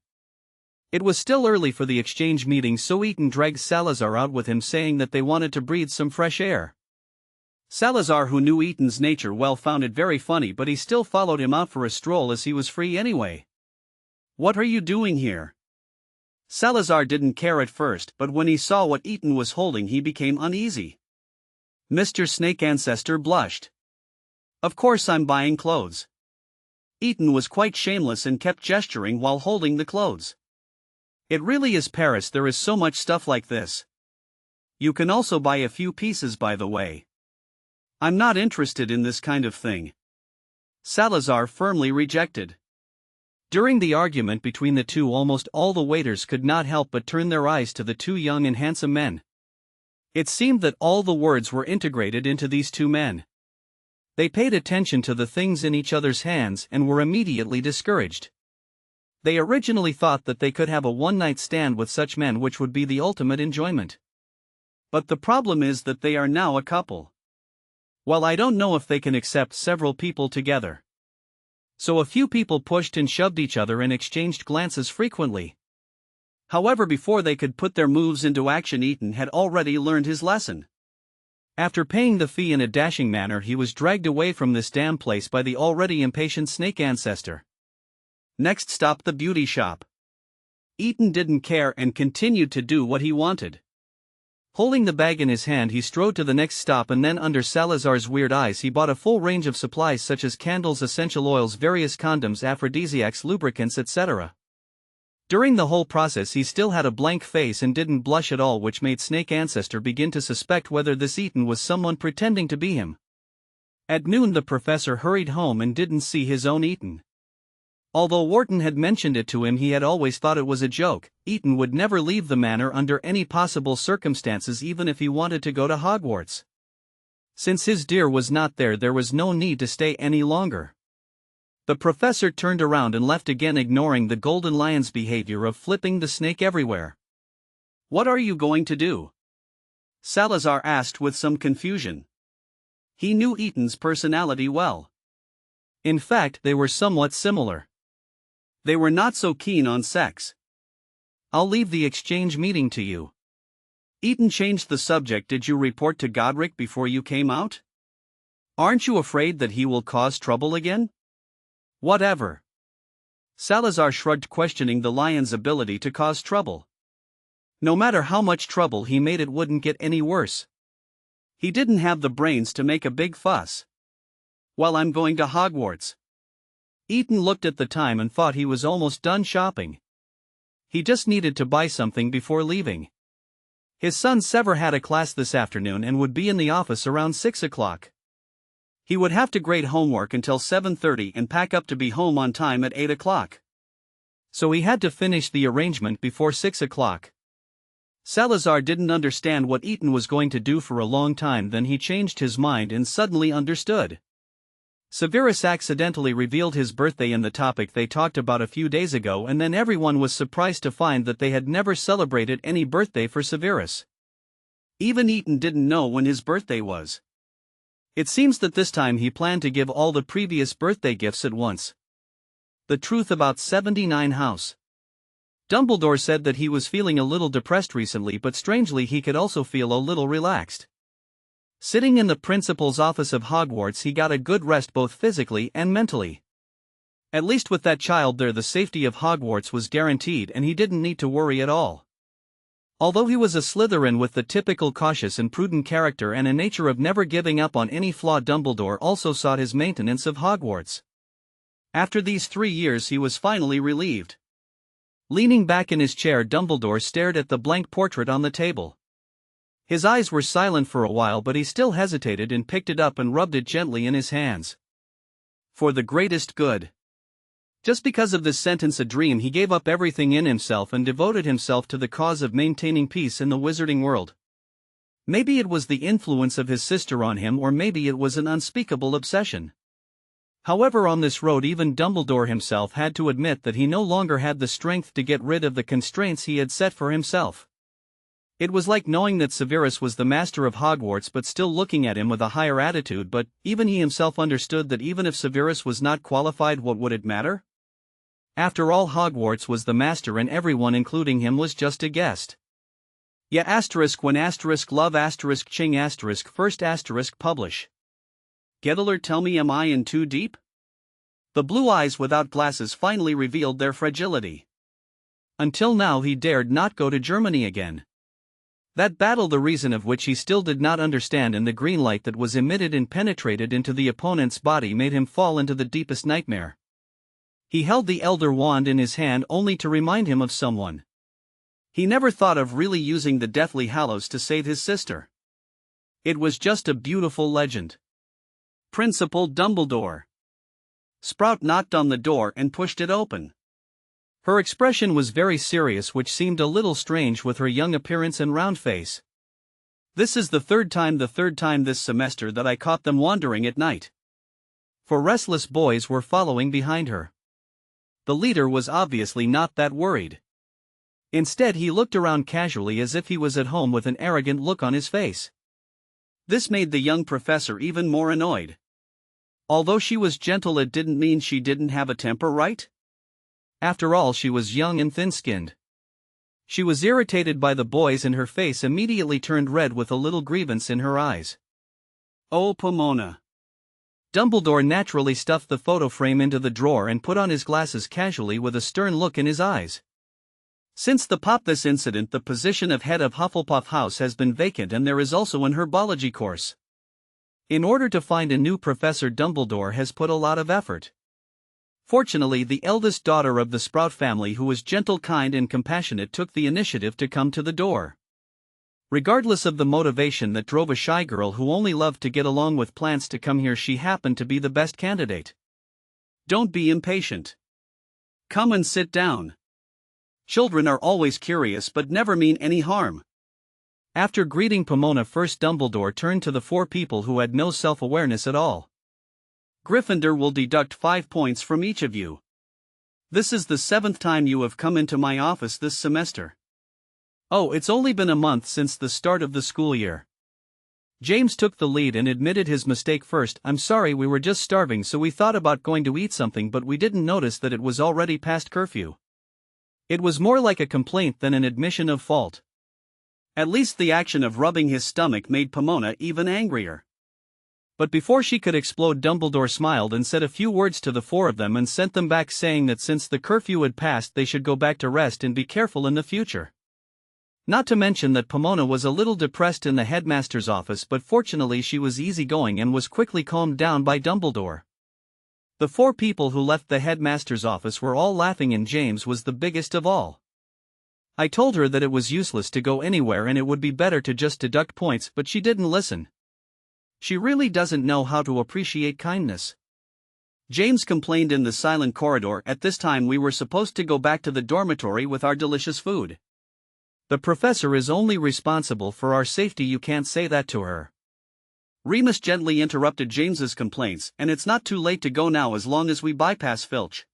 It was still early for the exchange meeting, so Eaton dragged Salazar out with him, saying that they wanted to breathe some fresh air. Salazar, who knew Eaton's nature well, found it very funny, but he still followed him out for a stroll as he was free anyway. What are you doing here? Salazar didn't care at first, but when he saw what Eaton was holding, he became uneasy. Mr. Snake Ancestor blushed. Of course I'm buying clothes. Eaton was quite shameless and kept gesturing while holding the clothes. It really is Paris, there is so much stuff like this. You can also buy a few pieces, by the way. I'm not interested in this kind of thing. Salazar firmly rejected. During the argument between the two, almost all the waiters could not help but turn their eyes to the two young and handsome men. It seemed that all the words were integrated into these two men. They paid attention to the things in each other's hands and were immediately discouraged. They originally thought that they could have a one-night stand with such men, which would be the ultimate enjoyment. But the problem is that they are now a couple. Well, I don't know if they can accept several people together. So a few people pushed and shoved each other and exchanged glances frequently. However, before they could put their moves into action, Eaton had already learned his lesson. After paying the fee in a dashing manner, he was dragged away from this damn place by the already impatient Snake Ancestor. Next stop, the beauty shop. Eaton didn't care and continued to do what he wanted. Holding the bag in his hand, he strode to the next stop, and then, under Salazar's weird eyes, he bought a full range of supplies such as candles, essential oils, various condoms, aphrodisiacs, lubricants, etc. During the whole process he still had a blank face and didn't blush at all, which made Snake Ancestor begin to suspect whether this Eaton was someone pretending to be him. At noon the professor hurried home and didn't see his own Eaton. Although Wharton had mentioned it to him, he had always thought it was a joke. Eaton would never leave the manor under any possible circumstances, even if he wanted to go to Hogwarts. Since his dear was not there, there was no need to stay any longer. The professor turned around and left again, ignoring the Golden Lion's behavior of flipping the snake everywhere. "What are you going to do?" Salazar asked with some confusion. He knew Eaton's personality well. In fact, they were somewhat similar. They were not so keen on sex. "I'll leave the exchange meeting to you." Eaton changed the subject. "Did you report to Godric before you came out? Aren't you afraid that he will cause trouble again?" "Whatever." Salazar shrugged, questioning the lion's ability to cause trouble. No matter how much trouble he made, it wouldn't get any worse. He didn't have the brains to make a big fuss. "Well, I'm going to Hogwarts." Eaton looked at the time and thought he was almost done shopping. He just needed to buy something before leaving. His son Sever had a class this afternoon and would be in the office around 6 o'clock. He would have to grade homework until 7:30 and pack up to be home on time at 8 o'clock. So he had to finish the arrangement before 6 o'clock. Salazar didn't understand what Eaton was going to do for a long time, then he changed his mind and suddenly understood. Severus accidentally revealed his birthday in the topic they talked about a few days ago, and then everyone was surprised to find that they had never celebrated any birthday for Severus. Even Eaton didn't know when his birthday was. It seems that this time he planned to give all the previous birthday gifts at once. The truth about 79 House. Dumbledore said that he was feeling a little depressed recently, but strangely he could also feel a little relaxed. Sitting in the principal's office of Hogwarts, he got a good rest both physically and mentally. At least with that child there, the safety of Hogwarts was guaranteed and he didn't need to worry at all. Although he was a Slytherin with the typical cautious and prudent character and a nature of never giving up on any flaw, Dumbledore also sought his maintenance of Hogwarts. After these 3 years he was finally relieved. Leaning back in his chair, Dumbledore stared at the blank portrait on the table. His eyes were silent for a while, but he still hesitated and picked it up and rubbed it gently in his hands. "For the greatest good." Just because of this sentence, a dream, he gave up everything in himself and devoted himself to the cause of maintaining peace in the wizarding world. Maybe it was the influence of his sister on him, or maybe it was an unspeakable obsession. However, on this road even Dumbledore himself had to admit that he no longer had the strength to get rid of the constraints he had set for himself. It was like knowing that Severus was the master of Hogwarts but still looking at him with a higher attitude, but even he himself understood that even if Severus was not qualified, what would it matter? After all, Hogwarts was the master and everyone including him was just a guest. Yeah, when love ching first publish. Get alert, tell me, am I in too deep? The blue eyes without glasses finally revealed their fragility. Until now he dared not go to Germany again. That battle, the reason of which he still did not understand, and the green light that was emitted and penetrated into the opponent's body made him fall into the deepest nightmare. He held the Elder Wand in his hand only to remind him of someone. He never thought of really using the Deathly Hallows to save his sister. It was just a beautiful legend. Principal Dumbledore. Sprout knocked on the door and pushed it open. Her expression was very serious, which seemed a little strange with her young appearance and round face. This is the third time this semester that I caught them wandering at night. 4 restless boys were following behind her. The leader was obviously not that worried. Instead, he looked around casually as if he was at home with an arrogant look on his face. This made the young professor even more annoyed. Although she was gentle, it didn't mean she didn't have a temper, right? After all, she was young and thin-skinned. She was irritated by the boys, and her face immediately turned red with a little grievance in her eyes. Oh, Pomona. Dumbledore naturally stuffed the photo frame into the drawer and put on his glasses casually with a stern look in his eyes. Since this incident, the position of head of Hufflepuff House has been vacant, and there is also an herbology course. In order to find a new professor, Dumbledore has put a lot of effort. Fortunately, the eldest daughter of the Sprout family, who was gentle, kind, and compassionate, took the initiative to come to the door. Regardless of the motivation that drove a shy girl who only loved to get along with plants to come here, she happened to be the best candidate. Don't be impatient. Come and sit down. Children are always curious but never mean any harm. After greeting Pomona first, Dumbledore turned to the 4 people who had no self-awareness at all. Gryffindor will deduct 5 points from each of you. This is the 7th time you have come into my office this semester. Oh, it's only been a month since the start of the school year. James took the lead and admitted his mistake first. I'm sorry, we were just starving, so we thought about going to eat something, but we didn't notice that it was already past curfew. It was more like a complaint than an admission of fault. At least the action of rubbing his stomach made Pomona even angrier. But before she could explode, Dumbledore smiled and said a few words to the 4 of them and sent them back, saying that since the curfew had passed, they should go back to rest and be careful in the future. Not to mention that Pomona was a little depressed in the headmaster's office, but fortunately she was easygoing and was quickly calmed down by Dumbledore. The 4 people who left the headmaster's office were all laughing, and James was the biggest of all. I told her that it was useless to go anywhere and it would be better to just deduct points, but she didn't listen. She really doesn't know how to appreciate kindness. James complained in the silent corridor. At this time we were supposed to go back to the dormitory with our delicious food. The professor is only responsible for our safety. You can't say that to her. Remus gently interrupted James's complaints, and it's not too late to go now as long as we bypass Filch.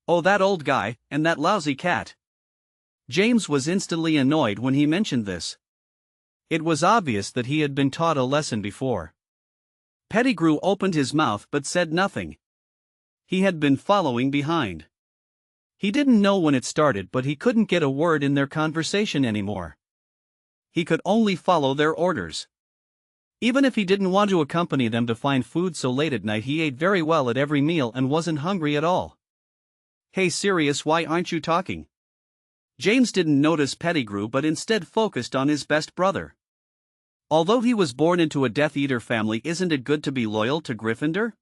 Oh, that old guy, and that lousy cat. James was instantly annoyed when he mentioned this. It was obvious that he had been taught a lesson before. Pettigrew opened his mouth but said nothing. He had been following behind. He didn't know when it started, but he couldn't get a word in their conversation anymore. He could only follow their orders. Even if he didn't want to accompany them to find food so late at night, he ate very well at every meal and wasn't hungry at all. Hey Sirius, why aren't you talking? James didn't notice Pettigrew but instead focused on his best brother. Although he was born into a Death Eater family, isn't it good to be loyal to Gryffindor?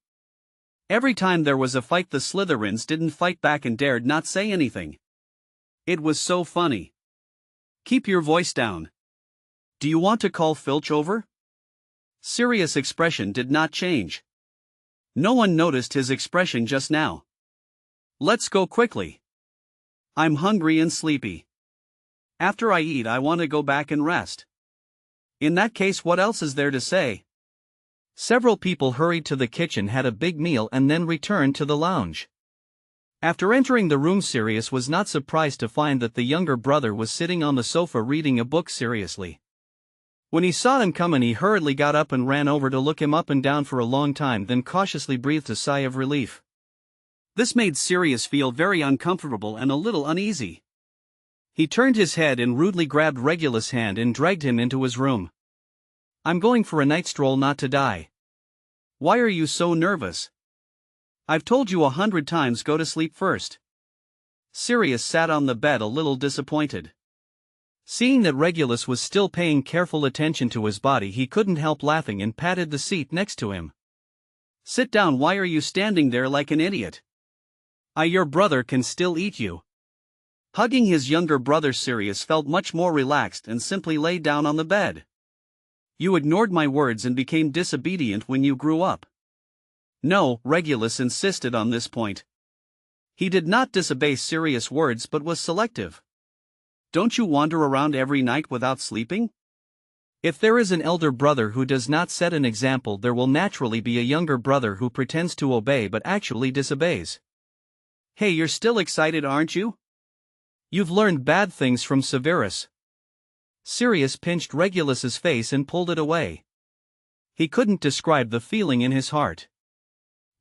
Every time there was a fight, the Slytherins didn't fight back and dared not say anything. It was so funny. Keep your voice down. Do you want to call Filch over? Sirius' expression did not change. No one noticed his expression just now. Let's go quickly. I'm hungry and sleepy. After I eat, I want to go back and rest. In that case, what else is there to say? Several people hurried to the kitchen, had a big meal, and then returned to the lounge. After entering the room, Sirius was not surprised to find that the younger brother was sitting on the sofa reading a book seriously. When he saw him coming, he hurriedly got up and ran over to look him up and down for a long time, then cautiously breathed a sigh of relief. This made Sirius feel very uncomfortable and a little uneasy. He turned his head and rudely grabbed Regulus' hand and dragged him into his room. I'm going for a night stroll, not to die. Why are you so nervous? I've told you 100 times, go to sleep first. Sirius sat on the bed a little disappointed. Seeing that Regulus was still paying careful attention to his body, he couldn't help laughing and patted the seat next to him. "Sit down, why are you standing there like an idiot? Your brother can still eat you." Hugging his younger brother, Sirius felt much more relaxed and simply lay down on the bed. "You ignored my words and became disobedient when you grew up." No, Regulus insisted on this point. He did not disobey Sirius' words but was selective. "Don't you wander around every night without sleeping?" If there is an elder brother who does not set an example, there will naturally be a younger brother who pretends to obey but actually disobeys. "Hey, you're still excited, aren't you? You've learned bad things from Severus." Sirius pinched Regulus's face and pulled it away. He couldn't describe the feeling in his heart.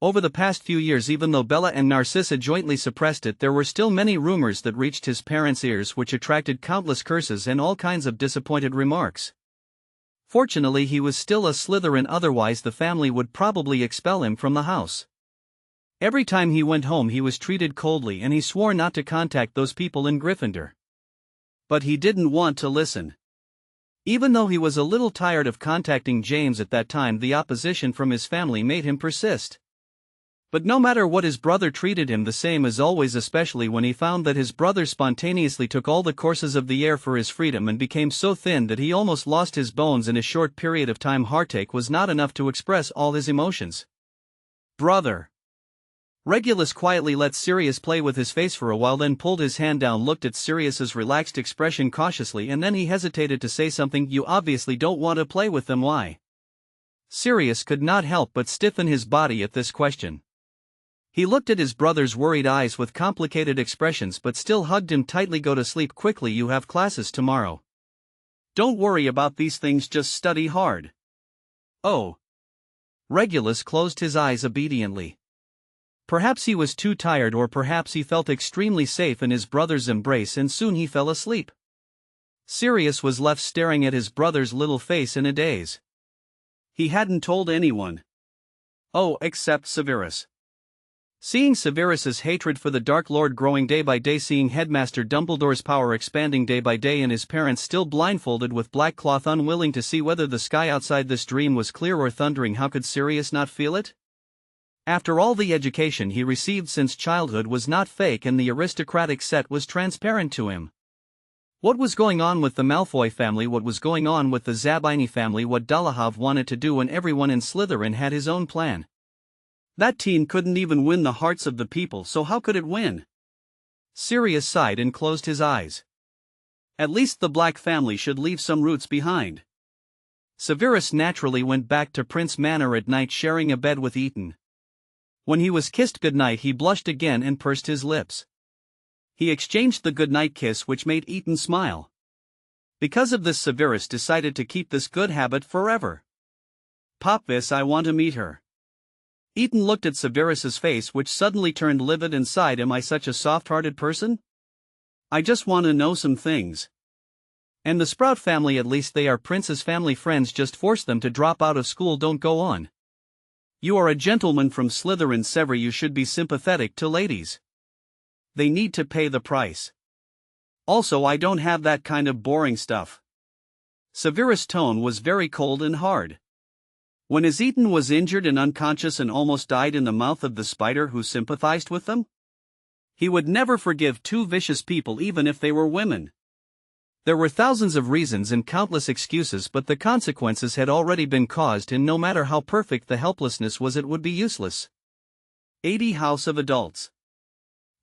Over the past few years, even though Bella and Narcissa jointly suppressed it, there were still many rumors that reached his parents' ears which attracted countless curses and all kinds of disappointed remarks. Fortunately, he was still a Slytherin, otherwise the family would probably expel him from the house. Every time he went home he was treated coldly and he swore not to contact those people in Gryffindor. But he didn't want to listen. Even though he was a little tired of contacting James at that time, the opposition from his family made him persist. But no matter what, his brother treated him the same as always, especially when he found that his brother spontaneously took all the courses of the air for his freedom and became so thin that he almost lost his bones in a short period of time. Heartache was not enough to express all his emotions. "Brother." Regulus quietly let Sirius play with his face for a while, then pulled his hand down, looked at Sirius's relaxed expression cautiously, and then he hesitated to say something. "You obviously don't want to play with them, why?" Sirius could not help but stiffen his body at this question. He looked at his brother's worried eyes with complicated expressions but still hugged him tightly. "Go to sleep quickly, you have classes tomorrow. Don't worry about these things, just study hard." "Oh." Regulus closed his eyes obediently. Perhaps he was too tired, or perhaps he felt extremely safe in his brother's embrace, and soon he fell asleep. Sirius was left staring at his brother's little face in a daze. He hadn't told anyone. Oh, except Severus. Seeing Severus's hatred for the Dark Lord growing day by day, seeing Headmaster Dumbledore's power expanding day by day, and his parents still blindfolded with black cloth, unwilling to see whether the sky outside this dream was clear or thundering, how could Sirius not feel it? After all, the education he received since childhood was not fake, and the aristocratic set was transparent to him. What was going on with the Malfoy family? What was going on with the Zabini family? What Dolohov wanted to do, and everyone in Slytherin had his own plan. That teen couldn't even win the hearts of the people, so how could it win? Sirius sighed and closed his eyes. At least the Black family should leave some roots behind. Severus naturally went back to Prince Manor at night, sharing a bed with Eton. When he was kissed goodnight, he blushed again and pursed his lips. He exchanged the goodnight kiss, which made Eton smile. Because of this, Severus decided to keep this good habit forever. "Popvis, I want to meet her." Eton looked at Severus's face, which suddenly turned livid, and sighed. "Am I such a soft-hearted person? I just want to know some things." "And the Sprout family, at least they are Prince's family friends, just force them to drop out of school, don't go on. You are a gentleman from Slytherin, Sever, you should be sympathetic to ladies. They need to pay the price. Also, I don't have that kind of boring stuff." Severus' tone was very cold and hard. When his Eton was injured and unconscious and almost died in the mouth of the spider who sympathized with them? He would never forgive two vicious people, even if they were women. There were thousands of reasons and countless excuses, but the consequences had already been caused, and no matter how perfect the helplessness was, it would be useless. 80 House of Adults.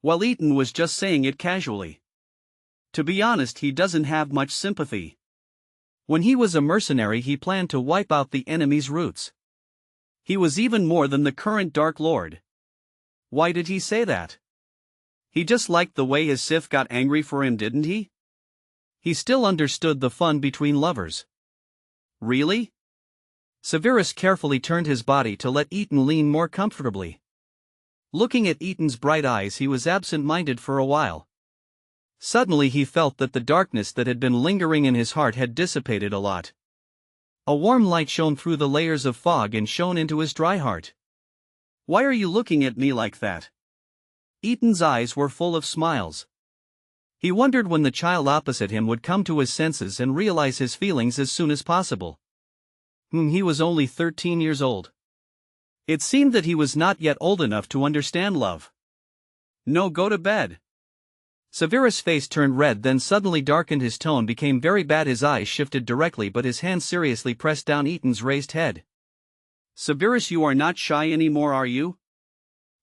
Well, Eton was just saying it casually. To be honest, he doesn't have much sympathy. When he was a mercenary, he planned to wipe out the enemy's roots. He was even more than the current Dark Lord. Why did he say that? He just liked the way his Sith got angry for him, didn't he? He still understood the fun between lovers. Really? Severus carefully turned his body to let Eton lean more comfortably. Looking at Eton's bright eyes, he was absent-minded for a while. Suddenly he felt that the darkness that had been lingering in his heart had dissipated a lot. A warm light shone through the layers of fog and shone into his dry heart. "Why are you looking at me like that?" Eton's eyes were full of smiles. He wondered when the child opposite him would come to his senses and realize his feelings as soon as possible. He was only 13 years old. It seemed that he was not yet old enough to understand love. No, go to bed. Severus' face turned red, then suddenly darkened. His tone became very bad. His eyes shifted directly, but his hand seriously pressed down Ethan's raised head. Severus, you are not shy anymore, are you?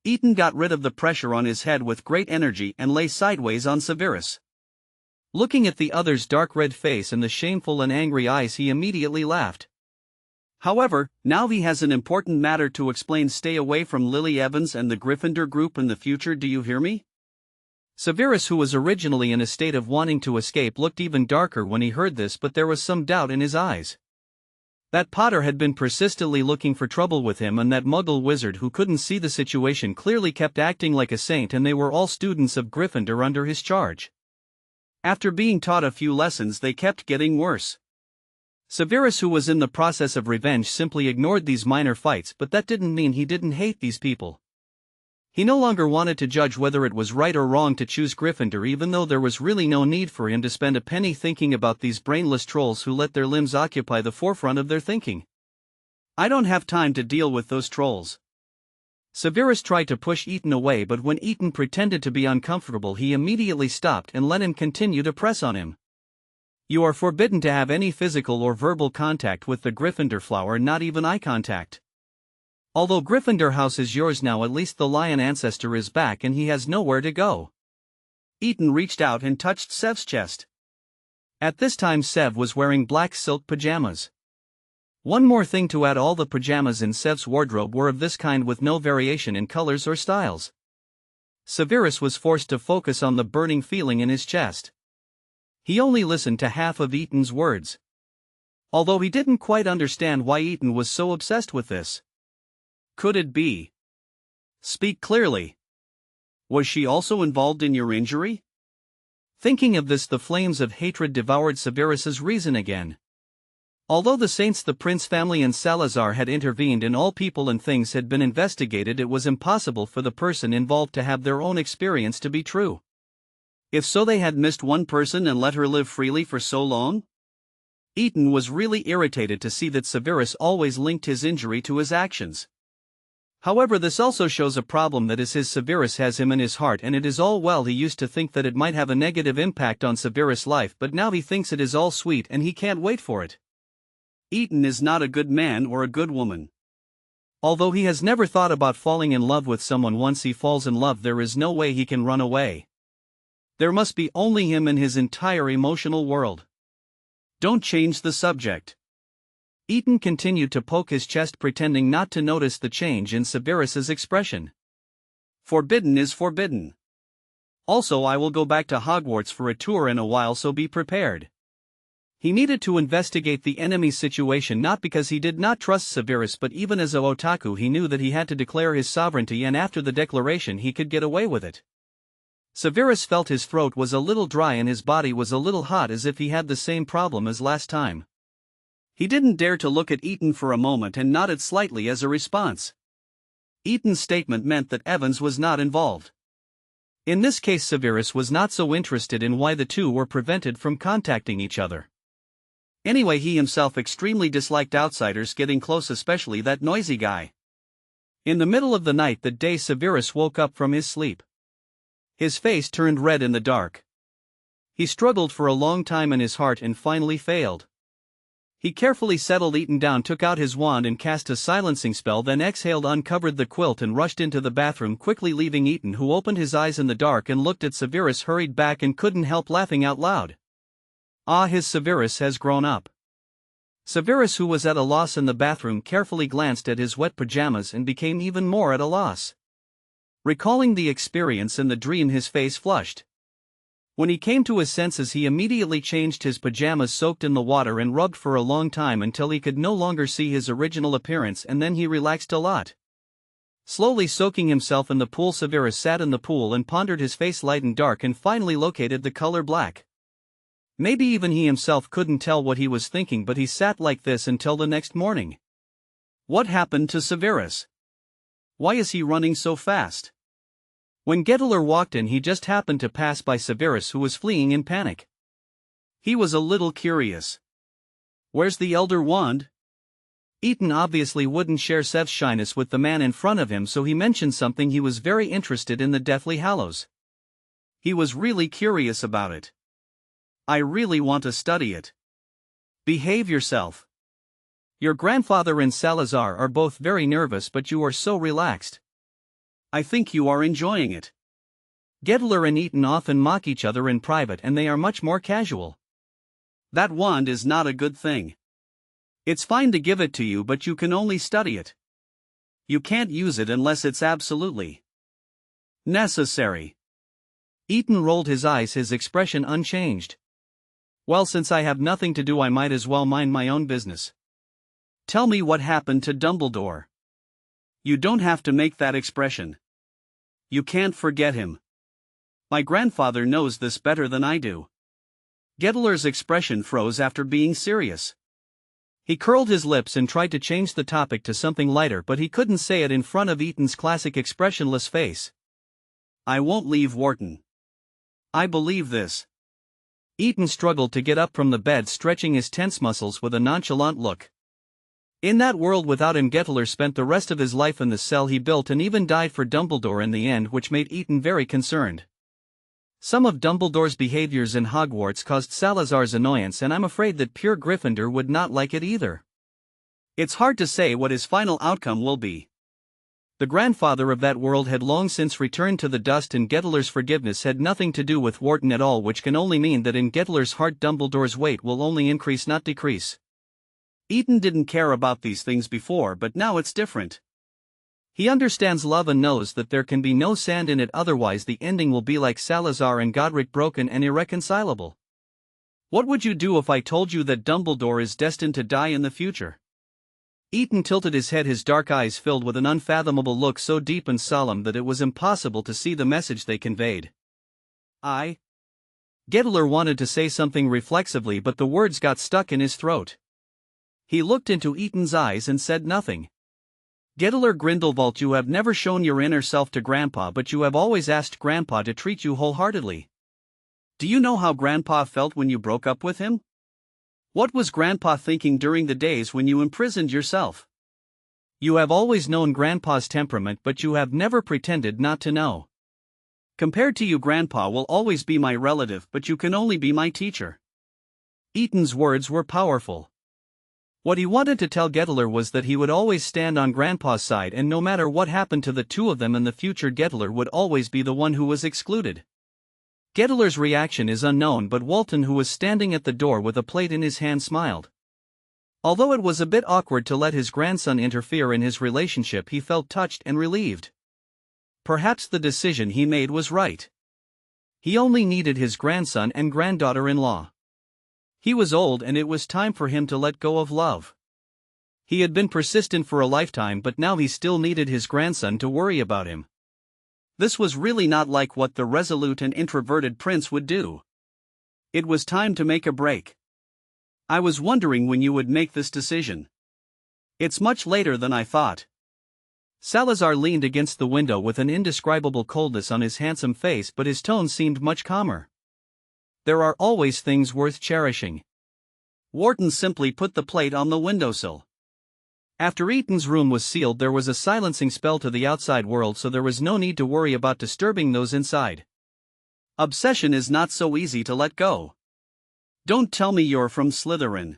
Ethan got rid of the pressure on his head with great energy and lay sideways on Severus. Looking at the other's dark red face and the shameful and angry eyes, he immediately laughed. However, now he has an important matter to explain. Stay away from Lily Evans and the Gryffindor group in the future, do you hear me? Severus, who was originally in a state of wanting to escape, looked even darker when he heard this, but there was some doubt in his eyes. That Potter had been persistently looking for trouble with him, and that Muggle wizard who couldn't see the situation clearly kept acting like a saint, and they were all students of Gryffindor under his charge. After being taught a few lessons, they kept getting worse. Severus, who was in the process of revenge, simply ignored these minor fights, but that didn't mean he didn't hate these people. He no longer wanted to judge whether it was right or wrong to choose Gryffindor, even though there was really no need for him to spend a penny thinking about these brainless trolls who let their limbs occupy the forefront of their thinking. I don't have time to deal with those trolls. Severus tried to push Ethan away, but when Ethan pretended to be uncomfortable, he immediately stopped and let him continue to press on him. You are forbidden to have any physical or verbal contact with the Gryffindor flower, not even eye contact. Although Gryffindor house is yours now, at least the lion ancestor is back and he has nowhere to go. Ethan reached out and touched Sev's chest. At this time Sev was wearing black silk pajamas. One more thing to add, all the pajamas in Sev's wardrobe were of this kind with no variation in colors or styles. Severus was forced to focus on the burning feeling in his chest. He only listened to half of Ethan's words. Although he didn't quite understand why Ethan was so obsessed with this. Could it be? Speak clearly. Was she also involved in your injury? Thinking of this, the flames of hatred devoured Severus's reason again. Although the saints, the prince family and Salazar had intervened and all people and things had been investigated, it was impossible for the person involved to have their own experience to be true. If so, they had missed one person and let her live freely for so long? Ethan was really irritated to see that Severus always linked his injury to his actions. However, this also shows a problem, that is, his Severus has him in his heart, and it is all well. He used to think that it might have a negative impact on Severus' life, but now he thinks it is all sweet and he can't wait for it. Ethan is not a good man or a good woman. Although he has never thought about falling in love with someone, once he falls in love, there is no way he can run away. There must be only him in his entire emotional world. Don't change the subject. Ethan continued to poke his chest, pretending not to notice the change in Severus's expression. Forbidden is forbidden. Also, I will go back to Hogwarts for a tour in a while, so be prepared. He needed to investigate the enemy's situation, not because he did not trust Severus, but even as a otaku he knew that he had to declare his sovereignty, and after the declaration he could get away with it. Severus felt his throat was a little dry and his body was a little hot, as if he had the same problem as last time. He didn't dare to look at Ethan for a moment and nodded slightly as a response. Ethan's statement meant that Evans was not involved. In this case, Severus was not so interested in why the two were prevented from contacting each other. Anyway, he himself extremely disliked outsiders getting close, especially that noisy guy. In the middle of the night that day, Severus woke up from his sleep. His face turned red in the dark. He struggled for a long time in his heart and finally failed. He carefully settled Ethan down, took out his wand and cast a silencing spell, then exhaled, uncovered the quilt and rushed into the bathroom, quickly leaving Ethan, who opened his eyes in the dark and looked at Severus, hurried back and couldn't help laughing out loud. Ah, his Severus has grown up. Severus, who was at a loss in the bathroom, carefully glanced at his wet pajamas and became even more at a loss. Recalling the experience in the dream, his face flushed. When he came to his senses, he immediately changed his pajamas, soaked in the water, and rubbed for a long time until he could no longer see his original appearance, and then he relaxed a lot. Slowly soaking himself in the pool, Severus sat in the pool and pondered. His face light and dark, and finally located the color black. Maybe even he himself couldn't tell what he was thinking, but he sat like this until the next morning. What happened to Severus? Why is he running so fast? When Gettiler walked in, he just happened to pass by Severus, who was fleeing in panic. He was a little curious. "Where's the Elder Wand?" Eaton obviously wouldn't share Sev's shyness with the man in front of him, so he mentioned something he was very interested in: the Deathly Hallows. He was really curious about it. "I really want to study it." "Behave yourself. Your grandfather and Salazar are both very nervous, but you are so relaxed. I think you are enjoying it." Gettiler and Eaton often mock each other in private, and they are much more casual. "That wand is not a good thing. It's fine to give it to you, but you can only study it. You can't use it unless it's absolutely necessary." Eaton rolled his eyes, his expression unchanged. "Well, since I have nothing to do, I might as well mind my own business. Tell me what happened to Dumbledore." "You don't have to make that expression. You can't forget him. My grandfather knows this better than I do." Gettiler's expression froze after being serious. He curled his lips and tried to change the topic to something lighter, but he couldn't say it in front of Eaton's classic expressionless face. "I won't leave Wharton. I believe this." Eaton struggled to get up from the bed, stretching his tense muscles with a nonchalant look. In that world without him, Gettiler spent the rest of his life in the cell he built and even died for Dumbledore in the end, which made Eaton very concerned. Some of Dumbledore's behaviors in Hogwarts caused Salazar's annoyance, and I'm afraid that pure Gryffindor would not like it either. It's hard to say what his final outcome will be. The grandfather of that world had long since returned to the dust, and Gettiler's forgiveness had nothing to do with Wharton at all, which can only mean that in Gettiler's heart Dumbledore's weight will only increase, not decrease. Eaton didn't care about these things before, but now it's different. He understands love and knows that there can be no sand in it, otherwise the ending will be like Salazar and Godric, broken and irreconcilable. "What would you do if I told you that Dumbledore is destined to die in the future?" Eaton tilted his head, his dark eyes filled with an unfathomable look so deep and solemn that it was impossible to see the message they conveyed. Gettiler wanted to say something reflexively, but the words got stuck in his throat. He looked into Eaton's eyes and said nothing. "Gettiler Grindelwald, you have never shown your inner self to Grandpa, but you have always asked Grandpa to treat you wholeheartedly. Do you know how Grandpa felt when you broke up with him? What was Grandpa thinking during the days when you imprisoned yourself? You have always known Grandpa's temperament, but you have never pretended not to know. Compared to you, Grandpa will always be my relative, but you can only be my teacher." Eaton's words were powerful. What he wanted to tell Gettiler was that he would always stand on Grandpa's side, and no matter what happened to the two of them in the future, Gettiler would always be the one who was excluded. Gettiler's reaction is unknown, but Walton, who was standing at the door with a plate in his hand, smiled. Although it was a bit awkward to let his grandson interfere in his relationship, he felt touched and relieved. Perhaps the decision he made was right. He only needed his grandson and granddaughter-in-law. He was old, and it was time for him to let go of love. He had been persistent for a lifetime, but now he still needed his grandson to worry about him. This was really not like what the resolute and introverted prince would do. It was time to make a break. "I was wondering when you would make this decision. It's much later than I thought." Salazar leaned against the window with an indescribable coldness on his handsome face, but his tone seemed much calmer. "There are always things worth cherishing." Wharton simply put the plate on the windowsill. After Eaton's room was sealed, there was a silencing spell to the outside world, so there was no need to worry about disturbing those inside. Obsession is not so easy to let go. "Don't tell me you're from Slytherin."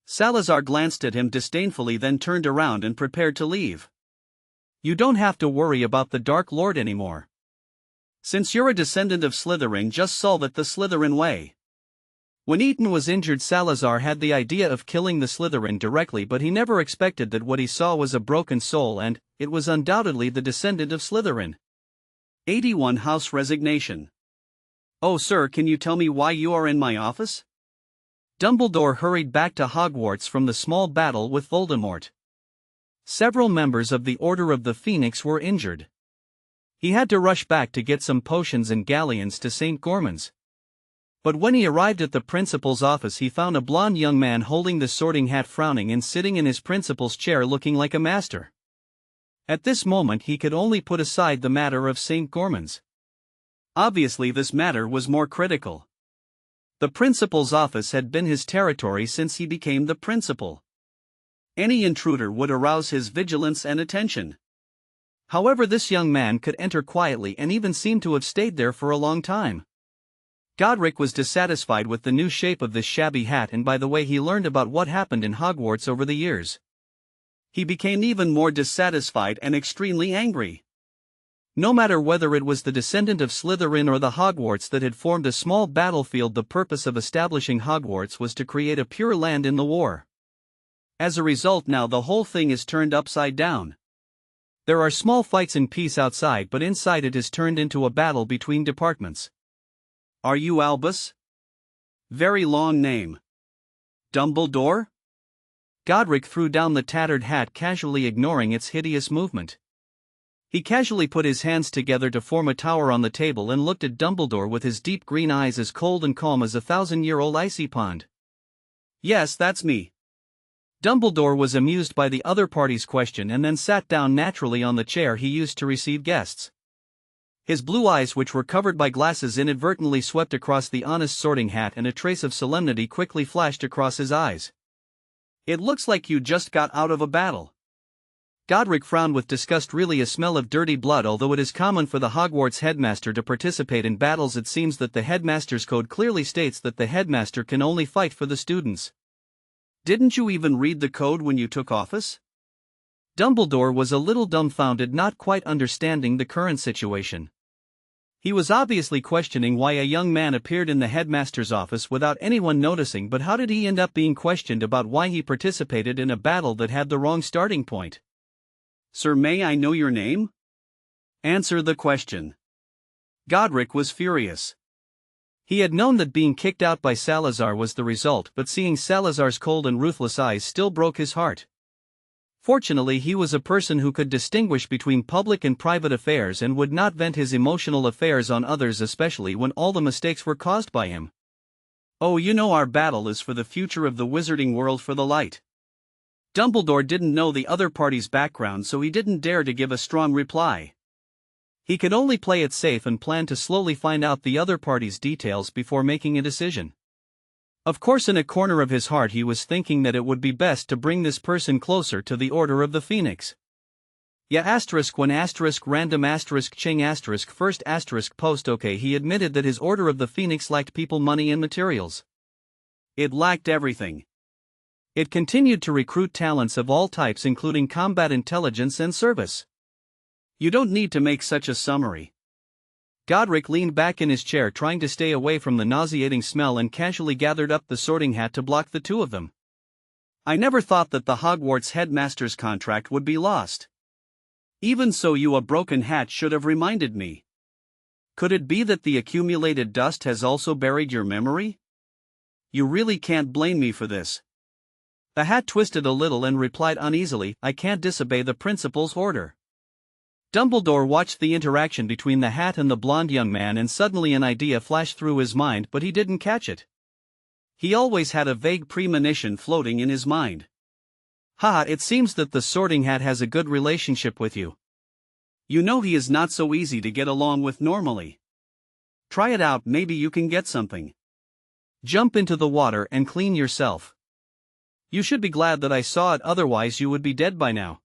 Salazar glanced at him disdainfully, then turned around and prepared to leave. "You don't have to worry about the Dark Lord anymore. Since you're a descendant of Slytherin, just solve it the Slytherin way." When Eaton was injured, Salazar had the idea of killing the Slytherin directly, but he never expected that what he saw was a broken soul, and it was undoubtedly the descendant of Slytherin. 81 House Resignation. "Oh, sir, can you tell me why you are in my office?" Dumbledore hurried back to Hogwarts from the small battle with Voldemort. Several members of the Order of the Phoenix were injured. He had to rush back to get some potions and galleons to St. Gorman's. But when he arrived at the principal's office, he found a blond young man holding the sorting hat, frowning and sitting in his principal's chair looking like a master. At this moment he could only put aside the matter of St. Gorman's. Obviously this matter was more critical. The principal's office had been his territory since he became the principal. Any intruder would arouse his vigilance and attention. However, this young man could enter quietly and even seemed to have stayed there for a long time. Godric was dissatisfied with the new shape of this shabby hat and by the way he learned about what happened in Hogwarts over the years. He became even more dissatisfied and extremely angry. No matter whether it was the descendant of Slytherin or the Hogwarts that had formed a small battlefield, the purpose of establishing Hogwarts was to create a pure land in the war. As a result, now the whole thing is turned upside down. There are small fights in peace outside, but inside it is turned into a battle between departments. Are you Albus? Very long name. Dumbledore? Godric threw down the tattered hat, casually ignoring its hideous movement. He casually put his hands together to form a tower on the table and looked at Dumbledore with his deep green eyes as cold and calm as a 1,000-year-old icy pond. Yes, that's me. Dumbledore was amused by the other party's question and then sat down naturally on the chair he used to receive guests. His blue eyes, which were covered by glasses, inadvertently swept across the honest Sorting Hat, and a trace of solemnity quickly flashed across his eyes. It looks like you just got out of a battle. Godric frowned with disgust. Really a smell of dirty blood. Although it is common for the Hogwarts headmaster to participate in battles, it seems that the headmaster's code clearly states that the headmaster can only fight for the students. Didn't you even read the code when you took office? Dumbledore was a little dumbfounded, not quite understanding the current situation. He was obviously questioning why a young man appeared in the headmaster's office without anyone noticing, but how did he end up being questioned about why he participated in a battle that had the wrong starting point? Sir, may I know your name? Answer the question. Godric was furious. He had known that being kicked out by Salazar was the result, but seeing Salazar's cold and ruthless eyes still broke his heart. Fortunately, he was a person who could distinguish between public and private affairs and would not vent his emotional affairs on others, especially when all the mistakes were caused by him. Oh, you know, our battle is for the future of the wizarding world, for the light. Dumbledore didn't know the other party's background, so he didn't dare to give a strong reply. He could only play it safe and plan to slowly find out the other party's details before making a decision. Of course, in a corner of his heart he was thinking that it would be best to bring this person closer to the Order of the Phoenix. Yeah, when random ching first post. Okay, he admitted that his Order of the Phoenix lacked people, money and materials. It lacked everything. It continued to recruit talents of all types, including combat, intelligence and service. You don't need to make such a summary. Godric leaned back in his chair, trying to stay away from the nauseating smell, and casually gathered up the Sorting Hat to block the two of them. I never thought that the Hogwarts headmaster's contract would be lost. Even so, you, a broken hat, should have reminded me. Could it be that the accumulated dust has also buried your memory? You really can't blame me for this. The hat twisted a little and replied uneasily, I can't disobey the principal's order. Dumbledore watched the interaction between the hat and the blonde young man, and suddenly an idea flashed through his mind, but he didn't catch it. He always had a vague premonition floating in his mind. Haha, it seems that the Sorting Hat has a good relationship with you. You know, he is not so easy to get along with normally. Try it out, maybe you can get something. Jump into the water and clean yourself. You should be glad that I saw it, otherwise you would be dead by now.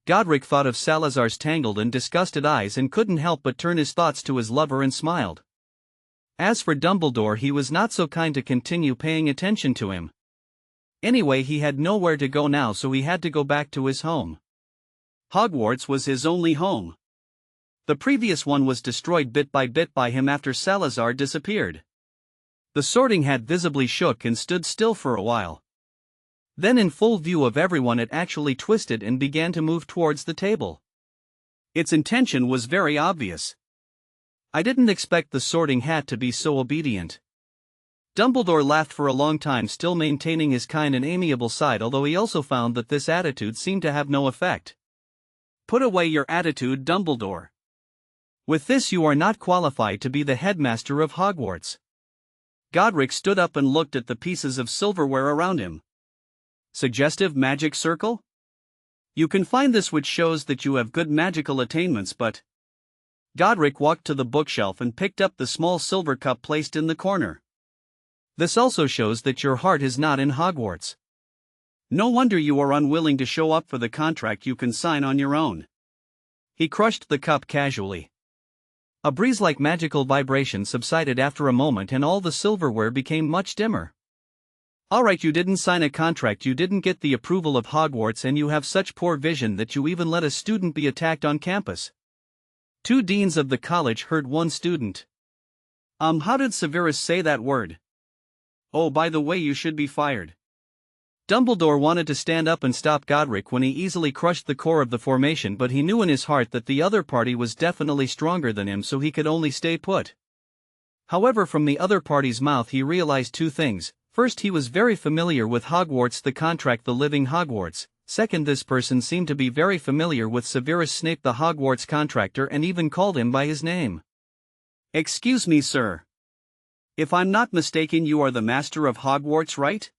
Godric thought of Salazar's tangled and disgusted eyes and couldn't help but turn his thoughts to his lover and smiled. As for Dumbledore, he was not so kind to continue paying attention to him. Anyway, he had nowhere to go now, so he had to go back to his home. Hogwarts was his only home. The previous one was destroyed bit by bit by him after Salazar disappeared. The Sorting Hat visibly shook and stood still for a while. Then, in full view of everyone, it actually twisted and began to move towards the table. Its intention was very obvious. I didn't expect the Sorting Hat to be so obedient. Dumbledore laughed for a long time, still maintaining his kind and amiable side, although he also found that this attitude seemed to have no effect. Put away your attitude, Dumbledore. With this you are not qualified to be the headmaster of Hogwarts. Godric stood up and looked at the pieces of silverware around him. Suggestive magic circle? You can find this, which shows that you have good magical attainments, but... Godric walked to the bookshelf and picked up the small silver cup placed in the corner. This also shows that your heart is not in Hogwarts. No wonder you are unwilling to show up for the contract you can sign on your own. He crushed the cup casually. A breeze-like magical vibration subsided after a moment and all the silverware became much dimmer. Alright, you didn't sign a contract, you didn't get the approval of Hogwarts, and you have such poor vision that you even let a student be attacked on campus. 2 deans of the college hurt 1 student. How did Severus say that word? Oh, by the way, you should be fired. Dumbledore wanted to stand up and stop Godric when he easily crushed the core of the formation, but he knew in his heart that the other party was definitely stronger than him, so he could only stay put. However, from the other party's mouth he realized 2 things. First, he was very familiar with Hogwarts, the contract, the living Hogwarts. Second, this person seemed to be very familiar with Severus Snape, the Hogwarts contractor, and even called him by his name. Excuse me, sir. If I'm not mistaken, you are the master of Hogwarts, right?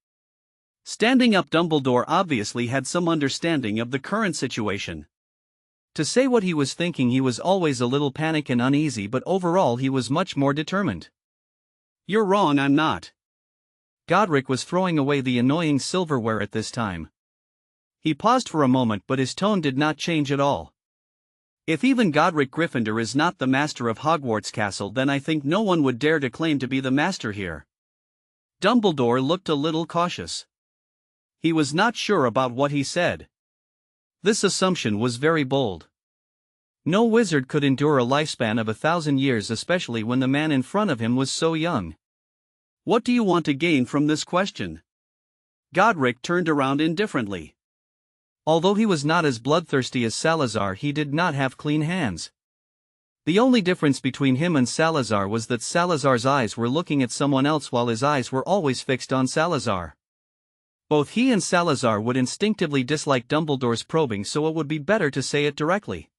Standing up, Dumbledore obviously had some understanding of the current situation. To say what he was thinking, he was always a little panicked and uneasy, but overall he was much more determined. You're wrong, I'm not. Godric was throwing away the annoying silverware at this time. He paused for a moment, but his tone did not change at all. If even Godric Gryffindor is not the master of Hogwarts Castle, then I think no one would dare to claim to be the master here. Dumbledore looked a little cautious. He was not sure about what he said. This assumption was very bold. No wizard could endure a lifespan of 1,000 years, especially when the man in front of him was so young. What do you want to gain from this question? Godric turned around indifferently. Although he was not as bloodthirsty as Salazar, he did not have clean hands. The only difference between him and Salazar was that Salazar's eyes were looking at someone else while his eyes were always fixed on Salazar. Both he and Salazar would instinctively dislike Dumbledore's probing, so it would be better to say it directly.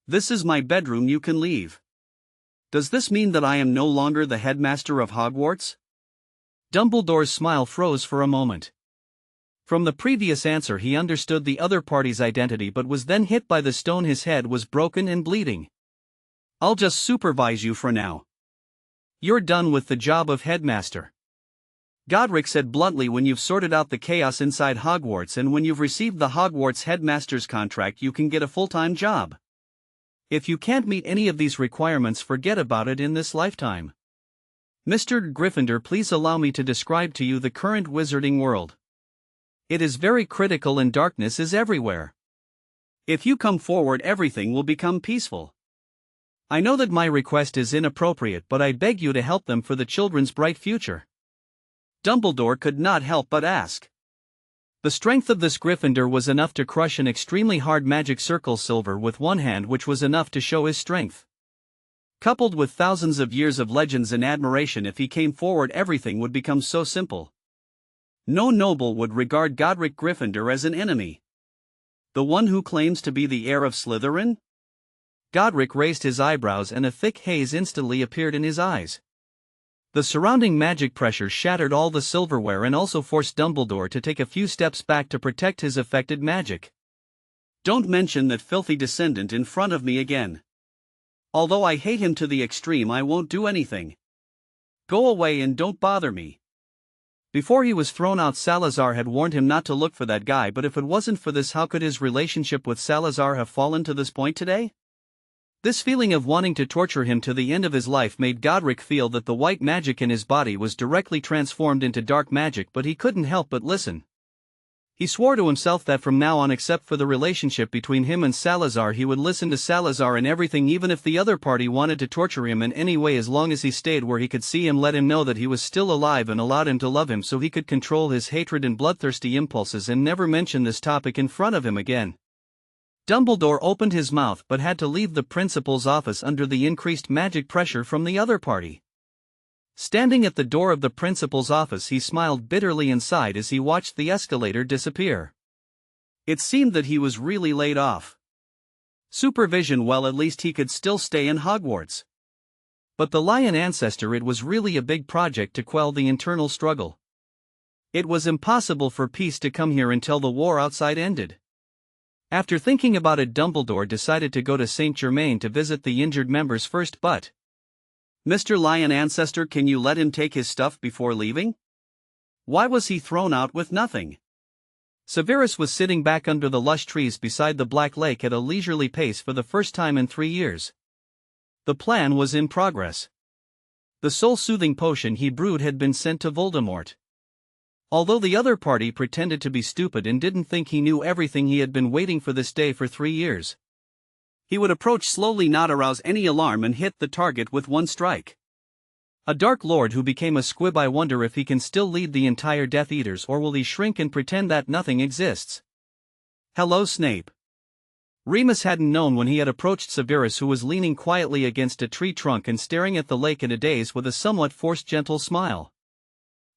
This is my bedroom, you can leave. Does this mean that I am no longer the headmaster of Hogwarts? Dumbledore's smile froze for a moment. From the previous answer he understood the other party's identity, but was then hit by the stone. His head was broken and bleeding. I'll just supervise you for now. You're done with the job of headmaster. Godric said bluntly, when you've sorted out the chaos inside Hogwarts and when you've received the Hogwarts headmaster's contract, you can get a full-time job. If you can't meet any of these requirements, forget about it in this lifetime. Mr. Gryffindor, please allow me to describe to you the current wizarding world. It is very critical and darkness is everywhere. If you come forward, everything will become peaceful. I know that my request is inappropriate, but I beg you to help them for the children's bright future. Dumbledore could not help but ask. The strength of this Gryffindor was enough to crush an extremely hard magic circle silver with one hand, which was enough to show his strength. Coupled with thousands of years of legends and admiration, if he came forward, everything would become so simple. No noble would regard Godric Gryffindor as an enemy. The one who claims to be the heir of Slytherin? Godric raised his eyebrows and a thick haze instantly appeared in his eyes. The surrounding magic pressure shattered all the silverware and also forced Dumbledore to take a few steps back to protect his affected magic. Don't mention that filthy descendant in front of me again. Although I hate him to the extreme, I won't do anything. Go away and don't bother me. Before he was thrown out, Salazar had warned him not to look for that guy, but if it wasn't for this, how could his relationship with Salazar have fallen to this point today? This feeling of wanting to torture him to the end of his life made Godric feel that the white magic in his body was directly transformed into dark magic, but he couldn't help but listen. He swore to himself that from now on, except for the relationship between him and Salazar, he would listen to Salazar in everything, even if the other party wanted to torture him in any way, as long as he stayed where he could see him, let him know that he was still alive and allowed him to love him so he could control his hatred and bloodthirsty impulses and never mention this topic in front of him again. Dumbledore opened his mouth but had to leave the principal's office under the increased magic pressure from the other party. Standing at the door of the principal's office, he smiled bitterly and sighed as he watched the escalator disappear. It seemed that he was really laid off. Supervision, well, at least he could still stay in Hogwarts. But the Lion Ancestor, it was really a big project to quell the internal struggle. It was impossible for peace to come here until the war outside ended. After thinking about it, Dumbledore decided to go to Saint Germain to visit the injured members first. But, Mr. Lion Ancestor, can you let him take his stuff before leaving? Why was he thrown out with nothing? Severus was sitting back under the lush trees beside the Black Lake at a leisurely pace for the first time in 3 years. The plan was in progress. The soul-soothing potion he brewed had been sent to Voldemort. Although the other party pretended to be stupid and didn't think he knew everything, he had been waiting for this day for 3 years. He would approach slowly, not arouse any alarm, and hit the target with one strike. A Dark Lord who became a squib. I wonder if he can still lead the entire Death Eaters, or will he shrink and pretend that nothing exists? Hello, Snape. Remus hadn't known when he had approached Severus, who was leaning quietly against a tree trunk and staring at the lake in a daze with a somewhat forced gentle smile.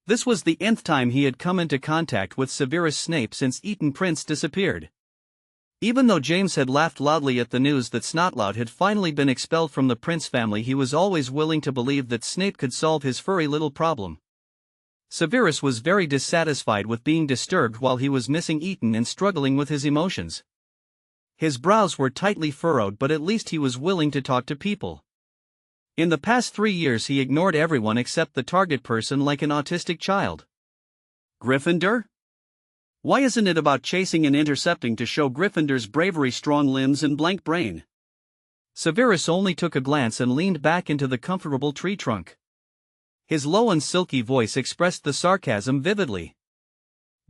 This was the nth time he had come into contact with Severus Snape since Eton Prince disappeared. Even though James had laughed loudly at the news that Snotlout had finally been expelled from the Prince family, he was always willing to believe that Snape could solve his furry little problem. Severus was very dissatisfied with being disturbed while he was missing Eton and struggling with his emotions. His brows were tightly furrowed, but at least he was willing to talk to people. In the past 3 years he ignored everyone except the target person like an autistic child. Gryffindor? Why isn't it about chasing and intercepting to show Gryffindor's bravery, strong limbs, and blank brain? Severus only took a glance and leaned back into the comfortable tree trunk. His low and silky voice expressed the sarcasm vividly.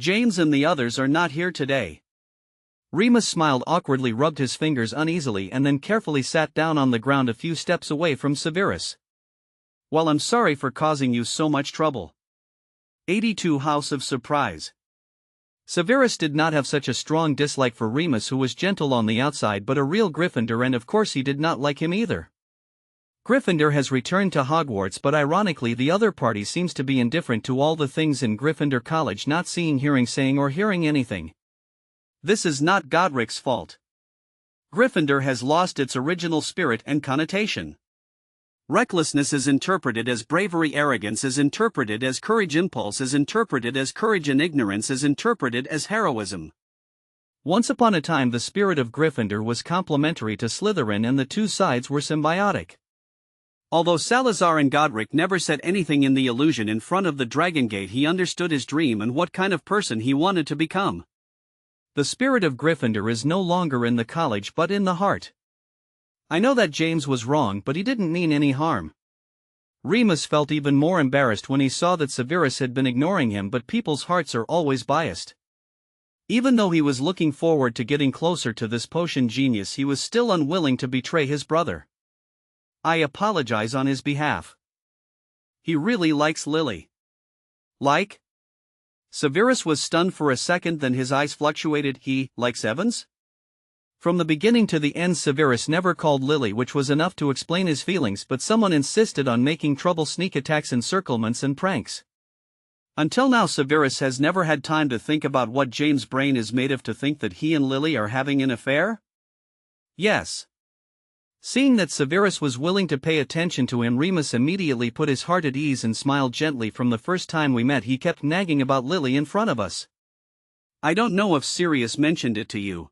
James and the others are not here today. Remus smiled awkwardly, rubbed his fingers uneasily, and then carefully sat down on the ground a few steps away from Severus. Well, I'm sorry for causing you so much trouble. 82 House of Surprise. Severus did not have such a strong dislike for Remus, who was gentle on the outside but a real Gryffindor, and of course he did not like him either. Gryffindor has returned to Hogwarts, but ironically the other party seems to be indifferent to all the things in Gryffindor College, not seeing, hearing, saying, or hearing anything. This is not Godric's fault. Gryffindor has lost its original spirit and connotation. Recklessness is interpreted as bravery, arrogance is interpreted as courage, impulse is interpreted as courage, and ignorance is interpreted as heroism. Once upon a time the spirit of Gryffindor was complementary to Slytherin and the two sides were symbiotic. Although Salazar and Godric never said anything in the illusion in front of the Dragon Gate, he understood his dream and what kind of person he wanted to become. The spirit of Gryffindor is no longer in the college but in the heart. I know that James was wrong, but he didn't mean any harm. Remus felt even more embarrassed when he saw that Severus had been ignoring him, but people's hearts are always biased. Even though he was looking forward to getting closer to this potion genius, he was still unwilling to betray his brother. I apologize on his behalf. He really likes Lily. Like? Severus was stunned for a second, then his eyes fluctuated. He likes Evans? From the beginning to the end Severus never called Lily, which was enough to explain his feelings, but someone insisted on making trouble, sneak attacks, encirclements, and pranks. Until now Severus has never had time to think about what James' brain is made of to think that he and Lily are having an affair? Yes. Seeing that Severus was willing to pay attention to him, Remus immediately put his heart at ease and smiled gently. From the first time we met he kept nagging about Lily in front of us. I don't know if Sirius mentioned it to you.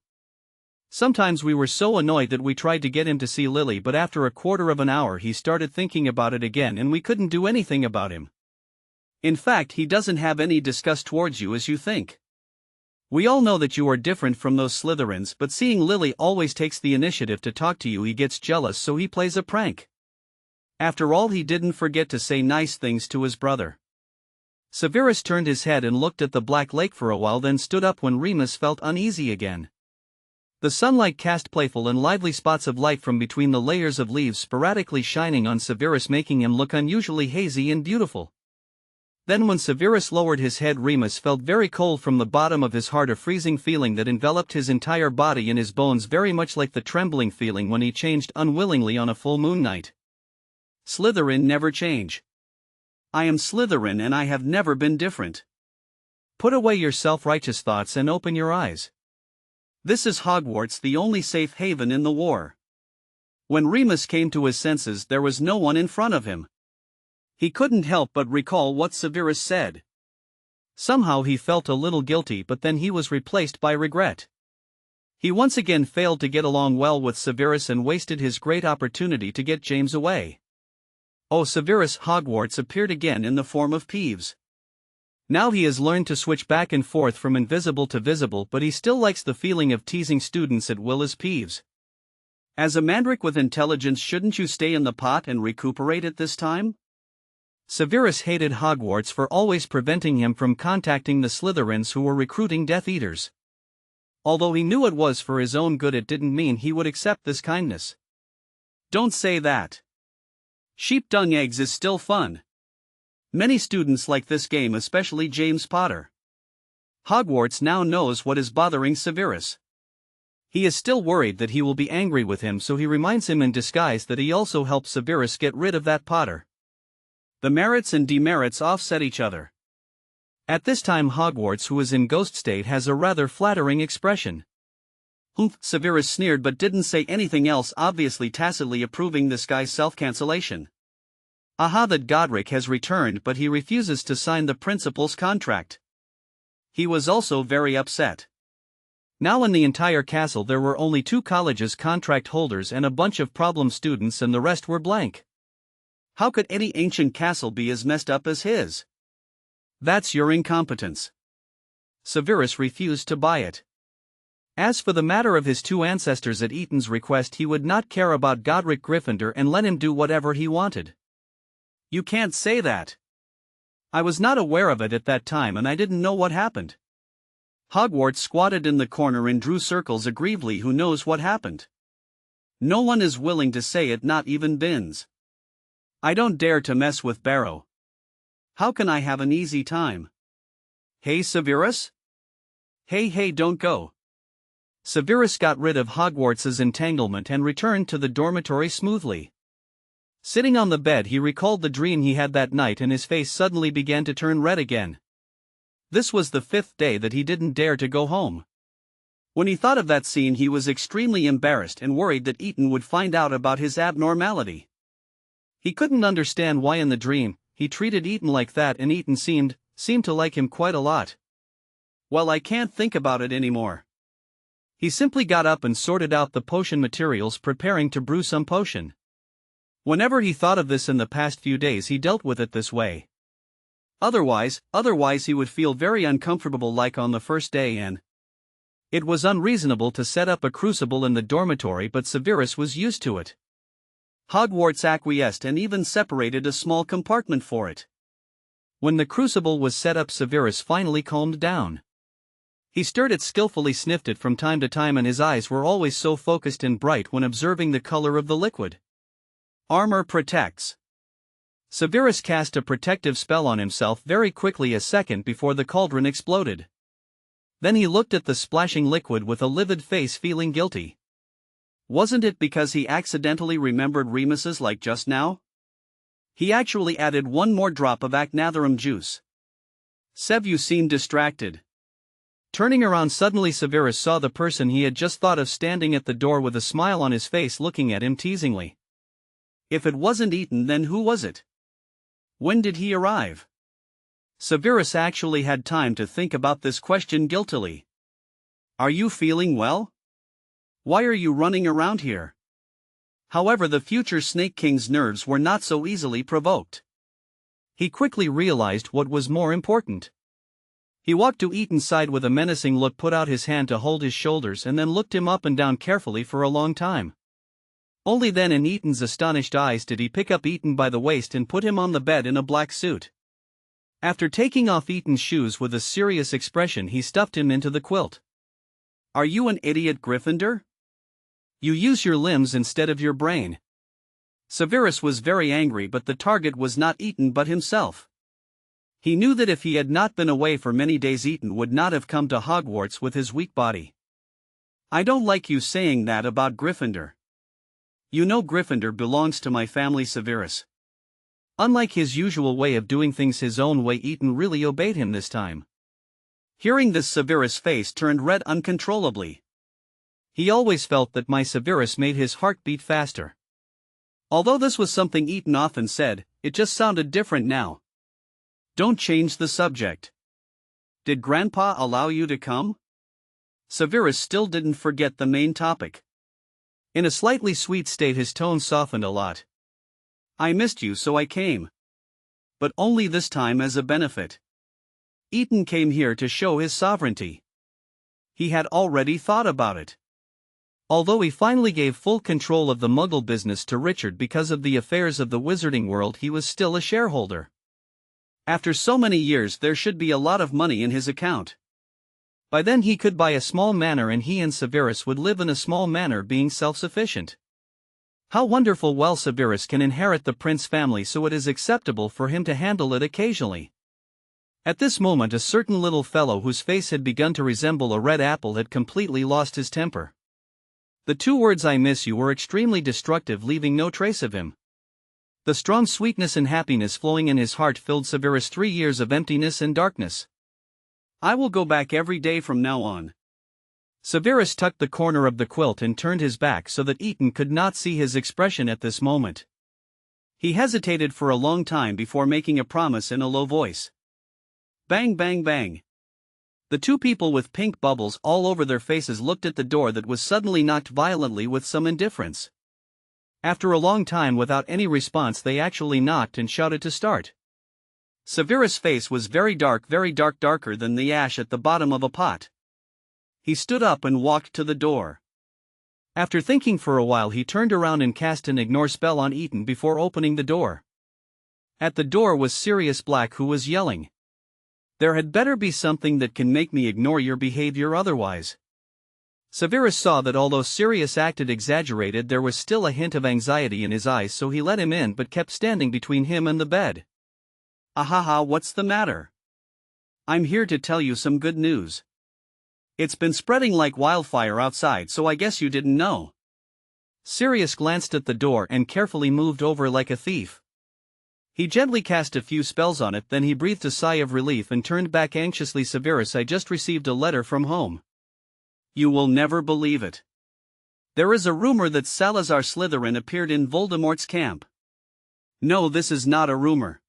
Sometimes we were so annoyed that we tried to get him to see Lily, but after a quarter of an hour he started thinking about it again and we couldn't do anything about him. In fact, he doesn't have any disgust towards you as you think. We all know that you are different from those Slytherins, but seeing Lily always takes the initiative to talk to you, he gets jealous, so he plays a prank. After all, he didn't forget to say nice things to his brother. Severus turned his head and looked at the Black Lake for a while, then stood up when Remus felt uneasy again. The sunlight cast playful and lively spots of light from between the layers of leaves, sporadically shining on Severus, making him look unusually hazy and beautiful. Then when Severus lowered his head, Remus felt very cold from the bottom of his heart, a freezing feeling that enveloped his entire body and his bones, very much like the trembling feeling when he changed unwillingly on a full moon night. Slytherin never change. I am Slytherin and I have never been different. Put away your self-righteous thoughts and open your eyes. This is Hogwarts, the only safe haven in the war. When Remus came to his senses, there was no one in front of him. He couldn't help but recall what Severus said. Somehow he felt a little guilty, but then he was replaced by regret. He once again failed to get along well with Severus and wasted his great opportunity to get James away. Oh, Severus Hogwarts appeared again in the form of Peeves. Now he has learned to switch back and forth from invisible to visible, but he still likes the feeling of teasing students at will as Peeves. As a mandrake with intelligence, shouldn't you stay in the pot and recuperate it this time? Severus hated Hogwarts for always preventing him from contacting the Slytherins who were recruiting Death Eaters. Although he knew it was for his own good, it didn't mean he would accept this kindness. Don't say that. Sheep dung eggs is still fun. Many students like this game, especially James Potter. Hogwarts now knows what is bothering Severus. He is still worried that he will be angry with him, so he reminds him in disguise that he also helped Severus get rid of that Potter. The merits and demerits offset each other. At this time Hogwarts, who is in ghost state, has a rather flattering expression. Humph, Severus sneered but didn't say anything else, obviously tacitly approving this guy's self-cancellation. Aha, that Godric has returned, but he refuses to sign the principal's contract. He was also very upset. Now in the entire castle there were only 2 colleges contract holders and a bunch of problem students, and the rest were blank. How could any ancient castle be as messed up as his? That's your incompetence. Severus refused to buy it. As for the matter of his 2 ancestors, at Eton's request he would not care about Godric Gryffindor and let him do whatever he wanted. You can't say that. I was not aware of it at that time and I didn't know what happened. Hogwarts squatted in the corner and drew circles aggrievely. Who knows what happened? No one is willing to say it, not even Binns. I don't dare to mess with Barrow. How can I have an easy time? Hey Severus? Hey, don't go. Severus got rid of Hogwarts's entanglement and returned to the dormitory smoothly. Sitting on the bed he recalled the dream he had that night and his face suddenly began to turn red again. This was the 5th day that he didn't dare to go home. When he thought of that scene he was extremely embarrassed and worried that Eton would find out about his abnormality. He couldn't understand why in the dream he treated Eton like that, and Eton seemed to like him quite a lot. Well, I can't think about it anymore. He simply got up and sorted out the potion materials, preparing to brew some potion. Whenever he thought of this in the past few days he dealt with it this way. Otherwise he would feel very uncomfortable like on the first day, and it was unreasonable to set up a crucible in the dormitory, but Severus was used to it. Hogwarts acquiesced and even separated a small compartment for it. When the crucible was set up Severus finally calmed down. He stirred it skillfully, sniffed it from time to time, and his eyes were always so focused and bright when observing the color of the liquid. Armor protects. Severus cast a protective spell on himself very quickly, a second before the cauldron exploded. Then he looked at the splashing liquid with a livid face, feeling guilty. Wasn't it because he accidentally remembered Remus's like just now? He actually added 1 more drop of acnatharum juice. Sevu seemed distracted. Turning around suddenly, Severus saw the person he had just thought of standing at the door with a smile on his face, looking at him teasingly. If it wasn't Eton, then who was it? When did he arrive? Severus actually had time to think about this question guiltily. Are you feeling well? Why are you running around here? However, the future Snake King's nerves were not so easily provoked. He quickly realized what was more important. He walked to Eton's side with a menacing look, put out his hand to hold his shoulders, and then looked him up and down carefully for a long time. Only then, in Eton's astonished eyes, did he pick up Eton by the waist and put him on the bed in a black suit. After taking off Eton's shoes with a serious expression, he stuffed him into the quilt. Are you an idiot, Gryffindor? You use your limbs instead of your brain. Severus was very angry, but the target was not Eton but himself. He knew that if he had not been away for many days, Eton would not have come to Hogwarts with his weak body. I don't like you saying that about Gryffindor. You know Gryffindor belongs to my family, Severus. Unlike his usual way of doing things his own way, Eton really obeyed him this time. Hearing this, Severus' face turned red uncontrollably. He always felt that my Severus made his heart beat faster. Although this was something Eton often said, it just sounded different now. Don't change the subject. Did Grandpa allow you to come? Severus still didn't forget the main topic. In a slightly sweet state, his tone softened a lot. I missed you, so I came. But only this time as a benefit. Eton came here to show his sovereignty. He had already thought about it. Although he finally gave full control of the Muggle business to Richard because of the affairs of the wizarding world, he was still a shareholder. After so many years, there should be a lot of money in his account. By then he could buy a small manor, and he and Severus would live in a small manor, being self-sufficient. How wonderful! Well, Severus can inherit the prince family, so it is acceptable for him to handle it occasionally. At this moment, a certain little fellow whose face had begun to resemble a red apple had completely lost his temper. The two words "I miss you" were extremely destructive, leaving no trace of him. The strong sweetness and happiness flowing in his heart filled Severus' 3 years of emptiness and darkness. I will go back every day from now on. Severus tucked the corner of the quilt and turned his back so that Eton could not see his expression at this moment. He hesitated for a long time before making a promise in a low voice. Bang, bang, bang. The two people with pink bubbles all over their faces looked at the door that was suddenly knocked violently with some indifference. After a long time without any response, they actually knocked and shouted to start. Severus' face was very dark, darker than the ash at the bottom of a pot. He stood up and walked to the door. After thinking for a while, he turned around and cast an ignore spell on Eton before opening the door. At the door was Sirius Black, who was yelling. There had better be something that can make me ignore your behavior otherwise. Severus saw that although Sirius acted exaggerated, there was still a hint of anxiety in his eyes, so he let him in but kept standing between him and the bed. Ahaha, what's the matter? I'm here to tell you some good news. It's been spreading like wildfire outside, so I guess you didn't know. Sirius glanced at the door and carefully moved over like a thief. He gently cast a few spells on it, then he breathed a sigh of relief and turned back anxiously. Severus, I just received a letter from home. You will never believe it. There is a rumor that Salazar Slytherin appeared in Voldemort's camp. No, this is not a rumor.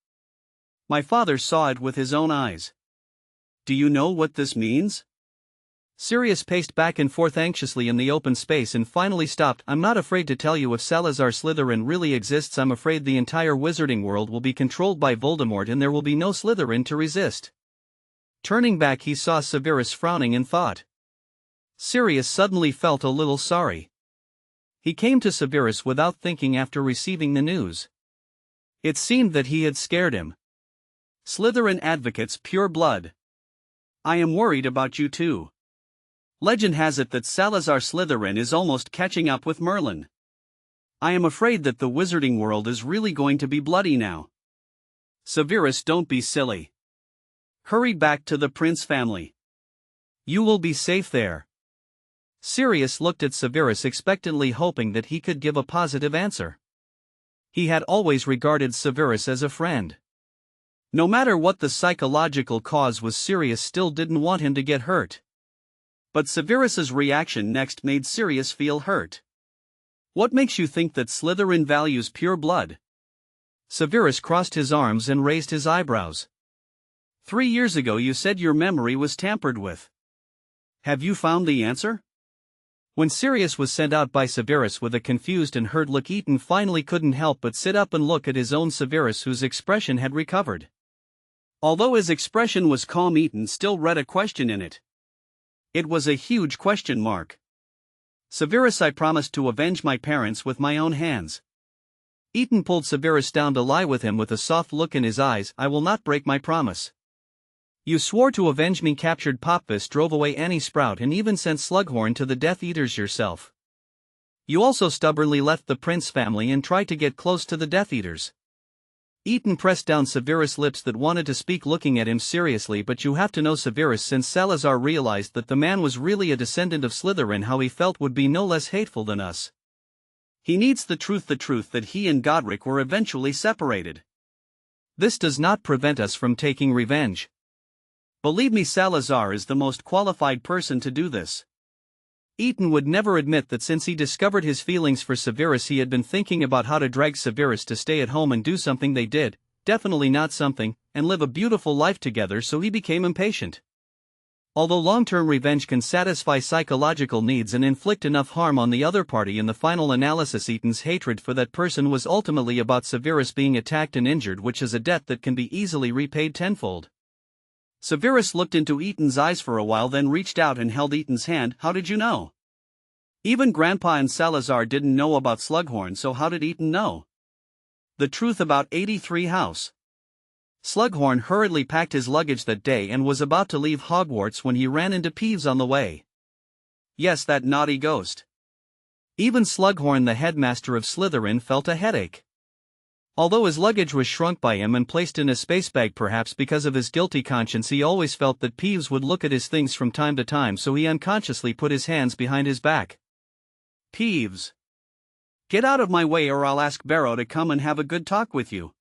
My father saw it with his own eyes. Do you know what this means? Sirius paced back and forth anxiously in the open space and finally stopped. I'm not afraid to tell you, if Salazar Slytherin really exists, I'm afraid the entire wizarding world will be controlled by Voldemort and there will be no Slytherin to resist. Turning back, he saw Severus frowning and thought. Sirius suddenly felt a little sorry. He came to Severus without thinking after receiving the news. It seemed that he had scared him. Slytherin advocates, pure blood. I am worried about you too. Legend has it that Salazar Slytherin is almost catching up with Merlin. I am afraid that the wizarding world is really going to be bloody now. Severus, don't be silly. Hurry back to the Prince family. You will be safe there. Sirius looked at Severus expectantly, hoping that he could give a positive answer. He had always regarded Severus as a friend. No matter what the psychological cause was, Sirius still didn't want him to get hurt. But Severus's reaction next made Sirius feel hurt. What makes you think that Slytherin values pure blood? Severus crossed his arms and raised his eyebrows. 3 years ago you said your memory was tampered with. Have you found the answer? When Sirius was sent out by Severus with a confused and hurt look, Eton finally couldn't help but sit up and look at his own Severus, whose expression had recovered. Although his expression was calm, Eton still read a question in it. It was a huge question mark. Severus, I promised to avenge my parents with my own hands. Eton pulled Severus down to lie with him with a soft look in his eyes. I will not break my promise. You swore to avenge me, captured Popvis, drove away Annie Sprout, and even sent Slughorn to the Death Eaters yourself. You also stubbornly left the Prince family and tried to get close to the Death Eaters. Eton pressed down Severus' lips that wanted to speak, looking at him seriously. But you have to know, Severus, since Salazar realized that the man was really a descendant of Slytherin, how he felt would be no less hateful than us. He needs the truth that he and Godric were eventually separated. This does not prevent us from taking revenge. Believe me, Salazar is the most qualified person to do this. Eton would never admit that since he discovered his feelings for Severus, he had been thinking about how to drag Severus to stay at home and do something they did, definitely not something, and live a beautiful life together, so he became impatient. Although long-term revenge can satisfy psychological needs and inflict enough harm on the other party, in the final analysis Ethan's hatred for that person was ultimately about Severus being attacked and injured, which is a debt that can be easily repaid tenfold. Severus looked into Ethan's eyes for a while, then reached out and held Ethan's hand. "How did you know?" Even Grandpa and Salazar didn't know about Slughorn, so how did Ethan know? The truth about 83 House. Slughorn hurriedly packed his luggage that day and was about to leave Hogwarts when he ran into Peeves on the way. Yes, that naughty ghost. Even Slughorn, the headmaster of Slytherin, felt a headache. Although his luggage was shrunk by him and placed in a space bag, perhaps because of his guilty conscience, he always felt that Peeves would look at his things from time to time, so he unconsciously put his hands behind his back. "Peeves, get out of my way or I'll ask Barrow to come and have a good talk with you."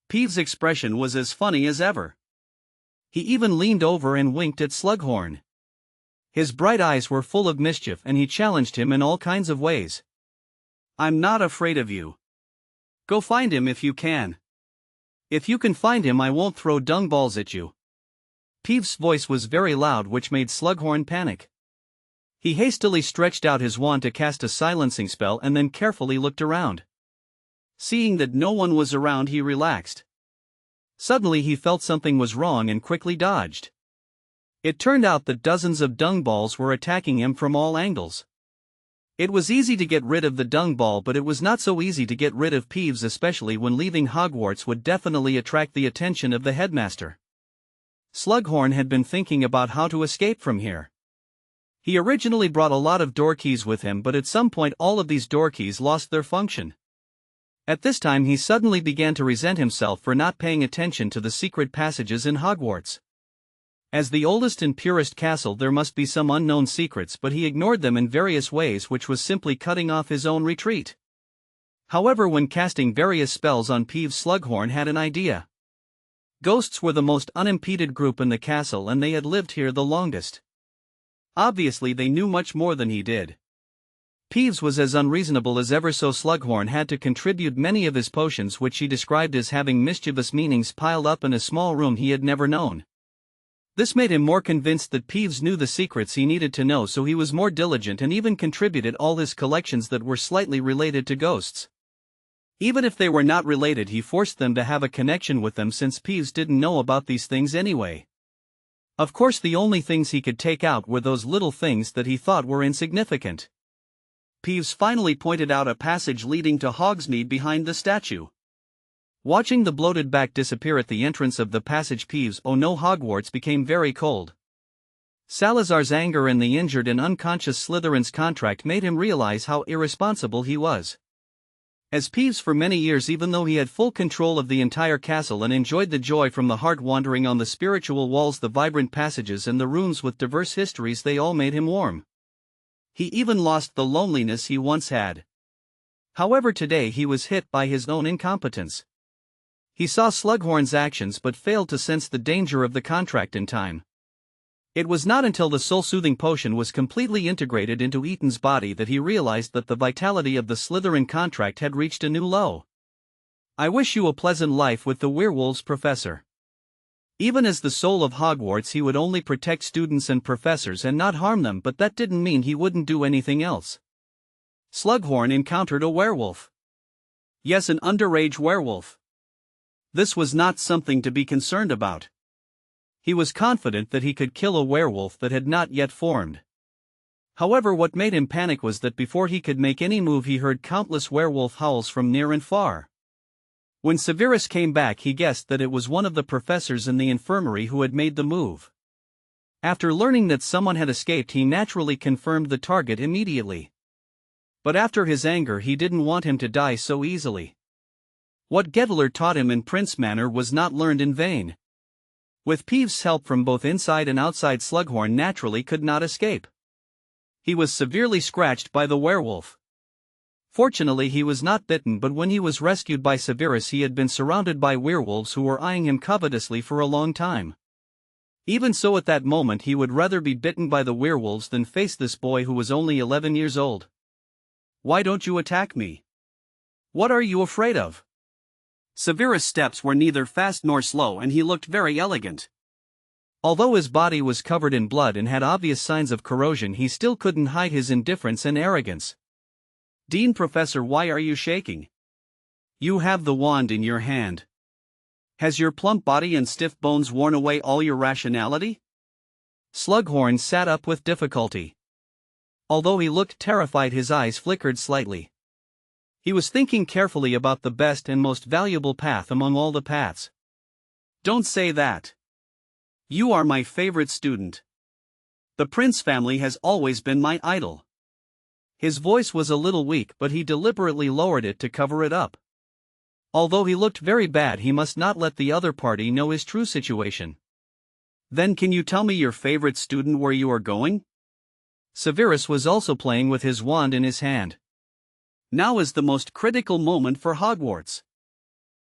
Peeves' expression was as funny as ever. He even leaned over and winked at Slughorn. His bright eyes were full of mischief and he challenged him in all kinds of ways. "I'm not afraid of you. Go find him if you can. If you can find him, I won't throw dung balls at you." Peeves' voice was very loud, which made Slughorn panic. He hastily stretched out his wand to cast a silencing spell and then carefully looked around. Seeing that no one was around, he relaxed. Suddenly he felt something was wrong and quickly dodged. It turned out that dozens of dung balls were attacking him from all angles. It was easy to get rid of the dung ball, but it was not so easy to get rid of Peeves, especially when leaving Hogwarts would definitely attract the attention of the headmaster. Slughorn had been thinking about how to escape from here. He originally brought a lot of door keys with him, but at some point all of these door keys lost their function. At this time he suddenly began to resent himself for not paying attention to the secret passages in Hogwarts. As the oldest and purest castle, there must be some unknown secrets, but he ignored them in various ways, which was simply cutting off his own retreat. However, when casting various spells on Peeves, Slughorn had an idea. Ghosts were the most unimpeded group in the castle and they had lived here the longest. Obviously they knew much more than he did. Peeves was as unreasonable as ever, so Slughorn had to contribute many of his potions, which he described as having mischievous meanings, piled up in a small room he had never known. This made him more convinced that Peeves knew the secrets he needed to know, so he was more diligent and even contributed all his collections that were slightly related to ghosts. Even if they were not related, he forced them to have a connection with them, since Peeves didn't know about these things anyway. Of course, the only things he could take out were those little things that he thought were insignificant. Peeves finally pointed out a passage leading to Hogsmeade behind the statue. Watching the bloated back disappear at the entrance of the passage, Peeves, oh no, Hogwarts, became very cold. Salazar's anger and the injured and unconscious Slytherin's contract made him realize how irresponsible he was. As Peeves for many years, even though he had full control of the entire castle and enjoyed the joy from the heart wandering on the spiritual walls, the vibrant passages and the rooms with diverse histories, they all made him warm. He even lost the loneliness he once had. However, today he was hit by his own incompetence. He saw Slughorn's actions but failed to sense the danger of the contract in time. It was not until the soul-soothing potion was completely integrated into Ethan's body that he realized that the vitality of the Slytherin contract had reached a new low. "I wish you a pleasant life with the werewolves, Professor." Even as the soul of Hogwarts, he would only protect students and professors and not harm them, but that didn't mean he wouldn't do anything else. Slughorn encountered a werewolf. Yes, an underage werewolf. This was not something to be concerned about. He was confident that he could kill a werewolf that had not yet formed. However, what made him panic was that before he could make any move, he heard countless werewolf howls from near and far. When Severus came back, he guessed that it was one of the professors in the infirmary who had made the move. After learning that someone had escaped, he naturally confirmed the target immediately. But after his anger, he didn't want him to die so easily. What Gettler taught him in Prince Manor was not learned in vain. With Peeves' help from both inside and outside, Slughorn naturally could not escape. He was severely scratched by the werewolf. Fortunately, he was not bitten, but when he was rescued by Severus, he had been surrounded by werewolves who were eyeing him covetously for a long time. Even so, at that moment, he would rather be bitten by the werewolves than face this boy who was only 11 years old. "Why don't you attack me? What are you afraid of?" Severus' steps were neither fast nor slow and he looked very elegant. Although his body was covered in blood and had obvious signs of corrosion, he still couldn't hide his indifference and arrogance. "Dean Professor, why are you shaking? You have the wand in your hand. Has your plump body and stiff bones worn away all your rationality?" Slughorn sat up with difficulty. Although he looked terrified, his eyes flickered slightly. He was thinking carefully about the best and most valuable path among all the paths. "Don't say that. You are my favorite student. The Prince family has always been my idol." His voice was a little weak, but he deliberately lowered it to cover it up. Although he looked very bad, he must not let the other party know his true situation. "Then can you tell me your favorite student where you are going?" Severus was also playing with his wand in his hand. Now is the most critical moment for Hogwarts.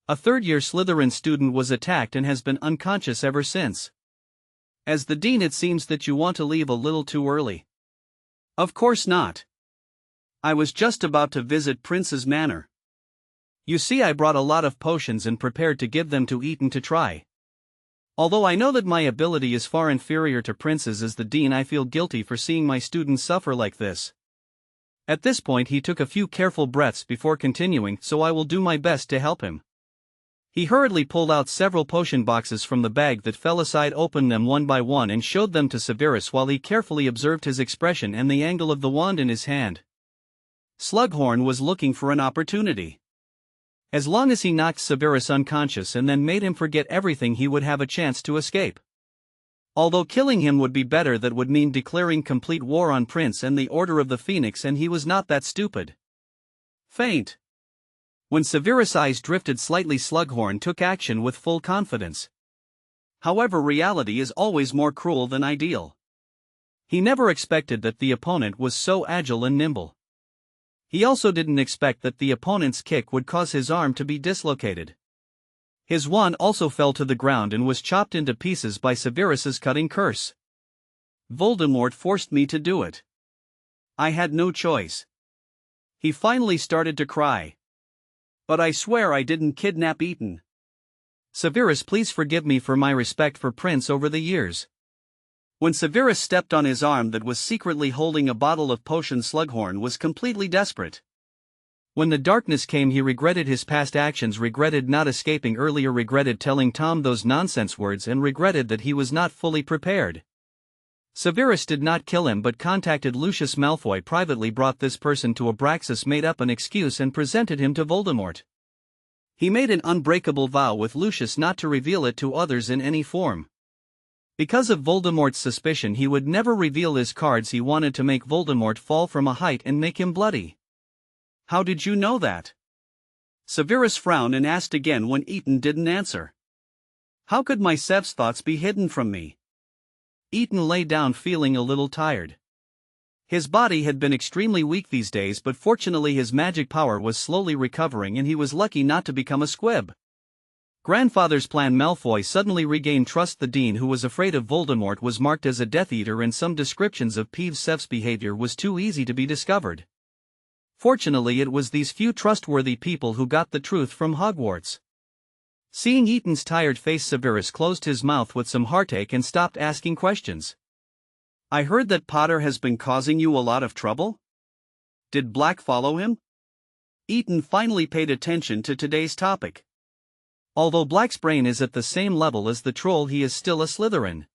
A third-year Slytherin student was attacked and has been unconscious ever since. As the dean, it seems that you want to leave a little too early. "Of course not. I was just about to visit Prince's manor. You see, I brought a lot of potions and prepared to give them to Eton to try. Although I know that my ability is far inferior to Prince's, as the dean, I feel guilty for seeing my students suffer like this." At this point he took a few careful breaths before continuing, "So I will do my best to help him." He hurriedly pulled out several potion boxes from the bag that fell aside, opened them one by one and showed them to Severus while he carefully observed his expression and the angle of the wand in his hand. Slughorn was looking for an opportunity. As long as he knocked Severus unconscious and then made him forget everything, he would have a chance to escape. Although killing him would be better, that would mean declaring complete war on Prince and the Order of the Phoenix, and he was not that stupid. Faint. When Severus' eyes drifted slightly, Slughorn took action with full confidence. However, reality is always more cruel than ideal. He never expected that the opponent was so agile and nimble. He also didn't expect that the opponent's kick would cause his arm to be dislocated. His wand also fell to the ground and was chopped into pieces by Severus's cutting curse. "Voldemort forced me to do it. I had no choice." He finally started to cry. "But I swear I didn't kidnap Eton. Severus, please forgive me for my respect for Prince over the years." When Severus stepped on his arm that was secretly holding a bottle of potion, Slughorn was completely desperate. When the darkness came, he regretted his past actions, regretted not escaping earlier, regretted telling Tom those nonsense words, and regretted that he was not fully prepared. Severus did not kill him but contacted Lucius Malfoy privately, brought this person to Abraxas, made up an excuse and presented him to Voldemort. He made an unbreakable vow with Lucius not to reveal it to others in any form. Because of Voldemort's suspicion, he would never reveal his cards. He wanted to make Voldemort fall from a height and make him bloody. "How did you know that?" Severus frowned and asked again when Eton didn't answer. "How could my Sev's thoughts be hidden from me?" Eton lay down feeling a little tired. His body had been extremely weak these days, but fortunately his magic power was slowly recovering and he was lucky not to become a squib. Grandfather's plan. Malfoy suddenly regained trust. The dean, who was afraid of Voldemort, was marked as a Death Eater, and some descriptions of Peeves' Sev's behavior was too easy to be discovered. Fortunately, it was these few trustworthy people who got the truth from Hogwarts. Seeing Eton's tired face, Severus closed his mouth with some heartache and stopped asking questions. "I heard that Potter has been causing you a lot of trouble? Did Black follow him?" Eton finally paid attention to today's topic. Although Black's brain is at the same level as the troll, he is still a Slytherin.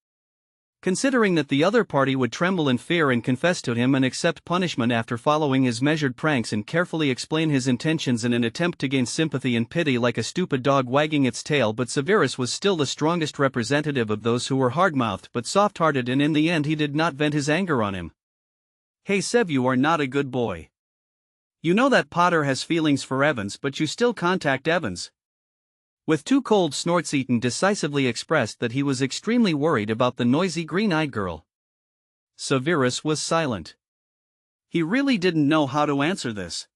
Considering that the other party would tremble in fear and confess to him and accept punishment after following his measured pranks and carefully explain his intentions in an attempt to gain sympathy and pity like a stupid dog wagging its tail, but Severus was still the strongest representative of those who were hard-mouthed but soft-hearted, and in the end he did not vent his anger on him. "Hey Sev, you are not a good boy. You know that Potter has feelings for Evans, but you still contact Evans." With two cold snorts, Eton decisively expressed that he was extremely worried about the noisy green-eyed girl. Severus was silent. He really didn't know how to answer this.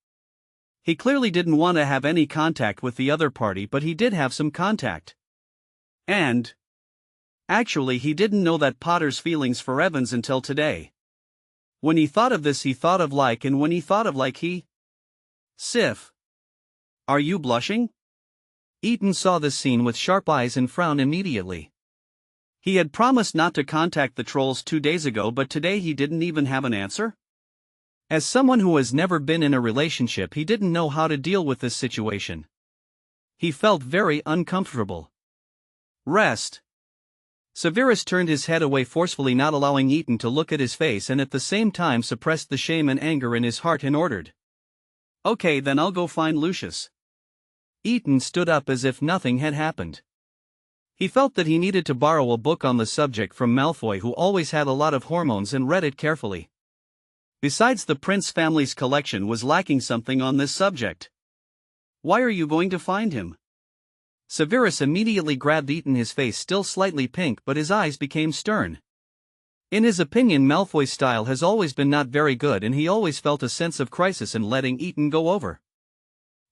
He clearly didn't want to have any contact with the other party, but he did have some contact. And actually, he didn't know that Potter's feelings for Evans until today. When he thought of this, he thought of like, and when he thought of like, he... Sif. Are you blushing? Eton saw this scene with sharp eyes and frowned immediately. He had promised not to contact the trolls 2 days ago, but today he didn't even have an answer? As someone who has never been in a relationship, he didn't know how to deal with this situation. He felt very uncomfortable. Rest. Severus turned his head away forcefully, not allowing Eaton to look at his face, and at the same time suppressed the shame and anger in his heart and ordered, "Okay, then I'll go find Lucius." Eaton stood up as if nothing had happened. He felt that he needed to borrow a book on the subject from Malfoy, who always had a lot of hormones, and read it carefully. Besides, the Prince family's collection was lacking something on this subject. "Why are you going to find him?" Severus immediately grabbed Eaton, his face still slightly pink, but his eyes became stern. In his opinion, Malfoy's style has always been not very good, and he always felt a sense of crisis in letting Eaton go over.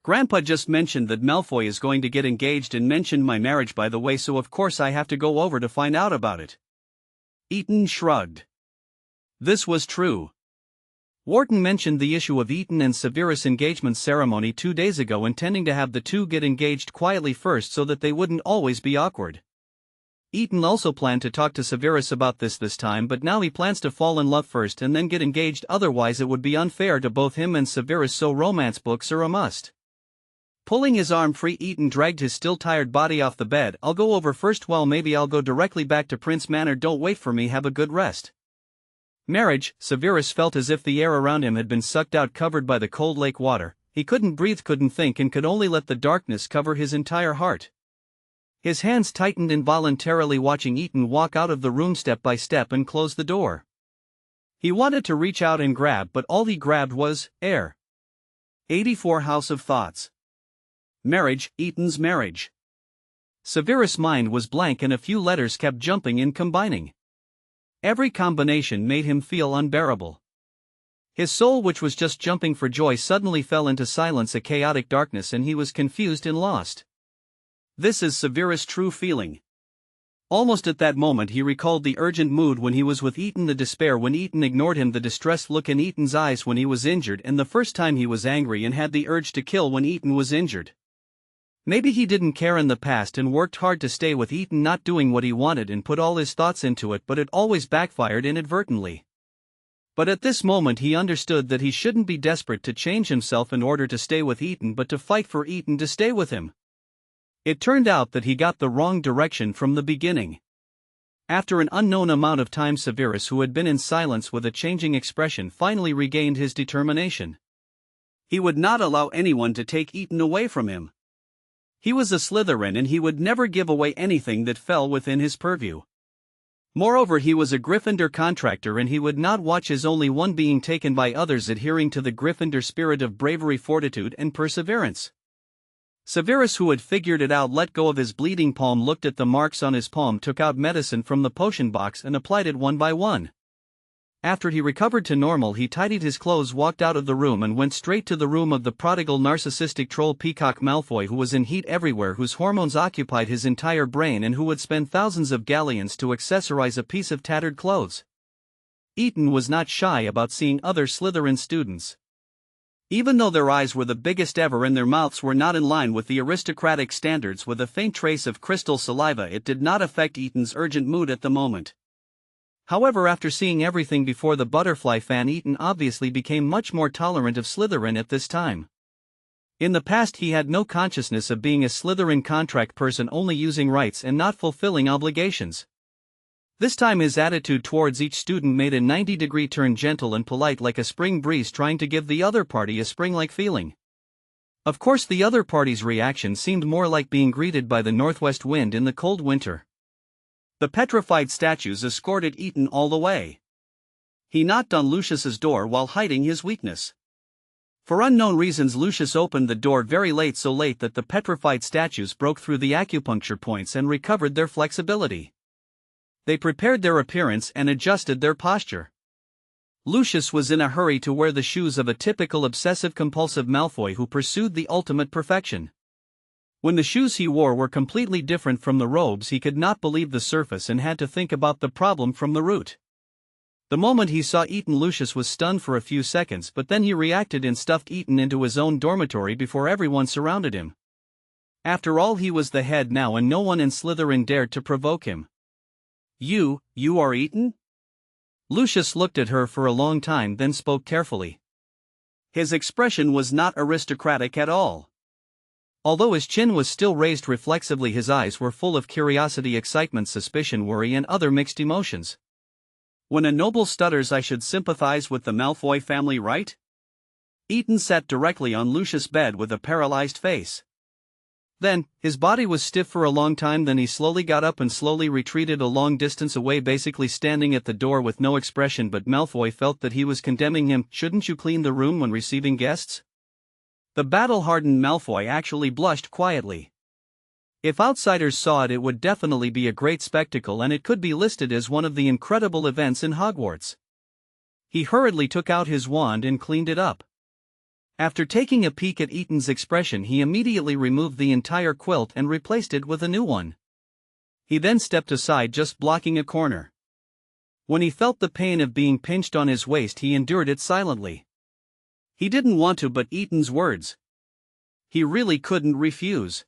"Grandpa just mentioned that Malfoy is going to get engaged and mentioned my marriage, by the way, so of course I have to go over to find out about it." Eaton shrugged. This was true. Wharton mentioned the issue of Eaton and Severus' engagement ceremony 2 days ago, intending to have the two get engaged quietly first so that they wouldn't always be awkward. Eaton also planned to talk to Severus about this time, but now he plans to fall in love first and then get engaged, otherwise it would be unfair to both him and Severus, so romance books are a must. Pulling his arm free, Eaton dragged his still tired body off the bed. "I'll go over first. Well, maybe I'll go directly back to Prince Manor. Don't wait for me, have a good rest." Marriage. Severus felt as if the air around him had been sucked out, covered by the cold lake water. He couldn't breathe, couldn't think, and could only let the darkness cover his entire heart. His hands tightened involuntarily, watching Eaton walk out of the room step by step and close the door. He wanted to reach out and grab, but all he grabbed was air. 84 House of Thoughts. Marriage, Eaton's marriage. Severus' mind was blank, and a few letters kept jumping and combining. Every combination made him feel unbearable. His soul, which was just jumping for joy, suddenly fell into silence, a chaotic darkness, and he was confused and lost. This is Severus' true feeling. Almost at that moment he recalled the urgent mood when he was with Eaton, the despair when Eaton ignored him, the distressed look in Eaton's eyes when he was injured, and the first time he was angry and had the urge to kill when Eaton was injured. Maybe he didn't care in the past and worked hard to stay with Eaton, not doing what he wanted, and put all his thoughts into it, but it always backfired inadvertently. But at this moment he understood that he shouldn't be desperate to change himself in order to stay with Eaton, but to fight for Eaton to stay with him. It turned out that he got the wrong direction from the beginning. After an unknown amount of time, Severus, who had been in silence with a changing expression, finally regained his determination. He would not allow anyone to take Eaton away from him. He was a Slytherin, and he would never give away anything that fell within his purview. Moreover, he was a Gryffindor contractor, and he would not watch his only one being taken by others adhering to the Gryffindor spirit of bravery, fortitude, and perseverance. Severus, who had figured it out, let go of his bleeding palm, looked at the marks on his palm, took out medicine from the potion box, and applied it one by one. After he recovered to normal, he tidied his clothes, walked out of the room, and went straight to the room of the prodigal narcissistic troll Peacock Malfoy, who was in heat everywhere, whose hormones occupied his entire brain, and who would spend thousands of galleons to accessorize a piece of tattered clothes. Eaton was not shy about seeing other Slytherin students. Even though their eyes were the biggest ever and their mouths were not in line with the aristocratic standards with a faint trace of crystal saliva, it did not affect Eaton's urgent mood at the moment. However, after seeing everything before the butterfly fan, Eaton obviously became much more tolerant of Slytherin at this time. In the past he had no consciousness of being a Slytherin contract person, only using rights and not fulfilling obligations. This time his attitude towards each student made a 90-degree turn, gentle and polite like a spring breeze trying to give the other party a spring-like feeling. Of course, the other party's reaction seemed more like being greeted by the northwest wind in the cold winter. The petrified statues escorted Eaton all the way. He knocked on Lucius's door while hiding his weakness. For unknown reasons, Lucius opened the door very late, so late that the petrified statues broke through the acupuncture points and recovered their flexibility. They prepared their appearance and adjusted their posture. Lucius was in a hurry to wear the shoes of a typical obsessive-compulsive Malfoy who pursued the ultimate perfection. When the shoes he wore were completely different from the robes, he could not believe the surface and had to think about the problem from the root. The moment he saw Eaton, Lucius was stunned for a few seconds, but then he reacted and stuffed Eaton into his own dormitory before everyone surrounded him. After all, he was the head now, and no one in Slytherin dared to provoke him. You are Eton? Lucius looked at her for a long time, then spoke carefully. His expression was not aristocratic at all. Although his chin was still raised reflexively, his eyes were full of curiosity, excitement, suspicion, worry, and other mixed emotions. When a noble stutters, I should sympathize with the Malfoy family, right? Eton sat directly on Lucius' bed with a paralyzed face. Then, his body was stiff for a long time, then he slowly got up and slowly retreated a long distance away, basically standing at the door with no expression, but Malfoy felt that he was condemning him. Shouldn't you clean the room when receiving guests? The battle-hardened Malfoy actually blushed quietly. If outsiders saw it, it would definitely be a great spectacle, and it could be listed as one of the incredible events in Hogwarts. He hurriedly took out his wand and cleaned it up. After taking a peek at Eton's expression, he immediately removed the entire quilt and replaced it with a new one. He then stepped aside, just blocking a corner. When he felt the pain of being pinched on his waist, he endured it silently. He didn't want to, but Eton's words. He really couldn't refuse.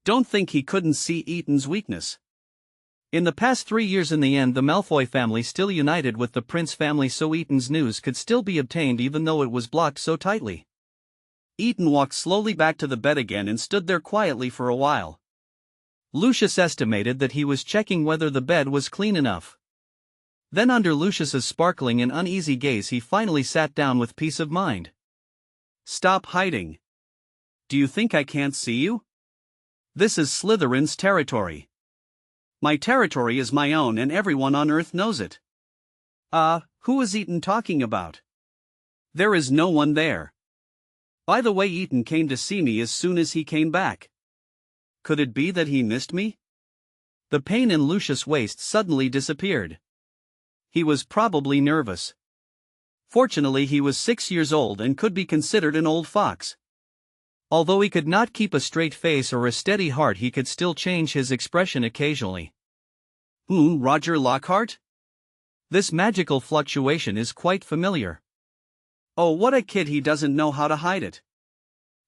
Don't think he couldn't see Eton's weakness. In the past 3 years, in the end, the Malfoy family still united with the Prince family, so Eton's news could still be obtained even though it was blocked so tightly. Eton walked slowly back to the bed again and stood there quietly for a while. Lucius estimated that he was checking whether the bed was clean enough. Then, under Lucius's sparkling and uneasy gaze, he finally sat down with peace of mind. Stop hiding. Do you think I can't see you? This is Slytherin's territory. My territory is my own, and everyone on Earth knows it. Who is Eton talking about? There is no one there. By the way, Eton came to see me as soon as he came back. Could it be that he missed me? The pain in Lucius' waist suddenly disappeared. He was probably nervous. Fortunately, he was 6 years old and could be considered an old fox. Although he could not keep a straight face or a steady heart, he could still change his expression occasionally. Roger Lockhart? This magical fluctuation is quite familiar. Oh, what a kid, he doesn't know how to hide it.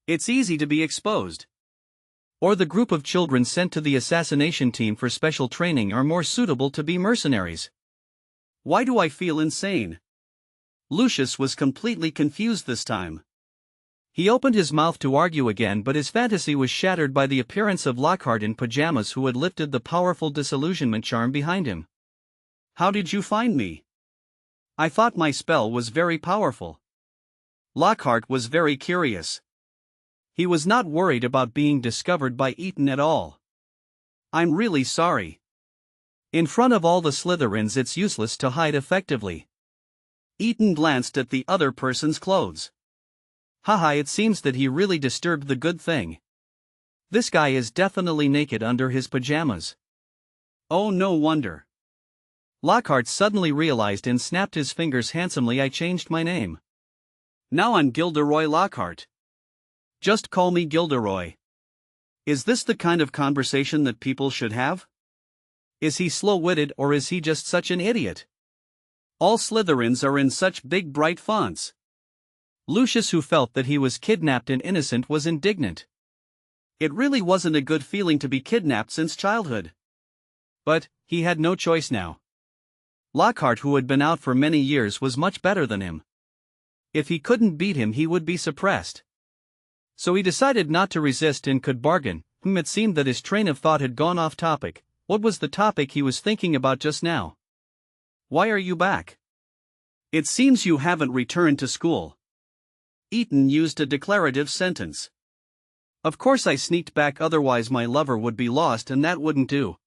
It's easy to be exposed. Or the group of children sent to the assassination team for special training are more suitable to be mercenaries. Why do I feel insane? Lucius was completely confused this time. He opened his mouth to argue again, but his fantasy was shattered by the appearance of Lockhart in pajamas, who had lifted the powerful disillusionment charm behind him. How did you find me? I thought my spell was very powerful. Lockhart was very curious. He was not worried about being discovered by Eton at all. I'm really sorry. In front of all the Slytherins, it's useless to hide effectively. Eton glanced at the other person's clothes. Haha, it seems that he really disturbed the good thing. This guy is definitely naked under his pajamas. Oh, no wonder. Lockhart suddenly realized and snapped his fingers handsomely. I changed my name. Now I'm Gilderoy Lockhart. Just call me Gilderoy. Is this the kind of conversation that people should have? Is he slow-witted, or is he just such an idiot? All Slytherins are in such big bright fonts. Lucius, who felt that he was kidnapped and innocent, was indignant. It really wasn't a good feeling to be kidnapped since childhood. But he had no choice now. Lockhart, who had been out for many years, was much better than him. If he couldn't beat him, he would be suppressed. So he decided not to resist and could bargain. It seemed that his train of thought had gone off topic. What was the topic he was thinking about just now? Why are you back? It seems you haven't returned to school. Eton used a declarative sentence. Of course I sneaked back, otherwise my lover would be lost, and that wouldn't do.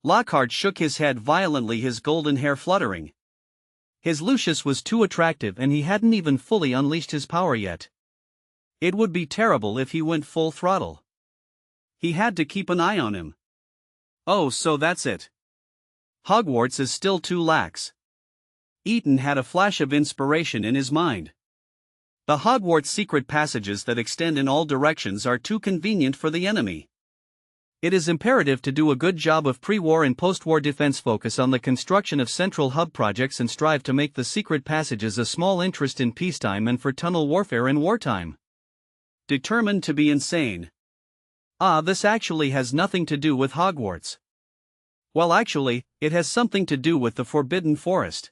Lockhart shook his head violently, his golden hair fluttering. His Lucius was too attractive, and he hadn't even fully unleashed his power yet. It would be terrible if he went full throttle. He had to keep an eye on him. Oh, so that's it. Hogwarts is still too lax. Eton had a flash of inspiration in his mind. The Hogwarts secret passages that extend in all directions are too convenient for the enemy. It is imperative to do a good job of pre-war and post-war defense, focus on the construction of central hub projects, and strive to make the secret passages a small interest in peacetime and for tunnel warfare in wartime. Determined to be insane. This actually has nothing to do with Hogwarts. Well, actually, it has something to do with the Forbidden Forest.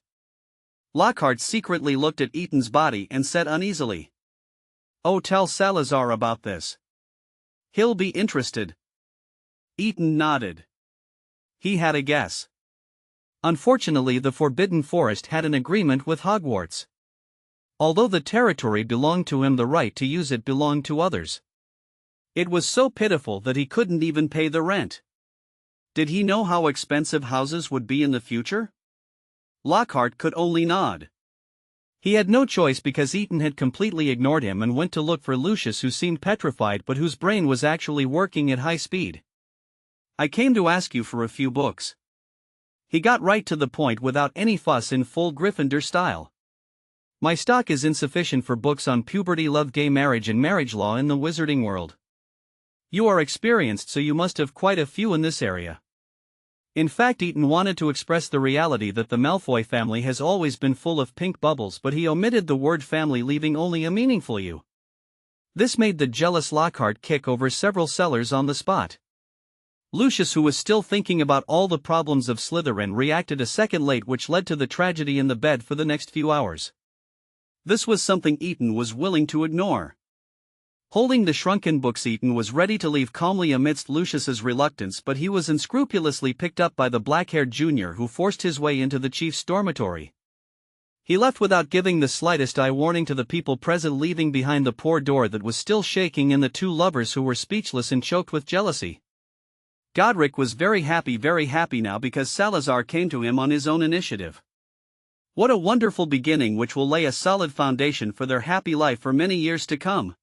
Lockhart secretly looked at Eaton's body and said uneasily. Oh, tell Salazar about this. He'll be interested. Eaton nodded. He had a guess. Unfortunately, the Forbidden Forest had an agreement with Hogwarts. Although the territory belonged to him, the right to use it belonged to others. It was so pitiful that he couldn't even pay the rent. Did he know how expensive houses would be in the future? Lockhart could only nod. He had no choice because Eaton had completely ignored him and went to look for Lucius, who seemed petrified but whose brain was actually working at high speed. I came to ask you for a few books. He got right to the point without any fuss in full Gryffindor style. My stock is insufficient for books on puberty, love, gay marriage and marriage law in the wizarding world. You are experienced, so you must have quite a few in this area. In fact, Eaton wanted to express the reality that the Malfoy family has always been full of pink bubbles, but he omitted the word family, leaving only a meaningful U. This made the jealous Lockhart kick over several sellers on the spot. Lucius, who was still thinking about all the problems of Slytherin, reacted a second late, which led to the tragedy in the bed for the next few hours. This was something Eaton was willing to ignore. Holding the shrunken books, Eaton was ready to leave calmly amidst Lucius's reluctance, but he was unscrupulously picked up by the black-haired junior, who forced his way into the chief's dormitory. He left without giving the slightest eye warning to the people present, leaving behind the poor door that was still shaking and the two lovers who were speechless and choked with jealousy. Godric was very happy now, because Salazar came to him on his own initiative. What a wonderful beginning, which will lay a solid foundation for their happy life for many years to come.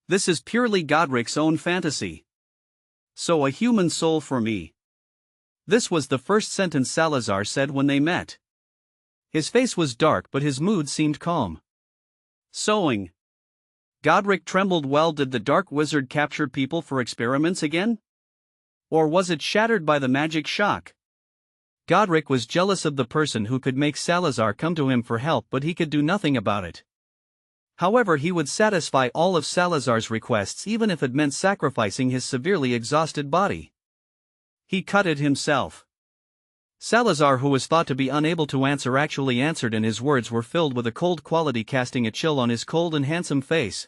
This is purely Godric's own fantasy. So a human soul for me. This was the first sentence Salazar said when they met. His face was dark, but his mood seemed calm. Sewing. Godric trembled. Well, did the dark wizard capture people for experiments again? Or was it shattered by the magic shock? Godric was jealous of the person who could make Salazar come to him for help, but he could do nothing about it. However, he would satisfy all of Salazar's requests, even if it meant sacrificing his severely exhausted body. He cut it himself. Salazar, who was thought to be unable to answer, actually answered, and his words were filled with a cold quality, casting a chill on his cold and handsome face.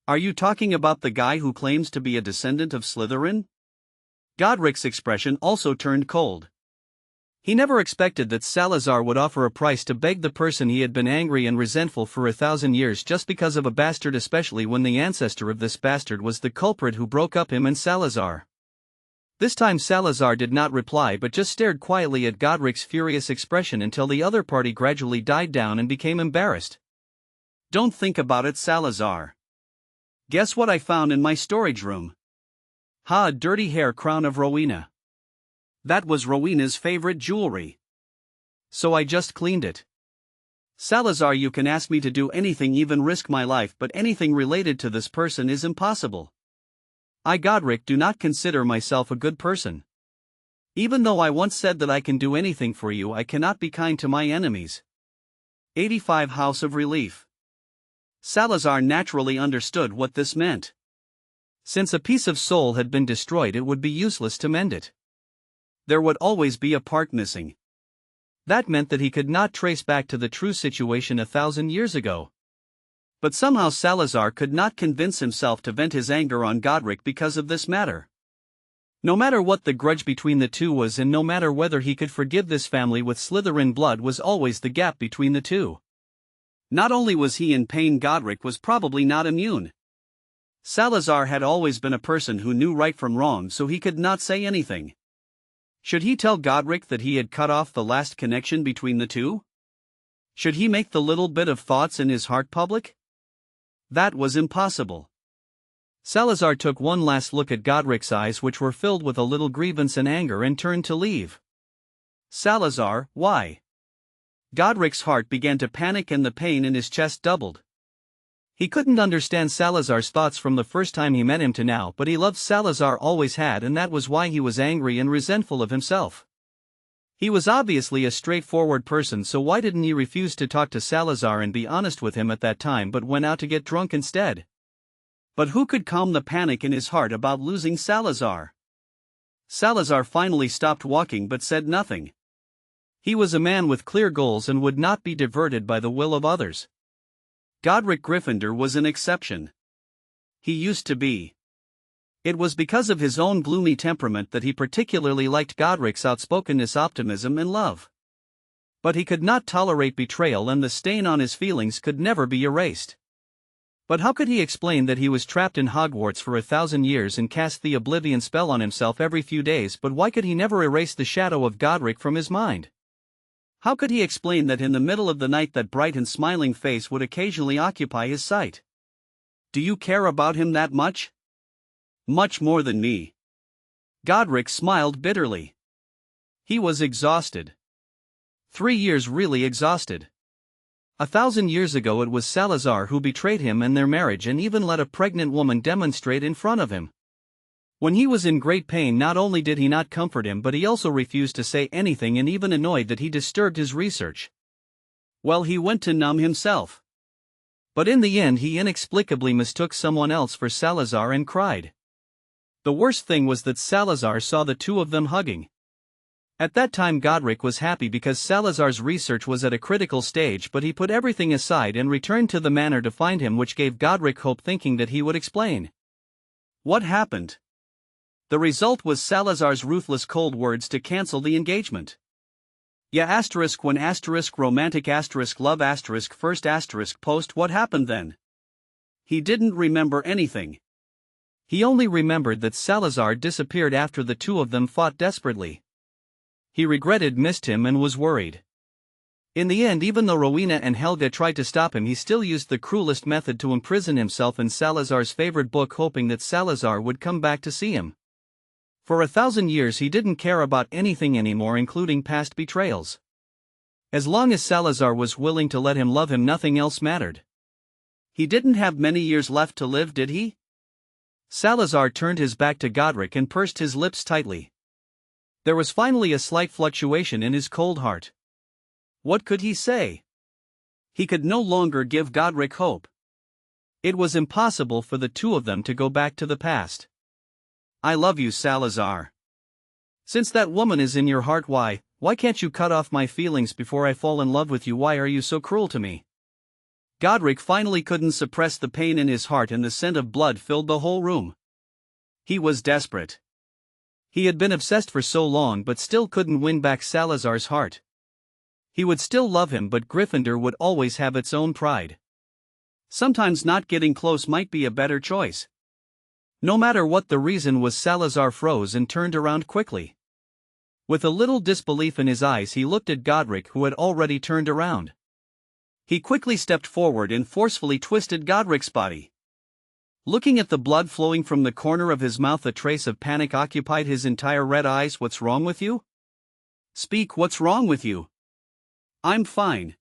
Are you talking about the guy who claims to be a descendant of Slytherin? Godric's expression also turned cold. He never expected that Salazar would offer a price to beg the person he had been angry and resentful for 1,000 years just because of a bastard, especially when the ancestor of this bastard was the culprit who broke up him and Salazar. This time Salazar did not reply, but just stared quietly at Godric's furious expression until the other party gradually died down and became embarrassed. Don't think about it, Salazar. Guess what I found in my storage room? Ha, a dirty hair crown of Rowena. That was Rowena's favorite jewelry. So I just cleaned it. Salazar, you can ask me to do anything, even risk my life, but anything related to this person is impossible. I, Godric, do not consider myself a good person. Even though I once said that I can do anything for you, I cannot be kind to my enemies. 85 House of Relief. Salazar naturally understood what this meant. Since a piece of soul had been destroyed, it would be useless to mend it. There would always be a part missing. That meant that he could not trace back to the true situation 1,000 years ago. But somehow Salazar could not convince himself to vent his anger on Godric because of this matter. No matter what the grudge between the two was, and no matter whether he could forgive this family with Slytherin blood, was always the gap between the two. Not only was he in pain, Godric was probably not immune. Salazar had always been a person who knew right from wrong, so he could not say anything. Should he tell Godric that he had cut off the last connection between the two? Should he make the little bit of thoughts in his heart public? That was impossible. Salazar took one last look at Godric's eyes, which were filled with a little grievance and anger, and turned to leave. Salazar, why? Godric's heart began to panic and the pain in his chest doubled. He couldn't understand Salazar's thoughts from the first time he met him to now, but he loved Salazar, always had, and that was why he was angry and resentful of himself. He was obviously a straightforward person, so why didn't he refuse to talk to Salazar and be honest with him at that time, but went out to get drunk instead? But who could calm the panic in his heart about losing Salazar? Salazar finally stopped walking but said nothing. He was a man with clear goals and would not be diverted by the will of others. Godric Gryffindor was an exception. He used to be. It was because of his own gloomy temperament that he particularly liked Godric's outspokenness, optimism, and love. But he could not tolerate betrayal, and the stain on his feelings could never be erased. But how could he explain that he was trapped in Hogwarts for 1,000 years and cast the oblivion spell on himself every few days, but why could he never erase the shadow of Godric from his mind? How could he explain that in the middle of the night that bright and smiling face would occasionally occupy his sight? Do you care about him that much? Much more than me. Godric smiled bitterly. He was exhausted. 3 years really exhausted. 1,000 years ago it was Salazar who betrayed him and their marriage, and even let a pregnant woman demonstrate in front of him. When he was in great pain, not only did he not comfort him, but he also refused to say anything, and even annoyed that he disturbed his research. Well, he went to numb himself. But in the end he inexplicably mistook someone else for Salazar and cried. The worst thing was that Salazar saw the two of them hugging. At that time Godric was happy because Salazar's research was at a critical stage, but he put everything aside and returned to the manor to find him, which gave Godric hope, thinking that he would explain what happened. The result was Salazar's ruthless cold words to cancel the engagement. Yeah, when romantic love first post, what happened then? He didn't remember anything. He only remembered that Salazar disappeared after the two of them fought desperately. He regretted, missed him, and was worried. In the end, even though Rowena and Helga tried to stop him, he still used the cruelest method to imprison himself in Salazar's favorite book, hoping that Salazar would come back to see him. For 1,000 years he didn't care about anything anymore, including past betrayals. As long as Salazar was willing to let him love him, nothing else mattered. He didn't have many years left to live, did he? Salazar turned his back to Godric and pursed his lips tightly. There was finally a slight fluctuation in his cold heart. What could he say? He could no longer give Godric hope. It was impossible for the two of them to go back to the past. I love you, Salazar. Since that woman is in your heart, why can't you cut off my feelings before I fall in love with you? Why are you so cruel to me? Godric finally couldn't suppress the pain in his heart, and the scent of blood filled the whole room. He was desperate. He had been obsessed for so long but still couldn't win back Salazar's heart. He would still love him, but Gryffindor would always have its own pride. Sometimes not getting close might be a better choice. No matter what the reason was, Salazar froze and turned around quickly. With a little disbelief in his eyes, he looked at Godric, who had already turned around. He quickly stepped forward and forcefully twisted Godric's body. Looking at the blood flowing from the corner of his mouth, a trace of panic occupied his entire red eyes. What's wrong with you? Speak, what's wrong with you? I'm fine.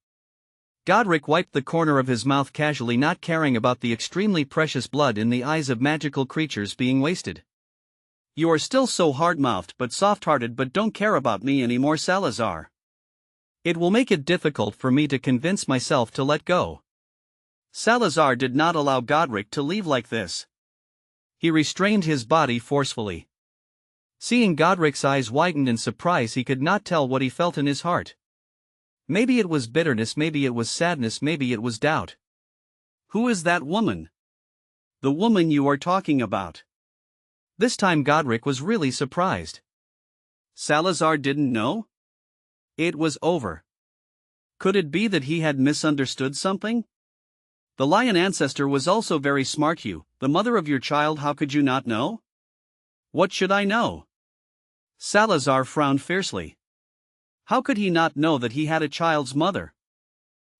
Godric wiped the corner of his mouth casually, not caring about the extremely precious blood in the eyes of magical creatures being wasted. You are still so hard-mouthed but soft-hearted, but don't care about me anymore, Salazar. It will make it difficult for me to convince myself to let go. Salazar did not allow Godric to leave like this. He restrained his body forcefully. Seeing Godric's eyes widened in surprise, he could not tell what he felt in his heart. Maybe it was bitterness, maybe it was sadness, maybe it was doubt. Who is that woman? The woman you are talking about. This time Godric was really surprised. Salazar didn't know? It was over. Could it be that he had misunderstood something? The lion ancestor was also very smart. You, the mother of your child, how could you not know? What should I know? Salazar frowned fiercely. How could he not know that he had a child's mother?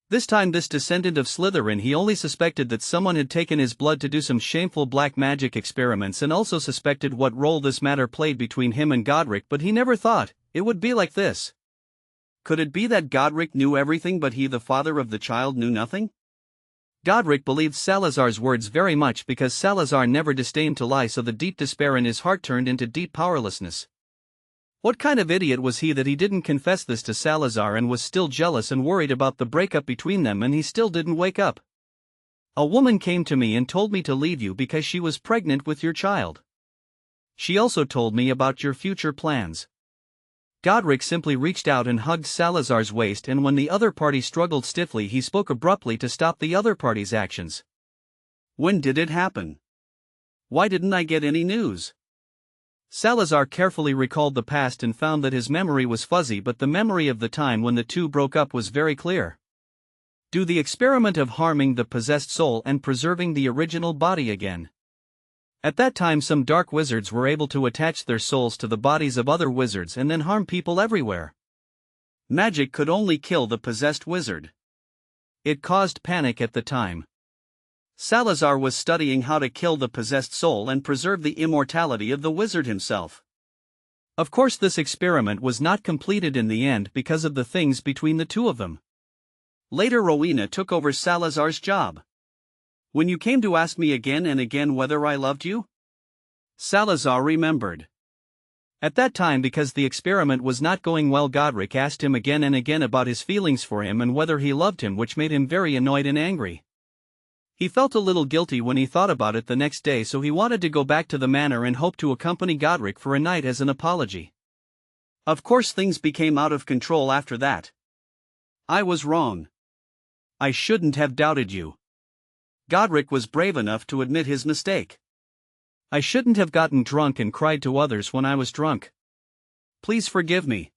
This time this descendant of Slytherin, he only suspected that someone had taken his blood to do some shameful black magic experiments, and also suspected what role this matter played between him and Godric, but he never thought it would be like this. Could it be that Godric knew everything but he, the father of the child, knew nothing? Godric believed Salazar's words very much because Salazar never disdained to lie, so the deep despair in his heart turned into deep powerlessness. What kind of idiot was he that he didn't confess this to Salazar and was still jealous and worried about the breakup between them, and he still didn't wake up? A woman came to me and told me to leave you because she was pregnant with your child. She also told me about your future plans. Godric simply reached out and hugged Salazar's waist, and when the other party struggled stiffly, he spoke abruptly to stop the other party's actions. When did it happen? Why didn't I get any news? Salazar carefully recalled the past and found that his memory was fuzzy, but the memory of the time when the two broke up was very clear. Do the experiment of harming the possessed soul and preserving the original body again. At that time, some dark wizards were able to attach their souls to the bodies of other wizards and then harm people everywhere. Magic could only kill the possessed wizard. It caused panic at the time. Salazar was studying how to kill the possessed soul and preserve the immortality of the wizard himself. Of course, this experiment was not completed in the end because of the things between the two of them. Later, Rowena took over Salazar's job. When you came to ask me again and again whether I loved you? Salazar remembered. At that time, because the experiment was not going well, Godric asked him again and again about his feelings for him and whether he loved him, which made him very annoyed and angry. He felt a little guilty when he thought about it the next day, so he wanted to go back to the manor and hoped to accompany Godric for a night as an apology. Of course, things became out of control after that. I was wrong. I shouldn't have doubted you. Godric was brave enough to admit his mistake. I shouldn't have gotten drunk and cried to others when I was drunk. Please forgive me.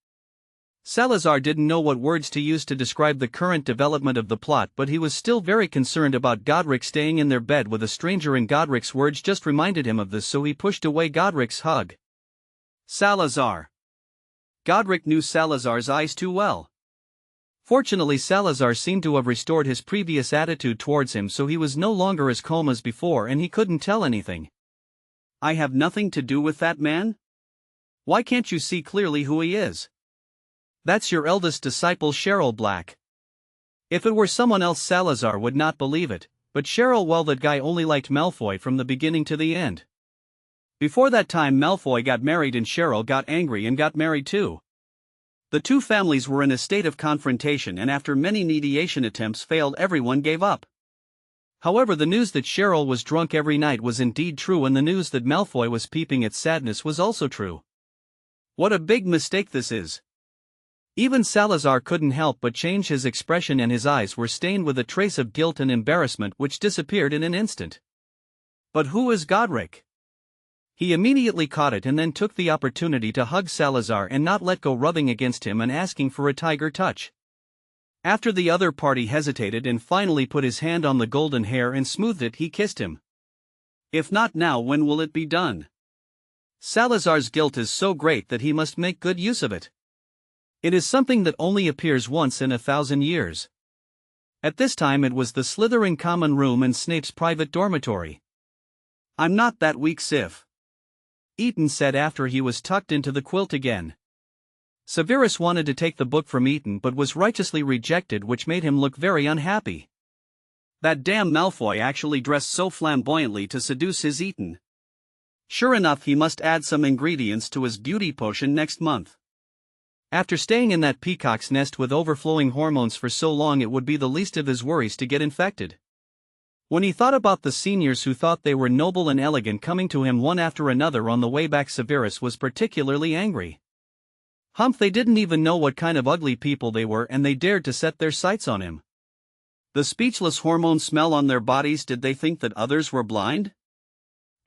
Salazar didn't know what words to use to describe the current development of the plot, but he was still very concerned about Godric staying in their bed with a stranger, and Godric's words just reminded him of this, so he pushed away Godric's hug. Salazar. Godric knew Salazar's eyes too well. Fortunately, Salazar seemed to have restored his previous attitude towards him, so he was no longer as calm as before and he couldn't tell anything. I have nothing to do with that man? Why can't you see clearly who he is? That's your eldest disciple, Cheryl Black. If it were someone else, Salazar would not believe it, but Cheryl, well, that guy only liked Malfoy from the beginning to the end. Before that time, Malfoy got married and Cheryl got angry and got married too. The two families were in a state of confrontation, and after many mediation attempts failed, everyone gave up. However, the news that Cheryl was drunk every night was indeed true, and the news that Malfoy was peeping at sadness was also true. What a big mistake this is. Even Salazar couldn't help but change his expression, and his eyes were stained with a trace of guilt and embarrassment which disappeared in an instant. But who is Godric? He immediately caught it and then took the opportunity to hug Salazar and not let go, rubbing against him and asking for a tiger touch. After the other party hesitated and finally put his hand on the golden hair and smoothed it, he kissed him. If not now, when will it be done? Salazar's guilt is so great that he must make good use of it. It is something that only appears once in 1,000 years. At this time it was the Slytherin common room and Snape's private dormitory. I'm not that weak, Sif. Eton said after he was tucked into the quilt again. Severus wanted to take the book from Eton but was righteously rejected, which made him look very unhappy. That damn Malfoy actually dressed so flamboyantly to seduce his Eton. Sure enough, he must add some ingredients to his beauty potion next month. After staying in that peacock's nest with overflowing hormones for so long, it would be the least of his worries to get infected. When he thought about the seniors who thought they were noble and elegant coming to him one after another on the way back, Severus was particularly angry. Humph, they didn't even know what kind of ugly people they were, and they dared to set their sights on him. The speechless hormone smell on their bodies, did they think that others were blind?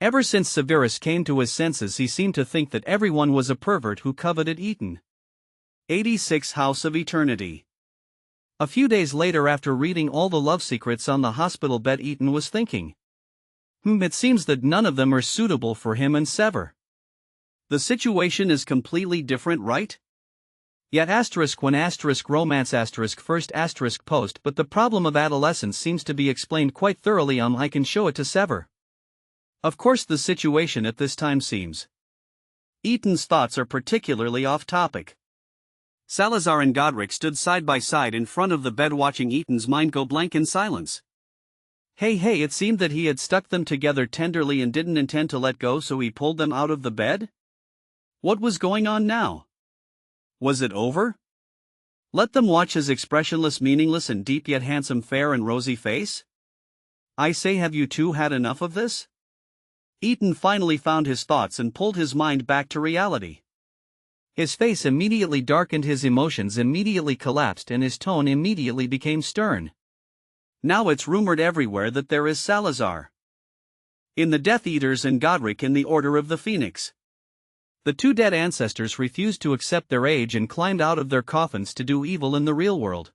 Ever since Severus came to his senses, he seemed to think that everyone was a pervert who coveted Eton. 86 House of Eternity. A few days later, after reading all the love secrets on the hospital bed, Eton was thinking. It seems that none of them are suitable for him and Sever. The situation is completely different, right? Yet when romance first post, but the problem of adolescence seems to be explained quite thoroughly on I Can Show It to Sever. Of course, the situation at this time seems. Eton's thoughts are particularly off topic. Salazar and Godric stood side by side in front of the bed, watching Eton's mind go blank in silence. Hey, it seemed that he had stuck them together tenderly and didn't intend to let go, so he pulled them out of the bed? What was going on now? Was it over? Let them watch his expressionless, meaningless and deep yet handsome, fair and rosy face? I say, have you two had enough of this? Eaton finally found his thoughts and pulled his mind back to reality. His face immediately darkened, his emotions immediately collapsed, and his tone immediately became stern. Now it's rumored everywhere that there is Salazar in the Death Eaters and Godric in the Order of the Phoenix. The two dead ancestors refused to accept their age and climbed out of their coffins to do evil in the real world.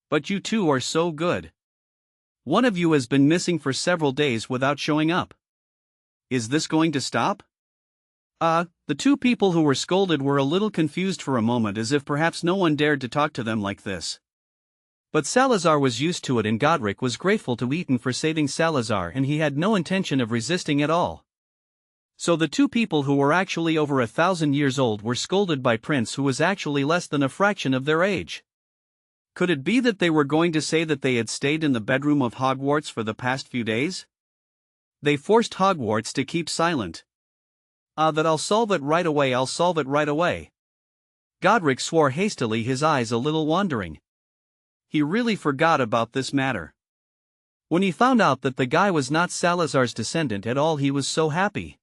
But you two are so good. One of you has been missing for several days without showing up. Is this going to stop? The two people who were scolded were a little confused for a moment, as if perhaps no one dared to talk to them like this. But Salazar was used to it, and Godric was grateful to Eaton for saving Salazar, and he had no intention of resisting at all. So the two people who were actually over 1,000 years old were scolded by Prince, who was actually less than a fraction of their age. Could it be that they were going to say that they had stayed in the bedroom of Hogwarts for the past few days? They forced Hogwarts to keep silent. That I'll solve it right away, I'll solve it right away. Godric swore hastily, his eyes a little wandering. He really forgot about this matter. When he found out that the guy was not Salazar's descendant at all, he was so happy.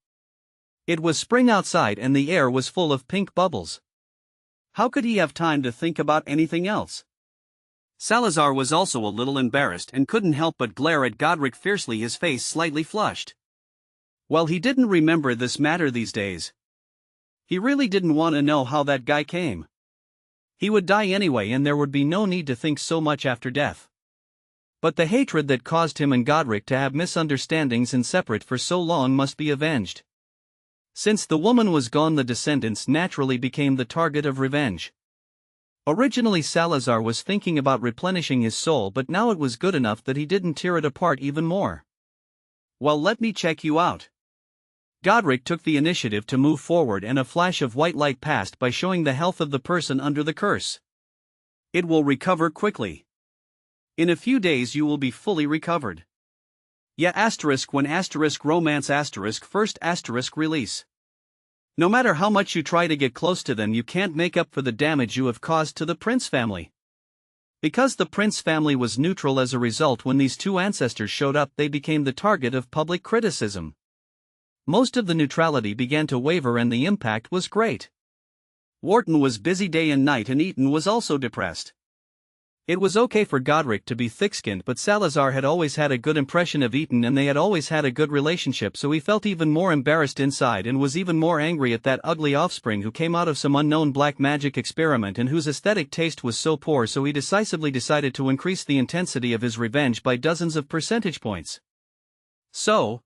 It was spring outside and the air was full of pink bubbles. How could he have time to think about anything else? Salazar was also a little embarrassed and couldn't help but glare at Godric fiercely, his face slightly flushed. Well, he didn't remember this matter these days. He really didn't want to know how that guy came. He would die anyway, and there would be no need to think so much after death. But the hatred that caused him and Godric to have misunderstandings and separate for so long must be avenged. Since the woman was gone, the descendants naturally became the target of revenge. Originally Salazar was thinking about replenishing his soul, but now it was good enough that he didn't tear it apart even more. Well, let me check you out. Godric took the initiative to move forward, and a flash of white light passed by, showing the health of the person under the curse. It will recover quickly. In a few days you will be fully recovered. Yeah, when romance first release. No matter how much you try to get close to them, you can't make up for the damage you have caused to the Prince family. Because the Prince family was neutral as a result, when these two ancestors showed up, they became the target of public criticism. Most of the neutrality began to waver, and the impact was great. Wharton was busy day and night, and Eaton was also depressed. It was okay for Godric to be thick-skinned, but Salazar had always had a good impression of Eaton, and they had always had a good relationship, so he felt even more embarrassed inside and was even more angry at that ugly offspring who came out of some unknown black magic experiment and whose aesthetic taste was so poor, so he decisively decided to increase the intensity of his revenge by dozens of percentage points. So,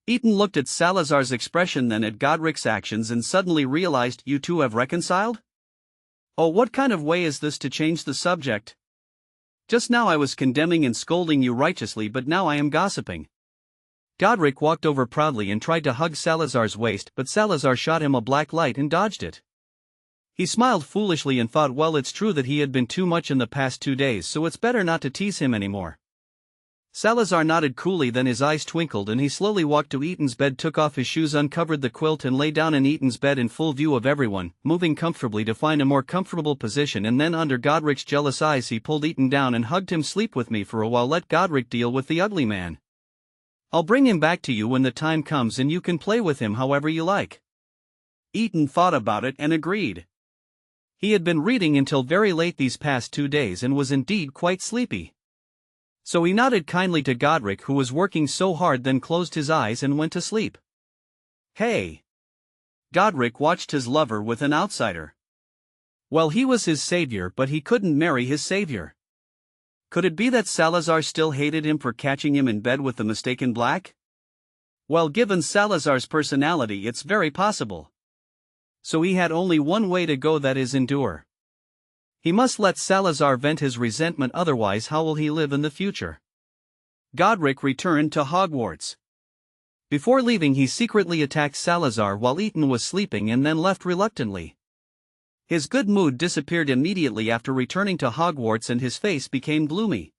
Eaton looked at Salazar's expression, then at Godric's actions, and suddenly realized, you two have reconciled? Oh, what kind of way is this to change the subject? Just now I was condemning and scolding you righteously, but now I am gossiping. Godric walked over proudly and tried to hug Salazar's waist, but Salazar shot him a black light and dodged it. He smiled foolishly and thought, well, it's true that he had been too much in the past 2 days, so it's better not to tease him anymore. Salazar nodded coolly, then his eyes twinkled and he slowly walked to Eaton's bed, took off his shoes, uncovered the quilt and lay down in Eaton's bed in full view of everyone, moving comfortably to find a more comfortable position, and then under Godric's jealous eyes he pulled Eaton down and hugged him. Sleep with me for a while, let Godric deal with the ugly man. I'll bring him back to you when the time comes and you can play with him however you like. Eaton thought about it and agreed. He had been reading until very late these past 2 days and was indeed quite sleepy. So he nodded kindly to Godric, who was working so hard, then closed his eyes and went to sleep. Hey! Godric watched his lover with an outsider. Well, he was his savior, but he couldn't marry his savior. Could it be that Salazar still hated him for catching him in bed with the mistaken black? Well, given Salazar's personality, it's very possible. So he had only one way to go, that is endure. He must let Salazar vent his resentment, otherwise how will he live in the future? Godric returned to Hogwarts. Before leaving, he secretly attacked Salazar while Eaton was sleeping and then left reluctantly. His good mood disappeared immediately after returning to Hogwarts and his face became gloomy.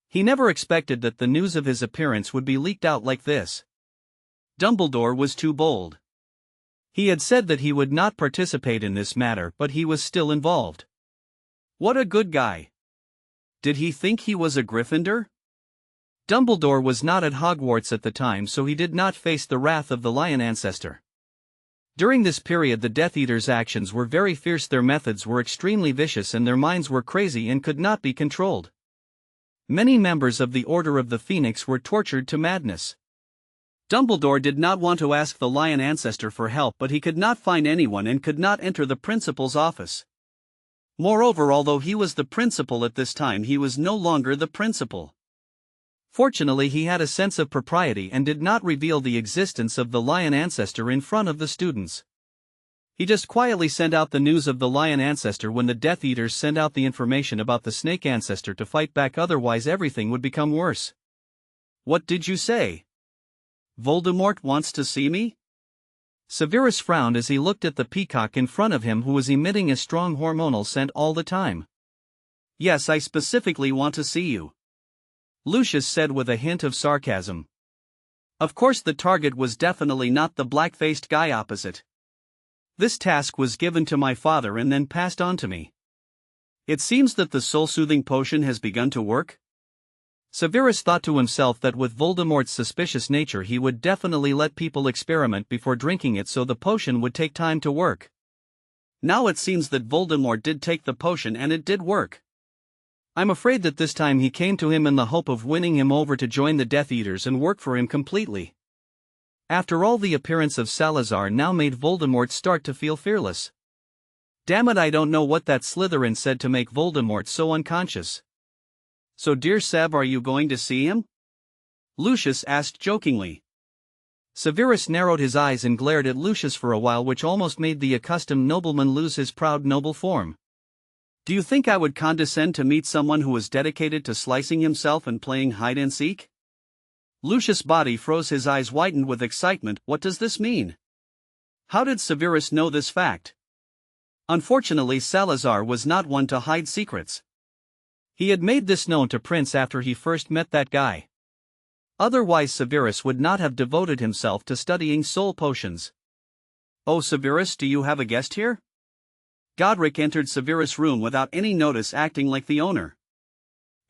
He never expected that the news of his appearance would be leaked out like this. Dumbledore was too bold. He had said that he would not participate in this matter, but he was still involved. What a good guy. Did he think he was a Gryffindor? Dumbledore was not at Hogwarts at the time, so he did not face the wrath of the Lion Ancestor. During this period the Death Eaters' actions were very fierce, their methods were extremely vicious, and their minds were crazy and could not be controlled. Many members of the Order of the Phoenix were tortured to madness. Dumbledore did not want to ask the Lion Ancestor for help, but he could not find anyone and could not enter the principal's office. Moreover, although he was the principal at this time, he was no longer the principal. Fortunately, he had a sense of propriety and did not reveal the existence of the Lion Ancestor in front of the students. He just quietly sent out the news of the Lion Ancestor when the Death Eaters sent out the information about the Snake Ancestor to fight back, otherwise everything would become worse. "What did you say? Voldemort wants to see me?" Severus frowned as he looked at the peacock in front of him, who was emitting a strong hormonal scent all the time. "Yes, I specifically want to see you," Lucius said with a hint of sarcasm. Of course, the target was definitely not the black-faced guy opposite. This task was given to my father and then passed on to me. It seems that the soul-soothing potion has begun to work. Severus thought to himself that with Voldemort's suspicious nature he would definitely let people experiment before drinking it, so the potion would take time to work. Now it seems that Voldemort did take the potion and it did work. I'm afraid that this time he came to him in the hope of winning him over to join the Death Eaters and work for him completely. After all, the appearance of Salazar now made Voldemort start to feel fearless. Damn it, I don't know what that Slytherin said to make Voldemort so unconscious. "So dear Seb, are you going to see him?" Lucius asked jokingly. Severus narrowed his eyes and glared at Lucius for a while, which almost made the accustomed nobleman lose his proud noble form. "Do you think I would condescend to meet someone who was dedicated to slicing himself and playing hide-and-seek?" Lucius' body froze, his eyes widened with excitement. What does this mean? How did Severus know this fact? Unfortunately, Salazar was not one to hide secrets. He had made this known to Prince after he first met that guy. Otherwise Severus would not have devoted himself to studying soul potions. "Oh Severus, do you have a guest here?" Godric entered Severus' room without any notice, acting like the owner.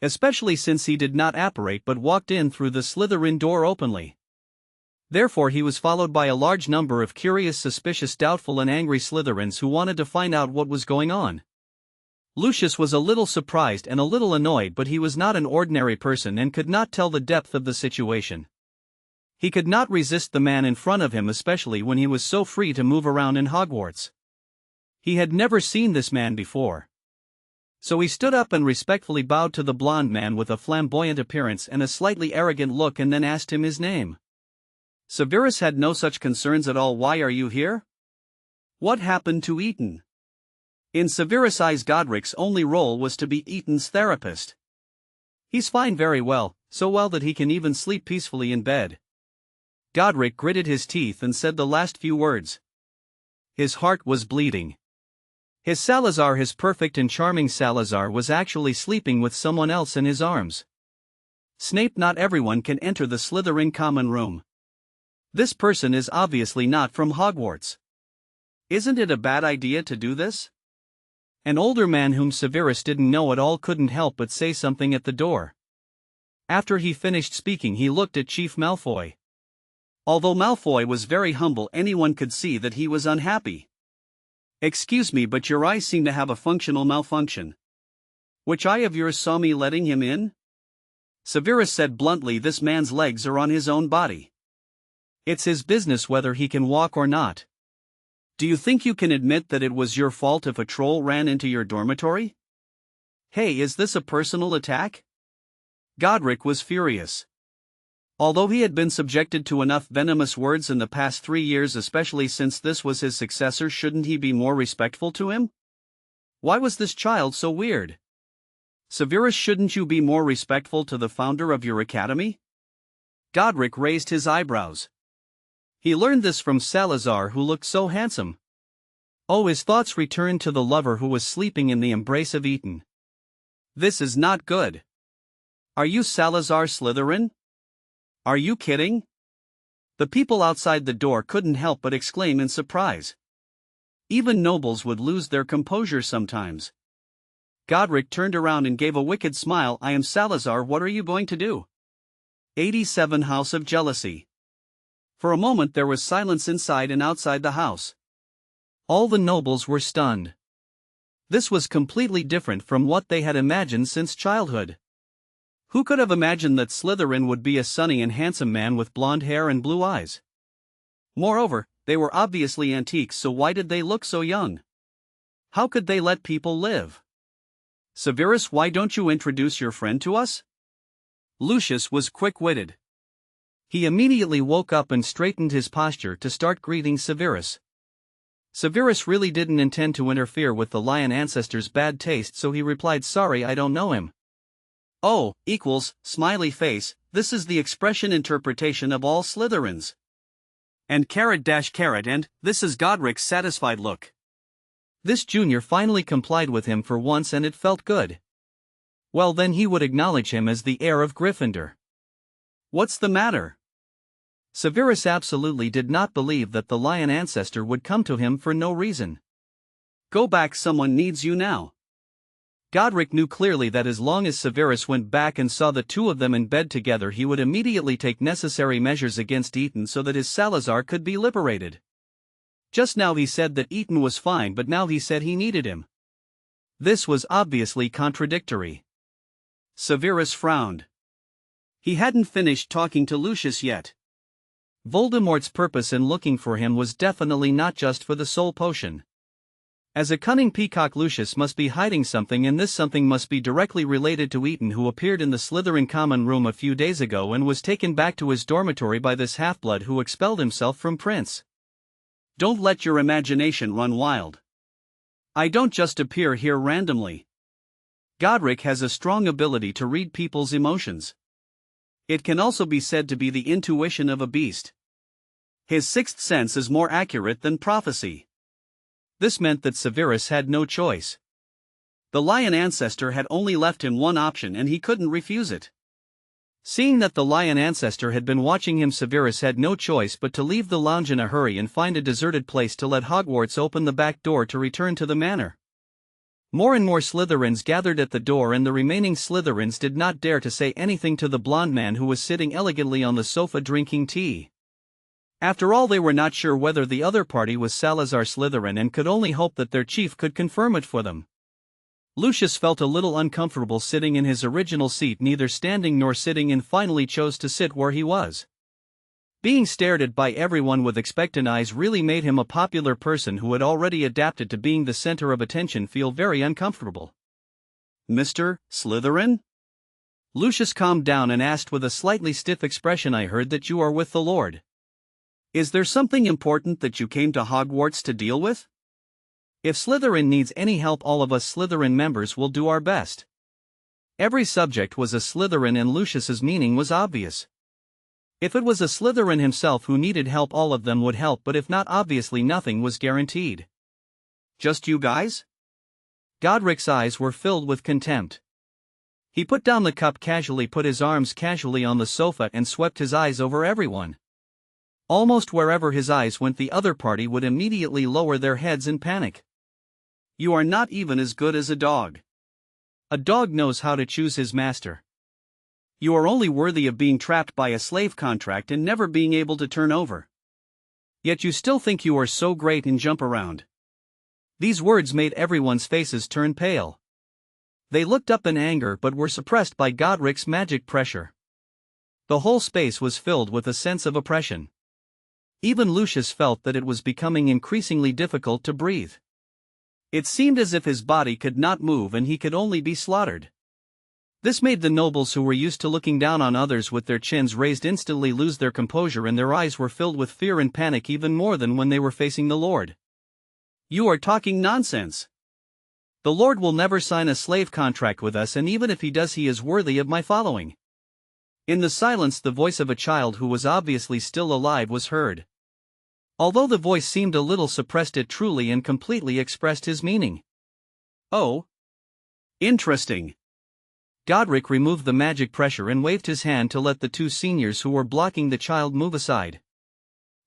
Especially since he did not apparate but walked in through the Slytherin door openly. Therefore he was followed by a large number of curious, suspicious, doubtful and angry Slytherins who wanted to find out what was going on. Lucius was a little surprised and a little annoyed, but he was not an ordinary person and could not tell the depth of the situation. He could not resist the man in front of him, especially when he was so free to move around in Hogwarts. He had never seen this man before. So he stood up and respectfully bowed to the blond man with a flamboyant appearance and a slightly arrogant look, and then asked him his name. Severus had no such concerns at all. "Why are you here? What happened to Eton?" In Severus' eyes, Godric's only role was to be Eton's therapist. "He's fine, very well, so well that he can even sleep peacefully in bed." Godric gritted his teeth and said the last few words. His heart was bleeding. His Salazar, his perfect and charming Salazar, was actually sleeping with someone else in his arms. Snape, not everyone can enter the Slytherin common room. This person is obviously not from Hogwarts. Isn't it a bad idea to do this? An older man whom Severus didn't know at all couldn't help but say something at the door. After he finished speaking, he looked at Chief Malfoy. Although Malfoy was very humble, anyone could see that he was unhappy. "Excuse me, but your eyes seem to have a functional malfunction. Which eye of yours saw me letting him in?" Severus said bluntly, "This man's legs are on his own body. It's his business whether he can walk or not. Do you think you can admit that it was your fault if a troll ran into your dormitory? Hey, is this a personal attack?" Godric was furious. Although he had been subjected to enough venomous words in the past 3 years, especially since this was his successor, shouldn't he be more respectful to him? Why was this child so weird? "Severus, shouldn't you be more respectful to the founder of your academy?" Godric raised his eyebrows. He learned this from Salazar, who looked so handsome. Oh, his thoughts returned to the lover who was sleeping in the embrace of Eton. This is not good. Are you Salazar Slytherin? Are you kidding? The people outside the door couldn't help but exclaim in surprise. Even nobles would lose their composure sometimes. Godric turned around and gave a wicked smile. "I am Salazar, what are you going to do?" 87 House of Jealousy. For a moment there was silence inside and outside the house. All the nobles were stunned. This was completely different from what they had imagined since childhood. Who could have imagined that Slytherin would be a sunny and handsome man with blonde hair and blue eyes? Moreover, they were obviously antiques, so why did they look so young? How could they let people live? Severus, why don't you introduce your friend to us? Lucius was quick-witted. He immediately woke up and straightened his posture to start greeting Severus. Severus really didn't intend to interfere with the lion ancestor's bad taste, so he replied, "Sorry, I don't know him." Oh, equals, smiley face, this is the expression interpretation of all Slytherins. And carrot, and this is Godric's satisfied look. This junior finally complied with him for once and it felt good. Well, then he would acknowledge him as the heir of Gryffindor. What's the matter? Severus absolutely did not believe that the lion ancestor would come to him for no reason. Go back, someone needs you now. Godric knew clearly that as long as Severus went back and saw the two of them in bed together, he would immediately take necessary measures against Eton so that his Salazar could be liberated. Just now he said that Eton was fine, but now he said he needed him. This was obviously contradictory. Severus frowned. He hadn't finished talking to Lucius yet. Voldemort's purpose in looking for him was definitely not just for the soul potion. As a cunning peacock, Lucius must be hiding something, and this something must be directly related to Eton, who appeared in the Slytherin common room a few days ago and was taken back to his dormitory by this half-blood who expelled himself from Prince. Don't let your imagination run wild. I don't just appear here randomly. Godric has a strong ability to read people's emotions. It can also be said to be the intuition of a beast. His sixth sense is more accurate than prophecy. This meant that Severus had no choice. The lion ancestor had only left him one option and he couldn't refuse it. Seeing that the lion ancestor had been watching him, Severus had no choice but to leave the lounge in a hurry and find a deserted place to let Hogwarts open the back door to return to the manor. More and more Slytherins gathered at the door, and the remaining Slytherins did not dare to say anything to the blonde man who was sitting elegantly on the sofa drinking tea. After all, they were not sure whether the other party was Salazar Slytherin and could only hope that their chief could confirm it for them. Lucius felt a little uncomfortable sitting in his original seat, neither standing nor sitting, and finally chose to sit where he was. Being stared at by everyone with expectant eyes really made him, a popular person who had already adapted to being the center of attention, feel very uncomfortable. "Mr. Slytherin?" Lucius calmed down and asked with a slightly stiff expression, "I heard that you are with the Lord. Is there something important that you came to Hogwarts to deal with? If Slytherin needs any help, all of us Slytherin members will do our best." Every subject was a Slytherin, and Lucius's meaning was obvious. If it was a Slytherin himself who needed help, all of them would help, but if not, obviously nothing was guaranteed. "Just you guys?" Godric's eyes were filled with contempt. He put down the cup casually, put his arms casually on the sofa, and swept his eyes over everyone. Almost wherever his eyes went, the other party would immediately lower their heads in panic. "You are not even as good as a dog. A dog knows how to choose his master. You are only worthy of being trapped by a slave contract and never being able to turn over. Yet you still think you are so great and jump around." These words made everyone's faces turn pale. They looked up in anger but were suppressed by Godric's magic pressure. The whole space was filled with a sense of oppression. Even Lucius felt that it was becoming increasingly difficult to breathe. It seemed as if his body could not move and he could only be slaughtered. This made the nobles, who were used to looking down on others with their chins raised, instantly lose their composure, and their eyes were filled with fear and panic even more than when they were facing the Lord. "You are talking nonsense. The Lord will never sign a slave contract with us, and even if he does, he is worthy of my following." In the silence, the voice of a child who was obviously still alive was heard. Although the voice seemed a little suppressed, it truly and completely expressed his meaning. "Oh. Interesting." Godric removed the magic pressure and waved his hand to let the two seniors who were blocking the child move aside.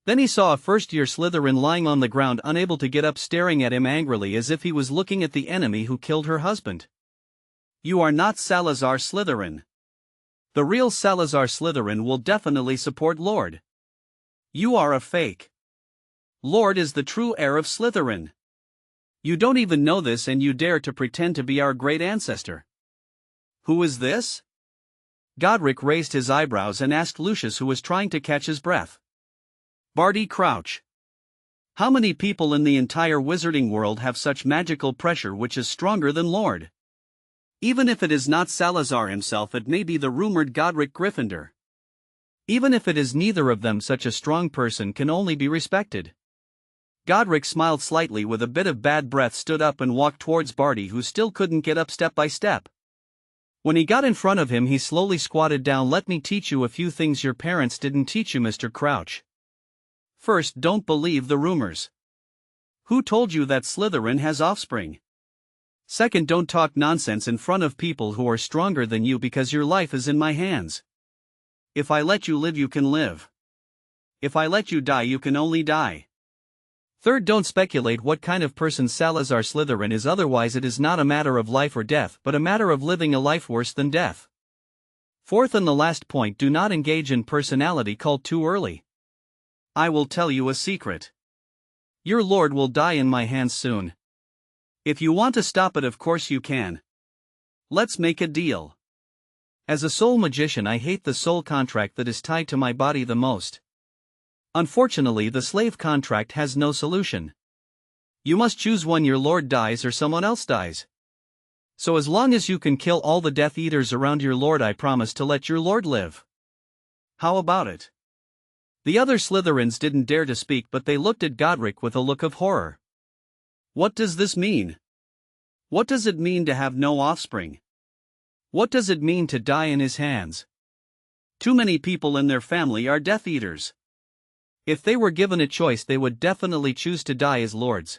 Then he saw a first-year Slytherin lying on the ground, unable to get up, staring at him angrily as if he was looking at the enemy who killed her husband. "You are not Salazar Slytherin. The real Salazar Slytherin will definitely support Lord. You are a fake. Lord is the true heir of Slytherin. You don't even know this and you dare to pretend to be our great ancestor. Who is this? Godric raised his eyebrows and asked Lucius, who was trying to catch his breath. Barty Crouch. How many people in the entire wizarding world have such magical pressure which is stronger than Lord? Even if it is not Salazar himself, it may be the rumored Godric Gryffindor. Even if it is neither of them, such a strong person can only be respected. Godric smiled slightly with a bit of bad breath, stood up and walked towards Barty, who still couldn't get up step by step. When he got in front of him, he slowly squatted down. Let me teach you a few things your parents didn't teach you, Mr. Crouch. First, don't believe the rumors. Who told you that Slytherin has offspring? Second, don't talk nonsense in front of people who are stronger than you, because your life is in my hands. If I let you live, you can live. If I let you die, you can only die. Third, don't speculate what kind of person Salazar Slytherin is, otherwise it is not a matter of life or death, but a matter of living a life worse than death. Fourth and the last point, do not engage in personality cult too early. I will tell you a secret. Your lord will die in my hands soon. If you want to stop it, of course you can. Let's make a deal. As a soul magician, I hate the soul contract that is tied to my body the most. Unfortunately, the slave contract has no solution. You must choose one: your lord dies or someone else dies. So as long as you can kill all the Death Eaters around your lord, I promise to let your lord live. How about it? The other Slytherins didn't dare to speak, but they looked at Godric with a look of horror. What does this mean? What does it mean to have no offspring? What does it mean to die in his hands? Too many people in their family are Death Eaters. If they were given a choice, they would definitely choose to die as lords.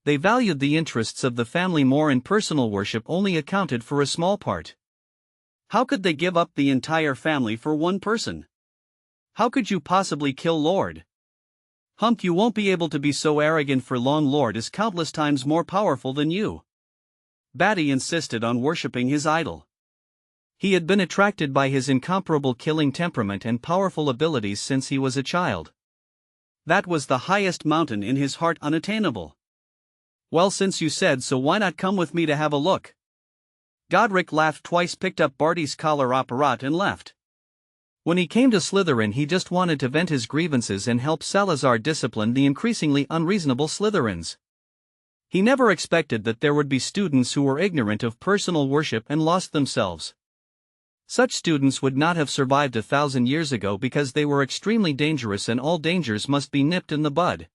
They valued the interests of the family more, and personal worship only accounted for a small part. How could they give up the entire family for one person? How could you possibly kill Lord? Hump, you won't be able to be so arrogant for long. Lord is countless times more powerful than you. Batty insisted on worshipping his idol. He had been attracted by his incomparable killing temperament and powerful abilities since he was a child. That was the highest mountain in his heart, unattainable. Well, since you said so, why not come with me to have a look? Godric laughed twice, picked up Barty's collar apparat and left. When he came to Slytherin, he just wanted to vent his grievances and help Salazar discipline the increasingly unreasonable Slytherins. He never expected that there would be students who were ignorant of personal worship and lost themselves. Such students would not have survived 1,000 years ago, because they were extremely dangerous and all dangers must be nipped in the bud.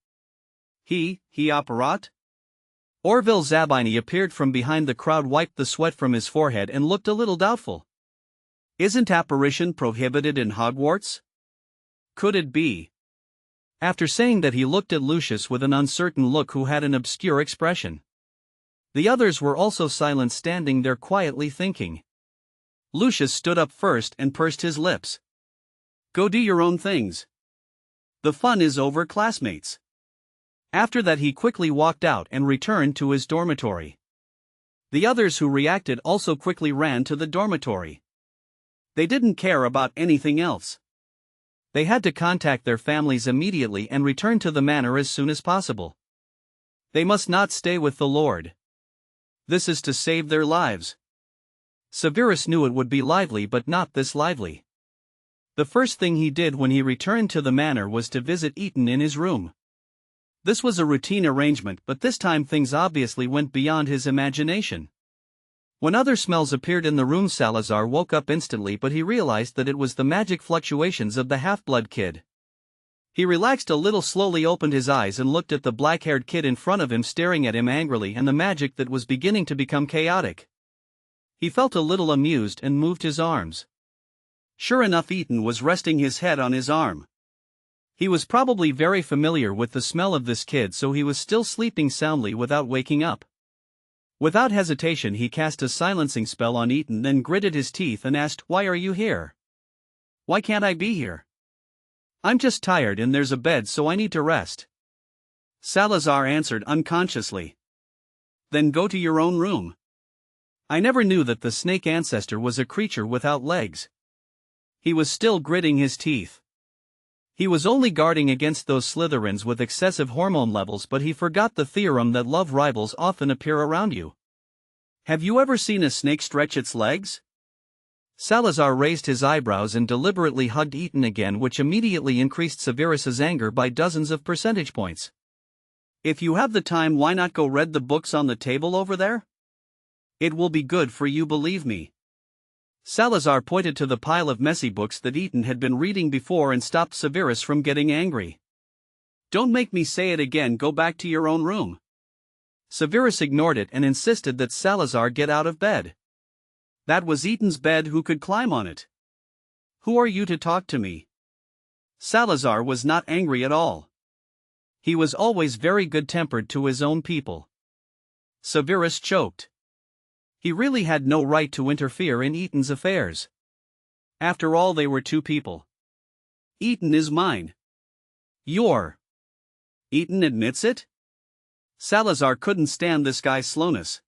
He apparat? Orville Zabini appeared from behind the crowd, wiped the sweat from his forehead and looked a little doubtful. Isn't apparition prohibited in Hogwarts? Could it be? After saying that, he looked at Lucius with an uncertain look, who had an obscure expression. The others were also silent, standing there quietly thinking. Lucius stood up first and pursed his lips. Go do your own things. The fun is over, classmates. After that, he quickly walked out and returned to his dormitory. The others who reacted also quickly ran to the dormitory. They didn't care about anything else. They had to contact their families immediately and return to the manor as soon as possible. They must not stay with the Lord. This is to save their lives. Severus knew it would be lively, but not this lively. The first thing he did when he returned to the manor was to visit Eton in his room. This was a routine arrangement, but this time things obviously went beyond his imagination. When other smells appeared in the room, Salazar woke up instantly, but he realized that it was the magic fluctuations of the half-blood kid. He relaxed a little, slowly opened his eyes and looked at the black-haired kid in front of him, staring at him angrily, and the magic that was beginning to become chaotic. He felt a little amused and moved his arms. Sure enough, Eton was resting his head on his arm. He was probably very familiar with the smell of this kid, so he was still sleeping soundly without waking up. Without hesitation, he cast a silencing spell on Eton, then gritted his teeth and asked, "Why are you here? Why can't I be here? I'm just tired and there's a bed, so I need to rest." Salazar answered unconsciously. "Then go to your own room. I never knew that the snake ancestor was a creature without legs." He was still gritting his teeth. He was only guarding against those Slytherins with excessive hormone levels, but he forgot the theorem that love rivals often appear around you. Have you ever seen a snake stretch its legs? Salazar raised his eyebrows and deliberately hugged Eton again, which immediately increased Severus's anger by dozens of percentage points. If you have the time, why not go read the books on the table over there? It will be good for you, believe me. Salazar pointed to the pile of messy books that Eton had been reading before and stopped Severus from getting angry. Don't make me say it again, go back to your own room. Severus ignored it and insisted that Salazar get out of bed. That was Eton's bed, who could climb on it? Who are you to talk to me? Salazar was not angry at all. He was always very good-tempered to his own people. Severus choked. He really had no right to interfere in Eton's affairs. After all, they were two people. Eton is mine. Your. Eton admits it? Salazar couldn't stand this guy's slowness.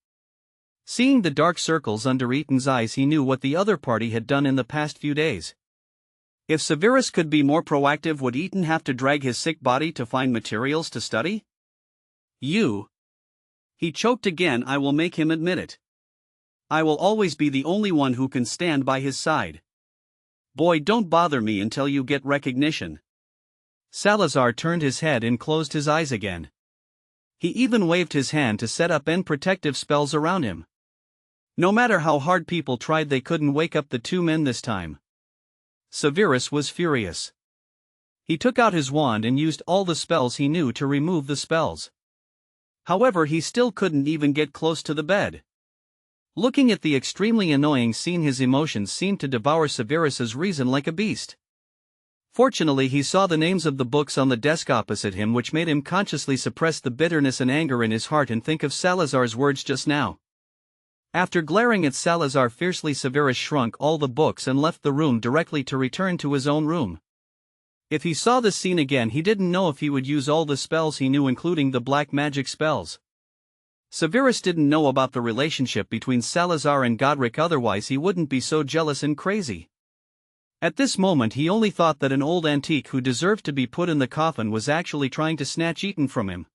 Seeing the dark circles under Eton's eyes, he knew what the other party had done in the past few days. If Severus could be more proactive, would Eton have to drag his sick body to find materials to study? You. He choked again. I will make him admit it. I will always be the only one who can stand by his side. Boy, don't bother me until you get recognition. Salazar turned his head and closed his eyes again. He even waved his hand to set up protective spells around him. No matter how hard people tried, they couldn't wake up the two men this time. Severus was furious. He took out his wand and used all the spells he knew to remove the spells. However, he still couldn't even get close to the bed. Looking at the extremely annoying scene, his emotions seemed to devour Severus's reason like a beast. Fortunately, he saw the names of the books on the desk opposite him, which made him consciously suppress the bitterness and anger in his heart and think of Salazar's words just now. After glaring at Salazar fiercely, Severus shrunk all the books and left the room directly to return to his own room. If he saw this scene again, he didn't know if he would use all the spells he knew, including the black magic spells. Severus didn't know about the relationship between Salazar and Godric, otherwise he wouldn't be so jealous and crazy. At this moment, he only thought that an old antique who deserved to be put in the coffin was actually trying to snatch Eton from him.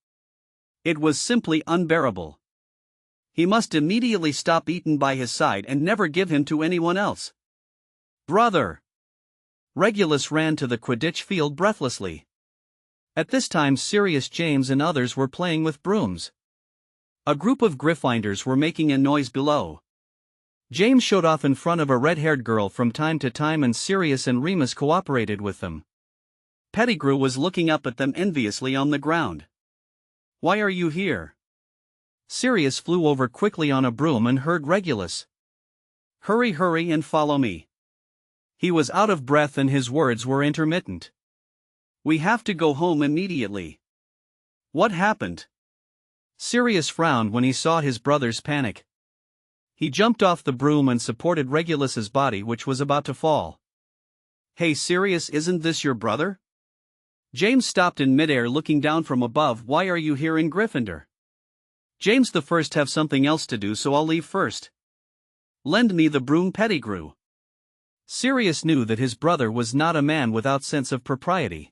It was simply unbearable. He must immediately stop Eton by his side and never give him to anyone else. Brother! Regulus ran to the Quidditch field breathlessly. At this time, Sirius, James and others were playing with brooms. A group of Gryffindors were making a noise below. James showed off in front of a red-haired girl from time to time, and Sirius and Remus cooperated with them. Pettigrew was looking up at them enviously on the ground. Why are you here? Sirius flew over quickly on a broom and heard Regulus. Hurry, hurry and follow me. He was out of breath and his words were intermittent. We have to go home immediately. What happened? Sirius frowned when he saw his brother's panic. He jumped off the broom and supported Regulus's body, which was about to fall. Hey Sirius, isn't this your brother? James stopped in midair, looking down from above. Why are you here in Gryffindor? James the First have something else to do, so I'll leave first. Lend me the broom, Pettigrew. Sirius knew that his brother was not a man without sense of propriety.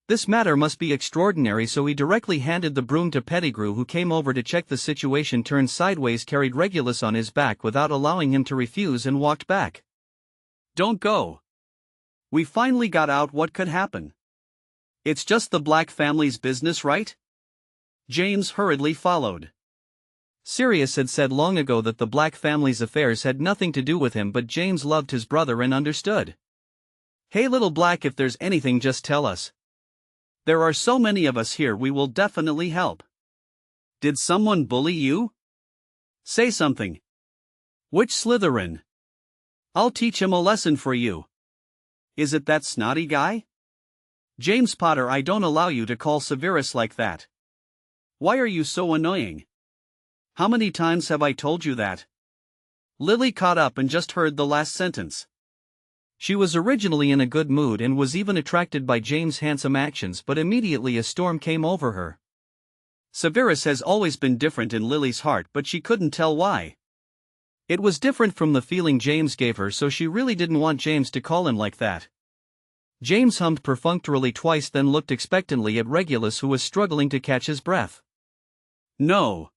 This matter must be extraordinary, so he directly handed the broom to Pettigrew, who came over to check the situation, turned sideways, carried Regulus on his back without allowing him to refuse, and walked back. Don't go. We finally got out what could happen. It's just the Black family's business, right? James hurriedly followed. Sirius had said long ago that the Black family's affairs had nothing to do with him, but James loved his brother and understood. Hey little Black, if there's anything, just tell us. There are so many of us here, we will definitely help. Did someone bully you? Say something. Which Slytherin? I'll teach him a lesson for you. Is it that snotty guy? James Potter, I don't allow you to call Severus like that. Why are you so annoying? How many times have I told you that? Lily caught up and just heard the last sentence. She was originally in a good mood and was even attracted by James' handsome actions, but immediately a storm came over her. Severus has always been different in Lily's heart, but she couldn't tell why. It was different from the feeling James gave her, so she really didn't want James to call him like that. James hummed perfunctorily twice, then looked expectantly at Regulus, who was struggling to catch his breath. "No.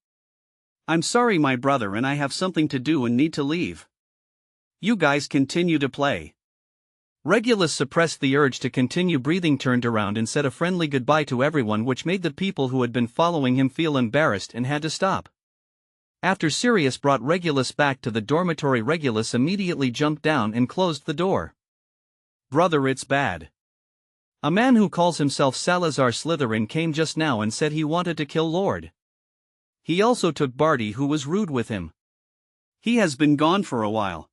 I'm sorry, my brother, and I have something to do and need to leave. You guys continue to play." Regulus suppressed the urge to continue breathing, turned around and said a friendly goodbye to everyone, which made the people who had been following him feel embarrassed and had to stop. After Sirius brought Regulus back to the dormitory, Regulus immediately jumped down and closed the door. "Brother, it's bad. A man who calls himself Salazar Slytherin came just now and said he wanted to kill Lord. He also took Barty, who was rude with him. He has been gone for a while.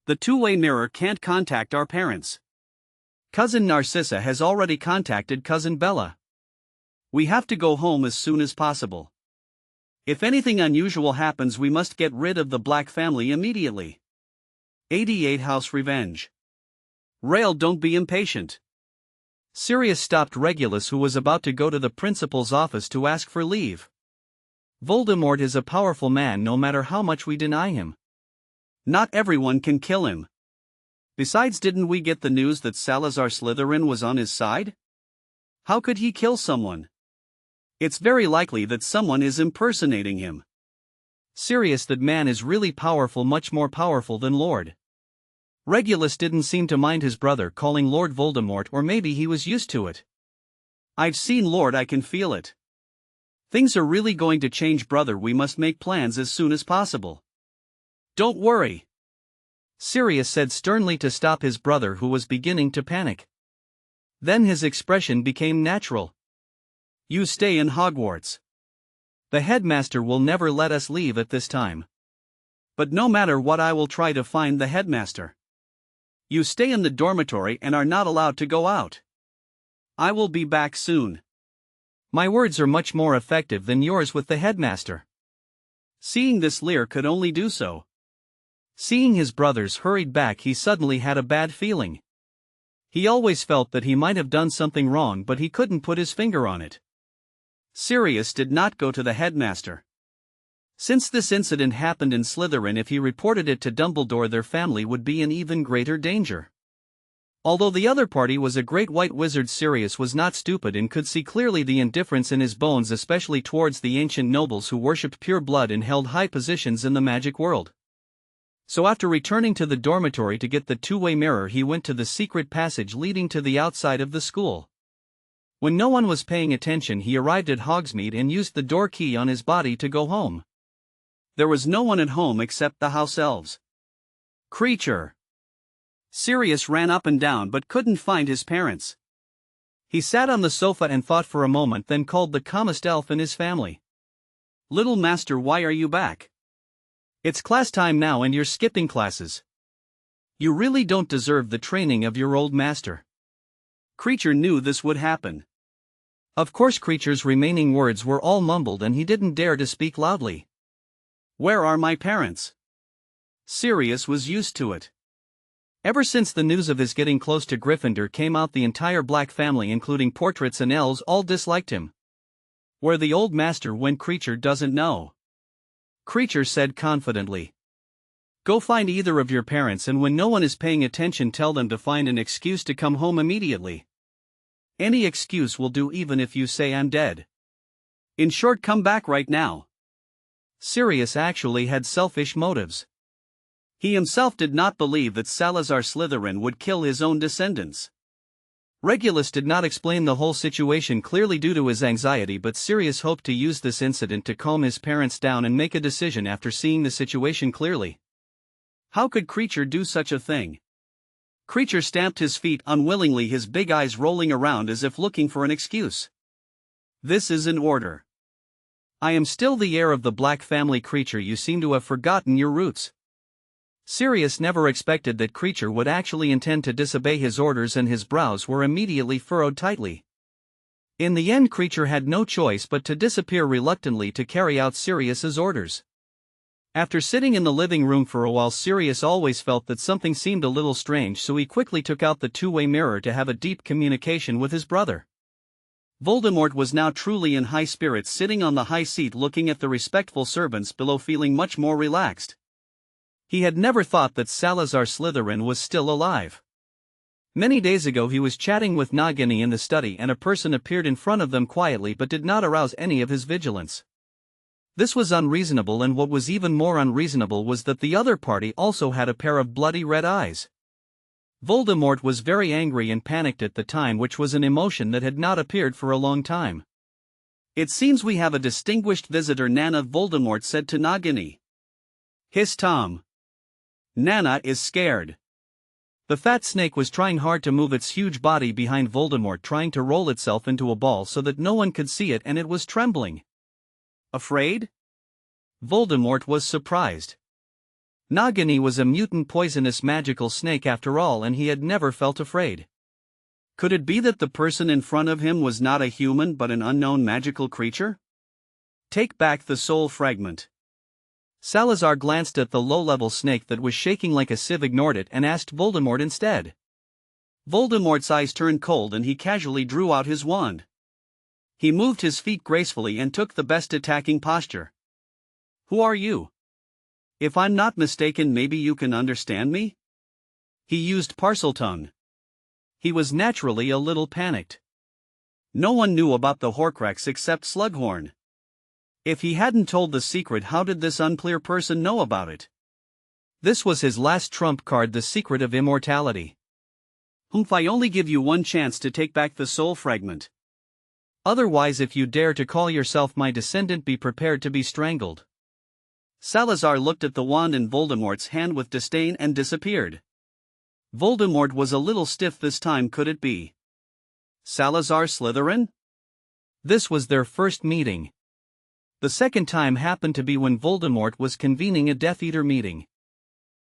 The two-way mirror can't contact our parents. Cousin Narcissa has already contacted Cousin Bella. We have to go home as soon as possible. If anything unusual happens, we must get rid of the Black family immediately. 88 House Revenge. Rail, don't be impatient." Sirius stopped Regulus, who was about to go to the principal's office to ask for leave. "Voldemort is a powerful man, no matter how much we deny him. Not everyone can kill him. Besides, didn't we get the news that Salazar Slytherin was on his side? How could he kill someone? It's very likely that someone is impersonating him." "Sirius, that man is really powerful, much more powerful than Lord." Regulus didn't seem to mind his brother calling Lord Voldemort, or maybe he was used to it. "I've seen Lord, I can feel it. Things are really going to change, brother. We must make plans as soon as possible." "Don't worry," Sirius said sternly to stop his brother, who was beginning to panic. Then his expression became natural. "You stay in Hogwarts. The headmaster will never let us leave at this time. But no matter what, I will try to find the headmaster. You stay in the dormitory and are not allowed to go out. I will be back soon." "My words are much more effective than yours with the headmaster." Seeing this, Lear could only do so. Seeing his brothers hurried back, he suddenly had a bad feeling. He always felt that he might have done something wrong, but he couldn't put his finger on it. Sirius did not go to the headmaster. Since this incident happened in Slytherin, if he reported it to Dumbledore, their family would be in even greater danger. Although the other party was a great white wizard, Sirius was not stupid and could see clearly the indifference in his bones, especially towards the ancient nobles who worshipped pure blood and held high positions in the magic world. So after returning to the dormitory to get the two-way mirror, he went to the secret passage leading to the outside of the school. When no one was paying attention, he arrived at Hogsmeade and used the door key on his body to go home. There was no one at home except the house elves. "Creature!" Sirius ran up and down but couldn't find his parents. He sat on the sofa and thought for a moment, then called the calmest elf in his family. "Little master, why are you back? It's class time now and you're skipping classes. You really don't deserve the training of your old master." Creature knew this would happen. Of course, Creature's remaining words were all mumbled and he didn't dare to speak loudly. "Where are my parents?" Sirius was used to it. Ever since the news of his getting close to Gryffindor came out, the entire Black family, including portraits and elves, all disliked him. Where the old master went, Creature doesn't know. Creature said confidently, "Go find either of your parents, and when no one is paying attention, tell them to find an excuse to come home immediately. Any excuse will do, even if you say I'm dead. In short, come back right now." Sirius actually had selfish motives. He himself did not believe that Salazar Slytherin would kill his own descendants. Regulus did not explain the whole situation clearly due to his anxiety, but Sirius hoped to use this incident to calm his parents down and make a decision after seeing the situation clearly. How could Creature do such a thing? Creature stamped his feet unwillingly, his big eyes rolling around as if looking for an excuse. "This is an order. I am still the heir of the Black family. Creature, you seem to have forgotten your roots." Sirius never expected that Creature would actually intend to disobey his orders, and his brows were immediately furrowed tightly. In the end, Creature had no choice but to disappear reluctantly to carry out Sirius's orders. After sitting in the living room for a while, Sirius always felt that something seemed a little strange, so he quickly took out the two-way mirror to have a deep communication with his brother. Voldemort was now truly in high spirits, sitting on the high seat looking at the respectful servants below, feeling much more relaxed. He had never thought that Salazar Slytherin was still alive. Many days ago he was chatting with Nagini in the study and a person appeared in front of them quietly but did not arouse any of his vigilance. This was unreasonable, and what was even more unreasonable was that the other party also had a pair of bloody red eyes. Voldemort was very angry and panicked at the time, which was an emotion that had not appeared for a long time. "It seems we have a distinguished visitor, Nana," Voldemort said to Nagini. "Hissed Tom. Nana is scared." The fat snake was trying hard to move its huge body behind Voldemort, trying to roll itself into a ball so that no one could see it, and it was trembling. "Afraid?" Voldemort was surprised. Nagini was a mutant poisonous magical snake after all, and he had never felt afraid. Could it be that the person in front of him was not a human but an unknown magical creature? Take back the soul fragment. Salazar glanced at the low-level snake that was shaking like a sieve, ignored it, and asked Voldemort instead. Voldemort's eyes turned cold and he casually drew out his wand. He moved his feet gracefully and took the best attacking posture. "Who are you? If I'm not mistaken, maybe you can understand me?" He used Parseltongue. He was naturally a little panicked. No one knew about the Horcrux except Slughorn. If he hadn't told the secret, how did this unclear person know about it? This was his last trump card, the secret of immortality. I only give you one chance to take back the soul fragment. Otherwise, if you dare to call yourself my descendant, be prepared to be strangled." Salazar looked at the wand in Voldemort's hand with disdain and disappeared. Voldemort was a little stiff this time. Could it be Salazar Slytherin? This was their first meeting. The second time happened to be when Voldemort was convening a Death Eater meeting.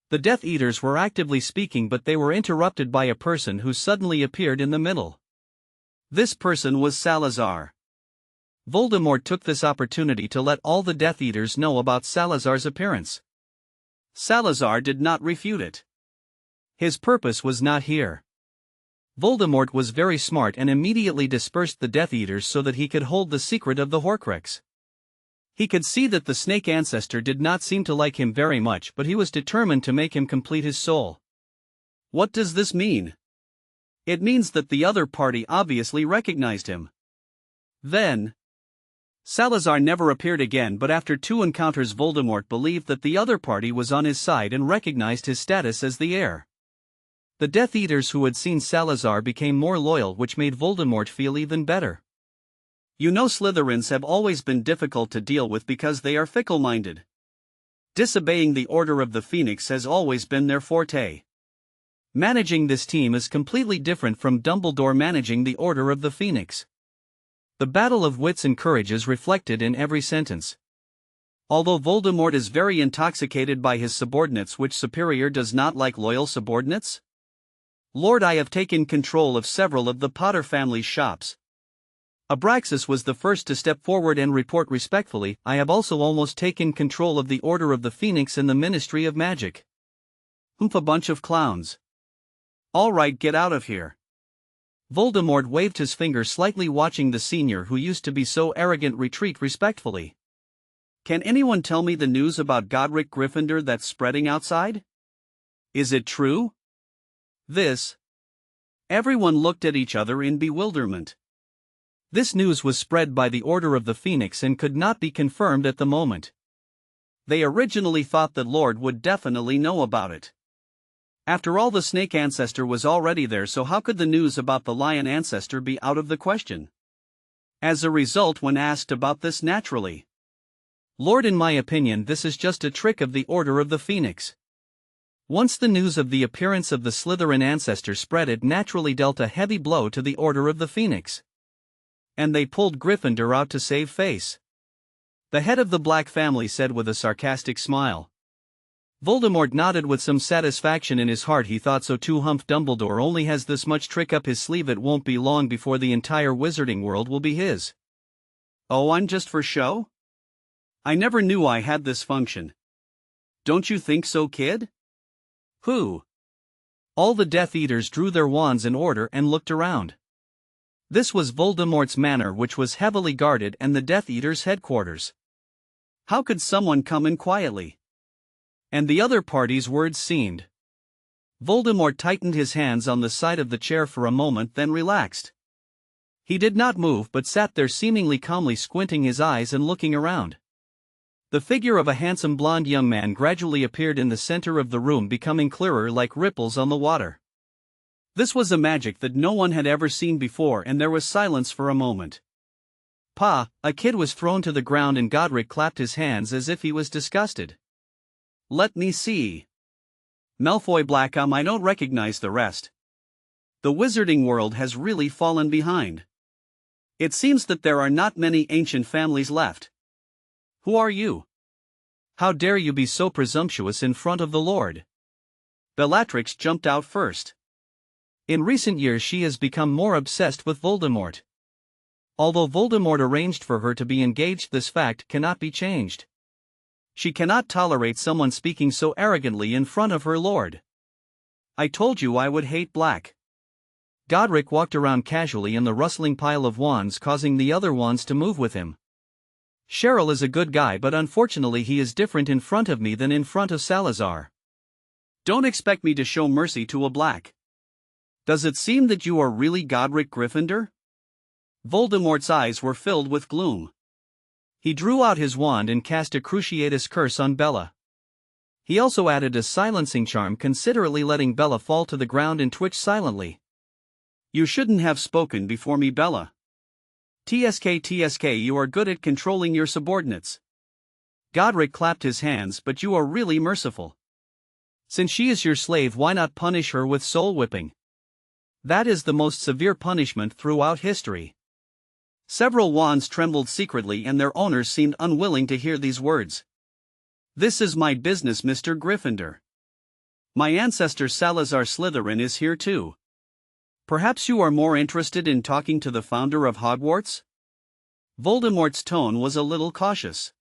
The Death Eaters were actively speaking, but they were interrupted by a person who suddenly appeared in the middle. This person was Salazar. Voldemort took this opportunity to let all the Death Eaters know about Salazar's appearance. Salazar did not refute it. His purpose was not here. Voldemort was very smart and immediately dispersed the Death Eaters so that he could hold the secret of the Horcrux. He could see that the snake ancestor did not seem to like him very much, but he was determined to make him complete his soul. What does this mean? It means that the other party obviously recognized him. Then, Salazar never appeared again, but after 2 encounters Voldemort believed that the other party was on his side and recognized his status as the heir. The Death Eaters who had seen Salazar became more loyal, which made Voldemort feel even better. You know, Slytherins have always been difficult to deal with because they are fickle-minded. Disobeying the Order of the Phoenix has always been their forte. Managing this team is completely different from Dumbledore managing the Order of the Phoenix. The battle of wits and courage is reflected in every sentence. Although Voldemort is very intoxicated by his subordinates, which superior does not like loyal subordinates? Lord, I have taken control of several of the Potter family's shops. Abraxas was the first to step forward and report respectfully, I have also almost taken control of the Order of the Phoenix and the Ministry of Magic. A bunch of clowns. All right, get out of here. Voldemort waved his finger slightly, watching the senior who used to be so arrogant retreat respectfully. Can anyone tell me the news about Godric Gryffindor that's spreading outside? Is it true? Everyone looked at each other in bewilderment. This news was spread by the Order of the Phoenix and could not be confirmed at the moment. They originally thought that Lord would definitely know about it. After all, the snake ancestor was already there, so how could the news about the lion ancestor be out of the question? As a result, when asked about this, naturally, Lord, in my opinion, this is just a trick of the Order of the Phoenix. Once the news of the appearance of the Slytherin ancestor spread, it naturally dealt a heavy blow to the Order of the Phoenix. And they pulled Gryffindor out to save face. The head of the Black family said with a sarcastic smile. Voldemort nodded with some satisfaction in his heart. He thought so too. Dumbledore only has this much trick up his sleeve. It won't be long before the entire wizarding world will be his. Oh, I'm just for show? I never knew I had this function. Don't you think so, kid? Who? All the Death Eaters drew their wands in order and looked around. This was Voldemort's manor, which was heavily guarded, and the Death Eaters' headquarters. How could someone come in quietly? And the other party's words seemed. Voldemort tightened his hands on the side of the chair for a moment, then relaxed. He did not move but sat there seemingly calmly, squinting his eyes and looking around. The figure of a handsome blonde young man gradually appeared in the center of the room, becoming clearer like ripples on the water. This was a magic that no one had ever seen before, and there was silence for a moment. Pa, a kid was thrown to the ground and Godric clapped his hands as if he was disgusted. Let me see. Malfoy Black, I don't recognize the rest. The wizarding world has really fallen behind. It seems that there are not many ancient families left. Who are you? How dare you be so presumptuous in front of the Lord? Bellatrix jumped out first. In recent years she has become more obsessed with Voldemort. Although Voldemort arranged for her to be engaged, this fact cannot be changed. She cannot tolerate someone speaking so arrogantly in front of her lord. I told you I would hate Black. Godric walked around casually in the rustling pile of wands, causing the other wands to move with him. Cheryl is a good guy, but unfortunately he is different in front of me than in front of Salazar. Don't expect me to show mercy to a Black. Does it seem that you are really Godric Gryffindor? Voldemort's eyes were filled with gloom. He drew out his wand and cast a Cruciatus Curse on Bella. He also added a silencing charm, considerately letting Bella fall to the ground and twitch silently. You shouldn't have spoken before me, Bella. TSK, you are good at controlling your subordinates. Godric clapped his hands, but you are really merciful. Since she is your slave, why not punish her with soul whipping? That is the most severe punishment throughout history. Several wands trembled secretly and their owners seemed unwilling to hear these words. This is my business, Mr. Gryffindor. My ancestor Salazar Slytherin is here too. Perhaps you are more interested in talking to the founder of Hogwarts? Voldemort's tone was a little cautious.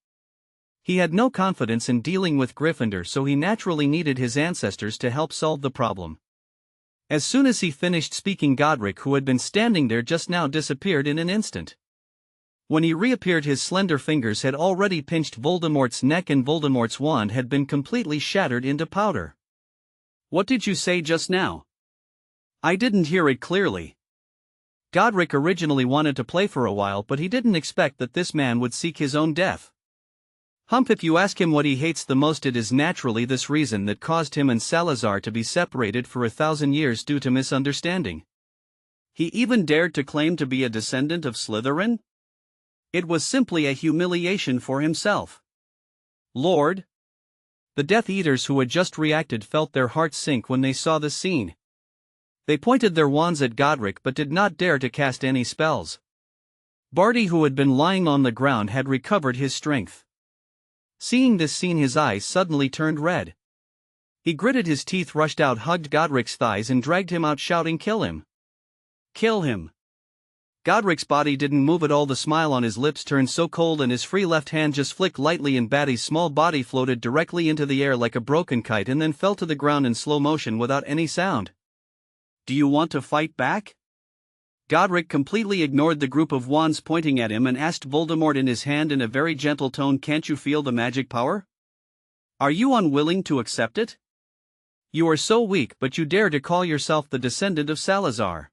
He had no confidence in dealing with Gryffindor, so he naturally needed his ancestors to help solve the problem. As soon as he finished speaking, Godric, who had been standing there just now, disappeared in an instant. When he reappeared, his slender fingers had already pinched Voldemort's neck and Voldemort's wand had been completely shattered into powder. What did you say just now? I didn't hear it clearly. Godric originally wanted to play for a while, but he didn't expect that this man would seek his own death. If you ask him what he hates the most, it is naturally this reason that caused him and Salazar to be separated for 1,000 years due to misunderstanding. He even dared to claim to be a descendant of Slytherin? It was simply a humiliation for himself. Lord? The Death Eaters, who had just reacted, felt their hearts sink when they saw the scene. They pointed their wands at Godric but did not dare to cast any spells. Barty, who had been lying on the ground, had recovered his strength. Seeing this scene, his eyes suddenly turned red. He gritted his teeth, rushed out, hugged Godric's thighs and dragged him out, shouting, "Kill him! Kill him!" Godric's body didn't move at all. The smile on his lips turned so cold and his free left hand just flicked lightly and Batty's small body floated directly into the air like a broken kite and then fell to the ground in slow motion without any sound. Do you want to fight back? Godric completely ignored the group of wands pointing at him and asked Voldemort in his hand in a very gentle tone, "Can't you feel the magic power? Are you unwilling to accept it? You are so weak, but you dare to call yourself the descendant of Salazar.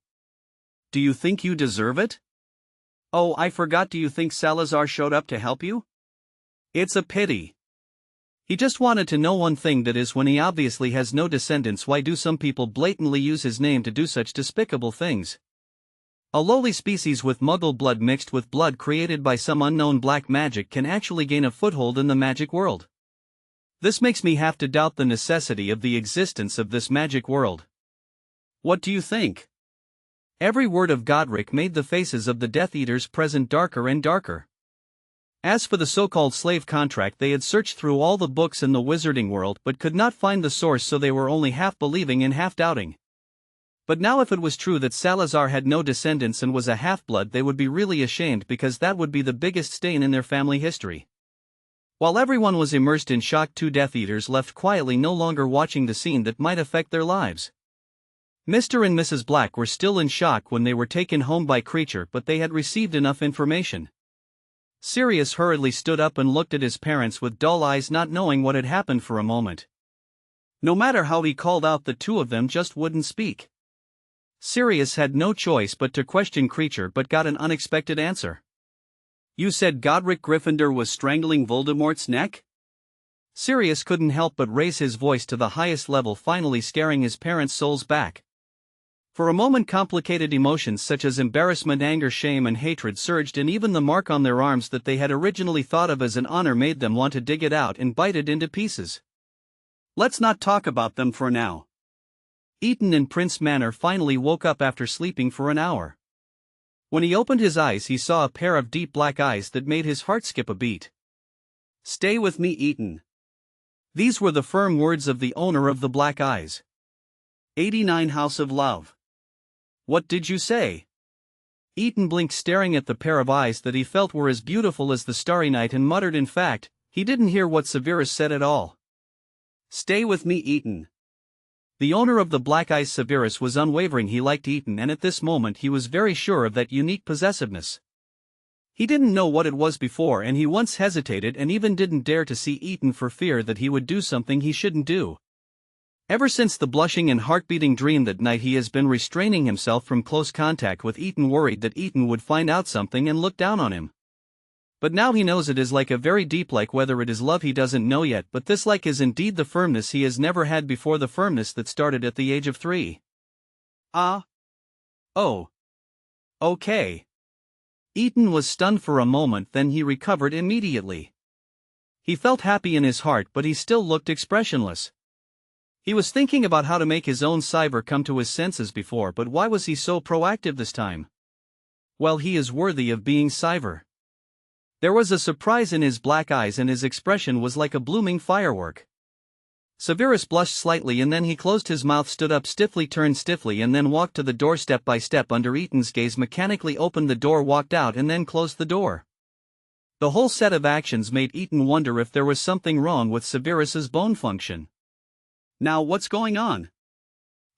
Do you think you deserve it? Oh, I forgot, do you think Salazar showed up to help you? It's a pity. He just wanted to know one thing, that is, when he obviously has no descendants, why do some people blatantly use his name to do such despicable things? A lowly species with Muggle blood mixed with blood created by some unknown black magic can actually gain a foothold in the magic world. This makes me have to doubt the necessity of the existence of this magic world. What do you think? Every word of Godric made the faces of the Death Eaters present darker and darker. As for the so-called slave contract, they had searched through all the books in the wizarding world but could not find the source, so they were only half believing and half doubting. But now, if it was true that Salazar had no descendants and was a half-blood, they would be really ashamed, because that would be the biggest stain in their family history. While everyone was immersed in shock, 2 Death Eaters left quietly, no longer watching the scene that might affect their lives. Mr. and Mrs. Black were still in shock when they were taken home by Creature, but they had received enough information. Sirius hurriedly stood up and looked at his parents with dull eyes, not knowing what had happened for a moment. No matter how he called out, the two of them just wouldn't speak. Sirius had no choice but to question Creature, but got an unexpected answer. "You said Godric Gryffindor was strangling Voldemort's neck?" Sirius couldn't help but raise his voice to the highest level, finally scaring his parents' souls back. For a moment, complicated emotions such as embarrassment, anger, shame, and hatred surged, and even the mark on their arms that they had originally thought of as an honor made them want to dig it out and bite it into pieces. "Let's not talk about them for now." Eton in Prince Manor finally woke up after sleeping for an hour. When he opened his eyes, he saw a pair of deep black eyes that made his heart skip a beat. "Stay with me, Eton." These were the firm words of the owner of the black eyes. 89 House of Love. "What did you say?" Eton blinked, staring at the pair of eyes that he felt were as beautiful as the starry night, and muttered, in fact, he didn't hear what Severus said at all. "Stay with me, Eton." The owner of the black eyes, Severus, was unwavering. He liked Eton, and at this moment he was very sure of that unique possessiveness. He didn't know what it was before, and he once hesitated and even didn't dare to see Eton for fear that he would do something he shouldn't do. Ever since the blushing and heart-beating dream that night, he has been restraining himself from close contact with Eton, worried that Eton would find out something and look down on him. But now he knows it is like a very deep like. Whether it is love he doesn't know yet, but this like is indeed the firmness he has never had before, the firmness that started at the age of 3. Ah. Oh. Okay. Eton was stunned for a moment, then he recovered immediately. He felt happy in his heart, but he still looked expressionless. He was thinking about how to make his own Cyber come to his senses before, but why was he so proactive this time? Well, he is worthy of being Cyber. There was a surprise in his black eyes, and his expression was like a blooming firework. Severus blushed slightly, and then he closed his mouth, stood up stiffly, turned stiffly, and then walked to the door step by step under Eton's gaze, mechanically opened the door, walked out, and then closed the door. The whole set of actions made Eton wonder if there was something wrong with Severus's bone function. Now what's going on?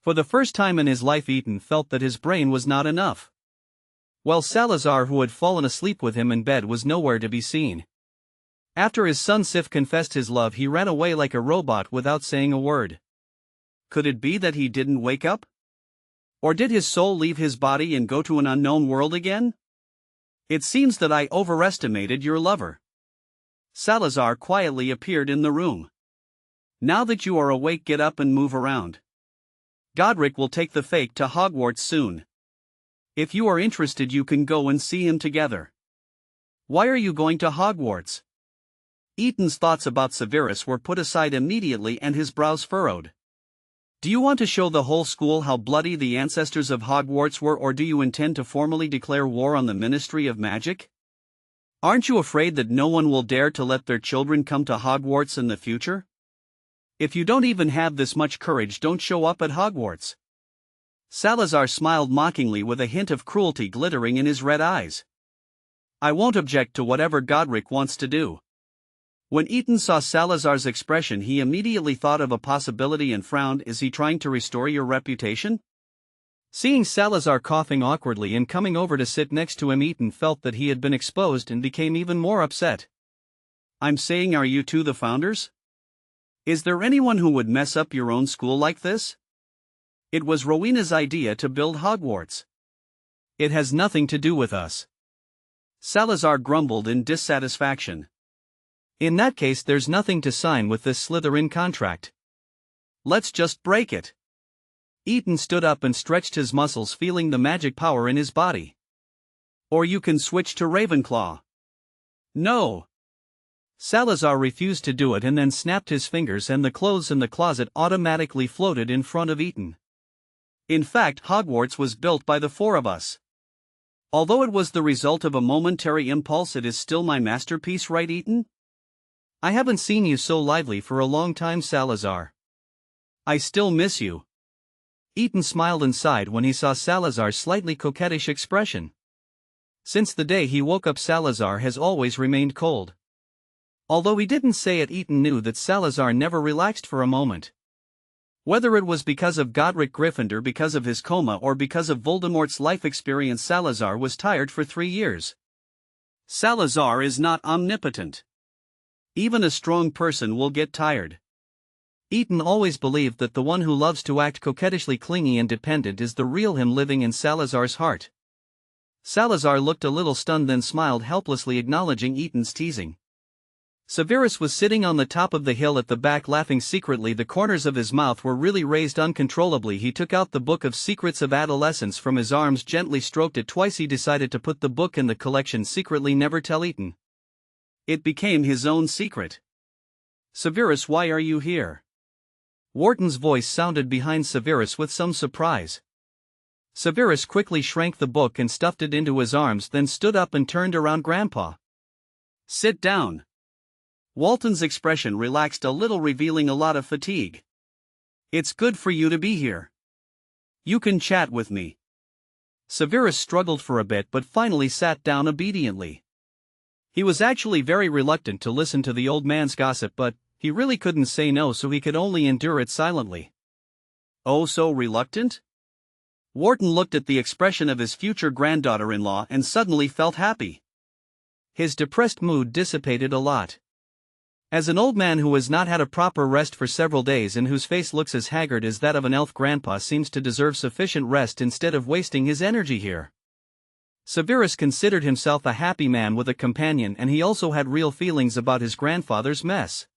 For the first time in his life, Eton felt that his brain was not enough. Well, Salazar, who had fallen asleep with him in bed, was nowhere to be seen. After his son Sif confessed his love, he ran away like a robot without saying a word. Could it be that he didn't wake up? Or did his soul leave his body and go to an unknown world again? "It seems that I overestimated your lover." Salazar quietly appeared in the room. "Now that you are awake, get up and move around. Godric will take the fake to Hogwarts soon. If you are interested, you can go and see him together." "Why are you going to Hogwarts?" Eton's thoughts about Severus were put aside immediately, and his brows furrowed. "Do you want to show the whole school how bloody the ancestors of Hogwarts were, or do you intend to formally declare war on the Ministry of Magic? Aren't you afraid that no one will dare to let their children come to Hogwarts in the future? If you don't even have this much courage, don't show up at Hogwarts." Salazar smiled mockingly, with a hint of cruelty glittering in his red eyes. "I won't object to whatever Godric wants to do." When Eton saw Salazar's expression, he immediately thought of a possibility and frowned. "Is he trying to restore your reputation?" Seeing Salazar coughing awkwardly and coming over to sit next to him, Eton felt that he had been exposed and became even more upset. "I'm saying, are you two the founders? Is there anyone who would mess up your own school like this? It was Rowena's idea to build Hogwarts." "It has nothing to do with us." Salazar grumbled in dissatisfaction. "In that case, there's nothing to sign with this Slytherin contract. Let's just break it." Eton stood up and stretched his muscles, feeling the magic power in his body. "Or you can switch to Ravenclaw." "No." Salazar refused to do it and then snapped his fingers, and the clothes in the closet automatically floated in front of Eton. "In fact, Hogwarts was built by the four of us. Although it was the result of a momentary impulse, it is still my masterpiece, right, Eton? I haven't seen you so lively for a long time, Salazar. I still miss you." Eton smiled and sighed when he saw Salazar's slightly coquettish expression. Since the day he woke up, Salazar has always remained cold. Although he didn't say it, Eton knew that Salazar never relaxed for a moment. Whether it was because of Godric Gryffindor, because of his coma, or because of Voldemort's life experience, Salazar was tired for 3 years. Salazar is not omnipotent. Even a strong person will get tired. Eaton always believed that the one who loves to act coquettishly clingy and dependent is the real him living in Salazar's heart. Salazar looked a little stunned, then smiled helplessly, acknowledging Eaton's teasing. Severus was sitting on the top of the hill at the back, laughing secretly. The corners of his mouth were really raised uncontrollably. He took out the book of Secrets of Adolescence from his arms, gently stroked it twice. He decided to put the book in the collection secretly, never tell Eaton. It became his own secret. Severus, why are you here? Wharton's voice sounded behind Severus with some surprise. Severus quickly shrank the book and stuffed it into his arms, then stood up and turned around. Grandpa, sit down. Walton's expression relaxed a little, revealing a lot of fatigue. It's good for you to be here. You can chat with me. Severus struggled for a bit but finally sat down obediently. He was actually very reluctant to listen to the old man's gossip, but he really couldn't say no, so he could only endure it silently. Oh, so reluctant? Wharton looked at the expression of his future granddaughter-in-law and suddenly felt happy. His depressed mood dissipated a lot. As an old man who has not had a proper rest for several days and whose face looks as haggard as that of an elf, Grandpa seems to deserve sufficient rest instead of wasting his energy here. Severus considered himself a happy man with a companion, and he also had real feelings about his grandfather's mess.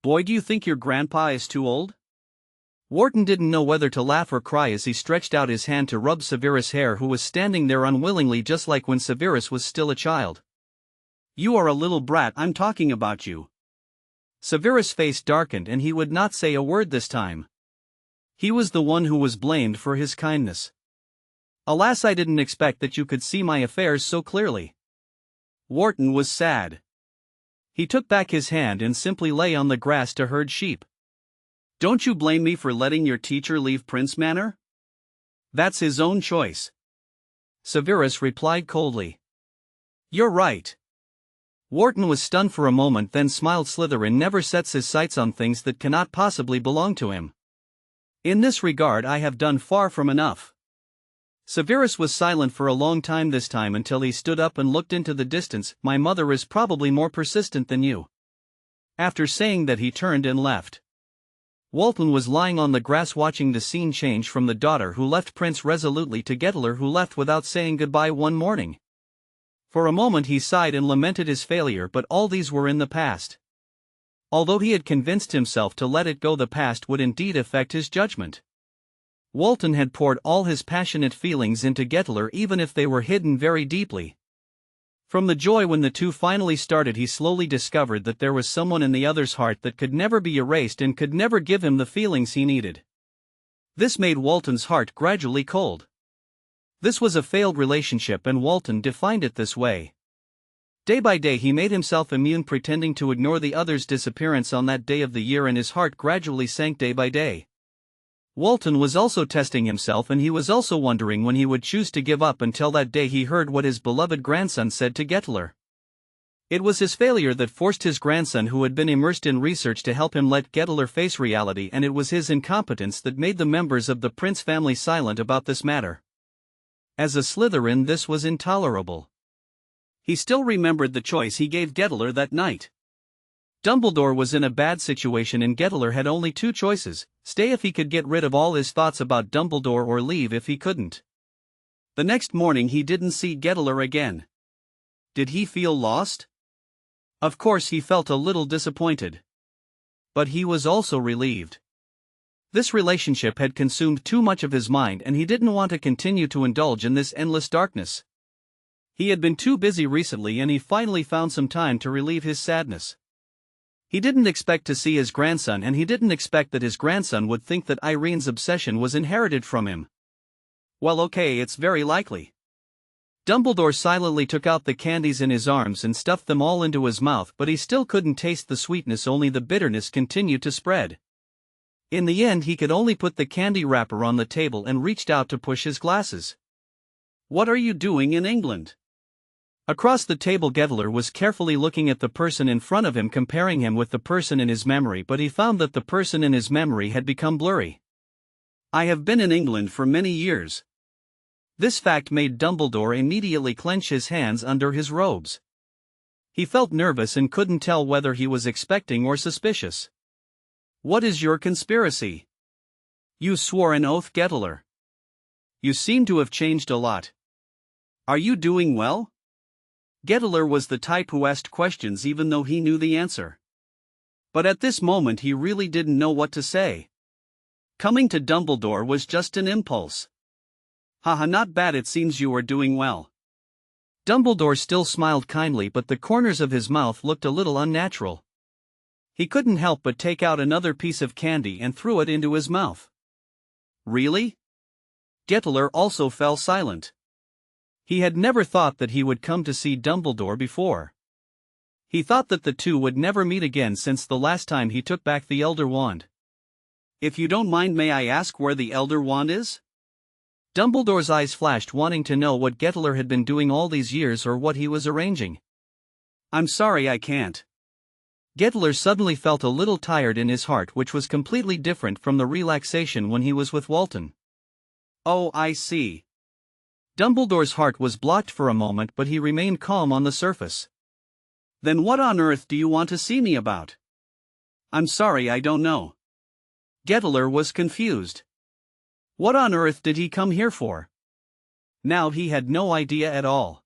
Boy, do you think your grandpa is too old? Wharton didn't know whether to laugh or cry as he stretched out his hand to rub Severus' hair, who was standing there unwillingly, just like when Severus was still a child. You are a little brat, I'm talking about you. Severus' face darkened and he would not say a word this time. He was the one who was blamed for his kindness. Alas, I didn't expect that you could see my affairs so clearly. Wharton was sad. He took back his hand and simply lay on the grass to herd sheep. Don't you blame me for letting your teacher leave Prince Manor? That's his own choice. Severus replied coldly. You're right. Wharton was stunned for a moment, then smiled. Slytherin never sets his sights on things that cannot possibly belong to him. In this regard I have done far from enough. Severus was silent for a long time this time, until he stood up and looked into the distance. My mother is probably more persistent than you. After saying that, he turned and left. Walton was lying on the grass watching the scene change from the daughter who left Prince resolutely to Gettler, who left without saying goodbye one morning. For a moment he sighed and lamented his failure, but all these were in the past. Although he had convinced himself to let it go, the past would indeed affect his judgment. Walton had poured all his passionate feelings into Gettler, even if they were hidden very deeply. From the joy when the two finally started, he slowly discovered that there was someone in the other's heart that could never be erased and could never give him the feelings he needed. This made Walton's heart gradually cold. This was a failed relationship, and Walton defined it this way. Day by day he made himself immune, pretending to ignore the other's disappearance on that day of the year, and his heart gradually sank day by day. Walton was also testing himself, and he was also wondering when he would choose to give up, until that day he heard what his beloved grandson said to Gettler. It was his failure that forced his grandson, who had been immersed in research, to help him let Gettler face reality, and it was his incompetence that made the members of the Prince family silent about this matter. As a Slytherin, this was intolerable. He still remembered the choice he gave Gettler that night. Dumbledore was in a bad situation, and Gettler had only two choices: stay if he could get rid of all his thoughts about Dumbledore, or leave if he couldn't. The next morning he didn't see Gettler again. Did he feel lost? Of course he felt a little disappointed. But he was also relieved. This relationship had consumed too much of his mind, and he didn't want to continue to indulge in this endless darkness. He had been too busy recently, and he finally found some time to relieve his sadness. He didn't expect to see his grandson, and he didn't expect that his grandson would think that Irene's obsession was inherited from him. Well, okay, it's very likely. Dumbledore silently took out the candies in his arms and stuffed them all into his mouth, but he still couldn't taste the sweetness, only the bitterness continued to spread. In the end he could only put the candy wrapper on the table and reached out to push his glasses. What are you doing in England? Across the table Gettler was carefully looking at the person in front of him, comparing him with the person in his memory, but he found that the person in his memory had become blurry. I have been in England for many years. This fact made Dumbledore immediately clench his hands under his robes. He felt nervous and couldn't tell whether he was expecting or suspicious. What is your conspiracy? You swore an oath, Gettler. You seem to have changed a lot. Are you doing well? Gettler was the type who asked questions even though he knew the answer. But at this moment he really didn't know what to say. Coming to Dumbledore was just an impulse. Haha, not bad, it seems you are doing well. Dumbledore still smiled kindly, but the corners of his mouth looked a little unnatural. He couldn't help but take out another piece of candy and threw it into his mouth. Really? Gettler also fell silent. He had never thought that he would come to see Dumbledore before. He thought that the two would never meet again since the last time he took back the Elder Wand. If you don't mind, may I ask where the Elder Wand is? Dumbledore's eyes flashed, wanting to know what Gettler had been doing all these years or what he was arranging. I'm sorry, I can't. Gettler suddenly felt a little tired in his heart, which was completely different from the relaxation when he was with Walton. Oh, I see. Dumbledore's heart was blocked for a moment, but he remained calm on the surface. Then what on earth do you want to see me about? I'm sorry, I don't know. Gettler was confused. What on earth did he come here for? Now he had no idea at all.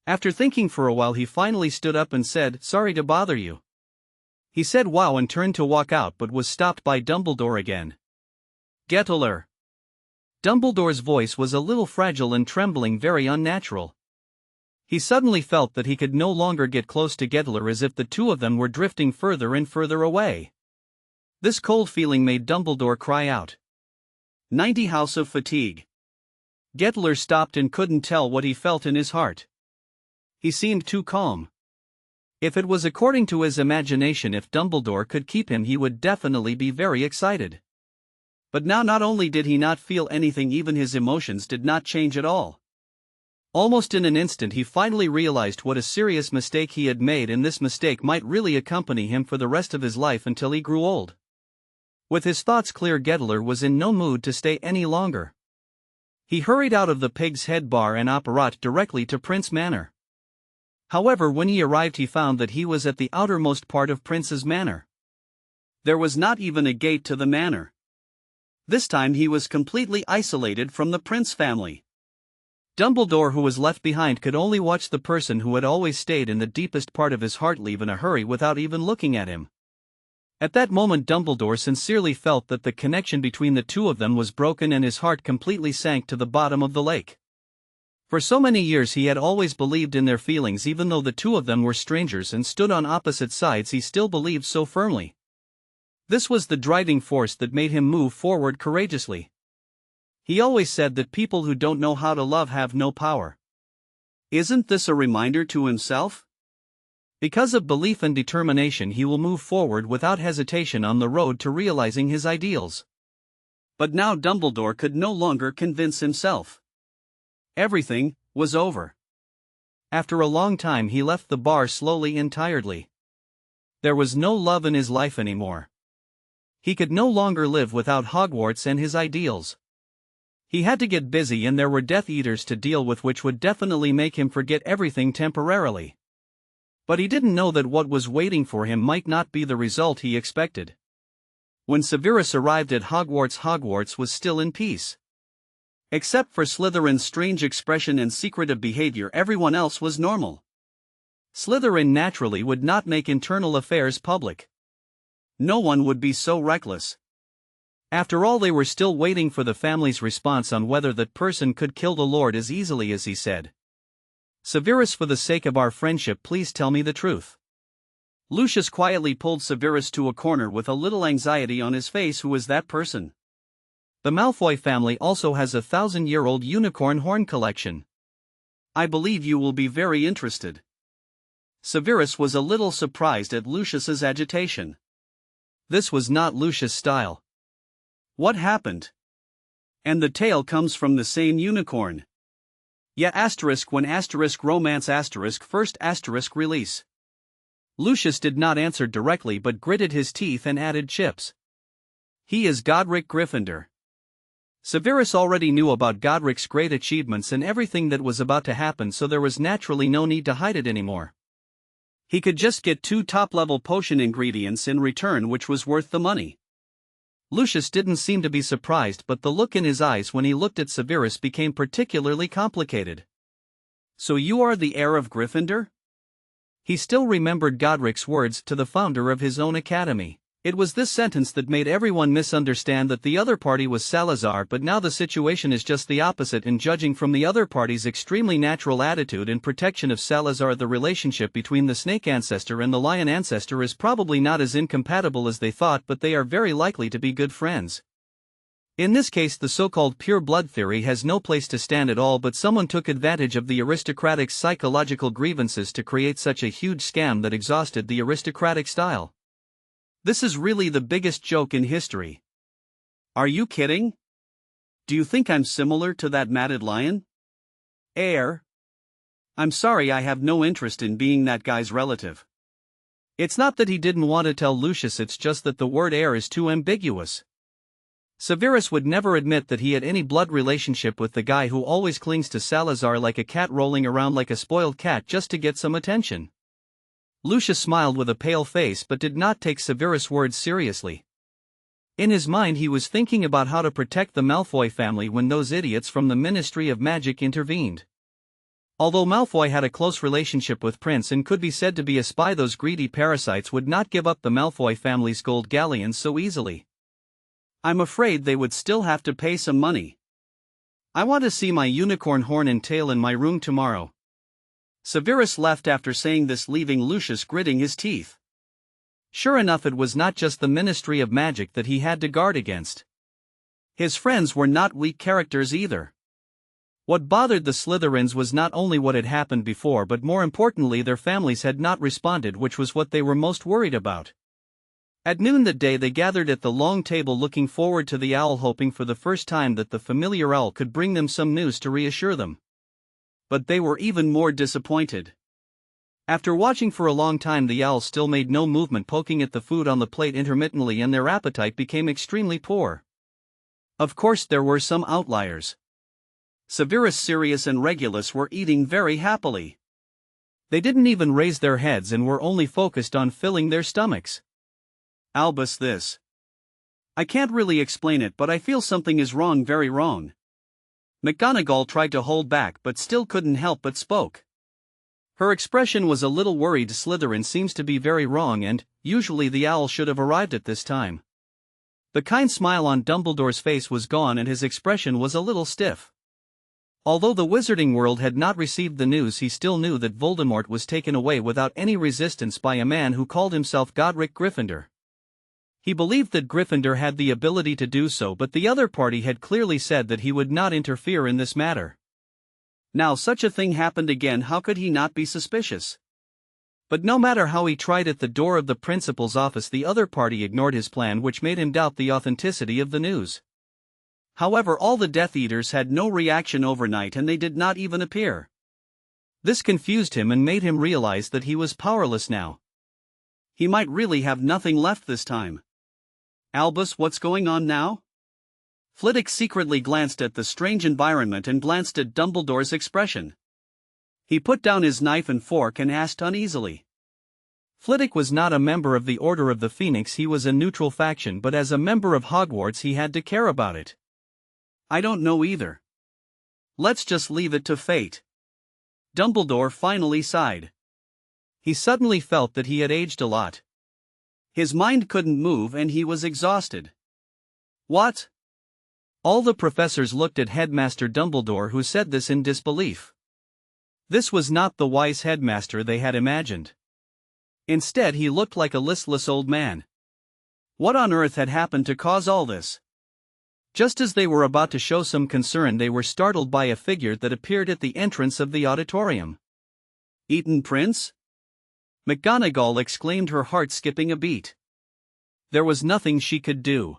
After thinking for a while, he finally stood up and said, "Sorry to bother you." He said wow and turned to walk out, but was stopped by Dumbledore again. Gettler. Dumbledore's voice was a little fragile and trembling, very unnatural. He suddenly felt that he could no longer get close to Gettler, as if the two of them were drifting further and further away. This cold feeling made Dumbledore cry out. 90 House of Fatigue. Gettler stopped and couldn't tell what he felt in his heart. He seemed too calm. If it was according to his imagination, if Dumbledore could keep him, he would definitely be very excited. But now not only did he not feel anything, even his emotions did not change at all. Almost in an instant he finally realized what a serious mistake he had made, and this mistake might really accompany him for the rest of his life until he grew old. With his thoughts clear, Gettler was in no mood to stay any longer. He hurried out of the Pig's Head Bar and Apparat directly to Prince Manor. However, when he arrived, he found that he was at the outermost part of Prince's Manor. There was not even a gate to the manor. This time he was completely isolated from the Prince family. Dumbledore, who was left behind, could only watch the person who had always stayed in the deepest part of his heart leave in a hurry without even looking at him. At that moment Dumbledore sincerely felt that the connection between the two of them was broken, and his heart completely sank to the bottom of the lake. For so many years he had always believed in their feelings, even though the two of them were strangers and stood on opposite sides. He still believed so firmly. This was the driving force that made him move forward courageously. He always said that people who don't know how to love have no power. Isn't this a reminder to himself? Because of belief and determination, he will move forward without hesitation on the road to realizing his ideals. But now Dumbledore could no longer convince himself. Everything was over. After a long time he left the bar slowly and tiredly. There was no love in his life anymore. He could no longer live without Hogwarts and his ideals. He had to get busy, and there were Death Eaters to deal with, which would definitely make him forget everything temporarily. But he didn't know that what was waiting for him might not be the result he expected. When Severus arrived at Hogwarts, Hogwarts was still in peace. Except for Slytherin's strange expression and secretive behavior, everyone else was normal. Slytherin naturally would not make internal affairs public. No one would be so reckless. After all, they were still waiting for the family's response on whether that person could kill the Lord as easily as he said. Severus, for the sake of our friendship, please tell me the truth. Lucius quietly pulled Severus to a corner with a little anxiety on his face. Who is that person? The Malfoy family also has a 1,000-year-old unicorn horn collection. I believe you will be very interested. Severus was a little surprised at Lucius's agitation. This was not Lucius' style. What happened? And the tale comes from the same unicorn. Yeah, when romance first release. Lucius did not answer directly, but gritted his teeth and added chips. He is Godric Gryffindor. Severus already knew about Godric's great achievements and everything that was about to happen, so there was naturally no need to hide it anymore. He could just get 2 top-level potion ingredients in return, which was worth the money. Lucius didn't seem to be surprised, but the look in his eyes when he looked at Severus became particularly complicated. "So you are the heir of Gryffindor?" He still remembered Godric's words to the founder of his own academy. It was this sentence that made everyone misunderstand that the other party was Salazar, but now the situation is just the opposite, and judging from the other party's extremely natural attitude in protection of Salazar, the relationship between the snake ancestor and the lion ancestor is probably not as incompatible as they thought, but they are very likely to be good friends. In this case, the so-called pure blood theory has no place to stand at all, but someone took advantage of the aristocratic psychological grievances to create such a huge scam that exhausted the aristocratic style. This is really the biggest joke in history. Are you kidding? Do you think I'm similar to that matted lion? Heir? I'm sorry, I have no interest in being that guy's relative. It's not that he didn't want to tell Lucius, it's just that the word heir is too ambiguous. Severus would never admit that he had any blood relationship with the guy who always clings to Salazar like a cat, rolling around like a spoiled cat just to get some attention. Lucius smiled with a pale face but did not take Severus' words seriously. In his mind he was thinking about how to protect the Malfoy family when those idiots from the Ministry of Magic intervened. Although Malfoy had a close relationship with Prince and could be said to be a spy, those greedy parasites would not give up the Malfoy family's gold galleons so easily. I'm afraid they would still have to pay some money. I want to see my unicorn horn and tail in my room tomorrow. Severus left after saying this, leaving Lucius gritting his teeth. Sure enough, it was not just the Ministry of Magic that he had to guard against. His friends were not weak characters either. What bothered the Slytherins was not only what had happened before, but more importantly their families had not responded, which was what they were most worried about. At noon that day they gathered at the long table looking forward to the owl, hoping for the first time that the familiar owl could bring them some news to reassure them. But they were even more disappointed. After watching for a long time, the owl still made no movement, poking at the food on the plate intermittently, and their appetite became extremely poor. Of course there were some outliers. Severus, Sirius and Regulus were eating very happily. They didn't even raise their heads and were only focused on filling their stomachs. Albus, this. I can't really explain it, but I feel something is wrong, very wrong. McGonagall tried to hold back but still couldn't help but spoke. Her expression was a little worried. Slytherin seems to be very wrong, and usually the owl should have arrived at this time. The kind smile on Dumbledore's face was gone and his expression was a little stiff. Although the wizarding world had not received the news, he still knew that Voldemort was taken away without any resistance by a man who called himself Godric Gryffindor. He believed that Gryffindor had the ability to do so, but the other party had clearly said that he would not interfere in this matter. Now such a thing happened again, how could he not be suspicious? But no matter how he tried at the door of the principal's office, the other party ignored his plan, which made him doubt the authenticity of the news. However, all the Death Eaters had no reaction overnight and they did not even appear. This confused him and made him realize that he was powerless now. He might really have nothing left this time. Albus, what's going on now? Flitwick secretly glanced at the strange environment and glanced at Dumbledore's expression. He put down his knife and fork and asked uneasily. Flitwick was not a member of the Order of the Phoenix, he was a neutral faction, but as a member of Hogwarts he had to care about it. I don't know either. Let's just leave it to fate. Dumbledore finally sighed. He suddenly felt that he had aged a lot. His mind couldn't move and he was exhausted. What? All the professors looked at Headmaster Dumbledore, who said this in disbelief. This was not the wise headmaster they had imagined. Instead, he looked like a listless old man. What on earth had happened to cause all this? Just as they were about to show some concern, they were startled by a figure that appeared at the entrance of the auditorium. Eton Prince? McGonagall exclaimed, her heart skipping a beat. There was nothing she could do.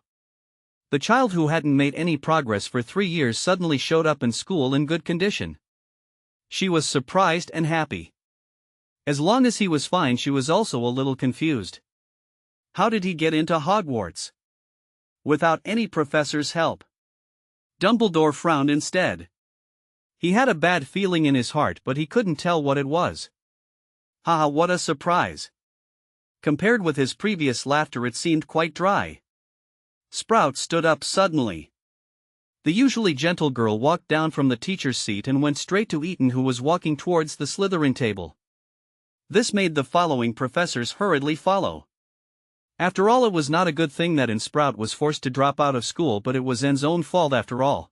The child who hadn't made any progress for 3 years suddenly showed up in school in good condition. She was surprised and happy. As long as he was fine, she was also a little confused. How did he get into Hogwarts? Without any professor's help. Dumbledore frowned instead. He had a bad feeling in his heart, but he couldn't tell what it was. Haha, what a surprise. Compared with his previous laughter, it seemed quite dry. Sprout stood up suddenly. The usually gentle girl walked down from the teacher's seat and went straight to Eton, who was walking towards the Slytherin table. This made the following professors hurriedly follow. After all, it was not a good thing that Sprout was forced to drop out of school, but it was N's own fault after all.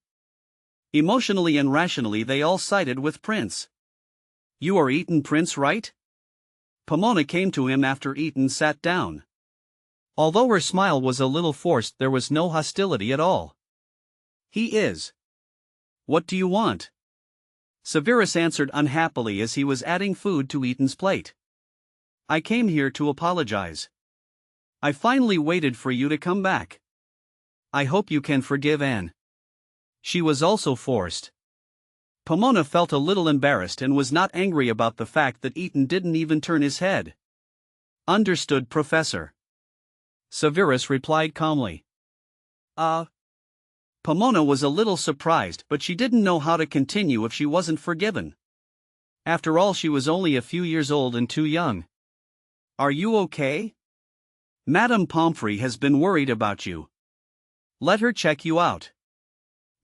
Emotionally and rationally, they all sided with Prince. You are Eton Prince, right? Pomona came to him after Eton sat down. Although her smile was a little forced, there was no hostility at all. He is. What do you want? Severus answered unhappily as he was adding food to Eton's plate. I came here to apologize. I finally waited for you to come back. I hope you can forgive Anne. She was also forced. Pomona felt a little embarrassed and was not angry about the fact that Eton didn't even turn his head. Understood, Professor. Severus replied calmly. Pomona was a little surprised, but she didn't know how to continue if she wasn't forgiven. After all, she was only a few years old and too young. Are you okay? Madame Pomfrey has been worried about you. Let her check you out.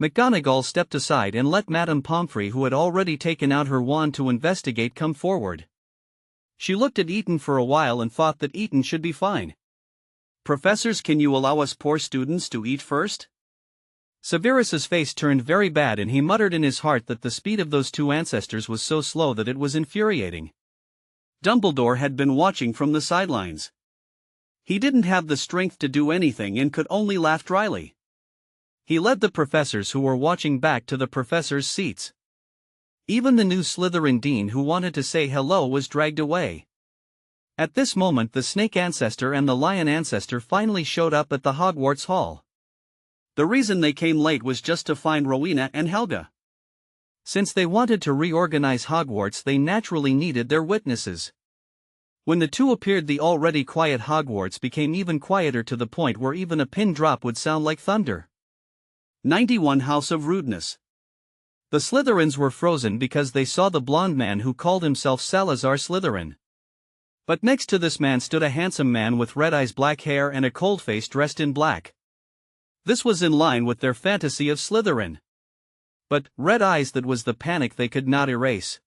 McGonagall stepped aside and let Madame Pomfrey, who had already taken out her wand to investigate, come forward. She looked at Eton for a while and thought that Eton should be fine. Professors, can you allow us poor students to eat first? Severus's face turned very bad and he muttered in his heart that the speed of those two ancestors was so slow that it was infuriating. Dumbledore had been watching from the sidelines. He didn't have the strength to do anything and could only laugh dryly. He led the professors who were watching back to the professors' seats. Even the new Slytherin dean, who wanted to say hello, was dragged away. At this moment, the snake ancestor and the lion ancestor finally showed up at the Hogwarts Hall. The reason they came late was just to find Rowena and Helga. Since they wanted to reorganize Hogwarts, they naturally needed their witnesses. When the two appeared, the already quiet Hogwarts became even quieter, to the point where even a pin drop would sound like thunder. 91 House of Rudeness. The Slytherins were frozen because they saw the blonde man who called himself Salazar Slytherin. But next to this man stood a handsome man with red eyes, black hair, and a cold face, dressed in black. This was in line with their fantasy of Slytherin. But red eyes, that was the panic they could not erase.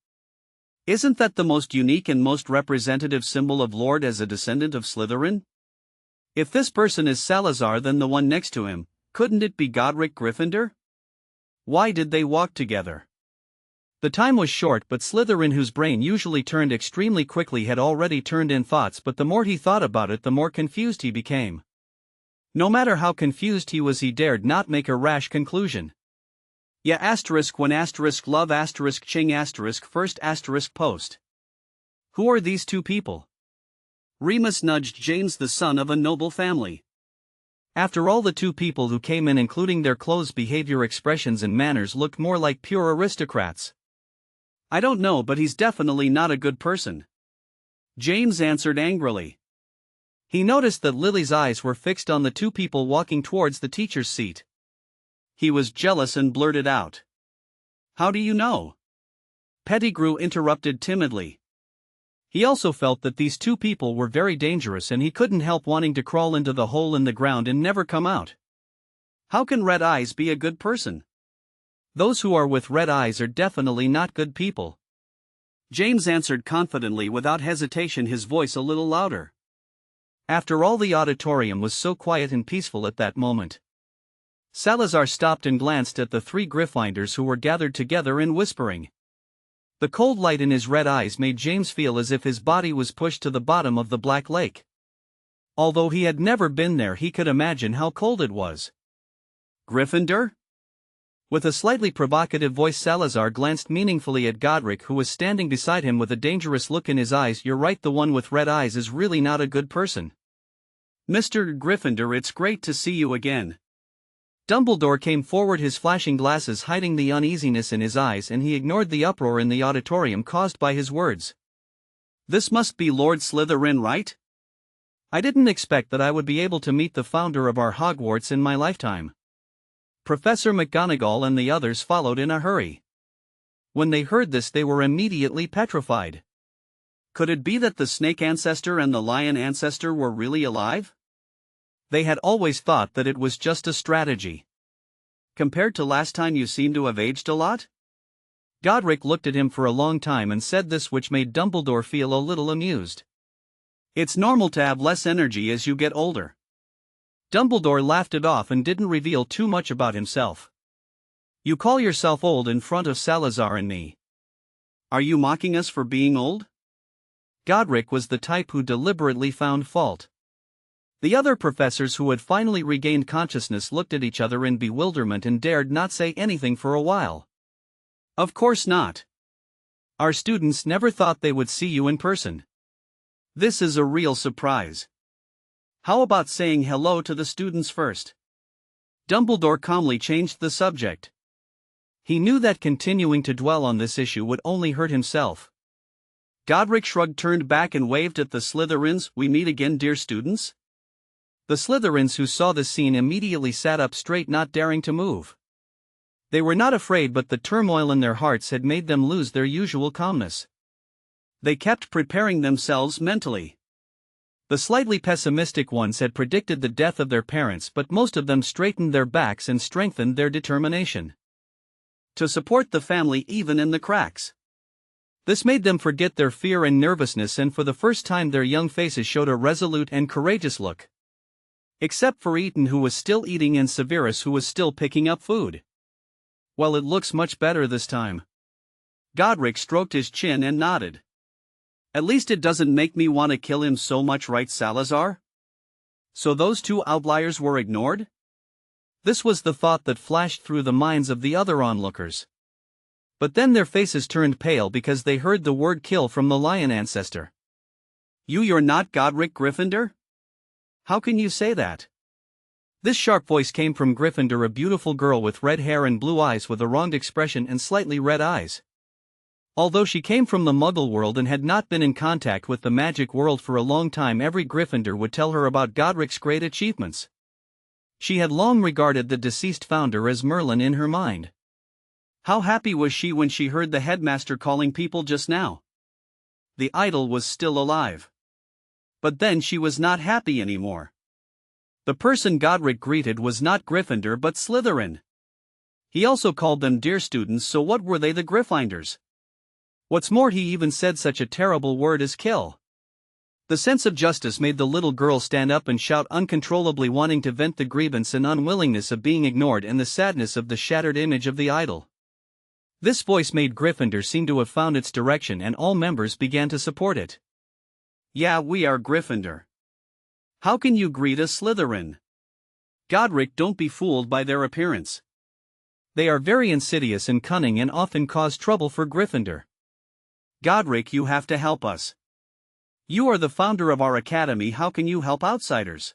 Isn't that the most unique and most representative symbol of Lord as a descendant of Slytherin? If this person is Salazar, then the one next to him, couldn't it be Godric Gryffindor? Why did they walk together? The time was short, but Slytherin, whose brain usually turned extremely quickly, had already turned in thoughts, but the more he thought about it, the more confused he became. No matter how confused he was, he dared not make a rash conclusion. Yeah, when love ching first post. Who are these two people? Remus nudged James, the son of a noble family. After all, the two people who came in, including their clothes, behavior, expressions, and manners, looked more like pure aristocrats. I don't know, but he's definitely not a good person. James answered angrily. He noticed that Lily's eyes were fixed on the two people walking towards the teacher's seat. He was jealous and blurted out. How do you know? Pettigrew interrupted timidly. He also felt that these two people were very dangerous, and he couldn't help wanting to crawl into the hole in the ground and never come out. How can Red Eyes be a good person? Those who are with red eyes are definitely not good people. James answered confidently, without hesitation, his voice a little louder. After all, the auditorium was so quiet and peaceful at that moment. Salazar stopped and glanced at the three Gryffindors who were gathered together and whispering. The cold light in his red eyes made James feel as if his body was pushed to the bottom of the Black Lake. Although he had never been there, he could imagine how cold it was. Gryffindor? With a slightly provocative voice, Salazar glanced meaningfully at Godric, who was standing beside him with a dangerous look in his eyes. You're right, the one with red eyes is really not a good person. Mr. Gryffindor, it's great to see you again. Dumbledore came forward, his flashing glasses hiding the uneasiness in his eyes, and he ignored the uproar in the auditorium caused by his words. This must be Lord Slytherin, right? I didn't expect that I would be able to meet the founder of our Hogwarts in my lifetime. Professor McGonagall and the others followed in a hurry. When they heard this, they were immediately petrified. Could it be that the snake ancestor and the lion ancestor were really alive? They had always thought that it was just a strategy. Compared to last time, you seem to have aged a lot? Godric looked at him for a long time and said this, which made Dumbledore feel a little amused. It's normal to have less energy as you get older. Dumbledore laughed it off and didn't reveal too much about himself. You call yourself old in front of Salazar and me. Are you mocking us for being old? Godric was the type who deliberately found fault. The other professors who had finally regained consciousness looked at each other in bewilderment and dared not say anything for a while. Of course not. Our students never thought they would see you in person. This is a real surprise. How about saying hello to the students first? Dumbledore calmly changed the subject. He knew that continuing to dwell on this issue would only hurt himself. Godric shrugged, turned back and waved at the Slytherins. We meet again, dear students? The Slytherins who saw this scene immediately sat up straight, not daring to move. They were not afraid, but the turmoil in their hearts had made them lose their usual calmness. They kept preparing themselves mentally. The slightly pessimistic ones had predicted the death of their parents, but most of them straightened their backs and strengthened their determination to support the family even in the cracks. This made them forget their fear and nervousness, and for the first time their young faces showed a resolute and courageous look. Except for Eton, who was still eating, and Severus, who was still picking up food. Well, it looks much better this time. Godric stroked his chin and nodded. At least it doesn't make me want to kill him so much, right, Salazar? So those two outliers were ignored? This was the thought that flashed through the minds of the other onlookers. But then their faces turned pale because they heard the word kill from the lion ancestor. You're not Godric Gryffindor? How can you say that? This sharp voice came from Gryffindor, a beautiful girl with red hair and blue eyes with a wronged expression and slightly red eyes. Although she came from the Muggle world and had not been in contact with the magic world for a long time, every Gryffindor would tell her about Godric's great achievements. She had long regarded the deceased founder as Merlin in her mind. How happy was she when she heard the headmaster calling people just now? The idol was still alive. But then she was not happy anymore. The person Godric greeted was not Gryffindor but Slytherin. He also called them dear students, so what were they, the Gryffindors? What's more, he even said such a terrible word as kill. The sense of justice made the little girl stand up and shout uncontrollably, wanting to vent the grievance and unwillingness of being ignored and the sadness of the shattered image of the idol. This voice made Gryffindor seem to have found its direction, and all members began to support it. Yeah, we are Gryffindor. How can you greet a Slytherin? Godric, don't be fooled by their appearance. They are very insidious and cunning and often cause trouble for Gryffindor. Godric, you have to help us. You are the founder of our academy, how can you help outsiders?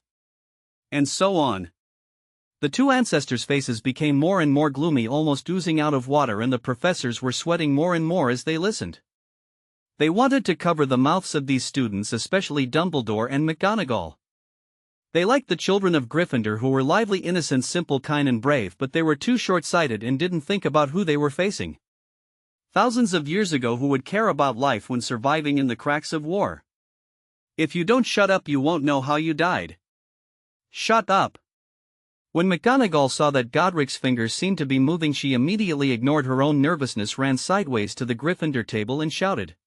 And so on. The two ancestors' faces became more and more gloomy, almost oozing out of water, and the professors were sweating more and more as they listened. They wanted to cover the mouths of these students, especially Dumbledore and McGonagall. They liked the children of Gryffindor, who were lively, innocent, simple, kind and brave, but they were too short-sighted and didn't think about who they were facing. Thousands of years ago, who would care about life when surviving in the cracks of war? If you don't shut up, you won't know how you died. Shut up. When McGonagall saw that Godric's fingers seemed to be moving, she immediately ignored her own nervousness, ran sideways to the Gryffindor table and shouted.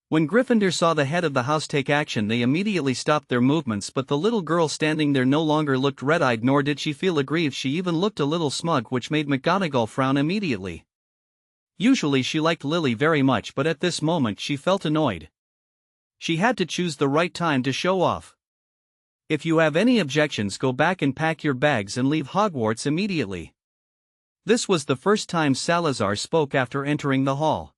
When Gryffindor saw the head of the house take action, they immediately stopped their movements, but the little girl standing there no longer looked red-eyed, nor did she feel aggrieved. She even looked a little smug, which made McGonagall frown immediately. Usually she liked Lily very much, but at this moment she felt annoyed. She had to choose the right time to show off. If you have any objections, go back and pack your bags and leave Hogwarts immediately. This was the first time Salazar spoke after entering the hall.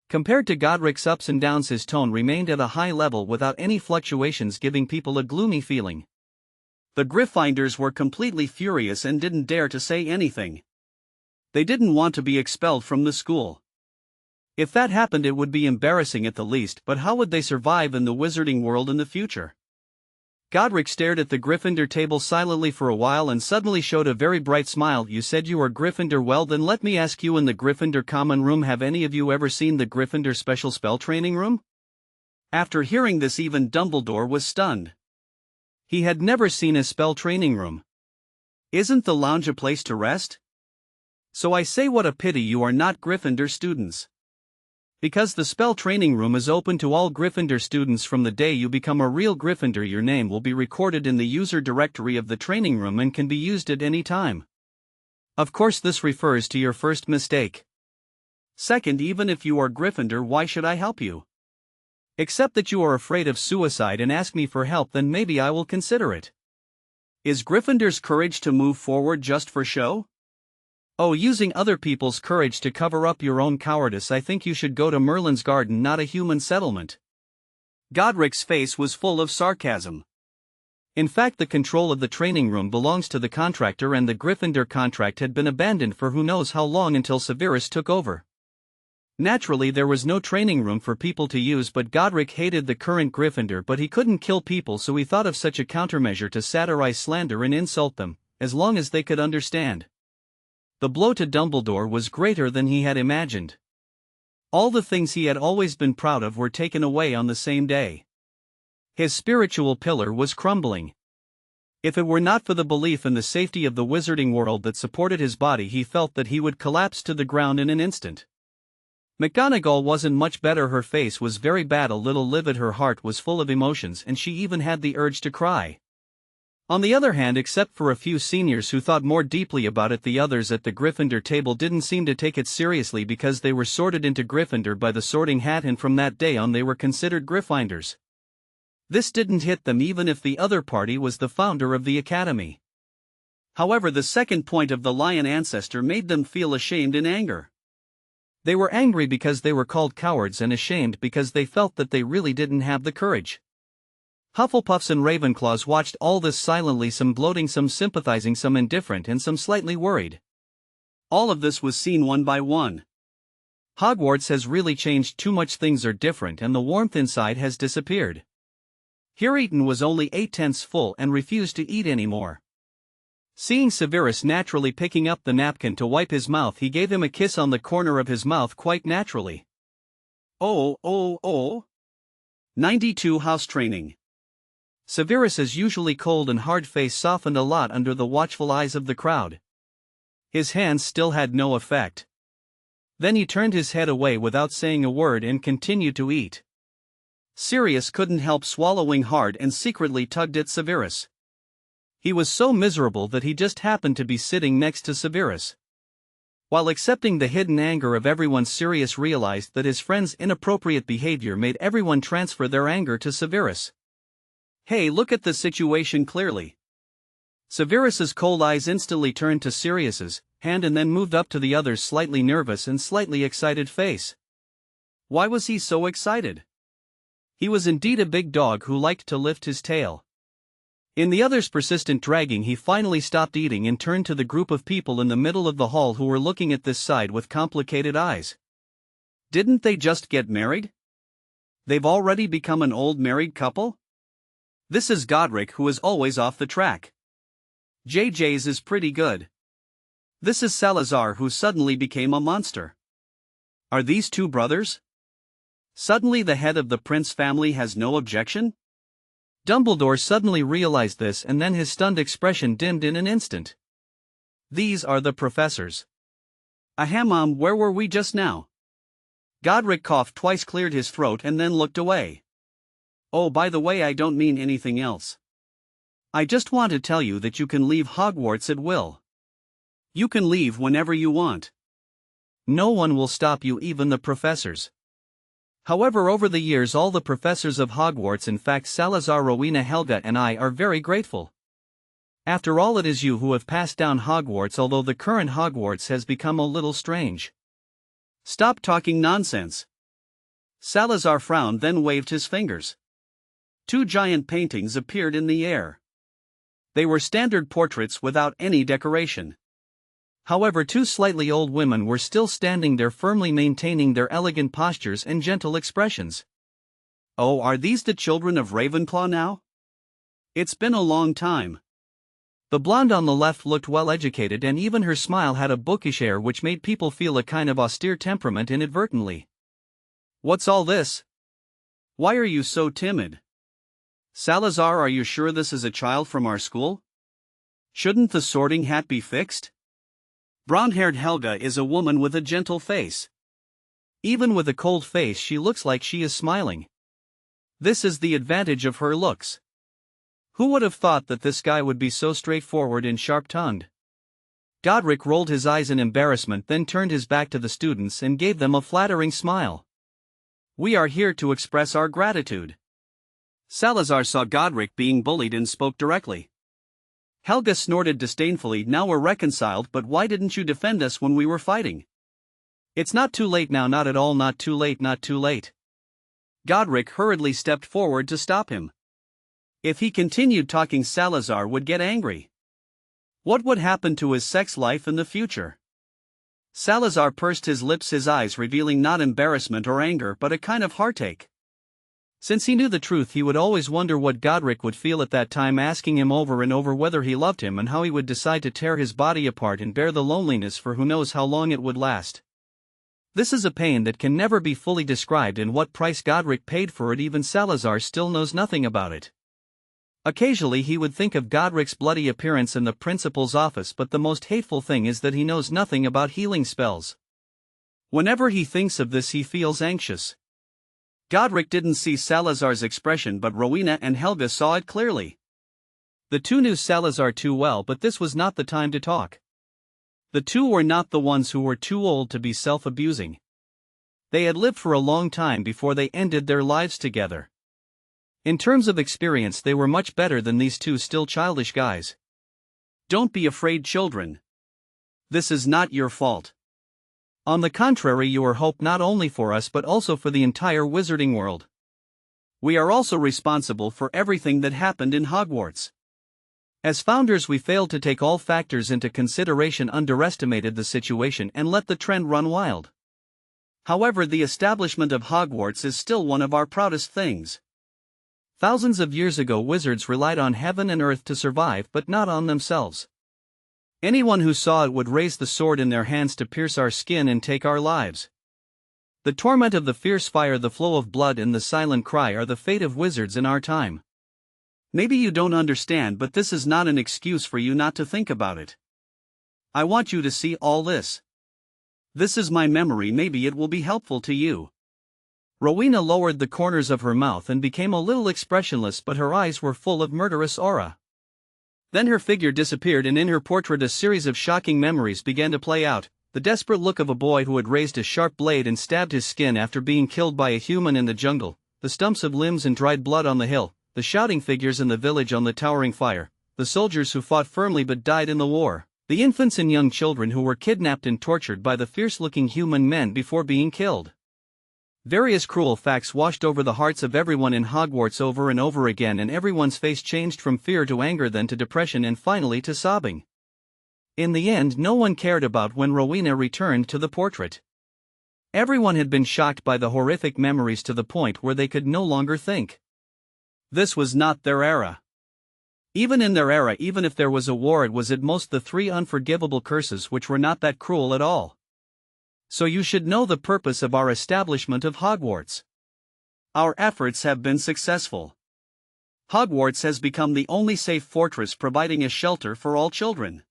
Compared to Godric's ups and downs, his tone remained at a high level without any fluctuations, giving people a gloomy feeling. The Gryffindors were completely furious and didn't dare to say anything. They didn't want to be expelled from the school. If that happened, it would be embarrassing at the least, but how would they survive in the wizarding world in the future? Godric stared at the Gryffindor table silently for a while and suddenly showed a very bright smile. You said you are Gryffindor. Well then let me ask you, in the Gryffindor common room, have any of you ever seen the Gryffindor special spell training room? After hearing this, even Dumbledore was stunned. He had never seen a spell training room. Isn't the lounge a place to rest? So I say, what a pity you are not Gryffindor students. Because the spell training room is open to all Gryffindor students. From the day you become a real Gryffindor, your name will be recorded in the user directory of the training room and can be used at any time. Of course, this refers to your first mistake. Second, even if you are Gryffindor, why should I help you? Except that you are afraid of suicide and ask me for help, then maybe I will consider it. Is Gryffindor's courage to move forward just for show? Oh, using other people's courage to cover up your own cowardice. I think you should go to Merlin's garden, not a human settlement. Godric's face was full of sarcasm. In fact, the control of the training room belongs to the contractor, and the Gryffindor contract had been abandoned for who knows how long until Severus took over. Naturally, there was no training room for people to use, but Godric hated the current Gryffindor, but he couldn't kill people, so he thought of such a countermeasure to satirize, slander and insult them, as long as they could understand. The blow to Dumbledore was greater than he had imagined. All the things he had always been proud of were taken away on the same day. His spiritual pillar was crumbling. If it were not for the belief in the safety of the wizarding world that supported his body, he felt that he would collapse to the ground in an instant. McGonagall wasn't much better. Her face was very bad, a little livid, her heart was full of emotions, and she even had the urge to cry. On the other hand, except for a few seniors who thought more deeply about it, the others at the Gryffindor table didn't seem to take it seriously because they were sorted into Gryffindor by the sorting hat, and from that day on they were considered Gryffindors. This didn't hit them even if the other party was the founder of the academy. However, the second point of the lion ancestor made them feel ashamed and anger. They were angry because they were called cowards, and ashamed because they felt that they really didn't have the courage. Hufflepuffs and Ravenclaws watched all this silently, some gloating, some sympathizing, some indifferent, and some slightly worried. All of this was seen one by one. Hogwarts has really changed. Too much, things are different, and the warmth inside has disappeared. Here Eton was only 8/10 full and refused to eat anymore. Seeing Severus naturally picking up the napkin to wipe his mouth, he gave him a kiss on the corner of his mouth quite naturally. Oh. 92 House training. Severus's usually cold and hard face softened a lot under the watchful eyes of the crowd. His hands still had no effect. Then he turned his head away without saying a word and continued to eat. Sirius couldn't help swallowing hard and secretly tugged at Severus. He was so miserable that he just happened to be sitting next to Severus. While accepting the hidden anger of everyone, Sirius realized that his friend's inappropriate behavior made everyone transfer their anger to Severus. Hey, look at the situation clearly. Severus's cold eyes instantly turned to Sirius's hand and then moved up to the other's slightly nervous and slightly excited face. Why was he so excited? He was indeed a big dog who liked to lift his tail. In the other's persistent dragging, he finally stopped eating and turned to the group of people in the middle of the hall who were looking at this side with complicated eyes. Didn't they just get married? They've already become an old married couple? This is Godric, who is always off the track. JJ's is pretty good. This is Salazar, who suddenly became a monster. Are these two brothers? Suddenly the head of the Prince family has no objection? Dumbledore suddenly realized this, and then his stunned expression dimmed in an instant. These are the professors. Ahem, where were we just now? Godric coughed twice, cleared his throat, and then looked away. Oh, by the way, I don't mean anything else. I just want to tell you that you can leave Hogwarts at will. You can leave whenever you want. No one will stop you, even the professors. However, over the years, all the professors of Hogwarts, in fact Salazar, Rowena, Helga and I, are very grateful. After all, it is you who have passed down Hogwarts, although the current Hogwarts has become a little strange. Stop talking nonsense. Salazar frowned, then waved his fingers. Two giant paintings appeared in the air. They were standard portraits without any decoration. However, two slightly old women were still standing there, firmly maintaining their elegant postures and gentle expressions. Oh, are these the children of Ravenclaw now? It's been a long time. The blonde on the left looked well educated, and even her smile had a bookish air which made people feel a kind of austere temperament inadvertently. What's all this? Why are you so timid? Salazar, are you sure this is a child from our school? Shouldn't the sorting hat be fixed? Blonde-haired Helga is a woman with a gentle face. Even with a cold face, she looks like she is smiling. This is the advantage of her looks. Who would have thought that this guy would be so straightforward and sharp-tongued? Godric rolled his eyes in embarrassment, then turned his back to the students and gave them a flattering smile. We are here to express our gratitude. Salazar saw Godric being bullied and spoke directly. Helga snorted disdainfully. Now we're reconciled, but why didn't you defend us when we were fighting? It's not too late now, not at all, not too late, not too late. Godric hurriedly stepped forward to stop him. If he continued talking, Salazar would get angry. What would happen to his sex life in the future? Salazar pursed his lips, his eyes revealing not embarrassment or anger but a kind of heartache. Since he knew the truth, he would always wonder what Godric would feel at that time, asking him over and over whether he loved him and how he would decide to tear his body apart and bear the loneliness for who knows how long it would last. This is a pain that can never be fully described, and what price Godric paid for it, even Salazar still knows nothing about it. Occasionally he would think of Godric's bloody appearance in the principal's office, but the most hateful thing is that he knows nothing about healing spells. Whenever he thinks of this, he feels anxious. Godric didn't see Salazar's expression, but Rowena and Helga saw it clearly. The two knew Salazar too well, but this was not the time to talk. The two were not the ones who were too old to be self-abusing. They had lived for a long time before they ended their lives together. In terms of experience, they were much better than these two still childish guys. Don't be afraid, children. This is not your fault. On the contrary, you are hope not only for us but also for the entire wizarding world. We are also responsible for everything that happened in Hogwarts. As founders, we failed to take all factors into consideration, underestimated the situation, and let the trend run wild. However, the establishment of Hogwarts is still one of our proudest things. Thousands of years ago, wizards relied on heaven and earth to survive, but not on themselves. Anyone who saw it would raise the sword in their hands to pierce our skin and take our lives. The torment of the fierce fire, the flow of blood, and the silent cry are the fate of wizards in our time. Maybe you don't understand, but this is not an excuse for you not to think about it. I want you to see all this. This is my memory, maybe it will be helpful to you. Rowena lowered the corners of her mouth and became a little expressionless, but her eyes were full of murderous aura. Then her figure disappeared, and in her portrait a series of shocking memories began to play out. The desperate look of a boy who had raised a sharp blade and stabbed his skin after being killed by a human in the jungle, the stumps of limbs and dried blood on the hill, the shouting figures in the village on the towering fire, the soldiers who fought firmly but died in the war, the infants and young children who were kidnapped and tortured by the fierce-looking human men before being killed. Various cruel facts washed over the hearts of everyone in Hogwarts over and over again, and everyone's face changed from fear to anger, then to depression, and finally to sobbing. In the end, no one cared about when Rowena returned to the portrait. Everyone had been shocked by the horrific memories to the point where they could no longer think. This was not their era. Even in their era, even if there was a war, it was at most the 3 unforgivable curses, which were not that cruel at all. So you should know the purpose of our establishment of Hogwarts. Our efforts have been successful. Hogwarts has become the only safe fortress, providing a shelter for all children.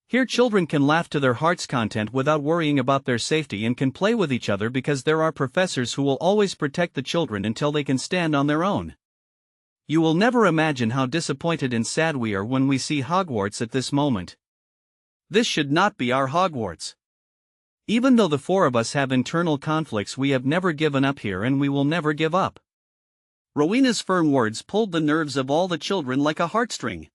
Here children can laugh to their heart's content without worrying about their safety, and can play with each other because there are professors who will always protect the children until they can stand on their own. You will never imagine how disappointed and sad we are when we see Hogwarts at this moment. This should not be our Hogwarts. Even though the 4 of us have internal conflicts, we have never given up here, and we will never give up. Rowena's firm words pulled the nerves of all the children like a heartstring.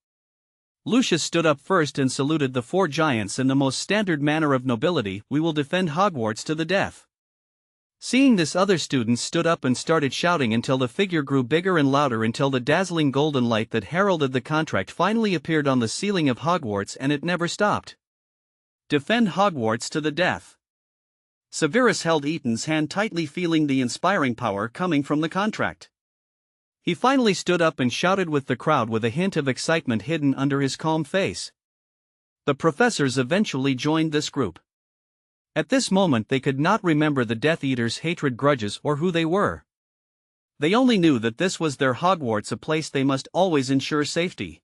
Lucius stood up first and saluted the 4 giants in the most standard manner of nobility. We will defend Hogwarts to the death. Seeing this, other students stood up and started shouting until the figure grew bigger and louder, until the dazzling golden light that heralded the contract finally appeared on the ceiling of Hogwarts, and it never stopped. Defend Hogwarts to the death. Severus held Eton's hand tightly, feeling the inspiring power coming from the contract. He finally stood up and shouted with the crowd with a hint of excitement hidden under his calm face. The professors eventually joined this group. At this moment they could not remember the Death Eater's hatred grudges or who they were. They only knew that this was their Hogwarts, a place they must always ensure safety.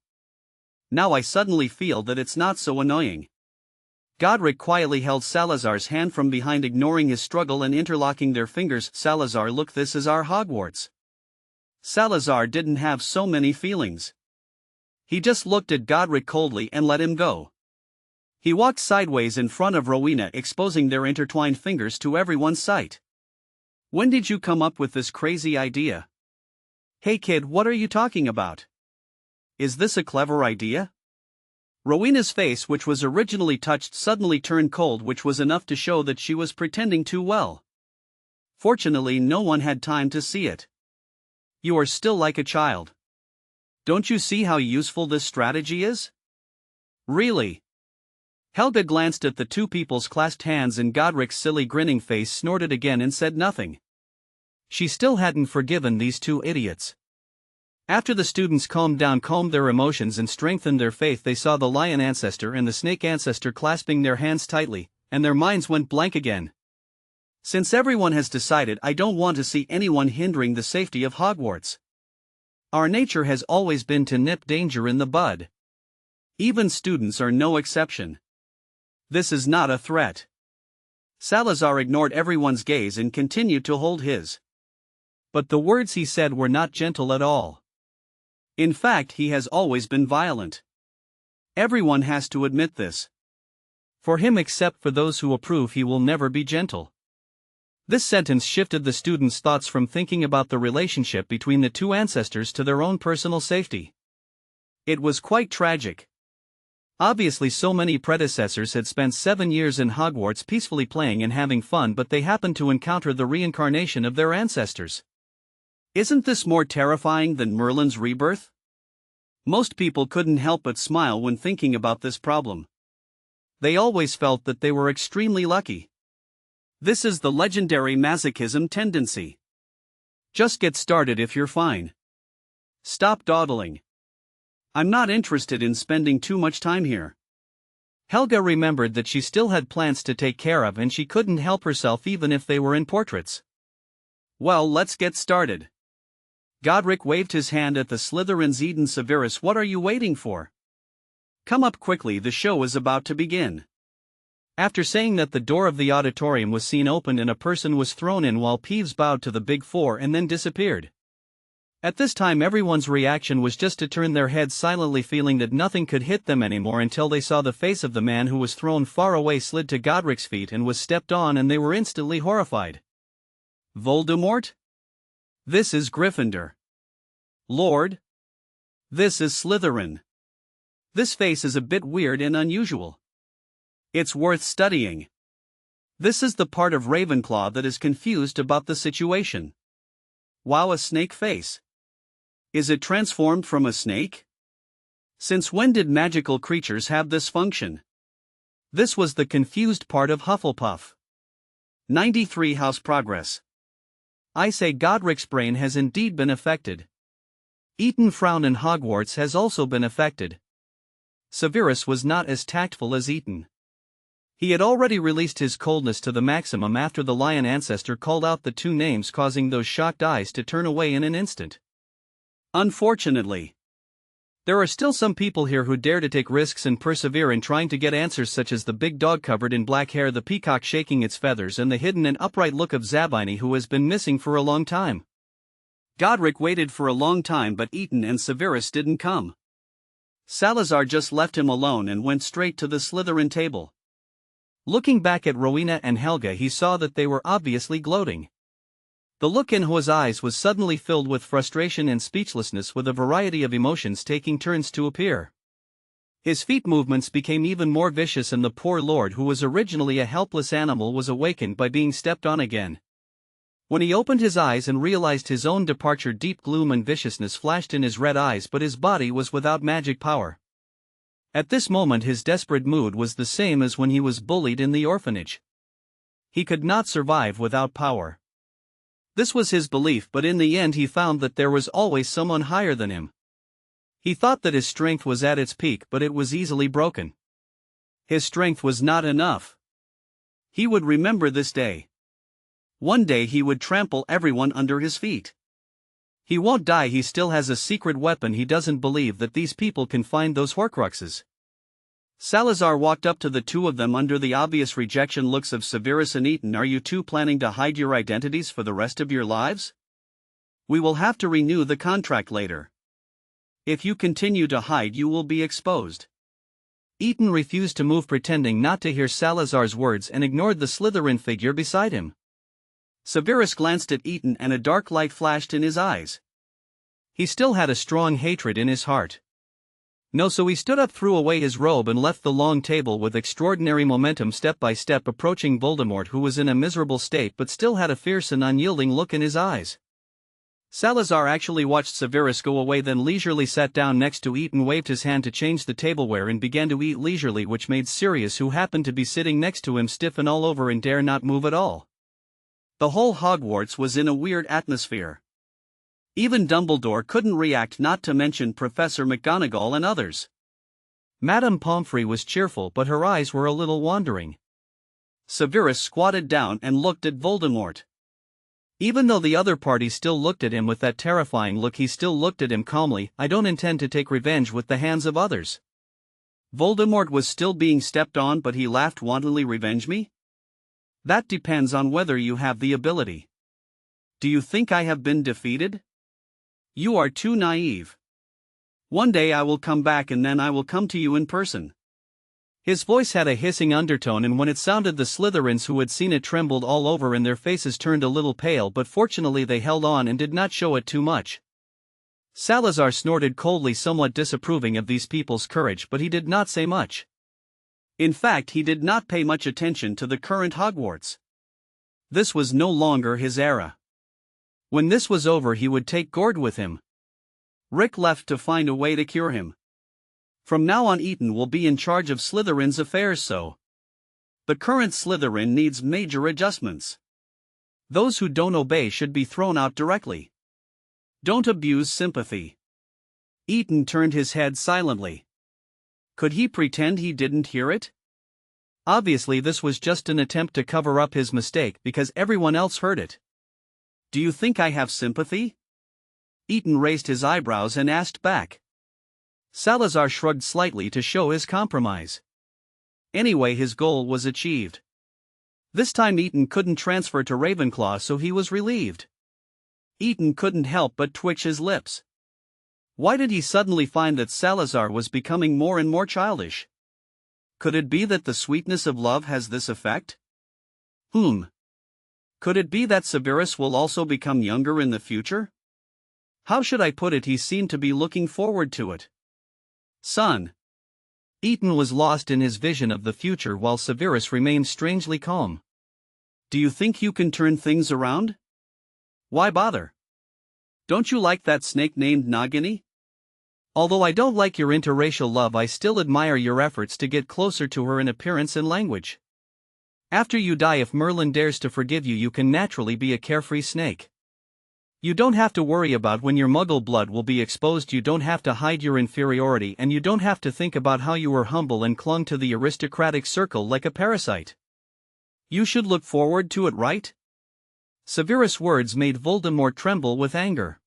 Now I suddenly feel that it's not so annoying. Godric quietly held Salazar's hand from behind, ignoring his struggle and interlocking their fingers. Salazar, look, this is our Hogwarts. Salazar didn't have so many feelings. He just looked at Godric coldly and let him go. He walked sideways in front of Rowena, exposing their intertwined fingers to everyone's sight. When did you come up with this crazy idea? Hey kid, what are you talking about? Is this a clever idea? Rowena's face, which was originally touched, suddenly turned cold, which was enough to show that she was pretending too well. Fortunately, no one had time to see it. You are still like a child. Don't you see how useful this strategy is? Really? Helga glanced at the two people's clasped hands, and Godric's silly grinning face snorted again and said nothing. She still hadn't forgiven these two idiots. After the students calmed their emotions and strengthened their faith, they saw the lion ancestor and the snake ancestor clasping their hands tightly, and their minds went blank again. Since everyone has decided, I don't want to see anyone hindering the safety of Hogwarts. Our nature has always been to nip danger in the bud. Even students are no exception. This is not a threat. Salazar ignored everyone's gaze and continued to hold his. But the words he said were not gentle at all. In fact, he has always been violent. Everyone has to admit this. For him, except for those who approve, he will never be gentle. This sentence shifted the students' thoughts from thinking about the relationship between the two ancestors to their own personal safety. It was quite tragic. Obviously, so many predecessors had spent 7 years in Hogwarts peacefully playing and having fun, but they happened to encounter the reincarnation of their ancestors. Isn't this more terrifying than Merlin's rebirth? Most people couldn't help but smile when thinking about this problem. They always felt that they were extremely lucky. This is the legendary masochism tendency. Just get started if you're fine. Stop dawdling. I'm not interested in spending too much time here. Helga remembered that she still had plants to take care of, and she couldn't help herself even if they were in portraits. Well, let's get started. Godric waved his hand at the Slytherins. Eden, Severus, what are you waiting for? Come up quickly, the show is about to begin. After saying that, the door of the auditorium was seen opened and a person was thrown in, while Peeves bowed to the big four and then disappeared. At this time, everyone's reaction was just to turn their heads silently, feeling that nothing could hit them anymore, until they saw the face of the man who was thrown far away slid to Godric's feet and was stepped on, and they were instantly horrified. Voldemort? This is Gryffindor. Lord? This is Slytherin. This face is a bit weird and unusual. It's worth studying. This is the part of Ravenclaw that is confused about the situation. Wow, a snake face. Is it transformed from a snake? Since when did magical creatures have this function? This was the confused part of Hufflepuff. 93 House progress. I say, Godric's brain has indeed been affected. Eton frown, and Hogwarts has also been affected. Severus was not as tactful as Eton. He had already released his coldness to the maximum after the lion ancestor called out the two names, causing those shocked eyes to turn away in an instant. Unfortunately, there are still some people here who dare to take risks and persevere in trying to get answers, such as the big dog covered in black hair, the peacock shaking its feathers, and the hidden and upright look of Zabini, who has been missing for a long time. Godric waited for a long time, but Eton and Severus didn't come. Salazar just left him alone and went straight to the Slytherin table. Looking back at Rowena and Helga, he saw that they were obviously gloating. The look in his eyes was suddenly filled with frustration and speechlessness, with a variety of emotions taking turns to appear. His feet movements became even more vicious, and the poor lord, who was originally a helpless animal, was awakened by being stepped on again. When he opened his eyes and realized his own departure, deep gloom and viciousness flashed in his red eyes, but his body was without magic power. At this moment his desperate mood was the same as when he was bullied in the orphanage. He could not survive without power. This was his belief, but in the end he found that there was always someone higher than him. He thought that his strength was at its peak, but it was easily broken. His strength was not enough. He would remember this day. One day he would trample everyone under his feet. He won't die, he still has a secret weapon. He doesn't believe that these people can find those horcruxes. Salazar walked up to the two of them under the obvious rejection looks of Severus and Eaton. Are you two planning to hide your identities for the rest of your lives? We will have to renew the contract later. If you continue to hide, you will be exposed. Eaton refused to move, pretending not to hear Salazar's words, and ignored the Slytherin figure beside him. Severus glanced at Eaton and a dark light flashed in his eyes. He still had a strong hatred in his heart. No, so he stood up, threw away his robe, and left the long table with extraordinary momentum, step by step approaching Voldemort, who was in a miserable state but still had a fierce and unyielding look in his eyes. Salazar actually watched Severus go away, then leisurely sat down next to Eaton, waved his hand to change the tableware, and began to eat leisurely, which made Sirius, who happened to be sitting next to him, stiffen all over and dare not move at all. The whole Hogwarts was in a weird atmosphere. Even Dumbledore couldn't react, not to mention Professor McGonagall and others. Madame Pomfrey was cheerful, but her eyes were a little wandering. Severus squatted down and looked at Voldemort. Even though the other party still looked at him with that terrifying look, he still looked at him calmly. I don't intend to take revenge with the hands of others. Voldemort was still being stepped on, but he laughed wantonly. Revenge me? That depends on whether you have the ability. Do you think I have been defeated? You are too naive. One day I will come back, and then I will come to you in person. His voice had a hissing undertone, and when it sounded, the Slytherins who had seen it trembled all over and their faces turned a little pale, but fortunately they held on and did not show it too much. Salazar snorted coldly, somewhat disapproving of these people's courage, but he did not say much. In fact, he did not pay much attention to the current Hogwarts. This was no longer his era. When this was over, he would take Gord with him. Rick left to find a way to cure him. From now on, Eaton will be in charge of Slytherin's affairs, so the current Slytherin needs major adjustments. Those who don't obey should be thrown out directly. Don't abuse sympathy. Eaton turned his head silently. Could he pretend he didn't hear it? Obviously, this was just an attempt to cover up his mistake because everyone else heard it. Do you think I have sympathy? Eaton raised his eyebrows and asked back. Salazar shrugged slightly to show his compromise. Anyway, his goal was achieved. This time Eaton couldn't transfer to Ravenclaw, so he was relieved. Eaton couldn't help but twitch his lips. Why did he suddenly find that Salazar was becoming more and more childish? Could it be that the sweetness of love has this effect? Could it be that Severus will also become younger in the future? How should I put it? He seemed to be looking forward to it. Son. Eaton was lost in his vision of the future while Severus remained strangely calm. Do you think you can turn things around? Why bother? Don't you like that snake named Nagini? Although I don't like your interracial love, I still admire your efforts to get closer to her in appearance and language. After you die, if Merlin dares to forgive you, you can naturally be a carefree snake. You don't have to worry about when your muggle blood will be exposed, you don't have to hide your inferiority, and you don't have to think about how you were humble and clung to the aristocratic circle like a parasite. You should look forward to it, right? Severus' words made Voldemort tremble with anger.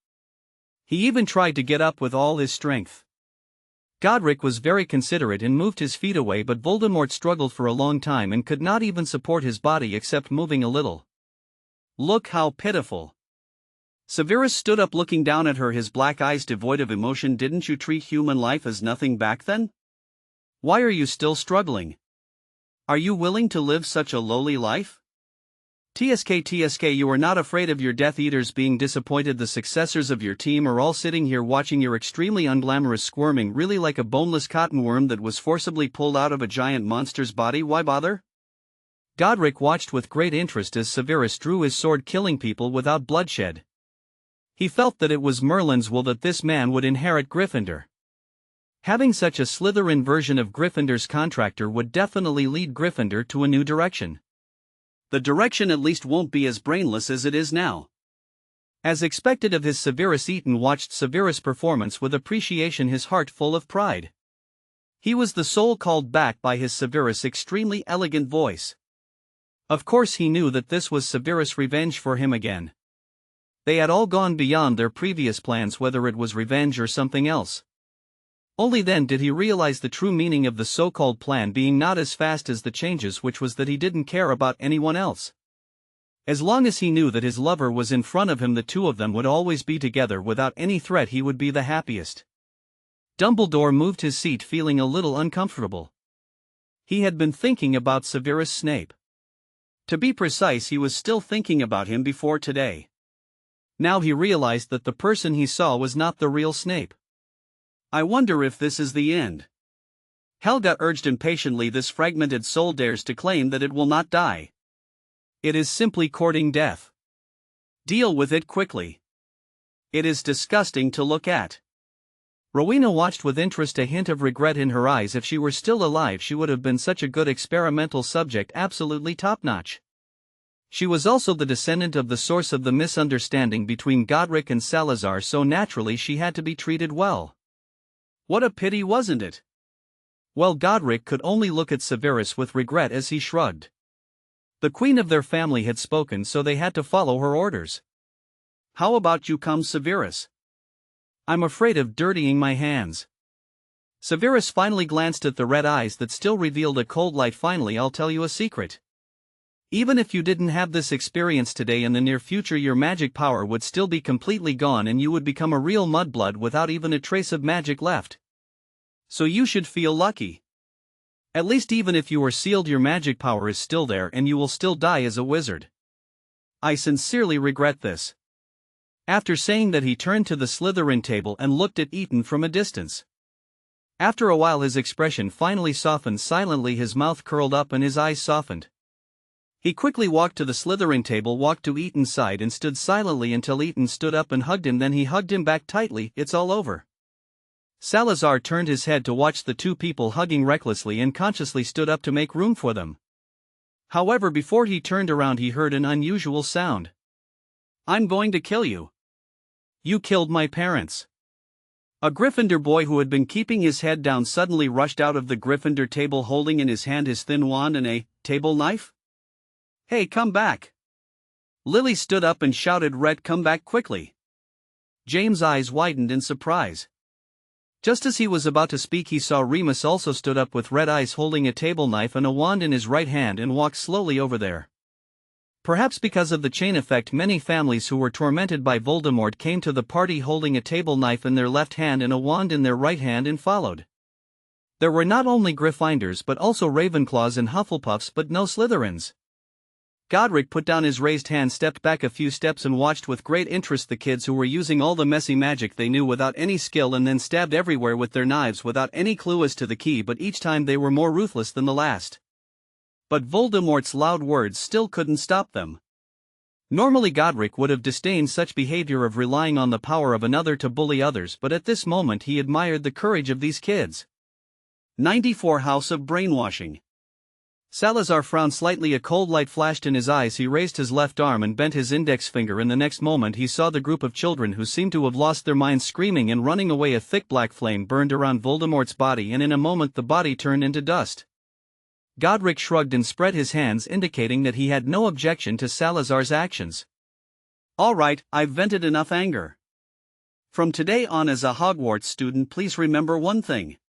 He even tried to get up with all his strength. Godric was very considerate and moved his feet away, but Voldemort struggled for a long time and could not even support his body except moving a little. Look how pitiful. Severus stood up, looking down at her, his black eyes devoid of emotion. Didn't you treat human life as nothing back then? Why are you still struggling? Are you willing to live such a lowly life? TSK, you are not afraid of your Death Eaters being disappointed. The successors of your team are all sitting here watching your extremely unglamorous squirming, really like a boneless cotton worm that was forcibly pulled out of a giant monster's body. Why bother? Godric watched with great interest as Severus drew his sword, killing people without bloodshed. He felt that it was Merlin's will that this man would inherit Gryffindor. Having such a Slytherin version of Gryffindor's contractor would definitely lead Gryffindor to a new direction. The direction at least won't be as brainless as it is now. As expected of his Severus, Eaton watched Severus' performance with appreciation, his heart full of pride. He was the soul called back by his Severus' extremely elegant voice. Of course he knew that this was Severus' revenge for him again. They had all gone beyond their previous plans, whether it was revenge or something else. Only then did he realize the true meaning of the so-called plan being not as fast as the changes, which was that he didn't care about anyone else. As long as he knew that his lover was in front of him, the two of them would always be together without any threat, he would be the happiest. Dumbledore moved his seat, feeling a little uncomfortable. He had been thinking about Severus Snape. To be precise, he was still thinking about him before today. Now he realized that the person he saw was not the real Snape. I wonder if this is the end. Helga urged impatiently. This fragmented soul dares to claim that it will not die. It is simply courting death. Deal with it quickly. It is disgusting to look at. Rowena watched with interest, a hint of regret in her eyes. If she were still alive, she would have been such a good experimental subject, absolutely top-notch. She was also the descendant of the source of the misunderstanding between Godric and Salazar, so naturally she had to be treated well. What a pity, wasn't it? Well, Godric could only look at Severus with regret as he shrugged. The queen of their family had spoken, so they had to follow her orders. How about you come, Severus? I'm afraid of dirtying my hands. Severus finally glanced at the red eyes that still revealed a cold light. Finally, I'll tell you a secret. Even if you didn't have this experience today, in the near future your magic power would still be completely gone and you would become a real mudblood without even a trace of magic left. So you should feel lucky. At least even if you were sealed, your magic power is still there and you will still die as a wizard. I sincerely regret this. After saying that, he turned to the Slytherin table and looked at Eaton from a distance. After a while his expression finally softened. Silently his mouth curled up and his eyes softened. He quickly walked to the Slytherin table, walked to Eaton's side and stood silently until Eaton stood up and hugged him. Then he hugged him back tightly. It's all over. Salazar turned his head to watch the two people hugging recklessly and consciously stood up to make room for them. However, before he turned around he heard an unusual sound. I'm going to kill you. You killed my parents. A Gryffindor boy who had been keeping his head down suddenly rushed out of the Gryffindor table, holding in his hand his thin wand and a table knife. Hey, come back. Lily stood up and shouted, Red, come back quickly. James' eyes widened in surprise. Just as he was about to speak, he saw Remus also stood up with red eyes, holding a table knife and a wand in his right hand, and walked slowly over there. Perhaps because of the chain effect, many families who were tormented by Voldemort came to the party holding a table knife in their left hand and a wand in their right hand and followed. There were not only Gryffindors but also Ravenclaws and Hufflepuffs, but no Slytherins. Godric put down his raised hand, stepped back a few steps and watched with great interest the kids who were using all the messy magic they knew without any skill and then stabbed everywhere with their knives without any clue as to the key, but each time they were more ruthless than the last. But Voldemort's loud words still couldn't stop them. Normally Godric would have disdained such behavior of relying on the power of another to bully others, but at this moment he admired the courage of these kids. 94 House of Brainwashing. Salazar frowned slightly. A cold light flashed in his eyes. He raised his left arm and bent his index finger. In the next moment he saw the group of children who seemed to have lost their minds screaming and running away. A thick black flame burned around Voldemort's body and in a moment the body turned into dust. Godric shrugged and spread his hands, indicating that he had no objection to Salazar's actions. All right, I've vented enough anger. From today on, as a Hogwarts student, please remember one thing.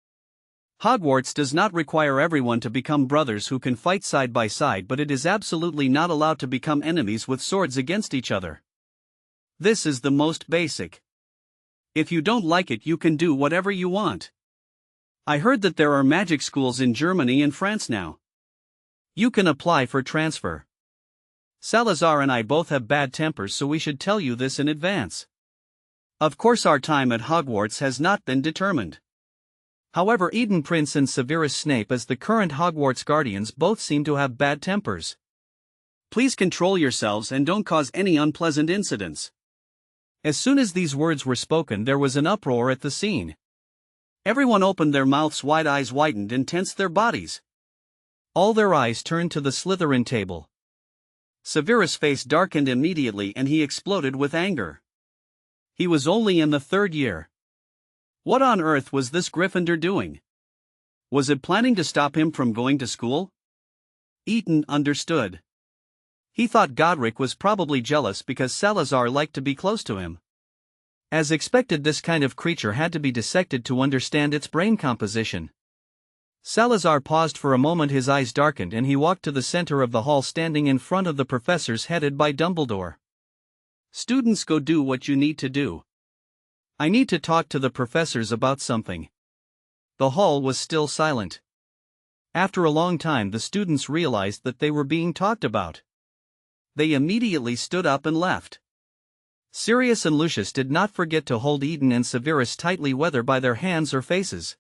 Hogwarts does not require everyone to become brothers who can fight side by side, but it is absolutely not allowed to become enemies with swords against each other. This is the most basic. If you don't like it, you can do whatever you want. I heard that there are magic schools in Germany and France now. You can apply for transfer. Salazar and I both have bad tempers, so we should tell you this in advance. Of course, our time at Hogwarts has not been determined. However, Eden Prince and Severus Snape, as the current Hogwarts guardians, both seem to have bad tempers. Please control yourselves and don't cause any unpleasant incidents. As soon as these words were spoken, there was an uproar at the scene. Everyone opened their mouths wide, eyes widened and tensed their bodies. All their eyes turned to the Slytherin table. Severus' face darkened immediately and he exploded with anger. He was only in the third year. What on earth was this Gryffindor doing? Was it planning to stop him from going to school? Ethan understood. He thought Godric was probably jealous because Salazar liked to be close to him. As expected, this kind of creature had to be dissected to understand its brain composition. Salazar paused for a moment, his eyes darkened, and he walked to the center of the hall, standing in front of the professors headed by Dumbledore. Students, go do what you need to do. I need to talk to the professors about something. The hall was still silent. After a long time, the students realized that they were being talked about. They immediately stood up and left. Sirius and Lucius did not forget to hold Eden and Severus tightly, whether by their hands or faces.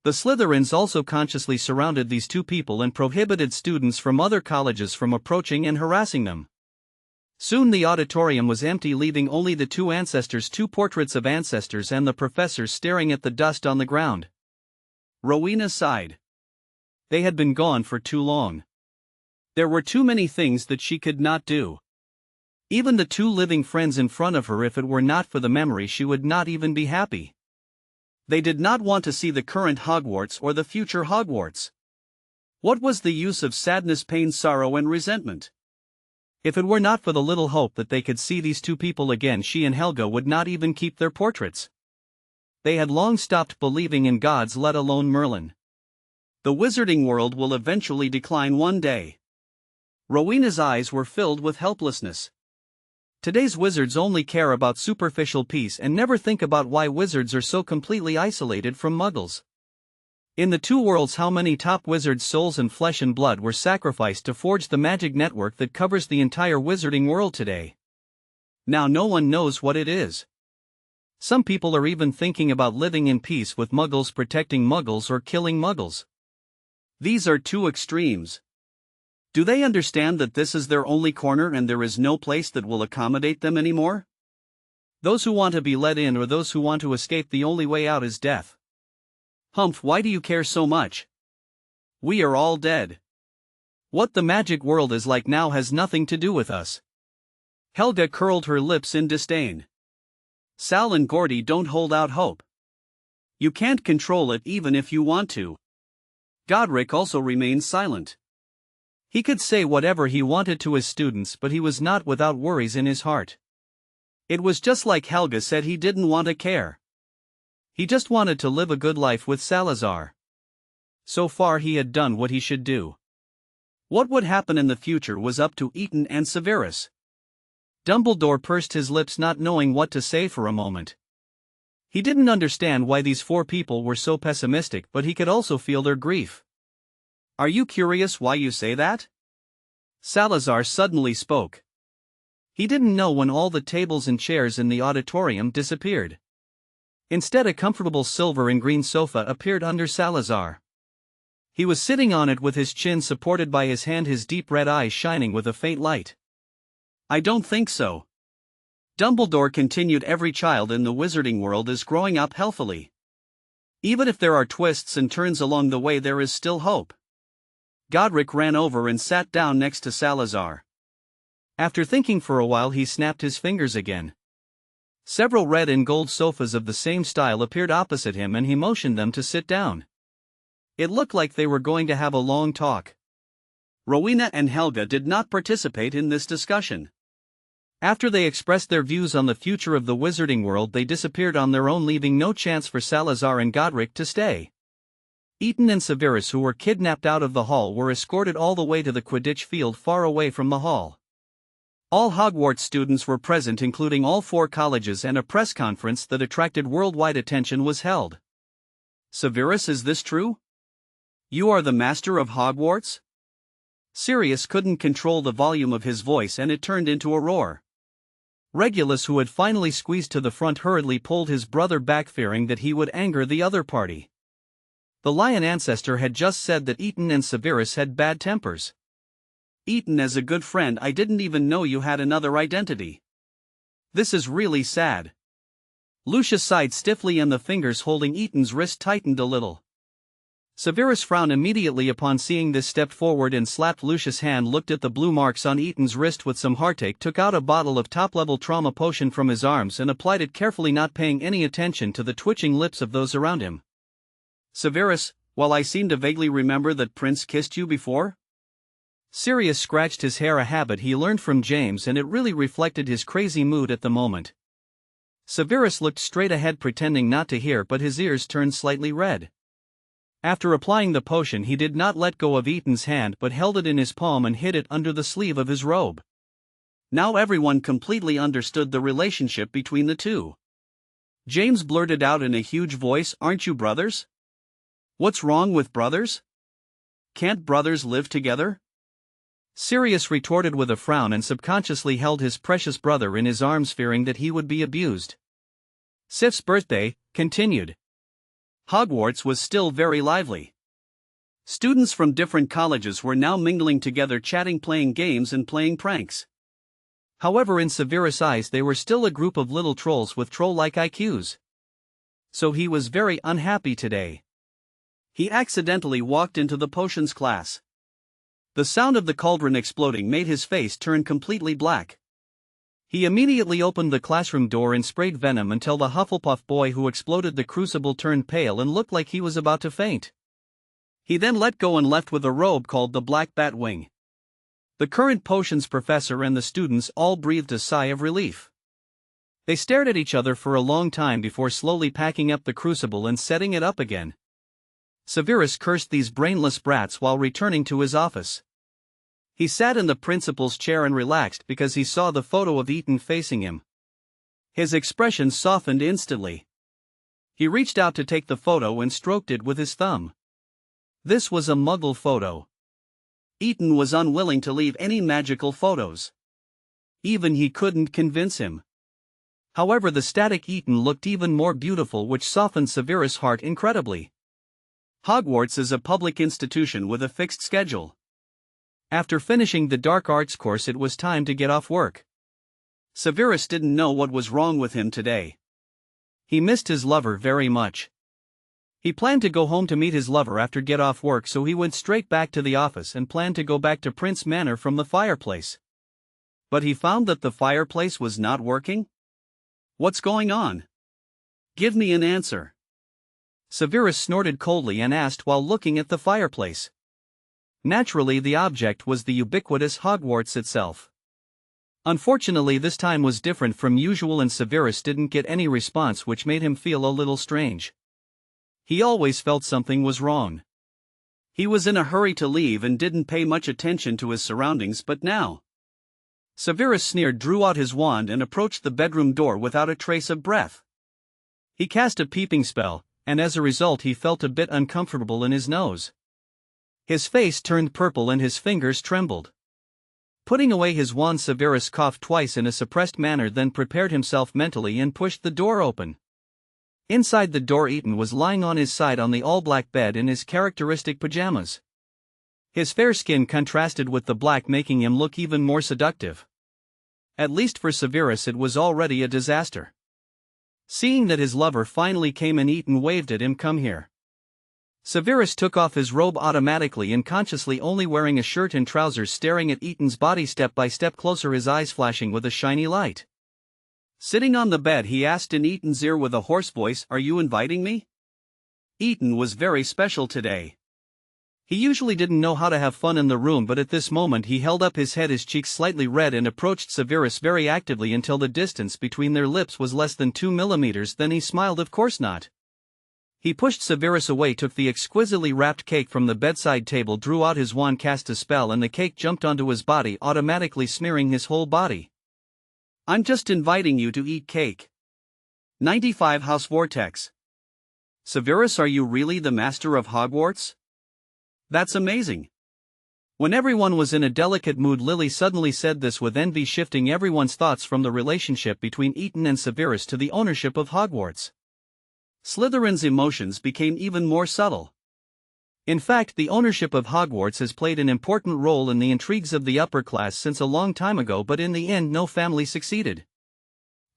The Slytherins also consciously surrounded these two people and prohibited students from other colleges from approaching and harassing them. Soon the auditorium was empty, leaving only the two portraits of ancestors, and the professors staring at the dust on the ground. Rowena sighed. They had been gone for too long. There were too many things that she could not do. Even the two living friends in front of her, if it were not for the memory, she would not even be happy. They did not want to see the current Hogwarts or the future Hogwarts. What was the use of sadness, pain, sorrow, and resentment? If it were not for the little hope that they could see these two people again, she and Helga would not even keep their portraits. They had long stopped believing in gods, let alone Merlin. The wizarding world will eventually decline one day. Rowena's eyes were filled with helplessness. Today's wizards only care about superficial peace and never think about why wizards are so completely isolated from muggles. In the two worlds, how many top wizards' souls and flesh and blood were sacrificed to forge the magic network that covers the entire wizarding world today? Now no one knows what it is. Some people are even thinking about living in peace with muggles, protecting muggles, or killing muggles. These are two extremes. Do they understand that this is their only corner and there is no place that will accommodate them anymore? Those who want to be let in or those who want to escape, the only way out is death. Humph, why do you care so much? We are all dead. What the magic world is like now has nothing to do with us. Helga curled her lips in disdain. Sal and Gordy don't hold out hope. You can't control it even if you want to. Godric also remained silent. He could say whatever he wanted to his students, but he was not without worries in his heart. It was just like Helga said, he didn't want to care. He just wanted to live a good life with Salazar. So far he had done what he should do. What would happen in the future was up to Eton and Severus. Dumbledore pursed his lips, not knowing what to say for a moment. He didn't understand why these four people were so pessimistic, but he could also feel their grief. Are you curious why you say that? Salazar suddenly spoke. He didn't know when all the tables and chairs in the auditorium disappeared. Instead, a comfortable silver and green sofa appeared under Salazar. He was sitting on it with his chin supported by his hand, his deep red eyes shining with a faint light. I don't think so. Dumbledore continued, every child in the wizarding world is growing up healthily. Even if there are twists and turns along the way, there is still hope. Godric ran over and sat down next to Salazar. After thinking for a while, he snapped his fingers again. Several red and gold sofas of the same style appeared opposite him and he motioned them to sit down. It looked like they were going to have a long talk. Rowena and Helga did not participate in this discussion. After they expressed their views on the future of the wizarding world, they disappeared on their own, leaving no chance for Salazar and Godric to stay. Eton and Severus, who were kidnapped out of the hall, were escorted all the way to the Quidditch field far away from the hall. All Hogwarts students were present, including all four colleges, and a press conference that attracted worldwide attention was held. Severus, is this true? You are the master of Hogwarts? Sirius couldn't control the volume of his voice and it turned into a roar. Regulus, who had finally squeezed to the front, hurriedly pulled his brother back, fearing that he would anger the other party. The lion ancestor had just said that Eton and Severus had bad tempers. Eton, as a good friend, I didn't even know you had another identity. This is really sad. Lucius sighed stiffly and the fingers holding Eton's wrist tightened a little. Severus frowned immediately upon seeing this, stepped forward and slapped Lucius' hand, looked at the blue marks on Ethan's wrist with some heartache, took out a bottle of top-level trauma potion from his arms and applied it carefully, not paying any attention to the twitching lips of those around him. Severus, while I seem to vaguely remember that Prince kissed you before? Sirius scratched his hair, a habit he learned from James, and it really reflected his crazy mood at the moment. Severus looked straight ahead, pretending not to hear, but his ears turned slightly red. After applying the potion, he did not let go of Ethan's hand but held it in his palm and hid it under the sleeve of his robe. Now everyone completely understood the relationship between the two. James blurted out in a huge voice, "Aren't you brothers? What's wrong with brothers? Can't brothers live together?" Sirius retorted with a frown and subconsciously held his precious brother in his arms, fearing that he would be abused. Sif's birthday continued. Hogwarts was still very lively. Students from different colleges were now mingling together, chatting, playing games and playing pranks. However, in Severus' eyes they were still a group of little trolls with troll-like IQs. So he was very unhappy today. He accidentally walked into the potions class. The sound of the cauldron exploding made his face turn completely black. He immediately opened the classroom door and sprayed venom until the Hufflepuff boy who exploded the crucible turned pale and looked like he was about to faint. He then let go and left with a robe called the Black Bat Wing. The current potions professor and the students all breathed a sigh of relief. They stared at each other for a long time before slowly packing up the crucible and setting it up again. Severus cursed these brainless brats while returning to his office. He sat in the principal's chair and relaxed because he saw the photo of Ethan facing him. His expression softened instantly. He reached out to take the photo and stroked it with his thumb. This was a Muggle photo. Ethan was unwilling to leave any magical photos. Even he couldn't convince him. However, the static Ethan looked even more beautiful, which softened Severus' heart incredibly. Hogwarts is a public institution with a fixed schedule. After finishing the dark arts course, it was time to get off work. Severus didn't know what was wrong with him today. He missed his lover very much. He planned to go home to meet his lover after get off work, so he went straight back to the office and planned to go back to Prince Manor from the fireplace. But he found that the fireplace was not working. What's going on? Give me an answer. Severus snorted coldly and asked while looking at the fireplace. Naturally, the object was the ubiquitous Hogwarts itself. Unfortunately, this time was different from usual and Severus didn't get any response, which made him feel a little strange. He always felt something was wrong. He was in a hurry to leave and didn't pay much attention to his surroundings, but now. Severus sneered, drew out his wand and approached the bedroom door without a trace of breath. He cast a peeping spell, and as a result he felt a bit uncomfortable in his nose. His face turned purple and his fingers trembled. Putting away his wand, Severus coughed twice in a suppressed manner, then prepared himself mentally and pushed the door open. Inside the door, Ethan was lying on his side on the all-black bed in his characteristic pajamas. His fair skin contrasted with the black, making him look even more seductive. At least for Severus it was already a disaster. Seeing that his lover finally came in, Ethan waved at him, "Come here." Severus took off his robe automatically and consciously, only wearing a shirt and trousers, staring at Ethan's body step by step closer, his eyes flashing with a shiny light. Sitting on the bed, he asked in Ethan's ear with a hoarse voice, "Are you inviting me?" Ethan was very special today. He usually didn't know how to have fun in the room, but at this moment he held up his head, his cheeks slightly red, and approached Severus very actively until the distance between their lips was less than 2 millimeters. Then he smiled. "Of course not." He pushed Severus away, took the exquisitely wrapped cake from the bedside table, drew out his wand, cast a spell, and the cake jumped onto his body, automatically smearing his whole body. "I'm just inviting you to eat cake." 95 House Vortex. Severus, are you really the master of Hogwarts? That's amazing. When everyone was in a delicate mood, Lily suddenly said this, with envy shifting everyone's thoughts from the relationship between Ethan and Severus to the ownership of Hogwarts. Slytherin's emotions became even more subtle. In fact, the ownership of Hogwarts has played an important role in the intrigues of the upper class since a long time ago, but in the end no family succeeded.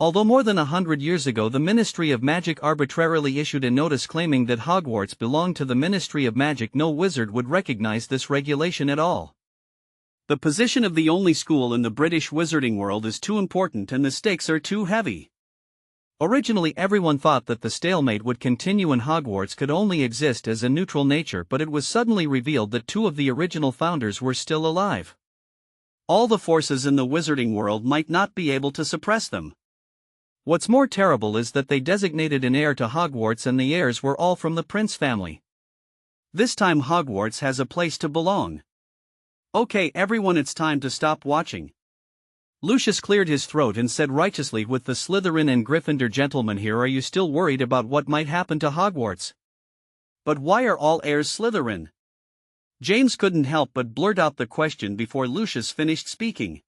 Although more than 100 years ago the Ministry of Magic arbitrarily issued a notice claiming that Hogwarts belonged to the Ministry of Magic, no wizard would recognize this regulation at all. The position of the only school in the British wizarding world is too important and the stakes are too heavy. Originally everyone thought that the stalemate would continue and Hogwarts could only exist as a neutral nature, but it was suddenly revealed that two of the original founders were still alive. All the forces in the wizarding world might not be able to suppress them. What's more terrible is that they designated an heir to Hogwarts and the heirs were all from the Prince family. This time Hogwarts has a place to belong. Okay everyone, it's time to stop watching. Lucius cleared his throat and said righteously, with the Slytherin and Gryffindor gentlemen here, are you still worried about what might happen to Hogwarts? But why are all heirs Slytherin? James couldn't help but blurt out the question before Lucius finished speaking.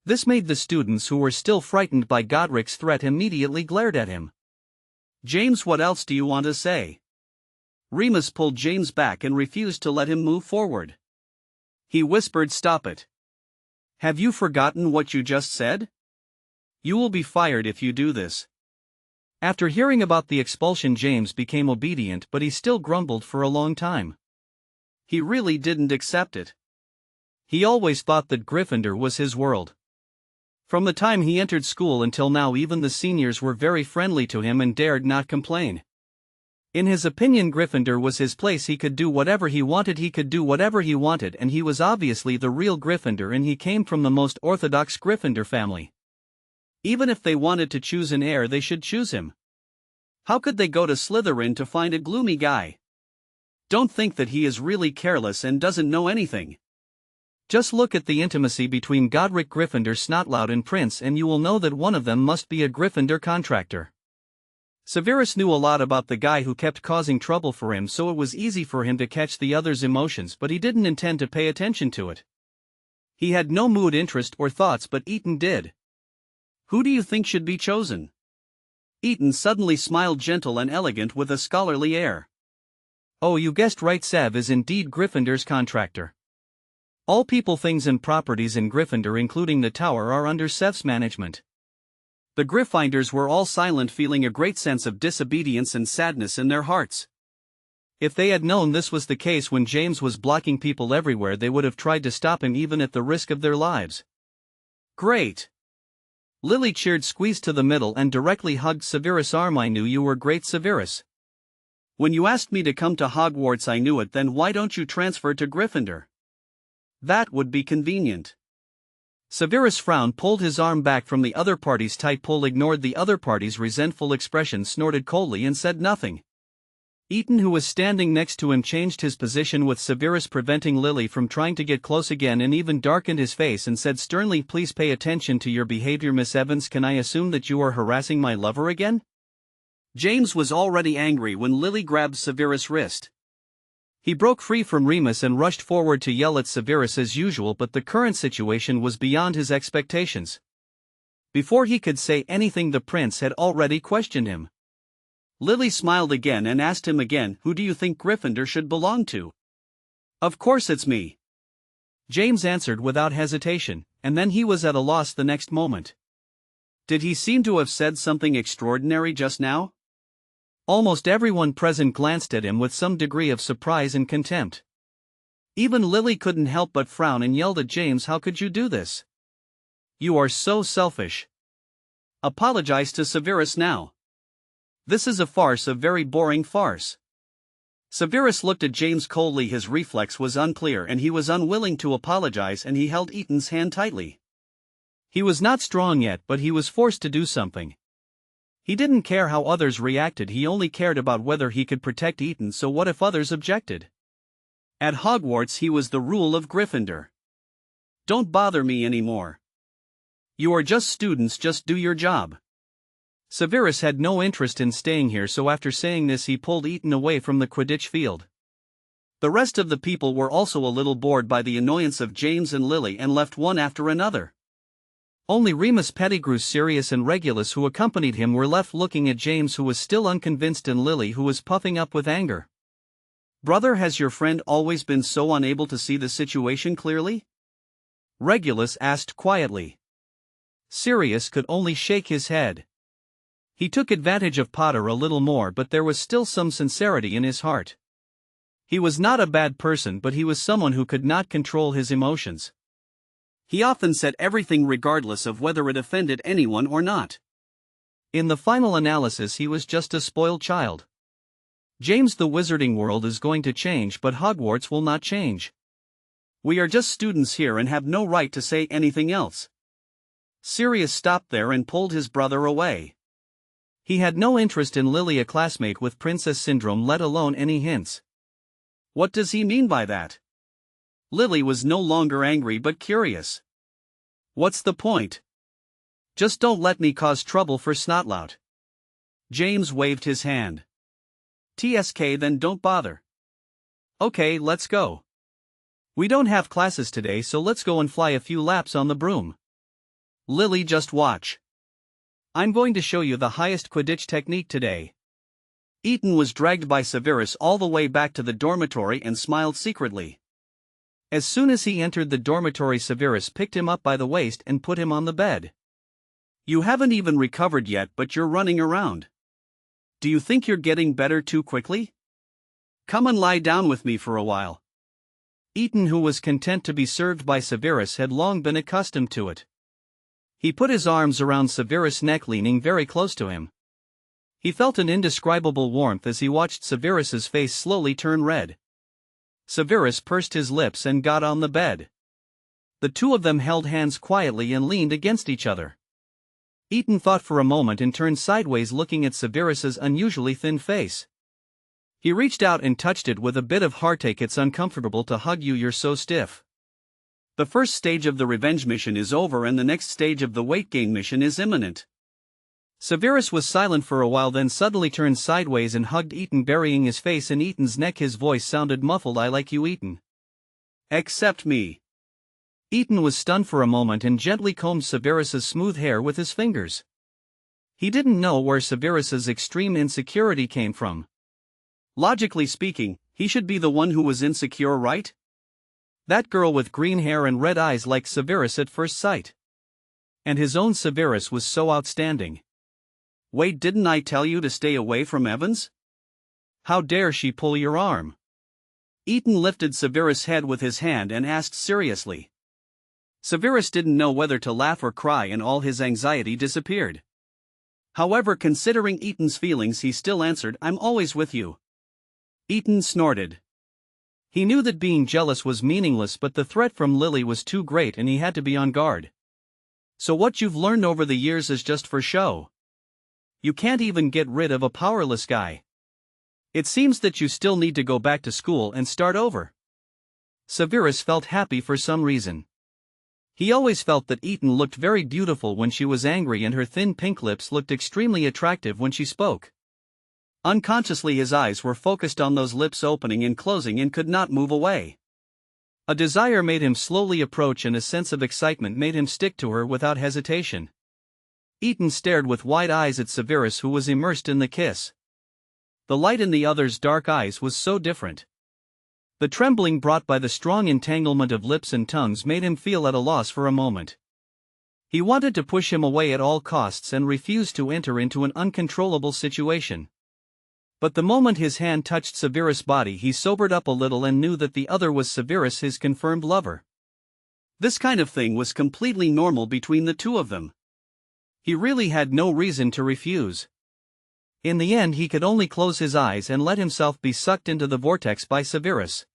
This made the students who were still frightened by Godric's threat immediately glared at him. James, what else do you want to say? Remus pulled James back and refused to let him move forward. He whispered, stop it. Have you forgotten what you just said? You will be fired if you do this. After hearing about the expulsion, James became obedient, but he still grumbled for a long time. He really didn't accept it. He always thought that Gryffindor was his world. From the time he entered school until now, even the seniors were very friendly to him and dared not complain. In his opinion, Gryffindor was his place. He could do whatever he wanted, and he was obviously the real Gryffindor, and he came from the most orthodox Gryffindor family. Even if they wanted to choose an heir, they should choose him. How could they go to Slytherin to find a gloomy guy? Don't think that he is really careless and doesn't know anything. Just look at the intimacy between Godric Gryffindor, Snotlout and Prince, and you will know that one of them must be a Gryffindor contractor. Severus knew a lot about the guy who kept causing trouble for him, so it was easy for him to catch the other's emotions, but he didn't intend to pay attention to it. He had no mood, interest, or thoughts, but Eton did. Who do you think should be chosen? Eton suddenly smiled, gentle and elegant with a scholarly air. Oh, you guessed right, Sev is indeed Gryffindor's contractor. All people, things and properties in Gryffindor, including the tower, are under Sev's management. The Gryffindors were all silent, feeling a great sense of disobedience and sadness in their hearts. If they had known this was the case when James was blocking people everywhere, they would have tried to stop him even at the risk of their lives. Great! Lily cheered, squeezed to the middle and directly hugged Severus' arm. I knew you were great, Severus. When you asked me to come to Hogwarts I knew it. Then why don't you transfer to Gryffindor? That would be convenient. Severus frowned, pulled his arm back from the other party's tight pull, ignored the other party's resentful expression, snorted coldly and said nothing. Eton, who was standing next to him, changed his position with Severus preventing Lily from trying to get close again, and even darkened his face and said sternly, please pay attention to your behavior, Miss Evans. Can I assume that you are harassing my lover again? James was already angry when Lily grabbed Severus' wrist. He broke free from Remus and rushed forward to yell at Severus as usual, but the current situation was beyond his expectations. Before he could say anything, the prince had already questioned him. Lily smiled again and asked him again, who do you think Gryffindor should belong to? Of course it's me. James answered without hesitation, and then he was at a loss the next moment. Did he seem to have said something extraordinary just now? Almost everyone present glanced at him with some degree of surprise and contempt. Even Lily couldn't help but frown and yelled at James, how could you do this? You are so selfish. Apologize to Severus now. This is a farce, a very boring farce. Severus looked at James coldly. His reflex was unclear and he was unwilling to apologize, and he held Eton's hand tightly. He was not strong yet, but he was forced to do something. He didn't care how others reacted, he only cared about whether he could protect Eton, so what if others objected? At Hogwarts he was the rule of Gryffindor. Don't bother me anymore. You are just students, just do your job. Severus had no interest in staying here, so after saying this he pulled Eton away from the Quidditch field. The rest of the people were also a little bored by the annoyance of James and Lily and left one after another. Only Remus Pettigrew, Sirius and Regulus, who accompanied him, were left looking at James, who was still unconvinced, and Lily, who was puffing up with anger. Brother, has your friend always been so unable to see the situation clearly? Regulus asked quietly. Sirius could only shake his head. He took advantage of Potter a little more, but there was still some sincerity in his heart. He was not a bad person, but he was someone who could not control his emotions. He often said everything regardless of whether it offended anyone or not. In the final analysis, he was just a spoiled child. James, the wizarding world is going to change, but Hogwarts will not change. We are just students here and have no right to say anything else. Sirius stopped there and pulled his brother away. He had no interest in Lily, a classmate with princess syndrome, let alone any hints. What does he mean by that? Lily was no longer angry but curious. What's the point? Just don't let me cause trouble for Snotlout. James waved his hand. TSK, then don't bother. Okay, let's go. We don't have classes today, so let's go and fly a few laps on the broom. Lily, just watch. I'm going to show you the highest Quidditch technique today. Eton was dragged by Severus all the way back to the dormitory and smiled secretly. As soon as he entered the dormitory, Severus picked him up by the waist and put him on the bed. You haven't even recovered yet, but you're running around. Do you think you're getting better too quickly? Come and lie down with me for a while. Eton, who was content to be served by Severus, had long been accustomed to it. He put his arms around Severus' neck, leaning very close to him. He felt an indescribable warmth as he watched Severus's face slowly turn red. Severus pursed his lips and got on the bed. The two of them held hands quietly and leaned against each other. Eton thought for a moment and turned sideways, looking at Severus's unusually thin face. He reached out and touched it with a bit of heartache. It's uncomfortable to hug you, you're so stiff. The first stage of the revenge mission is over and the next stage of the weight gain mission is imminent. Severus was silent for a while, then suddenly turned sideways and hugged Eton, burying his face in Eton's neck. His voice sounded muffled. I like you, Eton. Except me. Eton was stunned for a moment and gently combed Severus's smooth hair with his fingers. He didn't know where Severus's extreme insecurity came from. Logically speaking, he should be the one who was insecure, right? That girl with green hair and red eyes liked Severus at first sight. And his own Severus was so outstanding. Wait, didn't I tell you to stay away from Evans? How dare she pull your arm? Eton lifted Severus' head with his hand and asked seriously. Severus didn't know whether to laugh or cry, and all his anxiety disappeared. However, considering Eton's feelings, he still answered, I'm always with you. Eton snorted. He knew that being jealous was meaningless, but the threat from Lily was too great and he had to be on guard. So what you've learned over the years is just for show. You can't even get rid of a powerless guy. It seems that you still need to go back to school and start over. Severus felt happy for some reason. He always felt that Eton looked very beautiful when she was angry, and her thin pink lips looked extremely attractive when she spoke. Unconsciously, his eyes were focused on those lips opening and closing and could not move away. A desire made him slowly approach, and a sense of excitement made him stick to her without hesitation. Eton stared with wide eyes at Severus, who was immersed in the kiss. The light in the other's dark eyes was so different. The trembling brought by the strong entanglement of lips and tongues made him feel at a loss for a moment. He wanted to push him away at all costs and refused to enter into an uncontrollable situation. But the moment his hand touched Severus' body, he sobered up a little and knew that the other was Severus, his confirmed lover. This kind of thing was completely normal between the two of them. He really had no reason to refuse. In the end, he could only close his eyes and let himself be sucked into the vortex by Severus.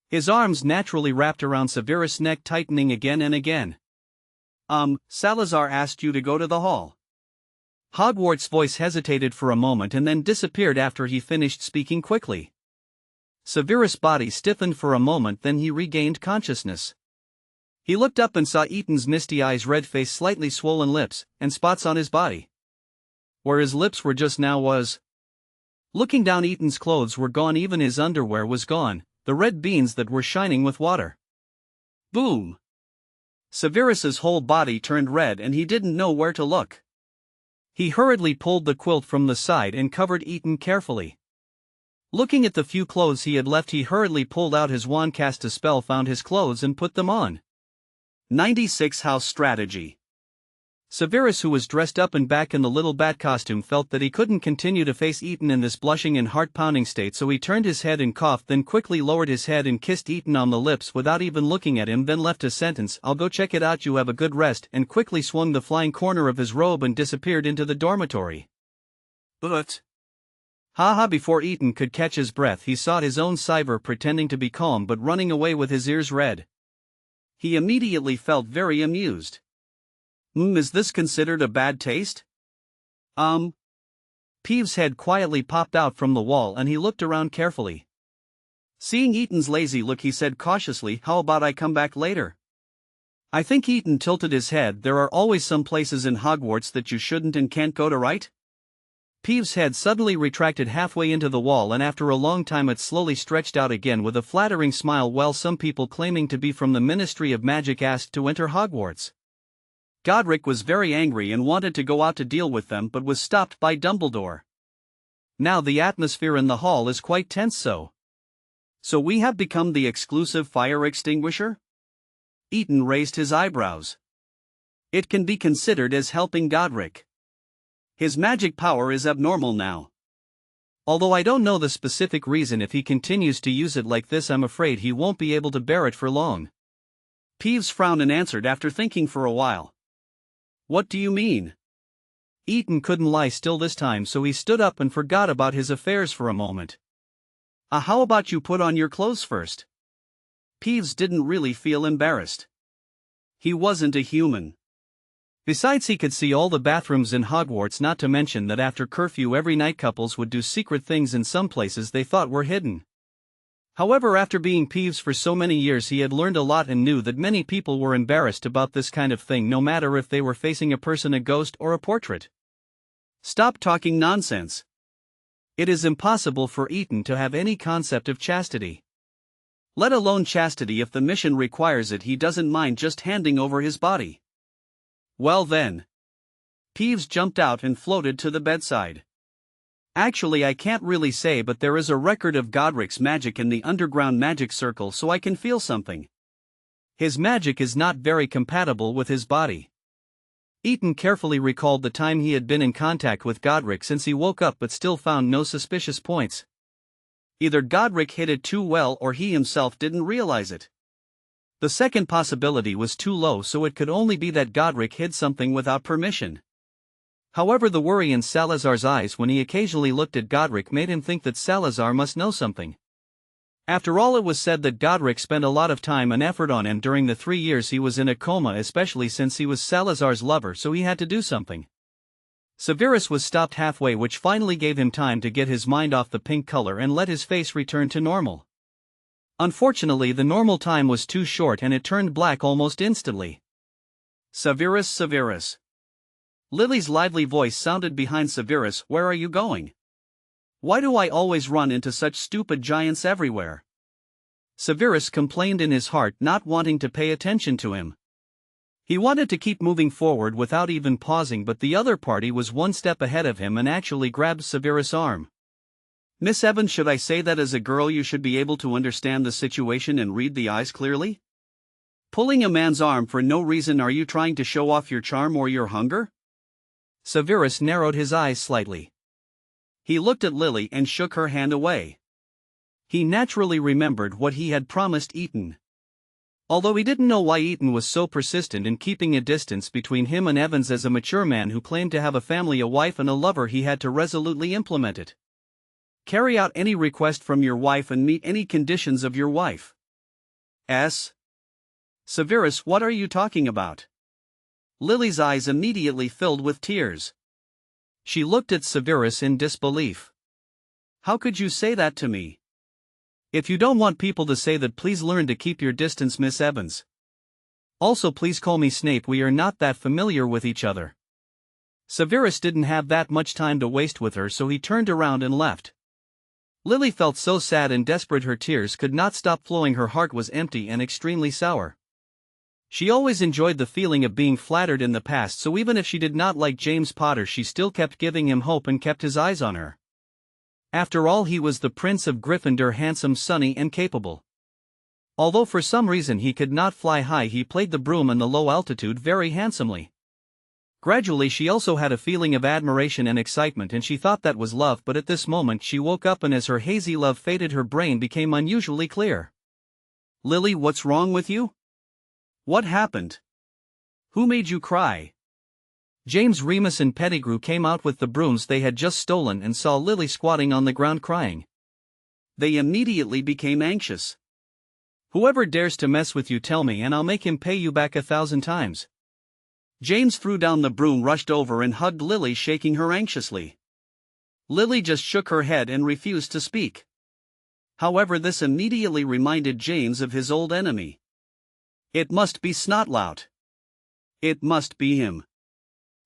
His arms naturally wrapped around Severus' neck, tightening again and again. Salazar asked you to go to the hall. Hogwarts' voice hesitated for a moment and then disappeared after he finished speaking quickly. Severus' body stiffened for a moment, then he regained consciousness. He looked up and saw Eton's misty eyes, red face, slightly swollen lips, and spots on his body. Where his lips were just now was. Looking down, Eton's clothes were gone, even his underwear was gone, the red beans that were shining with water. Boom! Severus's whole body turned red and he didn't know where to look. He hurriedly pulled the quilt from the side and covered Eton carefully. Looking at the few clothes he had left, he hurriedly pulled out his wand, cast a spell, found his clothes and put them on. 96 House Strategy. Severus, who was dressed up and back in the little bat costume, felt that he couldn't continue to face Eaton in this blushing and heart-pounding state, so he turned his head and coughed, then quickly lowered his head and kissed Eaton on the lips without even looking at him, then left a sentence, "I'll go check it out, you have a good rest," and quickly swung the flying corner of his robe and disappeared into the dormitory. But haha, before Eaton could catch his breath, he saw his own Cyber pretending to be calm but running away with his ears red. He immediately felt very amused. Is this considered a bad taste? Peeves' head quietly popped out from the wall and he looked around carefully. Seeing Eaton's lazy look, he said cautiously, "How about I come back later?" I think Eaton tilted his head. "There are always some places in Hogwarts that you shouldn't and can't go to, right?" Peeves' head suddenly retracted halfway into the wall, and after a long time it slowly stretched out again with a flattering smile. Well, some people claiming to be from the Ministry of Magic asked to enter Hogwarts. Godric was very angry and wanted to go out to deal with them, but was stopped by Dumbledore. Now the atmosphere in the hall is quite tense. So we have become the exclusive fire extinguisher? Eaton raised his eyebrows. It can be considered as helping Godric. His magic power is abnormal now. Although I don't know the specific reason, if he continues to use it like this, I'm afraid he won't be able to bear it for long. Peeves frowned and answered after thinking for a while. What do you mean? Eaton couldn't lie still this time, so he stood up and forgot about his affairs for a moment. How about you put on your clothes first? Peeves didn't really feel embarrassed. He wasn't a human. Besides, he could see all the bathrooms in Hogwarts, not to mention that after curfew every night couples would do secret things in some places they thought were hidden. However, after being Peeves for so many years, he had learned a lot and knew that many people were embarrassed about this kind of thing, no matter if they were facing a person, a ghost, or a portrait. Stop talking nonsense. It is impossible for Eaton to have any concept of chastity. Let alone chastity. If the mission requires it, he doesn't mind just handing over his body. Well then. Peeves jumped out and floated to the bedside. Actually, I can't really say, but there is a record of Godric's magic in the underground magic circle, so I can feel something. His magic is not very compatible with his body. Eaton carefully recalled the time he had been in contact with Godric since he woke up, but still found no suspicious points. Either Godric hid it too well or he himself didn't realize it. The second possibility was too low, so it could only be that Godric hid something without permission. However, the worry in Salazar's eyes when he occasionally looked at Godric made him think that Salazar must know something. After all, it was said that Godric spent a lot of time and effort on him during the 3 years he was in a coma, especially since he was Salazar's lover, so he had to do something. Severus was stopped halfway, which finally gave him time to get his mind off the pink color and let his face return to normal. Unfortunately, the normal time was too short and it turned black almost instantly. Severus, Severus. Lily's lively voice sounded behind Severus. Where are you going? Why do I always run into such stupid giants everywhere? Severus complained in his heart, not wanting to pay attention to him. He wanted to keep moving forward without even pausing, but the other party was one step ahead of him and actually grabbed Severus' arm. Miss Evans, should I say that as a girl you should be able to understand the situation and read the eyes clearly? Pulling a man's arm for no reason, are you trying to show off your charm or your hunger? Severus narrowed his eyes slightly. He looked at Lily and shook her hand away. He naturally remembered what he had promised Eaton. Although he didn't know why Eaton was so persistent in keeping a distance between him and Evans, as a mature man who claimed to have a family, a wife and a lover, he had to resolutely implement it. Carry out any request from your wife and meet any conditions of your wife. Severus, what are you talking about? Lily's eyes immediately filled with tears. She looked at Severus in disbelief. How could you say that to me? If you don't want people to say that, please learn to keep your distance, Miss Evans. Also, please call me Snape, we are not that familiar with each other. Severus didn't have that much time to waste with her, so he turned around and left. Lily felt so sad and desperate, her tears could not stop flowing, her heart was empty and extremely sour. She always enjoyed the feeling of being flattered in the past, so even if she did not like James Potter, she still kept giving him hope and kept his eyes on her. After all, he was the Prince of Gryffindor, handsome, sunny and capable. Although for some reason he could not fly high, he played the broom and the low altitude very handsomely. Gradually she also had a feeling of admiration and excitement, and she thought that was love, but at this moment she woke up, and as her hazy love faded her brain became unusually clear. Lily, what's wrong with you? What happened? Who made you cry? James, Remus and Pettigrew came out with the brooms they had just stolen and saw Lily squatting on the ground crying. They immediately became anxious. Whoever dares to mess with you, tell me, and I'll make him pay you back 1,000 times. James threw down the broom, rushed over and hugged Lily, shaking her anxiously. Lily just shook her head and refused to speak. However, this immediately reminded James of his old enemy. It must be Snotlout. It must be him.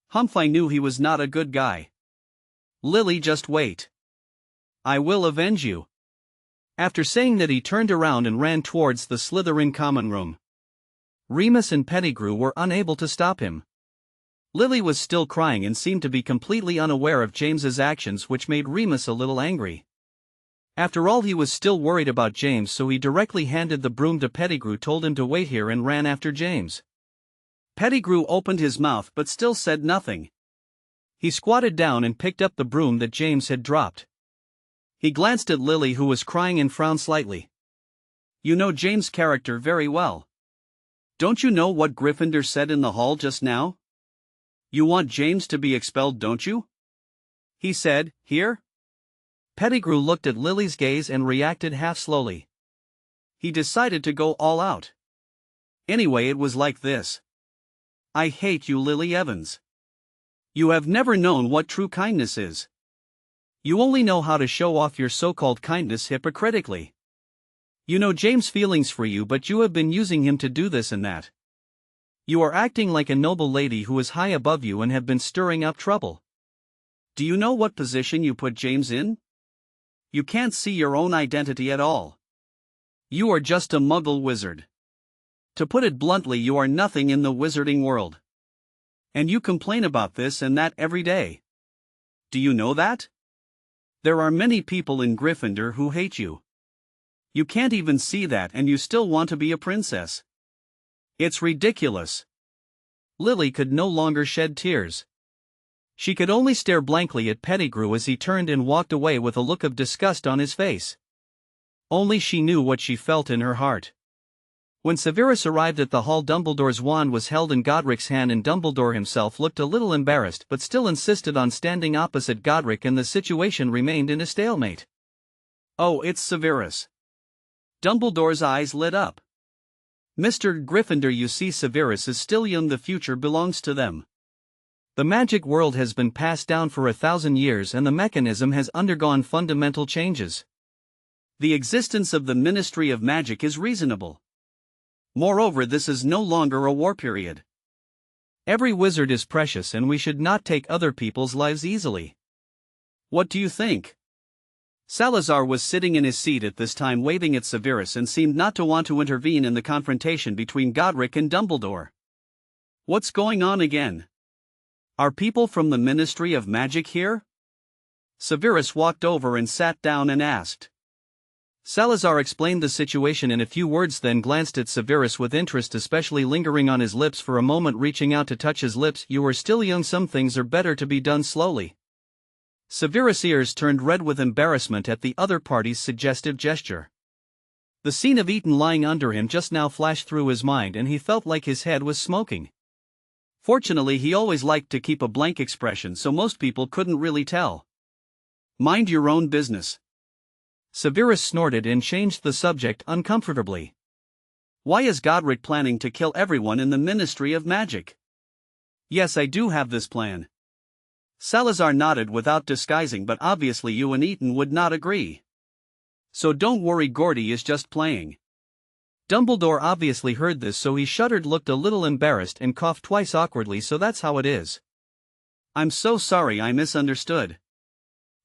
Humph, I knew he was not a good guy. Lily, just wait. I will avenge you. After saying that, he turned around and ran towards the Slytherin common room. Remus and Pettigrew were unable to stop him. Lily was still crying and seemed to be completely unaware of James's actions, which made Remus a little angry. After all, he was still worried about James, so he directly handed the broom to Pettigrew, told him to wait here, and ran after James. Pettigrew opened his mouth but still said nothing. He squatted down and picked up the broom that James had dropped. He glanced at Lily, who was crying, and frowned slightly. You know James' character very well. Don't you know what Gryffindor said in the hall just now? You want James to be expelled, don't you? He said, here? Pettigrew looked at Lily's gaze and reacted half slowly. He decided to go all out. Anyway, it was like this. I hate you, Lily Evans. You have never known what true kindness is. You only know how to show off your so-called kindness hypocritically. You know James' feelings for you, but you have been using him to do this and that. You are acting like a noble lady who is high above you and have been stirring up trouble. Do you know what position you put James in? You can't see your own identity at all. You are just a muggle wizard. To put it bluntly, you are nothing in the wizarding world. And you complain about this and that every day. Do you know that? There are many people in Gryffindor who hate you. You can't even see that, and you still want to be a princess. It's ridiculous. Lily could no longer shed tears. She could only stare blankly at Pettigrew as he turned and walked away with a look of disgust on his face. Only she knew what she felt in her heart. When Severus arrived at the hall, Dumbledore's wand was held in Godric's hand, and Dumbledore himself looked a little embarrassed but still insisted on standing opposite Godric, and the situation remained in a stalemate. Oh, it's Severus. Dumbledore's eyes lit up. Mr. Gryffindor, you see, Severus is still young, the future belongs to them. The magic world has been passed down for 1,000 years, and the mechanism has undergone fundamental changes. The existence of the Ministry of Magic is reasonable. Moreover, this is no longer a war period. Every wizard is precious, and we should not take other people's lives easily. What do you think? Salazar was sitting in his seat at this time, waving at Severus, and seemed not to want to intervene in the confrontation between Godric and Dumbledore. What's going on again? Are people from the Ministry of Magic here? Severus walked over and sat down and asked. Salazar explained the situation in a few words, then glanced at Severus with interest, especially lingering on his lips for a moment, reaching out to touch his lips. You are still young, some things are better to be done slowly. Severus' ears turned red with embarrassment at the other party's suggestive gesture. The scene of Eton lying under him just now flashed through his mind, and he felt like his head was smoking. Fortunately, he always liked to keep a blank expression, so most people couldn't really tell. Mind your own business. Severus snorted and changed the subject uncomfortably. Why is Godric planning to kill everyone in the Ministry of Magic? Yes, I do have this plan. Salazar nodded without disguising, but obviously you and Eton would not agree. So don't worry, Gordy is just playing. Dumbledore obviously heard this, so he shuddered, looked a little embarrassed, and coughed twice awkwardly. So that's how it is. I'm so sorry, I misunderstood.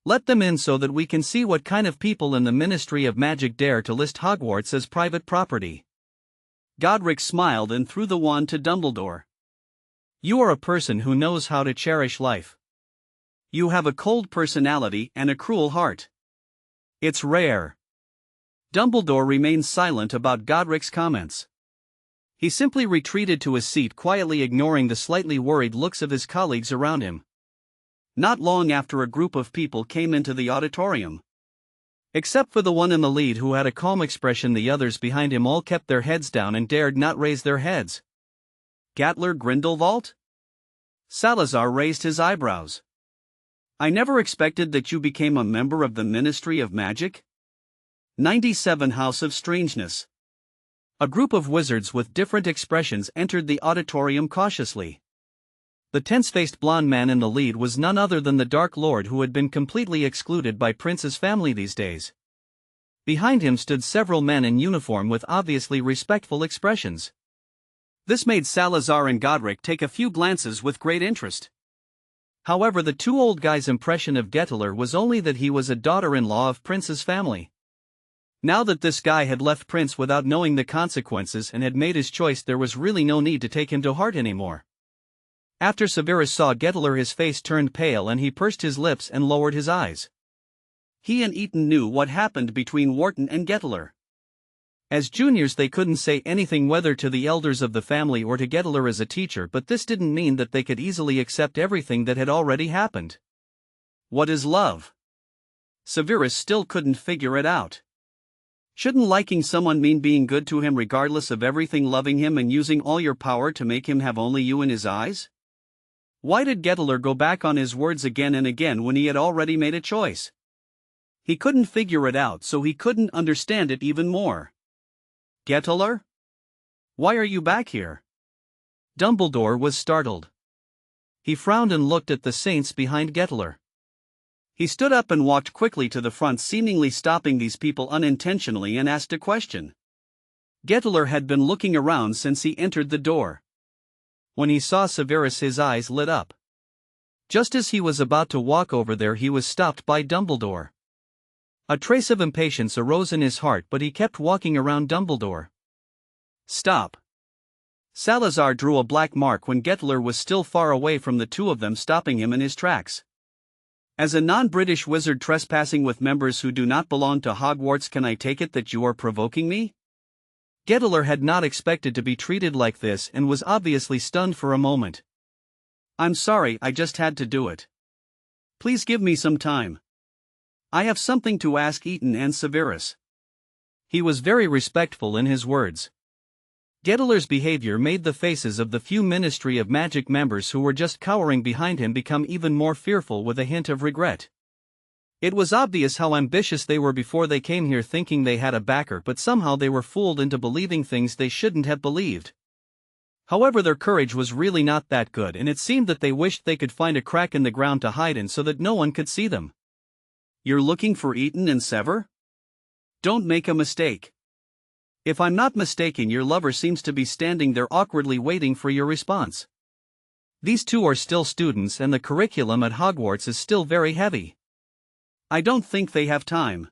Let them in so that we can see what kind of people in the Ministry of Magic dare to list Hogwarts as private property. Godric smiled and threw the wand to Dumbledore. You are a person who knows how to cherish life. You have a cold personality and a cruel heart. It's rare. Dumbledore remained silent about Godric's comments. He simply retreated to his seat, quietly ignoring the slightly worried looks of his colleagues around him. Not long after, a group of people came into the auditorium. Except for the one in the lead who had a calm expression, the others behind him all kept their heads down and dared not raise their heads. Gatler Grindelwald? Salazar raised his eyebrows. I never expected that you became a member of the Ministry of Magic? 97 House of Strangeness. A group of wizards with different expressions entered the auditorium cautiously. The tense-faced blonde man in the lead was none other than the Dark Lord, who had been completely excluded by Prince's family these days. Behind him stood several men in uniform with obviously respectful expressions. This made Salazar and Godric take a few glances with great interest. However, the two old guys' impression of Gettler was only that he was a daughter-in-law of Prince's family. Now that this guy had left Prince without knowing the consequences and had made his choice, there was really no need to take him to heart anymore. After Severus saw Gettler, his face turned pale and he pursed his lips and lowered his eyes. He and Eaton knew what happened between Wharton and Gettler. As juniors they couldn't say anything, whether to the elders of the family or to Gettler as a teacher, but this didn't mean that they could easily accept everything that had already happened. What is love? Severus still couldn't figure it out. Shouldn't liking someone mean being good to him regardless of everything, loving him and using all your power to make him have only you in his eyes? Why did Gettler go back on his words again and again when he had already made a choice? He couldn't figure it out, so he couldn't understand it even more. Gettler? Why are you back here? Dumbledore was startled. He frowned and looked at the saints behind Gettler. He stood up and walked quickly to the front, seemingly stopping these people unintentionally, and asked a question. Gettler had been looking around since he entered the door. When he saw Severus, his eyes lit up. Just as he was about to walk over there, he was stopped by Dumbledore. A trace of impatience arose in his heart, but he kept walking around Dumbledore. Stop. Salazar drew a black mark when Gettler was still far away from the two of them, stopping him in his tracks. As a non-British wizard trespassing with members who do not belong to Hogwarts, can I take it that you are provoking me? Gettler had not expected to be treated like this and was obviously stunned for a moment. I'm sorry, I just had to do it. Please give me some time. I have something to ask Eaton and Severus. He was very respectful in his words. Gettler's behavior made the faces of the few Ministry of Magic members who were just cowering behind him become even more fearful, with a hint of regret. It was obvious how ambitious they were before they came here, thinking they had a backer, but somehow they were fooled into believing things they shouldn't have believed. However, their courage was really not that good, and it seemed that they wished they could find a crack in the ground to hide in so that no one could see them. You're looking for Eaton and Sever? Don't make a mistake. If I'm not mistaken, your lover seems to be standing there awkwardly waiting for your response. These two are still students and the curriculum at Hogwarts is still very heavy. I don't think they have time.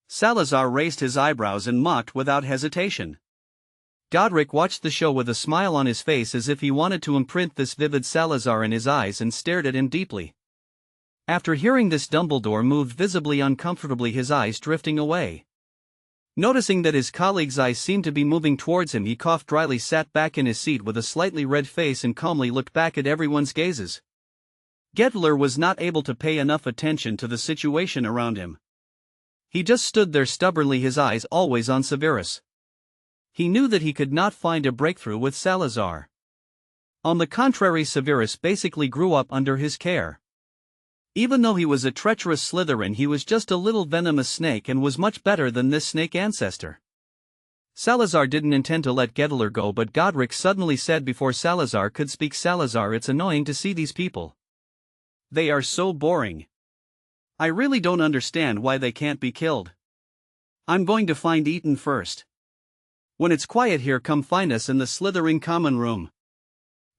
Salazar raised his eyebrows and mocked without hesitation. Godric watched the show with a smile on his face, as if he wanted to imprint this vivid Salazar in his eyes, and stared at him deeply. After hearing this, Dumbledore moved visibly uncomfortably, his eyes drifting away. Noticing that his colleague's eyes seemed to be moving towards him, he coughed dryly, sat back in his seat with a slightly red face, and calmly looked back at everyone's gazes. Gettler was not able to pay enough attention to the situation around him. He just stood there stubbornly, his eyes always on Severus. He knew that he could not find a breakthrough with Salazar. On the contrary, Severus basically grew up under his care. Even though he was a treacherous Slytherin, he was just a little venomous snake and was much better than this snake ancestor. Salazar didn't intend to let Gettler go, but Godric suddenly said before Salazar could speak, Salazar, it's annoying to see these people. They are so boring. I really don't understand why they can't be killed. I'm going to find Eaton first. When it's quiet here, come find us in the Slytherin common room.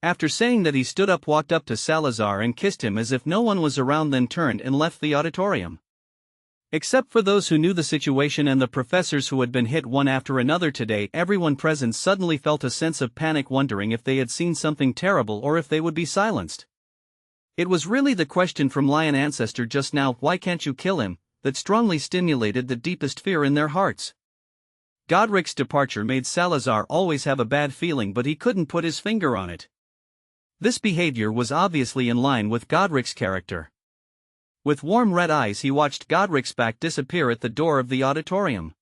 After saying that, he stood up, walked up to Salazar and kissed him as if no one was around, then turned and left the auditorium. Except for those who knew the situation and the professors who had been hit one after another today, everyone present suddenly felt a sense of panic, wondering if they had seen something terrible or if they would be silenced. It was really the question from Lion Ancestor just now, why can't you kill him, that strongly stimulated the deepest fear in their hearts. Godric's departure made Salazar always have a bad feeling, but he couldn't put his finger on it. This behavior was obviously in line with Godric's character. With warm red eyes he watched Godric's back disappear at the door of the auditorium.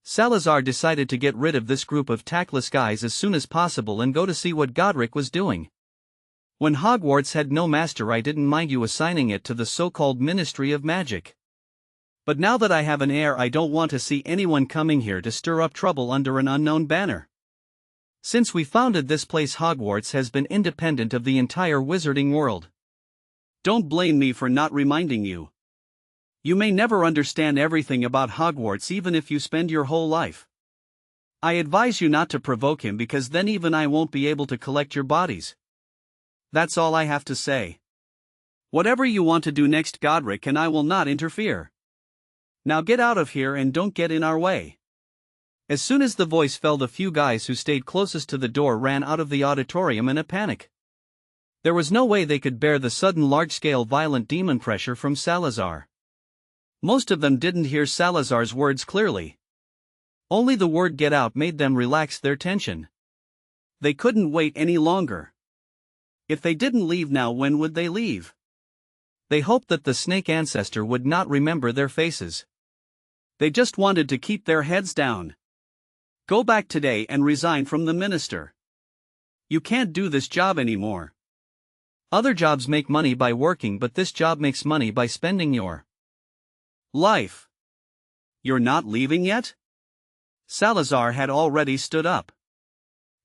Salazar decided to get rid of this group of tactless guys as soon as possible and go to see what Godric was doing. When Hogwarts had no master, I didn't mind you assigning it to the so-called Ministry of Magic. But now that I have an heir, I don't want to see anyone coming here to stir up trouble under an unknown banner. Since we founded this place, Hogwarts has been independent of the entire wizarding world. Don't blame me for not reminding you. You may never understand everything about Hogwarts even if you spend your whole life. I advise you not to provoke him, because then even I won't be able to collect your bodies. That's all I have to say. Whatever you want to do next, Godric, and I will not interfere. Now get out of here and don't get in our way. As soon as the voice fell, the few guys who stayed closest to the door ran out of the auditorium in a panic. There was no way they could bear the sudden large-scale violent demon pressure from Salazar. Most of them didn't hear Salazar's words clearly. Only the word "get out" made them relax their tension. They couldn't wait any longer. If they didn't leave now, when would they leave? They hoped that the snake ancestor would not remember their faces. They just wanted to keep their heads down. Go back today and resign from the minister. You can't do this job anymore. Other jobs make money by working, but this job makes money by spending your life. You're not leaving yet? Salazar had already stood up.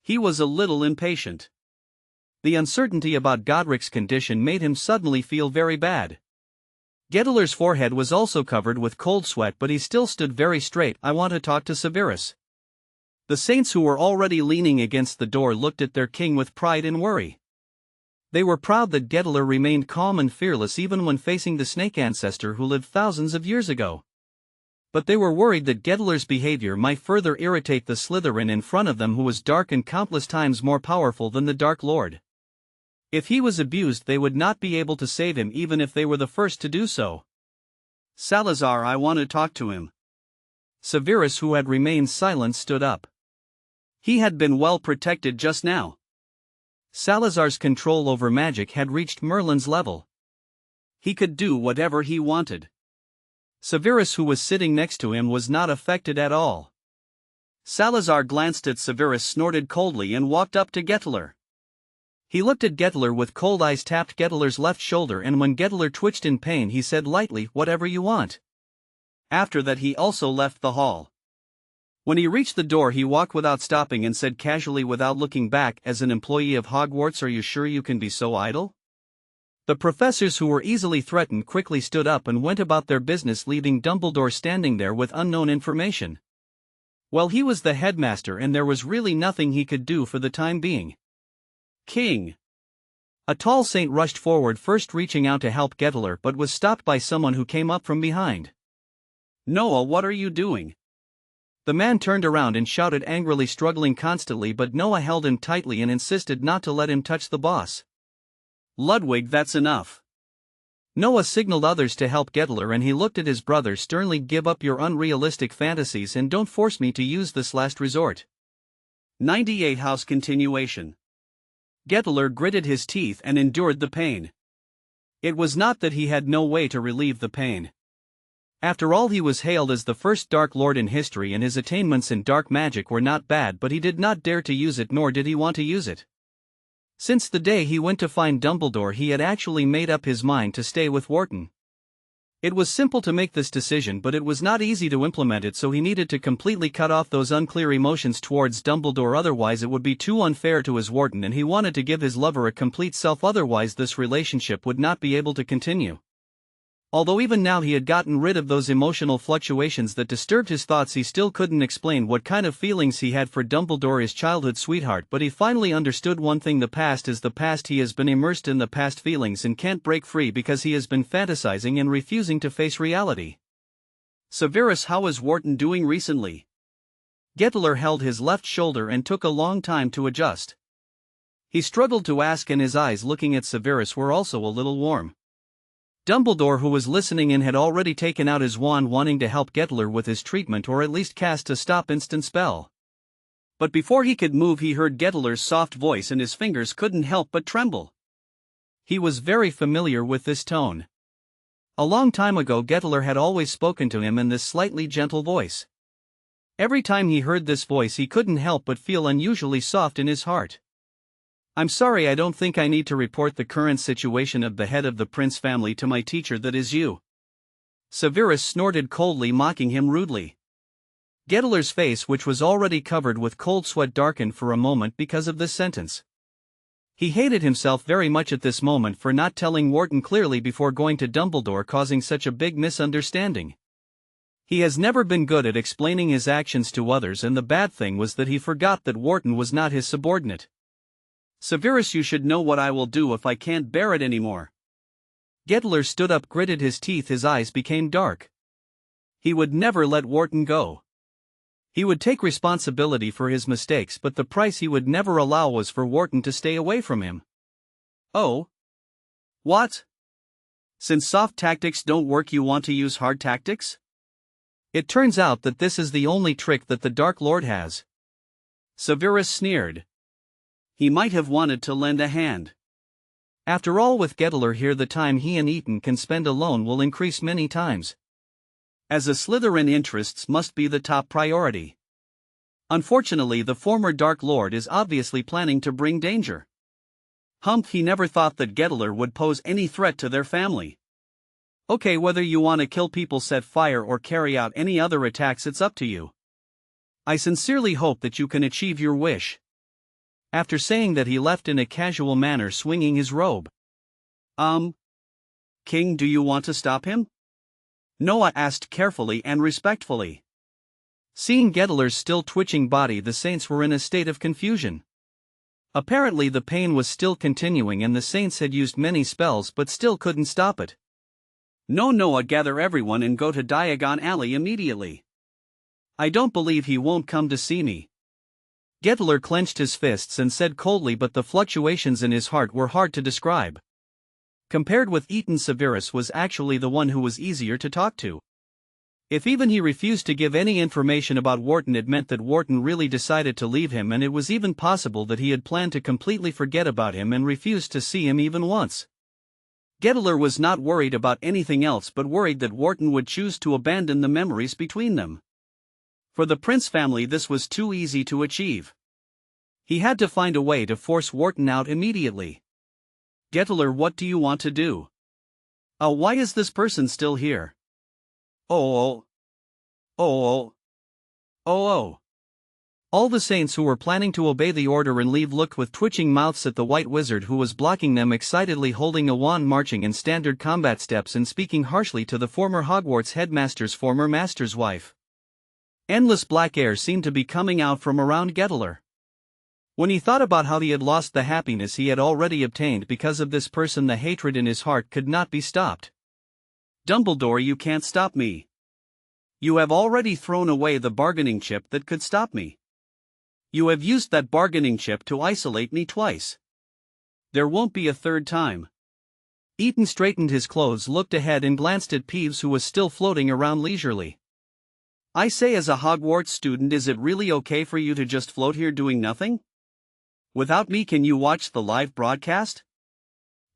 He was a little impatient. The uncertainty about Godric's condition made him suddenly feel very bad. Geddeler's forehead was also covered with cold sweat, but he still stood very straight. I want to talk to Severus. The saints, who were already leaning against the door, looked at their king with pride and worry. They were proud that Geddeler remained calm and fearless even when facing the snake ancestor who lived thousands of years ago. But they were worried that Geddeler's behavior might further irritate the Slytherin in front of them, who was dark and countless times more powerful than the Dark Lord. If he was abused, they would not be able to save him even if they were the first to do so. Salazar, I want to talk to him. Severus, who had remained silent, stood up. He had been well protected just now. Salazar's control over magic had reached Merlin's level. He could do whatever he wanted. Severus, who was sitting next to him, was not affected at all. Salazar glanced at Severus, snorted coldly, and walked up to Geddeler. He looked at Geddeler with cold eyes, tapped Geddeler's left shoulder, and when Geddeler twitched in pain, he said lightly, "Whatever you want." After that, he also left the hall. When he reached the door, he walked without stopping and said casually, without looking back, "As an employee of Hogwarts, are you sure you can be so idle?" The professors, who were easily threatened, quickly stood up and went about their business, leaving Dumbledore standing there with unknown information. Well, he was the headmaster, and there was really nothing he could do for the time being. King. A tall saint rushed forward, first reaching out to help Geddeler, but was stopped by someone who came up from behind. "Noah, what are you doing?" The man turned around and shouted angrily, struggling constantly, but Noah held him tightly and insisted not to let him touch the boss. "Ludwig, that's enough." Noah signaled others to help Geddeler, and he looked at his brother sternly. "Give up your unrealistic fantasies and don't force me to use this last resort." 98 House continuation. Geddeler gritted his teeth and endured the pain. It was not that he had no way to relieve the pain. After all, he was hailed as the first Dark Lord in history, and his attainments in dark magic were not bad, but he did not dare to use it, nor did he want to use it. Since the day he went to find Dumbledore, he had actually made up his mind to stay with Wharton. It was simple to make this decision, but it was not easy to implement it, so he needed to completely cut off those unclear emotions towards Dumbledore, otherwise it would be too unfair to his Wharton, and he wanted to give his lover a complete self, otherwise this relationship would not be able to continue. Although even now he had gotten rid of those emotional fluctuations that disturbed his thoughts, he still couldn't explain what kind of feelings he had for Dumbledore, his childhood sweetheart, but he finally understood one thing: the past is the past. He has been immersed in the past feelings and can't break free because he has been fantasizing and refusing to face reality. "Severus, how is Wharton doing recently?" Geddeler held his left shoulder and took a long time to adjust. He struggled to ask, and his eyes looking at Severus were also a little warm. Dumbledore, who was listening in, had already taken out his wand, wanting to help Gettler with his treatment or at least cast a stop instant spell. But before he could move, he heard Gettler's soft voice and his fingers couldn't help but tremble. He was very familiar with this tone. A long time ago, Gettler had always spoken to him in this slightly gentle voice. Every time he heard this voice, he couldn't help but feel unusually soft in his heart. "I'm sorry, I don't think I need to report the current situation of the head of the Prince family to my teacher, that is you." Severus snorted coldly, mocking him rudely. Gettler's face, which was already covered with cold sweat, darkened for a moment because of this sentence. He hated himself very much at this moment for not telling Wharton clearly before going to Dumbledore, causing such a big misunderstanding. He has never been good at explaining his actions to others, and the bad thing was that he forgot that Wharton was not his subordinate. "Severus, you should know what I will do if I can't bear it anymore." Gettler stood up, gritted his teeth, his eyes became dark. He would never let Wharton go. He would take responsibility for his mistakes, but the price he would never allow was for Wharton to stay away from him. "Oh? What? Since soft tactics don't work, you want to use hard tactics? It turns out that this is the only trick that the Dark Lord has." Severus sneered. He might have wanted to lend a hand. After all, with Gettler here, the time he and Eton can spend alone will increase many times. As a Slytherin, interests must be the top priority. Unfortunately, the former Dark Lord is obviously planning to bring danger. Humph, he never thought that Gettler would pose any threat to their family. "Okay, whether you want to kill people, set fire, or carry out any other attacks, it's up to you. I sincerely hope that you can achieve your wish." After saying that, he left in a casual manner, swinging his robe. King, do you want to stop him?" Noah asked carefully and respectfully. Seeing Gettler's still twitching body, the saints were in a state of confusion. Apparently the pain was still continuing, and the saints had used many spells but still couldn't stop it. "No, Noah, gather everyone and go to Diagon Alley immediately. I don't believe he won't come to see me." Gettler clenched his fists and said coldly, but the fluctuations in his heart were hard to describe. Compared with Eton, Severus was actually the one who was easier to talk to. If even he refused to give any information about Wharton, it meant that Wharton really decided to leave him, and it was even possible that he had planned to completely forget about him and refused to see him even once. Gettler was not worried about anything else but worried that Wharton would choose to abandon the memories between them. For the Prince family, this was too easy to achieve. He had to find a way to force Wharton out immediately. "Gettler, what do you want to do? Why is this person still here?" Oh. All the saints who were planning to obey the order and leave looked with twitching mouths at the White Wizard, who was blocking them, excitedly holding a wand, marching in standard combat steps, and speaking harshly to the former Hogwarts headmaster's former master's wife. Endless black air seemed to be coming out from around Gettler. When he thought about how he had lost the happiness he had already obtained because of this person, the hatred in his heart could not be stopped. "Dumbledore, you can't stop me. You have already thrown away the bargaining chip that could stop me. You have used that bargaining chip to isolate me twice. There won't be a third time." Eton straightened his clothes, looked ahead, and glanced at Peeves, who was still floating around leisurely. "I say, as a Hogwarts student, is it really okay for you to just float here doing nothing? Without me, can you watch the live broadcast?"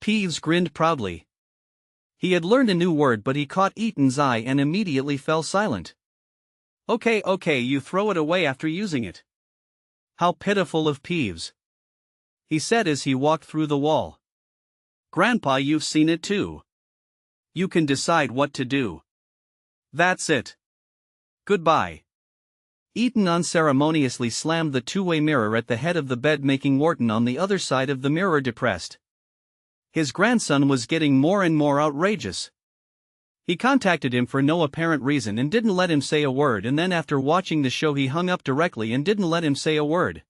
Peeves grinned proudly. He had learned a new word, but he caught Eton's eye and immediately fell silent. Okay, you throw it away after using it." How pitiful of Peeves, he said as he walked through the wall. "Grandpa, you've seen it too. You can decide what to do. That's it. Goodbye." Eton unceremoniously slammed the two-way mirror at the head of the bed, making Wharton on the other side of the mirror depressed. His grandson was getting more and more outrageous. He contacted him for no apparent reason and didn't let him say a word, and then after watching the show he hung up directly and didn't let him say a word.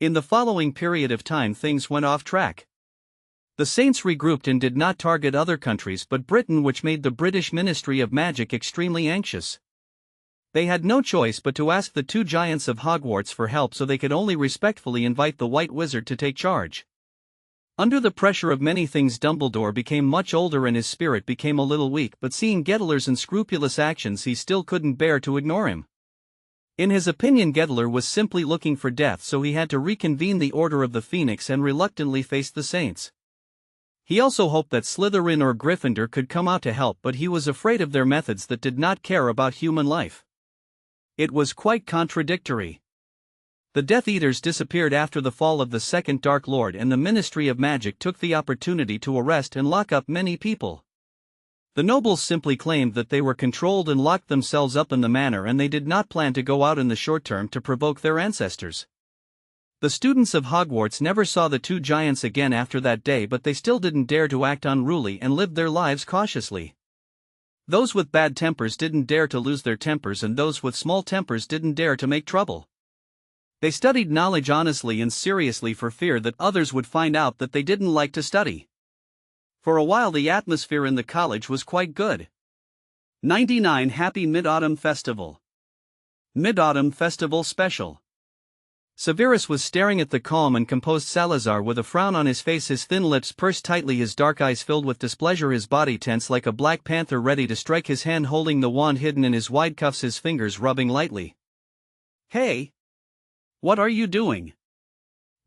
In the following period of time, things went off track. The saints regrouped and did not target other countries but Britain, which made the British Ministry of Magic extremely anxious. They had no choice but to ask the two giants of Hogwarts for help, so they could only respectfully invite the White Wizard to take charge. Under the pressure of many things, Dumbledore became much older and his spirit became a little weak, but seeing Gettler's unscrupulous actions, he still couldn't bear to ignore him. In his opinion, Gettler was simply looking for death, so he had to reconvene the Order of the Phoenix and reluctantly face the Saints. He also hoped that Slytherin or Gryffindor could come out to help, but he was afraid of their methods that did not care about human life. It was quite contradictory. The Death Eaters disappeared after the fall of the Second Dark Lord, and the Ministry of Magic took the opportunity to arrest and lock up many people. The nobles simply claimed that they were controlled and locked themselves up in the manor, and they did not plan to go out in the short term to provoke their ancestors. The students of Hogwarts never saw the two giants again after that day, but they still didn't dare to act unruly and lived their lives cautiously. Those with bad tempers didn't dare to lose their tempers, and those with small tempers didn't dare to make trouble. They studied knowledge honestly and seriously for fear that others would find out that they didn't like to study. For a while the atmosphere in the college was quite good. 99 Happy Mid-Autumn Festival. Mid-Autumn Festival Special. Severus was staring at the calm and composed Salazar with a frown on his face, his thin lips pursed tightly, his dark eyes filled with displeasure, his body tense like a black panther ready to strike, his hand holding the wand hidden in his wide cuffs, his fingers rubbing lightly. "Hey! What are you doing?"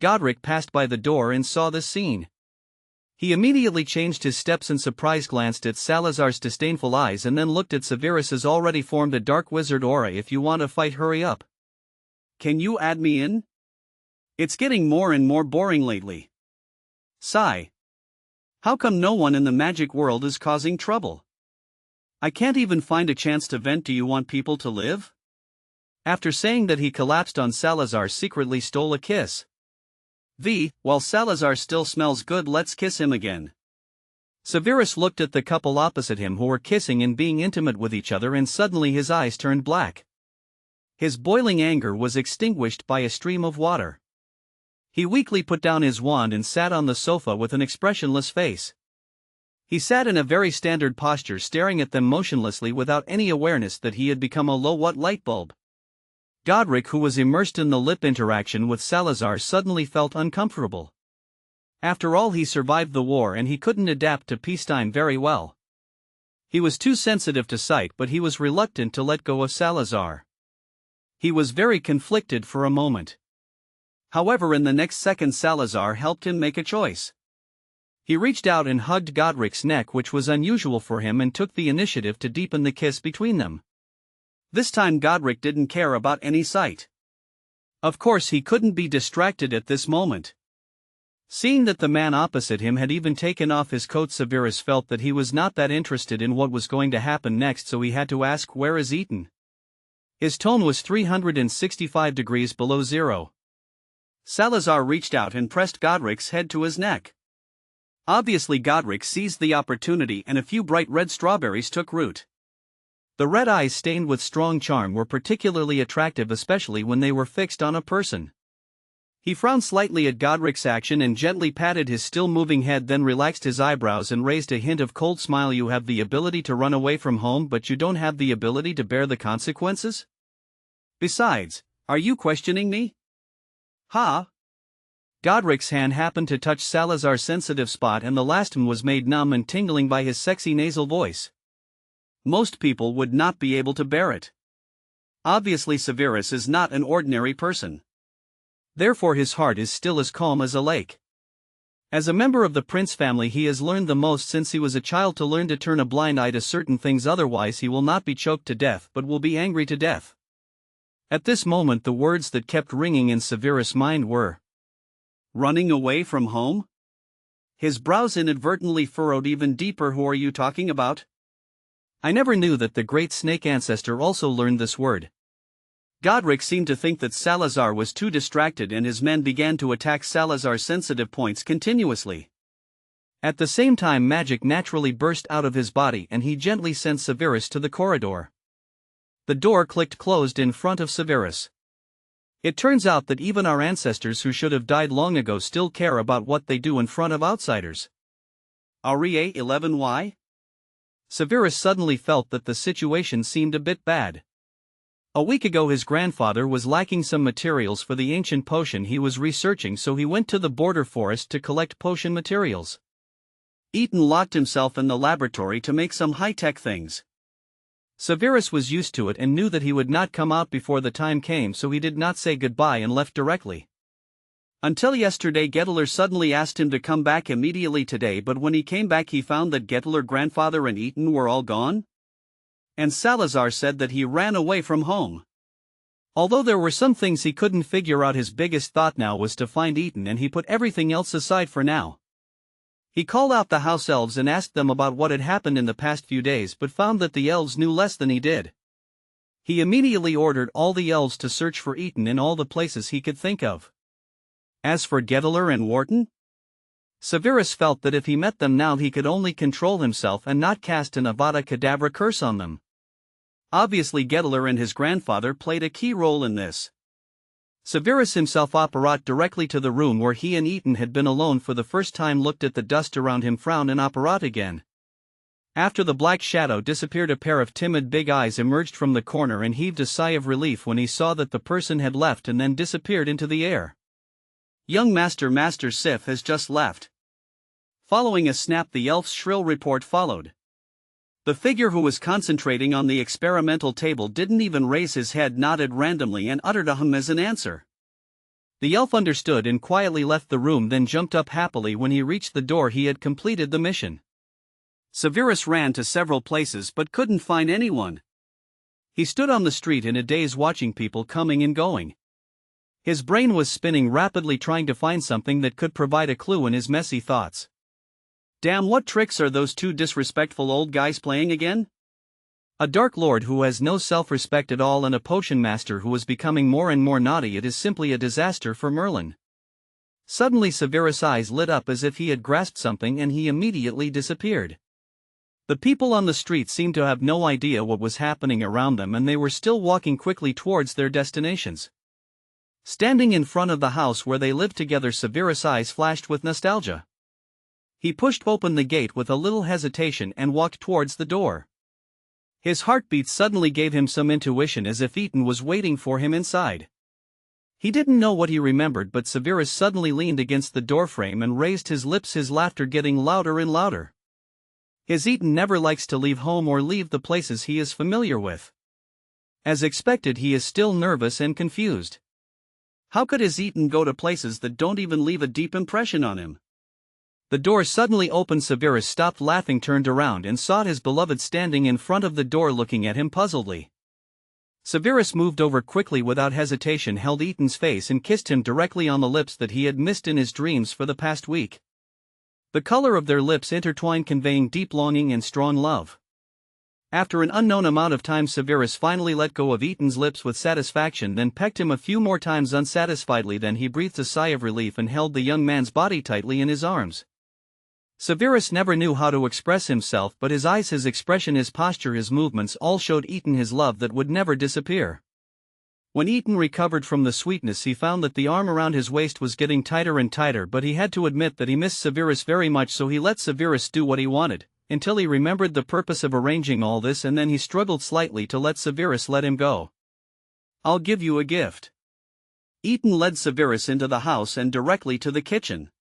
Godric passed by the door and saw this scene. He immediately changed his steps in surprise, glanced at Salazar's disdainful eyes, and then looked at Severus's already formed a dark wizard aura. "If you want to fight, hurry up. Can you add me in? It's getting more and more boring lately." Sigh. How come no one in the magic world is causing trouble? I can't even find a chance to vent. Do you want people to live? After saying that, he collapsed on Salazar, secretly stole a kiss. While Salazar still smells good, let's kiss him again. Severus looked at the couple opposite him who were kissing and being intimate with each other, and suddenly his eyes turned black. His boiling anger was extinguished by a stream of water. He weakly put down his wand and sat on the sofa with an expressionless face. He sat in a very standard posture, staring at them motionlessly without any awareness that he had become a low-watt light bulb. Godric, who was immersed in the lip interaction with Salazar, suddenly felt uncomfortable. After all, he survived the war and he couldn't adapt to peacetime very well. He was too sensitive to sight, but he was reluctant to let go of Salazar. He was very conflicted for a moment. However, in the next second, Salazar helped him make a choice. He reached out and hugged Godric's neck, which was unusual for him, and took the initiative to deepen the kiss between them. This time Godric didn't care about any sight. Of course, he couldn't be distracted at this moment. Seeing that the man opposite him had even taken off his coat, Severus felt that he was not that interested in what was going to happen next, so he had to ask, "Where is Eton?" His tone was 365 degrees below zero. Salazar reached out and pressed Godric's head to his neck. Obviously, Godric seized the opportunity and a few bright red strawberries took root. The red eyes, stained with strong charm, were particularly attractive, especially when they were fixed on a person. He frowned slightly at Godric's action and gently patted his still-moving head, then relaxed his eyebrows and raised a hint of cold smile. "You have the ability to run away from home, but you don't have the ability to bear the consequences? Besides, are you questioning me?" "Ha?" Godric's hand happened to touch Salazar's sensitive spot, and the last one was made numb and tingling by his sexy nasal voice. Most people would not be able to bear it. Obviously, Severus is not an ordinary person. Therefore his heart is still as calm as a lake. As a member of the prince family, he has learned the most since he was a child, to learn to turn a blind eye to certain things, otherwise he will not be choked to death but will be angry to death. At this moment the words that kept ringing in Severus' mind were, "Running away from home?" His brows inadvertently furrowed even deeper. "Who are you talking about?" I never knew that the great snake ancestor also learned this word. Godric seemed to think that Salazar was too distracted, and his men began to attack Salazar's sensitive points continuously. At the same time, magic naturally burst out of his body and he gently sent Severus to the corridor. The door clicked closed in front of Severus. It turns out that even our ancestors who should have died long ago still care about what they do in front of outsiders. Aria 11y? Severus suddenly felt that the situation seemed a bit bad. A week ago his grandfather was lacking some materials for the ancient potion he was researching, so he went to the border forest to collect potion materials. Ethan locked himself in the laboratory to make some high-tech things. Severus was used to it and knew that he would not come out before the time came, so he did not say goodbye and left directly. Until yesterday, Gettler suddenly asked him to come back immediately today, but when he came back he found that Gettler, grandfather and Ethan were all gone. And Salazar said that he ran away from home. Although there were some things he couldn't figure out, his biggest thought now was to find Ethan, and he put everything else aside for now. He called out the house elves and asked them about what had happened in the past few days, but found that the elves knew less than he did. He immediately ordered all the elves to search for Ethan in all the places he could think of. As for Gettler and Wharton, Severus felt that if he met them now he could only control himself and not cast an Avada Kedavra curse on them. Obviously Gettler and his grandfather played a key role in this. Severus himself apparat directly to the room where he and Ethan had been alone for the first time, looked at the dust around him, frowned, and apparat again. After the black shadow disappeared, a pair of timid big eyes emerged from the corner and heaved a sigh of relief when he saw that the person had left and then disappeared into the air. Young Master Sif has just left. Following a snap, the elf's shrill report followed. The figure who was concentrating on the experimental table didn't even raise his head, nodded randomly and uttered a hum as an answer. The elf understood and quietly left the room, then jumped up happily when he reached the door. He had completed the mission. Severus ran to several places but couldn't find anyone. He stood on the street in a daze, watching people coming and going. His brain was spinning rapidly, trying to find something that could provide a clue in his messy thoughts. Damn, what tricks are those two disrespectful old guys playing again? A dark lord who has no self-respect at all and a potion master who is becoming more and more naughty. It is simply a disaster for Merlin. Suddenly Severus' eyes lit up as if he had grasped something, and he immediately disappeared. The people on the street seemed to have no idea what was happening around them, and they were still walking quickly towards their destinations. Standing in front of the house where they lived together, Severus' eyes flashed with nostalgia. He pushed open the gate with a little hesitation and walked towards the door. His heartbeat suddenly gave him some intuition, as if Ethan was waiting for him inside. He didn't know what he remembered, but Severus suddenly leaned against the doorframe and raised his lips, his laughter getting louder and louder. His Ethan never likes to leave home or leave the places he is familiar with. As expected, he is still nervous and confused. How could his Ethan go to places that don't even leave a deep impression on him? The door suddenly opened. Severus stopped laughing, turned around, and saw his beloved standing in front of the door looking at him puzzledly. Severus moved over quickly without hesitation, held Ethan's face and kissed him directly on the lips that he had missed in his dreams for the past week. The color of their lips intertwined, conveying deep longing and strong love. After an unknown amount of time, Severus finally let go of Ethan's lips with satisfaction, then pecked him a few more times unsatisfiedly. Then he breathed a sigh of relief and held the young man's body tightly in his arms. Severus never knew how to express himself, but his eyes, his expression, his posture, his movements all showed Ethan his love that would never disappear. When Ethan recovered from the sweetness, he found that the arm around his waist was getting tighter and tighter, but he had to admit that he missed Severus very much, so he let Severus do what he wanted, until he remembered the purpose of arranging all this, and then he struggled slightly to let Severus let him go. "I'll give you a gift." Ethan led Severus into the house and directly to the kitchen.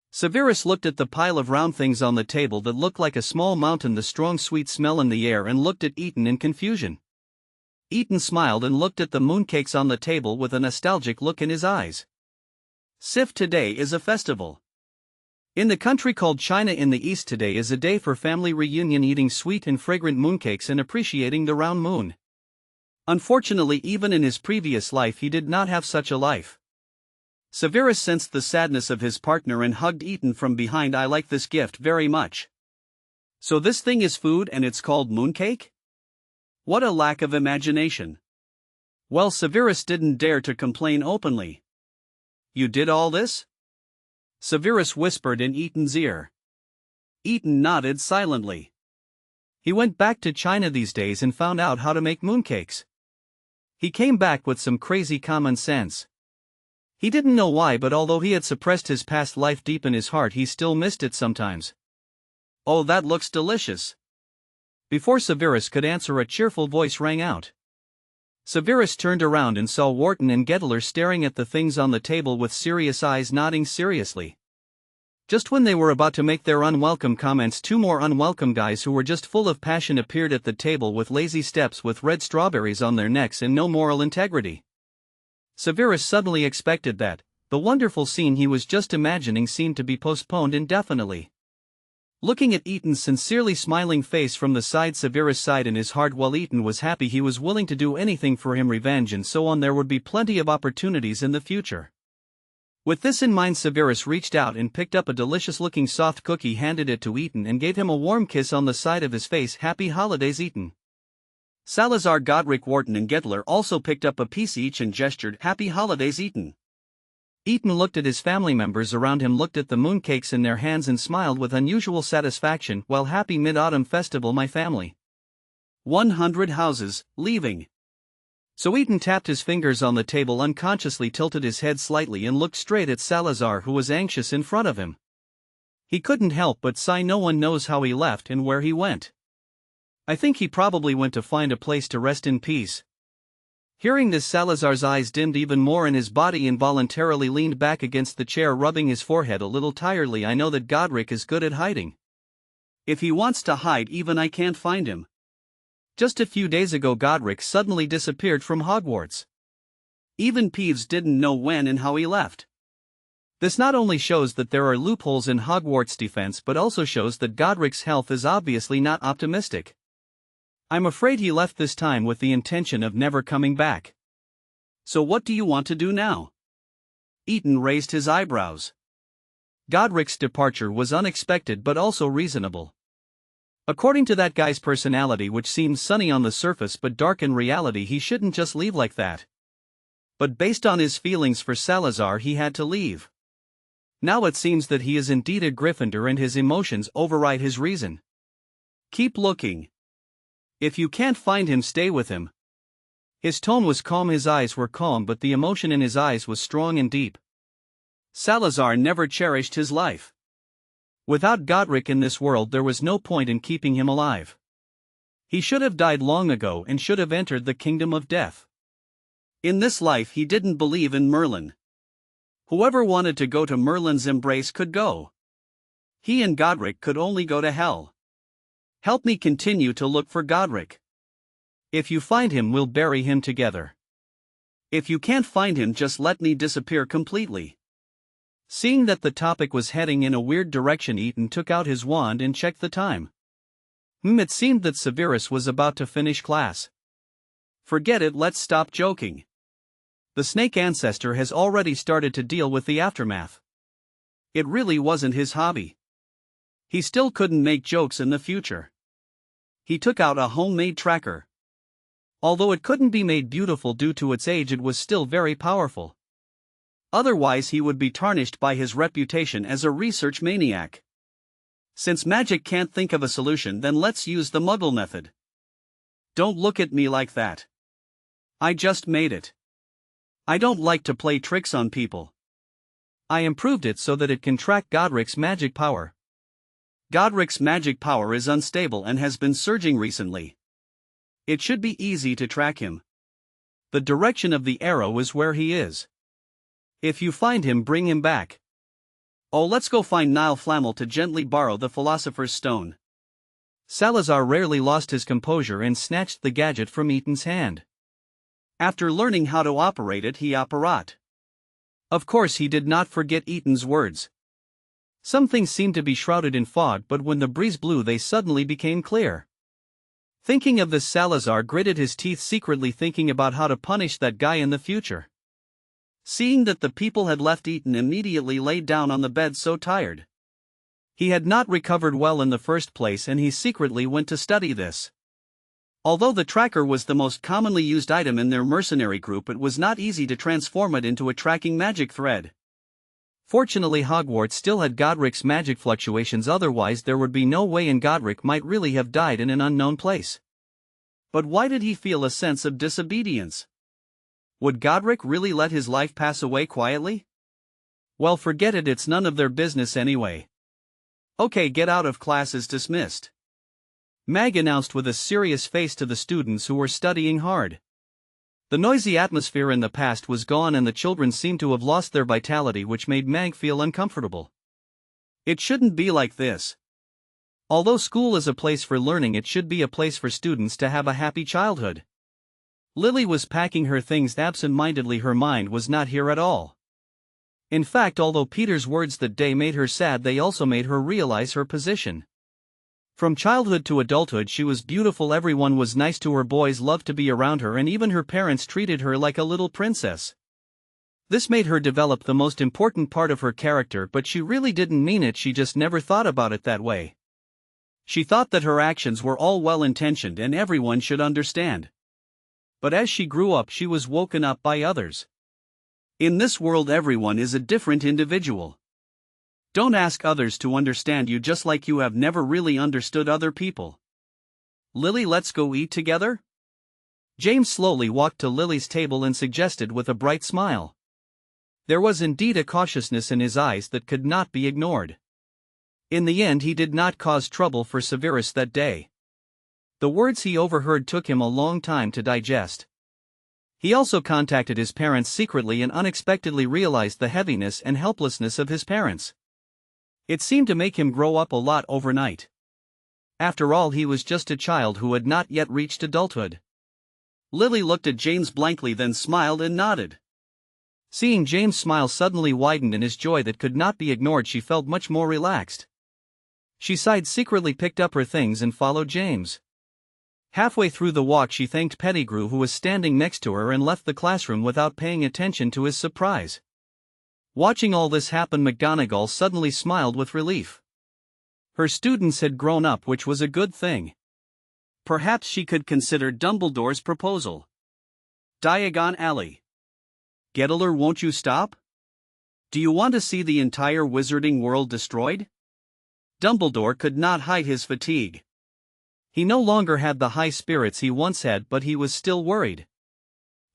Severus looked at the pile of round things on the table that looked like a small mountain, the strong sweet smell in the air, and looked at Ethan in confusion. Ethan smiled and looked at the mooncakes on the table with a nostalgic look in his eyes. "Sif, today is a festival. In the country called China in the East, today is a day for family reunion, eating sweet and fragrant mooncakes and appreciating the round moon." Unfortunately, even in his previous life he did not have such a life. Severus sensed the sadness of his partner and hugged Ethan from behind. "I like this gift very much. So this thing is food and it's called mooncake? What a lack of imagination." Well, Severus didn't dare to complain openly. "You did all this?" Severus whispered in Ethan's ear. Ethan nodded silently. He went back to China these days and found out how to make mooncakes. He came back with some crazy common sense. He didn't know why, but although he had suppressed his past life deep in his heart, he still missed it sometimes. "Oh, that looks delicious." Before Severus could answer, a cheerful voice rang out. Severus turned around and saw Wharton and Gedler staring at the things on the table with serious eyes, nodding seriously. Just when they were about to make their unwelcome comments, two more unwelcome guys who were just full of passion appeared at the table with lazy steps with red strawberries on their necks and no moral integrity. Severus suddenly expected that the wonderful scene he was just imagining seemed to be postponed indefinitely. Looking at Eaton's sincerely smiling face from the side, Severus sighed in his heart. While Eaton was happy, he was willing to do anything for him, revenge and so on. There would be plenty of opportunities in the future. With this in mind, Severus reached out and picked up a delicious-looking soft cookie, handed it to Eaton and gave him a warm kiss on the side of his face. Happy holidays, Eaton. Salazar, Godric, Wharton and Gedler also picked up a piece each and gestured, Happy holidays, Eaton. Eaton looked at his family members around him, looked at the mooncakes in their hands and smiled with unusual satisfaction. Well, happy Mid-Autumn Festival, my family. 100 houses, leaving. So Eaton tapped his fingers on the table, unconsciously tilted his head slightly and looked straight at Salazar, who was anxious in front of him. He couldn't help but sigh. No one knows how he left and where he went. I think he probably went to find a place to rest in peace. Hearing this, Salazar's eyes dimmed even more and his body involuntarily leaned back against the chair, rubbing his forehead a little tiredly. I know that Godric is good at hiding. If he wants to hide, even I can't find him. Just a few days ago, Godric suddenly disappeared from Hogwarts. Even Peeves didn't know when and how he left. This not only shows that there are loopholes in Hogwarts' defense, but also shows that Godric's health is obviously not optimistic. I'm afraid he left this time with the intention of never coming back. So what do you want to do now? Eaton raised his eyebrows. Godric's departure was unexpected but also reasonable. According to that guy's personality, which seems sunny on the surface but dark in reality, he shouldn't just leave like that. But based on his feelings for Salazar, he had to leave. Now it seems that he is indeed a Gryffindor and his emotions override his reason. Keep looking. If you can't find him, stay with him. His tone was calm, his eyes were calm, but the emotion in his eyes was strong and deep. Salazar never cherished his life. Without Godric in this world, there was no point in keeping him alive. He should have died long ago and should have entered the kingdom of death. In this life, he didn't believe in Merlin. Whoever wanted to go to Merlin's embrace could go. He and Godric could only go to hell. Help me continue to look for Godric. If you find him, we'll bury him together. If you can't find him, just let me disappear completely. Seeing that the topic was heading in a weird direction, Eaton took out his wand and checked the time. It seemed that Severus was about to finish class. Forget it, let's stop joking. The snake ancestor has already started to deal with the aftermath. It really wasn't his hobby. He still couldn't make jokes in the future. He took out a homemade tracker. Although it couldn't be made beautiful due to its age, it was still very powerful. Otherwise, he would be tarnished by his reputation as a research maniac. Since magic can't think of a solution, then let's use the Muggle method. Don't look at me like that. I just made it. I don't like to play tricks on people. I improved it so that it can track Godric's magic power. Godric's magic power is unstable and has been surging recently. It should be easy to track him. The direction of the arrow is where he is. If you find him, bring him back. Oh, let's go find Niall Flamel to gently borrow the Philosopher's Stone. Salazar rarely lost his composure and snatched the gadget from Eaton's hand. After learning how to operate it, he apparat. Of course, he did not forget Eaton's words. Some things seemed to be shrouded in fog, but when the breeze blew, they suddenly became clear. Thinking of this, Salazar gritted his teeth, secretly thinking about how to punish that guy in the future. Seeing that the people had left, Eaton immediately laid down on the bed, so tired. He had not recovered well in the first place, and he secretly went to study this. Although the tracker was the most commonly used item in their mercenary group, it was not easy to transform it into a tracking magic thread. Fortunately, Hogwarts still had Godric's magic fluctuations, otherwise there would be no way, and Godric might really have died in an unknown place. But why did he feel a sense of disobedience? Would Godric really let his life pass away quietly? Well, forget it, it's none of their business anyway. Okay, get out of class is dismissed. Mag announced with a serious face to the students who were studying hard. The noisy atmosphere in the past was gone and the children seemed to have lost their vitality, which made Meg feel uncomfortable. It shouldn't be like this. Although school is a place for learning, it should be a place for students to have a happy childhood. Lily was packing her things absent-mindedly. Her mind was not here at all. In fact, although Peter's words that day made her sad, they also made her realize her position. From childhood to adulthood she was beautiful, everyone was nice to her, boys loved to be around her, and even her parents treated her like a little princess. This made her develop the most important part of her character, but she really didn't mean it, she just never thought about it that way. She thought that her actions were all well-intentioned and everyone should understand. But as she grew up, she was woken up by others. In this world, everyone is a different individual. Don't ask others to understand you, just like you have never really understood other people. Lily, let's go eat together? James slowly walked to Lily's table and suggested with a bright smile. There was indeed a cautiousness in his eyes that could not be ignored. In the end, he did not cause trouble for Severus that day. The words he overheard took him a long time to digest. He also contacted his parents secretly and unexpectedly realized the heaviness and helplessness of his parents. It seemed to make him grow up a lot overnight. After all, he was just a child who had not yet reached adulthood. Lily looked at James blankly, then smiled and nodded. Seeing James smile suddenly widened in his joy that could not be ignored, she felt much more relaxed. She sighed, secretly picked up her things and followed James. Halfway through the walk she thanked Pettigrew, who was standing next to her, and left the classroom without paying attention to his surprise. Watching all this happen, McGonagall suddenly smiled with relief. Her students had grown up, which was a good thing. Perhaps she could consider Dumbledore's proposal. Diagon Alley. Gettler, won't you stop? Do you want to see the entire wizarding world destroyed? Dumbledore could not hide his fatigue. He no longer had the high spirits he once had, but he was still worried.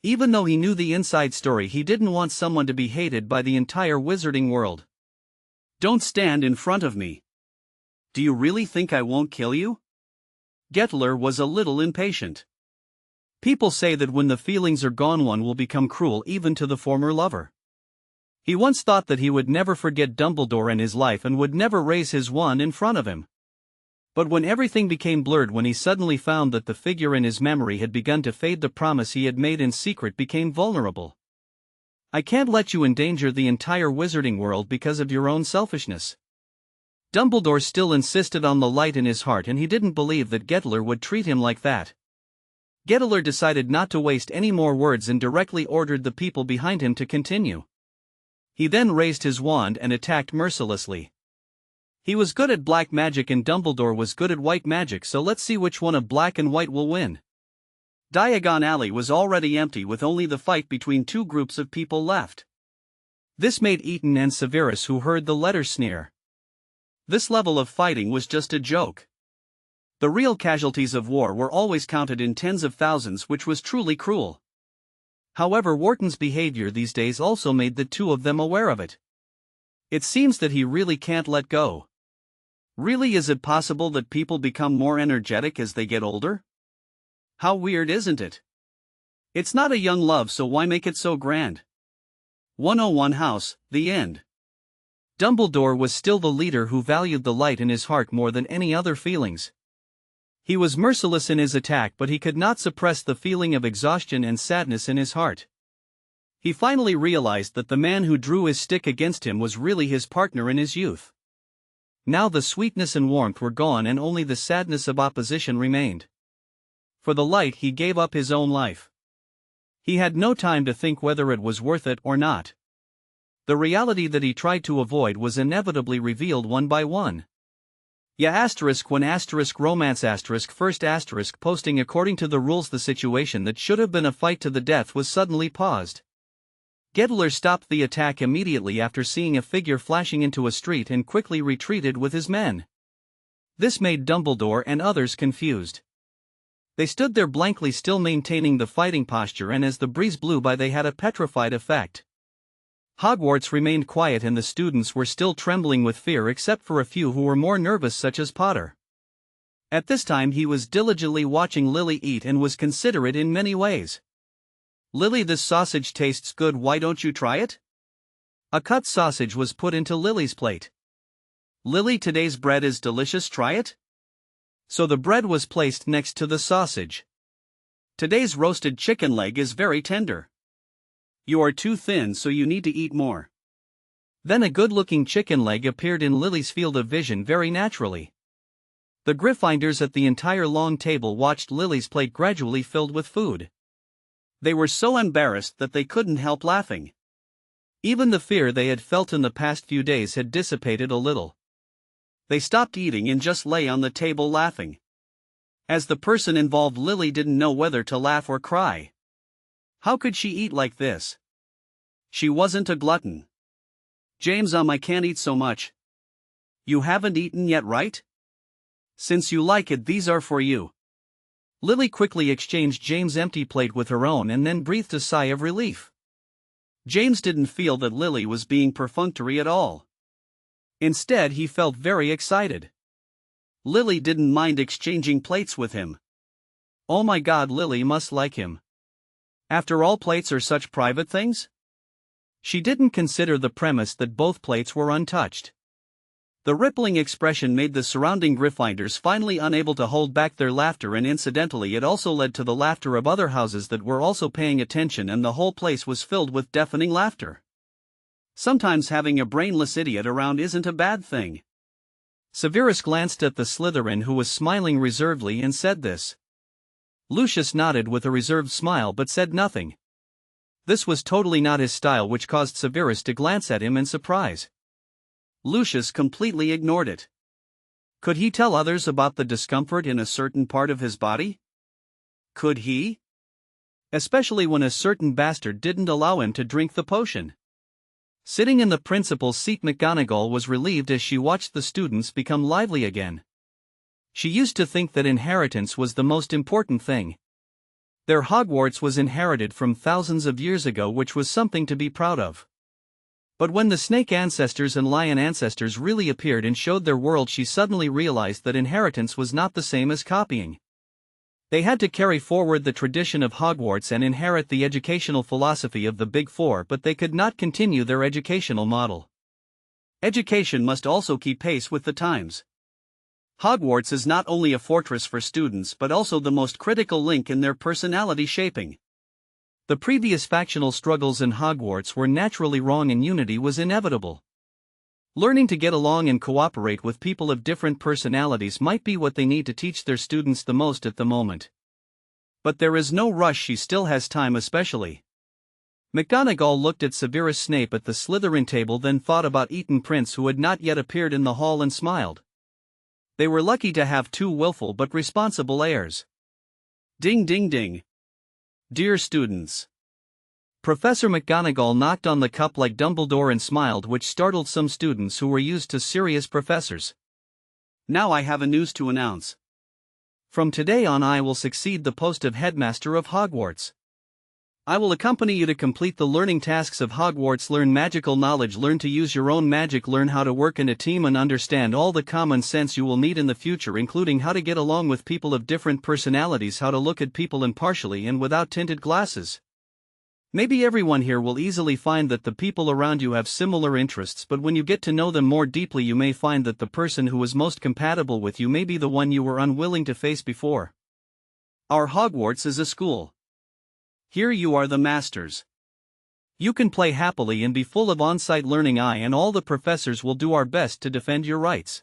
Even though he knew the inside story, he didn't want someone to be hated by the entire wizarding world. Don't stand in front of me. Do you really think I won't kill you? Gettler was a little impatient. People say that when the feelings are gone, one will become cruel even to the former lover. He once thought that he would never forget Dumbledore in his life and would never raise his wand in front of him. But when everything became blurred, when he suddenly found that the figure in his memory had begun to fade, the promise he had made in secret became vulnerable. I can't let you endanger the entire wizarding world because of your own selfishness. Dumbledore still insisted on the light in his heart, and he didn't believe that Gettler would treat him like that. Gettler decided not to waste any more words and directly ordered the people behind him to continue. He then raised his wand and attacked mercilessly. He was good at black magic and Dumbledore was good at white magic, so let's see which one of black and white will win. Diagon Alley was already empty, with only the fight between two groups of people left. This made Eton and Severus, who heard the letter, sneer. This level of fighting was just a joke. The real casualties of war were always counted in tens of thousands, which was truly cruel. However, Wharton's behavior these days also made the two of them aware of it. It seems that he really can't let go. Really, is it possible that people become more energetic as they get older? How weird, isn't it? It's not a young love, so why make it so grand? 101 House, the end. Dumbledore was still the leader who valued the light in his heart more than any other feelings. He was merciless in his attack, but he could not suppress the feeling of exhaustion and sadness in his heart. He finally realized that the man who drew his stick against him was really his partner in his youth. Now the sweetness and warmth were gone and only the sadness of opposition remained. For the light, he gave up his own life. He had no time to think whether it was worth it or not. The reality that he tried to avoid was inevitably revealed one by one. When romance first posting according to the rules, the situation that should have been a fight to the death was suddenly paused. Gettler stopped the attack immediately after seeing a figure flashing into a street and quickly retreated with his men. This made Dumbledore and others confused. They stood there blankly, still maintaining the fighting posture, and as the breeze blew by they had a petrified effect. Hogwarts remained quiet and the students were still trembling with fear, except for a few who were more nervous, such as Potter. At this time he was diligently watching Lily eat and was considerate in many ways. "Lily, this sausage tastes good, why don't you try it?" A cut sausage was put into Lily's plate. "Lily, today's bread is delicious, try it?" So the bread was placed next to the sausage. "Today's roasted chicken leg is very tender. You are too thin, so you need to eat more." Then a good-looking chicken leg appeared in Lily's field of vision very naturally. The Gryffindors at the entire long table watched Lily's plate gradually filled with food. They were so embarrassed that they couldn't help laughing. Even the fear they had felt in the past few days had dissipated a little. They stopped eating and just lay on the table laughing. As the person involved, Lily didn't know whether to laugh or cry. How could she eat like this? She wasn't a glutton. "James, I can't eat so much." "You haven't eaten yet, right? Since you like it, these are for you." Lily quickly exchanged James' empty plate with her own and then breathed a sigh of relief. James didn't feel that Lily was being perfunctory at all. Instead, he felt very excited. Lily didn't mind exchanging plates with him. Oh my God, Lily must like him. After all, plates are such private things? She didn't consider the premise that both plates were untouched. The rippling expression made the surrounding Gryffindors finally unable to hold back their laughter, and incidentally it also led to the laughter of other houses that were also paying attention, and the whole place was filled with deafening laughter. Sometimes having a brainless idiot around isn't a bad thing. Severus glanced at the Slytherin, who was smiling reservedly, and said this. Lucius nodded with a reserved smile but said nothing. This was totally not his style, which caused Severus to glance at him in surprise. Lucius completely ignored it. Could he tell others about the discomfort in a certain part of his body? Could he? Especially when a certain bastard didn't allow him to drink the potion. Sitting in the principal's seat, McGonagall was relieved as she watched the students become lively again. She used to think that inheritance was the most important thing. Their Hogwarts was inherited from thousands of years ago, which was something to be proud of. But when the snake ancestors and lion ancestors really appeared and showed their world, she suddenly realized that inheritance was not the same as copying. They had to carry forward the tradition of Hogwarts and inherit the educational philosophy of the Big Four, but they could not continue their educational model. Education must also keep pace with the times. Hogwarts is not only a fortress for students but also the most critical link in their personality shaping. The previous factional struggles in Hogwarts were naturally wrong and unity was inevitable. Learning to get along and cooperate with people of different personalities might be what they need to teach their students the most at the moment. But there is no rush, she still has time, especially. McGonagall looked at Severus Snape at the Slytherin table, then thought about Eton Prince, who had not yet appeared in the hall, and smiled. They were lucky to have two willful but responsible heirs. Ding ding ding. Dear students. Professor McGonagall knocked on the cup like Dumbledore and smiled, which startled some students who were used to serious professors. Now I have a news to announce. From today on, I will succeed the post of headmaster of Hogwarts. I will accompany you to complete the learning tasks of Hogwarts. Learn magical knowledge, learn to use your own magic, learn how to work in a team, and understand all the common sense you will need in the future, including how to get along with people of different personalities, how to look at people impartially and without tinted glasses. Maybe everyone here will easily find that the people around you have similar interests, but when you get to know them more deeply, you may find that the person who is most compatible with you may be the one you were unwilling to face before. Our Hogwarts is a school. Here you are the masters. You can play happily and be full of on-site learning. I and all the professors will do our best to defend your rights.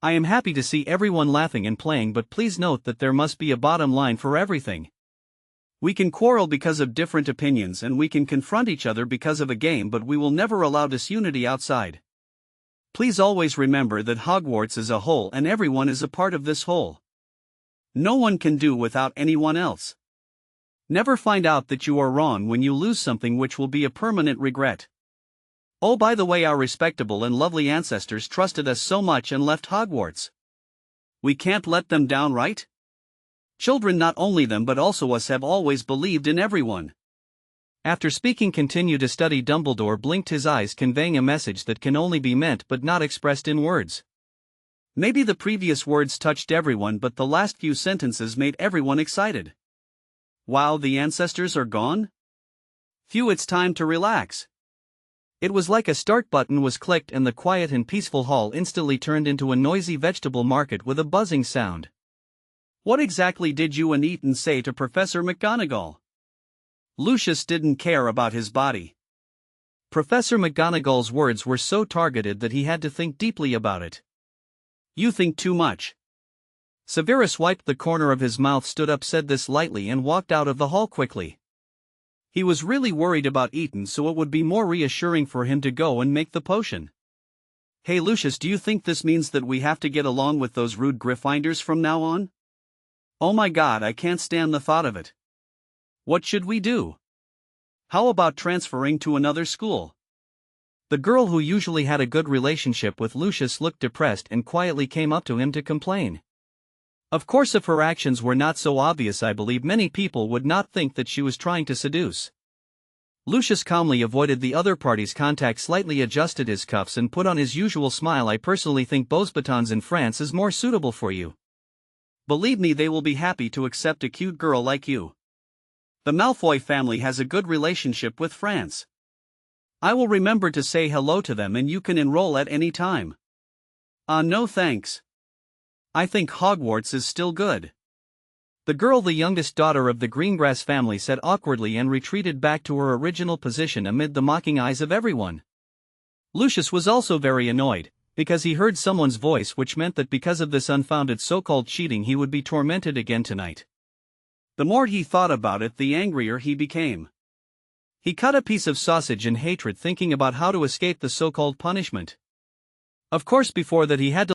I am happy to see everyone laughing and playing, but please note that there must be a bottom line for everything. We can quarrel because of different opinions, and we can confront each other because of a game, but we will never allow disunity outside. Please always remember that Hogwarts is a whole and everyone is a part of this whole. No one can do without anyone else. Never find out that you are wrong when you lose something, which will be a permanent regret. Oh, by the way, our respectable and lovely ancestors trusted us so much and left Hogwarts. We can't let them down, right? Children, not only them but also us, have always believed in everyone. After speaking, continue to study. Dumbledore blinked his eyes, conveying a message that can only be meant but not expressed in words. Maybe the previous words touched everyone, but the last few sentences made everyone excited. Wow, the ancestors are gone? Phew, it's time to relax. It was like a start button was clicked and the quiet and peaceful hall instantly turned into a noisy vegetable market with a buzzing sound. What exactly did you and Eton say to Professor McGonagall? Lucius didn't care about his body. Professor McGonagall's words were so targeted that he had to think deeply about it. You think too much. Severus wiped the corner of his mouth, stood up, said this lightly, and walked out of the hall quickly. He was really worried about Eton, so it would be more reassuring for him to go and make the potion. Hey Lucius, do you think this means that we have to get along with those rude Gryffindors from now on? Oh my god, I can't stand the thought of it. What should we do? How about transferring to another school? The girl who usually had a good relationship with Lucius looked depressed and quietly came up to him to complain. Of course, if her actions were not so obvious, I believe many people would not think that she was trying to seduce. Lucius calmly avoided the other party's contact, slightly adjusted his cuffs and put on his usual smile. I personally think Beauxbatons in France is more suitable for you. Believe me, they will be happy to accept a cute girl like you. The Malfoy family has a good relationship with France. I will remember to say hello to them and you can enroll at any time. No thanks. I think Hogwarts is still good. The girl, the youngest daughter of the Greengrass family, said awkwardly and retreated back to her original position amid the mocking eyes of everyone. Lucius was also very annoyed, because he heard someone's voice, which meant that because of this unfounded so-called cheating he would be tormented again tonight. The more he thought about it, the angrier he became. He cut a piece of sausage in hatred, thinking about how to escape the so-called punishment. Of course, before that he had to